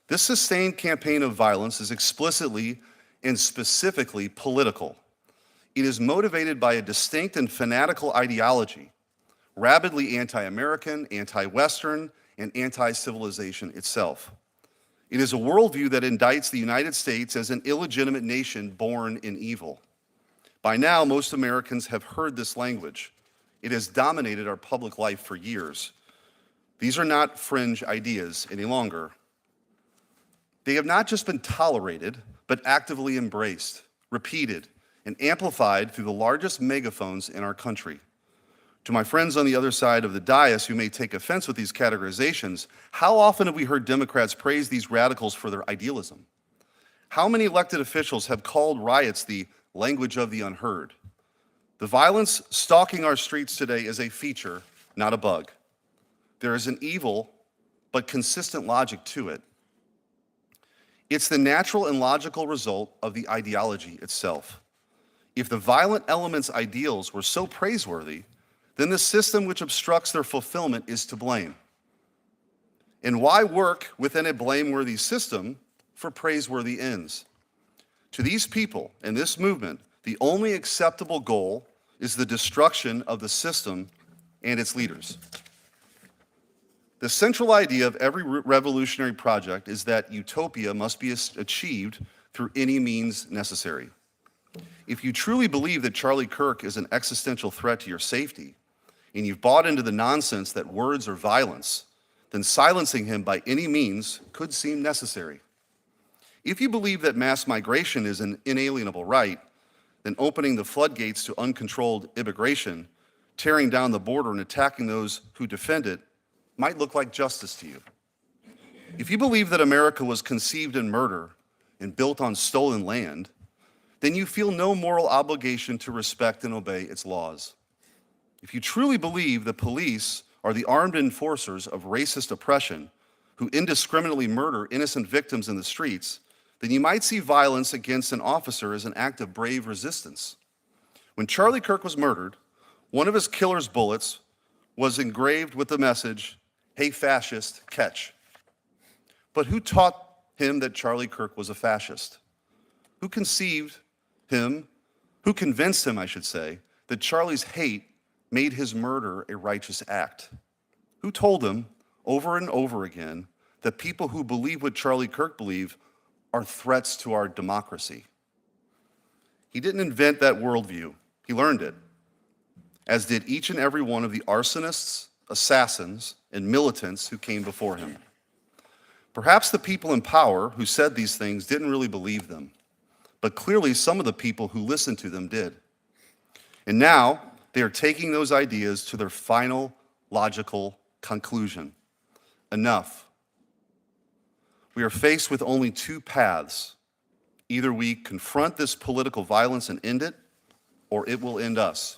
Speaker 3: This sustained campaign of violence is explicitly and specifically political. It is motivated by a distinct and fanatical ideology, rabidly anti-American, anti-Western, and anti-civilization itself. It is a worldview that indicts the United States as an illegitimate nation born in evil. By now, most Americans have heard this language. It has dominated our public life for years. These are not fringe ideas any longer. They have not just been tolerated, but actively embraced, repeated, and amplified through the largest megaphones in our country. To my friends on the other side of the dais who may take offense with these categorizations, how often have we heard Democrats praise these radicals for their idealism? How many elected officials have called riots the language of the unheard? The violence stalking our streets today is a feature, not a bug. There is an evil but consistent logic to it. It's the natural and logical result of the ideology itself. If the violent elements' ideals were so praiseworthy, then the system which obstructs their fulfillment is to blame. And why work within a blameworthy system for praiseworthy ends? To these people and this movement, the only acceptable goal is the destruction of the system and its leaders. The central idea of every revolutionary project is that utopia must be achieved through any means necessary. If you truly believe that Charlie Kirk is an existential threat to your safety, and you've bought into the nonsense that words are violence, then silencing him by any means could seem necessary. If you believe that mass migration is an inalienable right, then opening the floodgates to uncontrolled immigration, tearing down the border and attacking those who defend it might look like justice to you. If you believe that America was conceived in murder and built on stolen land, then you feel no moral obligation to respect and obey its laws. If you truly believe the police are the armed enforcers of racist oppression who indiscriminately murder innocent victims in the streets, then you might see violence against an officer as an act of brave resistance. When Charlie Kirk was murdered, one of his killer's bullets was engraved with the message, "Hey fascist, catch." But who taught him that Charlie Kirk was a fascist? Who convinced him, I should say, that Charlie's hate made his murder a righteous act? Who told him over and over again that people who believe what Charlie Kirk believed are threats to our democracy? He didn't invent that worldview. He learned it, as did each and every one of the arsonists, assassins, and militants who came before him. Perhaps the people in power who said these things didn't really believe them, but clearly some of the people who listened to them did. And now they are taking those ideas to their final logical conclusion. Enough. We are faced with only two paths. Either we confront this political violence and end it, or it will end us.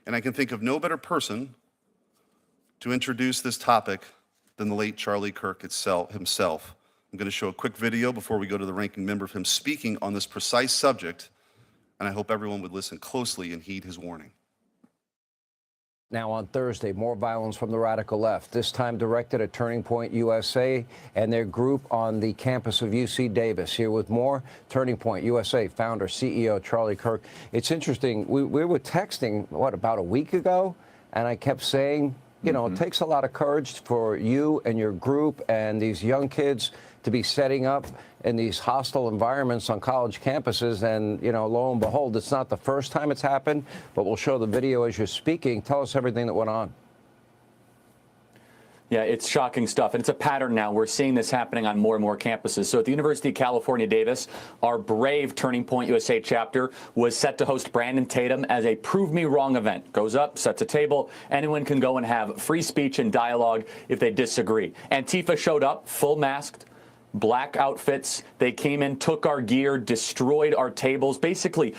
Speaker 3: And I can think of no better person to introduce this topic than the late Charlie Kirk himself. I'm going to show a quick video before we go to the ranking member of him speaking on this precise subject, and I hope everyone would listen closely and heed his warning.
Speaker 4: Now on Thursday, more violence from the radical left, this time directed at Turning Point USA and their group on the campus of UC Davis. Here with more, Turning Point USA founder, CEO Charlie Kirk. It's interesting, we were texting, about a week ago? And I kept saying, you know, it takes a lot of courage for you and your group and these young kids to be setting up in these hostile environments on college campuses. And, you know, lo and behold, it's not the first time it's happened, but we'll show the video as you're speaking. Tell us everything that went on.
Speaker 6: Yeah, it's shocking stuff, and it's a pattern now. We're seeing this happening on more and more campuses. So at the University of California, Davis, our brave Turning Point USA chapter was set to host Brandon Tatum as a Prove Me Wrong event. Goes up, sets a table. Anyone can go and have free speech and dialogue if they disagree. Antifa showed up, full masked, black outfits. They came in, took our gear, destroyed our tables, basically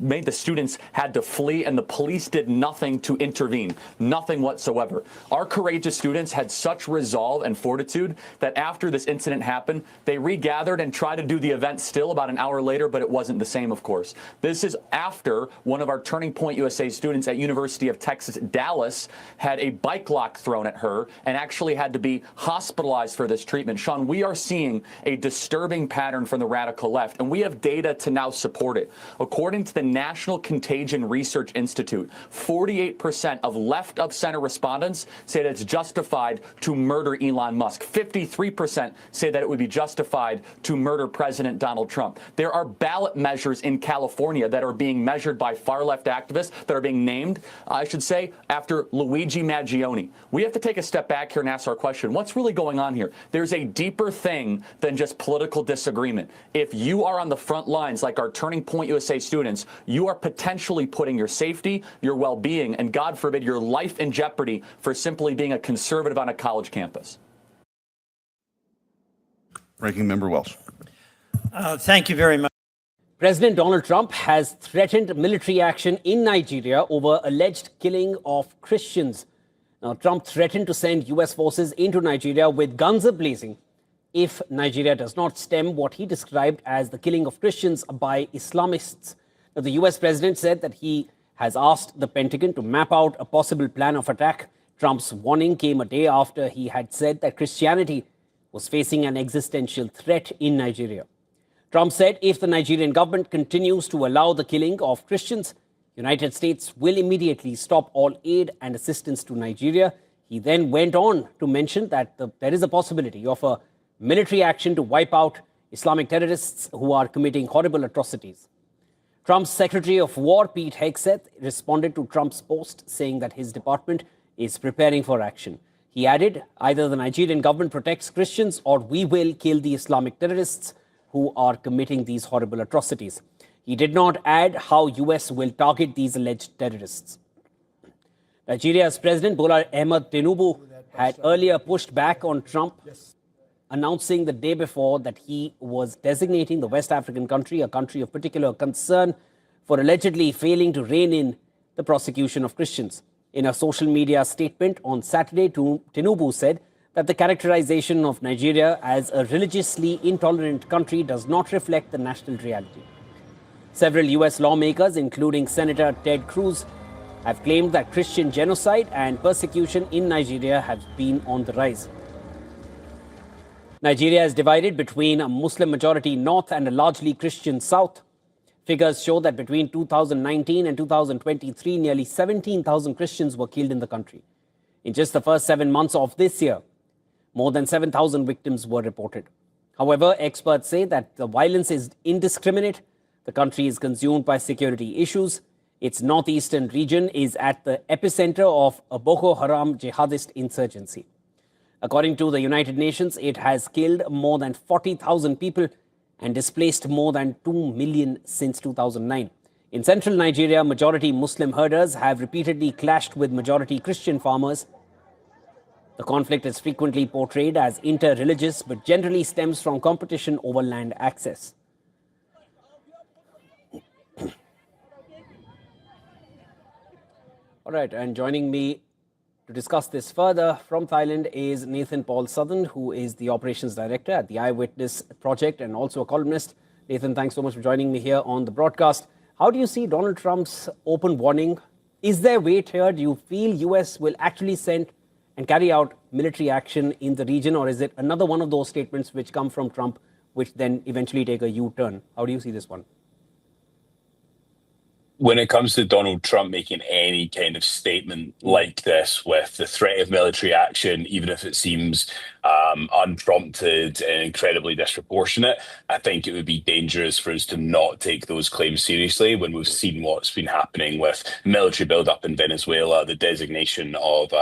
Speaker 6: made the students had to flee, and the police did nothing to intervene, nothing whatsoever. Our courageous students had such resolve and fortitude that after this incident happened, they regathered and tried to do the event still about an hour later, but it wasn't the same, of course. This is after one of our Turning Point USA students at University of Texas, Dallas, had a bike lock thrown at her and actually had to be hospitalized for this treatment. Sean, we are seeing a disturbing pattern from the radical left, and we have data to now support it. According to the National Contagion Research Institute, 48% of left of center respondents say that it's justified to murder Elon Musk. 53% say that it would be justified to murder President Donald Trump. There are ballot measures in California that are being measured by far left activists that are being named, I should say, after Luigi Maggioni. We have to take a step back here and ask our question, what's really going on here? There's a deeper thing important than just political disagreement. If you are on the front lines, like our Turning Point USA students, you are potentially putting your safety, your well-being, and God forbid, your life in jeopardy for simply being a conservative on a college campus.
Speaker 3: Ranking Member Welsh.
Speaker 5: Thank you very much. President Donald Trump has threatened military action in Nigeria over alleged killing of Christians. Now, Trump threatened to send U.S. forces into Nigeria with guns a-blazing if Nigeria does not stem what he described as the killing of Christians by Islamists. Now, the U.S. president said that he has asked the Pentagon to map out a possible plan of attack. Trump's warning came a day after he had said that Christianity was facing an existential threat in Nigeria. Trump said if the Nigerian government continues to allow the killing of Christians, United States will immediately stop all aid and assistance to Nigeria. He then went on to mention that there is a possibility of a military action to wipe out Islamic terrorists who are committing horrible atrocities. Trump's Secretary of War, Pete Hegseth, responded to Trump's post, saying that his department is preparing for action. He added, either the Nigerian government protects Christians or we will kill the Islamic terrorists who are committing these horrible atrocities. He did not add how US will target these alleged terrorists. Nigeria's President Bola Ahmed Tinubu had earlier pushed back on Trump, announcing the day before that he was designating the West African country a country of particular concern for allegedly failing to rein in the prosecution of Christians. In a social media statement on Saturday, Tinubu said that the characterization of Nigeria as a religiously intolerant country does not reflect the national reality. Several US lawmakers, including Senator Ted Cruz, have claimed that Christian genocide and persecution in Nigeria have been on the rise. Nigeria is divided between a Muslim-majority north and a largely Christian south. Figures show that between 2019 and 2023, nearly 17,000 Christians were killed in the country. In just the first 7 months of this year, more than 7,000 victims were reported. However, experts say that the violence is indiscriminate. The country is consumed by security issues. Its northeastern region is at the epicenter of a Boko Haram jihadist insurgency. According to the United Nations, it has killed more than 40,000 people and displaced more than 2 million since 2009. In central Nigeria, majority Muslim herders have repeatedly clashed with majority Christian farmers. The conflict is frequently portrayed as inter-religious, but generally stems from competition over land access. All right, and joining me to discuss this further from Thailand is Nathan Paul Southern, who is the operations director at the Eyewitness Project and also a columnist. Nathan, thanks so much for joining me here on the broadcast. How do you see Donald Trump's open warning? Is there weight here? Do you feel US will actually send and carry out military action in the region, or is it another one of those statements which come from Trump, which then eventually take a U-turn? How do you see this one?
Speaker 7: When it comes to Donald Trump making any kind of statement like this with the threat of military action, even if it seems unprompted and incredibly disproportionate, I think it would be dangerous for us to not take those claims seriously when we've seen what's been happening with military buildup in Venezuela, the designation of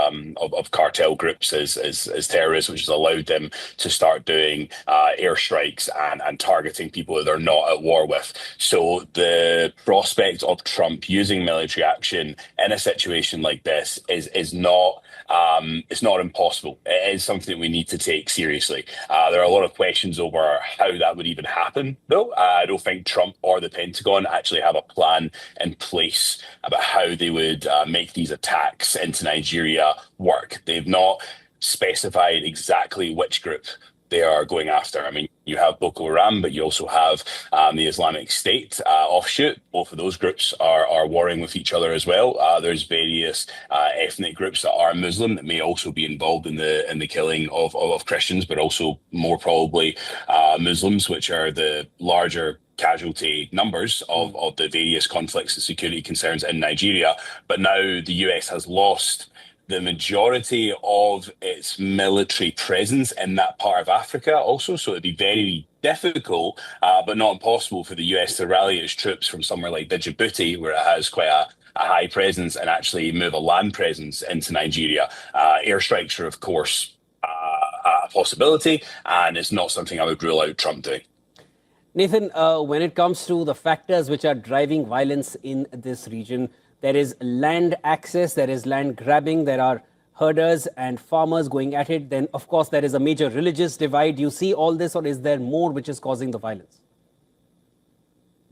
Speaker 7: cartel groups as terrorists, which has allowed them to start doing airstrikes and targeting people that they're not at war with. So the prospect of Trump using military action in a situation like this is not it's not impossible. It is something that we need to take seriously. There are a lot of questions over how that would even happen, though. I don't think Trump or the Pentagon actually have a plan in place about how they would make these attacks into Nigeria work. They've not specified exactly which group they are going after. I mean, you have Boko Haram, but you also have the Islamic State offshoot. Both of those groups are warring with each other as well. There's various ethnic groups that are Muslim that may also be involved in the killing of Christians, but also more probably Muslims, which are the larger casualty numbers of the various conflicts and security concerns in Nigeria. But now the US has lost the majority of its military presence in that part of Africa also. So it'd be very difficult, but not impossible for the US to rally its troops from somewhere like Djibouti, where it has quite a high presence, and actually move a land presence into Nigeria. Airstrikes are, of course, a possibility, and it's not something I would rule out Trump doing.
Speaker 5: Nathan, when it comes to the factors which are driving violence in this region, there is land access, there is land grabbing, there are herders and farmers going at it. Then, of course, there is a major religious divide. You see all this, or is there more which is causing the violence?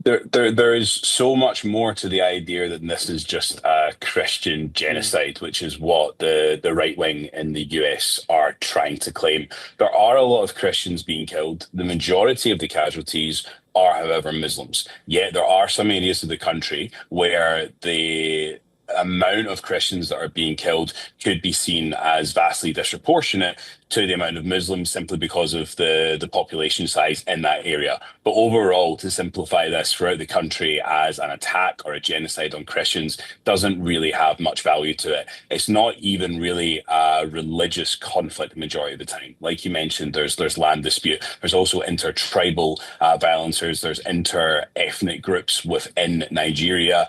Speaker 7: There is so much more to the idea that this is just a Christian genocide, which is what the right wing in the US are trying to claim. There are a lot of Christians being killed. The majority of the casualties are, however, Muslims. Yet there are some areas of the country where the amount of Christians that are being killed could be seen as vastly disproportionate to the amount of Muslims simply because of the population size in that area. But overall, to simplify this throughout the country as an attack or a genocide on Christians doesn't really have much value to it. It's not even really a religious conflict the majority of the time. Like you mentioned, there's land dispute. There's also intertribal violence. There's inter-ethnic groups within Nigeria.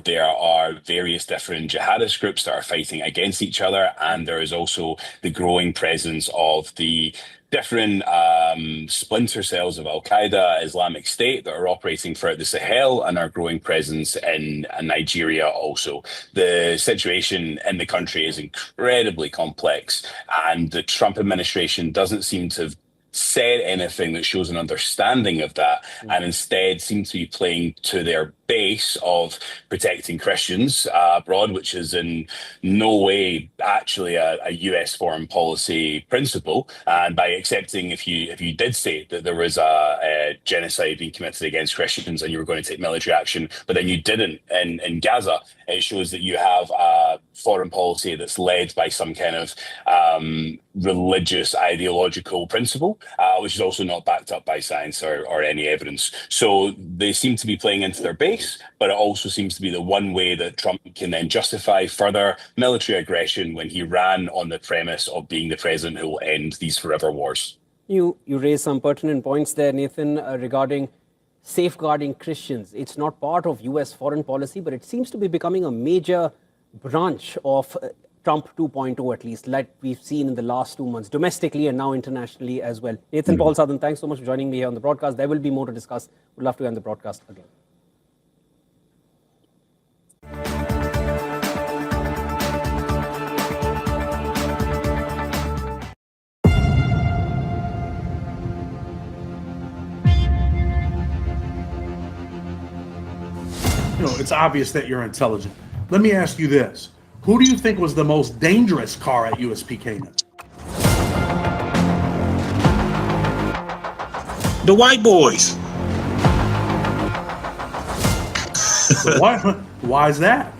Speaker 7: There are various different jihadist groups that are fighting against each other. And there is also the growing presence of the different splinter cells of Al-Qaeda, Islamic State that are operating throughout the Sahel and our growing presence in Nigeria also. The situation in the country is incredibly complex, and the Trump administration doesn't seem to have said anything that shows an understanding of that, and instead seems to be playing to their base of protecting Christians abroad, which is in no way actually a US foreign policy principle. And by accepting, if you did say that there was a genocide being committed against Christians and you were going to take military action, but then you didn't in Gaza, it shows that you have a foreign policy that's led by some kind of religious ideological principle, which is also not backed up by science or any evidence. So they seem to be playing into their base, but it also seems to be the one way that Trump can then justify further military aggression when he ran on the premise of being the president who will end these forever wars.
Speaker 5: You raised some pertinent points there, Nathan, regarding safeguarding Christians. It's not part of US foreign policy, but it seems to be becoming a major branch of Trump 2.0, at least, like we've seen in the last 2 months, domestically and now internationally as well. Nathan Paul Southern, thanks so much for joining me here on the broadcast. There will be more to discuss. We'd love to end the broadcast again.
Speaker 10: You know, it's obvious that you're intelligent. Let me ask you this. Who do you think was the most dangerous car at USP Canaan?
Speaker 17: The white boys.
Speaker 10: What? Why is that?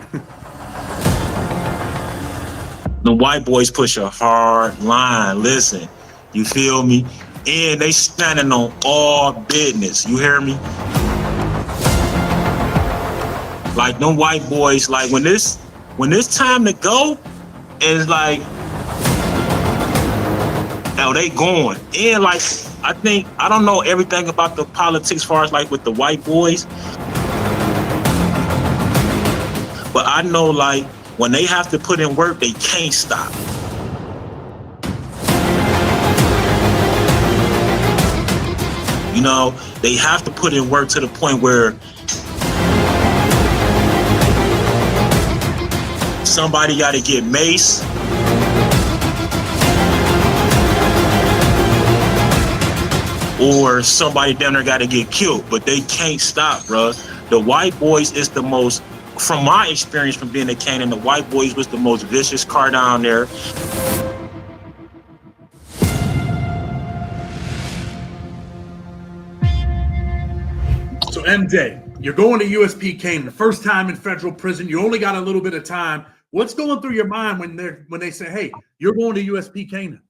Speaker 17: The white boys push a hard line. Listen, you feel me? And they standing on all business. You hear me? Like them white boys, like when this time to go, it's like, oh, they going. And like, I don't know everything about the politics as far as like with the white boys. But I know like when they have to put in work, they can't stop. You know, they have to put in work to the point where somebody got to get maced. Or somebody down there got to get killed, but they can't stop, bro. The white boys is the most, from my experience from being a Canaan, the white boys was the most vicious car down there.
Speaker 10: So MJ, you're going to USP Canaan, the first time in federal prison. You only got a little bit of time. What's going through your mind when they say, "Hey, you're going to USP Canaan"?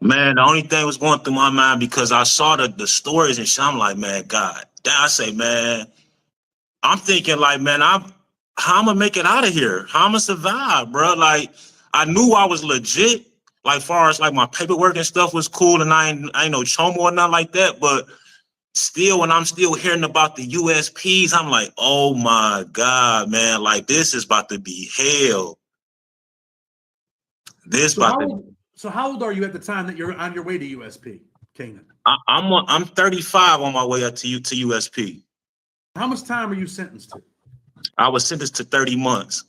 Speaker 17: Man, the only thing was going through my mind because I saw the stories and shit. I'm like, man, God. Then I say, man, I'm thinking like, man, how I'm gonna make it out of here? How I'm gonna survive, bro? Like, I knew I was legit, like far as like my paperwork and stuff was cool, and I ain't no chomo or nothing like that, but still, when I'm still hearing about the USPs, I'm like, oh my God, man, like this is about to be hell.
Speaker 10: So how old are you at the time that you're on your way to USP, Kanan?
Speaker 17: I'm 35 on my way up to USP.
Speaker 10: How much time are you sentenced to?
Speaker 17: I was sentenced to 30 months.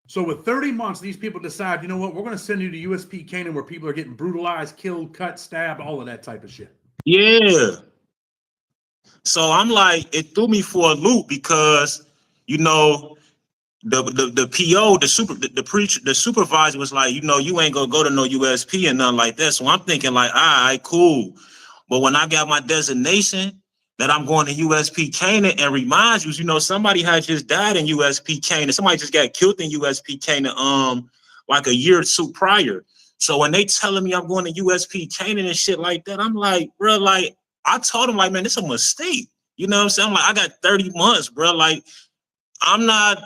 Speaker 10: So with 30 months, these people decide, you know what, we're going to send you to USP Canaan where people are getting brutalized, killed, cut, stabbed, all of that type of shit.
Speaker 17: Yeah. So I'm like, it threw me for a loop because, you know, the PO, the supervisor was like, you know, you ain't gonna go to no USP and nothing like that. So I'm thinking like, all right, cool. But when I got my designation that I'm going to USP Canaan, and reminds you, you know, somebody had just died in USP Canaan. Somebody just got killed in USP Canaan, like a year or two prior. So when they telling me I'm going to USP Canaan and shit like that, I'm like, bro, like, I told him like, man, it's a mistake. You know what I'm saying? I'm like, I got 30 months, bro. Like, I'm not,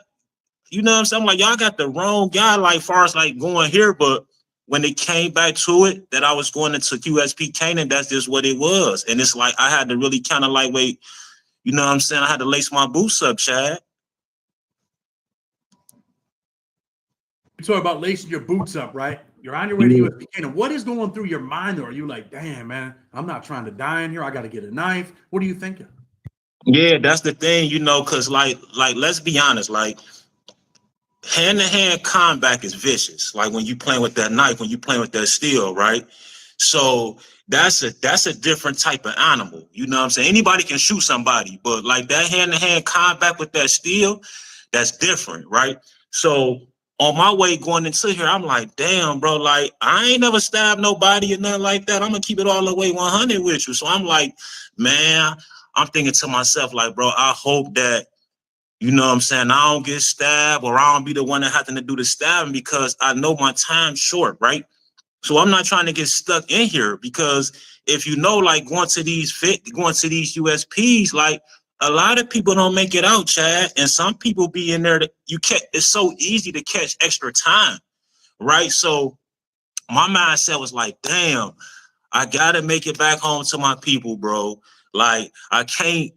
Speaker 17: you know what I'm saying? I'm like, y'all got the wrong guy, like, far as like going here. But when it came back to it, that I was going into USP Canaan, that's just what it was. And it's like, I had to really kind of like, wait, you know what I'm saying? I had to lace my boots up, Chad.
Speaker 10: You talk about lacing your boots up, right? You're on your way to USP Canaan. What is going through your mind, though? Are you like, damn, man, I'm not trying to die in here. I got to get a knife. What are you thinking?
Speaker 17: Yeah, that's the thing, you know, because like, let's be honest, like, hand-to-hand combat is vicious. Like when you playing with that knife, when you playing with that steel, right? So that's a different type of animal. You know what I'm saying? Anybody can shoot somebody, but like that hand-to-hand combat with that steel, that's different, right? So on my way going into here, I'm like, damn, bro, like I ain't never stabbed nobody or nothing like that. I'm gonna keep it all the way 100 with you. So I'm like, man, I'm thinking to myself, like, bro, I hope that, you know what I'm saying, I don't get stabbed or I don't be the one that having to do the stabbing because I know my time's short, right? So I'm not trying to get stuck in here because if you know, like going to these USPs, like a lot of people don't make it out, Chad. And some people be in there that it's so easy to catch extra time, right? So my mindset was like, damn, I gotta make it back home to my people, bro. Like I can't,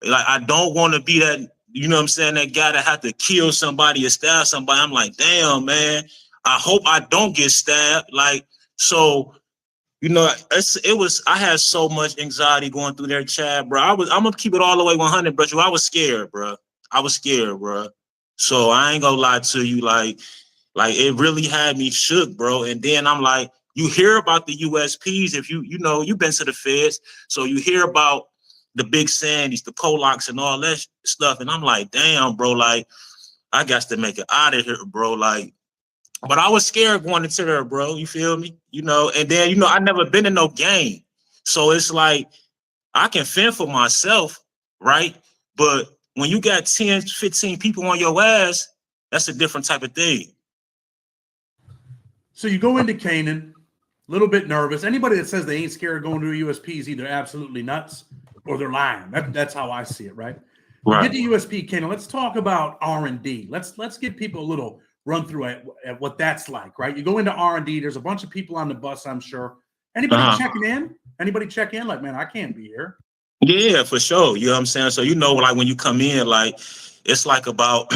Speaker 17: like I don't want to be that, you know what I'm saying, that guy that had to kill somebody or stab somebody. I'm like, damn, man, I hope I don't get stabbed. Like, so, you know, I had so much anxiety going through there, Chad, bro. I'm gonna keep it all the way 100, bro. I was scared, bro. I was scared, bro. So I ain't gonna lie to you, like it really had me shook, bro. And then I'm like, you hear about the USPs if you know, you've been to the feds, so you hear about the big Sandys, the Polacks, and all that stuff. And I'm like, damn, bro, like I got to make it out of here, bro. Like, but I was scared going into there, bro. You feel me? You know, and then, you know, I never been in no gang. So it's like I can fend for myself, right? But when you got 10, 15 people on your ass, that's a different type of thing.
Speaker 10: So you go into Canaan, a little bit nervous. Anybody that says they ain't scared of going to a USP is either absolutely nuts or they're lying. That's how I see it, right?
Speaker 17: Right.
Speaker 10: You get to USP Canaan. Let's talk about R&D. Let's give people a little run through at what that's like, right? You go into R&D. There's a bunch of people on the bus, I'm sure. Anybody checking in? Anybody check in? Like, man, I can't be here.
Speaker 17: Yeah, for sure. You know what I'm saying? So, you know, like when you come in, like it's like about,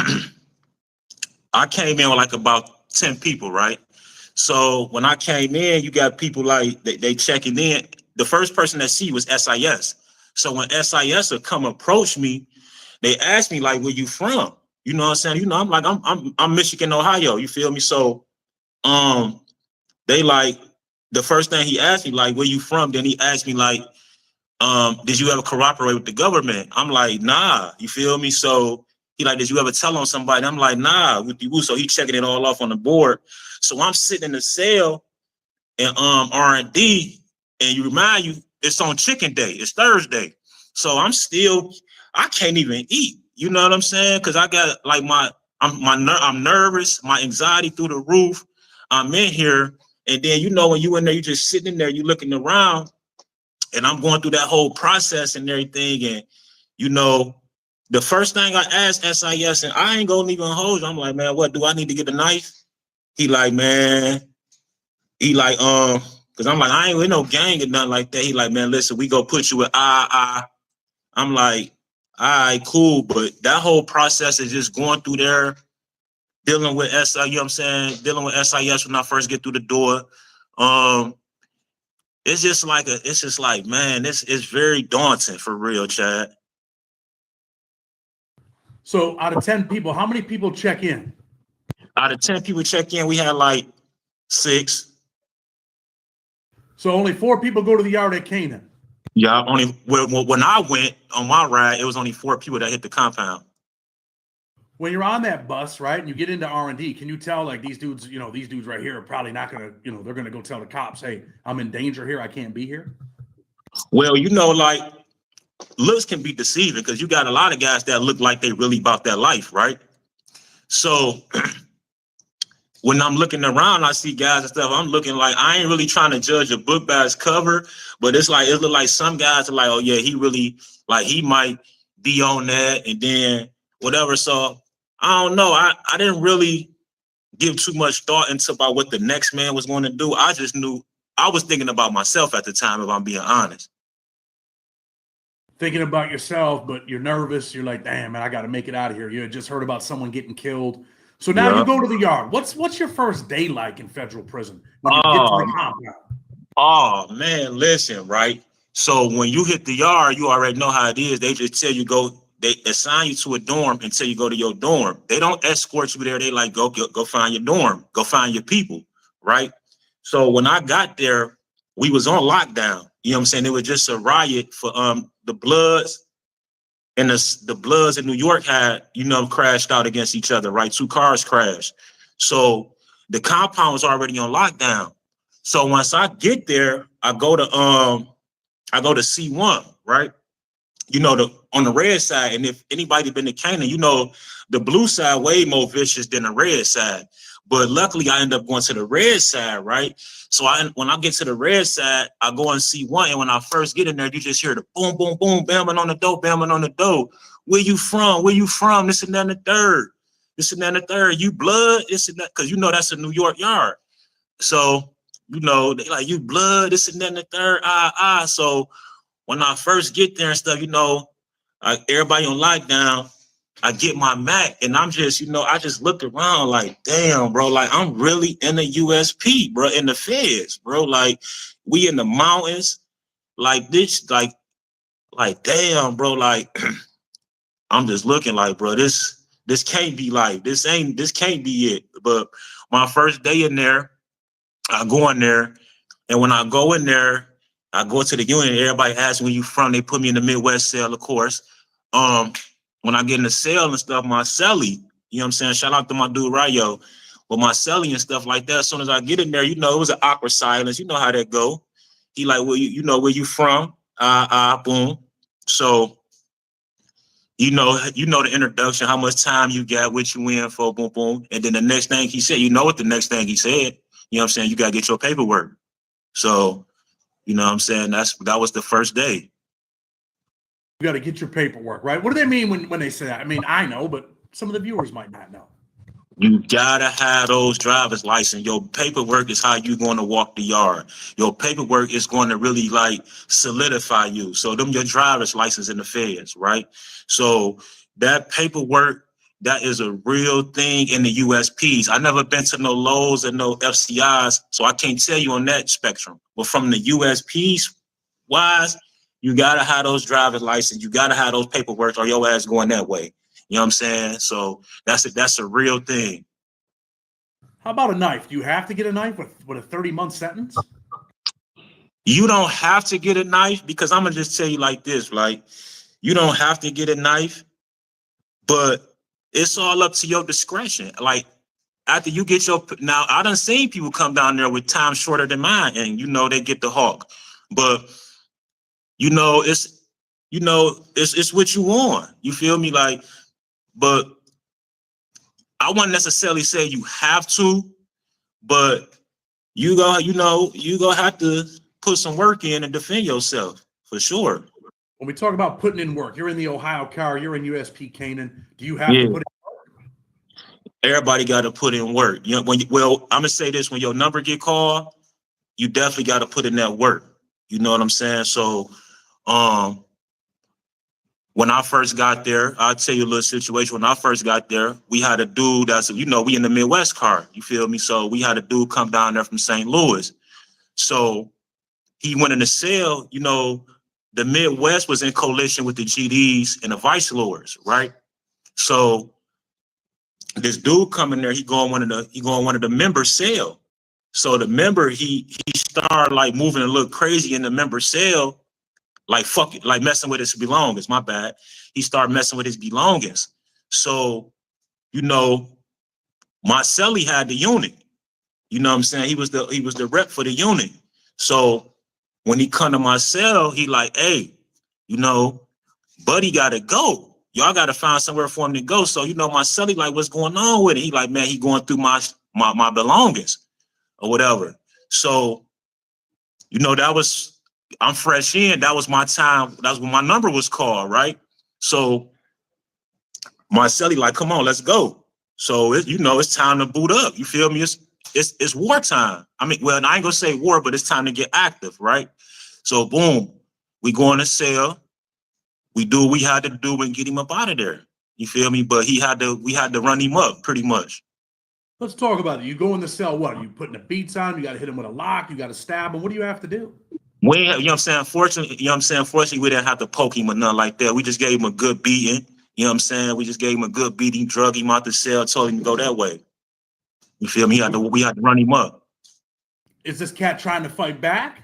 Speaker 17: I came in with like about 10 people, right? So when I came in, you got people like they checking in. The first person that see was SIS. So when SIS would come approach me, they asked me like, where you from? You know what I'm saying? You know, I'm like, I'm Michigan, Ohio. You feel me? So they like, the first thing he asked me, like, where you from? Then he asked me like, did you ever cooperate with the government? I'm like, nah, you feel me? So he like, did you ever tell on somebody? I'm like, nah, with you. So he checking it all off on the board. So I'm sitting in the cell in R&D, and you remind you, it's on chicken day, it's Thursday. So I can't even eat. You know what I'm saying? Because I got like I'm nervous, my anxiety through the roof. I'm in here, and then you know when you in there, you just sitting in there, you looking around, and I'm going through that whole process and everything. And you know, the first thing I asked SIS, and I ain't gonna even hold you, I'm like, man, what do I need to get a knife? He like, man, because I'm like, I ain't with no gang or nothing like that. He like, man, listen, we go put you with I'm like, all right, cool. But that whole process is just going through there, dealing with you know what I'm saying? Dealing with SIS when I first get through the door. It's just like, man, this is very daunting for real, Chad.
Speaker 10: So out of 10 people, how many people check in?
Speaker 17: Out of 10 people check in, we had like 6.
Speaker 10: So only 4 people go to the yard at Canaan.
Speaker 17: Yeah, when I went on my ride, it was only 4 people that hit the compound.
Speaker 10: When you're on that bus, right, and you get into R&D, can you tell like these dudes right here are probably not gonna, they're gonna go tell the cops, hey, I'm in danger here, I can't be here?
Speaker 17: Well, like looks can be deceiving because you got a lot of guys that look like they really about that life, right? So when I'm looking around, I see guys and stuff. I'm looking like I ain't really trying to judge a book by its cover, but it look like some guys are like, oh yeah, he really like he might be on that, and then whatever. So I don't know. I didn't really give too much thought into about what the next man was going to do. I just knew I was thinking about myself at the time, if I'm being honest.
Speaker 10: Thinking about yourself, but you're nervous. You're like, damn, man, I got to make it out of here. You had just heard about someone getting killed. So now you go to the yard. What's your first day like in federal prison when you get to the compound?
Speaker 17: Oh, man, listen, right? So when you hit the yard, you already know how it is. They just tell you they assign you to a dorm until you go to your dorm. They don't escort you there. They like, go find your dorm, go find your people, right? So when I got there, we was on lockdown. You know what I'm saying? It was just a riot for the Bloods and the Bloods in New York had, crashed out against each other, right? 2 cars crashed. So the compound was already on lockdown. So once I get there, I go to C1, right? On the red side, and if anybody been to Canaan, the blue side way more vicious than the red side. But luckily, I end up going to the red side, right? So when I get to the red side, I go and C1, and when I first get in there, you just hear the boom, boom, boom, bamming on the door, bamming on the door. Where you from? Where you from? This and that and the third. This and that and the third. You blood? This and that, because that's a New York yard. So they like, you blood? This and that and the third. So when I first get there and stuff, everybody on lockdown, I get my Mac and I'm just, I just look around like, damn, bro, like I'm really in the USP, bro, in the feds, bro. Like we in the mountains, like this, like damn, bro, like I'm just looking like, bro, this can't be life. This can't be it. But my first day in there, I go in there, and when I go in there, I go to the unit. Everybody asks where you from. They put me in the Midwest cell, of course. When I get in the cell and stuff, my cellie, you know what I'm saying? Shout out to my dude Rayo. But my cellie and stuff like that, as soon as I get in there, it was an awkward silence. You know how that go. He like, well, where you from? Boom. So, the introduction, how much time you got, what you in for, boom, boom. And then the next thing he said, what the next thing he said? You know what I'm saying? You got to get your paperwork. So, you know what I'm saying? That was the first day.
Speaker 10: You got to get your paperwork, right? What do they mean when they say that? I mean, I know, but some of the viewers might not know.
Speaker 17: You gotta have those driver's license. Your paperwork is how you're going to walk the yard. Your paperwork is going to really solidify you. So them your driver's license in the feds, right? So that paperwork, that is a real thing in the USPs. I never been to no Lowe's and no FCIs, so I can't tell you on that spectrum. But from the USPs wise, you gotta have those driver's license. You gotta have those paperwork, or your ass going that way. You know what I'm saying? So that's a real thing.
Speaker 10: How about a knife? Do you have to get a knife with a 30-month sentence?
Speaker 17: You don't have to get a knife, because I'm gonna just tell you like this, you don't have to get a knife, but it's all up to your discretion. Like after you get now I done seen people come down there with time shorter than mine, and they get the hawk. But it's what you want. You feel me? But I wouldn't necessarily say you have to, but you gonna have to put some work in and defend yourself for sure.
Speaker 10: When we talk about putting in work, you're in the Ohio car, you're in USP Canaan. Do you have to put in work?
Speaker 17: Everybody got to put in work. I'm gonna say this: when your number get called, you definitely got to put in that work. You know what I'm saying? So, when I first got there, I'll tell you a little situation. When I first got there, we had a dude we in the Midwest car. You feel me? So we had a dude come down there from St. Louis. So he went in the cell, you know, the Midwest was in coalition with the GDs and the vice lords, right? So this dude coming there, he go in one of the members' cell. So the member, he started like moving a little crazy in the member's cell, like fuck it, like messing with his belongings. My bad. He started messing with his belongings. So, you know, Marcelli had the unit. You know what I'm saying? He was the rep for the unit. So when he come to my cell, he like, hey, you know, Buddy gotta go. Y'all gotta find somewhere for him to go. So, you know, Marcelli like, what's going on with it? He like, man, he going through my belongings or whatever. So, you know, I'm fresh in. That was my time. That's when my number was called, right? So Marcelli like, come on, let's go. So it's time to boot up. You feel me? It's wartime. I mean, well, I ain't gonna say war, but it's time to get active, right? So boom, we go in the cell. We do what we had to do and get him up out of there. You feel me? But we had to run him up pretty much.
Speaker 10: Let's talk about it. You go in the cell, what? Are you putting the beats on? You got to hit him with a lock. You got to stab him. What do you have to do?
Speaker 17: We, you know what I'm saying? Fortunately, we didn't have to poke him or nothing like that. We just gave him a good beating. You know what I'm saying? We just gave him a good beating, drug him out the cell, told him to go that way. You feel me? We had to run him up.
Speaker 10: Is this cat trying to fight back?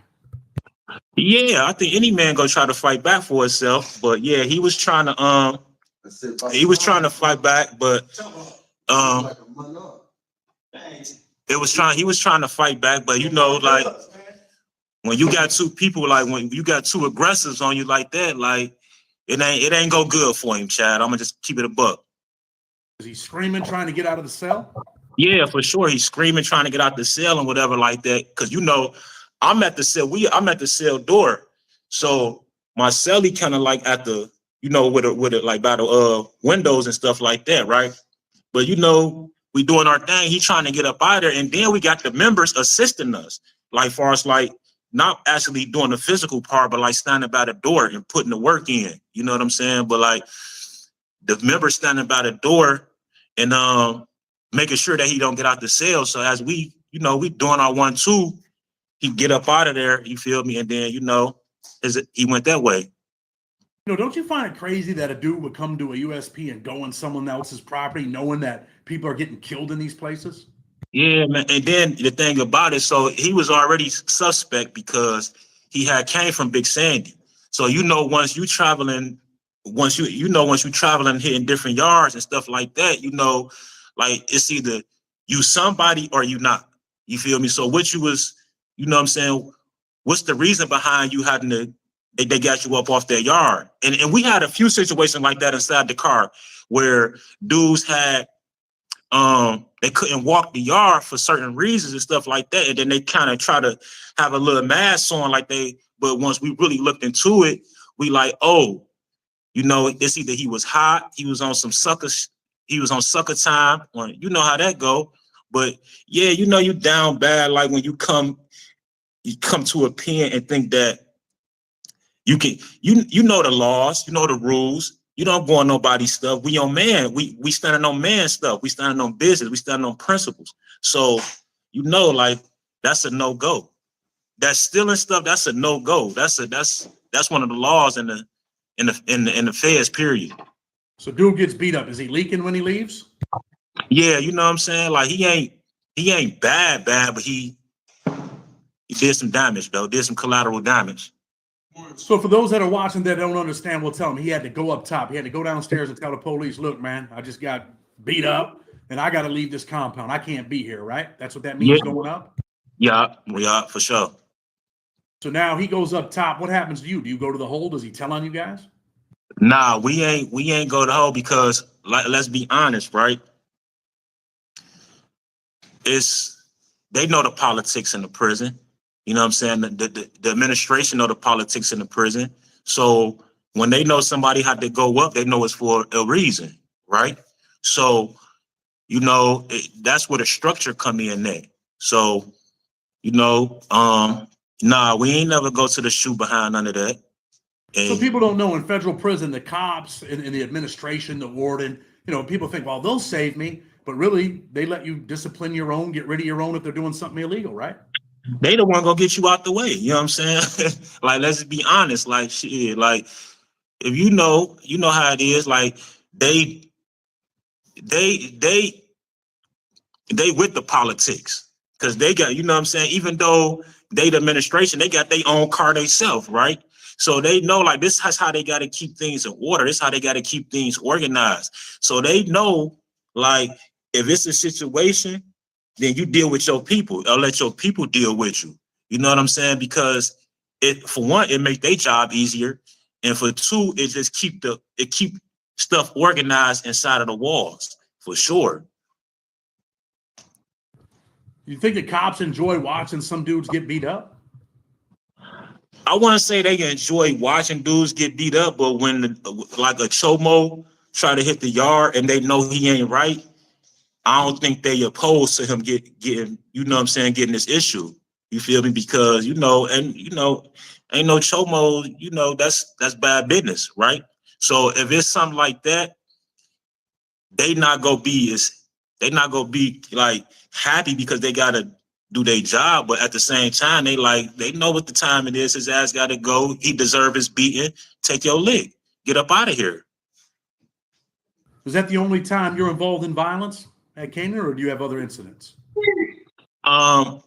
Speaker 17: Yeah, I think any man gonna try to fight back for himself. But yeah, he was trying to fight back, but he was trying to fight back, but you know, like when you got two people, like when you got two aggressors on you like that, like it ain't go good for him, Chad. I'm gonna just keep it a buck.
Speaker 10: Is he screaming, trying to get out of the cell?
Speaker 17: Yeah, for sure. He's screaming, trying to get out the cell and whatever like that. Cause you know, I'm at the cell door. So my cellie kind of like at the, you know, with it like by the windows and stuff like that, right? But you know, we doing our thing. He trying to get up out of there, and then we got the members assisting us, like far as like not actually doing the physical part, but like standing by the door and putting the work in. You know what I'm saying? But like the members standing by the door and making sure that he don't get out the cell. So as we doing our 1-2, he get up out of there. You feel me? And then he went that way.
Speaker 10: You know, don't you find it crazy that a dude would come to a USP and go on someone else's property, knowing that people are getting killed in these places?
Speaker 17: Yeah, man. And then the thing about it, so he was already suspect because he had came from Big Sandy. So once you traveling hitting different yards and stuff like that, like it's either you somebody or you not. You feel me? So what you was, you know what I'm saying? What's the reason behind you having to? They got you up off their yard, and we had a few situations like that inside the car where dudes had they couldn't walk the yard for certain reasons and stuff like that, and then they kind of try to have a little mask on but once we really looked into it, we like, oh, it's either he was hot, he was on sucker time, or you know how that go. But yeah, you down bad, like when you come to a pen and think that you can, you know the laws, you know the rules. You don't go on nobody's stuff. We on man. We standing on man stuff. We standing on business. We standing on principles. So like that's a no go. That stealing stuff. That's a no go. That's one of the laws in the feds. Period.
Speaker 10: So dude gets beat up. Is he leaking when he leaves?
Speaker 17: Yeah, you know what I'm saying. Like he ain't bad, but he did some damage though. Did some collateral damage.
Speaker 10: So for those that are watching that don't understand, we'll tell them he had to go up top. He had to go downstairs and tell the police, look, man, I just got beat up and I got to leave this compound. I can't be here, right? That's what that means, going up?
Speaker 17: Yeah, for sure.
Speaker 10: So now he goes up top. What happens to you? Do you go to the hole? Does he tell on you guys?
Speaker 17: Nah, we ain't go to the hole because, like, let's be honest, right? They know the politics in the prison. You know what I'm saying? The administration know the politics in the prison. So when they know somebody had to go up, they know it's for a reason, right? So, that's where the structure come in there. So, nah, we ain't never go to the shoe behind none of that. And
Speaker 10: so people don't know in federal prison, the cops and the administration, the warden, people think, well, they'll save me. But really, they let you discipline your own, get rid of your own if they're doing something illegal, right?
Speaker 17: they the one gonna get you out the way. You know what I'm saying? Like, let's be honest. Like, shit. Like, if you know how it is. Like, they with the politics because they got, you know what I'm saying. Even though they the administration, they got their own car themselves, right? So they know, like, this is how they got to keep things in order. This is how they got to keep things organized. So they know, like, if it's a situation, then you deal with your people or let your people deal with you. You know what I'm saying? Because for one, it make their job easier. And for two, it just keep stuff organized inside of the walls, for sure.
Speaker 10: You think the cops enjoy watching some dudes get beat up?
Speaker 17: I want to say they enjoy watching dudes get beat up, but when like a chomo try to hit the yard and they know he ain't right, I don't think they opposed to him getting, you know what I'm saying, getting this issue. You feel me? Because, ain't no chomo, that's bad business, right? So if it's something like that, they not gonna be like happy because they gotta do their job, but at the same time, they know what the time it is. His ass gotta go. He deserve his beating. Take your lick. Get up out of here.
Speaker 10: Is that the only time you're involved in violence at Canaan, or do you have other incidents?
Speaker 17: That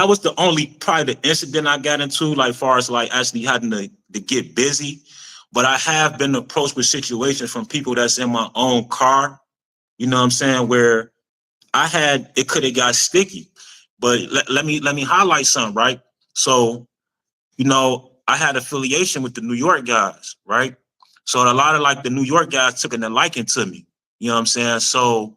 Speaker 17: was probably the incident I got into, like far as like actually having to get busy. But I have been approached with situations from people that's in my own car, you know what I'm saying, where it could have got sticky. But let me highlight something, right? So, I had affiliation with the New York guys, right? So a lot of like the New York guys took a liking to me. You know what I'm saying? So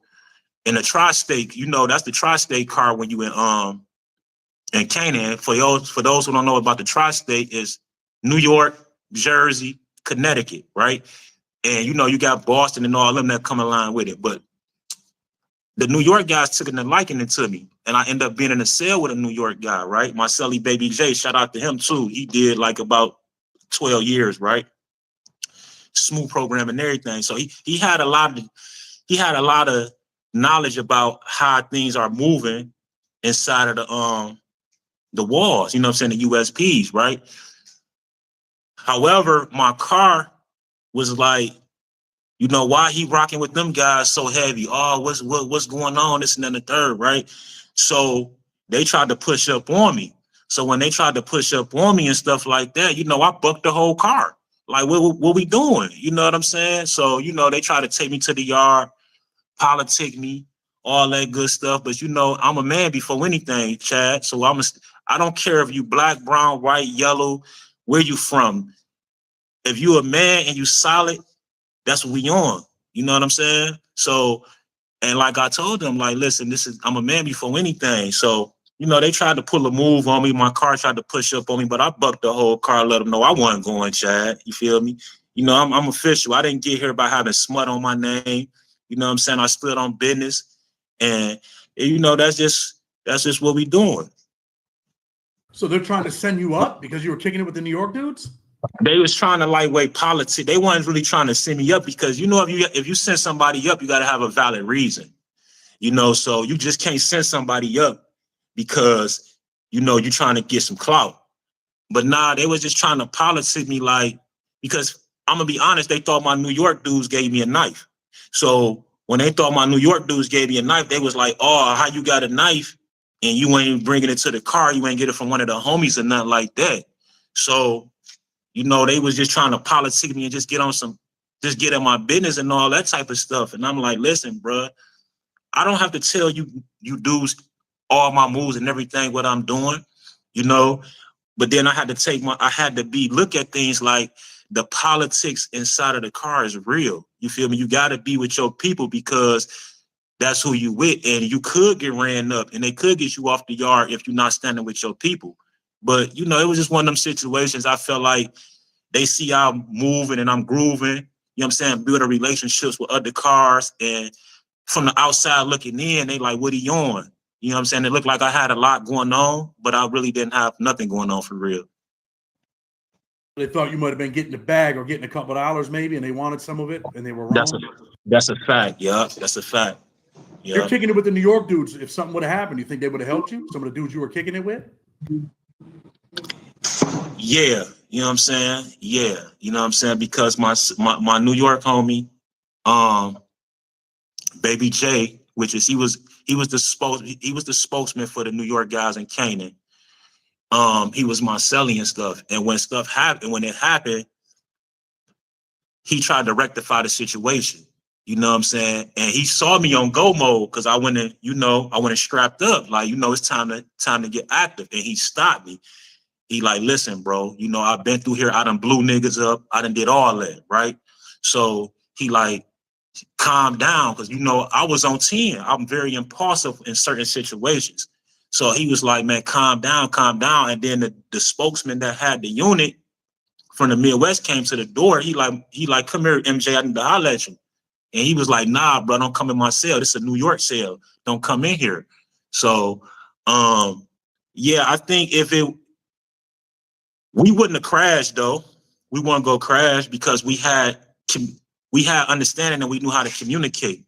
Speaker 17: in the tri-state, that's the tri-state car when you in Canaan. For those who don't know about the tri-state, is New York, Jersey, Connecticut, right? And you got Boston and all them that come along with it. But the New York guys took a liking to me, and I ended up being in a cell with a New York guy, right? My celly Baby J, shout out to him too. He did like about 12 years, right? Smooth program and everything. So he had a lot of knowledge about how things are moving inside of the walls, you know what I'm saying, the USPs, right? However, my car was like, why he rocking with them guys so heavy? Oh, what's going on? This and then the third, right? So they tried to push up on me. So when they tried to push up on me and stuff like that, I bucked the whole car. Like, what we doing? You know what I'm saying? So, they try to take me to the yard, politic me, all that good stuff. But I'm a man before anything, Chad. So I don't care if you black, brown, white, yellow, where you from. If you a man and you solid, that's what we on. You know what I'm saying? So, and like I told them, like, listen, I'm a man before anything. So, they tried to pull a move on me. My car tried to push up on me, but I bucked the whole car, let them know I wasn't going, Chad. You feel me? I'm official. I didn't get here by having smut on my name. You know what I'm saying? I stood on business. And, that's just what we doing.
Speaker 10: So they're trying to send you up because you were kicking it with the New York dudes?
Speaker 17: They was trying to lightweight politics. They weren't really trying to send me up because if you send somebody up, you got to have a valid reason. So you just can't send somebody up because you're trying to get some clout. But nah, they was just trying to politic me, like, because I'm gonna be honest, they thought my New York dudes gave me a knife. So when they thought my New York dudes gave me a knife, they was like, oh, how you got a knife and you ain't bringing it to the car? You ain't get it from one of the homies or nothing like that. So they was just trying to politic me and just get in my business and all that type of stuff. And I'm like, listen, bro, I don't have to tell you dudes all my moves and everything, what I'm doing, but then I had to look at things like the politics inside of the car is real. You feel me? You got to be with your people because that's who you with. And you could get ran up and they could get you off the yard if you're not standing with your people. But, it was just one of them situations. I felt like they see I'm moving and I'm grooving, you know what I'm saying, building relationships with other cars. And from the outside looking in, they like, what are you on? You know what I'm saying? It looked like I had a lot going on, but I really didn't have nothing going on for real.
Speaker 10: They thought you might have been getting the bag or getting a couple of dollars maybe, and they wanted some of it, and they were wrong.
Speaker 17: That's a fact, yeah. That's a fact.
Speaker 10: You're kicking it with the New York dudes. If something would have happened, you think they would have helped you? Some of the dudes you were kicking it with?
Speaker 17: Yeah, you know what I'm saying? Yeah, you know what I'm saying? Because my New York homie, Baby J, which is he was the spokesman for the New York guys in Canaan. He was my celly and stuff. And when it happened, he tried to rectify the situation. You know what I'm saying? And he saw me on go mode because I went and strapped up. Like, it's time to get active. And he stopped me. He like, listen, bro, I've been through here. I done blew niggas up. I done did all that, right? So he like, calm down, because I was on 10. I'm very impulsive in certain situations. So he was like, man, calm down. And then the spokesman that had the unit from the Midwest came to the door. He like, come here, MJ, I need to holler at you. And he was like, nah, bro, don't come in my cell. This is a New York cell. Don't come in here. So, yeah, I think we wouldn't have crashed though. We wouldn't go crash because we had understanding and we knew how to communicate.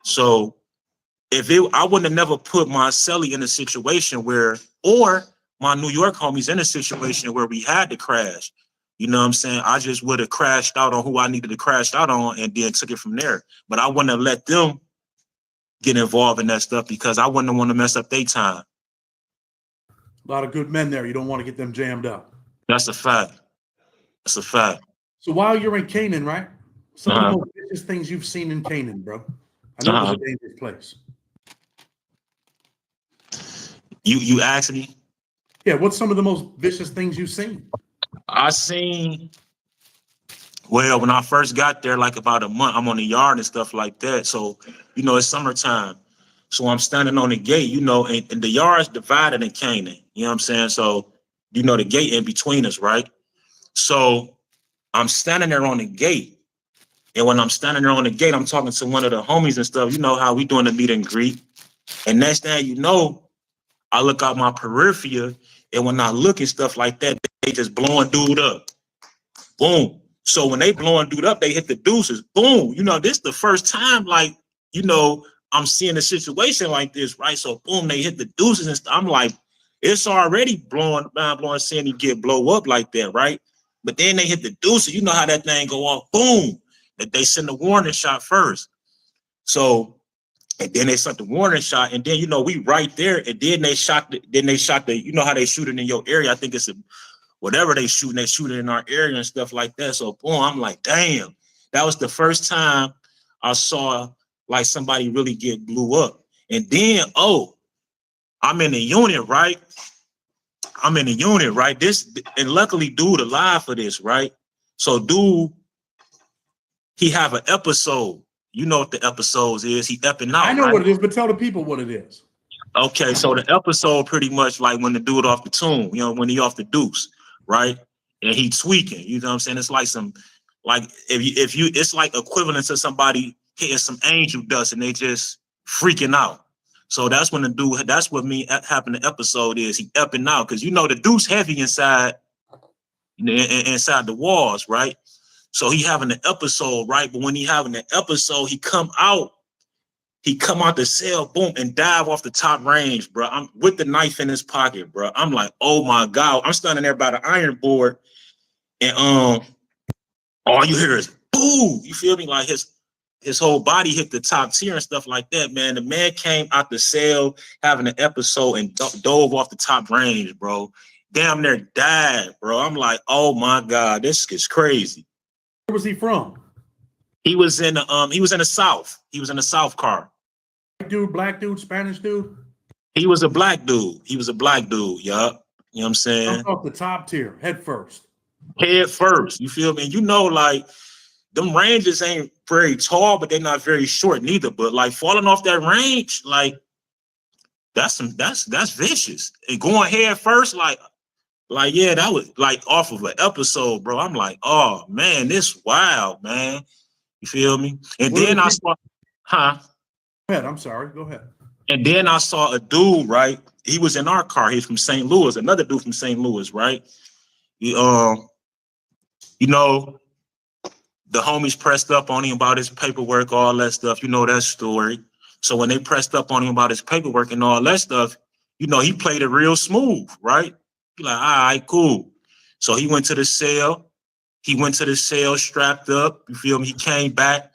Speaker 17: So I wouldn't have never put my celly in a situation or my New York homies in a situation where we had to crash. You know what I'm saying? I just would have crashed out on who I needed to crash out on and then took it from there. But I wouldn't have let them get involved in that stuff because I wouldn't want to mess up their time.
Speaker 10: A lot of good men there. You don't want to get them jammed up.
Speaker 17: That's a fact.
Speaker 10: So while you're in Canaan, right? Some of the most vicious things you've seen in Canaan, bro. I know it was a dangerous place.
Speaker 17: You asked me?
Speaker 10: Yeah, what's some of the most vicious things you've seen?
Speaker 17: When I first got there, like about a month, I'm on the yard and stuff like that. So, it's summertime. So I'm standing on the gate, and the yard's divided in Canaan. You know what I'm saying? So, the gate in between us, right? So I'm standing there on the gate. And when I'm standing there on the gate, I'm talking to one of the homies and stuff. You know how we doing the meet and greet. And next thing I look out my periphery, and when I look and stuff like that, they just blowing dude up. Boom. So when they blowing dude up, they hit the deuces. Boom. This the first time, I'm seeing a situation like this, right? So boom, they hit the deuces and stuff. I'm like, it's already blowing, seeing you get blow up like that, right? But then they hit the deuces. You know how that thing go off. Boom. That they send the warning shot first. So, and then they sent the warning shot, and then we right there, and then they shot the, how they shoot it in your area. I think it's whatever they shoot it in our area and stuff like that. So boom, I'm like, damn, that was the first time I saw like somebody really get blew up. And then I'm in the unit, right? This, and luckily dude alive for this, right? So dude, he have an episode. You know what the episodes is. He epping out.
Speaker 10: I know what it is, but tell the people what it is.
Speaker 17: Okay, so the episode pretty much like when the dude off the tune, when he off the deuce, right? And he tweaking, you know what I'm saying? It's like if you it's like equivalent to somebody hitting some angel dust and they just freaking out. So that's when that's what happened the episode is. He epping out because the deuce heavy inside the walls, right? So he having an episode, right? But when he having an episode, he come out the cell, boom, and dive off the top range, bro. I'm with the knife in his pocket, bro. I'm like, oh my God. I'm standing there by the iron board, and all you hear is boo. You feel me? Like his whole body hit the top tier and stuff like that, man. The man came out the cell having an episode and dove off the top range, bro. Damn near died, bro. I'm like, oh my God, this is crazy.
Speaker 10: Where was he from?
Speaker 17: He was in the South. He was in the South car.
Speaker 10: Dude, black dude, Spanish dude?
Speaker 17: He was a black dude. Yup. You know what I'm saying?
Speaker 10: Off the top tier, head first.
Speaker 17: Head first. You feel me? Like them ranges ain't very tall, but they're not very short neither. But like falling off that range, like that's vicious. And going head first, like yeah, that was like off of an episode, bro. I'm like, oh man, this wild, man. You feel me? And then I saw, Go
Speaker 10: ahead. I'm sorry. Go ahead.
Speaker 17: And then I saw a dude, right? He was in our car. He's from St. Louis. Another dude from St. Louis, right? The homies pressed up on him about his paperwork, all that stuff. You know that story. So when they pressed up on him about his paperwork and all that stuff, you know, he played it real smooth, right? He like, all right, cool. So he went to the cell. He went to the cell strapped up. You feel me? He came back.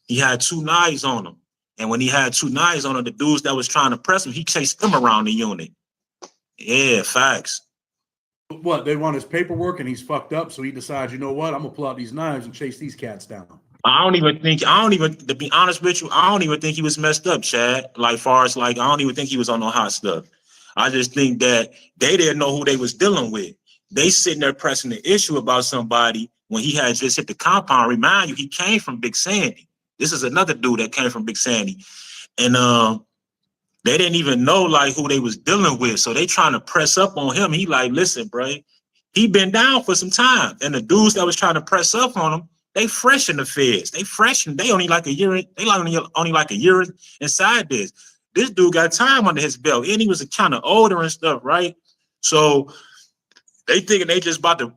Speaker 17: He had 2 knives on him. And when he had 2 knives on him, the dudes that was trying to press him, he chased them around the unit. Yeah, facts.
Speaker 10: What, they want his paperwork and he's fucked up, so he decides, you know what, I'm gonna pull out these knives and chase these cats down.
Speaker 17: To be honest with you, I don't even think he was messed up, Chad. Like, far as like, I don't even think he was on no hot stuff. I just think that they didn't know who they was dealing with. They sitting there pressing the issue about somebody when he had just hit the compound. Remind you, he came from Big Sandy. This is another dude that came from Big Sandy. And they didn't even know like who they was dealing with. So they trying to press up on him. He like, listen, bro, he been down for some time. And the dudes that was trying to press up on him, they fresh in the feds. They fresh and they only like a year. They only like a year inside this. This dude got time under his belt, and he was kind of older and stuff, right? So they thinking they just about to,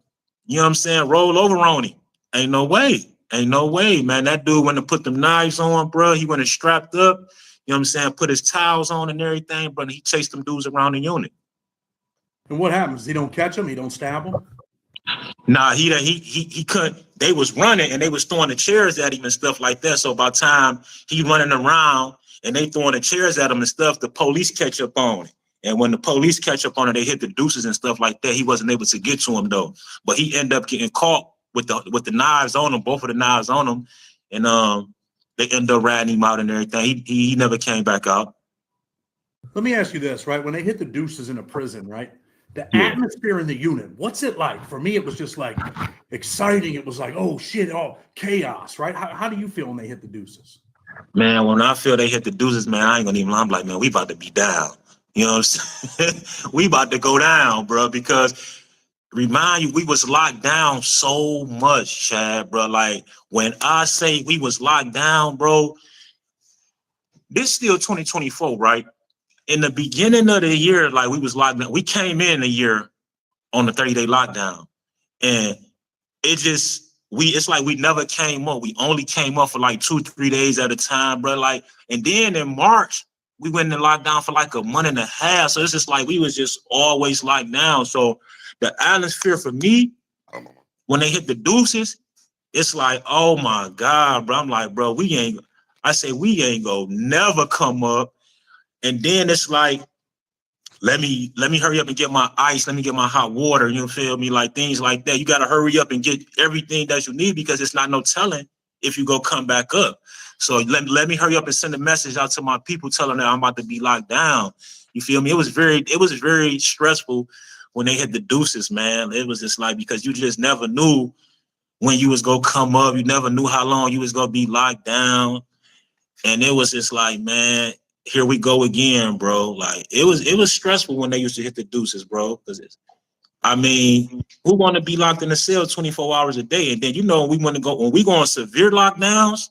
Speaker 17: you know what I'm saying, roll over on him. Ain't no way. Ain't no way, man. That dude went to put them knives on, bro. He went and strapped up, you know what I'm saying, put his towels on and everything, but he chased them dudes around the unit.
Speaker 10: And what happens? He don't catch him? He don't stab him?
Speaker 17: Nah, he couldn't. They was running and they was throwing the chairs at him and stuff like that. So by the time he running around and they throwing the chairs at him and stuff, the police catch up on it. And when the police catch up on it, they hit the deuces and stuff like that. He wasn't able to get to him though. But he ended up getting caught with the knives on him, both of the knives on him, and they ended up ratting him out and everything. He never came back out.
Speaker 10: Let me ask you this, right? When they hit the deuces in a prison, right? The atmosphere in the unit, what's it like? For me, it was just like exciting. It was like, oh shit, oh chaos, right? How do you feel when they hit the deuces?
Speaker 17: Man, when I feel they hit the deuces, man, I ain't gonna even lie. I'm like, man, we about to be down. You know what I'm saying? We about to go down, bro, because remind you, we was locked down so much, Chad, bro. Like, when I say we was locked down, bro, this still 2024, right? In the beginning of the year, like, we was locked down. We came in a year on the 30-day lockdown. And it's like we never came up. We only came up for like 2-3 days at a time, bro. Like, and then in March, we went in lockdown for like a month and a half. So it's just like we was just always locked down. So the atmosphere for me, when they hit the deuces, it's like, oh my God, bro. I'm like, bro, we ain't gonna never come up. And then it's like, let me hurry up and get my ice. Let me get my hot water. You feel me? Like things like that. You got to hurry up and get everything that you need because it's not no telling if you go come back up. So let me hurry up and send a message out to my people telling them I'm about to be locked down. You feel me? It was very stressful when they hit the deuces, man. It was just like, because you just never knew when you was going to come up. You never knew how long you was going to be locked down. And it was just like, man, here we go again, bro. Like it was stressful when they used to hit the deuces, bro. Because who want to be locked in a cell 24 hours a day? And then when we go on severe lockdowns,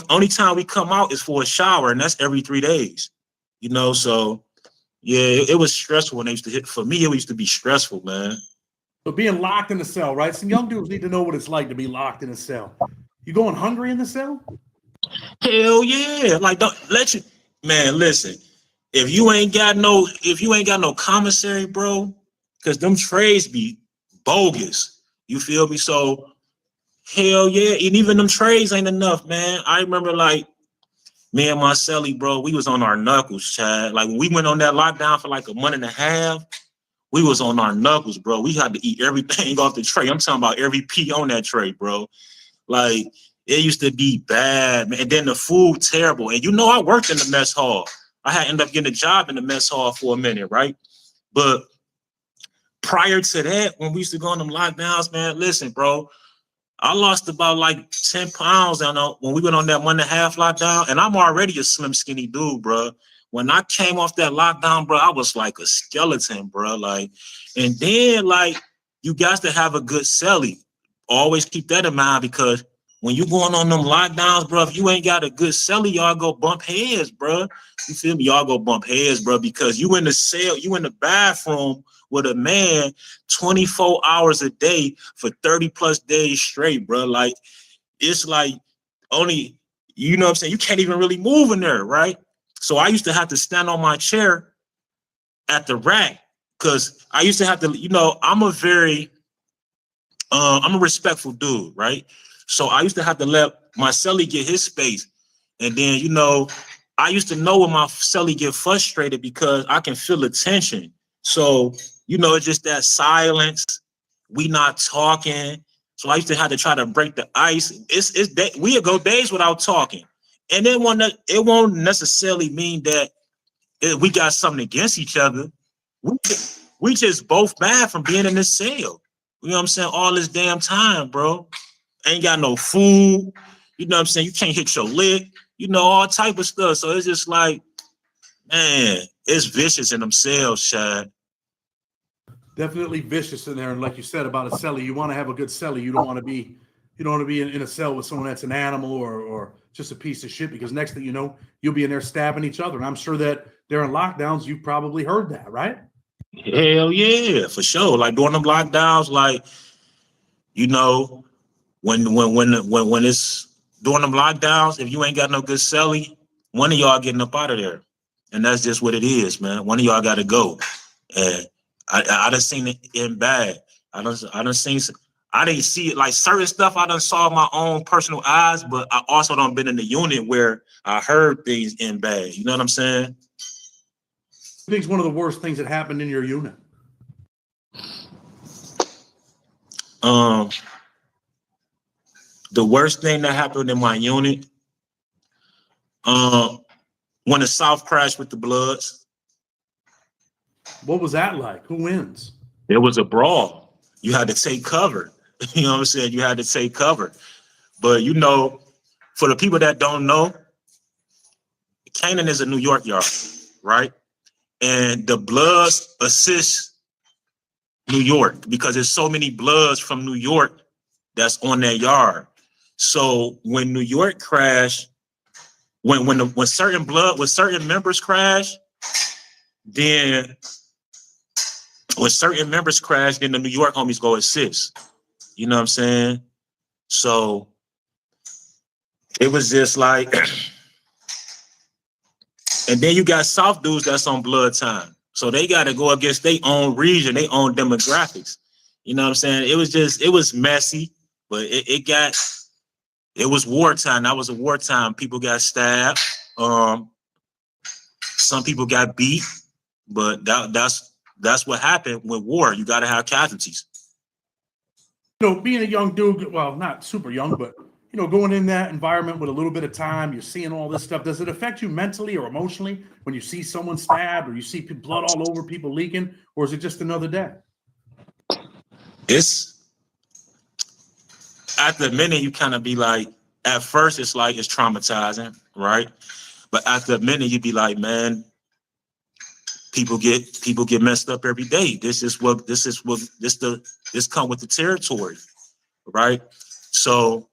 Speaker 17: only time we come out is for a shower, and that's every 3 days. So yeah, it was stressful when they used to hit. For me, it used to be stressful, man.
Speaker 10: So being locked in a cell, right? Some young dudes need to know what it's like to be locked in a cell. You going hungry in the cell?
Speaker 17: Hell yeah. Like, don't let you, man, listen, if you ain't got no commissary, bro, because them trades be bogus. You feel me? So hell yeah. And even them trades ain't enough, man. I remember like me and my celly, bro, we was on our knuckles, Chad. Like when we went on that lockdown for like a month and a half, we was on our knuckles, bro. We had to eat everything off the tray. I'm talking about every pea on that tray, bro. Like, it used to be bad, man. And then the food, terrible. And I worked in the mess hall. I had ended up getting a job in the mess hall for a minute, right? But prior to that, when we used to go on them lockdowns, man, listen, bro, I lost about like 10 pounds when we went on that 1.5 lockdown. And I'm already a slim, skinny dude, bro. When I came off that lockdown, bro, I was like a skeleton, bro. Like, and then like you got to have a good celly. Always keep that in mind because when you going on them lockdowns, bro, if you ain't got a good celly, y'all go bump heads, bro. You feel me? Y'all go bump heads, bro, because you in the cell, you in the bathroom with a man 24 hours a day for 30 plus days straight, bro. Like, it's like you know what I'm saying, you can't even really move in there, right? So I used to have to stand on my chair at the rack because I used to have to, you know, I'm a respectful dude, right? So I used to have to let my cellie get his space. And then, you know, I used to know when my cellie get frustrated because I can feel the tension. So, you know, it's just that silence. We not talking. So I used to have to try to break the ice. We'll go days without talking. And then it won't necessarily mean that we got something against each other. We just both mad from being in this cell. You know what I'm saying? All this damn time, bro. Ain't got no food. You know what I'm saying? You can't hit your lick. You know, all type of stuff. So it's just like, man, it's vicious in them cells, Shad.
Speaker 10: Definitely vicious in there. And like you said about a cellie, you want to have a good cellie. You don't want to be in a cell with someone that's an animal or just a piece of shit, because next thing you know, you'll be in there stabbing each other. And I'm sure that during lockdowns, you've probably heard that, right?
Speaker 17: Hell yeah, for sure. Like during them lockdowns, like, you know, when it's during them lockdowns, if you ain't got no good cellie, one of y'all getting up out of there. And that's just what it is, man. One of y'all got to go. And I done seen it in bad. I didn't see it like certain stuff I done saw with my own personal eyes, but I also done been in the unit where I heard things in bad. You know what I'm saying?
Speaker 10: I think it's one of the worst things that happened in your unit.
Speaker 17: The worst thing that happened in my unit, when the South crashed with the Bloods.
Speaker 10: What was that like? Who wins?
Speaker 17: It was a brawl. You had to take cover. You know what I'm saying? You had to take cover. But, you know, for the people that don't know, Canaan is a New York yard, right? And the Bloods assist New York because there's so many Bloods from New York that's on that yard. So when New York crashed, when certain members crash, then when certain members crash, then the New York homies go assist. You know what I'm saying? So it was just like, and then you got South dudes that's on blood time. So they got to go against their own region, their own demographics. You know what I'm saying? It was messy, but it was wartime. That was a wartime. People got stabbed. Some people got beat, but that's what happened with war. You got to have casualties.
Speaker 10: You know, being a young dude, well, not super young, but, you know, going in that environment with a little bit of time, you're seeing all this stuff. Does it affect you mentally or emotionally when you see someone stabbed or you see blood all over, people leaking, or is it just another day?
Speaker 17: It's at the minute you kind of be like, at first it's like it's traumatizing, right? But at the minute you be like, man, people get messed up every day. This come with the territory, right? So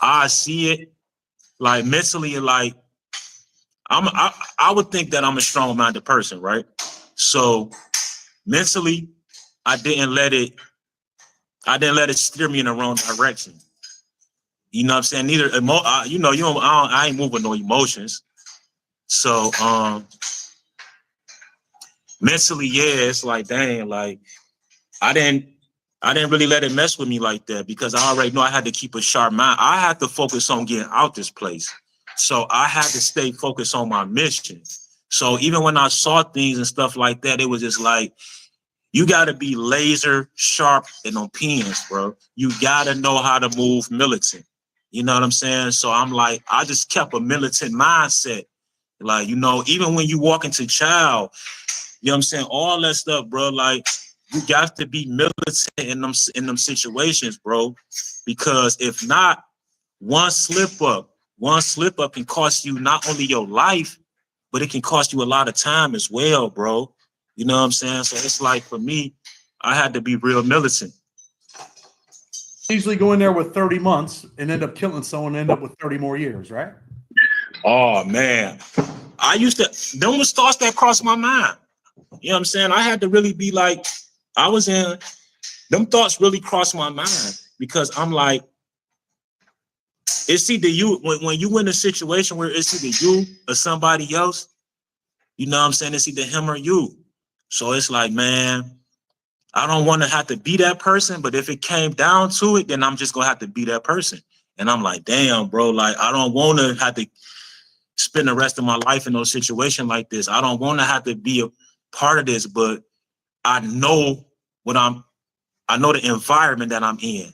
Speaker 17: I see it like mentally, like I would think that I'm a strong-minded person, right? So mentally, I didn't let it steer me in the wrong direction. You know what I'm saying? Neither I ain't moving no emotions. So mentally, yeah, it's like, dang, like I didn't really let it mess with me like that because I already know I had to keep a sharp mind. I had to focus on getting out this place. So I had to stay focused on my mission. So even when I saw things and stuff like that, it was just like, you got to be laser sharp and on pins, bro. You got to know how to move militant. You know what I'm saying? So I'm like, I just kept a militant mindset. Like, you know, even when you walk into child, you know what I'm saying? All that stuff, bro. Like, you got to be militant in them situations, bro. Because if not, one slip up can cost you not only your life, but it can cost you a lot of time as well, bro. You know what I'm saying? So it's like, for me, I had to be real militant.
Speaker 10: Easily go in there with 30 months and end up killing someone, end up with 30 more years, right?
Speaker 17: Oh, man. Them was thoughts that crossed my mind. You know what I'm saying? I had to really be like, them thoughts really crossed my mind because I'm like, it's either you when you in a situation where it's either you or somebody else, you know what I'm saying? It's either him or you. So it's like, man, I don't want to have to be that person, but if it came down to it, then I'm just gonna have to be that person. And I'm like, damn, bro, like I don't want to have to spend the rest of my life in those situations like this. I don't want to have to be a part of this, but I know I know the environment that I'm in.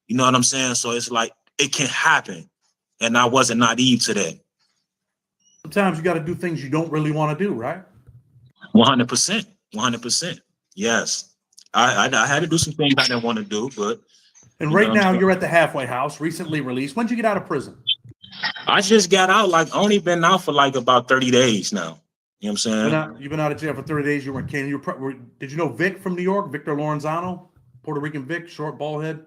Speaker 17: You know what I'm saying? So it's like it can happen. And I wasn't naive to that.
Speaker 10: Sometimes you got to do things you don't really want to do, right?
Speaker 17: 100%. 100%. Yes. I had to do some things I didn't want to do, but.
Speaker 10: And right now you're at the halfway house, recently released. When'd you get out of prison?
Speaker 17: I just got out, like only been out for like about 30 days now. You know what I'm saying?
Speaker 10: You've been out of jail for 30 days. You were in Canada. Did you know Vic from New York, Victor Lorenzano, Puerto Rican Vic, short bald head?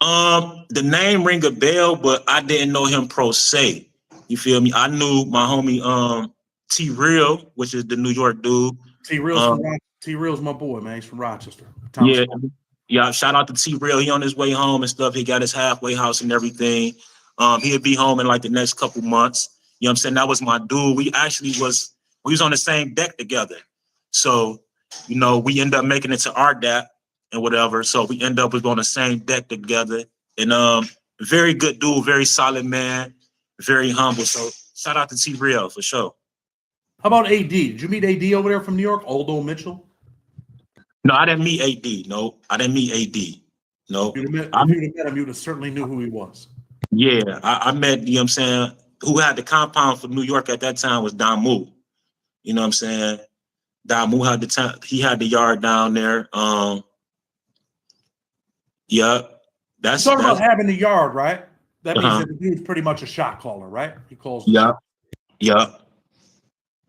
Speaker 17: The name ring a bell, but I didn't know him pro se. You feel me? I knew my homie T Real, which is the New York dude.
Speaker 10: T Real's my boy, man. He's from Rochester.
Speaker 17: Yeah. Shout out to T Real. He on his way home and stuff. He got his halfway house and everything. He'll be home in like the next couple months. You know what I'm saying? That was my dude. We was on the same deck together. So, you know, we end up making it to our deck and whatever. So we end up on the same deck together. And very good dude, very solid man, very humble. So shout out to T Real for sure.
Speaker 10: How about AD? Did you meet AD over there from New York? Aldo Mitchell?
Speaker 17: No, I didn't meet AD. No, I didn't meet AD. No.
Speaker 10: If you'd have met him, you would have certainly knew who he was.
Speaker 17: Yeah, I met, you know what I'm saying, who had the compound for New York at that time was Don Moo. You know what I'm saying? Don Moo had he had the yard down there. Yeah. That's
Speaker 10: talking about having the yard, right? That means
Speaker 17: Uh-huh.
Speaker 10: that the dude's pretty much a shot caller, right? He calls.
Speaker 17: Yeah.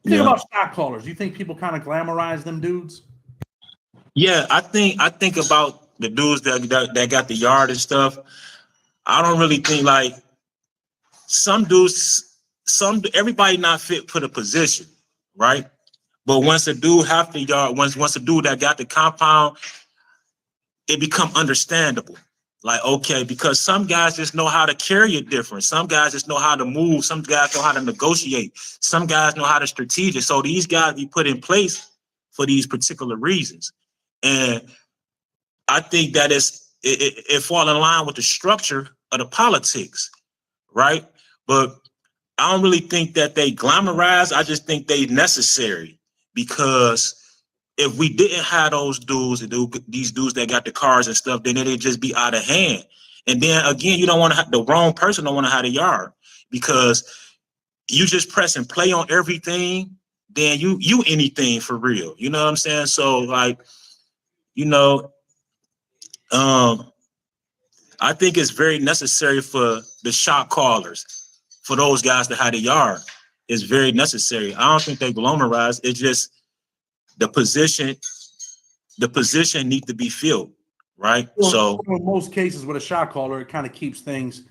Speaker 10: Think about shot callers. Do you think people kind of glamorize them dudes?
Speaker 17: Yeah, I think about the dudes that got the yard and stuff. I don't really think like some dudes, everybody not fit for the position, right? But once a dude have the yard, once a dude that got the compound, it become understandable. Like, okay, because some guys just know how to carry it different. Some guys just know how to move. Some guys know how to negotiate. Some guys know how to strategic. So these guys be put in place for these particular reasons. And I think that it fall in line with the structure of the politics, right? But I don't really think that they glamorize. I just think they necessary, because if we didn't have those dudes, these dudes that got the cars and stuff, then it'd just be out of hand. And then again, you don't want to have the wrong person don't want to have the yard, because you just press and play on everything, then you anything for real. You know what I'm saying? So like, you know, I think it's very necessary for the shot callers, for those guys that had a yard. It's very necessary. I don't think they glamorize. It's just the position needs to be filled, right?
Speaker 10: Well,
Speaker 17: so
Speaker 10: in most cases with a shot caller, it kind of keeps things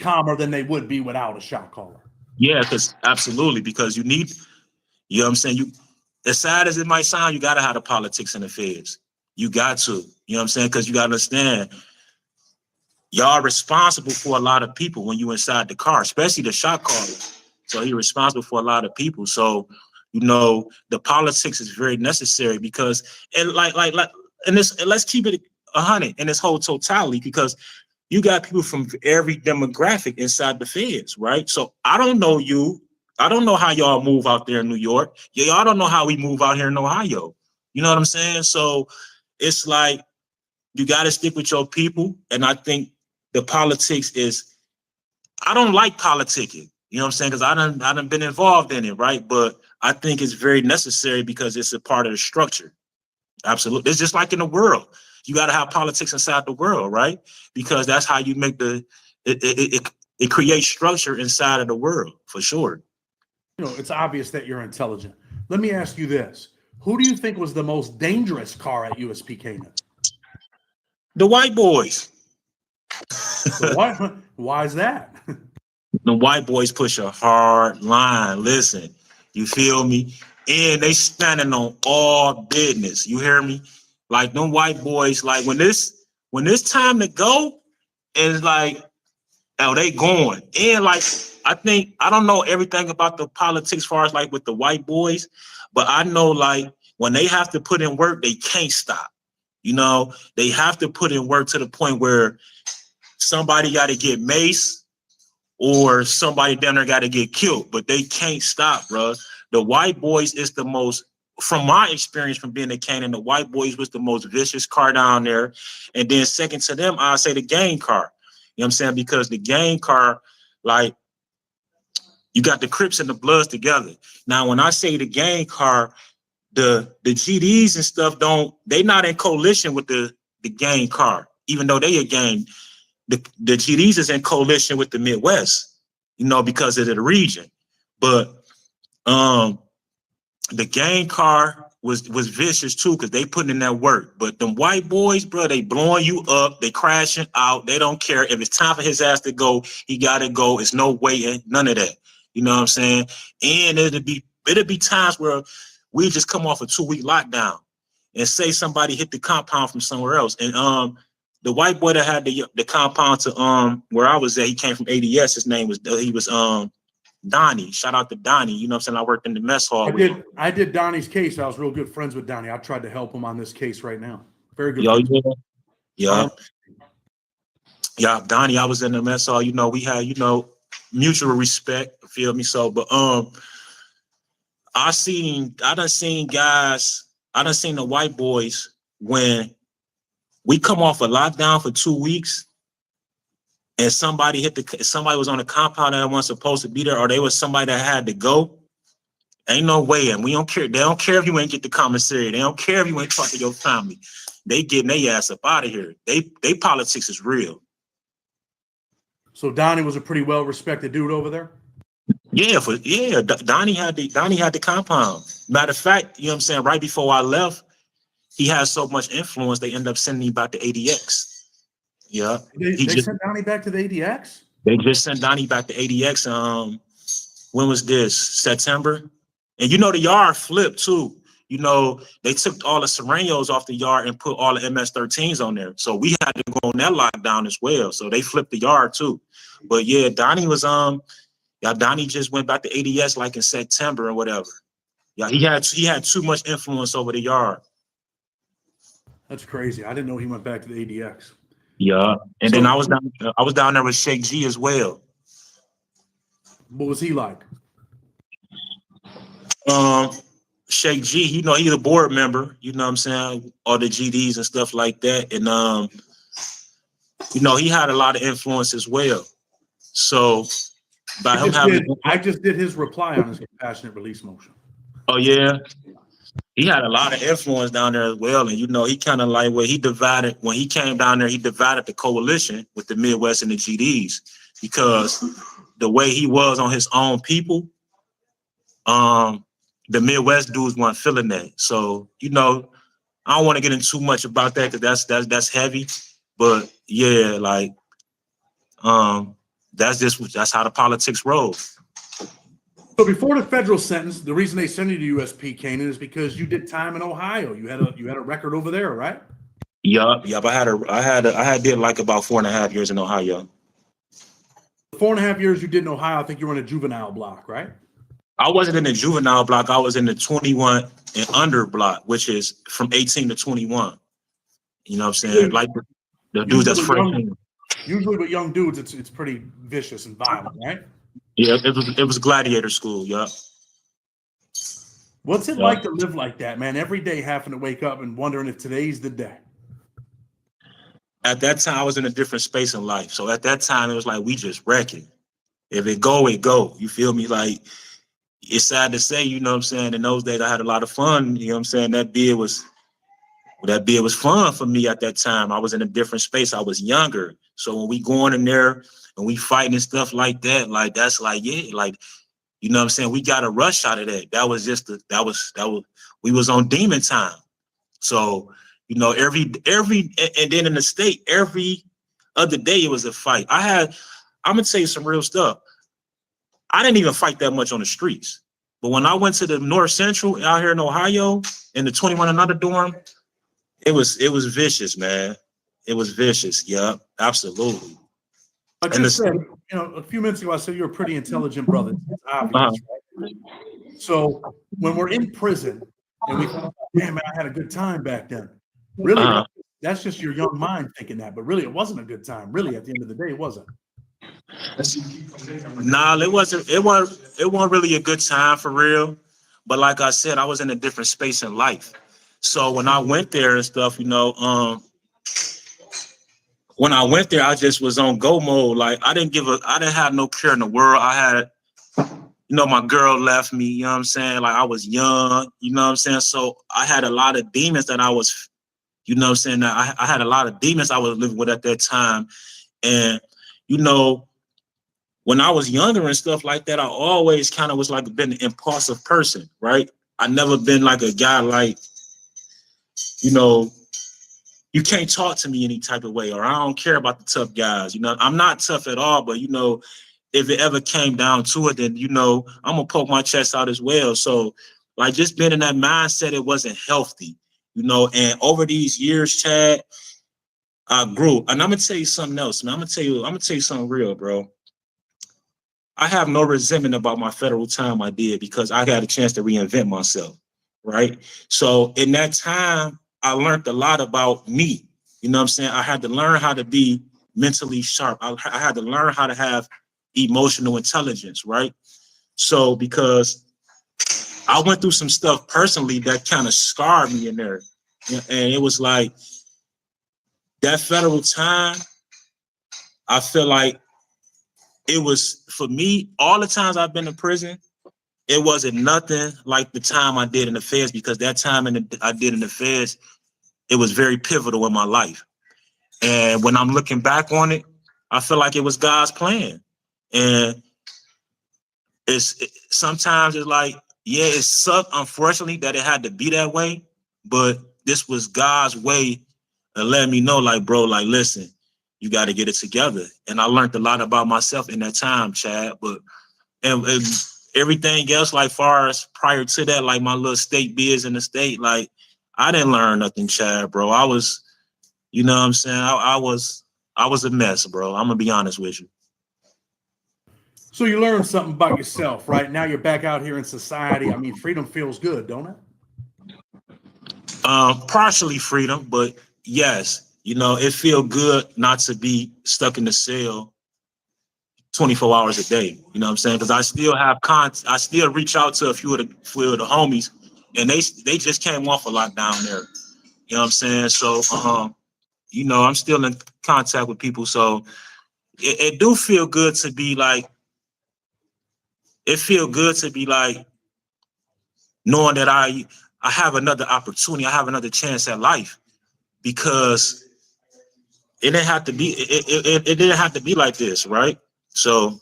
Speaker 10: calmer than they would be without a shot caller.
Speaker 17: Yeah, absolutely, because you need, you know what I'm saying? You, as sad as it might sound, you gotta have the politics and the feds. You got to, you know what I'm saying? Because you gotta understand, y'all responsible for a lot of people when you inside the car, especially the shot caller. So you're responsible for a lot of people. So, you know, the politics is very necessary, because, and and let's keep it 100 in this whole totality, because you got people from every demographic inside the feds, right? So I don't know you. I don't know how y'all move out there in New York. Y'all don't know how we move out here in Ohio. You know what I'm saying? So it's like, you got to stick with your people. And I think the politics is, I don't like politicking, you know what I'm saying? Because I done been involved in it, right? But I think it's very necessary because it's a part of the structure. Absolutely. It's just like in the world. You got to have politics inside the world, right? Because that's how you make it creates structure inside of the world, for sure.
Speaker 10: You know, it's obvious that you're intelligent. Let me ask you this. Who do you think was the most dangerous car at USPK?
Speaker 17: The white boys.
Speaker 10: Why is that?
Speaker 17: The white boys push a hard line. Listen, you feel me? And they standing on all business. You hear me? Like them white boys, like when this time to go, it's like How they going. And like, I don't know everything about the politics as far as like with the white boys, but I know like when they have to put in work, they can't stop. You know, they have to put in work to the point where somebody got to get maced or somebody down there got to get killed, but they can't stop, bro. The white boys is the most, from my experience from being a Canaan, the white boys was the most vicious car down there. And then second to them, I say the gang car. You know what I'm saying? Because the gang car, like, you got the Crips and the Bloods together. Now, when I say the gang car, the GDs and stuff they not in coalition with the gang car, even though they a gang. The GDs is in coalition with the Midwest, you know, because of the region. But the gang car was vicious too, because they putting in that work. But them white boys, bro, they blowing you up, they crashing out, they don't care. If it's time for his ass to go, he gotta go. It's no waiting, none of that. You know what I'm saying? And it'll be times where we just come off a 2-week lockdown and say somebody hit the compound from somewhere else. And the white boy that had the compound to where I was at, he came from ADS. His name was Donnie. Shout out to Donnie. You know what I'm saying? I worked in the mess hall.
Speaker 10: I did Donnie's case. I was real good friends with Donnie. I tried to help him on this case right now. Very good.
Speaker 17: Yeah, Donnie, I was in the mess hall. You know, we had, you know, mutual respect. Feel me? So, but I done seen the white boys when we come off a lockdown for 2 weeks and somebody was on a compound that wasn't supposed to be there, or there was somebody that had to go. Ain't no way. And we don't care. They don't care if you ain't get the commissary. They don't care if you ain't talk to your family. They getting their ass up out of here. They politics is real.
Speaker 10: So Donnie was a pretty well respected dude over there.
Speaker 17: Yeah, Donnie had the compound. Matter of fact, you know what I'm saying? Right before I left, he had so much influence, they ended up sending him back to ADX. Yeah.
Speaker 10: They sent Donnie back to the ADX?
Speaker 17: They just sent Donnie back to ADX. When was this? September? And you know, the yard flipped too. You know, they took all the Serenos off the yard and put all the MS-13s on there. So we had to go on that lockdown as well. So they flipped the yard too. But yeah, Donnie was Donnie just went back to ADS like in September or whatever. Yeah, he had too much influence over the yard.
Speaker 10: That's crazy. I didn't know he went back to the ADX.
Speaker 17: Yeah, and then I was down there with Sheikh G as well.
Speaker 10: What was he like?
Speaker 17: Sheikh G, you know, he's a board member. You know what I'm saying? All the GDs and stuff like that, and you know, he had a lot of influence as well. So by him having,
Speaker 10: I just did his reply on his compassionate release motion.
Speaker 17: Oh yeah. He had a lot of influence down there as well. And, you know, he kind of like when he came down there, he divided the coalition with the Midwest and the GDs, because the way he was on his own people, the Midwest dudes weren't feeling that. So, you know, I don't want to get into too much about that because that's heavy. But yeah, like, that's how the politics rolls.
Speaker 10: So before the federal sentence, the reason they sent you to USP, Canaan, is because you did time in Ohio. You had a record over there, right?
Speaker 17: Yup. I did like about 4.5 years in Ohio.
Speaker 10: 4.5 years you did in Ohio. I think you were in a juvenile block, right?
Speaker 17: I wasn't in the juvenile block. I was in the 21 and under block, which is from 18 to 21. You know what I'm saying? Like the dudes that's fresh.
Speaker 10: Usually with young dudes, it's pretty vicious and violent, right?
Speaker 17: Yeah, it was gladiator school. Yeah.
Speaker 10: What's it like to live like that, man? Every day having to wake up and wondering if today's the day.
Speaker 17: At that time, I was in a different space in life. So at that time, it was like we just wrecking. If it go, it go. You feel me? Like, it's sad to say, you know what I'm saying? In those days, I had a lot of fun. You know what I'm saying? That bid was fun for me at that time. I was in a different space. I was younger. So when we going in there and we fighting and stuff like that, like that's like, yeah, like, you know what I'm saying? We got a rush out of that. That was just we was on demon time. So, you know, every and then in the state, every other day it was a fight. I'm gonna tell you some real stuff. I didn't even fight that much on the streets. But when I went to the North Central out here in Ohio in the 21 and under dorm, it was vicious, man. It was vicious. Yeah, absolutely.
Speaker 10: I just said, a few minutes ago, I said you're a pretty intelligent brother. It's obvious, right? So when we're in prison and we think, damn, man, I had a good time back then. Really, that's just your young mind thinking that. But really, it wasn't a good time. Really, at the end of the day, it wasn't.
Speaker 17: Nah, it wasn't. It wasn't really a good time for real. But like I said, I was in a different space in life. So when I went there and stuff, when I went there, I just was on go mode. Like I didn't have no care in the world. I had, my girl left me, you know what I'm saying? Like I was young, you know what I'm saying? So I had a lot of demons that I was, you know what I'm saying? That I had a lot of demons I was living with at that time. And, when I was younger and stuff like that, I always kind of was like been an impulsive person, right? I never been like a guy like, you can't talk to me any type of way, or I don't care about the tough guys. I'm not tough at all, but if it ever came down to it, then I'm gonna poke my chest out as well. So like just being in that mindset, it wasn't healthy, and over these years, Chad, I grew. And I'm gonna tell you something else, man. I'm gonna tell you something real, bro. I have no resentment about my federal time I did because I got a chance to reinvent myself, right? So in that time, I learned a lot about me. You know what I'm saying? I had to learn how to be mentally sharp. I had to learn how to have emotional intelligence, right? So because I went through some stuff personally that kind of scarred me in there. And it was like that federal time, I feel like it was, for me, all the times I've been in prison, it wasn't nothing like the time I did in the feds, because that time I did in the feds, it was very pivotal in my life. And when I'm looking back on it, I feel like it was God's plan. And sometimes it's like, yeah, it sucked, unfortunately, that it had to be that way. But this was God's way to let me know, like, bro, like, listen, you got to get it together. And I learned a lot about myself in that time, Chad. But and everything else, like far as prior to that, like my little state biz in the state, like I didn't learn nothing, Chad, bro. I was, you know what I'm saying? I was a mess, bro. I'm gonna be honest with you.
Speaker 10: So you learned something about yourself, right? Now you're back out here in society. I mean, freedom feels good, don't it?
Speaker 17: Partially freedom, but yes, it feels good not to be stuck in the cell 24 hours a day. You know what I'm saying? Because I still have I still reach out to a few of the homies, and they just came off a lot down there. You know what I'm saying? So I'm still in contact with people. So it do feel good to be like, knowing that I have another opportunity, I have another chance at life, because it didn't have to be it didn't have to be like this, right? So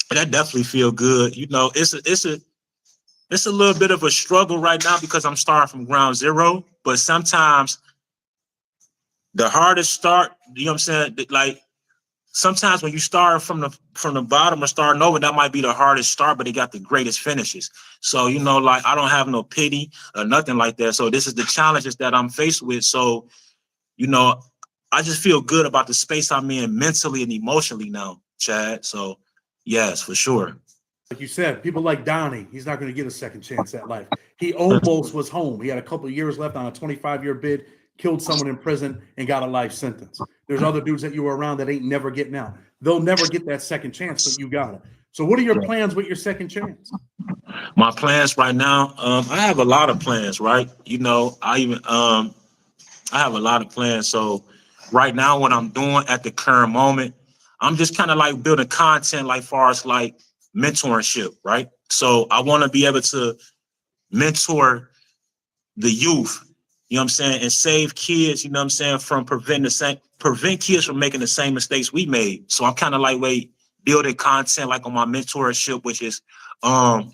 Speaker 17: that definitely feel good. It's a little bit of a struggle right now because I'm starting from ground zero, but sometimes the hardest start, you know what I'm saying? Like sometimes when you start from the bottom or starting over, that might be the hardest start, but it got the greatest finishes. So, like I don't have no pity or nothing like that. So this is the challenges that I'm faced with. So, I just feel good about the space I'm in mentally and emotionally now, Chad. So yes, for sure.
Speaker 10: Like you said, people like Donnie, he's not going to get a second chance at life. He almost was home. He had a couple of years left on a 25-year bid, killed someone in prison, and got a life sentence. There's other dudes that you were around that ain't never getting out. They'll never get that second chance, but you got it. So what are your plans with your second chance?
Speaker 17: My plans right now, I have a lot of plans, right? I have a lot of plans. So right now, what I'm doing at the current moment, I'm just kind of like building content, like far as like mentorship, right? So I want to be able to mentor the youth, you know what I'm saying, and save kids, you know what I'm saying, from prevent kids from making the same mistakes we made. So I'm kind of like building content like on my mentorship, which is you know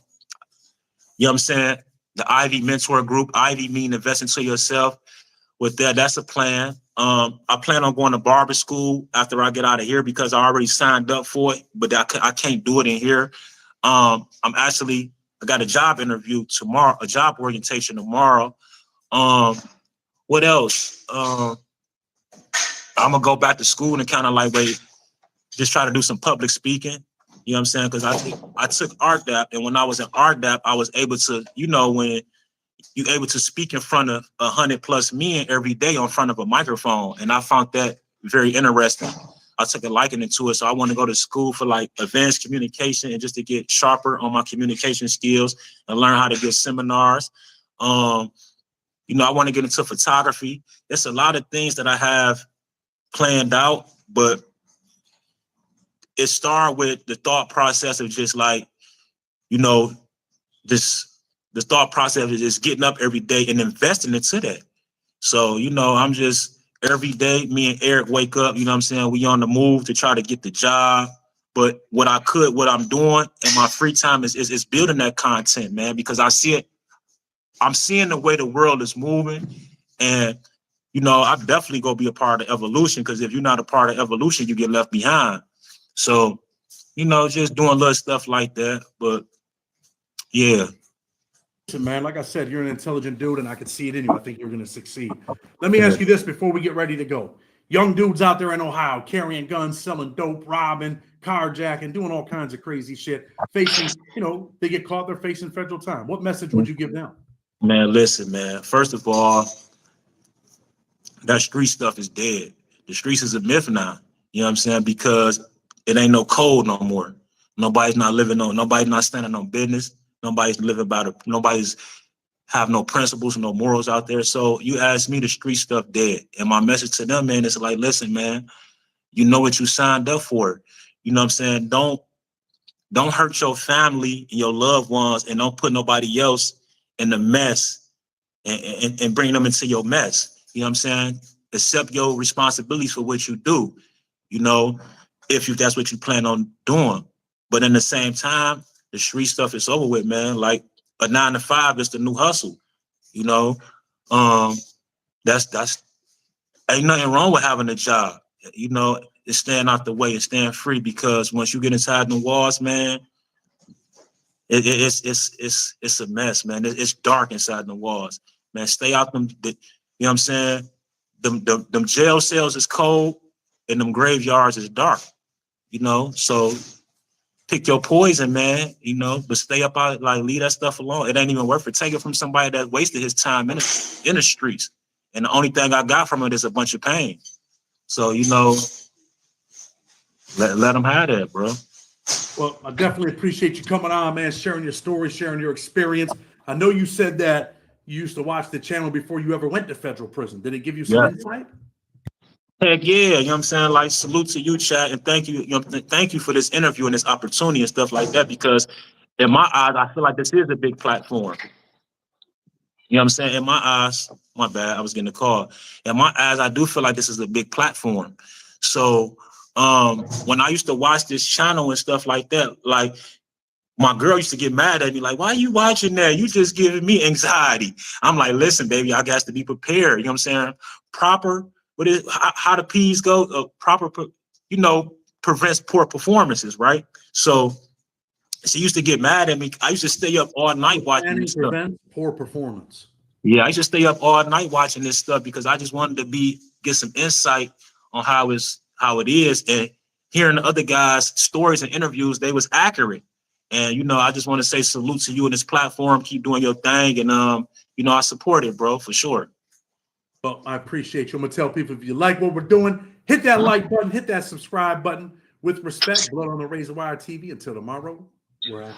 Speaker 17: what I'm saying, the Ivy Mentor Group. Ivy mean invest into yourself. With that's a plan. I plan on going to barber school after I get out of here because I already signed up for it, but I can't do it in here. I got a job interview tomorrow, a job orientation tomorrow. What else? I'm gonna go back to school and kind of like just try to do some public speaking. You know what I'm saying? Because I took RDAP, and when I was in RDAP, I was able to, when you're able to speak in front of 100+ men every day in front of a microphone, and I found that very interesting. I took a liking to it, so I want to go to school for like advanced communication and just to get sharper on my communication skills and learn how to give seminars. I want to get into photography. There's a lot of things that I have planned out, but it started with the thought process of just like, this the thought process of just getting up every day and investing into that. So, I'm just every day, me and Eric wake up, you know what I'm saying? We on the move to try to get the job. But what I'm doing in my free time is building that content, man, because I see it. I'm seeing the way the world is moving. And, I'm definitely going to be a part of evolution, because if you're not a part of evolution, you get left behind. So, just doing little stuff like that. But yeah.
Speaker 10: Man, like I said, you're an intelligent dude, and I can see it in you. I think you're going to succeed. Let me ask you this before we get ready to go. Young dudes out there in Ohio carrying guns, selling dope, robbing, carjacking, doing all kinds of crazy shit, facing, they get caught, they're facing federal time. What message would you give them?
Speaker 17: Man, listen, man. First of all, that street stuff is dead. The streets is a myth now. You know what I'm saying? Because it ain't no code no more. Nobody's not standing on business. Nobody's have no principles, no morals out there. So you ask me, the street stuff dead. And my message to them, man, is like, listen, man, you know what you signed up for. You know what I'm saying? Don't hurt your family and your loved ones, and don't put nobody else in the mess and bring them into your mess. You know what I'm saying? Accept your responsibilities for what you do, if that's what you plan on doing. But in the same time, the street stuff is over with, man. Like a 9 to 5 is the new hustle. That's ain't nothing wrong with having a job. It's staying out the way and staying free, because once you get inside the walls, man, it's a mess, man. It's dark inside the walls, man. Stay out them. You know what I'm saying? Them jail cells is cold, and them graveyards is dark. So pick your poison, man. But stay up out, like, leave that stuff alone. It ain't even worth it. Take it from somebody that wasted his time in the streets, and the only thing I got from it is a bunch of pain. So let them have that, bro.
Speaker 10: Well, I definitely appreciate you coming on, man, sharing your story, sharing your experience. I know you said that you used to watch the channel before you ever went to federal prison. Did it give you some insight?
Speaker 17: Heck yeah, you know what I'm saying? Like, salute to you, chat, and thank you, thank you for this interview and this opportunity and stuff like that, because in my eyes, I feel like this is a big platform. You know what I'm saying? In my eyes, my bad, I was getting a call. In my eyes, I do feel like this is a big platform. So when I used to watch this channel and stuff like that, like, my girl used to get mad at me, like, why are you watching that? You just giving me anxiety. I'm like, listen, baby, I got to be prepared. You know what I'm saying? Proper, how the P's go, prevents poor performances, right? So she used to get mad at me. I used to stay up all night watching this stuff.
Speaker 10: Prevent poor performance.
Speaker 17: Yeah, I used to stay up all night watching this stuff because I just wanted to get some insight on how it is. And hearing the other guys' stories and interviews, they was accurate. And, I just want to say salute to you on this platform. Keep doing your thing. And, I support it, bro, for sure.
Speaker 10: Well, I appreciate you. I'm going to tell people, if you like what we're doing, hit that like button, hit that subscribe button. With respect, Blood on the Razor Wire TV. Until tomorrow, we're out.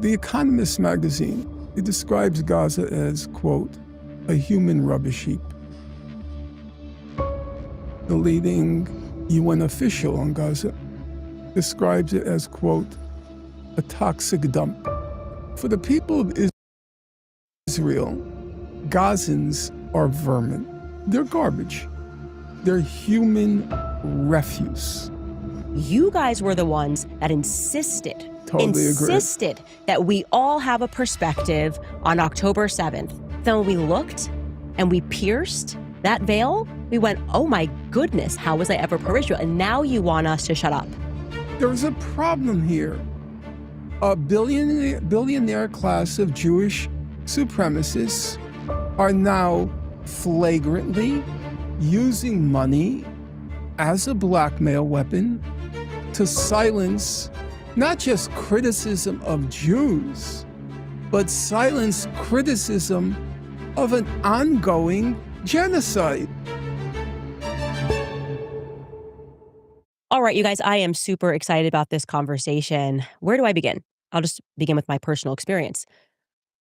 Speaker 11: The Economist magazine, it describes Gaza as, quote, a human rubbish heap. The leading UN official on Gaza describes it as, quote, a toxic dump. For the people of Israel, Gazans are vermin. They're garbage. They're human refuse.
Speaker 12: You guys were the ones that insisted that we all have a perspective on October 7th. Then when we looked and we pierced that veil, we went, oh my goodness, how was I ever pro-Israel? And now you want us to shut up.
Speaker 11: There's a problem here. A billionaire class of Jewish supremacists are now flagrantly using money as a blackmail weapon to silence not just criticism of Jews, but silence criticism of an ongoing genocide.
Speaker 12: All right, you guys, I am super excited about this conversation. Where do I begin? I'll just begin with my personal experience.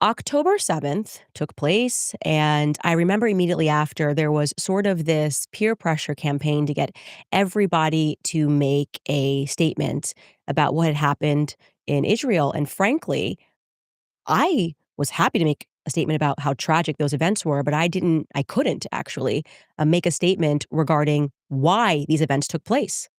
Speaker 12: October 7th took place, and I remember immediately after there was sort of this peer pressure campaign to get everybody to make a statement about what had happened in Israel. And frankly, I was happy to make a statement about how tragic those events were, but I couldn't actually make a statement regarding why these events took place.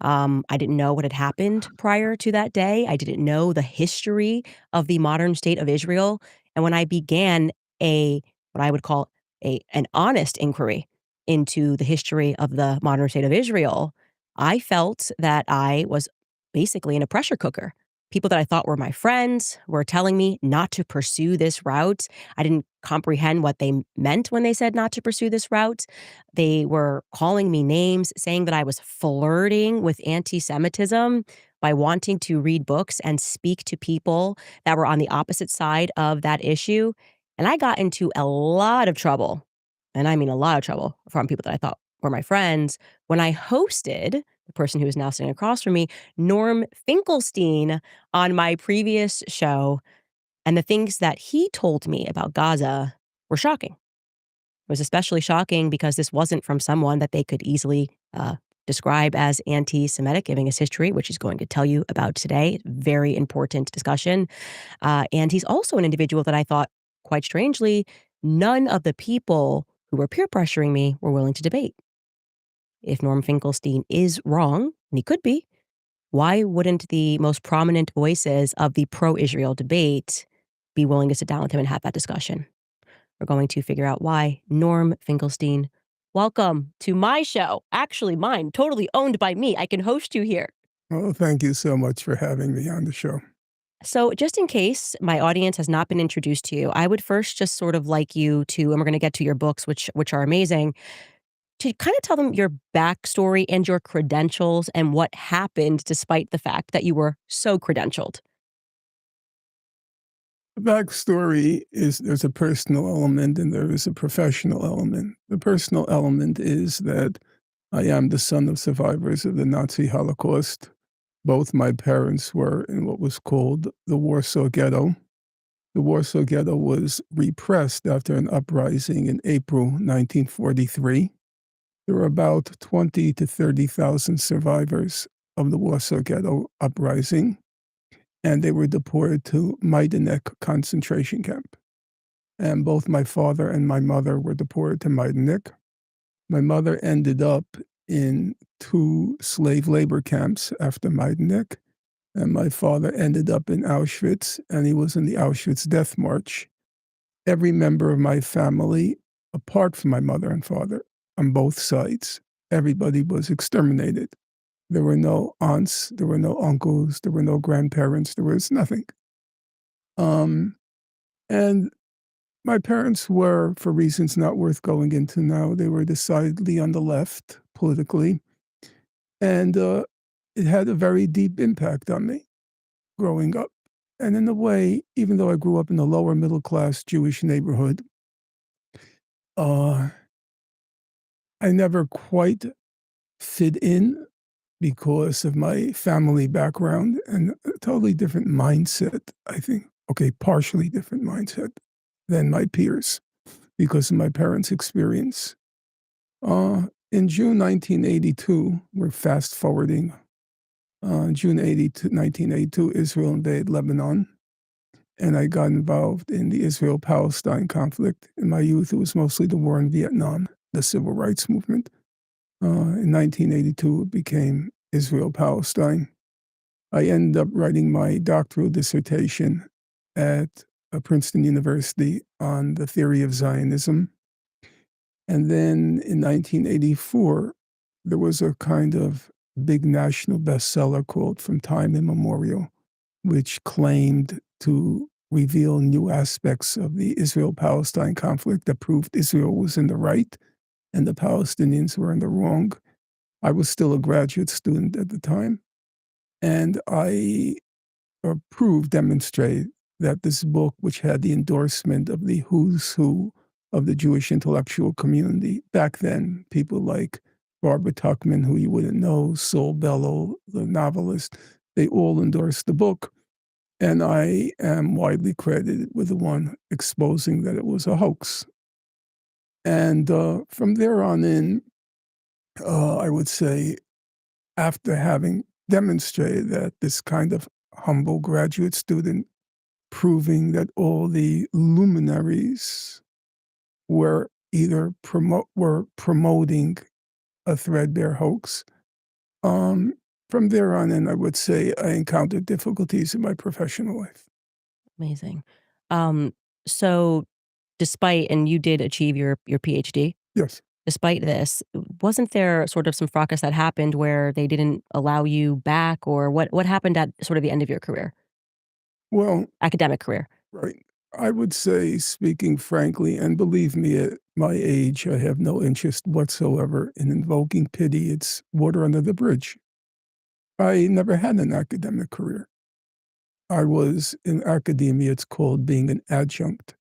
Speaker 12: I didn't know what had happened prior to that day. I didn't know the history of the modern state of Israel. And when I began what I would call an honest inquiry into the history of the modern state of Israel, I felt that I was basically in a pressure cooker. People that I thought were my friends were telling me not to pursue this route. I didn't comprehend what they meant when they said not to pursue this route. They were calling me names, saying that I was flirting with anti-Semitism by wanting to read books and speak to people that were on the opposite side of that issue. And I got into a lot of trouble, and I mean a lot of trouble, from people that I thought were my friends when I hosted the person who is now sitting across from me, Norm Finkelstein, on my previous show. And the things that he told me about Gaza were shocking. It was especially shocking because this wasn't from someone that they could easily describe as anti-Semitic, giving us history, which he's going to tell you about today. Very important discussion. And he's also an individual that I thought, quite strangely, none of the people who were peer pressuring me were willing to debate. If Norm Finkelstein is wrong, and he could be, why wouldn't the most prominent voices of the pro-Israel debate be willing to sit down with him and have that discussion? We're going to figure out why. Norm Finkelstein, welcome to my show. Actually, mine, totally owned by me. I can host you here.
Speaker 11: Well, thank you so much for having me on the show.
Speaker 12: So just in case my audience has not been introduced to you, I would first just sort of like you to, and we're going to get to your books, which are amazing, to kind of tell them your backstory and your credentials and what happened despite the fact that you were so credentialed.
Speaker 11: The backstory is there's a personal element and there is a professional element. The personal element is that I am the son of survivors of the Nazi Holocaust. Both my parents were in what was called the Warsaw Ghetto. The Warsaw Ghetto was repressed after an uprising in April 1943. There were about 20 to 30,000 survivors of the Warsaw Ghetto uprising, and they were deported to Majdanek concentration camp. And both my father and my mother were deported to Majdanek. My mother ended up in 2 slave labor camps after Majdanek, and my father ended up in Auschwitz, and he was in the Auschwitz Death March. Every member of my family, apart from my mother and father, on both sides, everybody was exterminated. There were no aunts, there were no uncles, there were no grandparents, there was nothing. And my parents were, for reasons not worth going into now, they were decidedly on the left politically. And it had a very deep impact on me growing up. And in a way, even though I grew up in a lower middle class Jewish neighborhood, I never quite fit in because of my family background and a totally different mindset, I think. Okay, partially different mindset than my peers because of my parents' experience. In June 1982, we're fast forwarding, June 1982, Israel invaded Lebanon, and I got involved in the Israel-Palestine conflict. In my youth, it was mostly the war in Vietnam, the civil rights movement. In 1982, it became Israel-Palestine. I ended up writing my doctoral dissertation at Princeton University on the theory of Zionism. And then in 1984, there was a kind of big national bestseller called From Time Immemorial, which claimed to reveal new aspects of the Israel-Palestine conflict that proved Israel was in the right and the Palestinians were in the wrong. I was still a graduate student at the time, and I demonstrated that this book, which had the endorsement of the who's who of the Jewish intellectual community back then, people like Barbara Tuchman, who you wouldn't know, Saul Bellow, the novelist, they all endorsed the book. And I am widely credited with the one exposing that it was a hoax. And from there on in, I would say, after having demonstrated that this kind of humble graduate student proving that all the luminaries were either promoting a threadbare hoax. From there on in, I would say I encountered difficulties in my professional life.
Speaker 12: Amazing. So despite and you did achieve your PhD?
Speaker 11: Yes.
Speaker 12: Despite this, wasn't there sort of some fracas that happened where they didn't allow you back, or what happened at sort of the end of your career?
Speaker 11: Well,
Speaker 12: academic career.
Speaker 11: Right. I would say, speaking frankly, and believe me, at my age, I have no interest whatsoever in invoking pity. It's water under the bridge. I never had an academic career. I was in academia, it's called being an adjunct.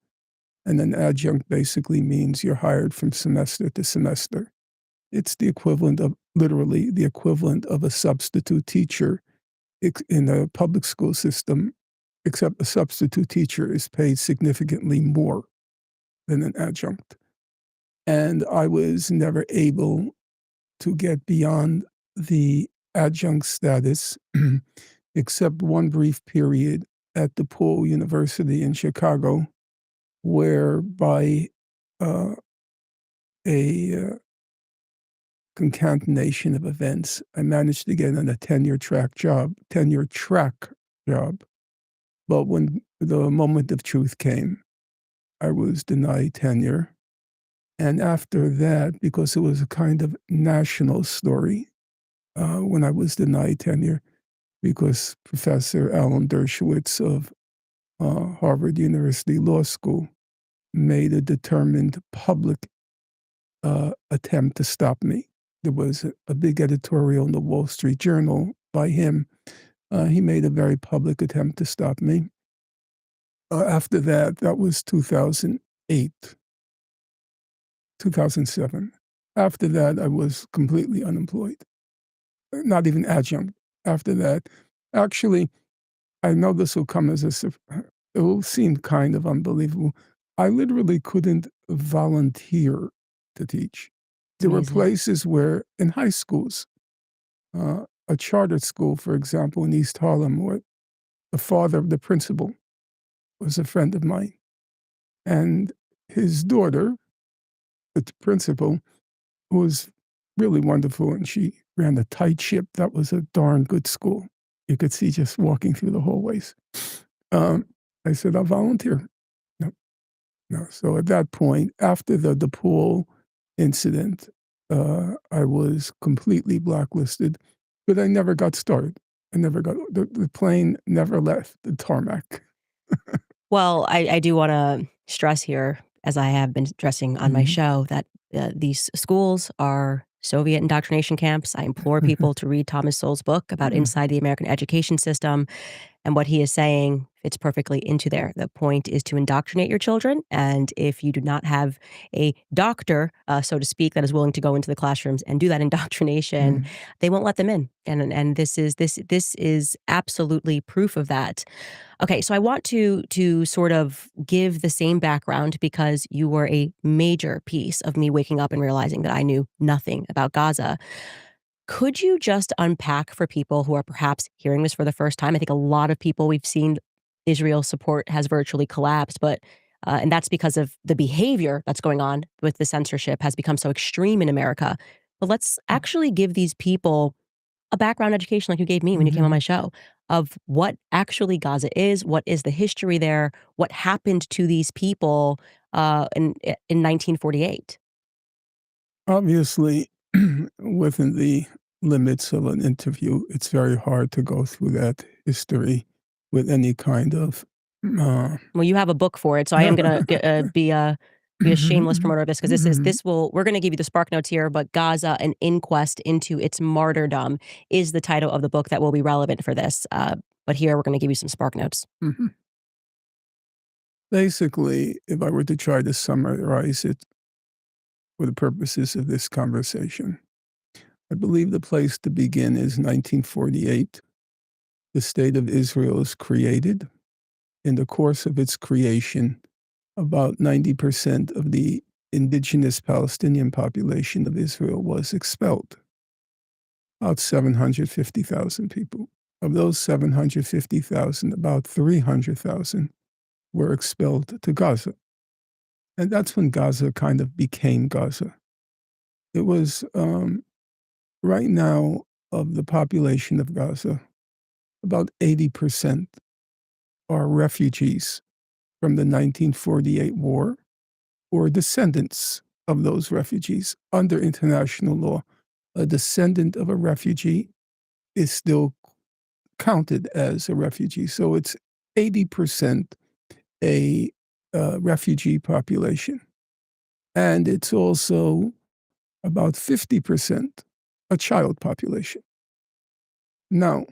Speaker 11: And an adjunct basically means you're hired from semester to semester. It's the equivalent of, literally, the equivalent of a substitute teacher in a public school system, except a substitute teacher is paid significantly more than an adjunct. And I was never able to get beyond the adjunct status, except one brief period at DePaul University in Chicago, where by a concatenation of events, I managed to get on a tenure track job. But when the moment of truth came, I was denied tenure. And after that, because it was a kind of national story, when I was denied tenure, because Professor Alan Dershowitz of Harvard University Law School made a determined public attempt to stop me. There was a big editorial in the Wall Street Journal by him. He made a very public attempt to stop me. After that, that was 2008, 2007. After that, I was completely unemployed, not even adjunct. After that, actually, I know this will come as it will seem kind of unbelievable. I literally couldn't volunteer to teach. There were places where, in high schools, a charter school, for example, in East Harlem, where the father of the principal was a friend of mine. And his daughter, the principal, was really wonderful, and she ran a tight ship. That was a darn good school. You could see just walking through the hallways. I said, I'll volunteer. No. So at that point, after the DePaul incident, I was completely blacklisted, but I never got started. The plane never left the tarmac.
Speaker 12: Well, I do want to stress here, as I have been stressing on my show, that these schools are Soviet indoctrination camps. I implore people to read Thomas Sowell's book about inside the American education system. And what he is saying fits perfectly into there. The point is to indoctrinate your children, and if you do not have a doctor, so to speak, that is willing to go into the classrooms and do that indoctrination, they won't let them in. And this is absolutely proof of that. Okay, so I want to sort of give the same background because you were a major piece of me waking up and realizing that I knew nothing about Gaza. Could you just unpack for people who are perhaps hearing this for the first time? I think a lot of people we've seen Israel support has virtually collapsed, but and that's because of the behavior that's going on with the censorship has become so extreme in America. But let's actually give these people a background education like you gave me when you came on my show of what actually Gaza is, what is the history there, what happened to these people in 1948.
Speaker 11: Obviously, within the limits of an interview, it's very hard to go through that history with any kind of.
Speaker 12: Well, you have a book for it, so I am gonna be a shameless promoter of this because we're gonna give you the spark notes here, but Gaza, an inquest into its martyrdom is the title of the book that will be relevant for this. But here we're gonna give you some spark notes.
Speaker 11: Basically, if I were to try to summarize it for the purposes of this conversation, I believe the place to begin is 1948. The State of Israel is created. In the course of its creation, about 90% of the indigenous Palestinian population of Israel was expelled. About 750,000 people. Of those 750,000, about 300,000 were expelled to Gaza. And that's when Gaza kind of became Gaza. It was right now of the population of Gaza, about 80% are refugees from the 1948 war or descendants of those refugees. Under international law, a descendant of a refugee is still counted as a refugee. So it's 80% a refugee population. And it's also about 50% a child population. Now,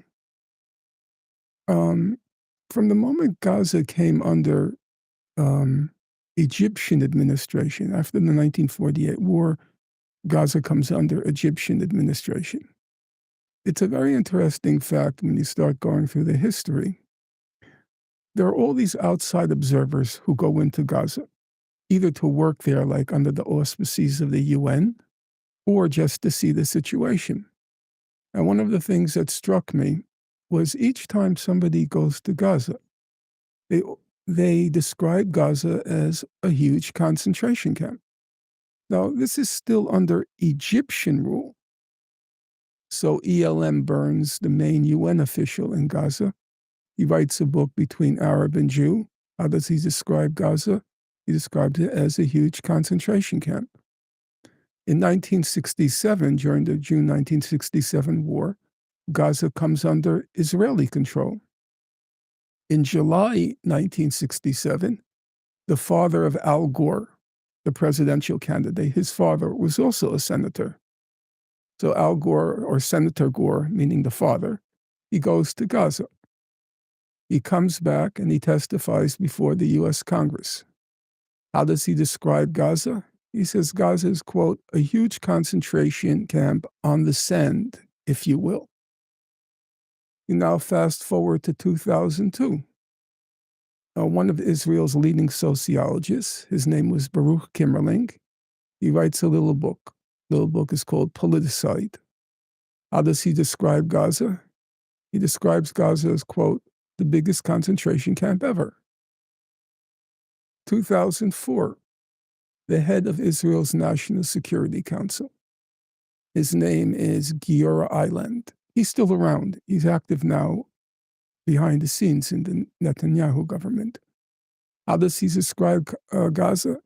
Speaker 11: from the moment Gaza came under Egyptian administration, after the 1948 war, Gaza comes under Egyptian administration. It's a very interesting fact when you start going through the history. There are all these outside observers who go into Gaza, either to work there, like under the auspices of the UN, or just to see the situation. And one of the things that struck me was each time somebody goes to Gaza, they describe Gaza as a huge concentration camp. Now, this is still under Egyptian rule. So ELM Burns, the main UN official in Gaza, he writes a book Between Arab and Jew. How does he describe Gaza? He describes it as a huge concentration camp. In 1967, during the June 1967 war, Gaza comes under Israeli control. In July 1967, the father of Al Gore, the presidential candidate, his father was also a senator. So Al Gore, or Senator Gore, meaning the father, he goes to Gaza. He comes back and he testifies before the U.S. Congress. How does he describe Gaza? He says Gaza is, quote, a huge concentration camp on the sand, if you will. You now fast forward to 2002. One of Israel's leading sociologists, his name was Baruch Kimmerling, he writes a little book. The little book is called Politicide. How does he describe Gaza? He describes Gaza as, quote, the biggest concentration camp ever. 2004, the head of Israel's National Security Council. His name is Giora Eiland. He's still around. He's active now behind the scenes in the Netanyahu government. How does he describe Gaza?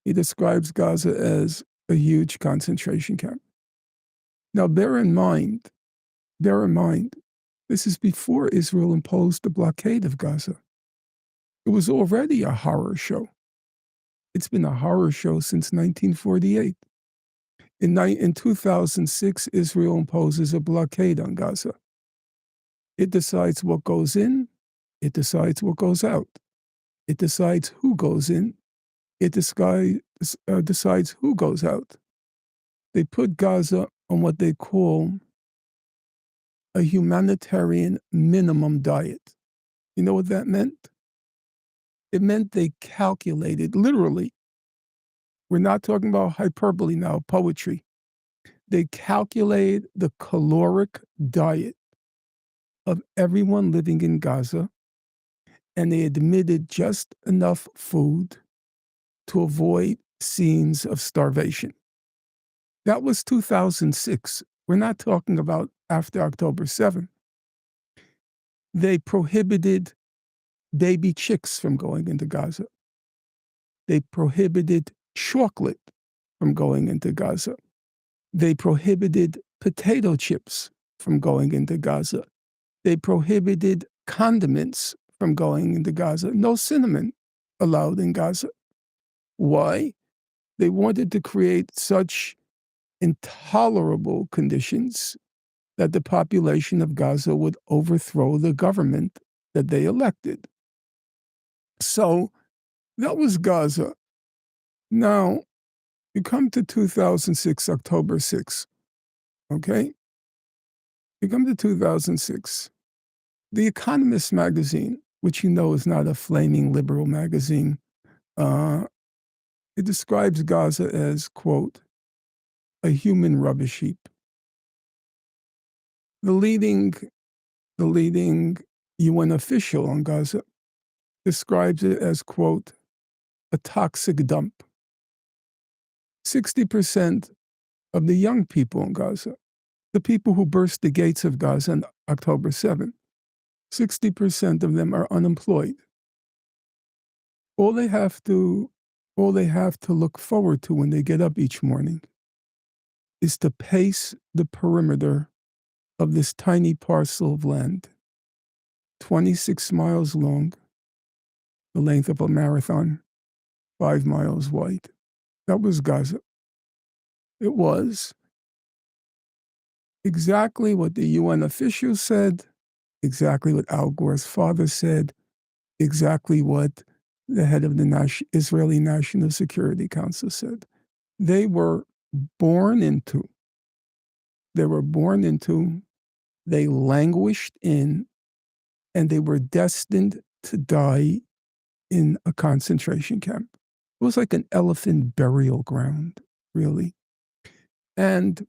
Speaker 11: He describes Gaza as a huge concentration camp. Now, bear in mind, this is before Israel imposed the blockade of Gaza. It was already a horror show. It's been a horror show since 1948. In 2006, Israel imposes a blockade on Gaza. It decides what goes in It decides what goes out. It decides who goes in. It decides who goes out. They put Gaza on what they call a humanitarian minimum diet. You know what that meant? It meant they calculated, literally, we're not talking about hyperbole now, poetry. They calculated the caloric diet of everyone living in Gaza, and they admitted just enough food to avoid scenes of starvation. That was 2006. We're not talking about after October 7th. They prohibited baby chicks from going into Gaza. They prohibited chocolate from going into Gaza. They prohibited potato chips from going into Gaza. They prohibited condiments from going into Gaza. No cinnamon allowed in Gaza. Why? They wanted to create such intolerable conditions that the population of Gaza would overthrow the government that they elected. So that was Gaza. Now, you come to 2006, October 6th, okay? You come to 2006. The Economist magazine, which you know is not a flaming liberal magazine, it describes Gaza as, quote, a human rubbish heap. The leading UN official on Gaza describes it as, quote, a toxic dump. 60% of the young people in Gaza, the people who burst the gates of Gaza on October 7th, 60% of them are unemployed. All they have to look forward to when they get up each morning is to pace the perimeter of this tiny parcel of land, 26 miles long, the length of a marathon, 5 miles wide. That was Gaza. It was exactly what the UN officials said, exactly what Al Gore's father said, exactly what the head of the Israeli National Security Council said. They were born into, they languished in, and they were destined to die in a concentration camp. It was like an elephant burial ground, really. And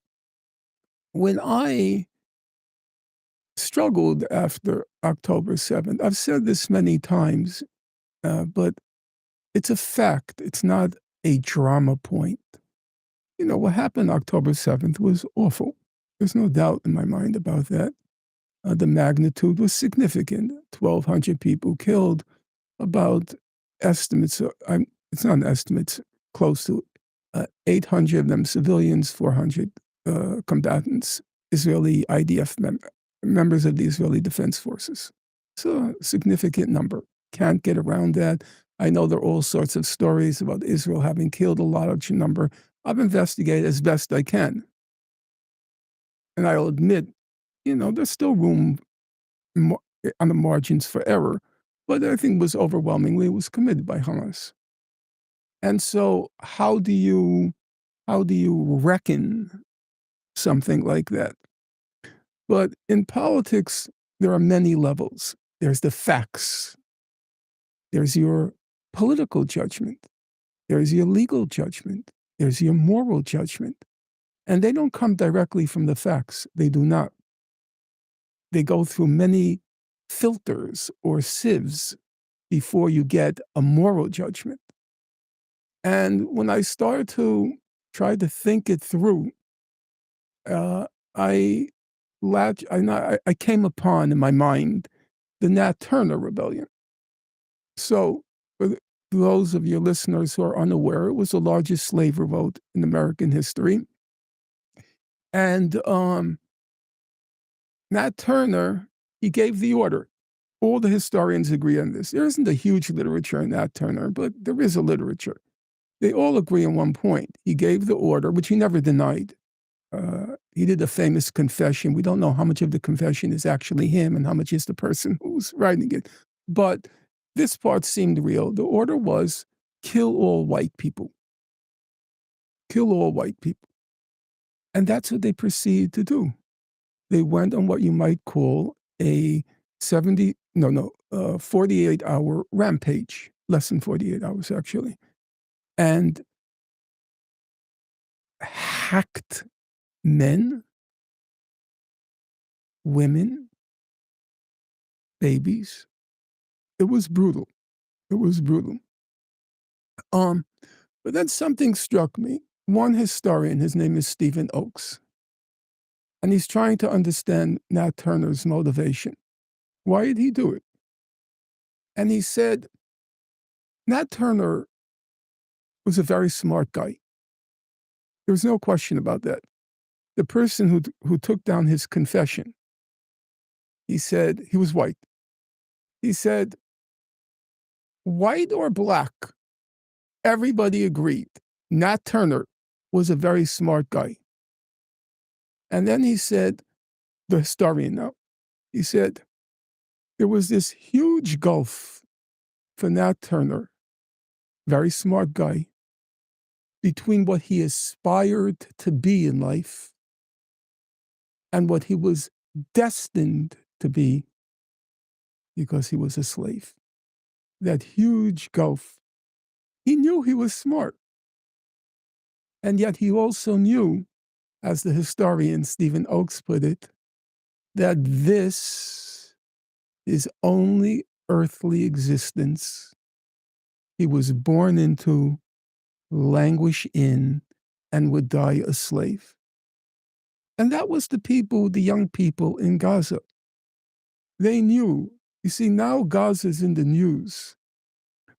Speaker 11: when I struggled after October 7th, I've said this many times, but it's a fact. It's not a drama point. You know, what happened October 7th was awful. There's no doubt in my mind about that. The magnitude was significant. 1,200 people killed, about estimates, it's not an estimate, it's close to 800 of them civilians, 400 combatants, Israeli IDF members of the Israeli Defense Forces. So a significant number. Can't get around that. I know there are all sorts of stories about Israel having killed a large number. I've investigated as best I can. And I'll admit, you know, there's still room on the margins for error, but I think was committed by Hamas. And so how do you reckon something like that? But in politics, there are many levels. There's the facts. There's your political judgment. There's your legal judgment. There's your moral judgment. And they don't come directly from the facts. They do not. They go through many filters or sieves before you get a moral judgment. And when I started to try to think it through, I came upon in my mind the Nat Turner Rebellion. So for those of your listeners who are unaware, it was the largest slave revolt in American history. And Nat Turner, he gave the order. All the historians agree on this. There isn't a huge literature on Nat Turner, but there is a literature. They all agree on one point. He gave the order, which he never denied. He did a famous confession. We don't know how much of the confession is actually him and how much is the person who's writing it. But this part seemed real. The order was kill all white people. Kill all white people. And that's what they proceeded to do. They went on what you might call a 48-hour rampage, less than 48 hours, actually, and hacked men, women, babies. It was brutal. It was brutal. But then something struck me. One historian, his name is Stephen Oakes, and he's trying to understand Nat Turner's motivation. Why did he do it? And he said, Nat Turner was a very smart guy. There was no question about that. The person who took down his confession, he said, he was white. He said, white or black, everybody agreed. Nat Turner was a very smart guy. And then he said, the historian now, he said, there was this huge gulf for Nat Turner, very smart guy, between what he aspired to be in life and what he was destined to be because he was a slave. That huge gulf. He knew he was smart. And yet he also knew, as the historian Stephen Oakes put it, that this is only earthly existence he was born into, languish in, and would die a slave. And that was the people, the young people in Gaza. They knew. You see, now Gaza's in the news.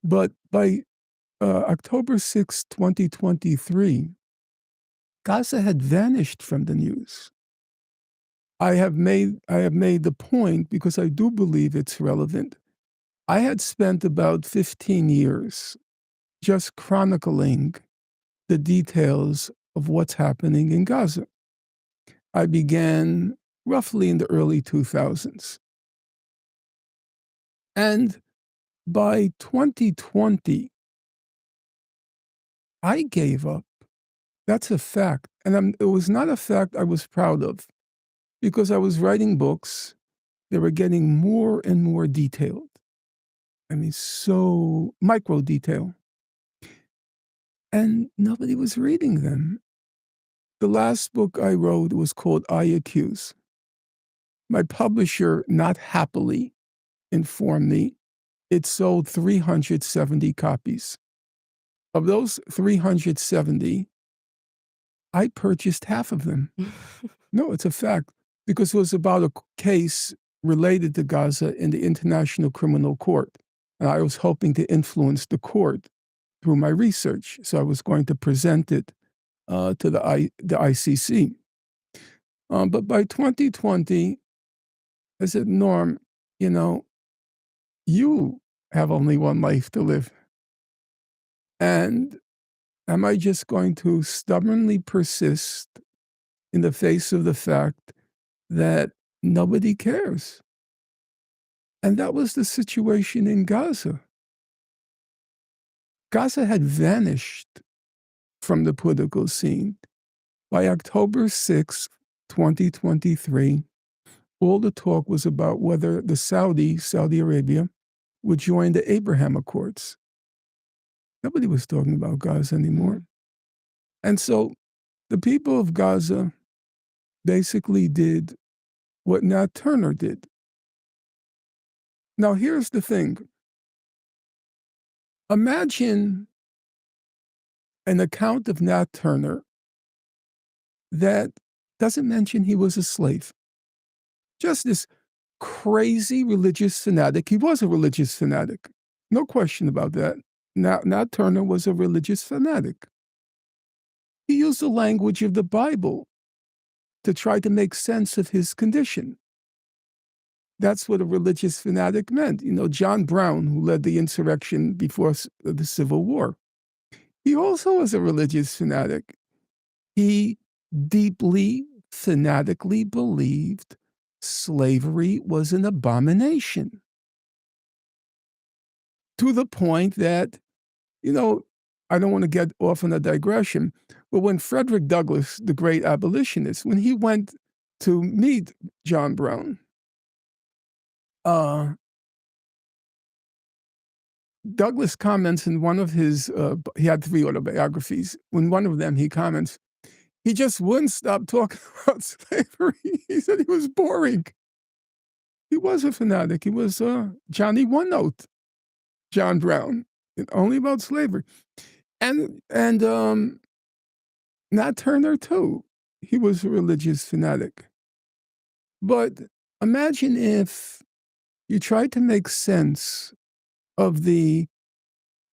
Speaker 11: But by October 6, 2023, Gaza had vanished from the news. I have made the point, because I do believe it's relevant. I had spent about 15 years just chronicling the details of what's happening in Gaza. I began roughly in the early 2000s. And by 2020, I gave up. That's a fact. And it was not a fact I was proud of, because I was writing books. They were getting more and more detailed. I mean, so micro detail. And nobody was reading them. The last book I wrote was called I Accuse. My publisher, not happily, informed me it sold 370 copies. Of those 370, I purchased half of them. No, it's a fact, because it was about a case related to Gaza in the International Criminal Court. And I was hoping to influence the court through my research. So I was going to present it to the ICC. But by 2020, I said, Norm, you have only one life to live. And am I just going to stubbornly persist in the face of the fact that nobody cares? And that was the situation in Gaza. Gaza had vanished from the political scene. By October 6, 2023, all the talk was about whether Saudi Arabia, would join the Abraham Accords. Nobody was talking about Gaza anymore. And so the people of Gaza basically did what Nat Turner did. Now, here's the thing. Imagine an account of Nat Turner that doesn't mention he was a slave. Just this crazy religious fanatic. He was a religious fanatic. No question about that. Nat Turner was a religious fanatic. He used the language of the Bible to try to make sense of his condition. That's what a religious fanatic meant. John Brown, who led the insurrection before the Civil War, he also was a religious fanatic. He deeply, fanatically believed slavery was an abomination. to the point that, I don't want to get off on a digression, but when Frederick Douglass, the great abolitionist, when he went to meet John Brown, Douglass comments in one of his, he had 3 autobiographies. In one of them, he comments, he just wouldn't stop talking about slavery. He said he was boring. He was a fanatic. He was Johnny One Note, John Brown, only about slavery. And Nat Turner, too. He was a religious fanatic. But imagine if you tried to make sense of the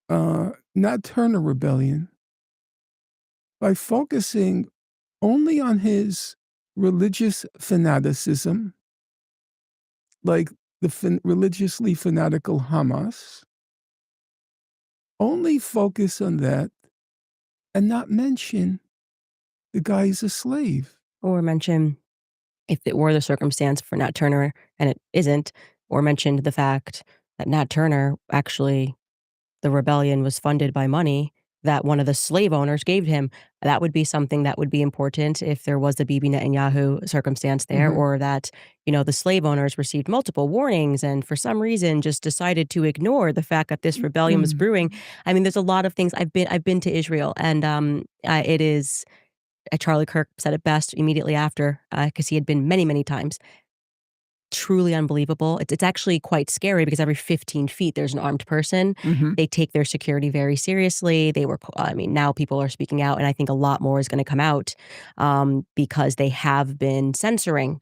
Speaker 11: Nat Turner rebellion by focusing only on his religious fanaticism, like the religiously fanatical Hamas, only focus on that and not mention the guy's a slave.
Speaker 12: Or mention, if it were the circumstance for Nat Turner, and it isn't, or mentioned the fact that Nat Turner actually, the rebellion was funded by money that one of the slave owners gave him. That would be something that would be important if there was the Bibi Netanyahu circumstance there, or that, the slave owners received multiple warnings and for some reason just decided to ignore the fact that this rebellion was brewing. I mean, there's a lot of things. I've been to Israel, and it is. Charlie Kirk said it best immediately after, because he had been many, many times. Truly unbelievable. It's actually quite scary because every 15 feet there's an armed person. They take their security very seriously. Now people are speaking out, and I think a lot more is going to come out because they have been censoring.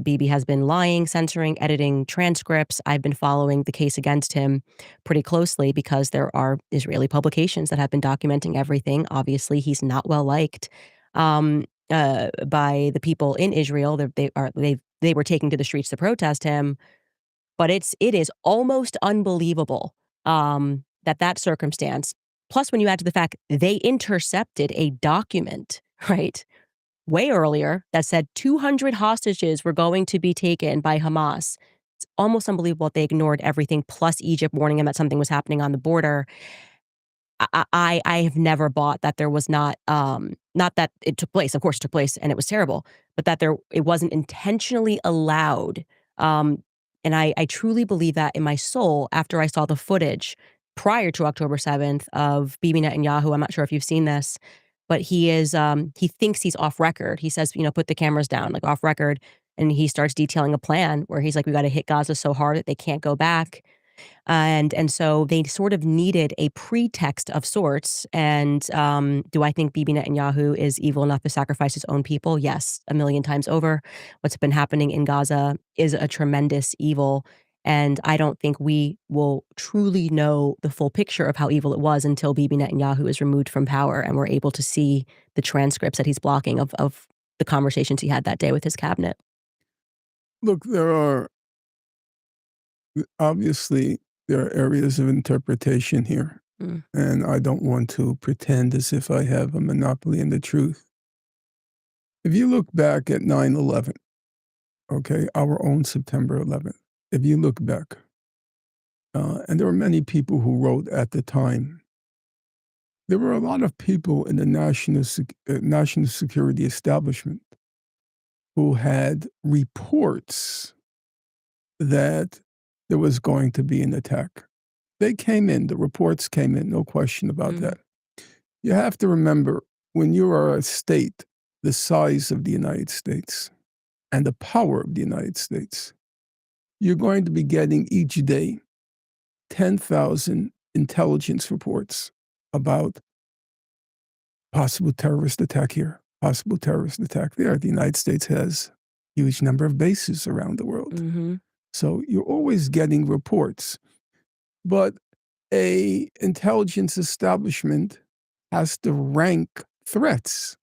Speaker 12: Bibi has been lying, censoring, editing transcripts. I've been following the case against him pretty closely because there are Israeli publications that have been documenting everything. Obviously, he's not well liked by the people in Israel. They were taking to the streets to protest him, but it is almost unbelievable that circumstance. Plus, when you add to the fact they intercepted a document, right, way earlier that said 200 hostages were going to be taken by Hamas. It's almost unbelievable that they ignored everything, plus Egypt warning them that something was happening on the border. I have never bought that there was not that it took place. Of course it took place and it was terrible, but that it wasn't intentionally allowed. And I truly believe that in my soul after I saw the footage prior to October 7th of Bibi Netanyahu. I'm not sure if you've seen this, but he thinks he's off record. He says, put the cameras down, like off record. And he starts detailing a plan where he's like, we got to hit Gaza so hard that they can't go back. And so they sort of needed a pretext of sorts. And do I think Bibi Netanyahu is evil enough to sacrifice his own people? Yes, 1,000,000 times over. What's been happening in Gaza is a tremendous evil. And I don't think we will truly know the full picture of how evil it was until Bibi Netanyahu is removed from power and we're able to see the transcripts that he's blocking of the conversations he had that day with his cabinet.
Speaker 11: Look, obviously, there are areas of interpretation here, and I don't want to pretend as if I have a monopoly in the truth. If you look back at 9/11, okay, our own September 11th, if you look back, and there were many people who wrote at the time, there were a lot of people in the national security establishment who had reports that there was going to be an attack. They came in, the reports came in, no question about that. You have to remember, when you are a state the size of the United States and the power of the United States, you're going to be getting each day 10,000 intelligence reports about possible terrorist attack here, possible terrorist attack there. The United States has a huge number of bases around the world. So you're always getting reports. But a intelligence establishment has to rank threats.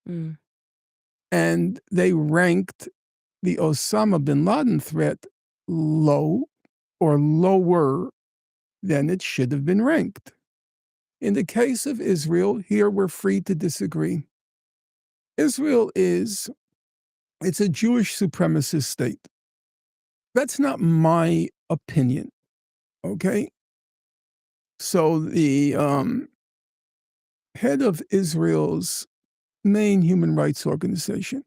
Speaker 11: And they ranked the Osama bin Laden threat low or lower than it should have been ranked. In the case of Israel, here we're free to disagree. Israel it's a Jewish supremacist state. That's not my opinion, okay? So the head of Israel's main human rights organization,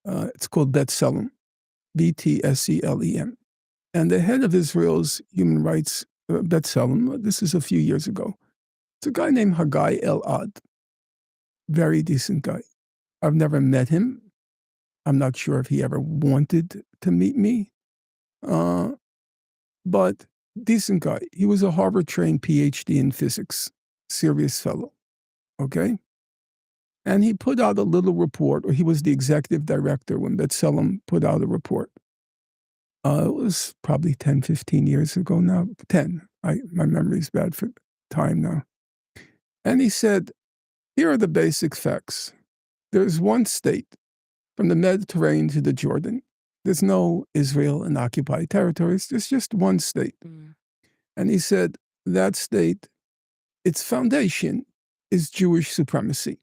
Speaker 11: it's called B'Tselem, B'Tselem. And the head of Israel's human rights, B'Tselem, this is a few years ago, it's a guy named Haggai Elad. Very decent guy. I've never met him. I'm not sure if he ever wanted to meet me. But decent guy. He was a Harvard-trained PhD in physics. Serious fellow. Okay? And he put out a little report, or he was the executive director when B'Tselem put out a report. It was probably 10, 15 years ago now. 10. My memory's bad for time now. And he said, here are the basic facts. There's one state from the Mediterranean to the Jordan. There's no Israel in occupied territories. There's just one state. And he said that state, its foundation is Jewish supremacy.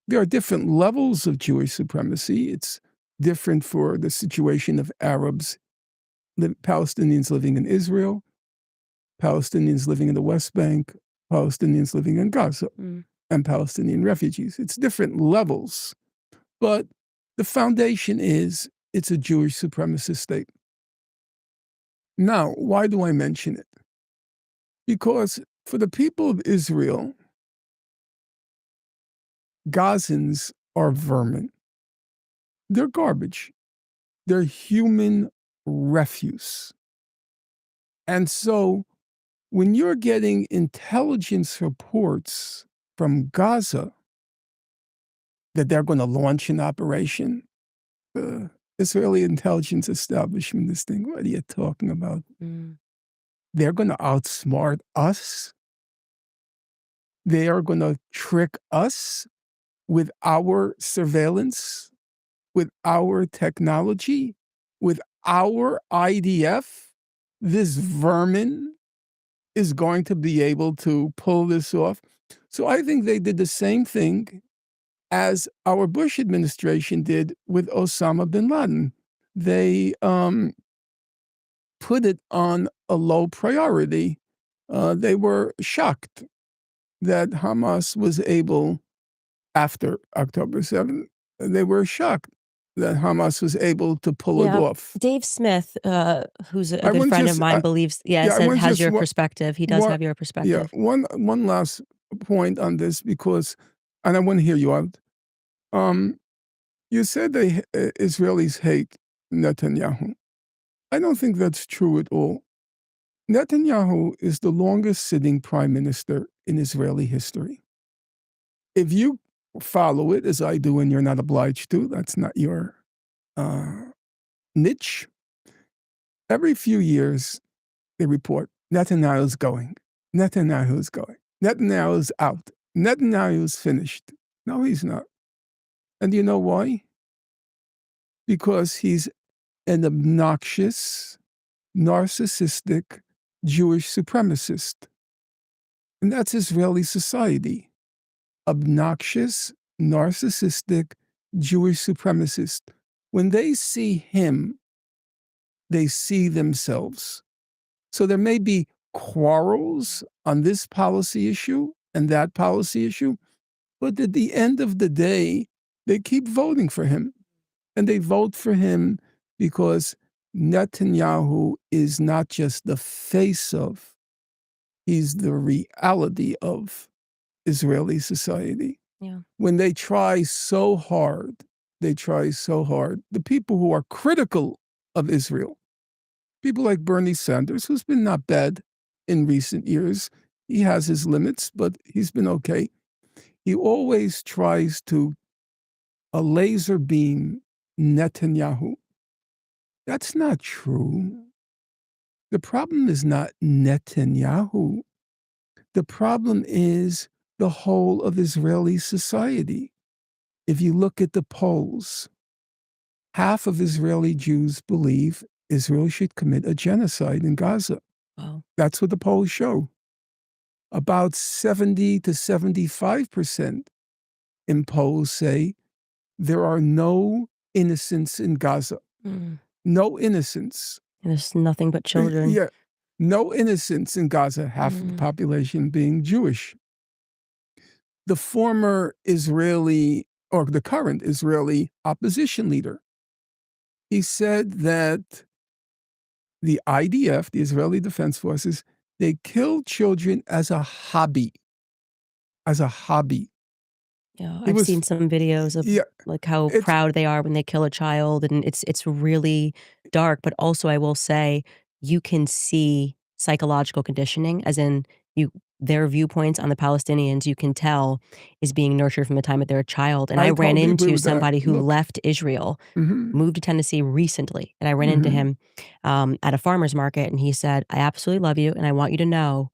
Speaker 11: There are different levels of Jewish supremacy. It's different for the situation of Arabs, Palestinians living in Israel, Palestinians living in the West Bank, Palestinians living in Gaza, and Palestinian refugees. It's different levels. But the foundation is it's a Jewish supremacist state. Now, why do I mention it? Because for the people of Israel, Gazans are vermin. They're garbage. They're human refuse. And so when you're getting intelligence reports from Gaza that they're going to launch an operation, Israeli intelligence establishment, this thing, what are you talking about? They're going to outsmart us. They are going to trick us with our surveillance, with our technology, with our IDF. This vermin is going to be able to pull this off. So I think they did the same thing as our Bush administration did with Osama bin Laden. They put it on a low priority. They were shocked that Hamas was able, after October 7th, they were shocked that Hamas was able to pull it off.
Speaker 12: Dave Smith, who's a good friend of mine, believes, has your perspective. He does have your perspective.
Speaker 11: Yeah, one last point on this, because, and I want to hear you out. You said Israelis hate Netanyahu. I don't think that's true at all. Netanyahu is the longest sitting prime minister in Israeli history. If you follow it, as I do, and you're not obliged to, that's not your niche. Every few years, they report, Netanyahu's going, Netanyahu's going, Netanyahu's out, Netanyahu's finished. No, he's not. And you know why? Because he's an obnoxious, narcissistic Jewish supremacist. And that's Israeli society. Obnoxious, narcissistic Jewish supremacist. When they see him, they see themselves. So there may be quarrels on this policy issue and that policy issue, but at the end of the day, they keep voting for him. And they vote for him because Netanyahu is not just the face of, he's the reality of Israeli society.
Speaker 12: Yeah.
Speaker 11: When they try so hard, the people who are critical of Israel, people like Bernie Sanders, who's been not bad in recent years, he has his limits, but he's been okay. He always tries to a laser beam Netanyahu. That's not true. The problem is not Netanyahu. The problem is the whole of Israeli society. If you look at the polls, half of Israeli Jews believe Israel should commit a genocide in Gaza.
Speaker 12: Wow.
Speaker 11: That's what the polls show. About 70 to 75% in polls say there are no innocents in Gaza. No innocents.
Speaker 12: There's nothing but children.
Speaker 11: Yeah. No innocents in Gaza, half of the population being Jewish. The former Israeli, or the current Israeli opposition leader, he said that the IDF, the Israeli Defense Forces, they kill children as a hobby. As a hobby.
Speaker 12: Yeah,
Speaker 11: It
Speaker 12: I've
Speaker 11: was
Speaker 12: seen some videos of
Speaker 11: yeah,
Speaker 12: like how
Speaker 11: it's
Speaker 12: proud they are when they kill a child, and it's really dark. But also, I will say, you can see psychological conditioning, as in their viewpoints on the Palestinians. You can tell is being nurtured from the time that they're a child. And I
Speaker 11: I
Speaker 12: ran
Speaker 11: totally agree
Speaker 12: into
Speaker 11: with that.
Speaker 12: somebody who
Speaker 11: Look,
Speaker 12: left Israel,
Speaker 11: mhm,
Speaker 12: moved to Tennessee recently, and I ran into
Speaker 11: mhm.
Speaker 12: him at a farmer's market, and he said, "I absolutely love you, and I want you to know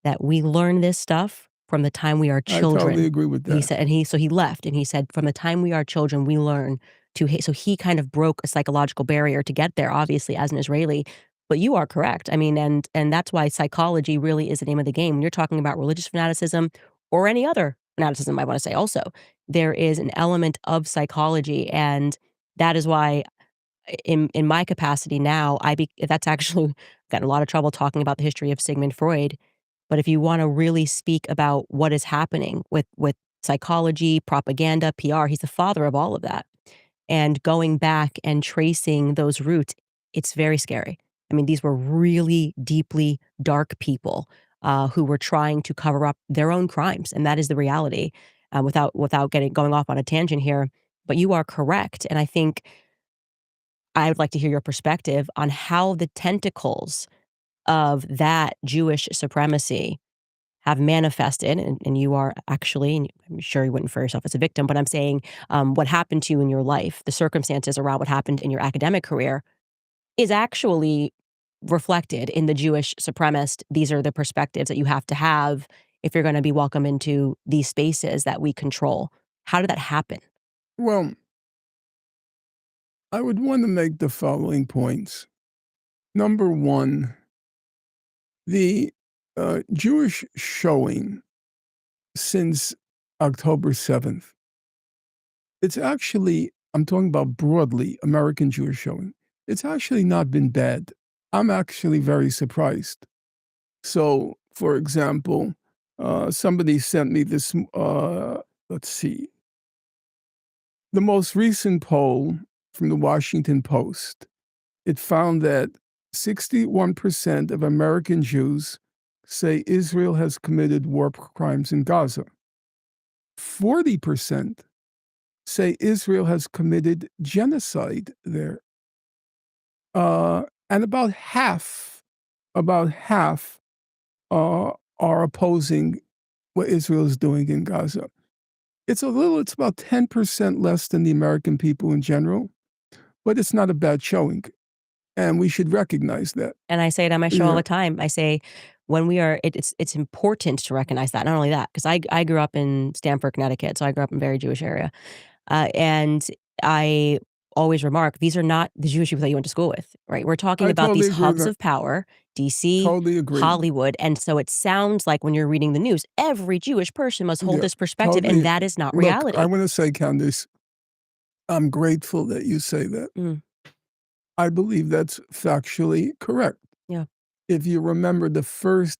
Speaker 12: that we learn this stuff from the time we are
Speaker 11: I totally
Speaker 12: children."
Speaker 11: agree with
Speaker 12: He
Speaker 11: that.
Speaker 12: said, and he left, and he said, "From the time we are children, we learn to hate." So he kind of broke a psychological barrier to get there, obviously, as an Israeli. But you are correct. I mean, and that's why psychology really is the name of the game. When you're talking about religious fanaticism or any other fanaticism, I want to say also, there is an element of psychology, and that is why in my capacity now, that's actually gotten a lot of trouble talking about the history of Sigmund Freud. But if you wanna really speak about what is happening with psychology, propaganda, PR, he's the father of all of that. And going back and tracing those roots, it's very scary. I mean, these were really deeply dark people, who were trying to cover up their own crimes, and that is the reality, without going off on a tangent here. But you are correct, and I think I would like to hear your perspective on how the tentacles of that Jewish supremacy have manifested, and you are actually, and I'm sure you wouldn't refer yourself as a victim, but I'm saying what happened to you in your life, the circumstances around what happened in your academic career, is actually reflected in the Jewish supremacist. These are the perspectives that you have to have if you're going to be welcome into these spaces that we control. How did that happen?
Speaker 11: Well, I would want to make the following points. Number one, the Jewish showing since October 7th, it's actually, I'm talking about broadly, American Jewish showing. It's actually not been bad. I'm actually very surprised. So, for example, somebody sent me this, let's see, the most recent poll from the Washington Post. It found that 61% of American Jews say Israel has committed war crimes in Gaza. 40% say Israel has committed genocide there. And about half are opposing what Israel is doing in Gaza. It's about 10% less than the American people in general, but it's not a bad showing. And we should recognize that.
Speaker 12: And I say it on my show all
Speaker 11: Yeah.
Speaker 12: the time. I say, when we are, it's important to recognize that. Not only that, because I grew up in Stamford, Connecticut, so I grew up in a very Jewish area. And I always remark, these are not the Jewish people that you went to school with, right? We're talking
Speaker 11: I
Speaker 12: about
Speaker 11: totally
Speaker 12: these
Speaker 11: agree with
Speaker 12: hubs
Speaker 11: that.
Speaker 12: of power, DC,
Speaker 11: Totally agree.
Speaker 12: Hollywood. And so it sounds like when you're reading the news, every Jewish person must hold
Speaker 11: Yeah,
Speaker 12: this perspective,
Speaker 11: totally.
Speaker 12: and that is not
Speaker 11: Look,
Speaker 12: reality.
Speaker 11: I want to say, Candace, I'm grateful that you say that.
Speaker 12: Mm.
Speaker 11: I believe that's factually correct.
Speaker 12: Yeah.
Speaker 11: If you remember the first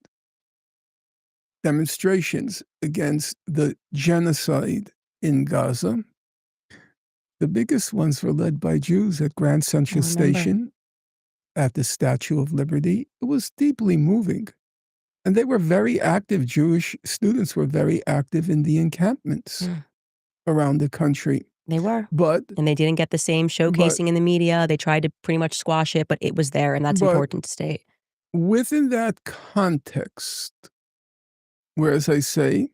Speaker 11: demonstrations against the genocide in Gaza, the biggest ones were led by Jews at Grand Central
Speaker 12: remember.
Speaker 11: Station, at the Statue of Liberty. It was deeply moving. And they were very active. Jewish students were very active in the encampments around the country.
Speaker 12: They were.
Speaker 11: But
Speaker 12: And they didn't get the same showcasing in the media. They tried to pretty much squash it, but it was there, and that's
Speaker 11: But-
Speaker 12: important to state.
Speaker 11: within that context, where, as I say,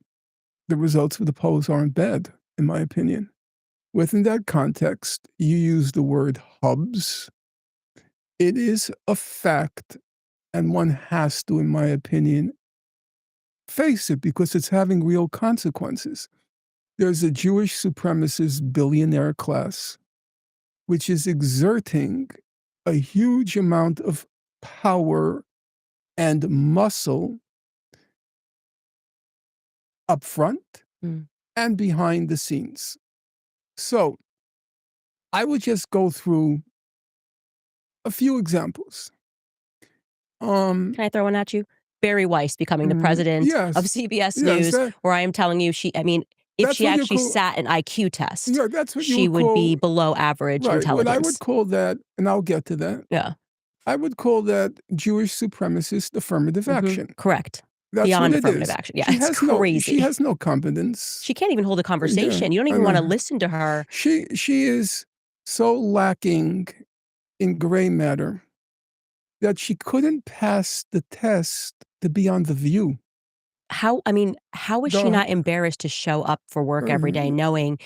Speaker 11: the results of the polls aren't bad, in my opinion. Within that context, you use the word hubs. It is a fact, and one has to, in my opinion, face it because it's having real consequences. There's a Jewish supremacist billionaire class, which is exerting a huge amount of power and muscle up front and behind the scenes. So I would just go through a few examples.
Speaker 12: Can I throw one at you? Barry Weiss becoming the president of
Speaker 11: Yes.
Speaker 12: CBS
Speaker 11: Yes,
Speaker 12: News, where I am telling you, if
Speaker 11: that's
Speaker 12: she
Speaker 11: what you
Speaker 12: actually
Speaker 11: call
Speaker 12: sat an IQ test,
Speaker 11: yeah, that's what you
Speaker 12: she
Speaker 11: would
Speaker 12: would be
Speaker 11: call
Speaker 12: below average
Speaker 11: right. What I would
Speaker 12: intelligence.
Speaker 11: call that, and I'll get to that.
Speaker 12: Yeah.
Speaker 11: I would call that Jewish supremacist affirmative action.
Speaker 12: Correct.
Speaker 11: That's
Speaker 12: Beyond
Speaker 11: what it
Speaker 12: affirmative
Speaker 11: is.
Speaker 12: action. Yeah,
Speaker 11: She
Speaker 12: it's
Speaker 11: has
Speaker 12: crazy.
Speaker 11: no competence.
Speaker 12: She can't even hold a
Speaker 11: Yeah,
Speaker 12: conversation. You don't
Speaker 11: I
Speaker 12: even want to
Speaker 11: know.
Speaker 12: listen to her.
Speaker 11: She is so lacking in gray matter that she couldn't pass the test to be on The View.
Speaker 12: How is she
Speaker 11: The
Speaker 12: not embarrassed to show up for work every day knowing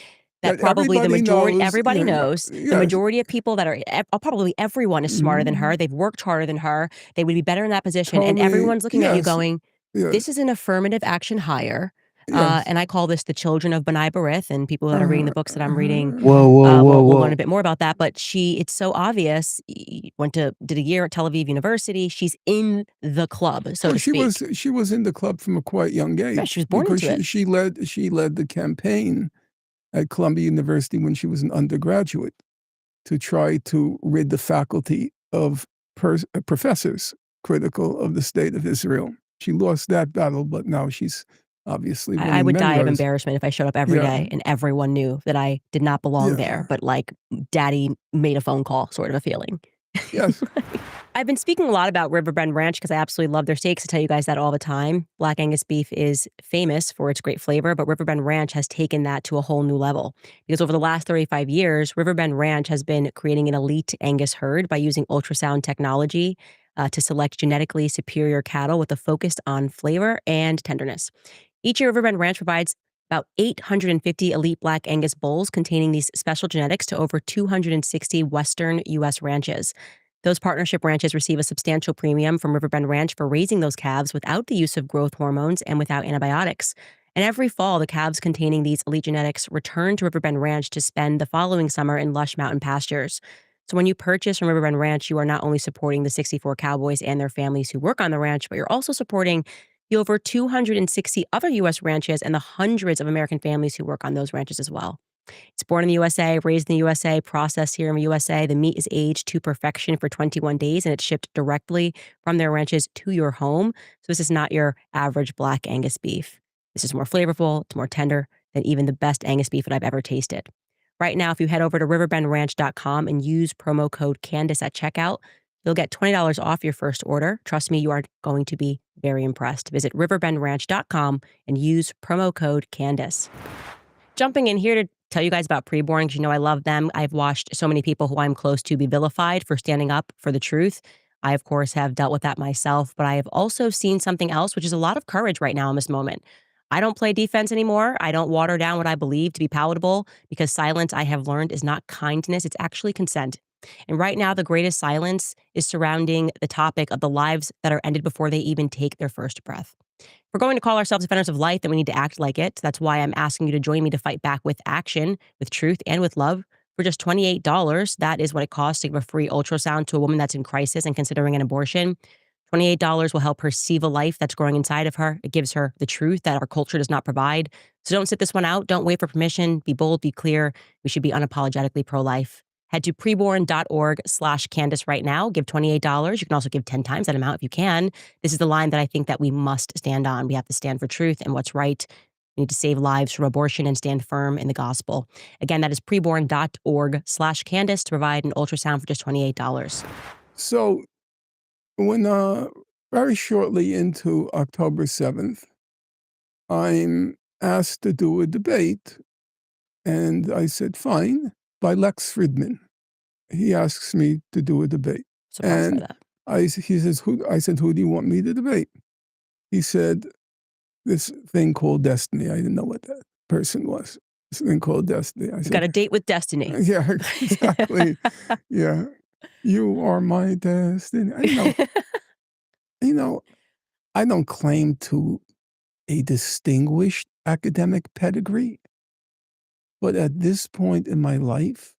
Speaker 12: that
Speaker 11: that
Speaker 12: probably the
Speaker 11: everybody
Speaker 12: majority
Speaker 11: knows.
Speaker 12: everybody
Speaker 11: Yeah,
Speaker 12: knows, the
Speaker 11: yes.
Speaker 12: majority of people that are probably everyone is smarter than her. They've worked harder than her. They would be better in that position, and
Speaker 11: Totally.
Speaker 12: everyone's looking at you
Speaker 11: Yes.
Speaker 12: going,
Speaker 11: Yes.
Speaker 12: "This is an affirmative action hire."
Speaker 11: Yes.
Speaker 12: And I call this the children of B'nai B'rith, and people that are reading the books that I'm reading
Speaker 1: Whoa,
Speaker 12: will learn a bit more about that. But it's so obvious. Did a year at Tel Aviv University. She's in the club, so
Speaker 11: Well,
Speaker 12: to speak.
Speaker 11: she was in the club from a quite young age.
Speaker 12: Yeah, she was born
Speaker 11: because
Speaker 12: into it.
Speaker 11: she led the campaign at Columbia University when she was an undergraduate to try to rid the faculty of professors critical of the state of Israel. She lost that battle, but now she's obviously winning
Speaker 12: I would
Speaker 11: many
Speaker 12: die of
Speaker 11: others.
Speaker 12: embarrassment if I showed up every
Speaker 11: Yeah.
Speaker 12: day and everyone knew that I did not belong
Speaker 11: Yeah.
Speaker 12: there, but like daddy made a phone call sort of a feeling.
Speaker 11: Yes.
Speaker 12: I've been speaking a lot about Riverbend Ranch because I absolutely love their steaks. I tell you guys that all the time. Black Angus beef is famous for its great flavor, but Riverbend Ranch has taken that to a whole new level. Because over the last 35 years, Riverbend Ranch has been creating an elite Angus herd by using ultrasound technology to select genetically superior cattle with a focus on flavor and tenderness. Each year, Riverbend Ranch provides about 850 elite Black Angus bulls containing these special genetics to over 260 Western U.S. ranches. Those partnership ranches receive a substantial premium from Riverbend Ranch for raising those calves without the use of growth hormones and without antibiotics. And every fall, the calves containing these elite genetics return to Riverbend Ranch to spend the following summer in lush mountain pastures. So when you purchase from Riverbend Ranch, you are not only supporting the 64 cowboys and their families who work on the ranch, but you're also supporting the over 260 other U.S. ranches and the hundreds of American families who work on those ranches as well. It's born in the USA, raised in the USA, processed here in the USA. The meat is aged to perfection for 21 days, and it's shipped directly from their ranches to your home. So this is not your average Black Angus beef. This is more flavorful, it's more tender than even the best Angus beef that I've ever tasted. Right now, if you head over to riverbendranch.com and use promo code Candace at checkout, you'll get $20 off your first order. Trust me, you are going to be very impressed. Visit riverbendranch.com and use promo code Candace. Jumping in here to tell you guys about Preborn, because you know I love them. I've watched so many people who I'm close to be vilified for standing up for the truth. I, of course, have dealt with that myself, but I have also seen something else, which is a lot of courage right now in this moment. I don't play defense anymore. I don't water down what I believe to be palatable, because silence, I have learned, is not kindness. It's actually consent. And right now, the greatest silence is surrounding the topic of the lives that are ended before they even take their first breath. If we're going to call ourselves defenders of life, then we need to act like it. That's why I'm asking you to join me to fight back with action, with truth, and with love. For just $28, that is what it costs to give a free ultrasound to a woman that's in crisis and considering an abortion. $28 will help her see the life that's growing inside of her. It gives her the truth that our culture does not provide. So don't sit this one out. Don't wait for permission. Be bold, be clear. We should be unapologetically pro-life. Head to preborn.org/Candace right now. Give $28. You can also give 10 times that amount if you can. This is the line that I think that we must stand on. We have to stand for truth and what's right. We need to save lives from abortion and stand firm in the gospel. Again, that is preborn.org/Candace to provide an ultrasound for just $28.
Speaker 11: So when very shortly into October 7th, I'm asked to do a debate, and I said, fine, by Lex Fridman. He asks me to do a debate.
Speaker 12: Surprised by
Speaker 11: And
Speaker 12: that.
Speaker 11: he says, I said, who do you want me to debate? He said, this thing called destiny. I didn't know what that person was. This thing called destiny. I
Speaker 12: You
Speaker 11: said,
Speaker 12: got a date with destiny.
Speaker 11: yeah, exactly. Yeah. You are my destiny. I don't claim to a distinguished academic pedigree, but at this point in my life,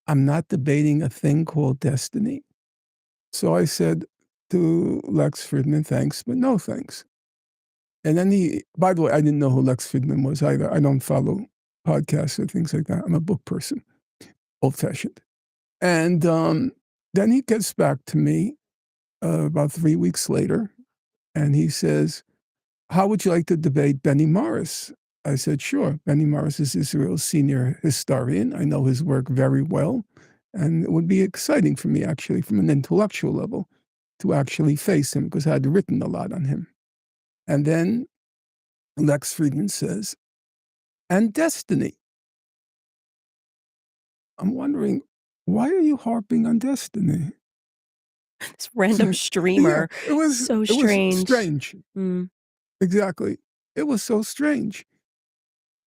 Speaker 11: I'm not debating a thing called destiny. So I said to Lex Fridman, thanks, but no thanks. And then by the way, I didn't know who Lex Fridman was either. I don't follow podcasts or things like that. I'm a book person, old-fashioned. And then he gets back to me about 3 weeks later, and he says, "How would you like to debate Benny Morris?" I said, "Sure." Benny Morris is Israel's senior historian. I know his work very well, and it would be exciting for me, actually, from an intellectual level, to actually face him, because I had written a lot on him. And then Lex Friedman says, "And Destiny." I'm wondering, why are you harping on Destiny?
Speaker 12: This random streamer.
Speaker 11: Yeah, it was
Speaker 12: So
Speaker 11: it was
Speaker 12: strange.
Speaker 11: strange.
Speaker 12: Mm.
Speaker 11: Exactly. It was so strange.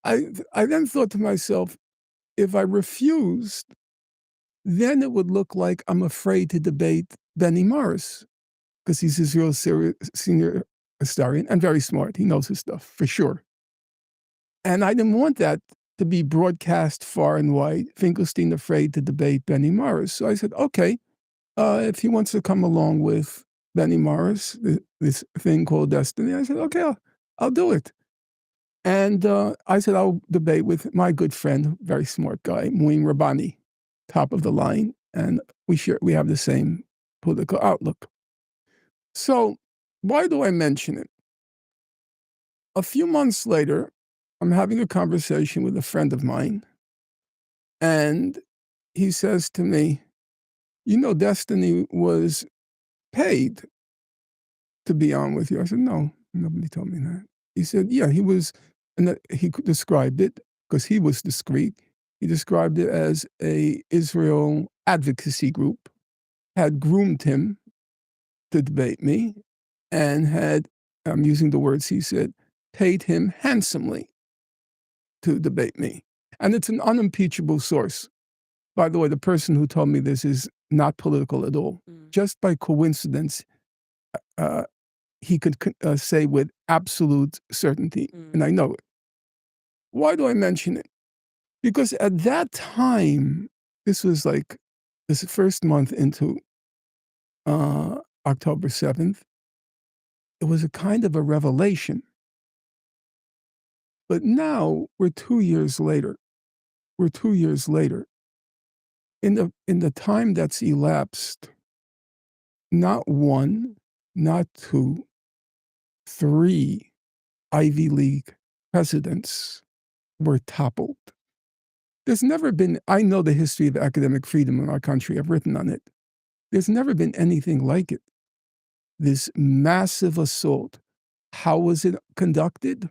Speaker 11: I then thought to myself, if I refused, then it would look like I'm afraid to debate Benny Morris, because he's Israel's senior historian and very smart. He knows his stuff, for sure. And I didn't want that to be broadcast far and wide, Finkelstein afraid to debate Benny Morris. So I said, okay, if he wants to come along with Benny Morris, this thing called Destiny, I said, okay, I'll do it. And I said, I'll debate with my good friend, very smart guy, Muin Rabbani, top of the line. And we have the same political outlook. So why do I mention it? A few months later, I'm having a conversation with a friend of mine, and he says to me, "You know, Destiny was paid to be on with you." I said, "No, nobody told me that." He said, "Yeah, he was," and he described it, because he was discreet. He described it as a Israel advocacy group had groomed him to debate me, and had, I'm using the words he said, paid him handsomely to debate me. And it's an unimpeachable source. By the way, the person who told me this is not political at all. Just by coincidence, he could say with absolute certainty, and I know it. Why do I mention it? Because at that time, this was like this first month into October 7th, it was a kind of a revelation. But now we're 2 years later. We're 2 years later. In the time that's elapsed, not one, not two, 3 Ivy League presidents were toppled. There's never been, I know the history of academic freedom in our country, I've written on it. There's never been anything like it. This massive assault. How was it conducted?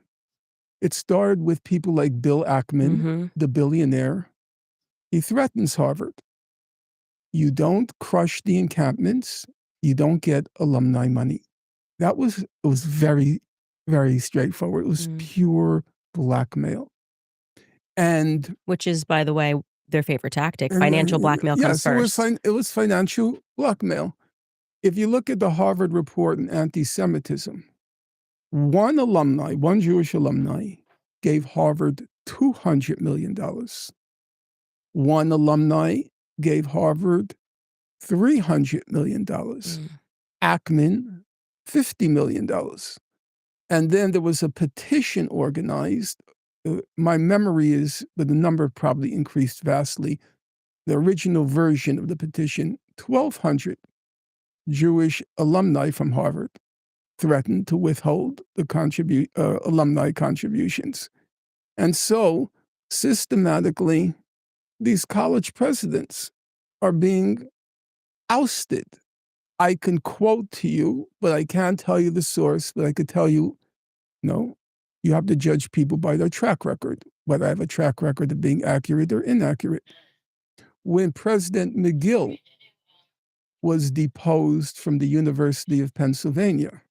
Speaker 11: It started with people like Bill Ackman, the billionaire. He threatens Harvard. You don't crush the encampments, you don't get alumni money. It was very, very straightforward. It was pure blackmail. And
Speaker 12: which is, by the way, their favorite tactic. Financial blackmail comes first.
Speaker 11: It was financial blackmail. If you look at the Harvard report on anti-Semitism, one Jewish alumni, gave Harvard $200 million. One alumni gave Harvard $300 million. Ackman, $50 million. And then there was a petition organized. My memory is that the number probably increased vastly. The original version of the petition, 1,200 Jewish alumni from Harvard threatened to withhold the alumni contributions. And so, systematically, these college presidents are being ousted. I can quote to you, but I can't tell you the source, but I could tell you, no, you have to judge people by their track record, whether I have a track record of being accurate or inaccurate. When President McGill was deposed from the University of Pennsylvania,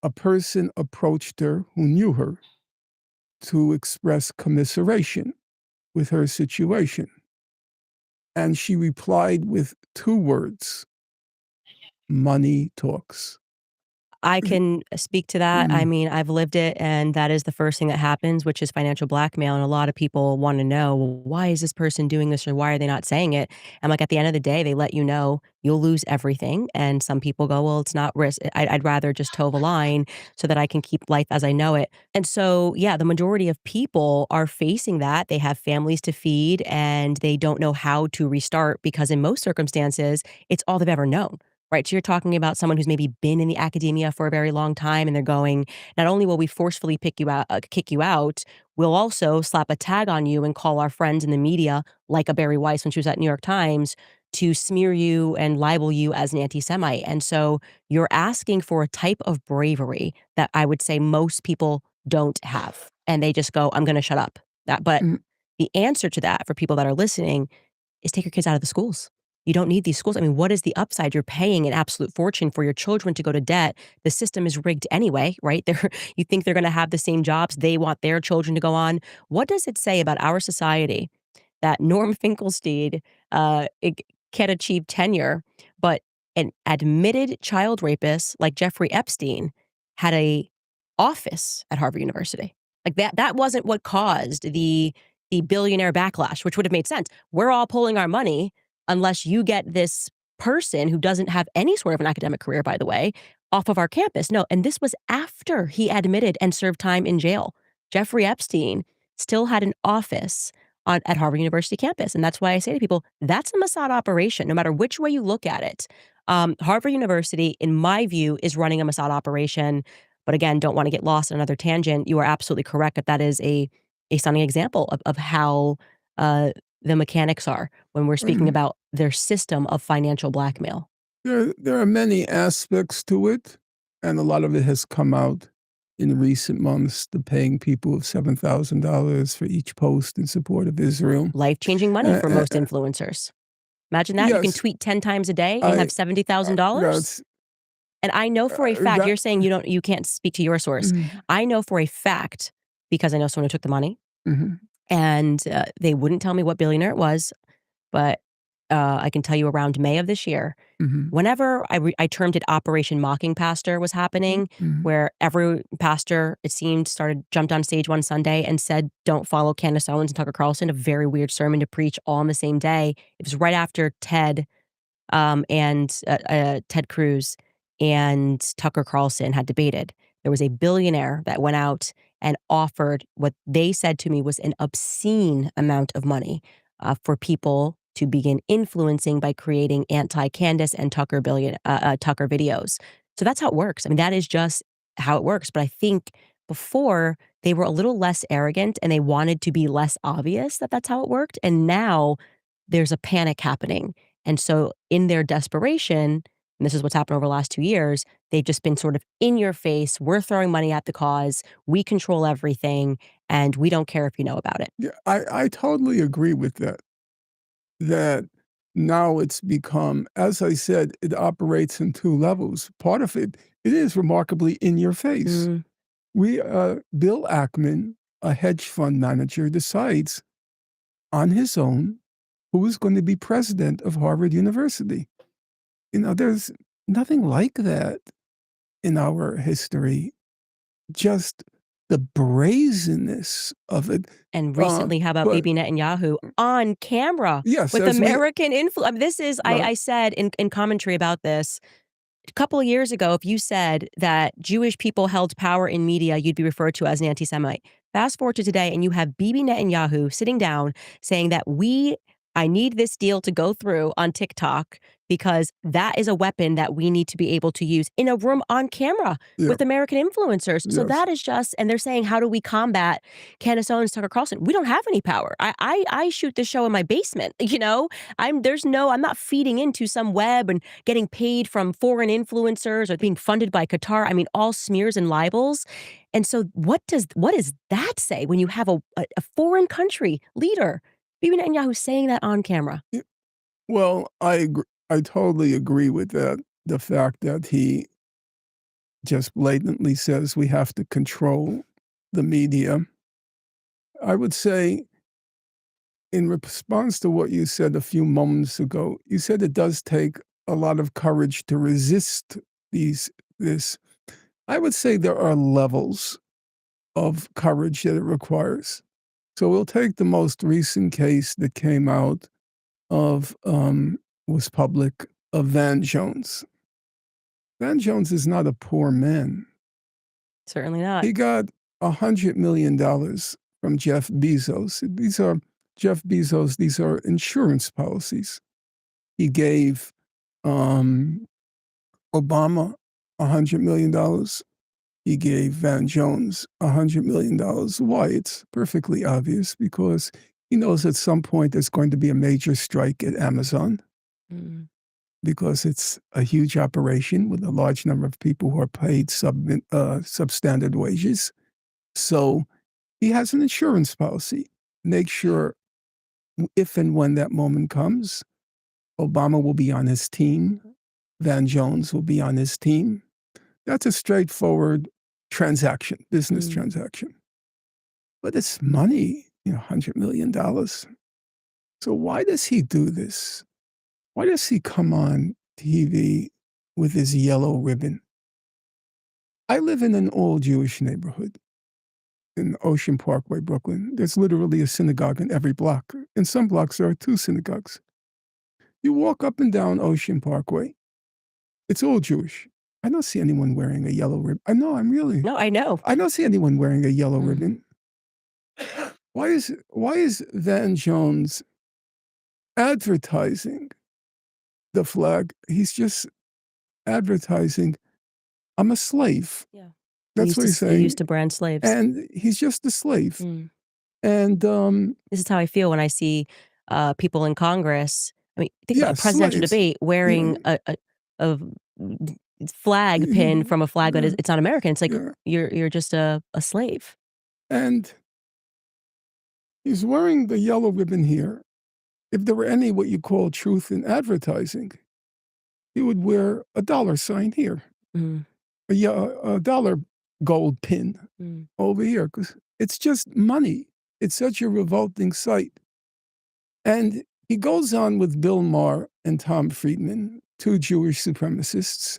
Speaker 11: a person approached her who knew her to express commiseration with her situation. And she replied with 2 words, money talks.
Speaker 12: I can speak to that. I mean, I've lived it, and that is the first thing that happens, which is financial blackmail. And a lot of people want to know, well, why is this person doing this, or why are they not saying it? And like, at the end of the day, they let you know you'll lose everything. And some people go, well, it's not risk. I'd rather just toe the line so that I can keep life as I know it. And so, yeah, the majority of people are facing that. They have families to feed, and they don't know how to restart, because in most circumstances, it's all they've ever known. right? So you're talking about someone who's maybe been in the academia for a very long time, and they're going, not only will we forcefully kick you out, we'll also slap a tag on you and call our friends in the media, like a Barry Weiss when she was at New York Times, to smear you and libel you as an anti-Semite. And so you're asking for a type of bravery that I would say most people don't have. And they just go, I'm going to shut up. But the answer to that for people that are listening is take your kids out of the schools. You don't need these schools. I mean, what is the upside? You're paying an absolute fortune for your children to go to debt. The system is rigged anyway, right? You think they're going to have the same jobs they want their children to go on. What does it say about our society that Norm Finkelstein can achieve tenure, but an admitted child rapist like Jeffrey Epstein had a office at Harvard University? Like that wasn't what caused the billionaire backlash, which would have made sense. We're all pulling our money unless you get this person who doesn't have any sort of an academic career, by the way, off of our campus. No, and this was after he admitted and served time in jail. Jeffrey Epstein still had an office at Harvard University campus. And that's why I say to people, that's a Mossad operation, no matter which way you look at it. Harvard University, in my view, is running a Mossad operation. But again, don't want to get lost in another tangent. You are absolutely correct that is a stunning example of how the mechanics are when we're speaking about their system of financial blackmail.
Speaker 11: There are many aspects to it, and a lot of it has come out in recent months, the paying people of $7,000 for each post in support of Israel.
Speaker 12: Life-changing money for most influencers. Imagine that. You can tweet 10 times a day and have $70,000. And I know for a fact, you're saying you can't speak to your source. I know for a fact, because I know someone who took the money, and they wouldn't tell me what billionaire it was, but I can tell you around May of this year, whenever I termed it Operation Mocking Pastor was happening, where every pastor, it seemed, jumped on stage one Sunday and said, don't follow Candace Owens and Tucker Carlson, a very weird sermon to preach all on the same day. It was right after Ted Cruz and Tucker Carlson had debated. There was a billionaire that went out and offered what they said to me was an obscene amount of money for people to begin influencing by creating anti-Candace and Tucker videos. So that's how it works. I mean, that is just how it works. But I think before they were a little less arrogant and they wanted to be less obvious that that's how it worked. And now there's a panic happening. And so in their desperation, and this is what's happened over the last 2 years, they've just been sort of in your face. We're throwing money at the cause. We control everything. And we don't care if you know about it.
Speaker 11: Yeah, I totally agree with that. That now it's become, as I said, it operates in two levels. Part of it is remarkably in your face. Bill Ackman, a hedge fund manager, decides on his own who is going to be president of Harvard University. There's nothing like that in our history. Just the brazenness of it.
Speaker 12: And recently, how about Bibi Netanyahu on camera with American influence? This is, I said in commentary about this, a couple of years ago, if you said that Jewish people held power in media, you'd be referred to as an anti-Semite. Fast forward to today, and you have Bibi Netanyahu sitting down saying that I need this deal to go through on TikTok because that is a weapon that we need to be able to use in a room on camera with American influencers. So that is just, and they're saying, how do we combat Candace Owens, Tucker Carlson? We don't have any power. I shoot this show in my basement, I'm not feeding into some web and getting paid from foreign influencers or being funded by Qatar. I mean, all smears and libels. And so what does that say when you have a foreign country leader, Bibi Netanyahu, saying that on camera?
Speaker 11: Well, I totally agree with that. The fact that he just blatantly says we have to control the media. I would say, in response to what you said a few moments ago, you said it does take a lot of courage to resist this. I would say there are levels of courage that it requires. So we'll take the most recent case that came out was public, of Van Jones. Van Jones is not a poor man.
Speaker 12: Certainly not.
Speaker 11: He got $100 million from Jeff Bezos. These are insurance policies. He gave Obama $100 million. He gave Van Jones $100 million. Why? It's perfectly obvious, because he knows at some point there's going to be a major strike at Amazon, because it's a huge operation with a large number of people who are paid substandard wages. So he has an insurance policy. Make sure if and when that moment comes, Obama will be on his team. Van Jones will be on his team. That's a straightforward transaction, business transaction. But it's money, $100 million. So why does he do this? Why does he come on TV with his yellow ribbon? I live in an old Jewish neighborhood in Ocean Parkway, Brooklyn. There's literally a synagogue in every block. In some blocks, there are 2 synagogues. You walk up and down Ocean Parkway. It's all Jewish. I don't see anyone wearing a yellow ribbon. No, I know. I don't see anyone wearing a yellow ribbon. Why is Van Jones advertising the flag? He's just advertising, I'm a slave.
Speaker 12: Yeah.
Speaker 11: That's what he's saying.
Speaker 12: He used to brand slaves.
Speaker 11: And he's just a slave. And
Speaker 12: this is how I feel when I see people in Congress. I mean, think about
Speaker 11: Yeah,
Speaker 12: a presidential
Speaker 11: slaves.
Speaker 12: debate wearing a flag pin from a flag that is, it's not American. It's like you're just a slave.
Speaker 11: And he's wearing the yellow ribbon here. If there were any what you call truth in advertising, he would wear a dollar sign here, a dollar gold pin over here, because it's just money. It's such a revolting sight. And he goes on with Bill Maher and Tom Friedman, 2 Jewish supremacists,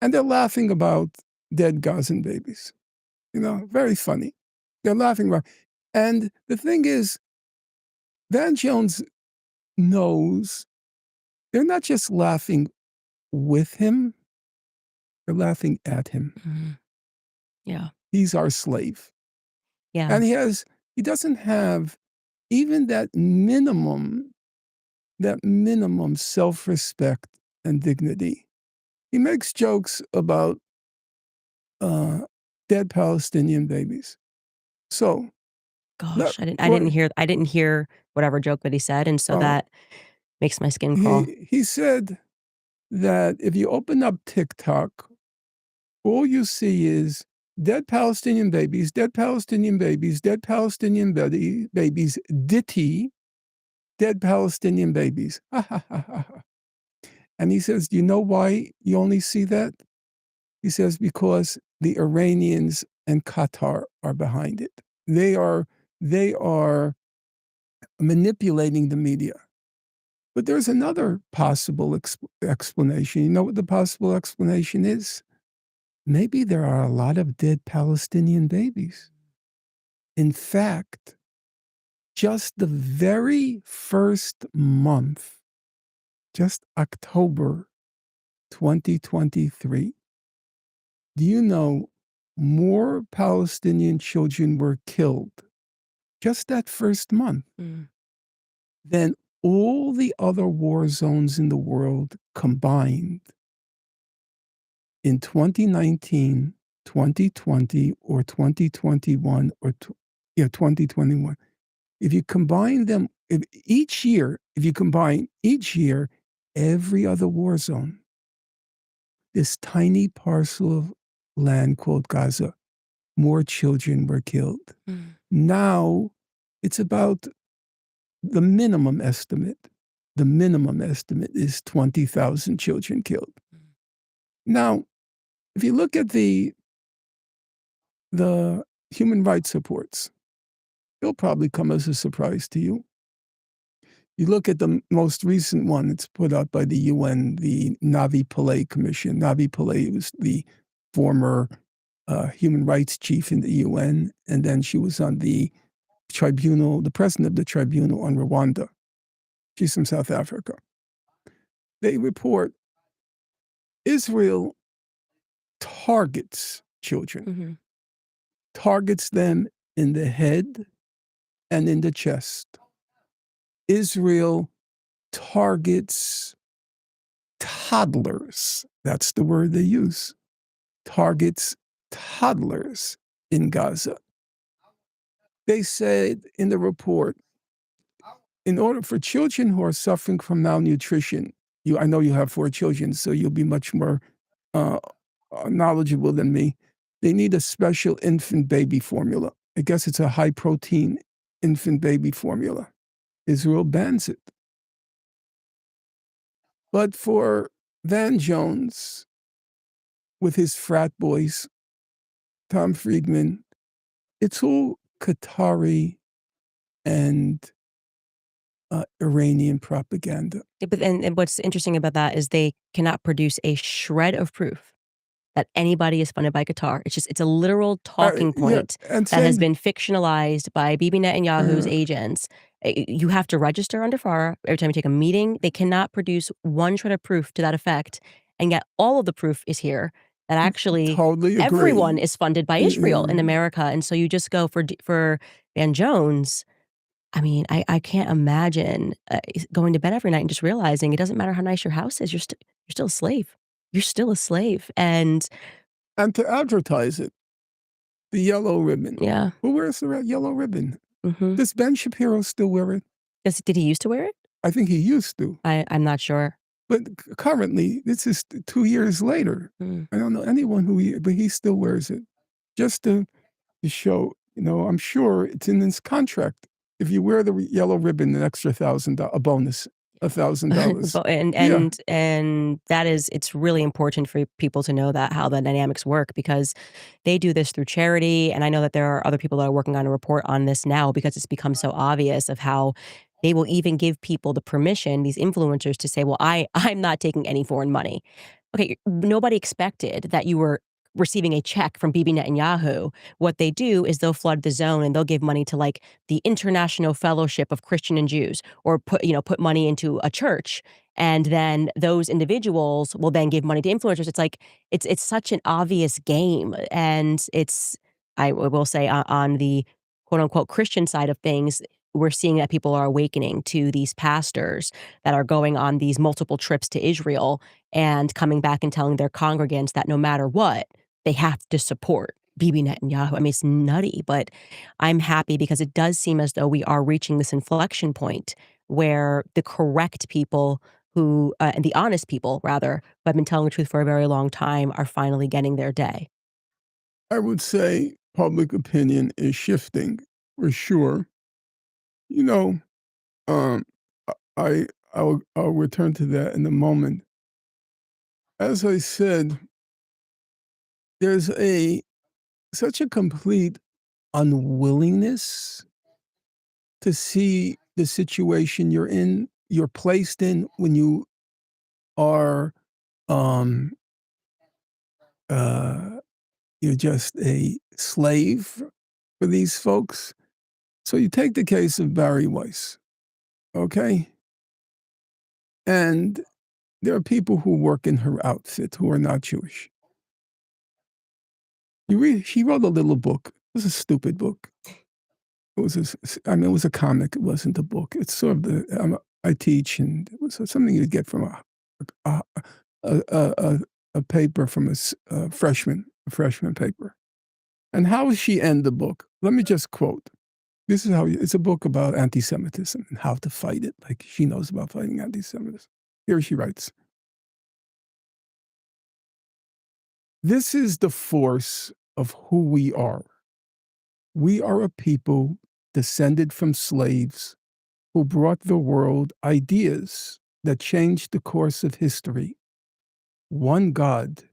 Speaker 11: and they're laughing about dead Gazan babies. Very funny. They're laughing about. And the thing is, Van Jones knows they're not just laughing with him, they're laughing at him.
Speaker 12: Yeah.
Speaker 11: He's our slave.
Speaker 12: Yeah.
Speaker 11: And he doesn't have even that minimum self-respect and dignity. He makes jokes about dead Palestinian babies. So,
Speaker 12: Gosh, I didn't hear whatever joke that he said, and so that makes my skin crawl.
Speaker 11: he said that if you open up TikTok, all you see is dead Palestinian babies, dead Palestinian babies, dead Palestinian babies, ditty, dead Palestinian babies. And he says, do you know why you only see that? He says, because the Iranians and Qatar are behind it. They are manipulating the media. But there's another possible explanation. You know what the possible explanation is? Maybe there are a lot of dead Palestinian babies. In fact, just the very first month, just October 2023, do you know more Palestinian children were killed just that first month than all the other war zones in the world combined in 2019, 2020, or 2021, or 2021. If you combine them, if you combine each year, every other war zone, this tiny parcel of land called Gaza, more children were killed. Now, it's about the minimum estimate. The minimum estimate is 20,000 children killed. Now, if you look at the human rights reports, it'll probably come as a surprise to you. You look at the most recent one, it's put out by the UN, the Navi Pillay Commission. Navi Pillay was the former human rights chief in the UN, and then she was on the tribunal, the president of the tribunal on Rwanda. She's from South Africa. They report Israel targets children, targets them in the head and in the chest. Israel targets toddlers. That's the word they use. Targets toddlers in Gaza. They said in the report, in order for children who are suffering from malnutrition, I know you have 4 children, so you'll be much more knowledgeable than me. They need a special infant baby formula. I guess it's a high protein infant baby formula. Israel bans it. But for Van Jones, with his frat boys, Tom Friedman, it's all Qatari and Iranian propaganda.
Speaker 12: Yeah, but and what's interesting about that is they cannot produce a shred of proof that anybody is funded by Qatar. It's a literal talking point that has been fictionalized by Bibi Netanyahu's agents. You have to register under FARA every time you take a meeting. They cannot produce one shred of proof to that effect, and yet all of the proof is here that actually
Speaker 11: Totally agree.
Speaker 12: everyone is funded by Israel in America. And so you just go for Van Jones. I mean, I can't imagine going to bed every night and just realizing it doesn't matter how nice your house is, you're still a slave. You're still a slave, and
Speaker 11: to advertise it, the yellow ribbon.
Speaker 12: Yeah.
Speaker 11: Who wears the yellow ribbon?
Speaker 12: Mhm.
Speaker 11: Does Ben Shapiro still wear it?
Speaker 12: Did he used to wear it?
Speaker 11: I think he used to.
Speaker 12: I'm not sure.
Speaker 11: But currently, this is 2 years later. I don't know anyone but he still wears it. Just to show, I'm sure it's in his contract. If you wear the yellow ribbon, an extra $1,000, a bonus, $1,000.
Speaker 12: And that is, it's really important for people to know that how the dynamics work, because they do this through charity. And I know that there are other people that are working on a report on this now, because it's become so obvious of how they will even give people the permission, these influencers, to say, well, I'm not taking any foreign money. Okay, nobody expected that you were receiving a check from Bibi Netanyahu. What they do is they'll flood the zone and they'll give money to like the International Fellowship of Christian and Jews, or put money into a church. And then those individuals will then give money to influencers. It's like, it's such an obvious game. And I will say, on the quote unquote Christian side of things, we're seeing that people are awakening to these pastors that are going on these multiple trips to Israel and coming back and telling their congregants that no matter what, they have to support Bibi Netanyahu. I mean, it's nutty, but I'm happy because it does seem as though we are reaching this inflection point where the correct people and the honest people, rather, who have been telling the truth for a very long time, are finally getting their day.
Speaker 11: I would say public opinion is shifting, for sure. I'll return to that in a moment. As I said, there's such a complete unwillingness to see the situation you're placed in when you are, you're just a slave for these folks. So you take the case of Barry Weiss, okay? And there are people who work in her outfit who are not Jewish. She wrote a little book. It was a stupid book. It was a comic. It wasn't a book. It's sort of I teach, and it was something you get from a paper from a freshman paper. And how does she end the book? Let me just quote. This is how it's a book about anti-Semitism and how to fight it. Like, she knows about fighting anti-Semitism. Here she writes, "This is the force of who we are. We are a people descended from slaves who brought the world ideas that changed the course of history. One God,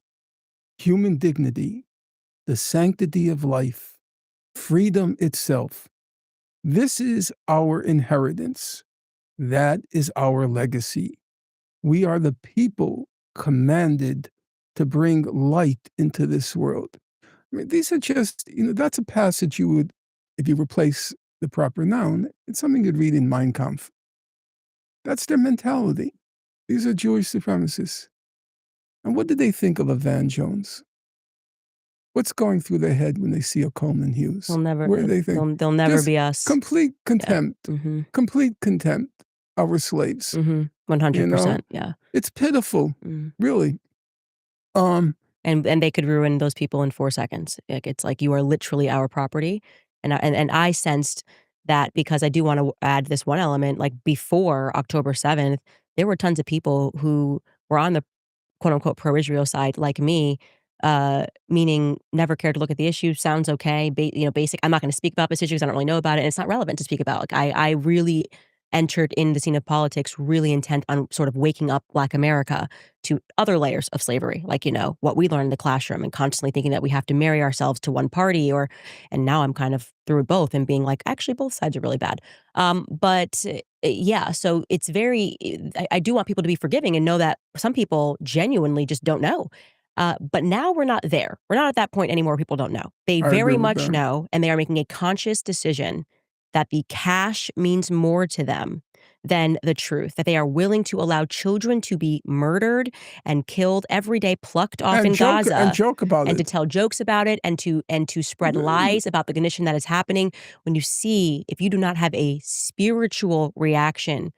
Speaker 11: human dignity, the sanctity of life, freedom itself. This is our inheritance. That is our legacy. We are the people commanded to bring light into this world." I mean, these are just, that's a passage you would, if you replace the proper noun, it's something you'd read in Mein Kampf. That's their mentality. These are Jewish supremacists. And what did they think of a Van Jones? What's going through their head when they see a Coleman Hughes?
Speaker 12: They'll never,
Speaker 11: Where do they think?
Speaker 12: they'll never
Speaker 11: Just
Speaker 12: be us.
Speaker 11: Complete contempt.
Speaker 12: Yeah.
Speaker 11: Complete contempt. Our slaves.
Speaker 12: 100%. Yeah.
Speaker 11: It's pitiful,
Speaker 12: Mm.
Speaker 11: really. Um,
Speaker 12: And they could ruin those people in 4 seconds. Like, it's like, you are literally our property, and I sensed that because I do wanna add this one element, like, before October 7th, there were tons of people who were on the quote unquote pro-Israel side like me, meaning never cared to look at the issue. Sounds okay. Basic. I'm not going to speak about this issue because I don't really know about it. And it's not relevant to speak about. Like, I really entered in the scene of politics really intent on sort of waking up Black America to other layers of slavery, like, what we learned in the classroom, and constantly thinking that we have to marry ourselves to one party, and now I'm kind of through both and being like, actually, both sides are really bad. But yeah, so it's very, I do want people to be forgiving and know that some people genuinely just don't know. But now we're not there. We're not at that point anymore. People don't know. They
Speaker 11: I agree
Speaker 12: very
Speaker 11: with
Speaker 12: much
Speaker 11: that.
Speaker 12: know, and they are making a conscious decision that the cash means more to them than the truth, that they are willing to allow children to be murdered and killed every day, plucked off in
Speaker 11: and
Speaker 12: Gaza,
Speaker 11: joke about
Speaker 12: and to
Speaker 11: it.
Speaker 12: tell jokes about it, and to spread lies about the condition that is happening. When you see, if you do not have a spiritual reaction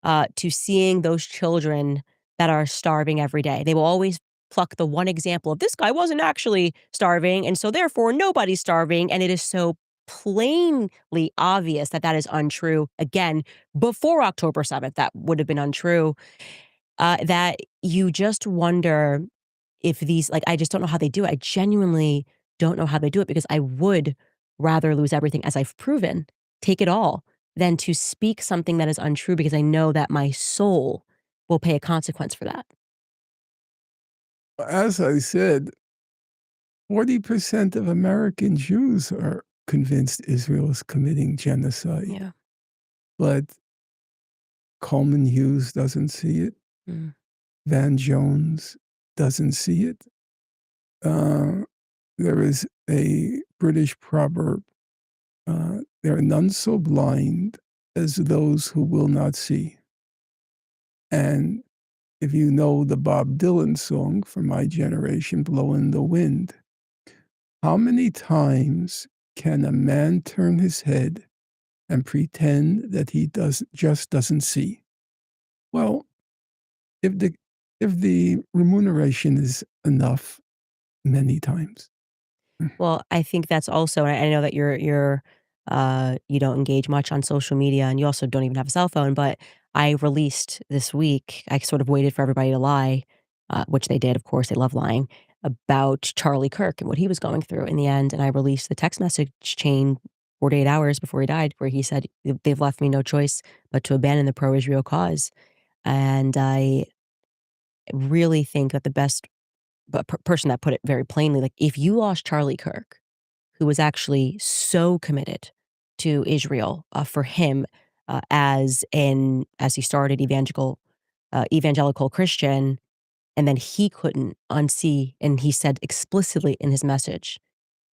Speaker 12: to seeing those children that are starving every day, they will always pluck the one example of, this guy wasn't actually starving, and so therefore nobody's starving, and it is so plainly obvious that that is untrue. Again, before October 7th, that would have been untrue. That you just wonder if these, like, I just don't know how they do it. I genuinely don't know how they do it, because I would rather lose everything, as I've proven, take it all, than to speak something that is untrue, because I know that my soul will pay a consequence for that.
Speaker 11: As I said, 40% of American Jews are convinced Israel is committing genocide.
Speaker 12: Yeah.
Speaker 11: But Coleman Hughes doesn't see it.
Speaker 12: Mm.
Speaker 11: Van Jones doesn't see it. There is a British proverb, there are none so blind as those who will not see. And if you know the Bob Dylan song from my generation, Blow in the Wind, how many times can a man turn his head and pretend that he just doesn't see? Well, if the remuneration is enough, many times.
Speaker 12: Well, I think that's also, and I know that you don't engage much on social media, and you also don't even have a cell phone, but I released this week, I sort of waited for everybody to lie, which they did, of course, they love lying, about Charlie Kirk and what he was going through in the end, and I released the text message chain 48 hours before he died, where he said, "They've left me no choice but to abandon the pro-Israel cause." And I really think that the best person that put it very plainly, like, if you lost Charlie Kirk, who was actually so committed to Israel, for him, as he started evangelical Christian, and then he couldn't unsee, and he said explicitly in his message,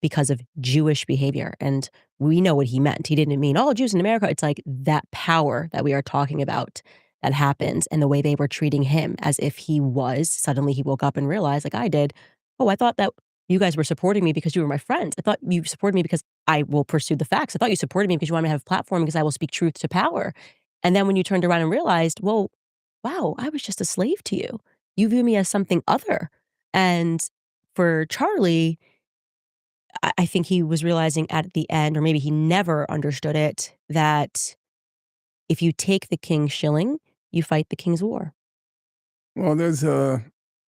Speaker 12: because of Jewish behavior, and we know what he meant. He didn't mean all Jews in America. It's like that power that we are talking about that happens, and the way they were treating him as if he was, suddenly he woke up and realized, like I did, "Oh, I thought that you guys were supporting me because you were my friends. I thought you supported me because I will pursue the facts. I thought you supported me because you want me to have a platform, because I will speak truth to power." And then when you turned around and realized, "Well, wow, I was just a slave to you. You view me as something other." And for Charlie, I think he was realizing at the end, or maybe he never understood it, that if you take the king's shilling, you fight the king's war.
Speaker 11: Well, there's a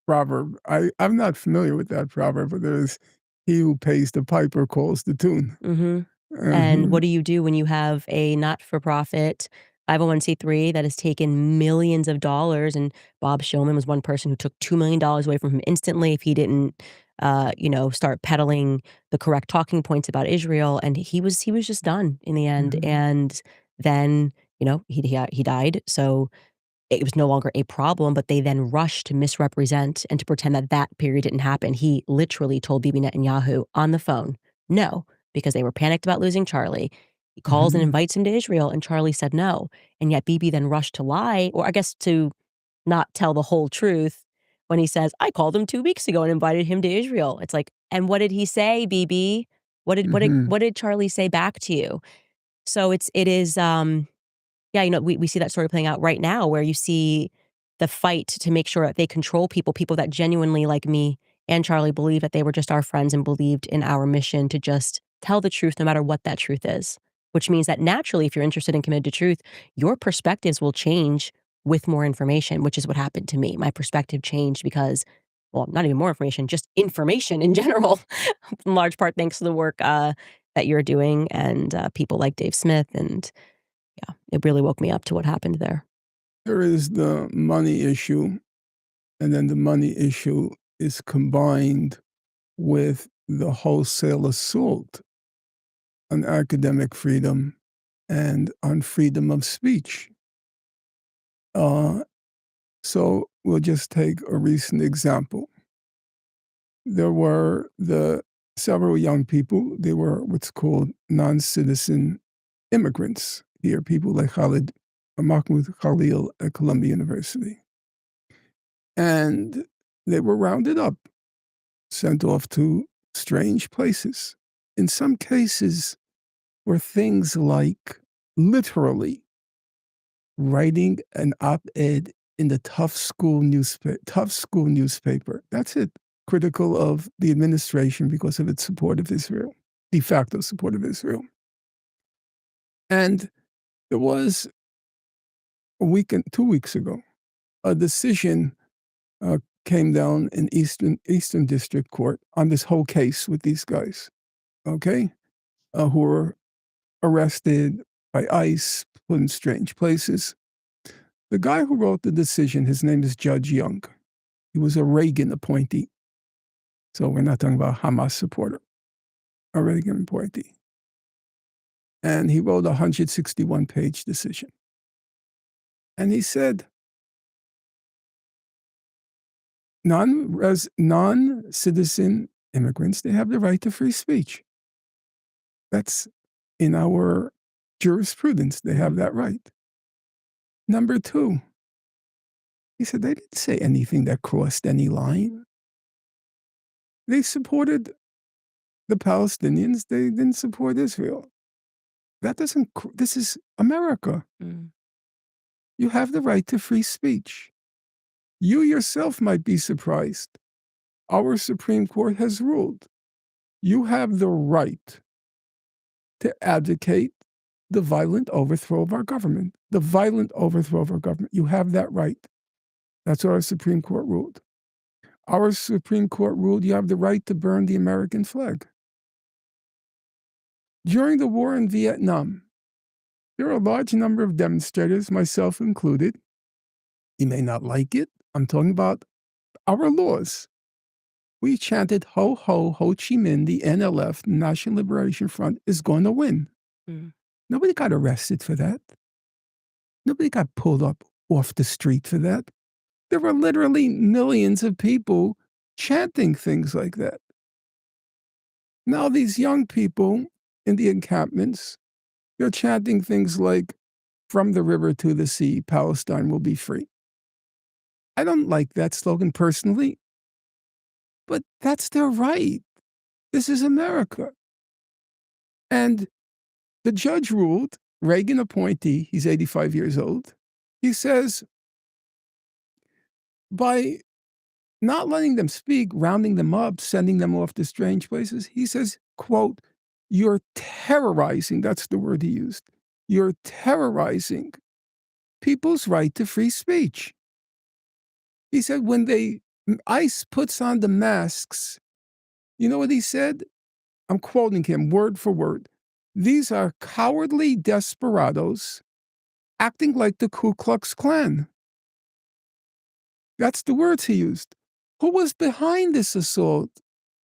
Speaker 11: proverb. I'm not familiar with that proverb, but there's, he who pays the piper calls the tune.
Speaker 12: Mhm. And what do you do when you have a not-for-profit 501(c)(3) that has taken millions of dollars? And Bob Shillman was one person who took $2 million away from him instantly if he didn't, start peddling the correct talking points about Israel, and he was just done in the end.
Speaker 11: Mhm.
Speaker 12: And then, he died, so it was no longer a problem, but they then rushed to misrepresent and to pretend that that period didn't happen. He literally told Bibi Netanyahu on the phone, no, because they were panicked about losing Charlie. He calls and
Speaker 11: Mhm.
Speaker 12: invites him to Israel, and Charlie said no. And yet Bibi then rushed to lie, or I guess to not tell the whole truth, when he says, "I called him 2 weeks ago and invited him to Israel." It's like, and what did he say, Bibi? What did
Speaker 11: Mhm.
Speaker 12: what did Charlie say back to you? So it is. Yeah, we see that story playing out right now where you see the fight to make sure that they control people that genuinely, like me and Charlie, believe that they were just our friends and believed in our mission to just tell the truth no matter what that truth is. Which means that naturally, if you're interested and committed to truth, your perspectives will change with more information, which is what happened to me. My perspective changed because, well, not even more information, just information in general, in large part thanks to the work that you're doing and people like Dave Smith. And yeah, it really woke me up to what happened there.
Speaker 11: There is the money issue, and then the money issue is combined with the wholesale assault on academic freedom and on freedom of speech. So we'll just take a recent example. There were several young people, they were what's called non-citizen immigrants here, people like Mahmoud Khalil at Columbia University. And they were rounded up, sent off to strange places. In some cases, were things like literally writing an op-ed in the tough school newspaper. That's it. Critical of the administration because of its support of Israel, de facto support of Israel. And there was 2 weeks ago, a decision came down in Eastern District Court on this whole case with these guys, okay, who were arrested by ICE, put in strange places. The guy who wrote the decision, his name is Judge Young. He was a Reagan appointee. So we're not talking about a Hamas supporter, a Reagan appointee. And he wrote a 161-page decision. And he said, non-citizen immigrants, they have the right to free speech. That's in our jurisprudence. They have that right. Number two, he said they didn't say anything that crossed any line. They supported the Palestinians. They didn't support Israel. This is America. You have the right to free speech. You yourself might be surprised. Our Supreme Court has ruled you have the right to advocate the violent overthrow of our government. The violent overthrow of our government. You have that right. That's what our Supreme Court ruled. Our Supreme Court ruled you have the right to burn the American flag. During the war in Vietnam, there are a large number of demonstrators, myself included. You may not like it. I'm talking about our laws. We chanted, ho, ho, Ho Chi Minh, the NLF, National Liberation Front, is going to win. Nobody got arrested for that. Nobody got pulled up off the street for that. There were literally millions of people chanting things like that. Now these young people in the encampments, they're chanting things like, from the river to the sea, Palestine will be free. I don't like that slogan personally, but that's their right. This is America. And the judge ruled, Reagan appointee, he's 85 years old, he says, by not letting them speak, rounding them up, sending them off to strange places, he says, quote, you're terrorizing, that's the word he used, you're terrorizing people's right to free speech. He said when ICE puts on the masks, you know what he said? I'm quoting him word for word. These are cowardly desperados acting like the Ku Klux Klan. That's the words he used. Who was behind this assault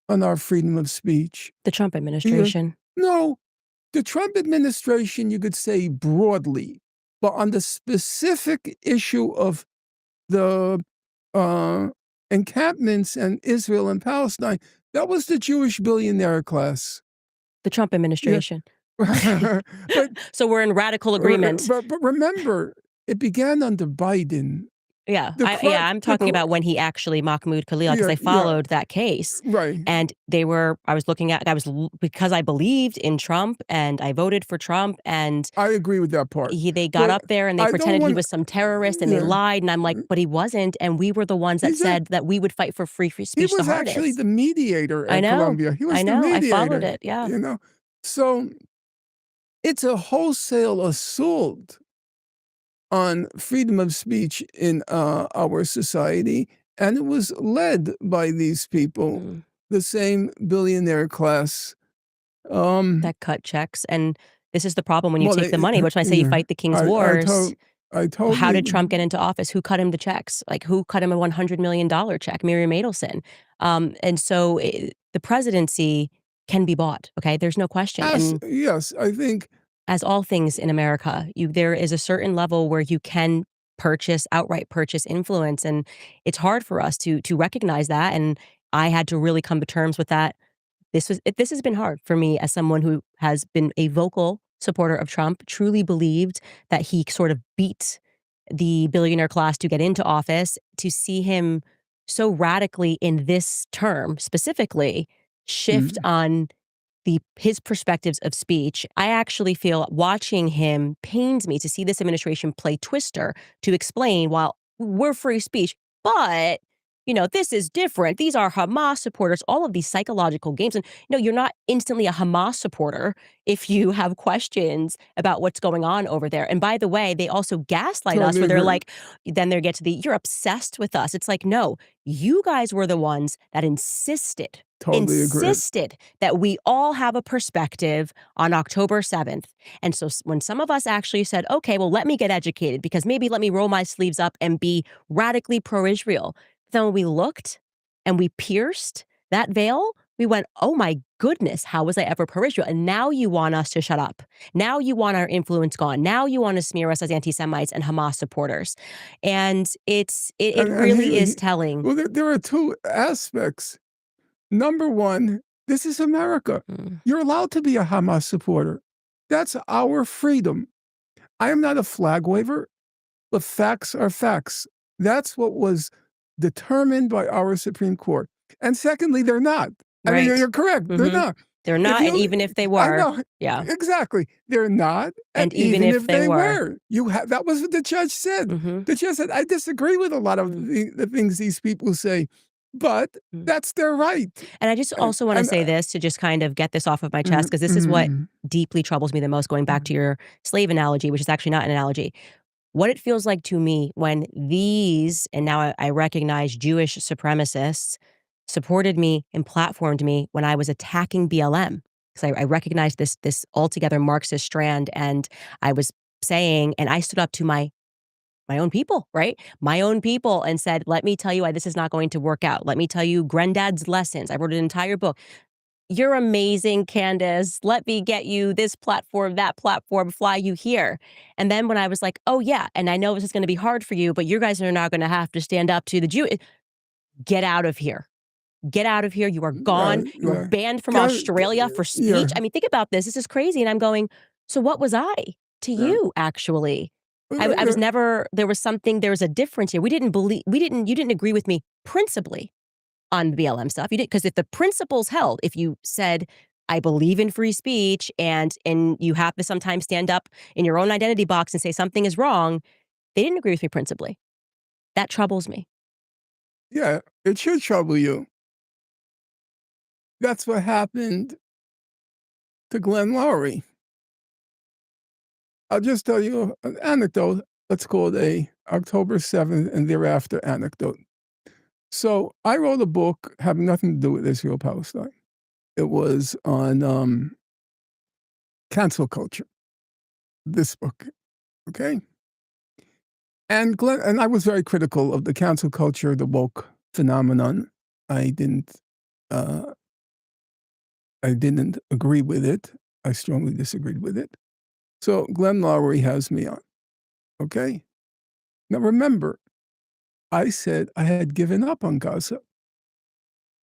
Speaker 11: on our freedom of speech?
Speaker 12: The Trump administration.
Speaker 11: No, the Trump administration, you could say broadly, but on the specific issue of the encampments and Israel and Palestine, that was the Jewish billionaire class.
Speaker 12: The Trump administration.
Speaker 11: Yeah.
Speaker 12: So we're in radical agreement.
Speaker 11: But remember, it began under Biden.
Speaker 12: Yeah,
Speaker 11: The crack
Speaker 12: I'm talking
Speaker 11: people,
Speaker 12: about when he actually Mahmoud Khalil, because
Speaker 11: yeah,
Speaker 12: I
Speaker 11: yeah,
Speaker 12: followed that case,
Speaker 11: right.
Speaker 12: and I was looking at, because I believed in Trump and I voted for Trump, and
Speaker 11: I agree with that part.
Speaker 12: they got
Speaker 11: But
Speaker 12: up there and they
Speaker 11: I don't
Speaker 12: pretended he
Speaker 11: want,
Speaker 12: was some terrorist and they
Speaker 11: yeah.
Speaker 12: lied, and I'm like, but he wasn't, and we were the ones that
Speaker 11: He's a,
Speaker 12: said that we would fight for free
Speaker 11: he
Speaker 12: speech the
Speaker 11: was actually
Speaker 12: hardest.
Speaker 11: the mediator
Speaker 12: I
Speaker 11: at
Speaker 12: know,
Speaker 11: Columbia. He was the
Speaker 12: I followed
Speaker 11: mediator,
Speaker 12: it, yeah.
Speaker 11: you know? So it's a wholesale assault on freedom of speech in our society, and it was led by these people, the same billionaire class.
Speaker 12: That cut checks, and this is the problem when you
Speaker 11: Well,
Speaker 12: take the money, which I say you
Speaker 11: yeah,
Speaker 12: fight the king's
Speaker 11: I
Speaker 12: wars.
Speaker 11: totally.
Speaker 12: How did Trump get into office? Who cut him the checks? Like, who cut him a $100 million check? Miriam Adelson. And so the presidency can be bought, okay? There's no question. And
Speaker 11: Yes, I think,
Speaker 12: as all things in America, there is a certain level where you can outright purchase influence, and it's hard for us to recognize that, and I had to really come to terms with that. This has been hard for me as someone who has been a vocal supporter of Trump, truly believed that he sort of beat the billionaire class to get into office, to see him so radically in this term specifically shift on his perspectives of speech. I actually feel watching him pains me to see this administration play Twister to explain, while we're free speech, but this is different. These are Hamas supporters, all of these psychological games. And no, you're not instantly a Hamas supporter if you have questions about what's going on over there. And by the way, they also gaslight us,
Speaker 11: Totally
Speaker 12: where they're
Speaker 11: agree.
Speaker 12: like, then they get to you're obsessed with us. It's like, no, you guys were the ones that insisted
Speaker 11: Totally agree.
Speaker 12: that we all have a perspective on October 7th. And so when some of us actually said, okay, well, let me get educated, because maybe let me roll my sleeves up and be radically pro-Israel. Then when we looked and we pierced that veil, we went, oh my goodness, how was I ever pro-Israel? And now you want us to shut up. Now you want our influence gone. Now you want to smear us as anti-Semites and Hamas supporters. And it really is telling.
Speaker 11: Well, there are two aspects. Number one, this is America. You're allowed to be a Hamas supporter. That's our freedom. I am not a flag waver, but facts are facts. That's what was determined by our Supreme Court. And secondly, they're not. I mean,
Speaker 12: Right.
Speaker 11: you're correct. They're not.
Speaker 12: They're not, and even if they were,
Speaker 11: I know,
Speaker 12: yeah.
Speaker 11: exactly. They're not,
Speaker 12: And even if they were.
Speaker 11: That was what the judge said. The judge said, I disagree with a lot of the things these people say, but that's their right.
Speaker 12: And I just also want to say this to just kind of get this off of my chest, because this is what deeply troubles me the most, going back to your slave analogy, which is actually not an analogy. What it feels like to me when these, and now I recognize, Jewish supremacists supported me and platformed me when I was attacking BLM. Because I recognized this altogether Marxist strand, and I was saying, and I stood up to my own people, right? My own people, and said, let me tell you why this is not going to work out. Let me tell you Granddad's lessons. I wrote an entire book. You're amazing, Candace. Let me get you this platform, that platform, fly you here. And then when I was like, oh yeah, and I know this is going to be hard for you, but you guys are not going to have to stand up to the Jew. Get out of here. Get out of here. You are gone. You are banned from Australia for speech. I mean, think about this. This is crazy. And I'm going, so what was I to you, actually? I was never, there was a difference here. You didn't agree with me principally on BLM stuff. You did, because if the principles held, if you said, I believe in free speech, and you have to sometimes stand up in your own identity box and say something is wrong, they didn't agree with me principally. That troubles me.
Speaker 11: Yeah, it should trouble you. That's what happened to Glenn Lowry. I'll just tell you an anecdote. Let's call it a October 7th and thereafter anecdote. So I wrote a book having nothing to do with Israel-Palestine. It was on cancel culture, this book, okay? And I was very critical of the cancel culture, the woke phenomenon. I didn't agree with it. I strongly disagreed with it. So Glenn Lowry has me on, okay? Now remember, I said I had given up on Gaza.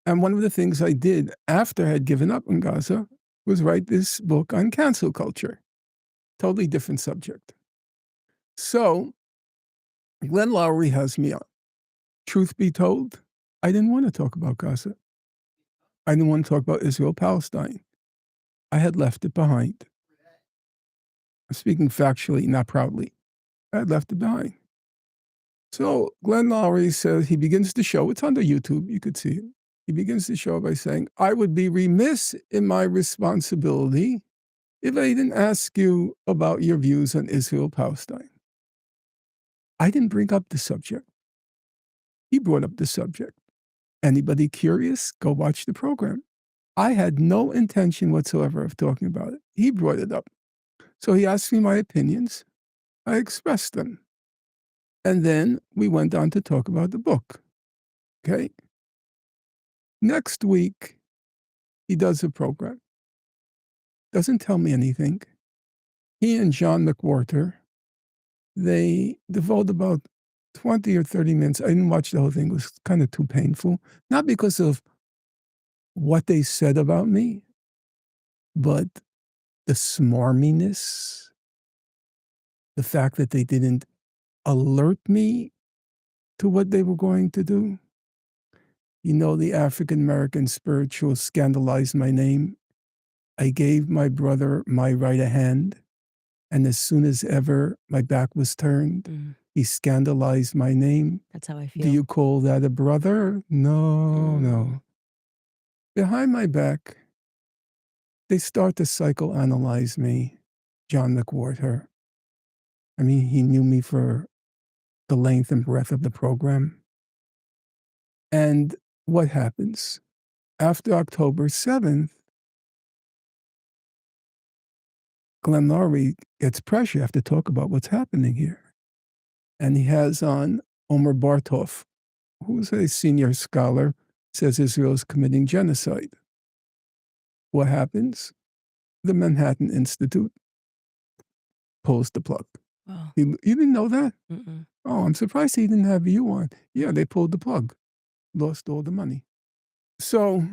Speaker 11: And one of the things I did after I had given up on Gaza was write this book on cancel culture. Totally different subject. So Glenn Lowry has me on. Truth be told, I didn't want to talk about Gaza. I didn't want to talk about Israel-Palestine. I had left it behind. I'm speaking factually, not proudly. I had left it behind. So Glenn Lowry says, he begins the show, it's under YouTube, you could see it. He begins the show by saying, I would be remiss in my responsibility if I didn't ask you about your views on Israel-Palestine. I didn't bring up the subject. He brought up the subject. Anybody curious? Go watch the program. I had no intention whatsoever of talking about it. He brought it up. So he asked me my opinions. I expressed them. And then we went on to talk about the book. Okay? Next week, he does a program. Doesn't tell me anything. He and John McWhorter, they devote about 20 or 30 minutes. I didn't watch the whole thing. It was kind of too painful. Not because of what they said about me, but the smarminess, the fact that they didn't alert me to what they were going to do. You know, the African-American spiritual scandalized my name. I gave my brother my right hand, and as soon as ever my back was turned, he scandalized my name.
Speaker 12: That's how I feel.
Speaker 11: Do you call that a brother? No, no. Behind my back, they start to psychoanalyze me, John McWhorter. I mean, he knew me for the length and breadth of the program. And what happens? After October 7th, Glenn Lowry gets pressure. You have to talk about what's happening here. And he has on Omer Bartov, who's a senior scholar, says Israel is committing genocide. What happens? The Manhattan Institute pulls the plug.
Speaker 12: Wow.
Speaker 11: You didn't know that?
Speaker 12: Mm-mm.
Speaker 11: Oh, I'm surprised he didn't have you on. Yeah, they pulled the plug. Lost all the money. So,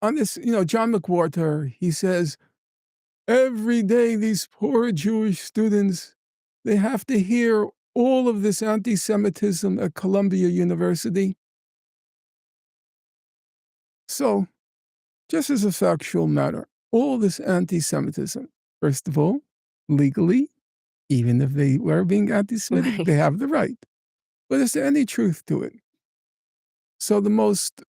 Speaker 11: on this, John McWhorter, he says, every day these poor Jewish students, they have to hear all of this anti-Semitism at Columbia University. So, just as a factual matter, all this anti-Semitism, first of all, legally, even if they were being anti-Semitic, they have the right. But is there any truth to it? So the most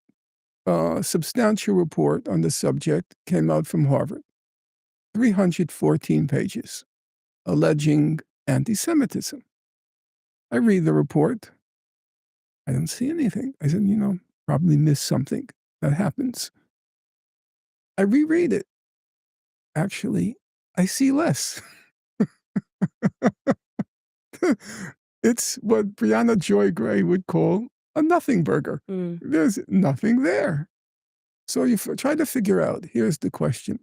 Speaker 11: substantial report on the subject came out from Harvard, 314 pages, alleging anti-Semitism. I read the report. I don't see anything. I said, probably missed something. That happens. I reread it. Actually, I see less. It's what Brianna Joy Gray would call a nothing burger. There's nothing there. So you try to figure out, here's the question.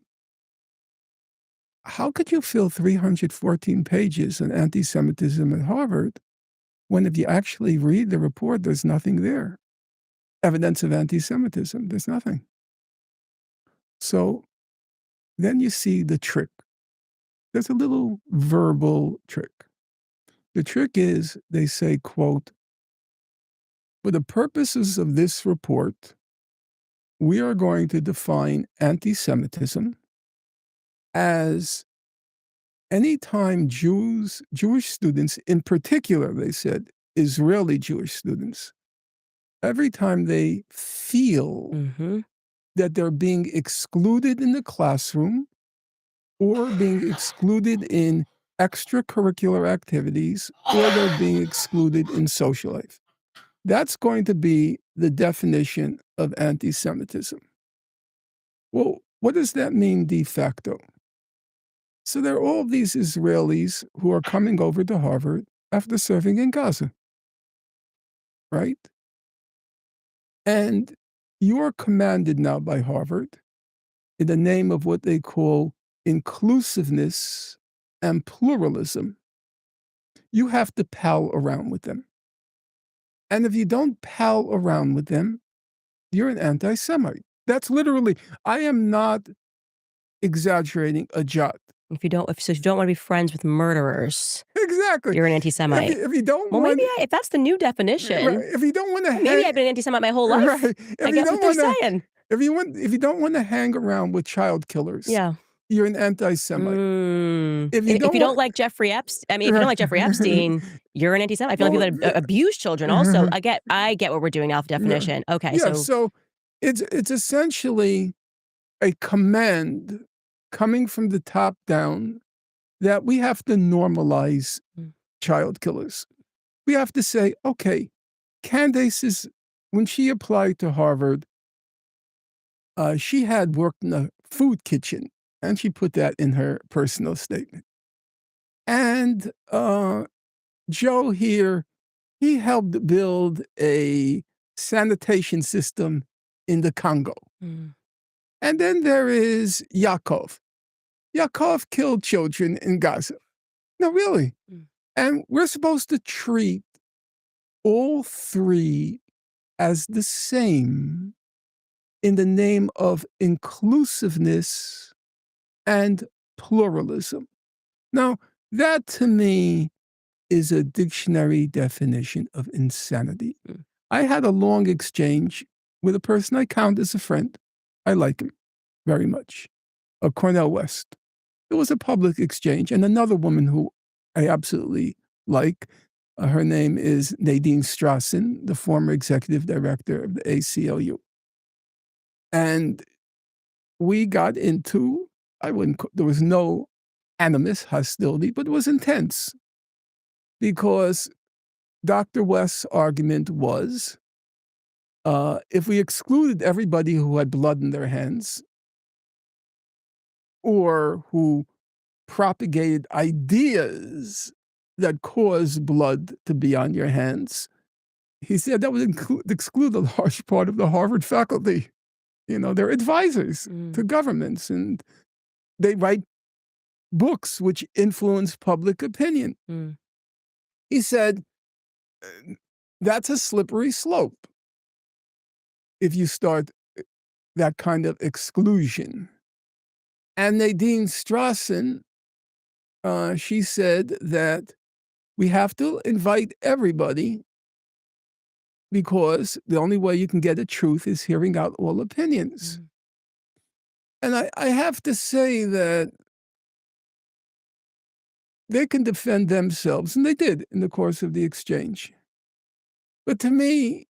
Speaker 11: How could you fill 314 pages on anti-Semitism at Harvard when if you actually read the report, there's nothing there? Evidence of anti-Semitism, there's nothing. So then you see the trick. There's a little verbal trick. The trick is, they say, quote, for the purposes of this report, we are going to define anti-Semitism as any time Jewish students, in particular, they said, Israeli Jewish students, every time they feel that they're being excluded in the classroom or being excluded in extracurricular activities, or they're being excluded in social life. That's going to be the definition of anti-Semitism. Well, what does that mean de facto? So there are all these Israelis who are coming over to Harvard after serving in Gaza, right? And you're commanded now by Harvard in the name of what they call inclusiveness and pluralism. You have to pal around with them. And if you don't pal around with them, you're an anti-Semite. That's literally, I am not exaggerating a jot.
Speaker 12: If you don't want to be friends with murderers,
Speaker 11: Exactly.
Speaker 12: you're an anti-Semite.
Speaker 11: If you don't
Speaker 12: Well,
Speaker 11: want,
Speaker 12: maybe if that's the new definition,
Speaker 11: right, if you don't want to,
Speaker 12: maybe I've been an anti-Semite my whole life.
Speaker 11: right,
Speaker 12: I get what they're saying.
Speaker 11: if you don't want to hang around with child killers,
Speaker 12: Yeah.
Speaker 11: you're an anti-Semite.
Speaker 12: If you don't like Jeffrey Epstein, I mean, if you don't like Jeffrey Epstein, you're an anti-Semite. If you don't like people that abuse children, also, I get what we're doing off definition. Okay,
Speaker 11: yeah, so it's essentially a command coming from the top down that we have to normalize child killers. We have to say, okay, Candace when she applied to Harvard, she had worked in a food kitchen, and she put that in her personal statement. And Joe here, he helped build a sanitation system in the Congo. And then there is Yaakov. Yaakov killed children in Gaza. No, really. And we're supposed to treat all three as the same in the name of inclusiveness and pluralism. Now, that to me is a dictionary definition of insanity. I had a long exchange with a person I count as a friend. I like him very much, Cornel West. It was a public exchange, and another woman who I absolutely like. Her name is Nadine Strassen, the former executive director of the ACLU. And we got into, there was no animus, hostility, but it was intense. Because Dr. West's argument was, if we excluded everybody who had blood in their hands, or who propagated ideas that caused blood to be on your hands, he said that would exclude a large part of the Harvard faculty. You know, they're advisors to governments, and they write books which influence public opinion. He said, that's a slippery slope if you start that kind of exclusion. And Nadine Strassen, she said that we have to invite everybody because the only way you can get the truth is hearing out all opinions. And I have to say that they can defend themselves, and they did in the course of the exchange. But to me,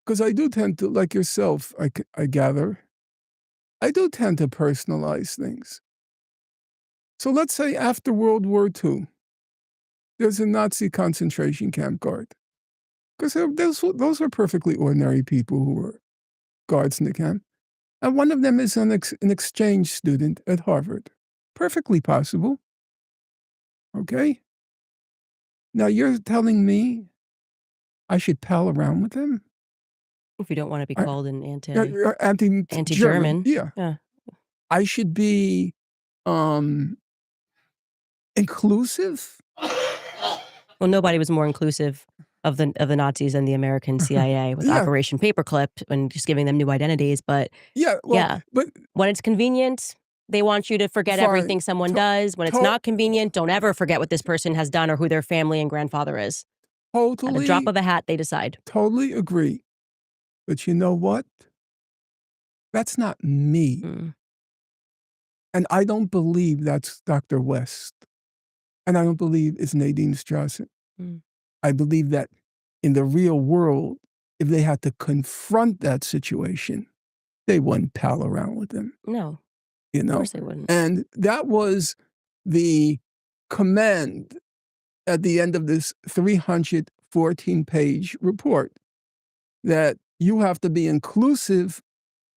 Speaker 11: because I do tend to, like yourself, I gather, I do tend to personalize things. So let's say after World War II, there's a Nazi concentration camp guard. Because those were perfectly ordinary people who were guards in the camp. And one of them is an exchange student at Harvard. Perfectly possible. Okay? Now you're telling me I should pal around with them?
Speaker 12: If you don't want to be called an
Speaker 11: anti-German.
Speaker 12: Yeah.
Speaker 11: I should be inclusive?
Speaker 12: Well, nobody was more inclusive of the Nazis than the American CIA with Operation Paperclip and just giving them new identities. But
Speaker 11: but
Speaker 12: when it's convenient, they want you to forget everything someone does. When it's not convenient, don't ever forget what this person has done or who their family and grandfather is.
Speaker 11: Totally.
Speaker 12: At the drop of a hat, they decide.
Speaker 11: Totally agree. But you know what? That's not me. And I don't believe that's Dr. West. And I don't believe it's Nadine Strassen. I believe that in the real world, if they had to confront that situation, they wouldn't pal around with them.
Speaker 12: No.
Speaker 11: You know?
Speaker 12: Of course they wouldn't.
Speaker 11: And that was the command at the end of this 314-page report, that you have to be inclusive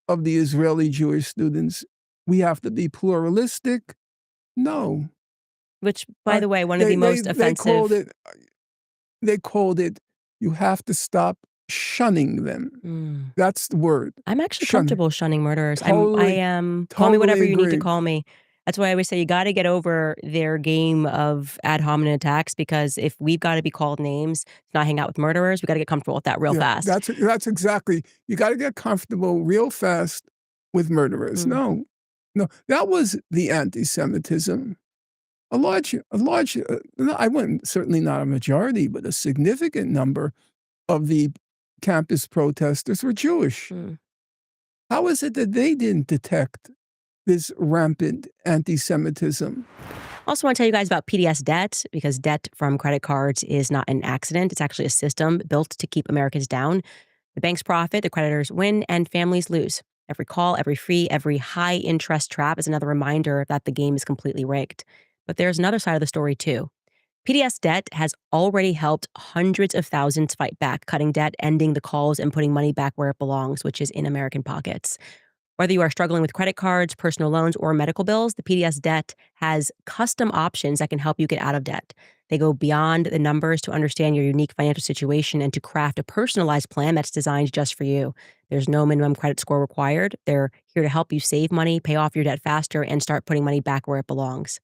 Speaker 11: of the Israeli Jewish students. We have to be pluralistic. No.
Speaker 12: Which, by the way, one of the most offensive...
Speaker 11: They called it, you have to stop shunning them. That's the word.
Speaker 12: I'm actually comfortable shunning murderers.
Speaker 11: Totally,
Speaker 12: I am. Call me whatever you need to
Speaker 11: agree.
Speaker 12: call me. That's why I always say you got to get over their game of ad hominem attacks, because if we've got to be called names, not hang out with murderers, we got to get comfortable with that real fast.
Speaker 11: That's exactly. You got to get comfortable real fast with murderers. No, No, that was the anti-Semitism. A large, I wouldn't, certainly not a majority, but a significant number of the campus protesters were Jewish. How is it that they didn't detect this rampant anti-Semitism?
Speaker 12: Also want to tell you guys about PDS debt, because debt from credit cards is not an accident. It's actually a system built to keep Americans down. The banks profit, the creditors win, and families lose. Every call, every fee, every high interest trap is another reminder that the game is completely rigged. But there's another side of the story too. PDS debt has already helped hundreds of thousands fight back, cutting debt, ending the calls, and putting money back where it belongs, which is in American pockets. Whether you are struggling with credit cards, personal loans, or medical bills, the PDS debt has custom options that can help you get out of debt. They go beyond the numbers to understand your unique financial situation and to craft a personalized plan that's designed just for you. There's no minimum credit score required. They're here to help you save money, pay off your debt faster, and start putting money back where it belongs.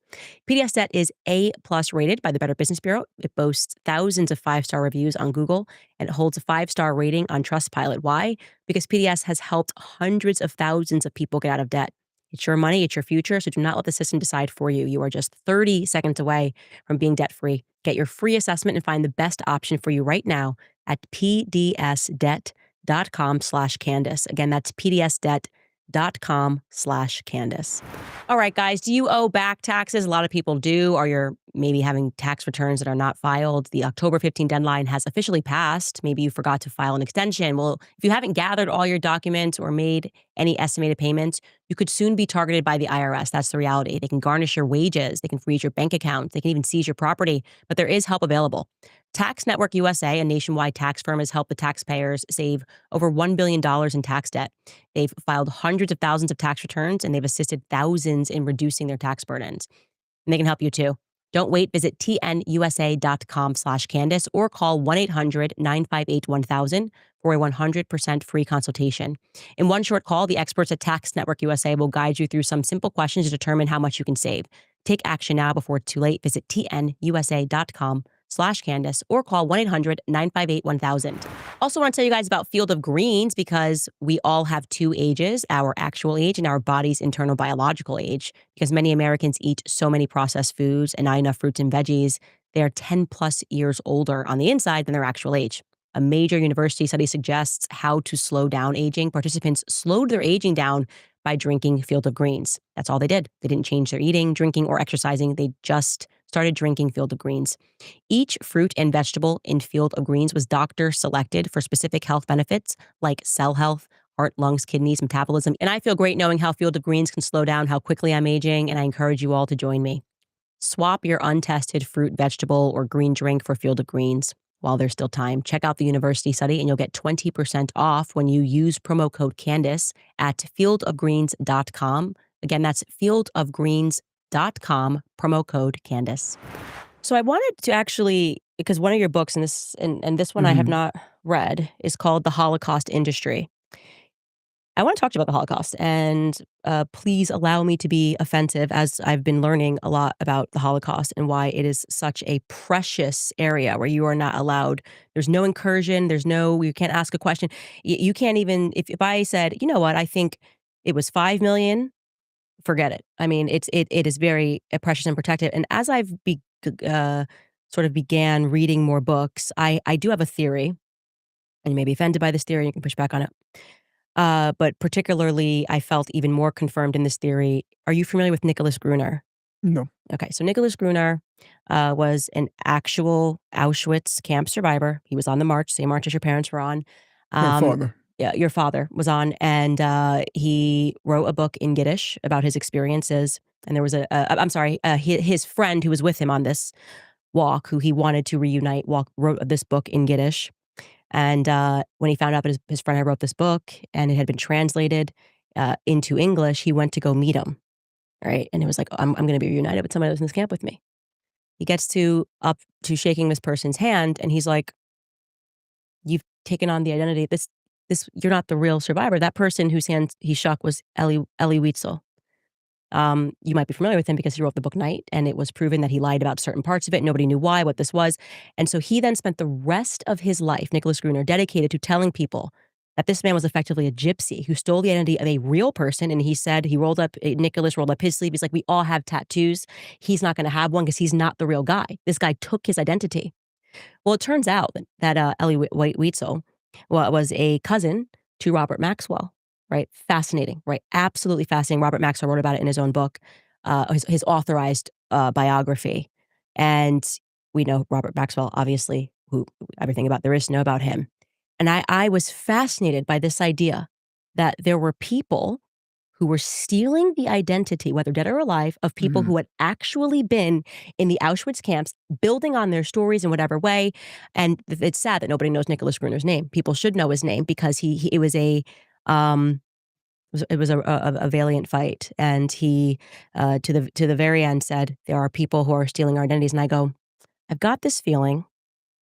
Speaker 12: PDS debt is A+ rated by the Better Business Bureau. It boasts thousands of 5-star reviews on Google, and it holds a 5-star rating on Trustpilot. Why? Because PDS has helped hundreds of thousands of people get out of debt. It's your money, it's your future, so do not let the system decide for you. You are just 30 seconds away from being debt-free. Get your free assessment and find the best option for you right now at pdsdebt.com/Candace. Again, that's pdsdebt.com/Candace. All right, guys, do you owe back taxes? A lot of people do, or you're maybe having tax returns that are not filed. The October 15 deadline has officially passed. Maybe you forgot to file an extension. Well, if you haven't gathered all your documents or made any estimated payments, you could soon be targeted by the IRS. That's the reality. They can garnish your wages. They can freeze your bank account. They can even seize your property. But there is help available. Tax Network USA, a nationwide tax firm, has helped the taxpayers save over $1 billion in tax debt. They've filed hundreds of thousands of tax returns, and they've assisted thousands in reducing their tax burdens. And they can help you too. Don't wait. Visit tnusa.com/Candace or call 1-800-958-1000 for a 100% free consultation. In one short call, the experts at Tax Network USA will guide you through some simple questions to determine how much you can save. Take action now before it's too late. Visit tnusa.com/Candace or call 1-800-958-1000. Also want to tell you guys about Field of Greens, because we all have two ages, our actual age and our body's internal biological age. Because many Americans eat so many processed foods and not enough fruits and veggies, they are 10 plus years older on the inside than their actual age. A major university study suggests how to slow down aging. Participants slowed their aging down by drinking Field of Greens. That's all they did. They didn't change their eating, drinking, or exercising. They just started drinking Field of Greens. Each fruit and vegetable in Field of Greens was doctor selected for specific health benefits like cell health, heart, lungs, kidneys, metabolism. And I feel great knowing how Field of Greens can slow down how quickly I'm aging, and I encourage you all to join me. Swap your untested fruit, vegetable, or green drink for Field of Greens while there's still time. Check out the university study and you'll get 20% off when you use promo code Candace at fieldofgreens.com. Again, that's fieldofgreens.com, promo code Candace. So I wanted to actually, because one of your books, and this one I have not read, is called The Holocaust Industry. I want to talk to you about the Holocaust, and please allow me to be offensive, as I've been learning a lot about the Holocaust and why it is such a precious area where you are not allowed. There's no incursion. You can't ask a question. You can't even, if I said, you know what, I think it was 5 million, forget it. I mean, it is very precious and protected. And as I've sort of began reading more books, I do have a theory, and you may be offended by this theory, you can push back on it. But particularly, I felt even more confirmed in this theory. Are you familiar with Nicholas Gruner?
Speaker 11: No.
Speaker 12: Okay, so Nicholas Gruner was an actual Auschwitz camp survivor. He was on the march, same march as your parents were on.
Speaker 11: My father.
Speaker 12: Yeah, your father was on, and he wrote a book in Yiddish about his experiences. And there was his friend who was with him on this walk, who he wanted to reunite, wrote this book in Yiddish. And when he found out that his friend had wrote this book and it had been translated into English, he went to go meet him, right? And it was like, I'm going to be reunited with somebody who's in this camp with me. He gets up to shaking this person's hand, and he's like, "You've taken on the identity. This you're not the real survivor." That person whose hand he shook was Elie Wiesel. You might be familiar with him because he wrote the book Night, and it was proven that he lied about certain parts of it. Nobody knew why, what this was. And so he then spent the rest of his life, Nicholas Gruner, dedicated to telling people, that this man was effectively a gypsy who stole the identity of a real person. And he said, Nicholas rolled up his sleeve. He's like, we all have tattoos. He's not going to have one because he's not the real guy. This guy took his identity. Well, it turns out that Ellie Weitzel was a cousin to Robert Maxwell, right? Fascinating, right? Absolutely fascinating. Robert Maxwell wrote about it in his own book, his authorized biography. And we know Robert Maxwell, obviously, who everything about there is to know about him. And I was fascinated by this idea that there were people who were stealing the identity, whether dead or alive, of people who had actually been in the Auschwitz camps, building on their stories in whatever way. And it's sad that nobody knows Nicholas Bruner's name. People should know his name because it was a valiant fight, and he to the very end said there are people who are stealing our identities. And I go, I've got this feeling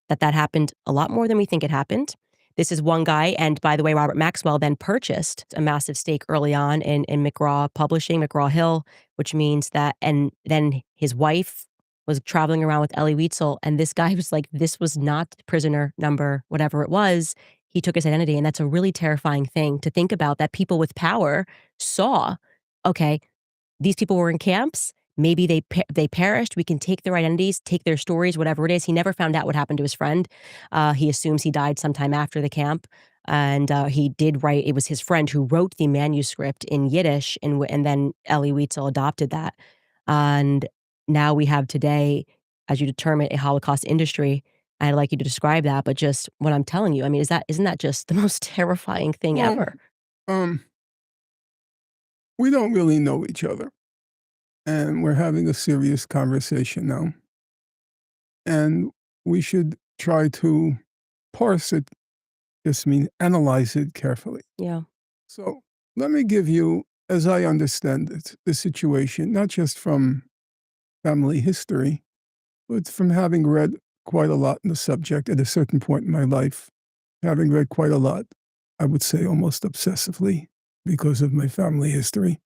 Speaker 12: that happened a lot more than we think it happened. This is one guy, and by the way, Robert Maxwell then purchased a massive stake early on in McGraw Publishing, McGraw-Hill, which means that, and then his wife was traveling around with Ellie Weitzel, and this guy was like, this was not prisoner number, whatever it was. He took his identity, and that's a really terrifying thing to think about, that people with power saw, okay, these people were in camps. Maybe they perished. We can take their identities, take their stories, whatever it is. He never found out what happened to his friend. He assumes he died sometime after the camp. And he did write, it was his friend who wrote the manuscript in Yiddish, and then Ellie Weitzel adopted that. And now we have today, as you determine, a Holocaust industry. I'd like you to describe that, but just what I'm telling you, I mean, isn't that just the most terrifying thing
Speaker 11: Well,
Speaker 12: ever?
Speaker 11: We don't really know each other. And we're having a serious conversation now. And we should try to parse it, analyze it carefully.
Speaker 12: Yeah.
Speaker 11: So let me give you, as I understand it, the situation, not just from family history, but from having read quite a lot in the subject at a certain point in my life, having read quite a lot, I would say almost obsessively because of my family history,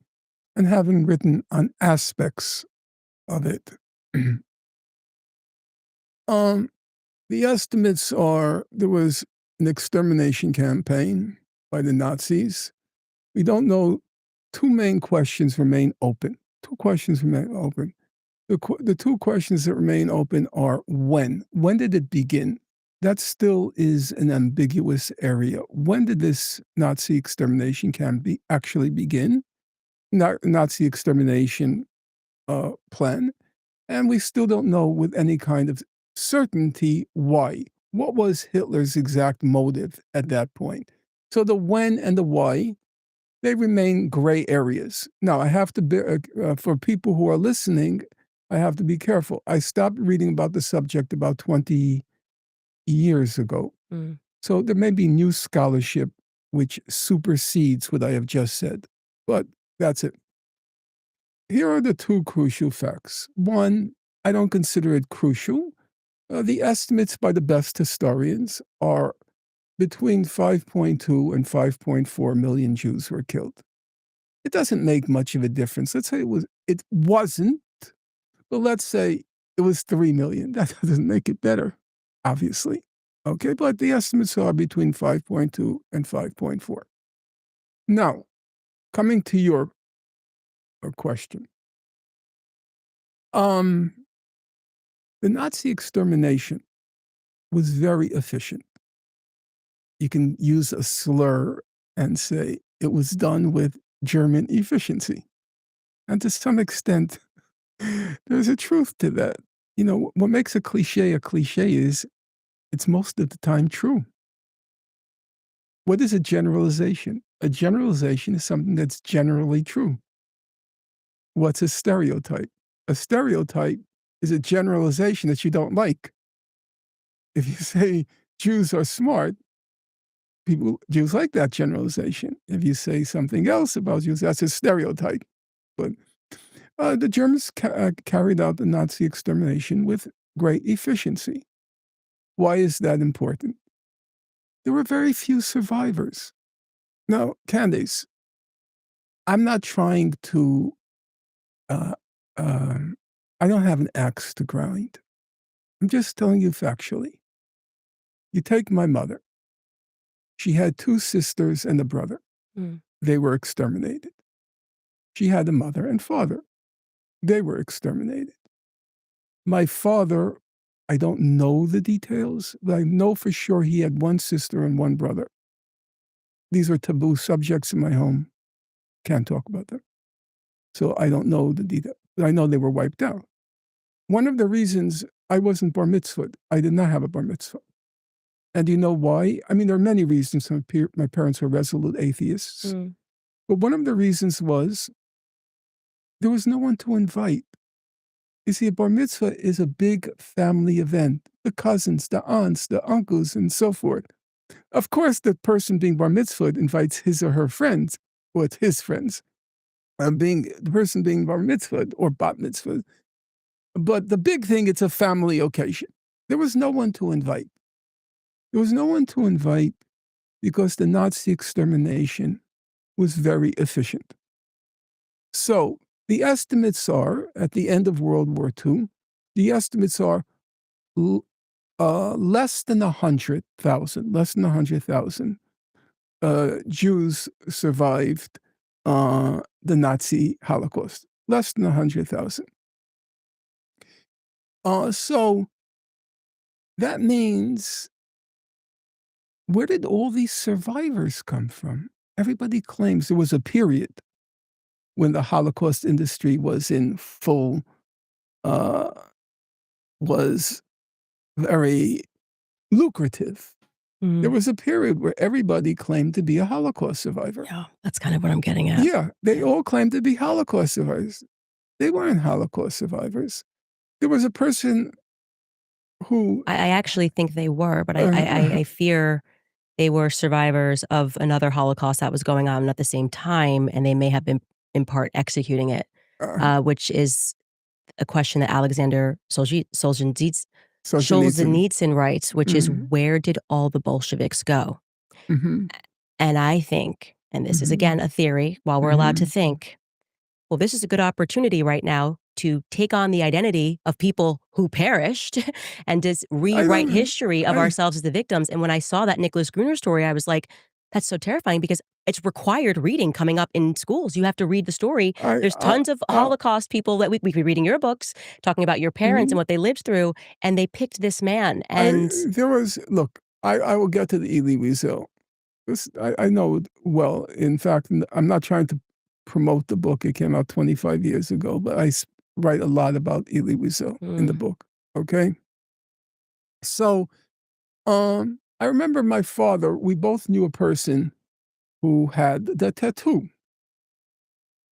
Speaker 11: and having written on aspects of it. The estimates are there was an extermination campaign by the Nazis. We don't know. Two main questions remain open. Two questions remain open. The two questions that remain open are when. When did it begin? That still is an ambiguous area. When did this Nazi extermination camp actually begin? Nazi extermination plan. And we still don't know with any kind of certainty why. What was Hitler's exact motive at that point? So the when and the why, they remain gray areas. Now, I have to, for people who are listening, I have to be careful. I stopped reading about the subject about 20 years ago. So there may be new scholarship which supersedes what I have just said, but that's it. Here are the two crucial facts. One, I don't consider it crucial. The estimates by the best historians are between 5.2 and 5.4 million Jews were killed. It doesn't make much of a difference. Let's say it wasn't, but let's say it was 3 million. That doesn't make it better, obviously. Okay, but the estimates are between 5.2 and 5.4. Now, coming to your question. The Nazi extermination was very efficient. You can use a slur and say it was done with German efficiency. And to some extent, there's a truth to that. You know, what makes a cliche is it's most of the time true. What is a generalization? A generalization is something that's generally true. What's a stereotype? A stereotype is a generalization that you don't like. If you say Jews are smart, Jews like that generalization. If you say something else about Jews, that's a stereotype. But the Germans carried out the Nazi extermination with great efficiency. Why is that important? There were very few survivors. Now, Candace, I'm not trying to, I don't have an axe to grind. I'm just telling you factually. You take my mother. She had 2 sisters and a brother.
Speaker 12: Mm.
Speaker 11: They were exterminated. She had a mother and father. They were exterminated. My father, I don't know the details, but I know for sure he had 1 sister and 1 brother. These are taboo subjects in my home. Can't talk about them. So I don't know the detail. But I know they were wiped out. One of the reasons I wasn't bar mitzvahed, I did not have a bar mitzvah. And do you know why? I mean, there are many reasons. My parents were resolute atheists.
Speaker 12: Mm.
Speaker 11: But one of the reasons was there was no one to invite. You see, a bar mitzvah is a big family event. The cousins, the aunts, the uncles, and so forth. Of course, the person being bar mitzvahed invites his or her friends, or it's his friends. The person being bar mitzvahed or bat mitzvahed. But the big thing, it's a family occasion. There was no one to invite. There was no one to invite because the Nazi extermination was very efficient. So the estimates are, at the end of World War II, the estimates are less than 100,000 Jews survived the Nazi Holocaust. Less than 100,000. So that means, where did all these survivors come from? Everybody claims there was a period when the Holocaust industry was in full, was very lucrative. There was a period where everybody claimed to be a Holocaust survivor.
Speaker 12: Yeah, that's kind of what I'm getting at.
Speaker 11: Yeah, they all claimed to be Holocaust survivors. They weren't Holocaust survivors. There was a person who...
Speaker 12: I actually think they were, but I fear they were survivors of another Holocaust that was going on at the same time, and they may have been, in part, executing it, which is a question that Alexander Solzhenitsyn writes, which is, where did all the Bolsheviks go?
Speaker 11: Mhm.
Speaker 12: And I think, and this is again a theory, while we're allowed to think, well, this is a good opportunity right now to take on the identity of people who perished and just rewrite history of ourselves as the victims. And when I saw that Nicholas Gruner story, I was like, that's so terrifying because it's required reading coming up in schools. You have to read the story. There's tons of Holocaust people that we could be reading your books, talking about your parents and what they lived through, and they picked this man. And
Speaker 11: look, I will get to the Elie Wiesel. I know it well. In fact, I'm not trying to promote the book. It came out 25 years ago, but I write a lot about Elie Wiesel in the book, okay? So, I remember my father, we both knew a person who had the tattoo.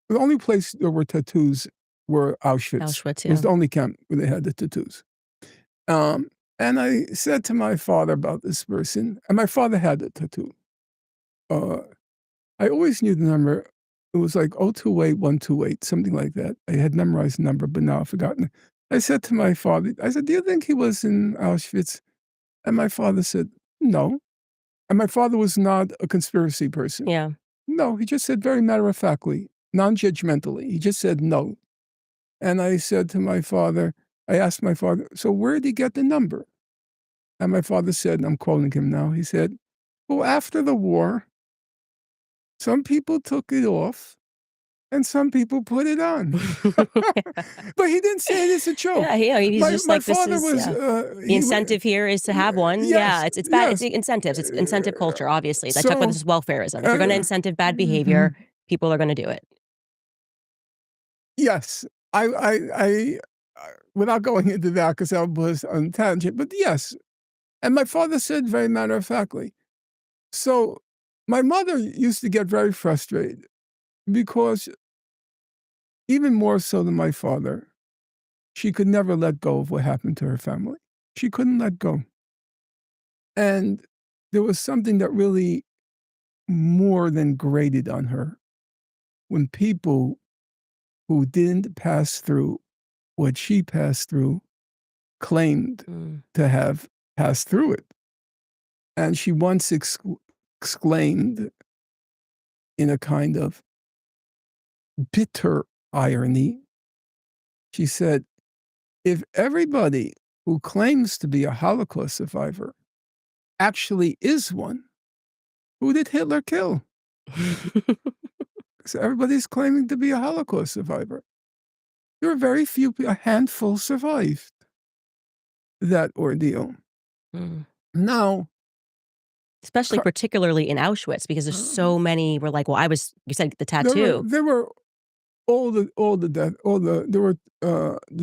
Speaker 11: The only place there were tattoos were Auschwitz.
Speaker 12: Auschwitz,
Speaker 11: It was
Speaker 12: yeah.
Speaker 11: the only camp where they had the tattoos. And I said to my father about this person, and my father had a tattoo. I always knew the number. It was like 028128, something like that. I had memorized the number, but now I've forgotten it. I said to my father, I said, do you think he was in Auschwitz? And my father said, no. And my father was not a conspiracy person.
Speaker 12: Yeah.
Speaker 11: No, he just said very matter-of-factly, non-judgmentally. He just said no. And I said to my father, I asked my father, so where did he get the number? And my father said, and I'm quoting him now, he said, well, after the war, some people took it off and some people put it on. But he didn't say it as a joke.
Speaker 12: Yeah, he's just
Speaker 11: my
Speaker 12: like, this
Speaker 11: father
Speaker 12: is,
Speaker 11: was,
Speaker 12: the incentive here is to have one. Yeah, it's bad. It's incentives. It's incentive culture, obviously. I talk about this as welfareism. If you're going to incentive bad behavior, people are going to do it.
Speaker 11: Yes. I without going into that, because that was on tangent, but yes. And my father said very matter-of-factly. So my mother used to get very frustrated because, even more so than my father, she could never let go of what happened to her family. She couldn't let go. And there was something that really more than grated on her when people who didn't pass through what she passed through claimed to have passed through it. And she once exclaimed in a kind of bitter irony, she said, if everybody who claims to be a Holocaust survivor actually is one, Who did Hitler kill? So everybody's claiming to be a Holocaust survivor. There were very few, a handful survived that ordeal. Now,
Speaker 12: Especially particularly in Auschwitz, because there's so many were like, well, you said the tattoo.
Speaker 11: there were the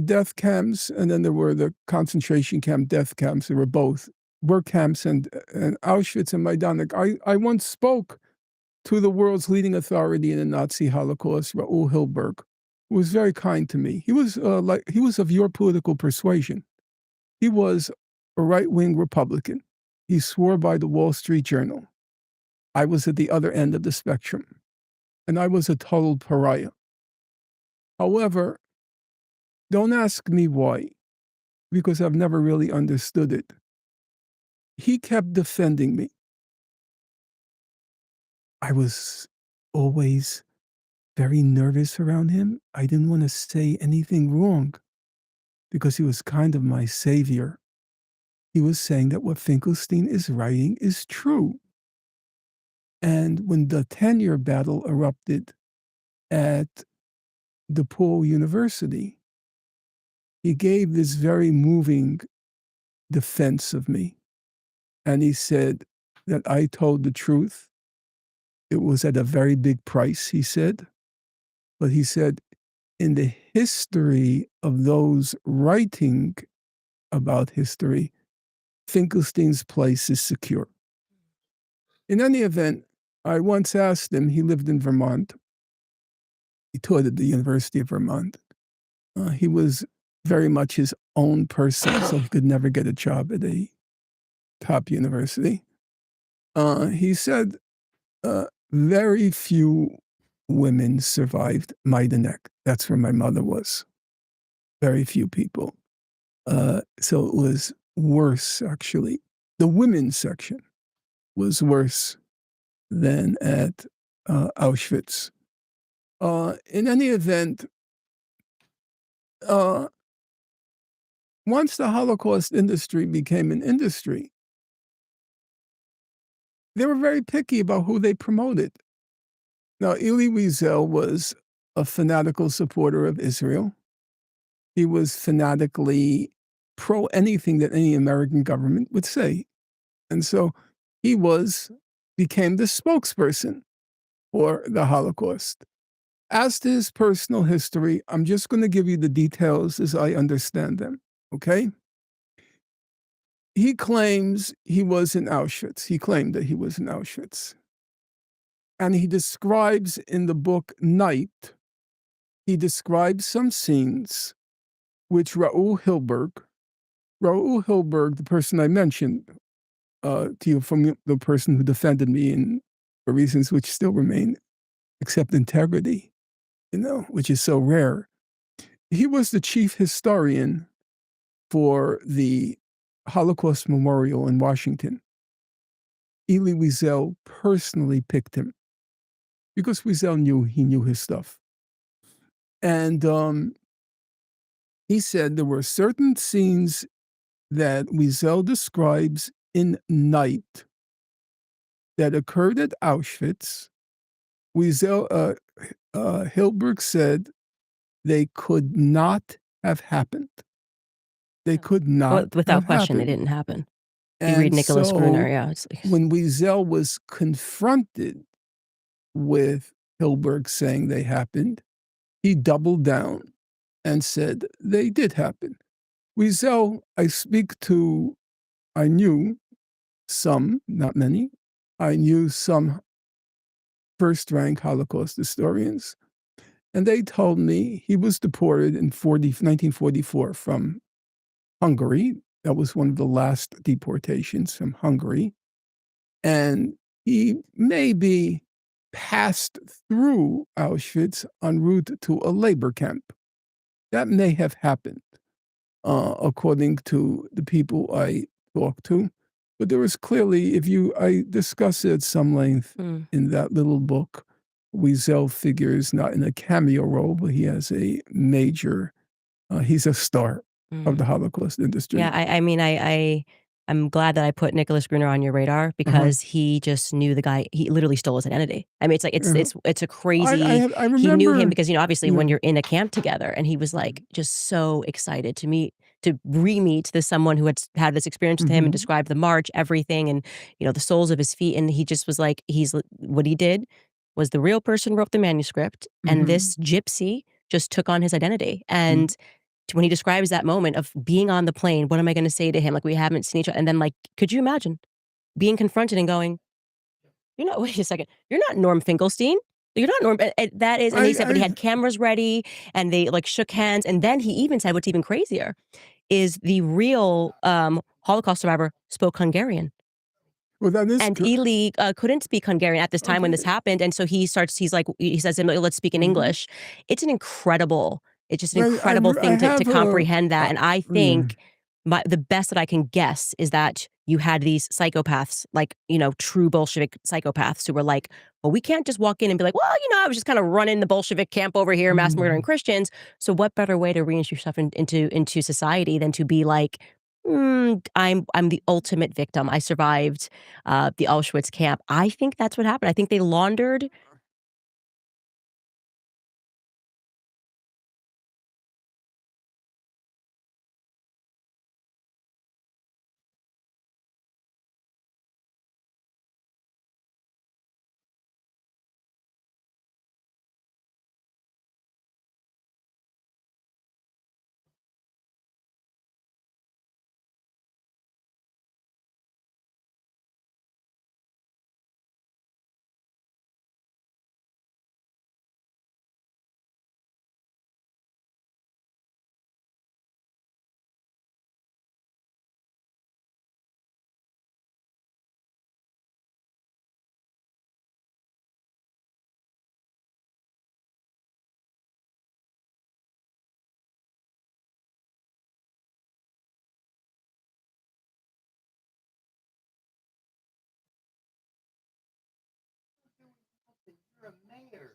Speaker 11: death camps, and then there were the concentration camp death camps. There were both work camps and Auschwitz and Majdanek. I once spoke to the world's leading authority in the Nazi Holocaust, Raoul Hilberg, who was very kind to me. He was he was of your political persuasion. He was a right-wing Republican. He swore by the Wall Street Journal. I was at the other end of the spectrum, and I was a total pariah. However, don't ask me why, because I've never really understood it. He kept defending me. I was always very nervous around him. I didn't want to say anything wrong because he was kind of my savior. He was saying that what Finkelstein is writing is true. And when the 10-year battle erupted at DePaul University, he gave this very moving defense of me. And he said that I told the truth. It was at a very big price, he said. But he said, in the history of those writing about history, Finkelstein's place is secure. In any event, I once asked him, he lived in Vermont. He taught at the University of Vermont. He was very much his own person, so he could never get a job at a top university. He said very few women survived Majdanek. That's where my mother was. Very few people. So it was worse, actually. The women's section was worse than at Auschwitz. In any event, once the Holocaust industry became an industry, they were very picky about who they promoted. Now, Elie Wiesel was a fanatical supporter of Israel. He was fanatically pro anything that any American government would say. And so he became the spokesperson for the Holocaust. As to his personal history, I'm just going to give you the details as I understand them, okay? He claims he was in Auschwitz. He claimed that he was in Auschwitz. And he describes in the book Night, he describes some scenes which Raoul Hilberg, the person I mentioned to you from the person who defended me for reasons which still remain, except integrity, which is so rare. He was the chief historian for the Holocaust Memorial in Washington. Elie Wiesel personally picked him because Wiesel knew his stuff. And he said there were certain scenes that Wiesel describes in Night that occurred at Auschwitz. Hilberg said they could not have happened. They could not
Speaker 12: without
Speaker 11: have
Speaker 12: question,
Speaker 11: happened.
Speaker 12: it didn't happen. You
Speaker 11: And
Speaker 12: read Nicholas
Speaker 11: so
Speaker 12: Gruner, yeah. It's like,
Speaker 11: when Wiesel was confronted with Hilberg saying they happened, he doubled down and said they did happen. Wiesel, I knew some, not many, I knew some first-rank Holocaust historians, and they told me he was deported in 1944 from Hungary. That was one of the last deportations from Hungary. And he maybe passed through Auschwitz en route to a labor camp. That may have happened, according to the people I talked to. But there was clearly, I discuss it at some length in that little book. Wiesel figures not in a cameo role, but he has a major, he's a star of the Holocaust industry.
Speaker 12: yeah, I mean, I I'm glad that I put Nicholas Gruner on your radar because he just knew the guy. He literally stole his identity. I mean, it's like it's a crazy.
Speaker 11: I
Speaker 12: He knew him
Speaker 11: remember.
Speaker 12: because obviously
Speaker 11: Yeah.
Speaker 12: when you're in a camp together, and he was like just so excited to re-meet this someone who had this experience with him and described the march, everything, and the soles of his feet, and he just was like, what he did was the real person wrote the manuscript, and this gypsy just took on his identity. And when he describes that moment of being on the plane, what am I going to say to him? Like, we haven't seen each other. And then, like, could you imagine being confronted and going, wait a second, you're not Norm Finkelstein. You're not Norm. That is, and he said, but he had cameras ready and they like shook hands. And then he even said, what's even crazier is the real Holocaust survivor spoke Hungarian.
Speaker 11: Well, that is
Speaker 12: And Ely couldn't speak Hungarian at this time when this happened. And so he says to him, let's speak in English. It's just an incredible thing to comprehend that. And I think the best that I can guess is that you had these psychopaths, like, true Bolshevik psychopaths who were like, well, we can't just walk in and be like, well, I was just kind of running the Bolshevik camp over here, mass murdering Christians. So what better way to reintroduce yourself into society than to be like, I'm the ultimate victim. I survived the Auschwitz camp. I think that's what happened. I think they laundered.
Speaker 1: You're a mayor.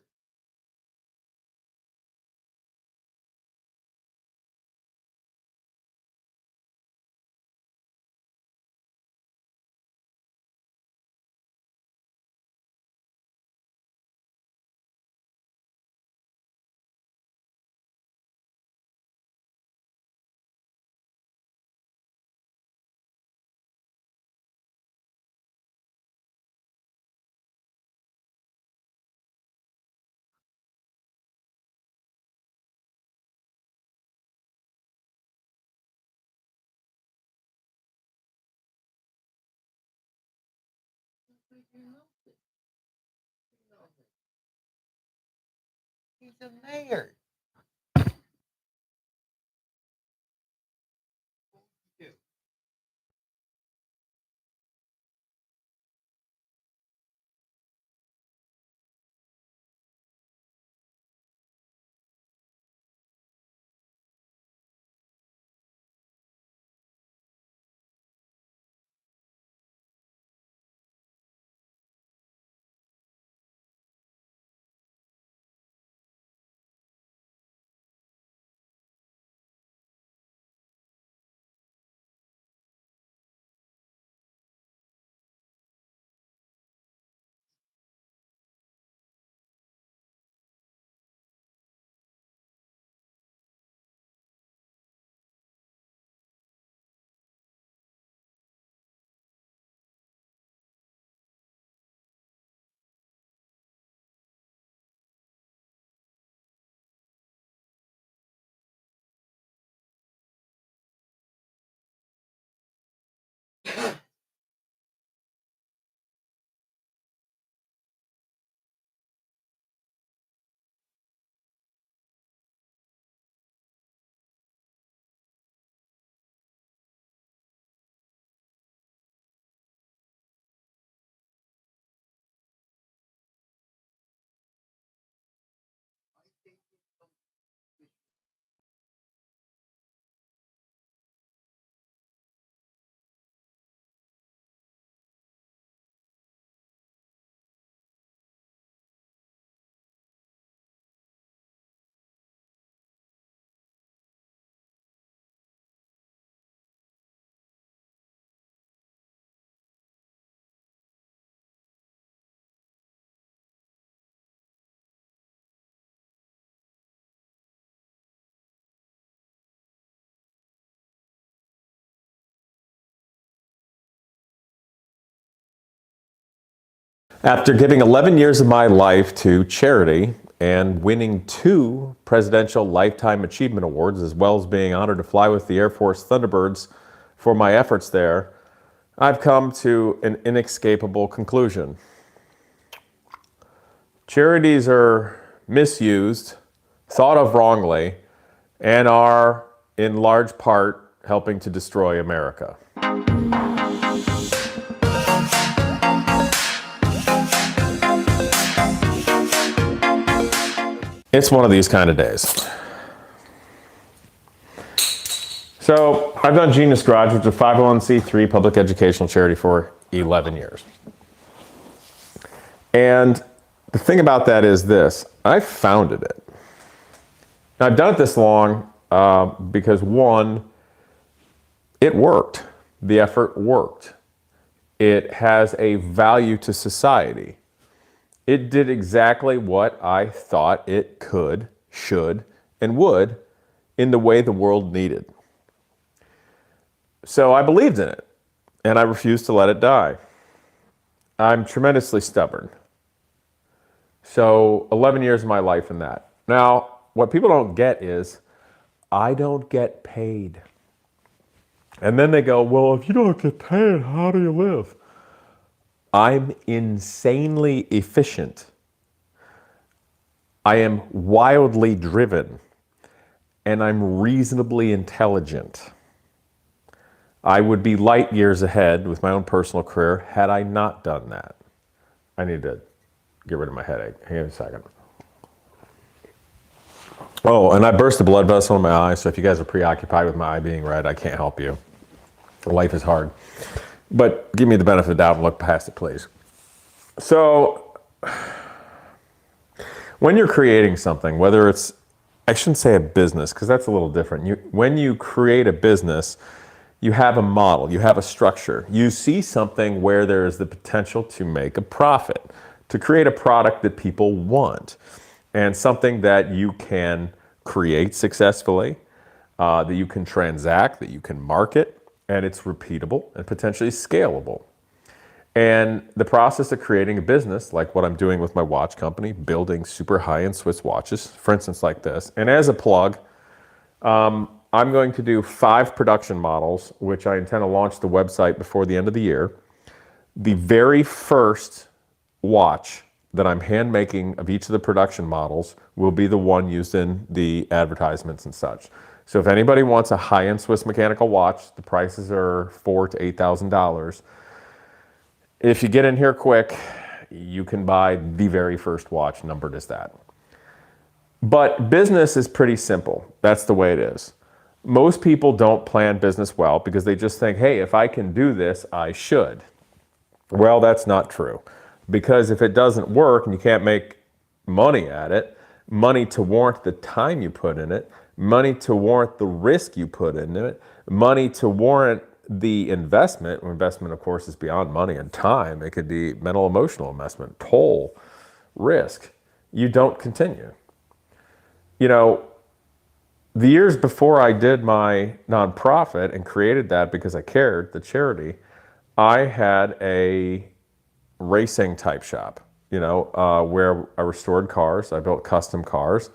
Speaker 1: He's a mayor.
Speaker 13: After giving 11 years of my life to charity and winning 2 Presidential Lifetime Achievement Awards, as well as being honored to fly with the Air Force Thunderbirds for my efforts there, I've come to an inescapable conclusion. Charities are misused, thought of wrongly, and are, in large part, helping to destroy America. It's one of these kind of days. So I've done Genius Garage, which is a 501c3 public educational charity, for 11 years. And the thing about that is this: I founded it. Now, I've done it this long because, one, it worked. The effort worked. It has a value to society. It did exactly what I thought it could, should, and would in the way the world needed. So I believed in it, and I refused to let it die. I'm tremendously stubborn. So 11 years of my life in that. Now, what people don't get is I don't get paid. And then they go, well, if you don't get paid, how do you live? I'm insanely efficient. I am wildly driven, and I'm reasonably intelligent. I would be light years ahead with my own personal career had I not done that. I need to get rid of my headache. Hang on a second. Oh, and I burst a blood vessel in my eye, so if you guys are preoccupied with my eye being red, I can't help you. Life is hard. But give me the benefit of the doubt and look past it, please. So, when you're creating something, whether it's, I shouldn't say a business, because that's a little different. When you create a business, you have a model, you have a structure. You see something where there is the potential to make a profit, to create a product that people want, and something that you can create successfully, that you can transact, that you can market, and it's repeatable and potentially scalable. And the process of creating a business, like what I'm doing with my watch company, building super high-end Swiss watches, for instance, like this. And as a plug, I'm going to do 5 production models, which I intend to launch the website before the end of the year. The very first watch that I'm hand making of each of the production models will be the one used in the advertisements and such. So if anybody wants a high-end Swiss mechanical watch, the prices are $4,000 to $8,000. If you get in here quick, you can buy the very first watch numbered as that. But business is pretty simple. That's the way it is. Most people don't plan business well because they just think, hey, if I can do this, I should. Well, that's not true. Because if it doesn't work and you can't make money at it, money to warrant the time you put in it, money to warrant the risk you put into it, money to warrant the investment. Investment, of course, is beyond money and time. It could be mental, emotional investment, toll, risk. You don't continue. You know, the years before I did my nonprofit and created that because I cared, the charity, I had a racing type shop, where I restored cars, I built custom cars,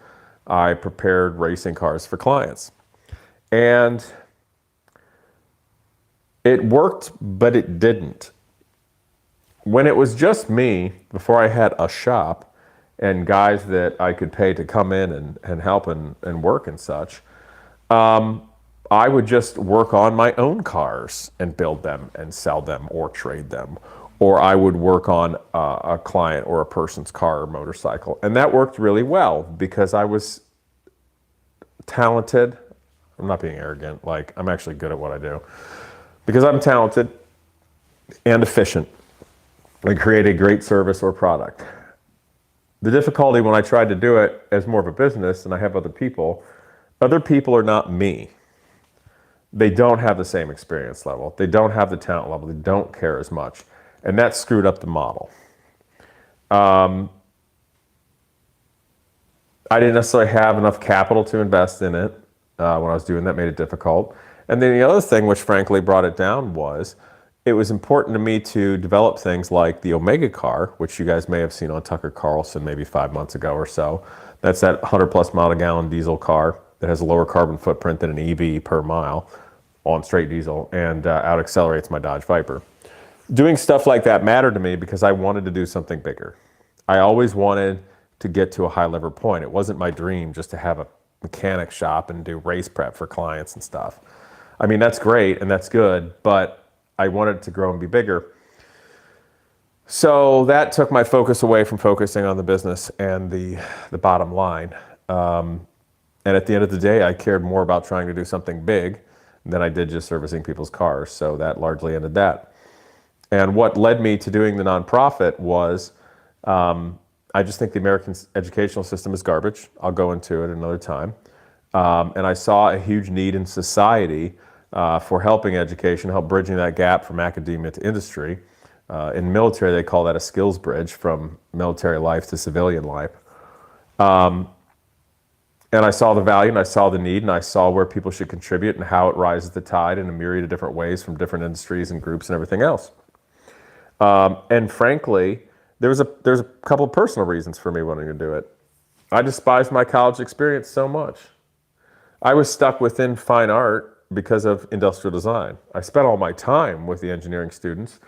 Speaker 13: I prepared racing cars for clients. And it worked, but it didn't. When it was just me, before I had a shop and guys that I could pay to come in and help and work and such, I would just work on my own cars and build them and sell them or trade them. Or I would work on a client or a person's car or motorcycle. And that worked really well because I was talented. I'm not being arrogant. I'm actually good at what I do. Because I'm talented and efficient. I create a great service or product. The difficulty when I tried to do it as more of a business and I have other people are not me. They don't have the same experience level. They don't have the talent level. They don't care as much. And that screwed up the model. I didn't necessarily have enough capital to invest in it when I was doing that, made it difficult. And then the other thing, which frankly brought it down, was it was important to me to develop things like the Omega car, which you guys may have seen on Tucker Carlson maybe 5 months ago or so. That's that 100+ mile to gallon diesel car that has a lower carbon footprint than an EV per mile on straight diesel, and out accelerates my Dodge Viper. Doing stuff like that mattered to me because I wanted to do something bigger. I always wanted to get to a high level point. It wasn't my dream just to have a mechanic shop and do race prep for clients and stuff. I mean, that's great and that's good, but I wanted it to grow and be bigger. So that took my focus away from focusing on the business and the bottom line. And at the end of the day, I cared more about trying to do something big than I did just servicing people's cars. So that largely ended that. And what led me to doing the nonprofit was, I just think the American educational system is garbage. I'll go into it another time. And I saw a huge need in society for helping education, help bridging that gap from academia to industry. In military, they call that a skills bridge from military life to civilian life. And I saw the value and I saw the need and I saw where people should contribute and how it rises the tide in a myriad of different ways from different industries and groups and everything else. And frankly, there's a couple of personal reasons for me wanting to do it. I despised my college experience so much. I was stuck within fine art because of industrial design. I spent all my time with the engineering students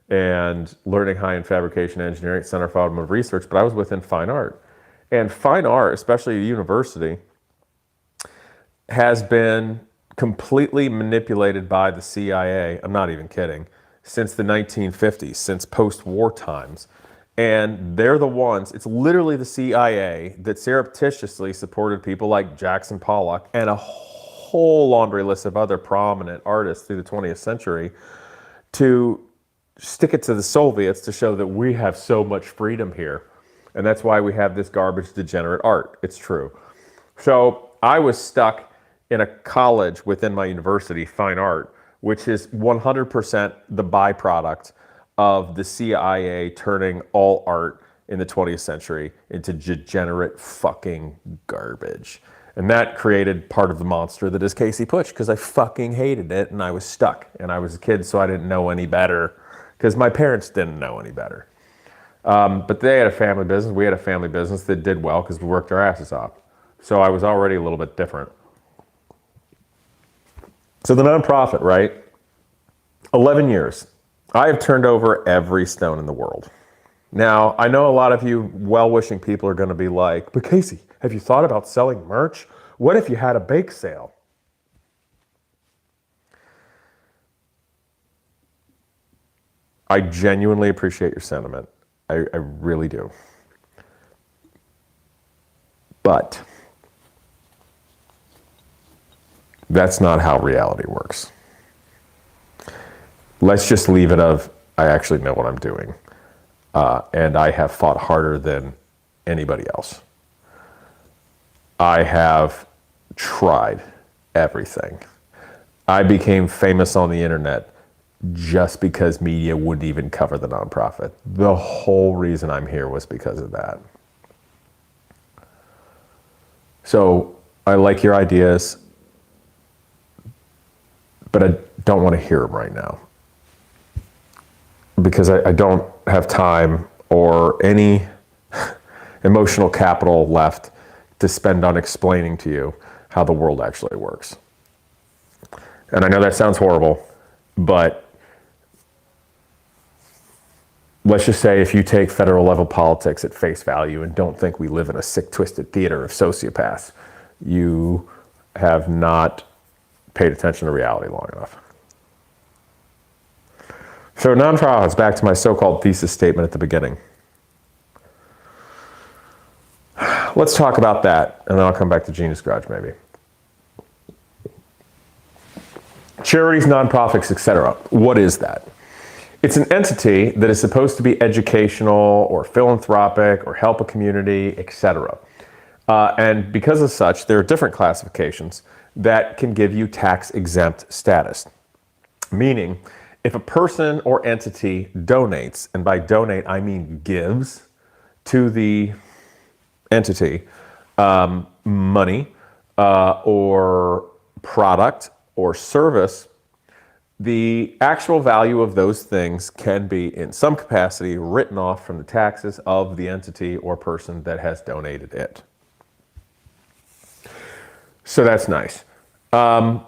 Speaker 13: and learning high-end fabrication engineering at Center for Automotive Research, but I was within fine art. And fine art, especially at university, has been completely manipulated by the CIA, I'm not even kidding, since the 1950s, since post-war times. And they're the ones, it's literally the CIA that surreptitiously supported people like Jackson Pollock and a whole laundry list of other prominent artists through the 20th century to stick it to the Soviets to show that we have so much freedom here. And that's why we have this garbage degenerate art. It's true. So I was stuck in a college within my university, fine art, which is 100% the byproduct of the CIA turning all art in the 20th century into degenerate fucking garbage. And that created part of the monster that is Casey Push, because I fucking hated it and I was stuck. And I was a kid, so I didn't know any better, because my parents didn't know any better. But they had a family business. We had a family business that did well because we worked our asses off. So I was already a little bit different. So the nonprofit, right? 11 years. I have turned over every stone in the world. Now, I know a lot of you well-wishing people are going to be like, but Casey, have you thought about selling merch? What if you had a bake sale? I genuinely appreciate your sentiment. I really do. But that's not how reality works. Let's just leave it of, I actually know what I'm doing. And I have fought harder than anybody else. I have tried everything. I became famous on the internet just because media wouldn't even cover the nonprofit. The whole reason I'm here was because of that. So I like your ideas, but I don't want to hear them right now. Because I don't have time or any emotional capital left to spend on explaining to you how the world actually works. And I know that sounds horrible, but let's just say if you take federal level politics at face value and don't think we live in a sick, twisted theater of sociopaths, you have not paid attention to reality long enough. So nonprofits, back to my so-called thesis statement at the beginning. Let's talk about that, and then I'll come back to Genius Garage maybe. Charities, nonprofits, etc. What is that? It's an entity that is supposed to be educational or philanthropic or help a community, etc. And because of such, there are different classifications that can give you tax-exempt status. Meaning, if a person or entity donates, and by donate I mean gives, to the entity money or product or service, the actual value of those things can be, in some capacity, written off from the taxes of the entity or person that has donated it. So that's nice. And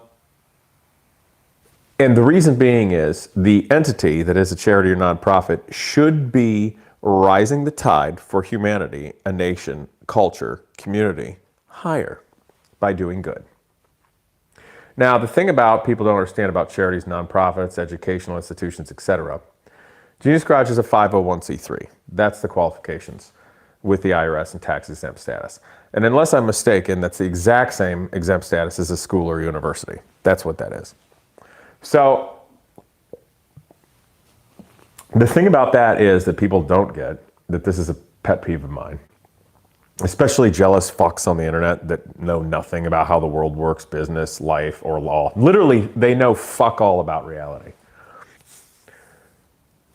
Speaker 13: the reason being is the entity that is a charity or nonprofit should be rising the tide for humanity, a nation, culture, community higher by doing good. Now, the thing about people don't understand about charities, nonprofits, educational institutions, etc. Genius Garage is a 501c3. That's the qualifications with the IRS and tax exempt status. And unless I'm mistaken, that's the exact same exempt status as a school or university. That's what that is. So the thing about that is that people don't get, that this is a pet peeve of mine, especially jealous fucks on the internet that know nothing about how the world works, business, life, or law. Literally, they know fuck all about reality.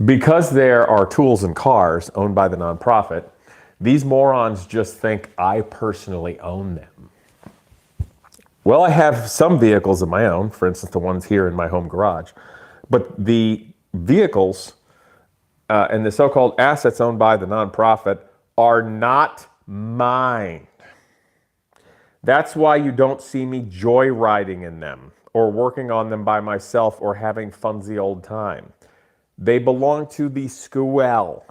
Speaker 13: Because there are tools and cars owned by the nonprofit, these morons just think I personally own them. Well, I have some vehicles of my own, for instance, the ones here in my home garage, but the vehicles and the so-called assets owned by the nonprofit are not mine. That's why you don't see me joyriding in them or working on them by myself or having funsy old time. They belong to the school.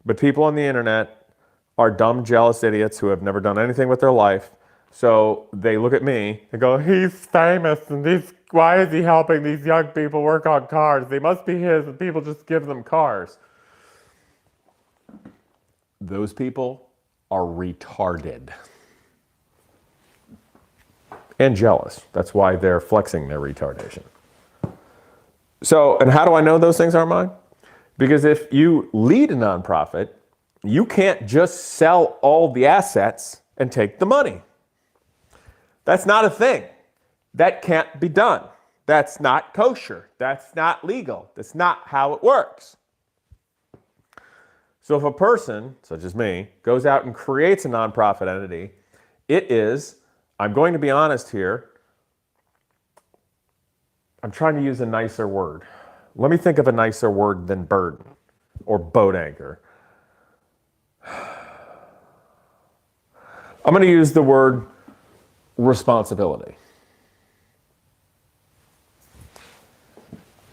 Speaker 13: But people on the internet are dumb, jealous idiots who have never done anything with their life. So they look at me and go, he's famous and why is he helping these young people work on cars? They must be his and people just give them cars. Those people are retarded and jealous. That's why they're flexing their retardation. So, and how do I know those things aren't mine? Because if you lead a nonprofit, you can't just sell all the assets and take the money. That's not a thing. That can't be done. That's not kosher. That's not legal. That's not how it works. So if a person, such as me, goes out and creates a nonprofit entity, it is, I'm going to be honest here, I'm trying to use a nicer word. Let me think of a nicer word than burden or boat anchor. I'm going to use the word responsibility.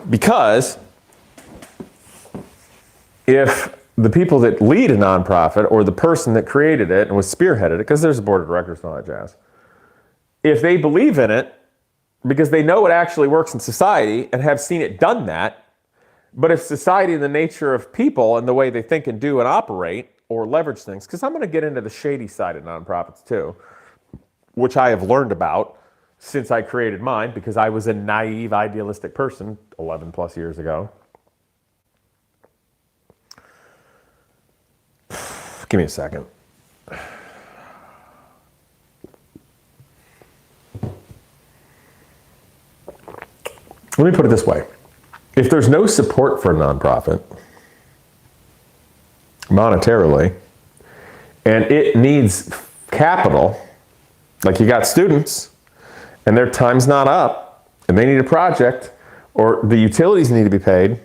Speaker 13: Because if the people that lead a nonprofit or the person that created it and was spearheaded it, because there's a board of directors and all that jazz, if they believe in it because they know it actually works in society and have seen it done that, but if society and the nature of people and the way they think and do and operate or leverage things, because I'm going to get into the shady side of nonprofits too, which I have learned about since I created mine because I was a naive, idealistic person 11 plus years ago. Give me a second. Let me put it this way. If there's no support for a nonprofit, monetarily, and it needs capital, like you got students, and their time's not up, and they need a project, or the utilities need to be paid,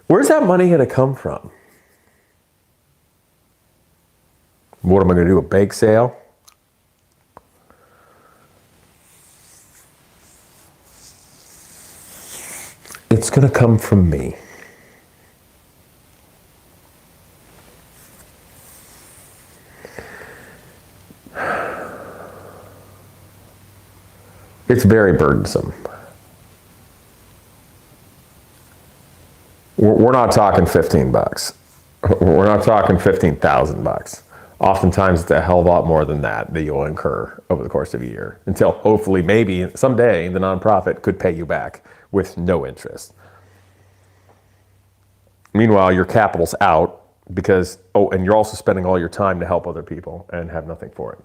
Speaker 13: where's that money going to come from? What am I going to do, a bake sale? It's going to come from me. It's very burdensome. We're not talking $15. We're not talking $15,000. Oftentimes it's a hell of a lot more than that you'll incur over the course of a year until hopefully maybe someday the nonprofit could pay you back with no interest. Meanwhile, your capital's out because, and you're also spending all your time to help other people and have nothing for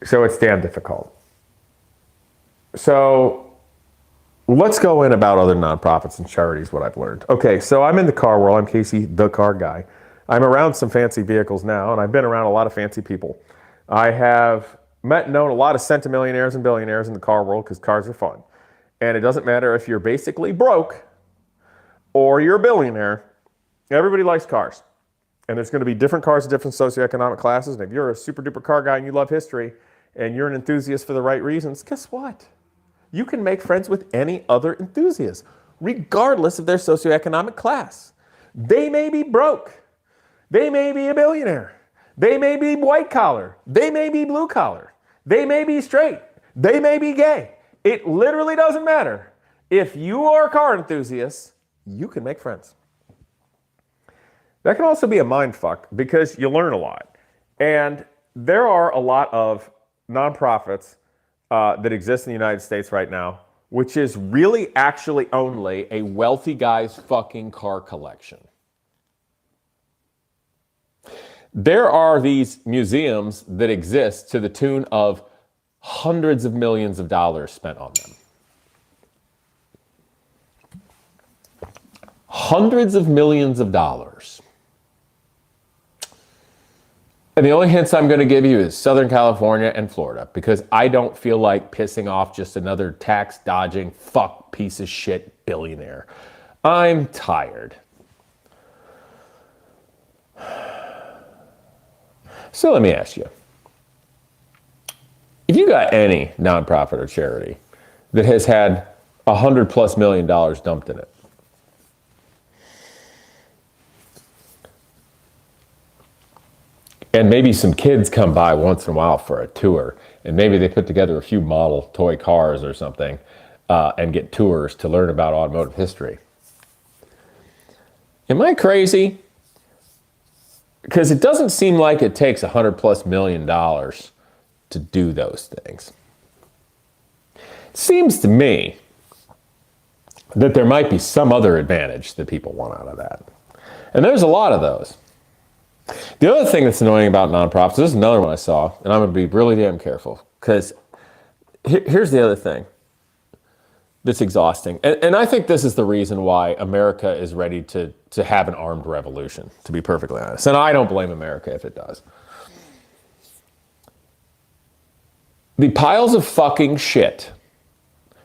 Speaker 13: it. So it's damn difficult. So let's go in about other nonprofits and charities, what I've learned. Okay, so I'm in the car world. I'm Casey, the car guy. I'm around some fancy vehicles now, and I've been around a lot of fancy people. I have known a lot of centimillionaires and billionaires in the car world because cars are fun. And it doesn't matter if you're basically broke or you're a billionaire, everybody likes cars. And there's going to be different cars in different socioeconomic classes. And if you're a super duper car guy and you love history and you're an enthusiast for the right reasons, guess what? You can make friends with any other enthusiast, regardless of their socioeconomic class. They may be broke. They may be a billionaire. They may be white collar. They may be blue collar. They may be straight. They may be gay. It literally doesn't matter. If you are a car enthusiast, you can make friends. That can also be a mind fuck because you learn a lot. And there are a lot of nonprofits that exist in the United States right now, which is really actually only a wealthy guy's fucking car collection. There are these museums that exist to the tune of hundreds of millions of dollars spent on them. Hundreds of millions of dollars. And the only hints I'm going to give you is Southern California and Florida, because I don't feel like pissing off just another tax dodging fuck piece of shit billionaire. I'm tired. So let me ask you, if you got any nonprofit or charity that has had $100+ million dumped in it, and maybe some kids come by once in a while for a tour, and maybe they put together a few model toy cars or something and get tours to learn about automotive history. Am I crazy? Because it doesn't seem like it takes $100+ million to do those things. It seems to me that there might be some other advantage that people want out of that. And there's a lot of those. The other thing that's annoying about nonprofits, this is another one I saw, and I'm going to be really damn careful, because here's the other thing that's exhausting. And I think this is the reason why America is ready to have an armed revolution, to be perfectly honest. And I don't blame America if it does. The piles of fucking shit,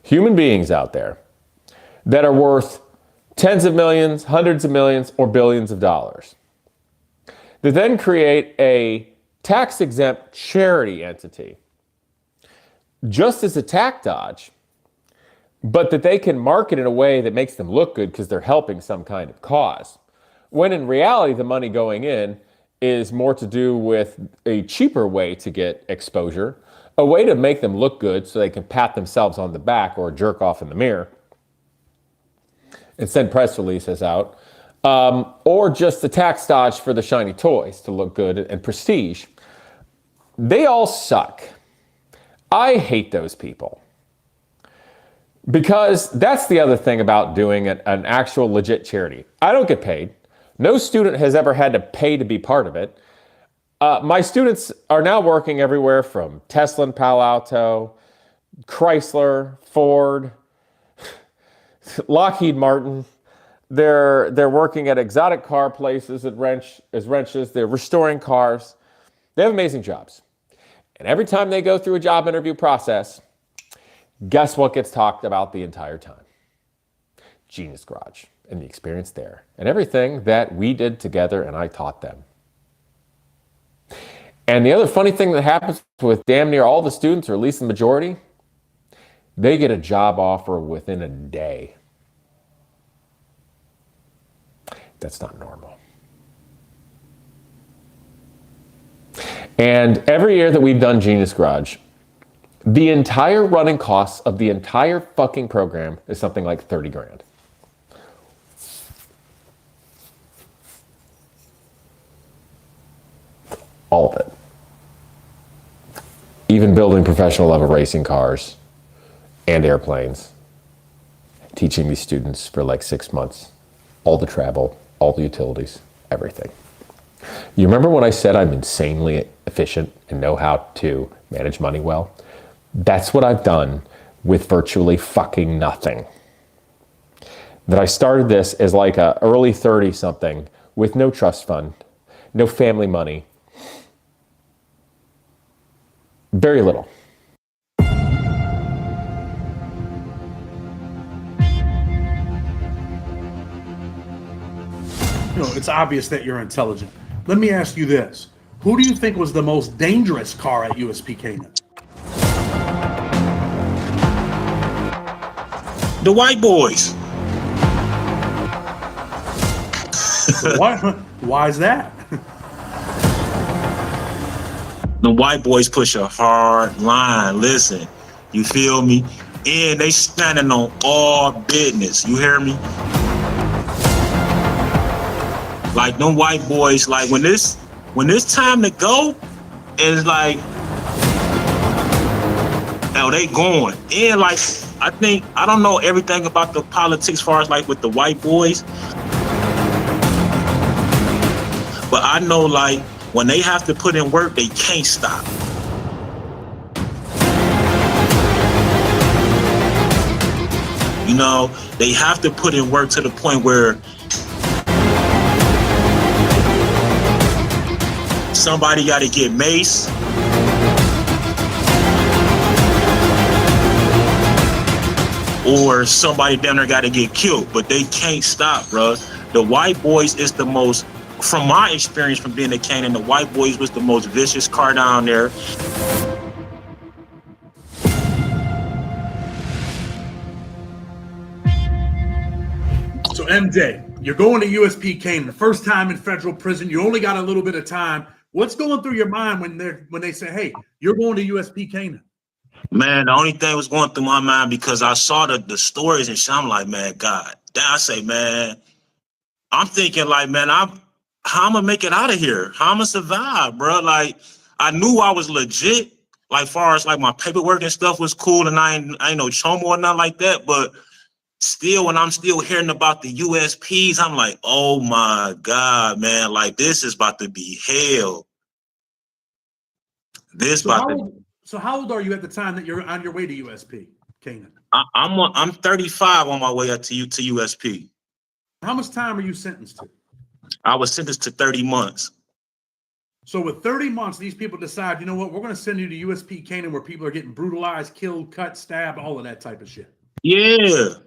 Speaker 13: human beings out there, that are worth tens of millions, hundreds of millions, or billions of dollars, that then create a tax-exempt charity entity just as a tax dodge, but that they can market in a way that makes them look good because they're helping some kind of cause. When in reality, the money going in is more to do with a cheaper way to get exposure, a way to make them look good so they can pat themselves on the back or jerk off in the mirror and send press releases out. Or just the tax dodge for the shiny toys to look good and prestige. They all suck. I hate those people. Because that's the other thing about doing an actual legit charity. I don't get paid. No student has ever had to pay to be part of it. My students are now working everywhere from Tesla and Palo Alto, Chrysler, Ford, Lockheed Martin. They're working at exotic car places as wrenches. They're restoring cars. They have amazing jobs. And every time they go through a job interview process, guess what gets talked about the entire time? Genius Garage and the experience there and everything that we did together and I taught them. And the other funny thing that happens with damn near all the students, or at least the majority, they get a job offer within a day. That's not normal. And every year that we've done Genius Garage, the entire running costs of the entire fucking program is something like 30 grand. All of it. Even building professional level racing cars and airplanes, teaching these students for like 6 months, all the travel, all the utilities, everything. You remember when I said I'm insanely efficient and know how to manage money well? That's what I've done with virtually fucking nothing. That I started this as like a early 30-something with no trust fund, no family money, Very little.
Speaker 10: You know, it's obvious that you're intelligent. Let me ask you this. Who do you think was the most dangerous car at USP Canaan?
Speaker 17: The white boys.
Speaker 10: What? Why is that?
Speaker 17: The white boys push a hard line. Listen, you feel me? And they standing on all business. You hear me? Like them white boys, like when this time to go, it's like, oh, they going. And like, I don't know everything about the politics as far as like with the white boys. But I know like when they have to put in work, they can't stop. You know, they have to put in work to the point where somebody got to get maced. Or somebody down there got to get killed, but they can't stop, bro. The white boys is the most, from my experience from being a Canaan, the white boys was the most vicious car down there.
Speaker 10: So MJ, you're going to USP Canaan, the first time in federal prison. You only got a little bit of time. What's going through your mind when they say, "Hey, you're going to USP Canaan"?
Speaker 17: Man, the only thing was going through my mind because I saw the stories and shit. I'm like, man, God. Then I say, man, I'm thinking like, man, how I'm gonna make it out of here? How I'm gonna survive, bro? Like, I knew I was legit, like far as like my paperwork and stuff was cool, and I ain't no chomo or nothing like that. But still, when I'm still hearing about the USPs, I'm like, oh my God, man, like this is about to be hell.
Speaker 10: So how old are you at the time that you're on your way to USP Canaan?
Speaker 17: I'm 35 on my way up to USP.
Speaker 10: How much time are you sentenced to?
Speaker 17: I was sentenced to 30 months.
Speaker 10: So with 30 months, these people decide, you know what, we're going to send you to USP Canaan where people are getting brutalized, killed, cut, stabbed, all of that type of shit.
Speaker 17: Yeah.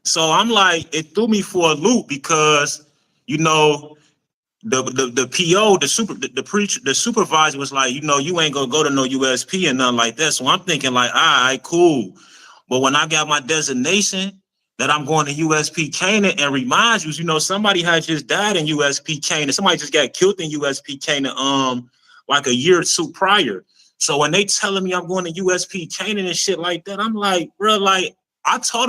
Speaker 17: So I'm like, it threw me for a loop because, you know, the PO, the supervisor was like, you know, you ain't gonna go to no USP and nothing like that. So I'm thinking like, all right, cool. But when I got my designation that I'm going to USP Canaan, and reminds you, you know, somebody had just died in USP Canaan. Somebody just got killed in USP Canaan, like a year or two prior. So when they telling me I'm going to USP Canaan and shit like that, I'm like, bro, like I told them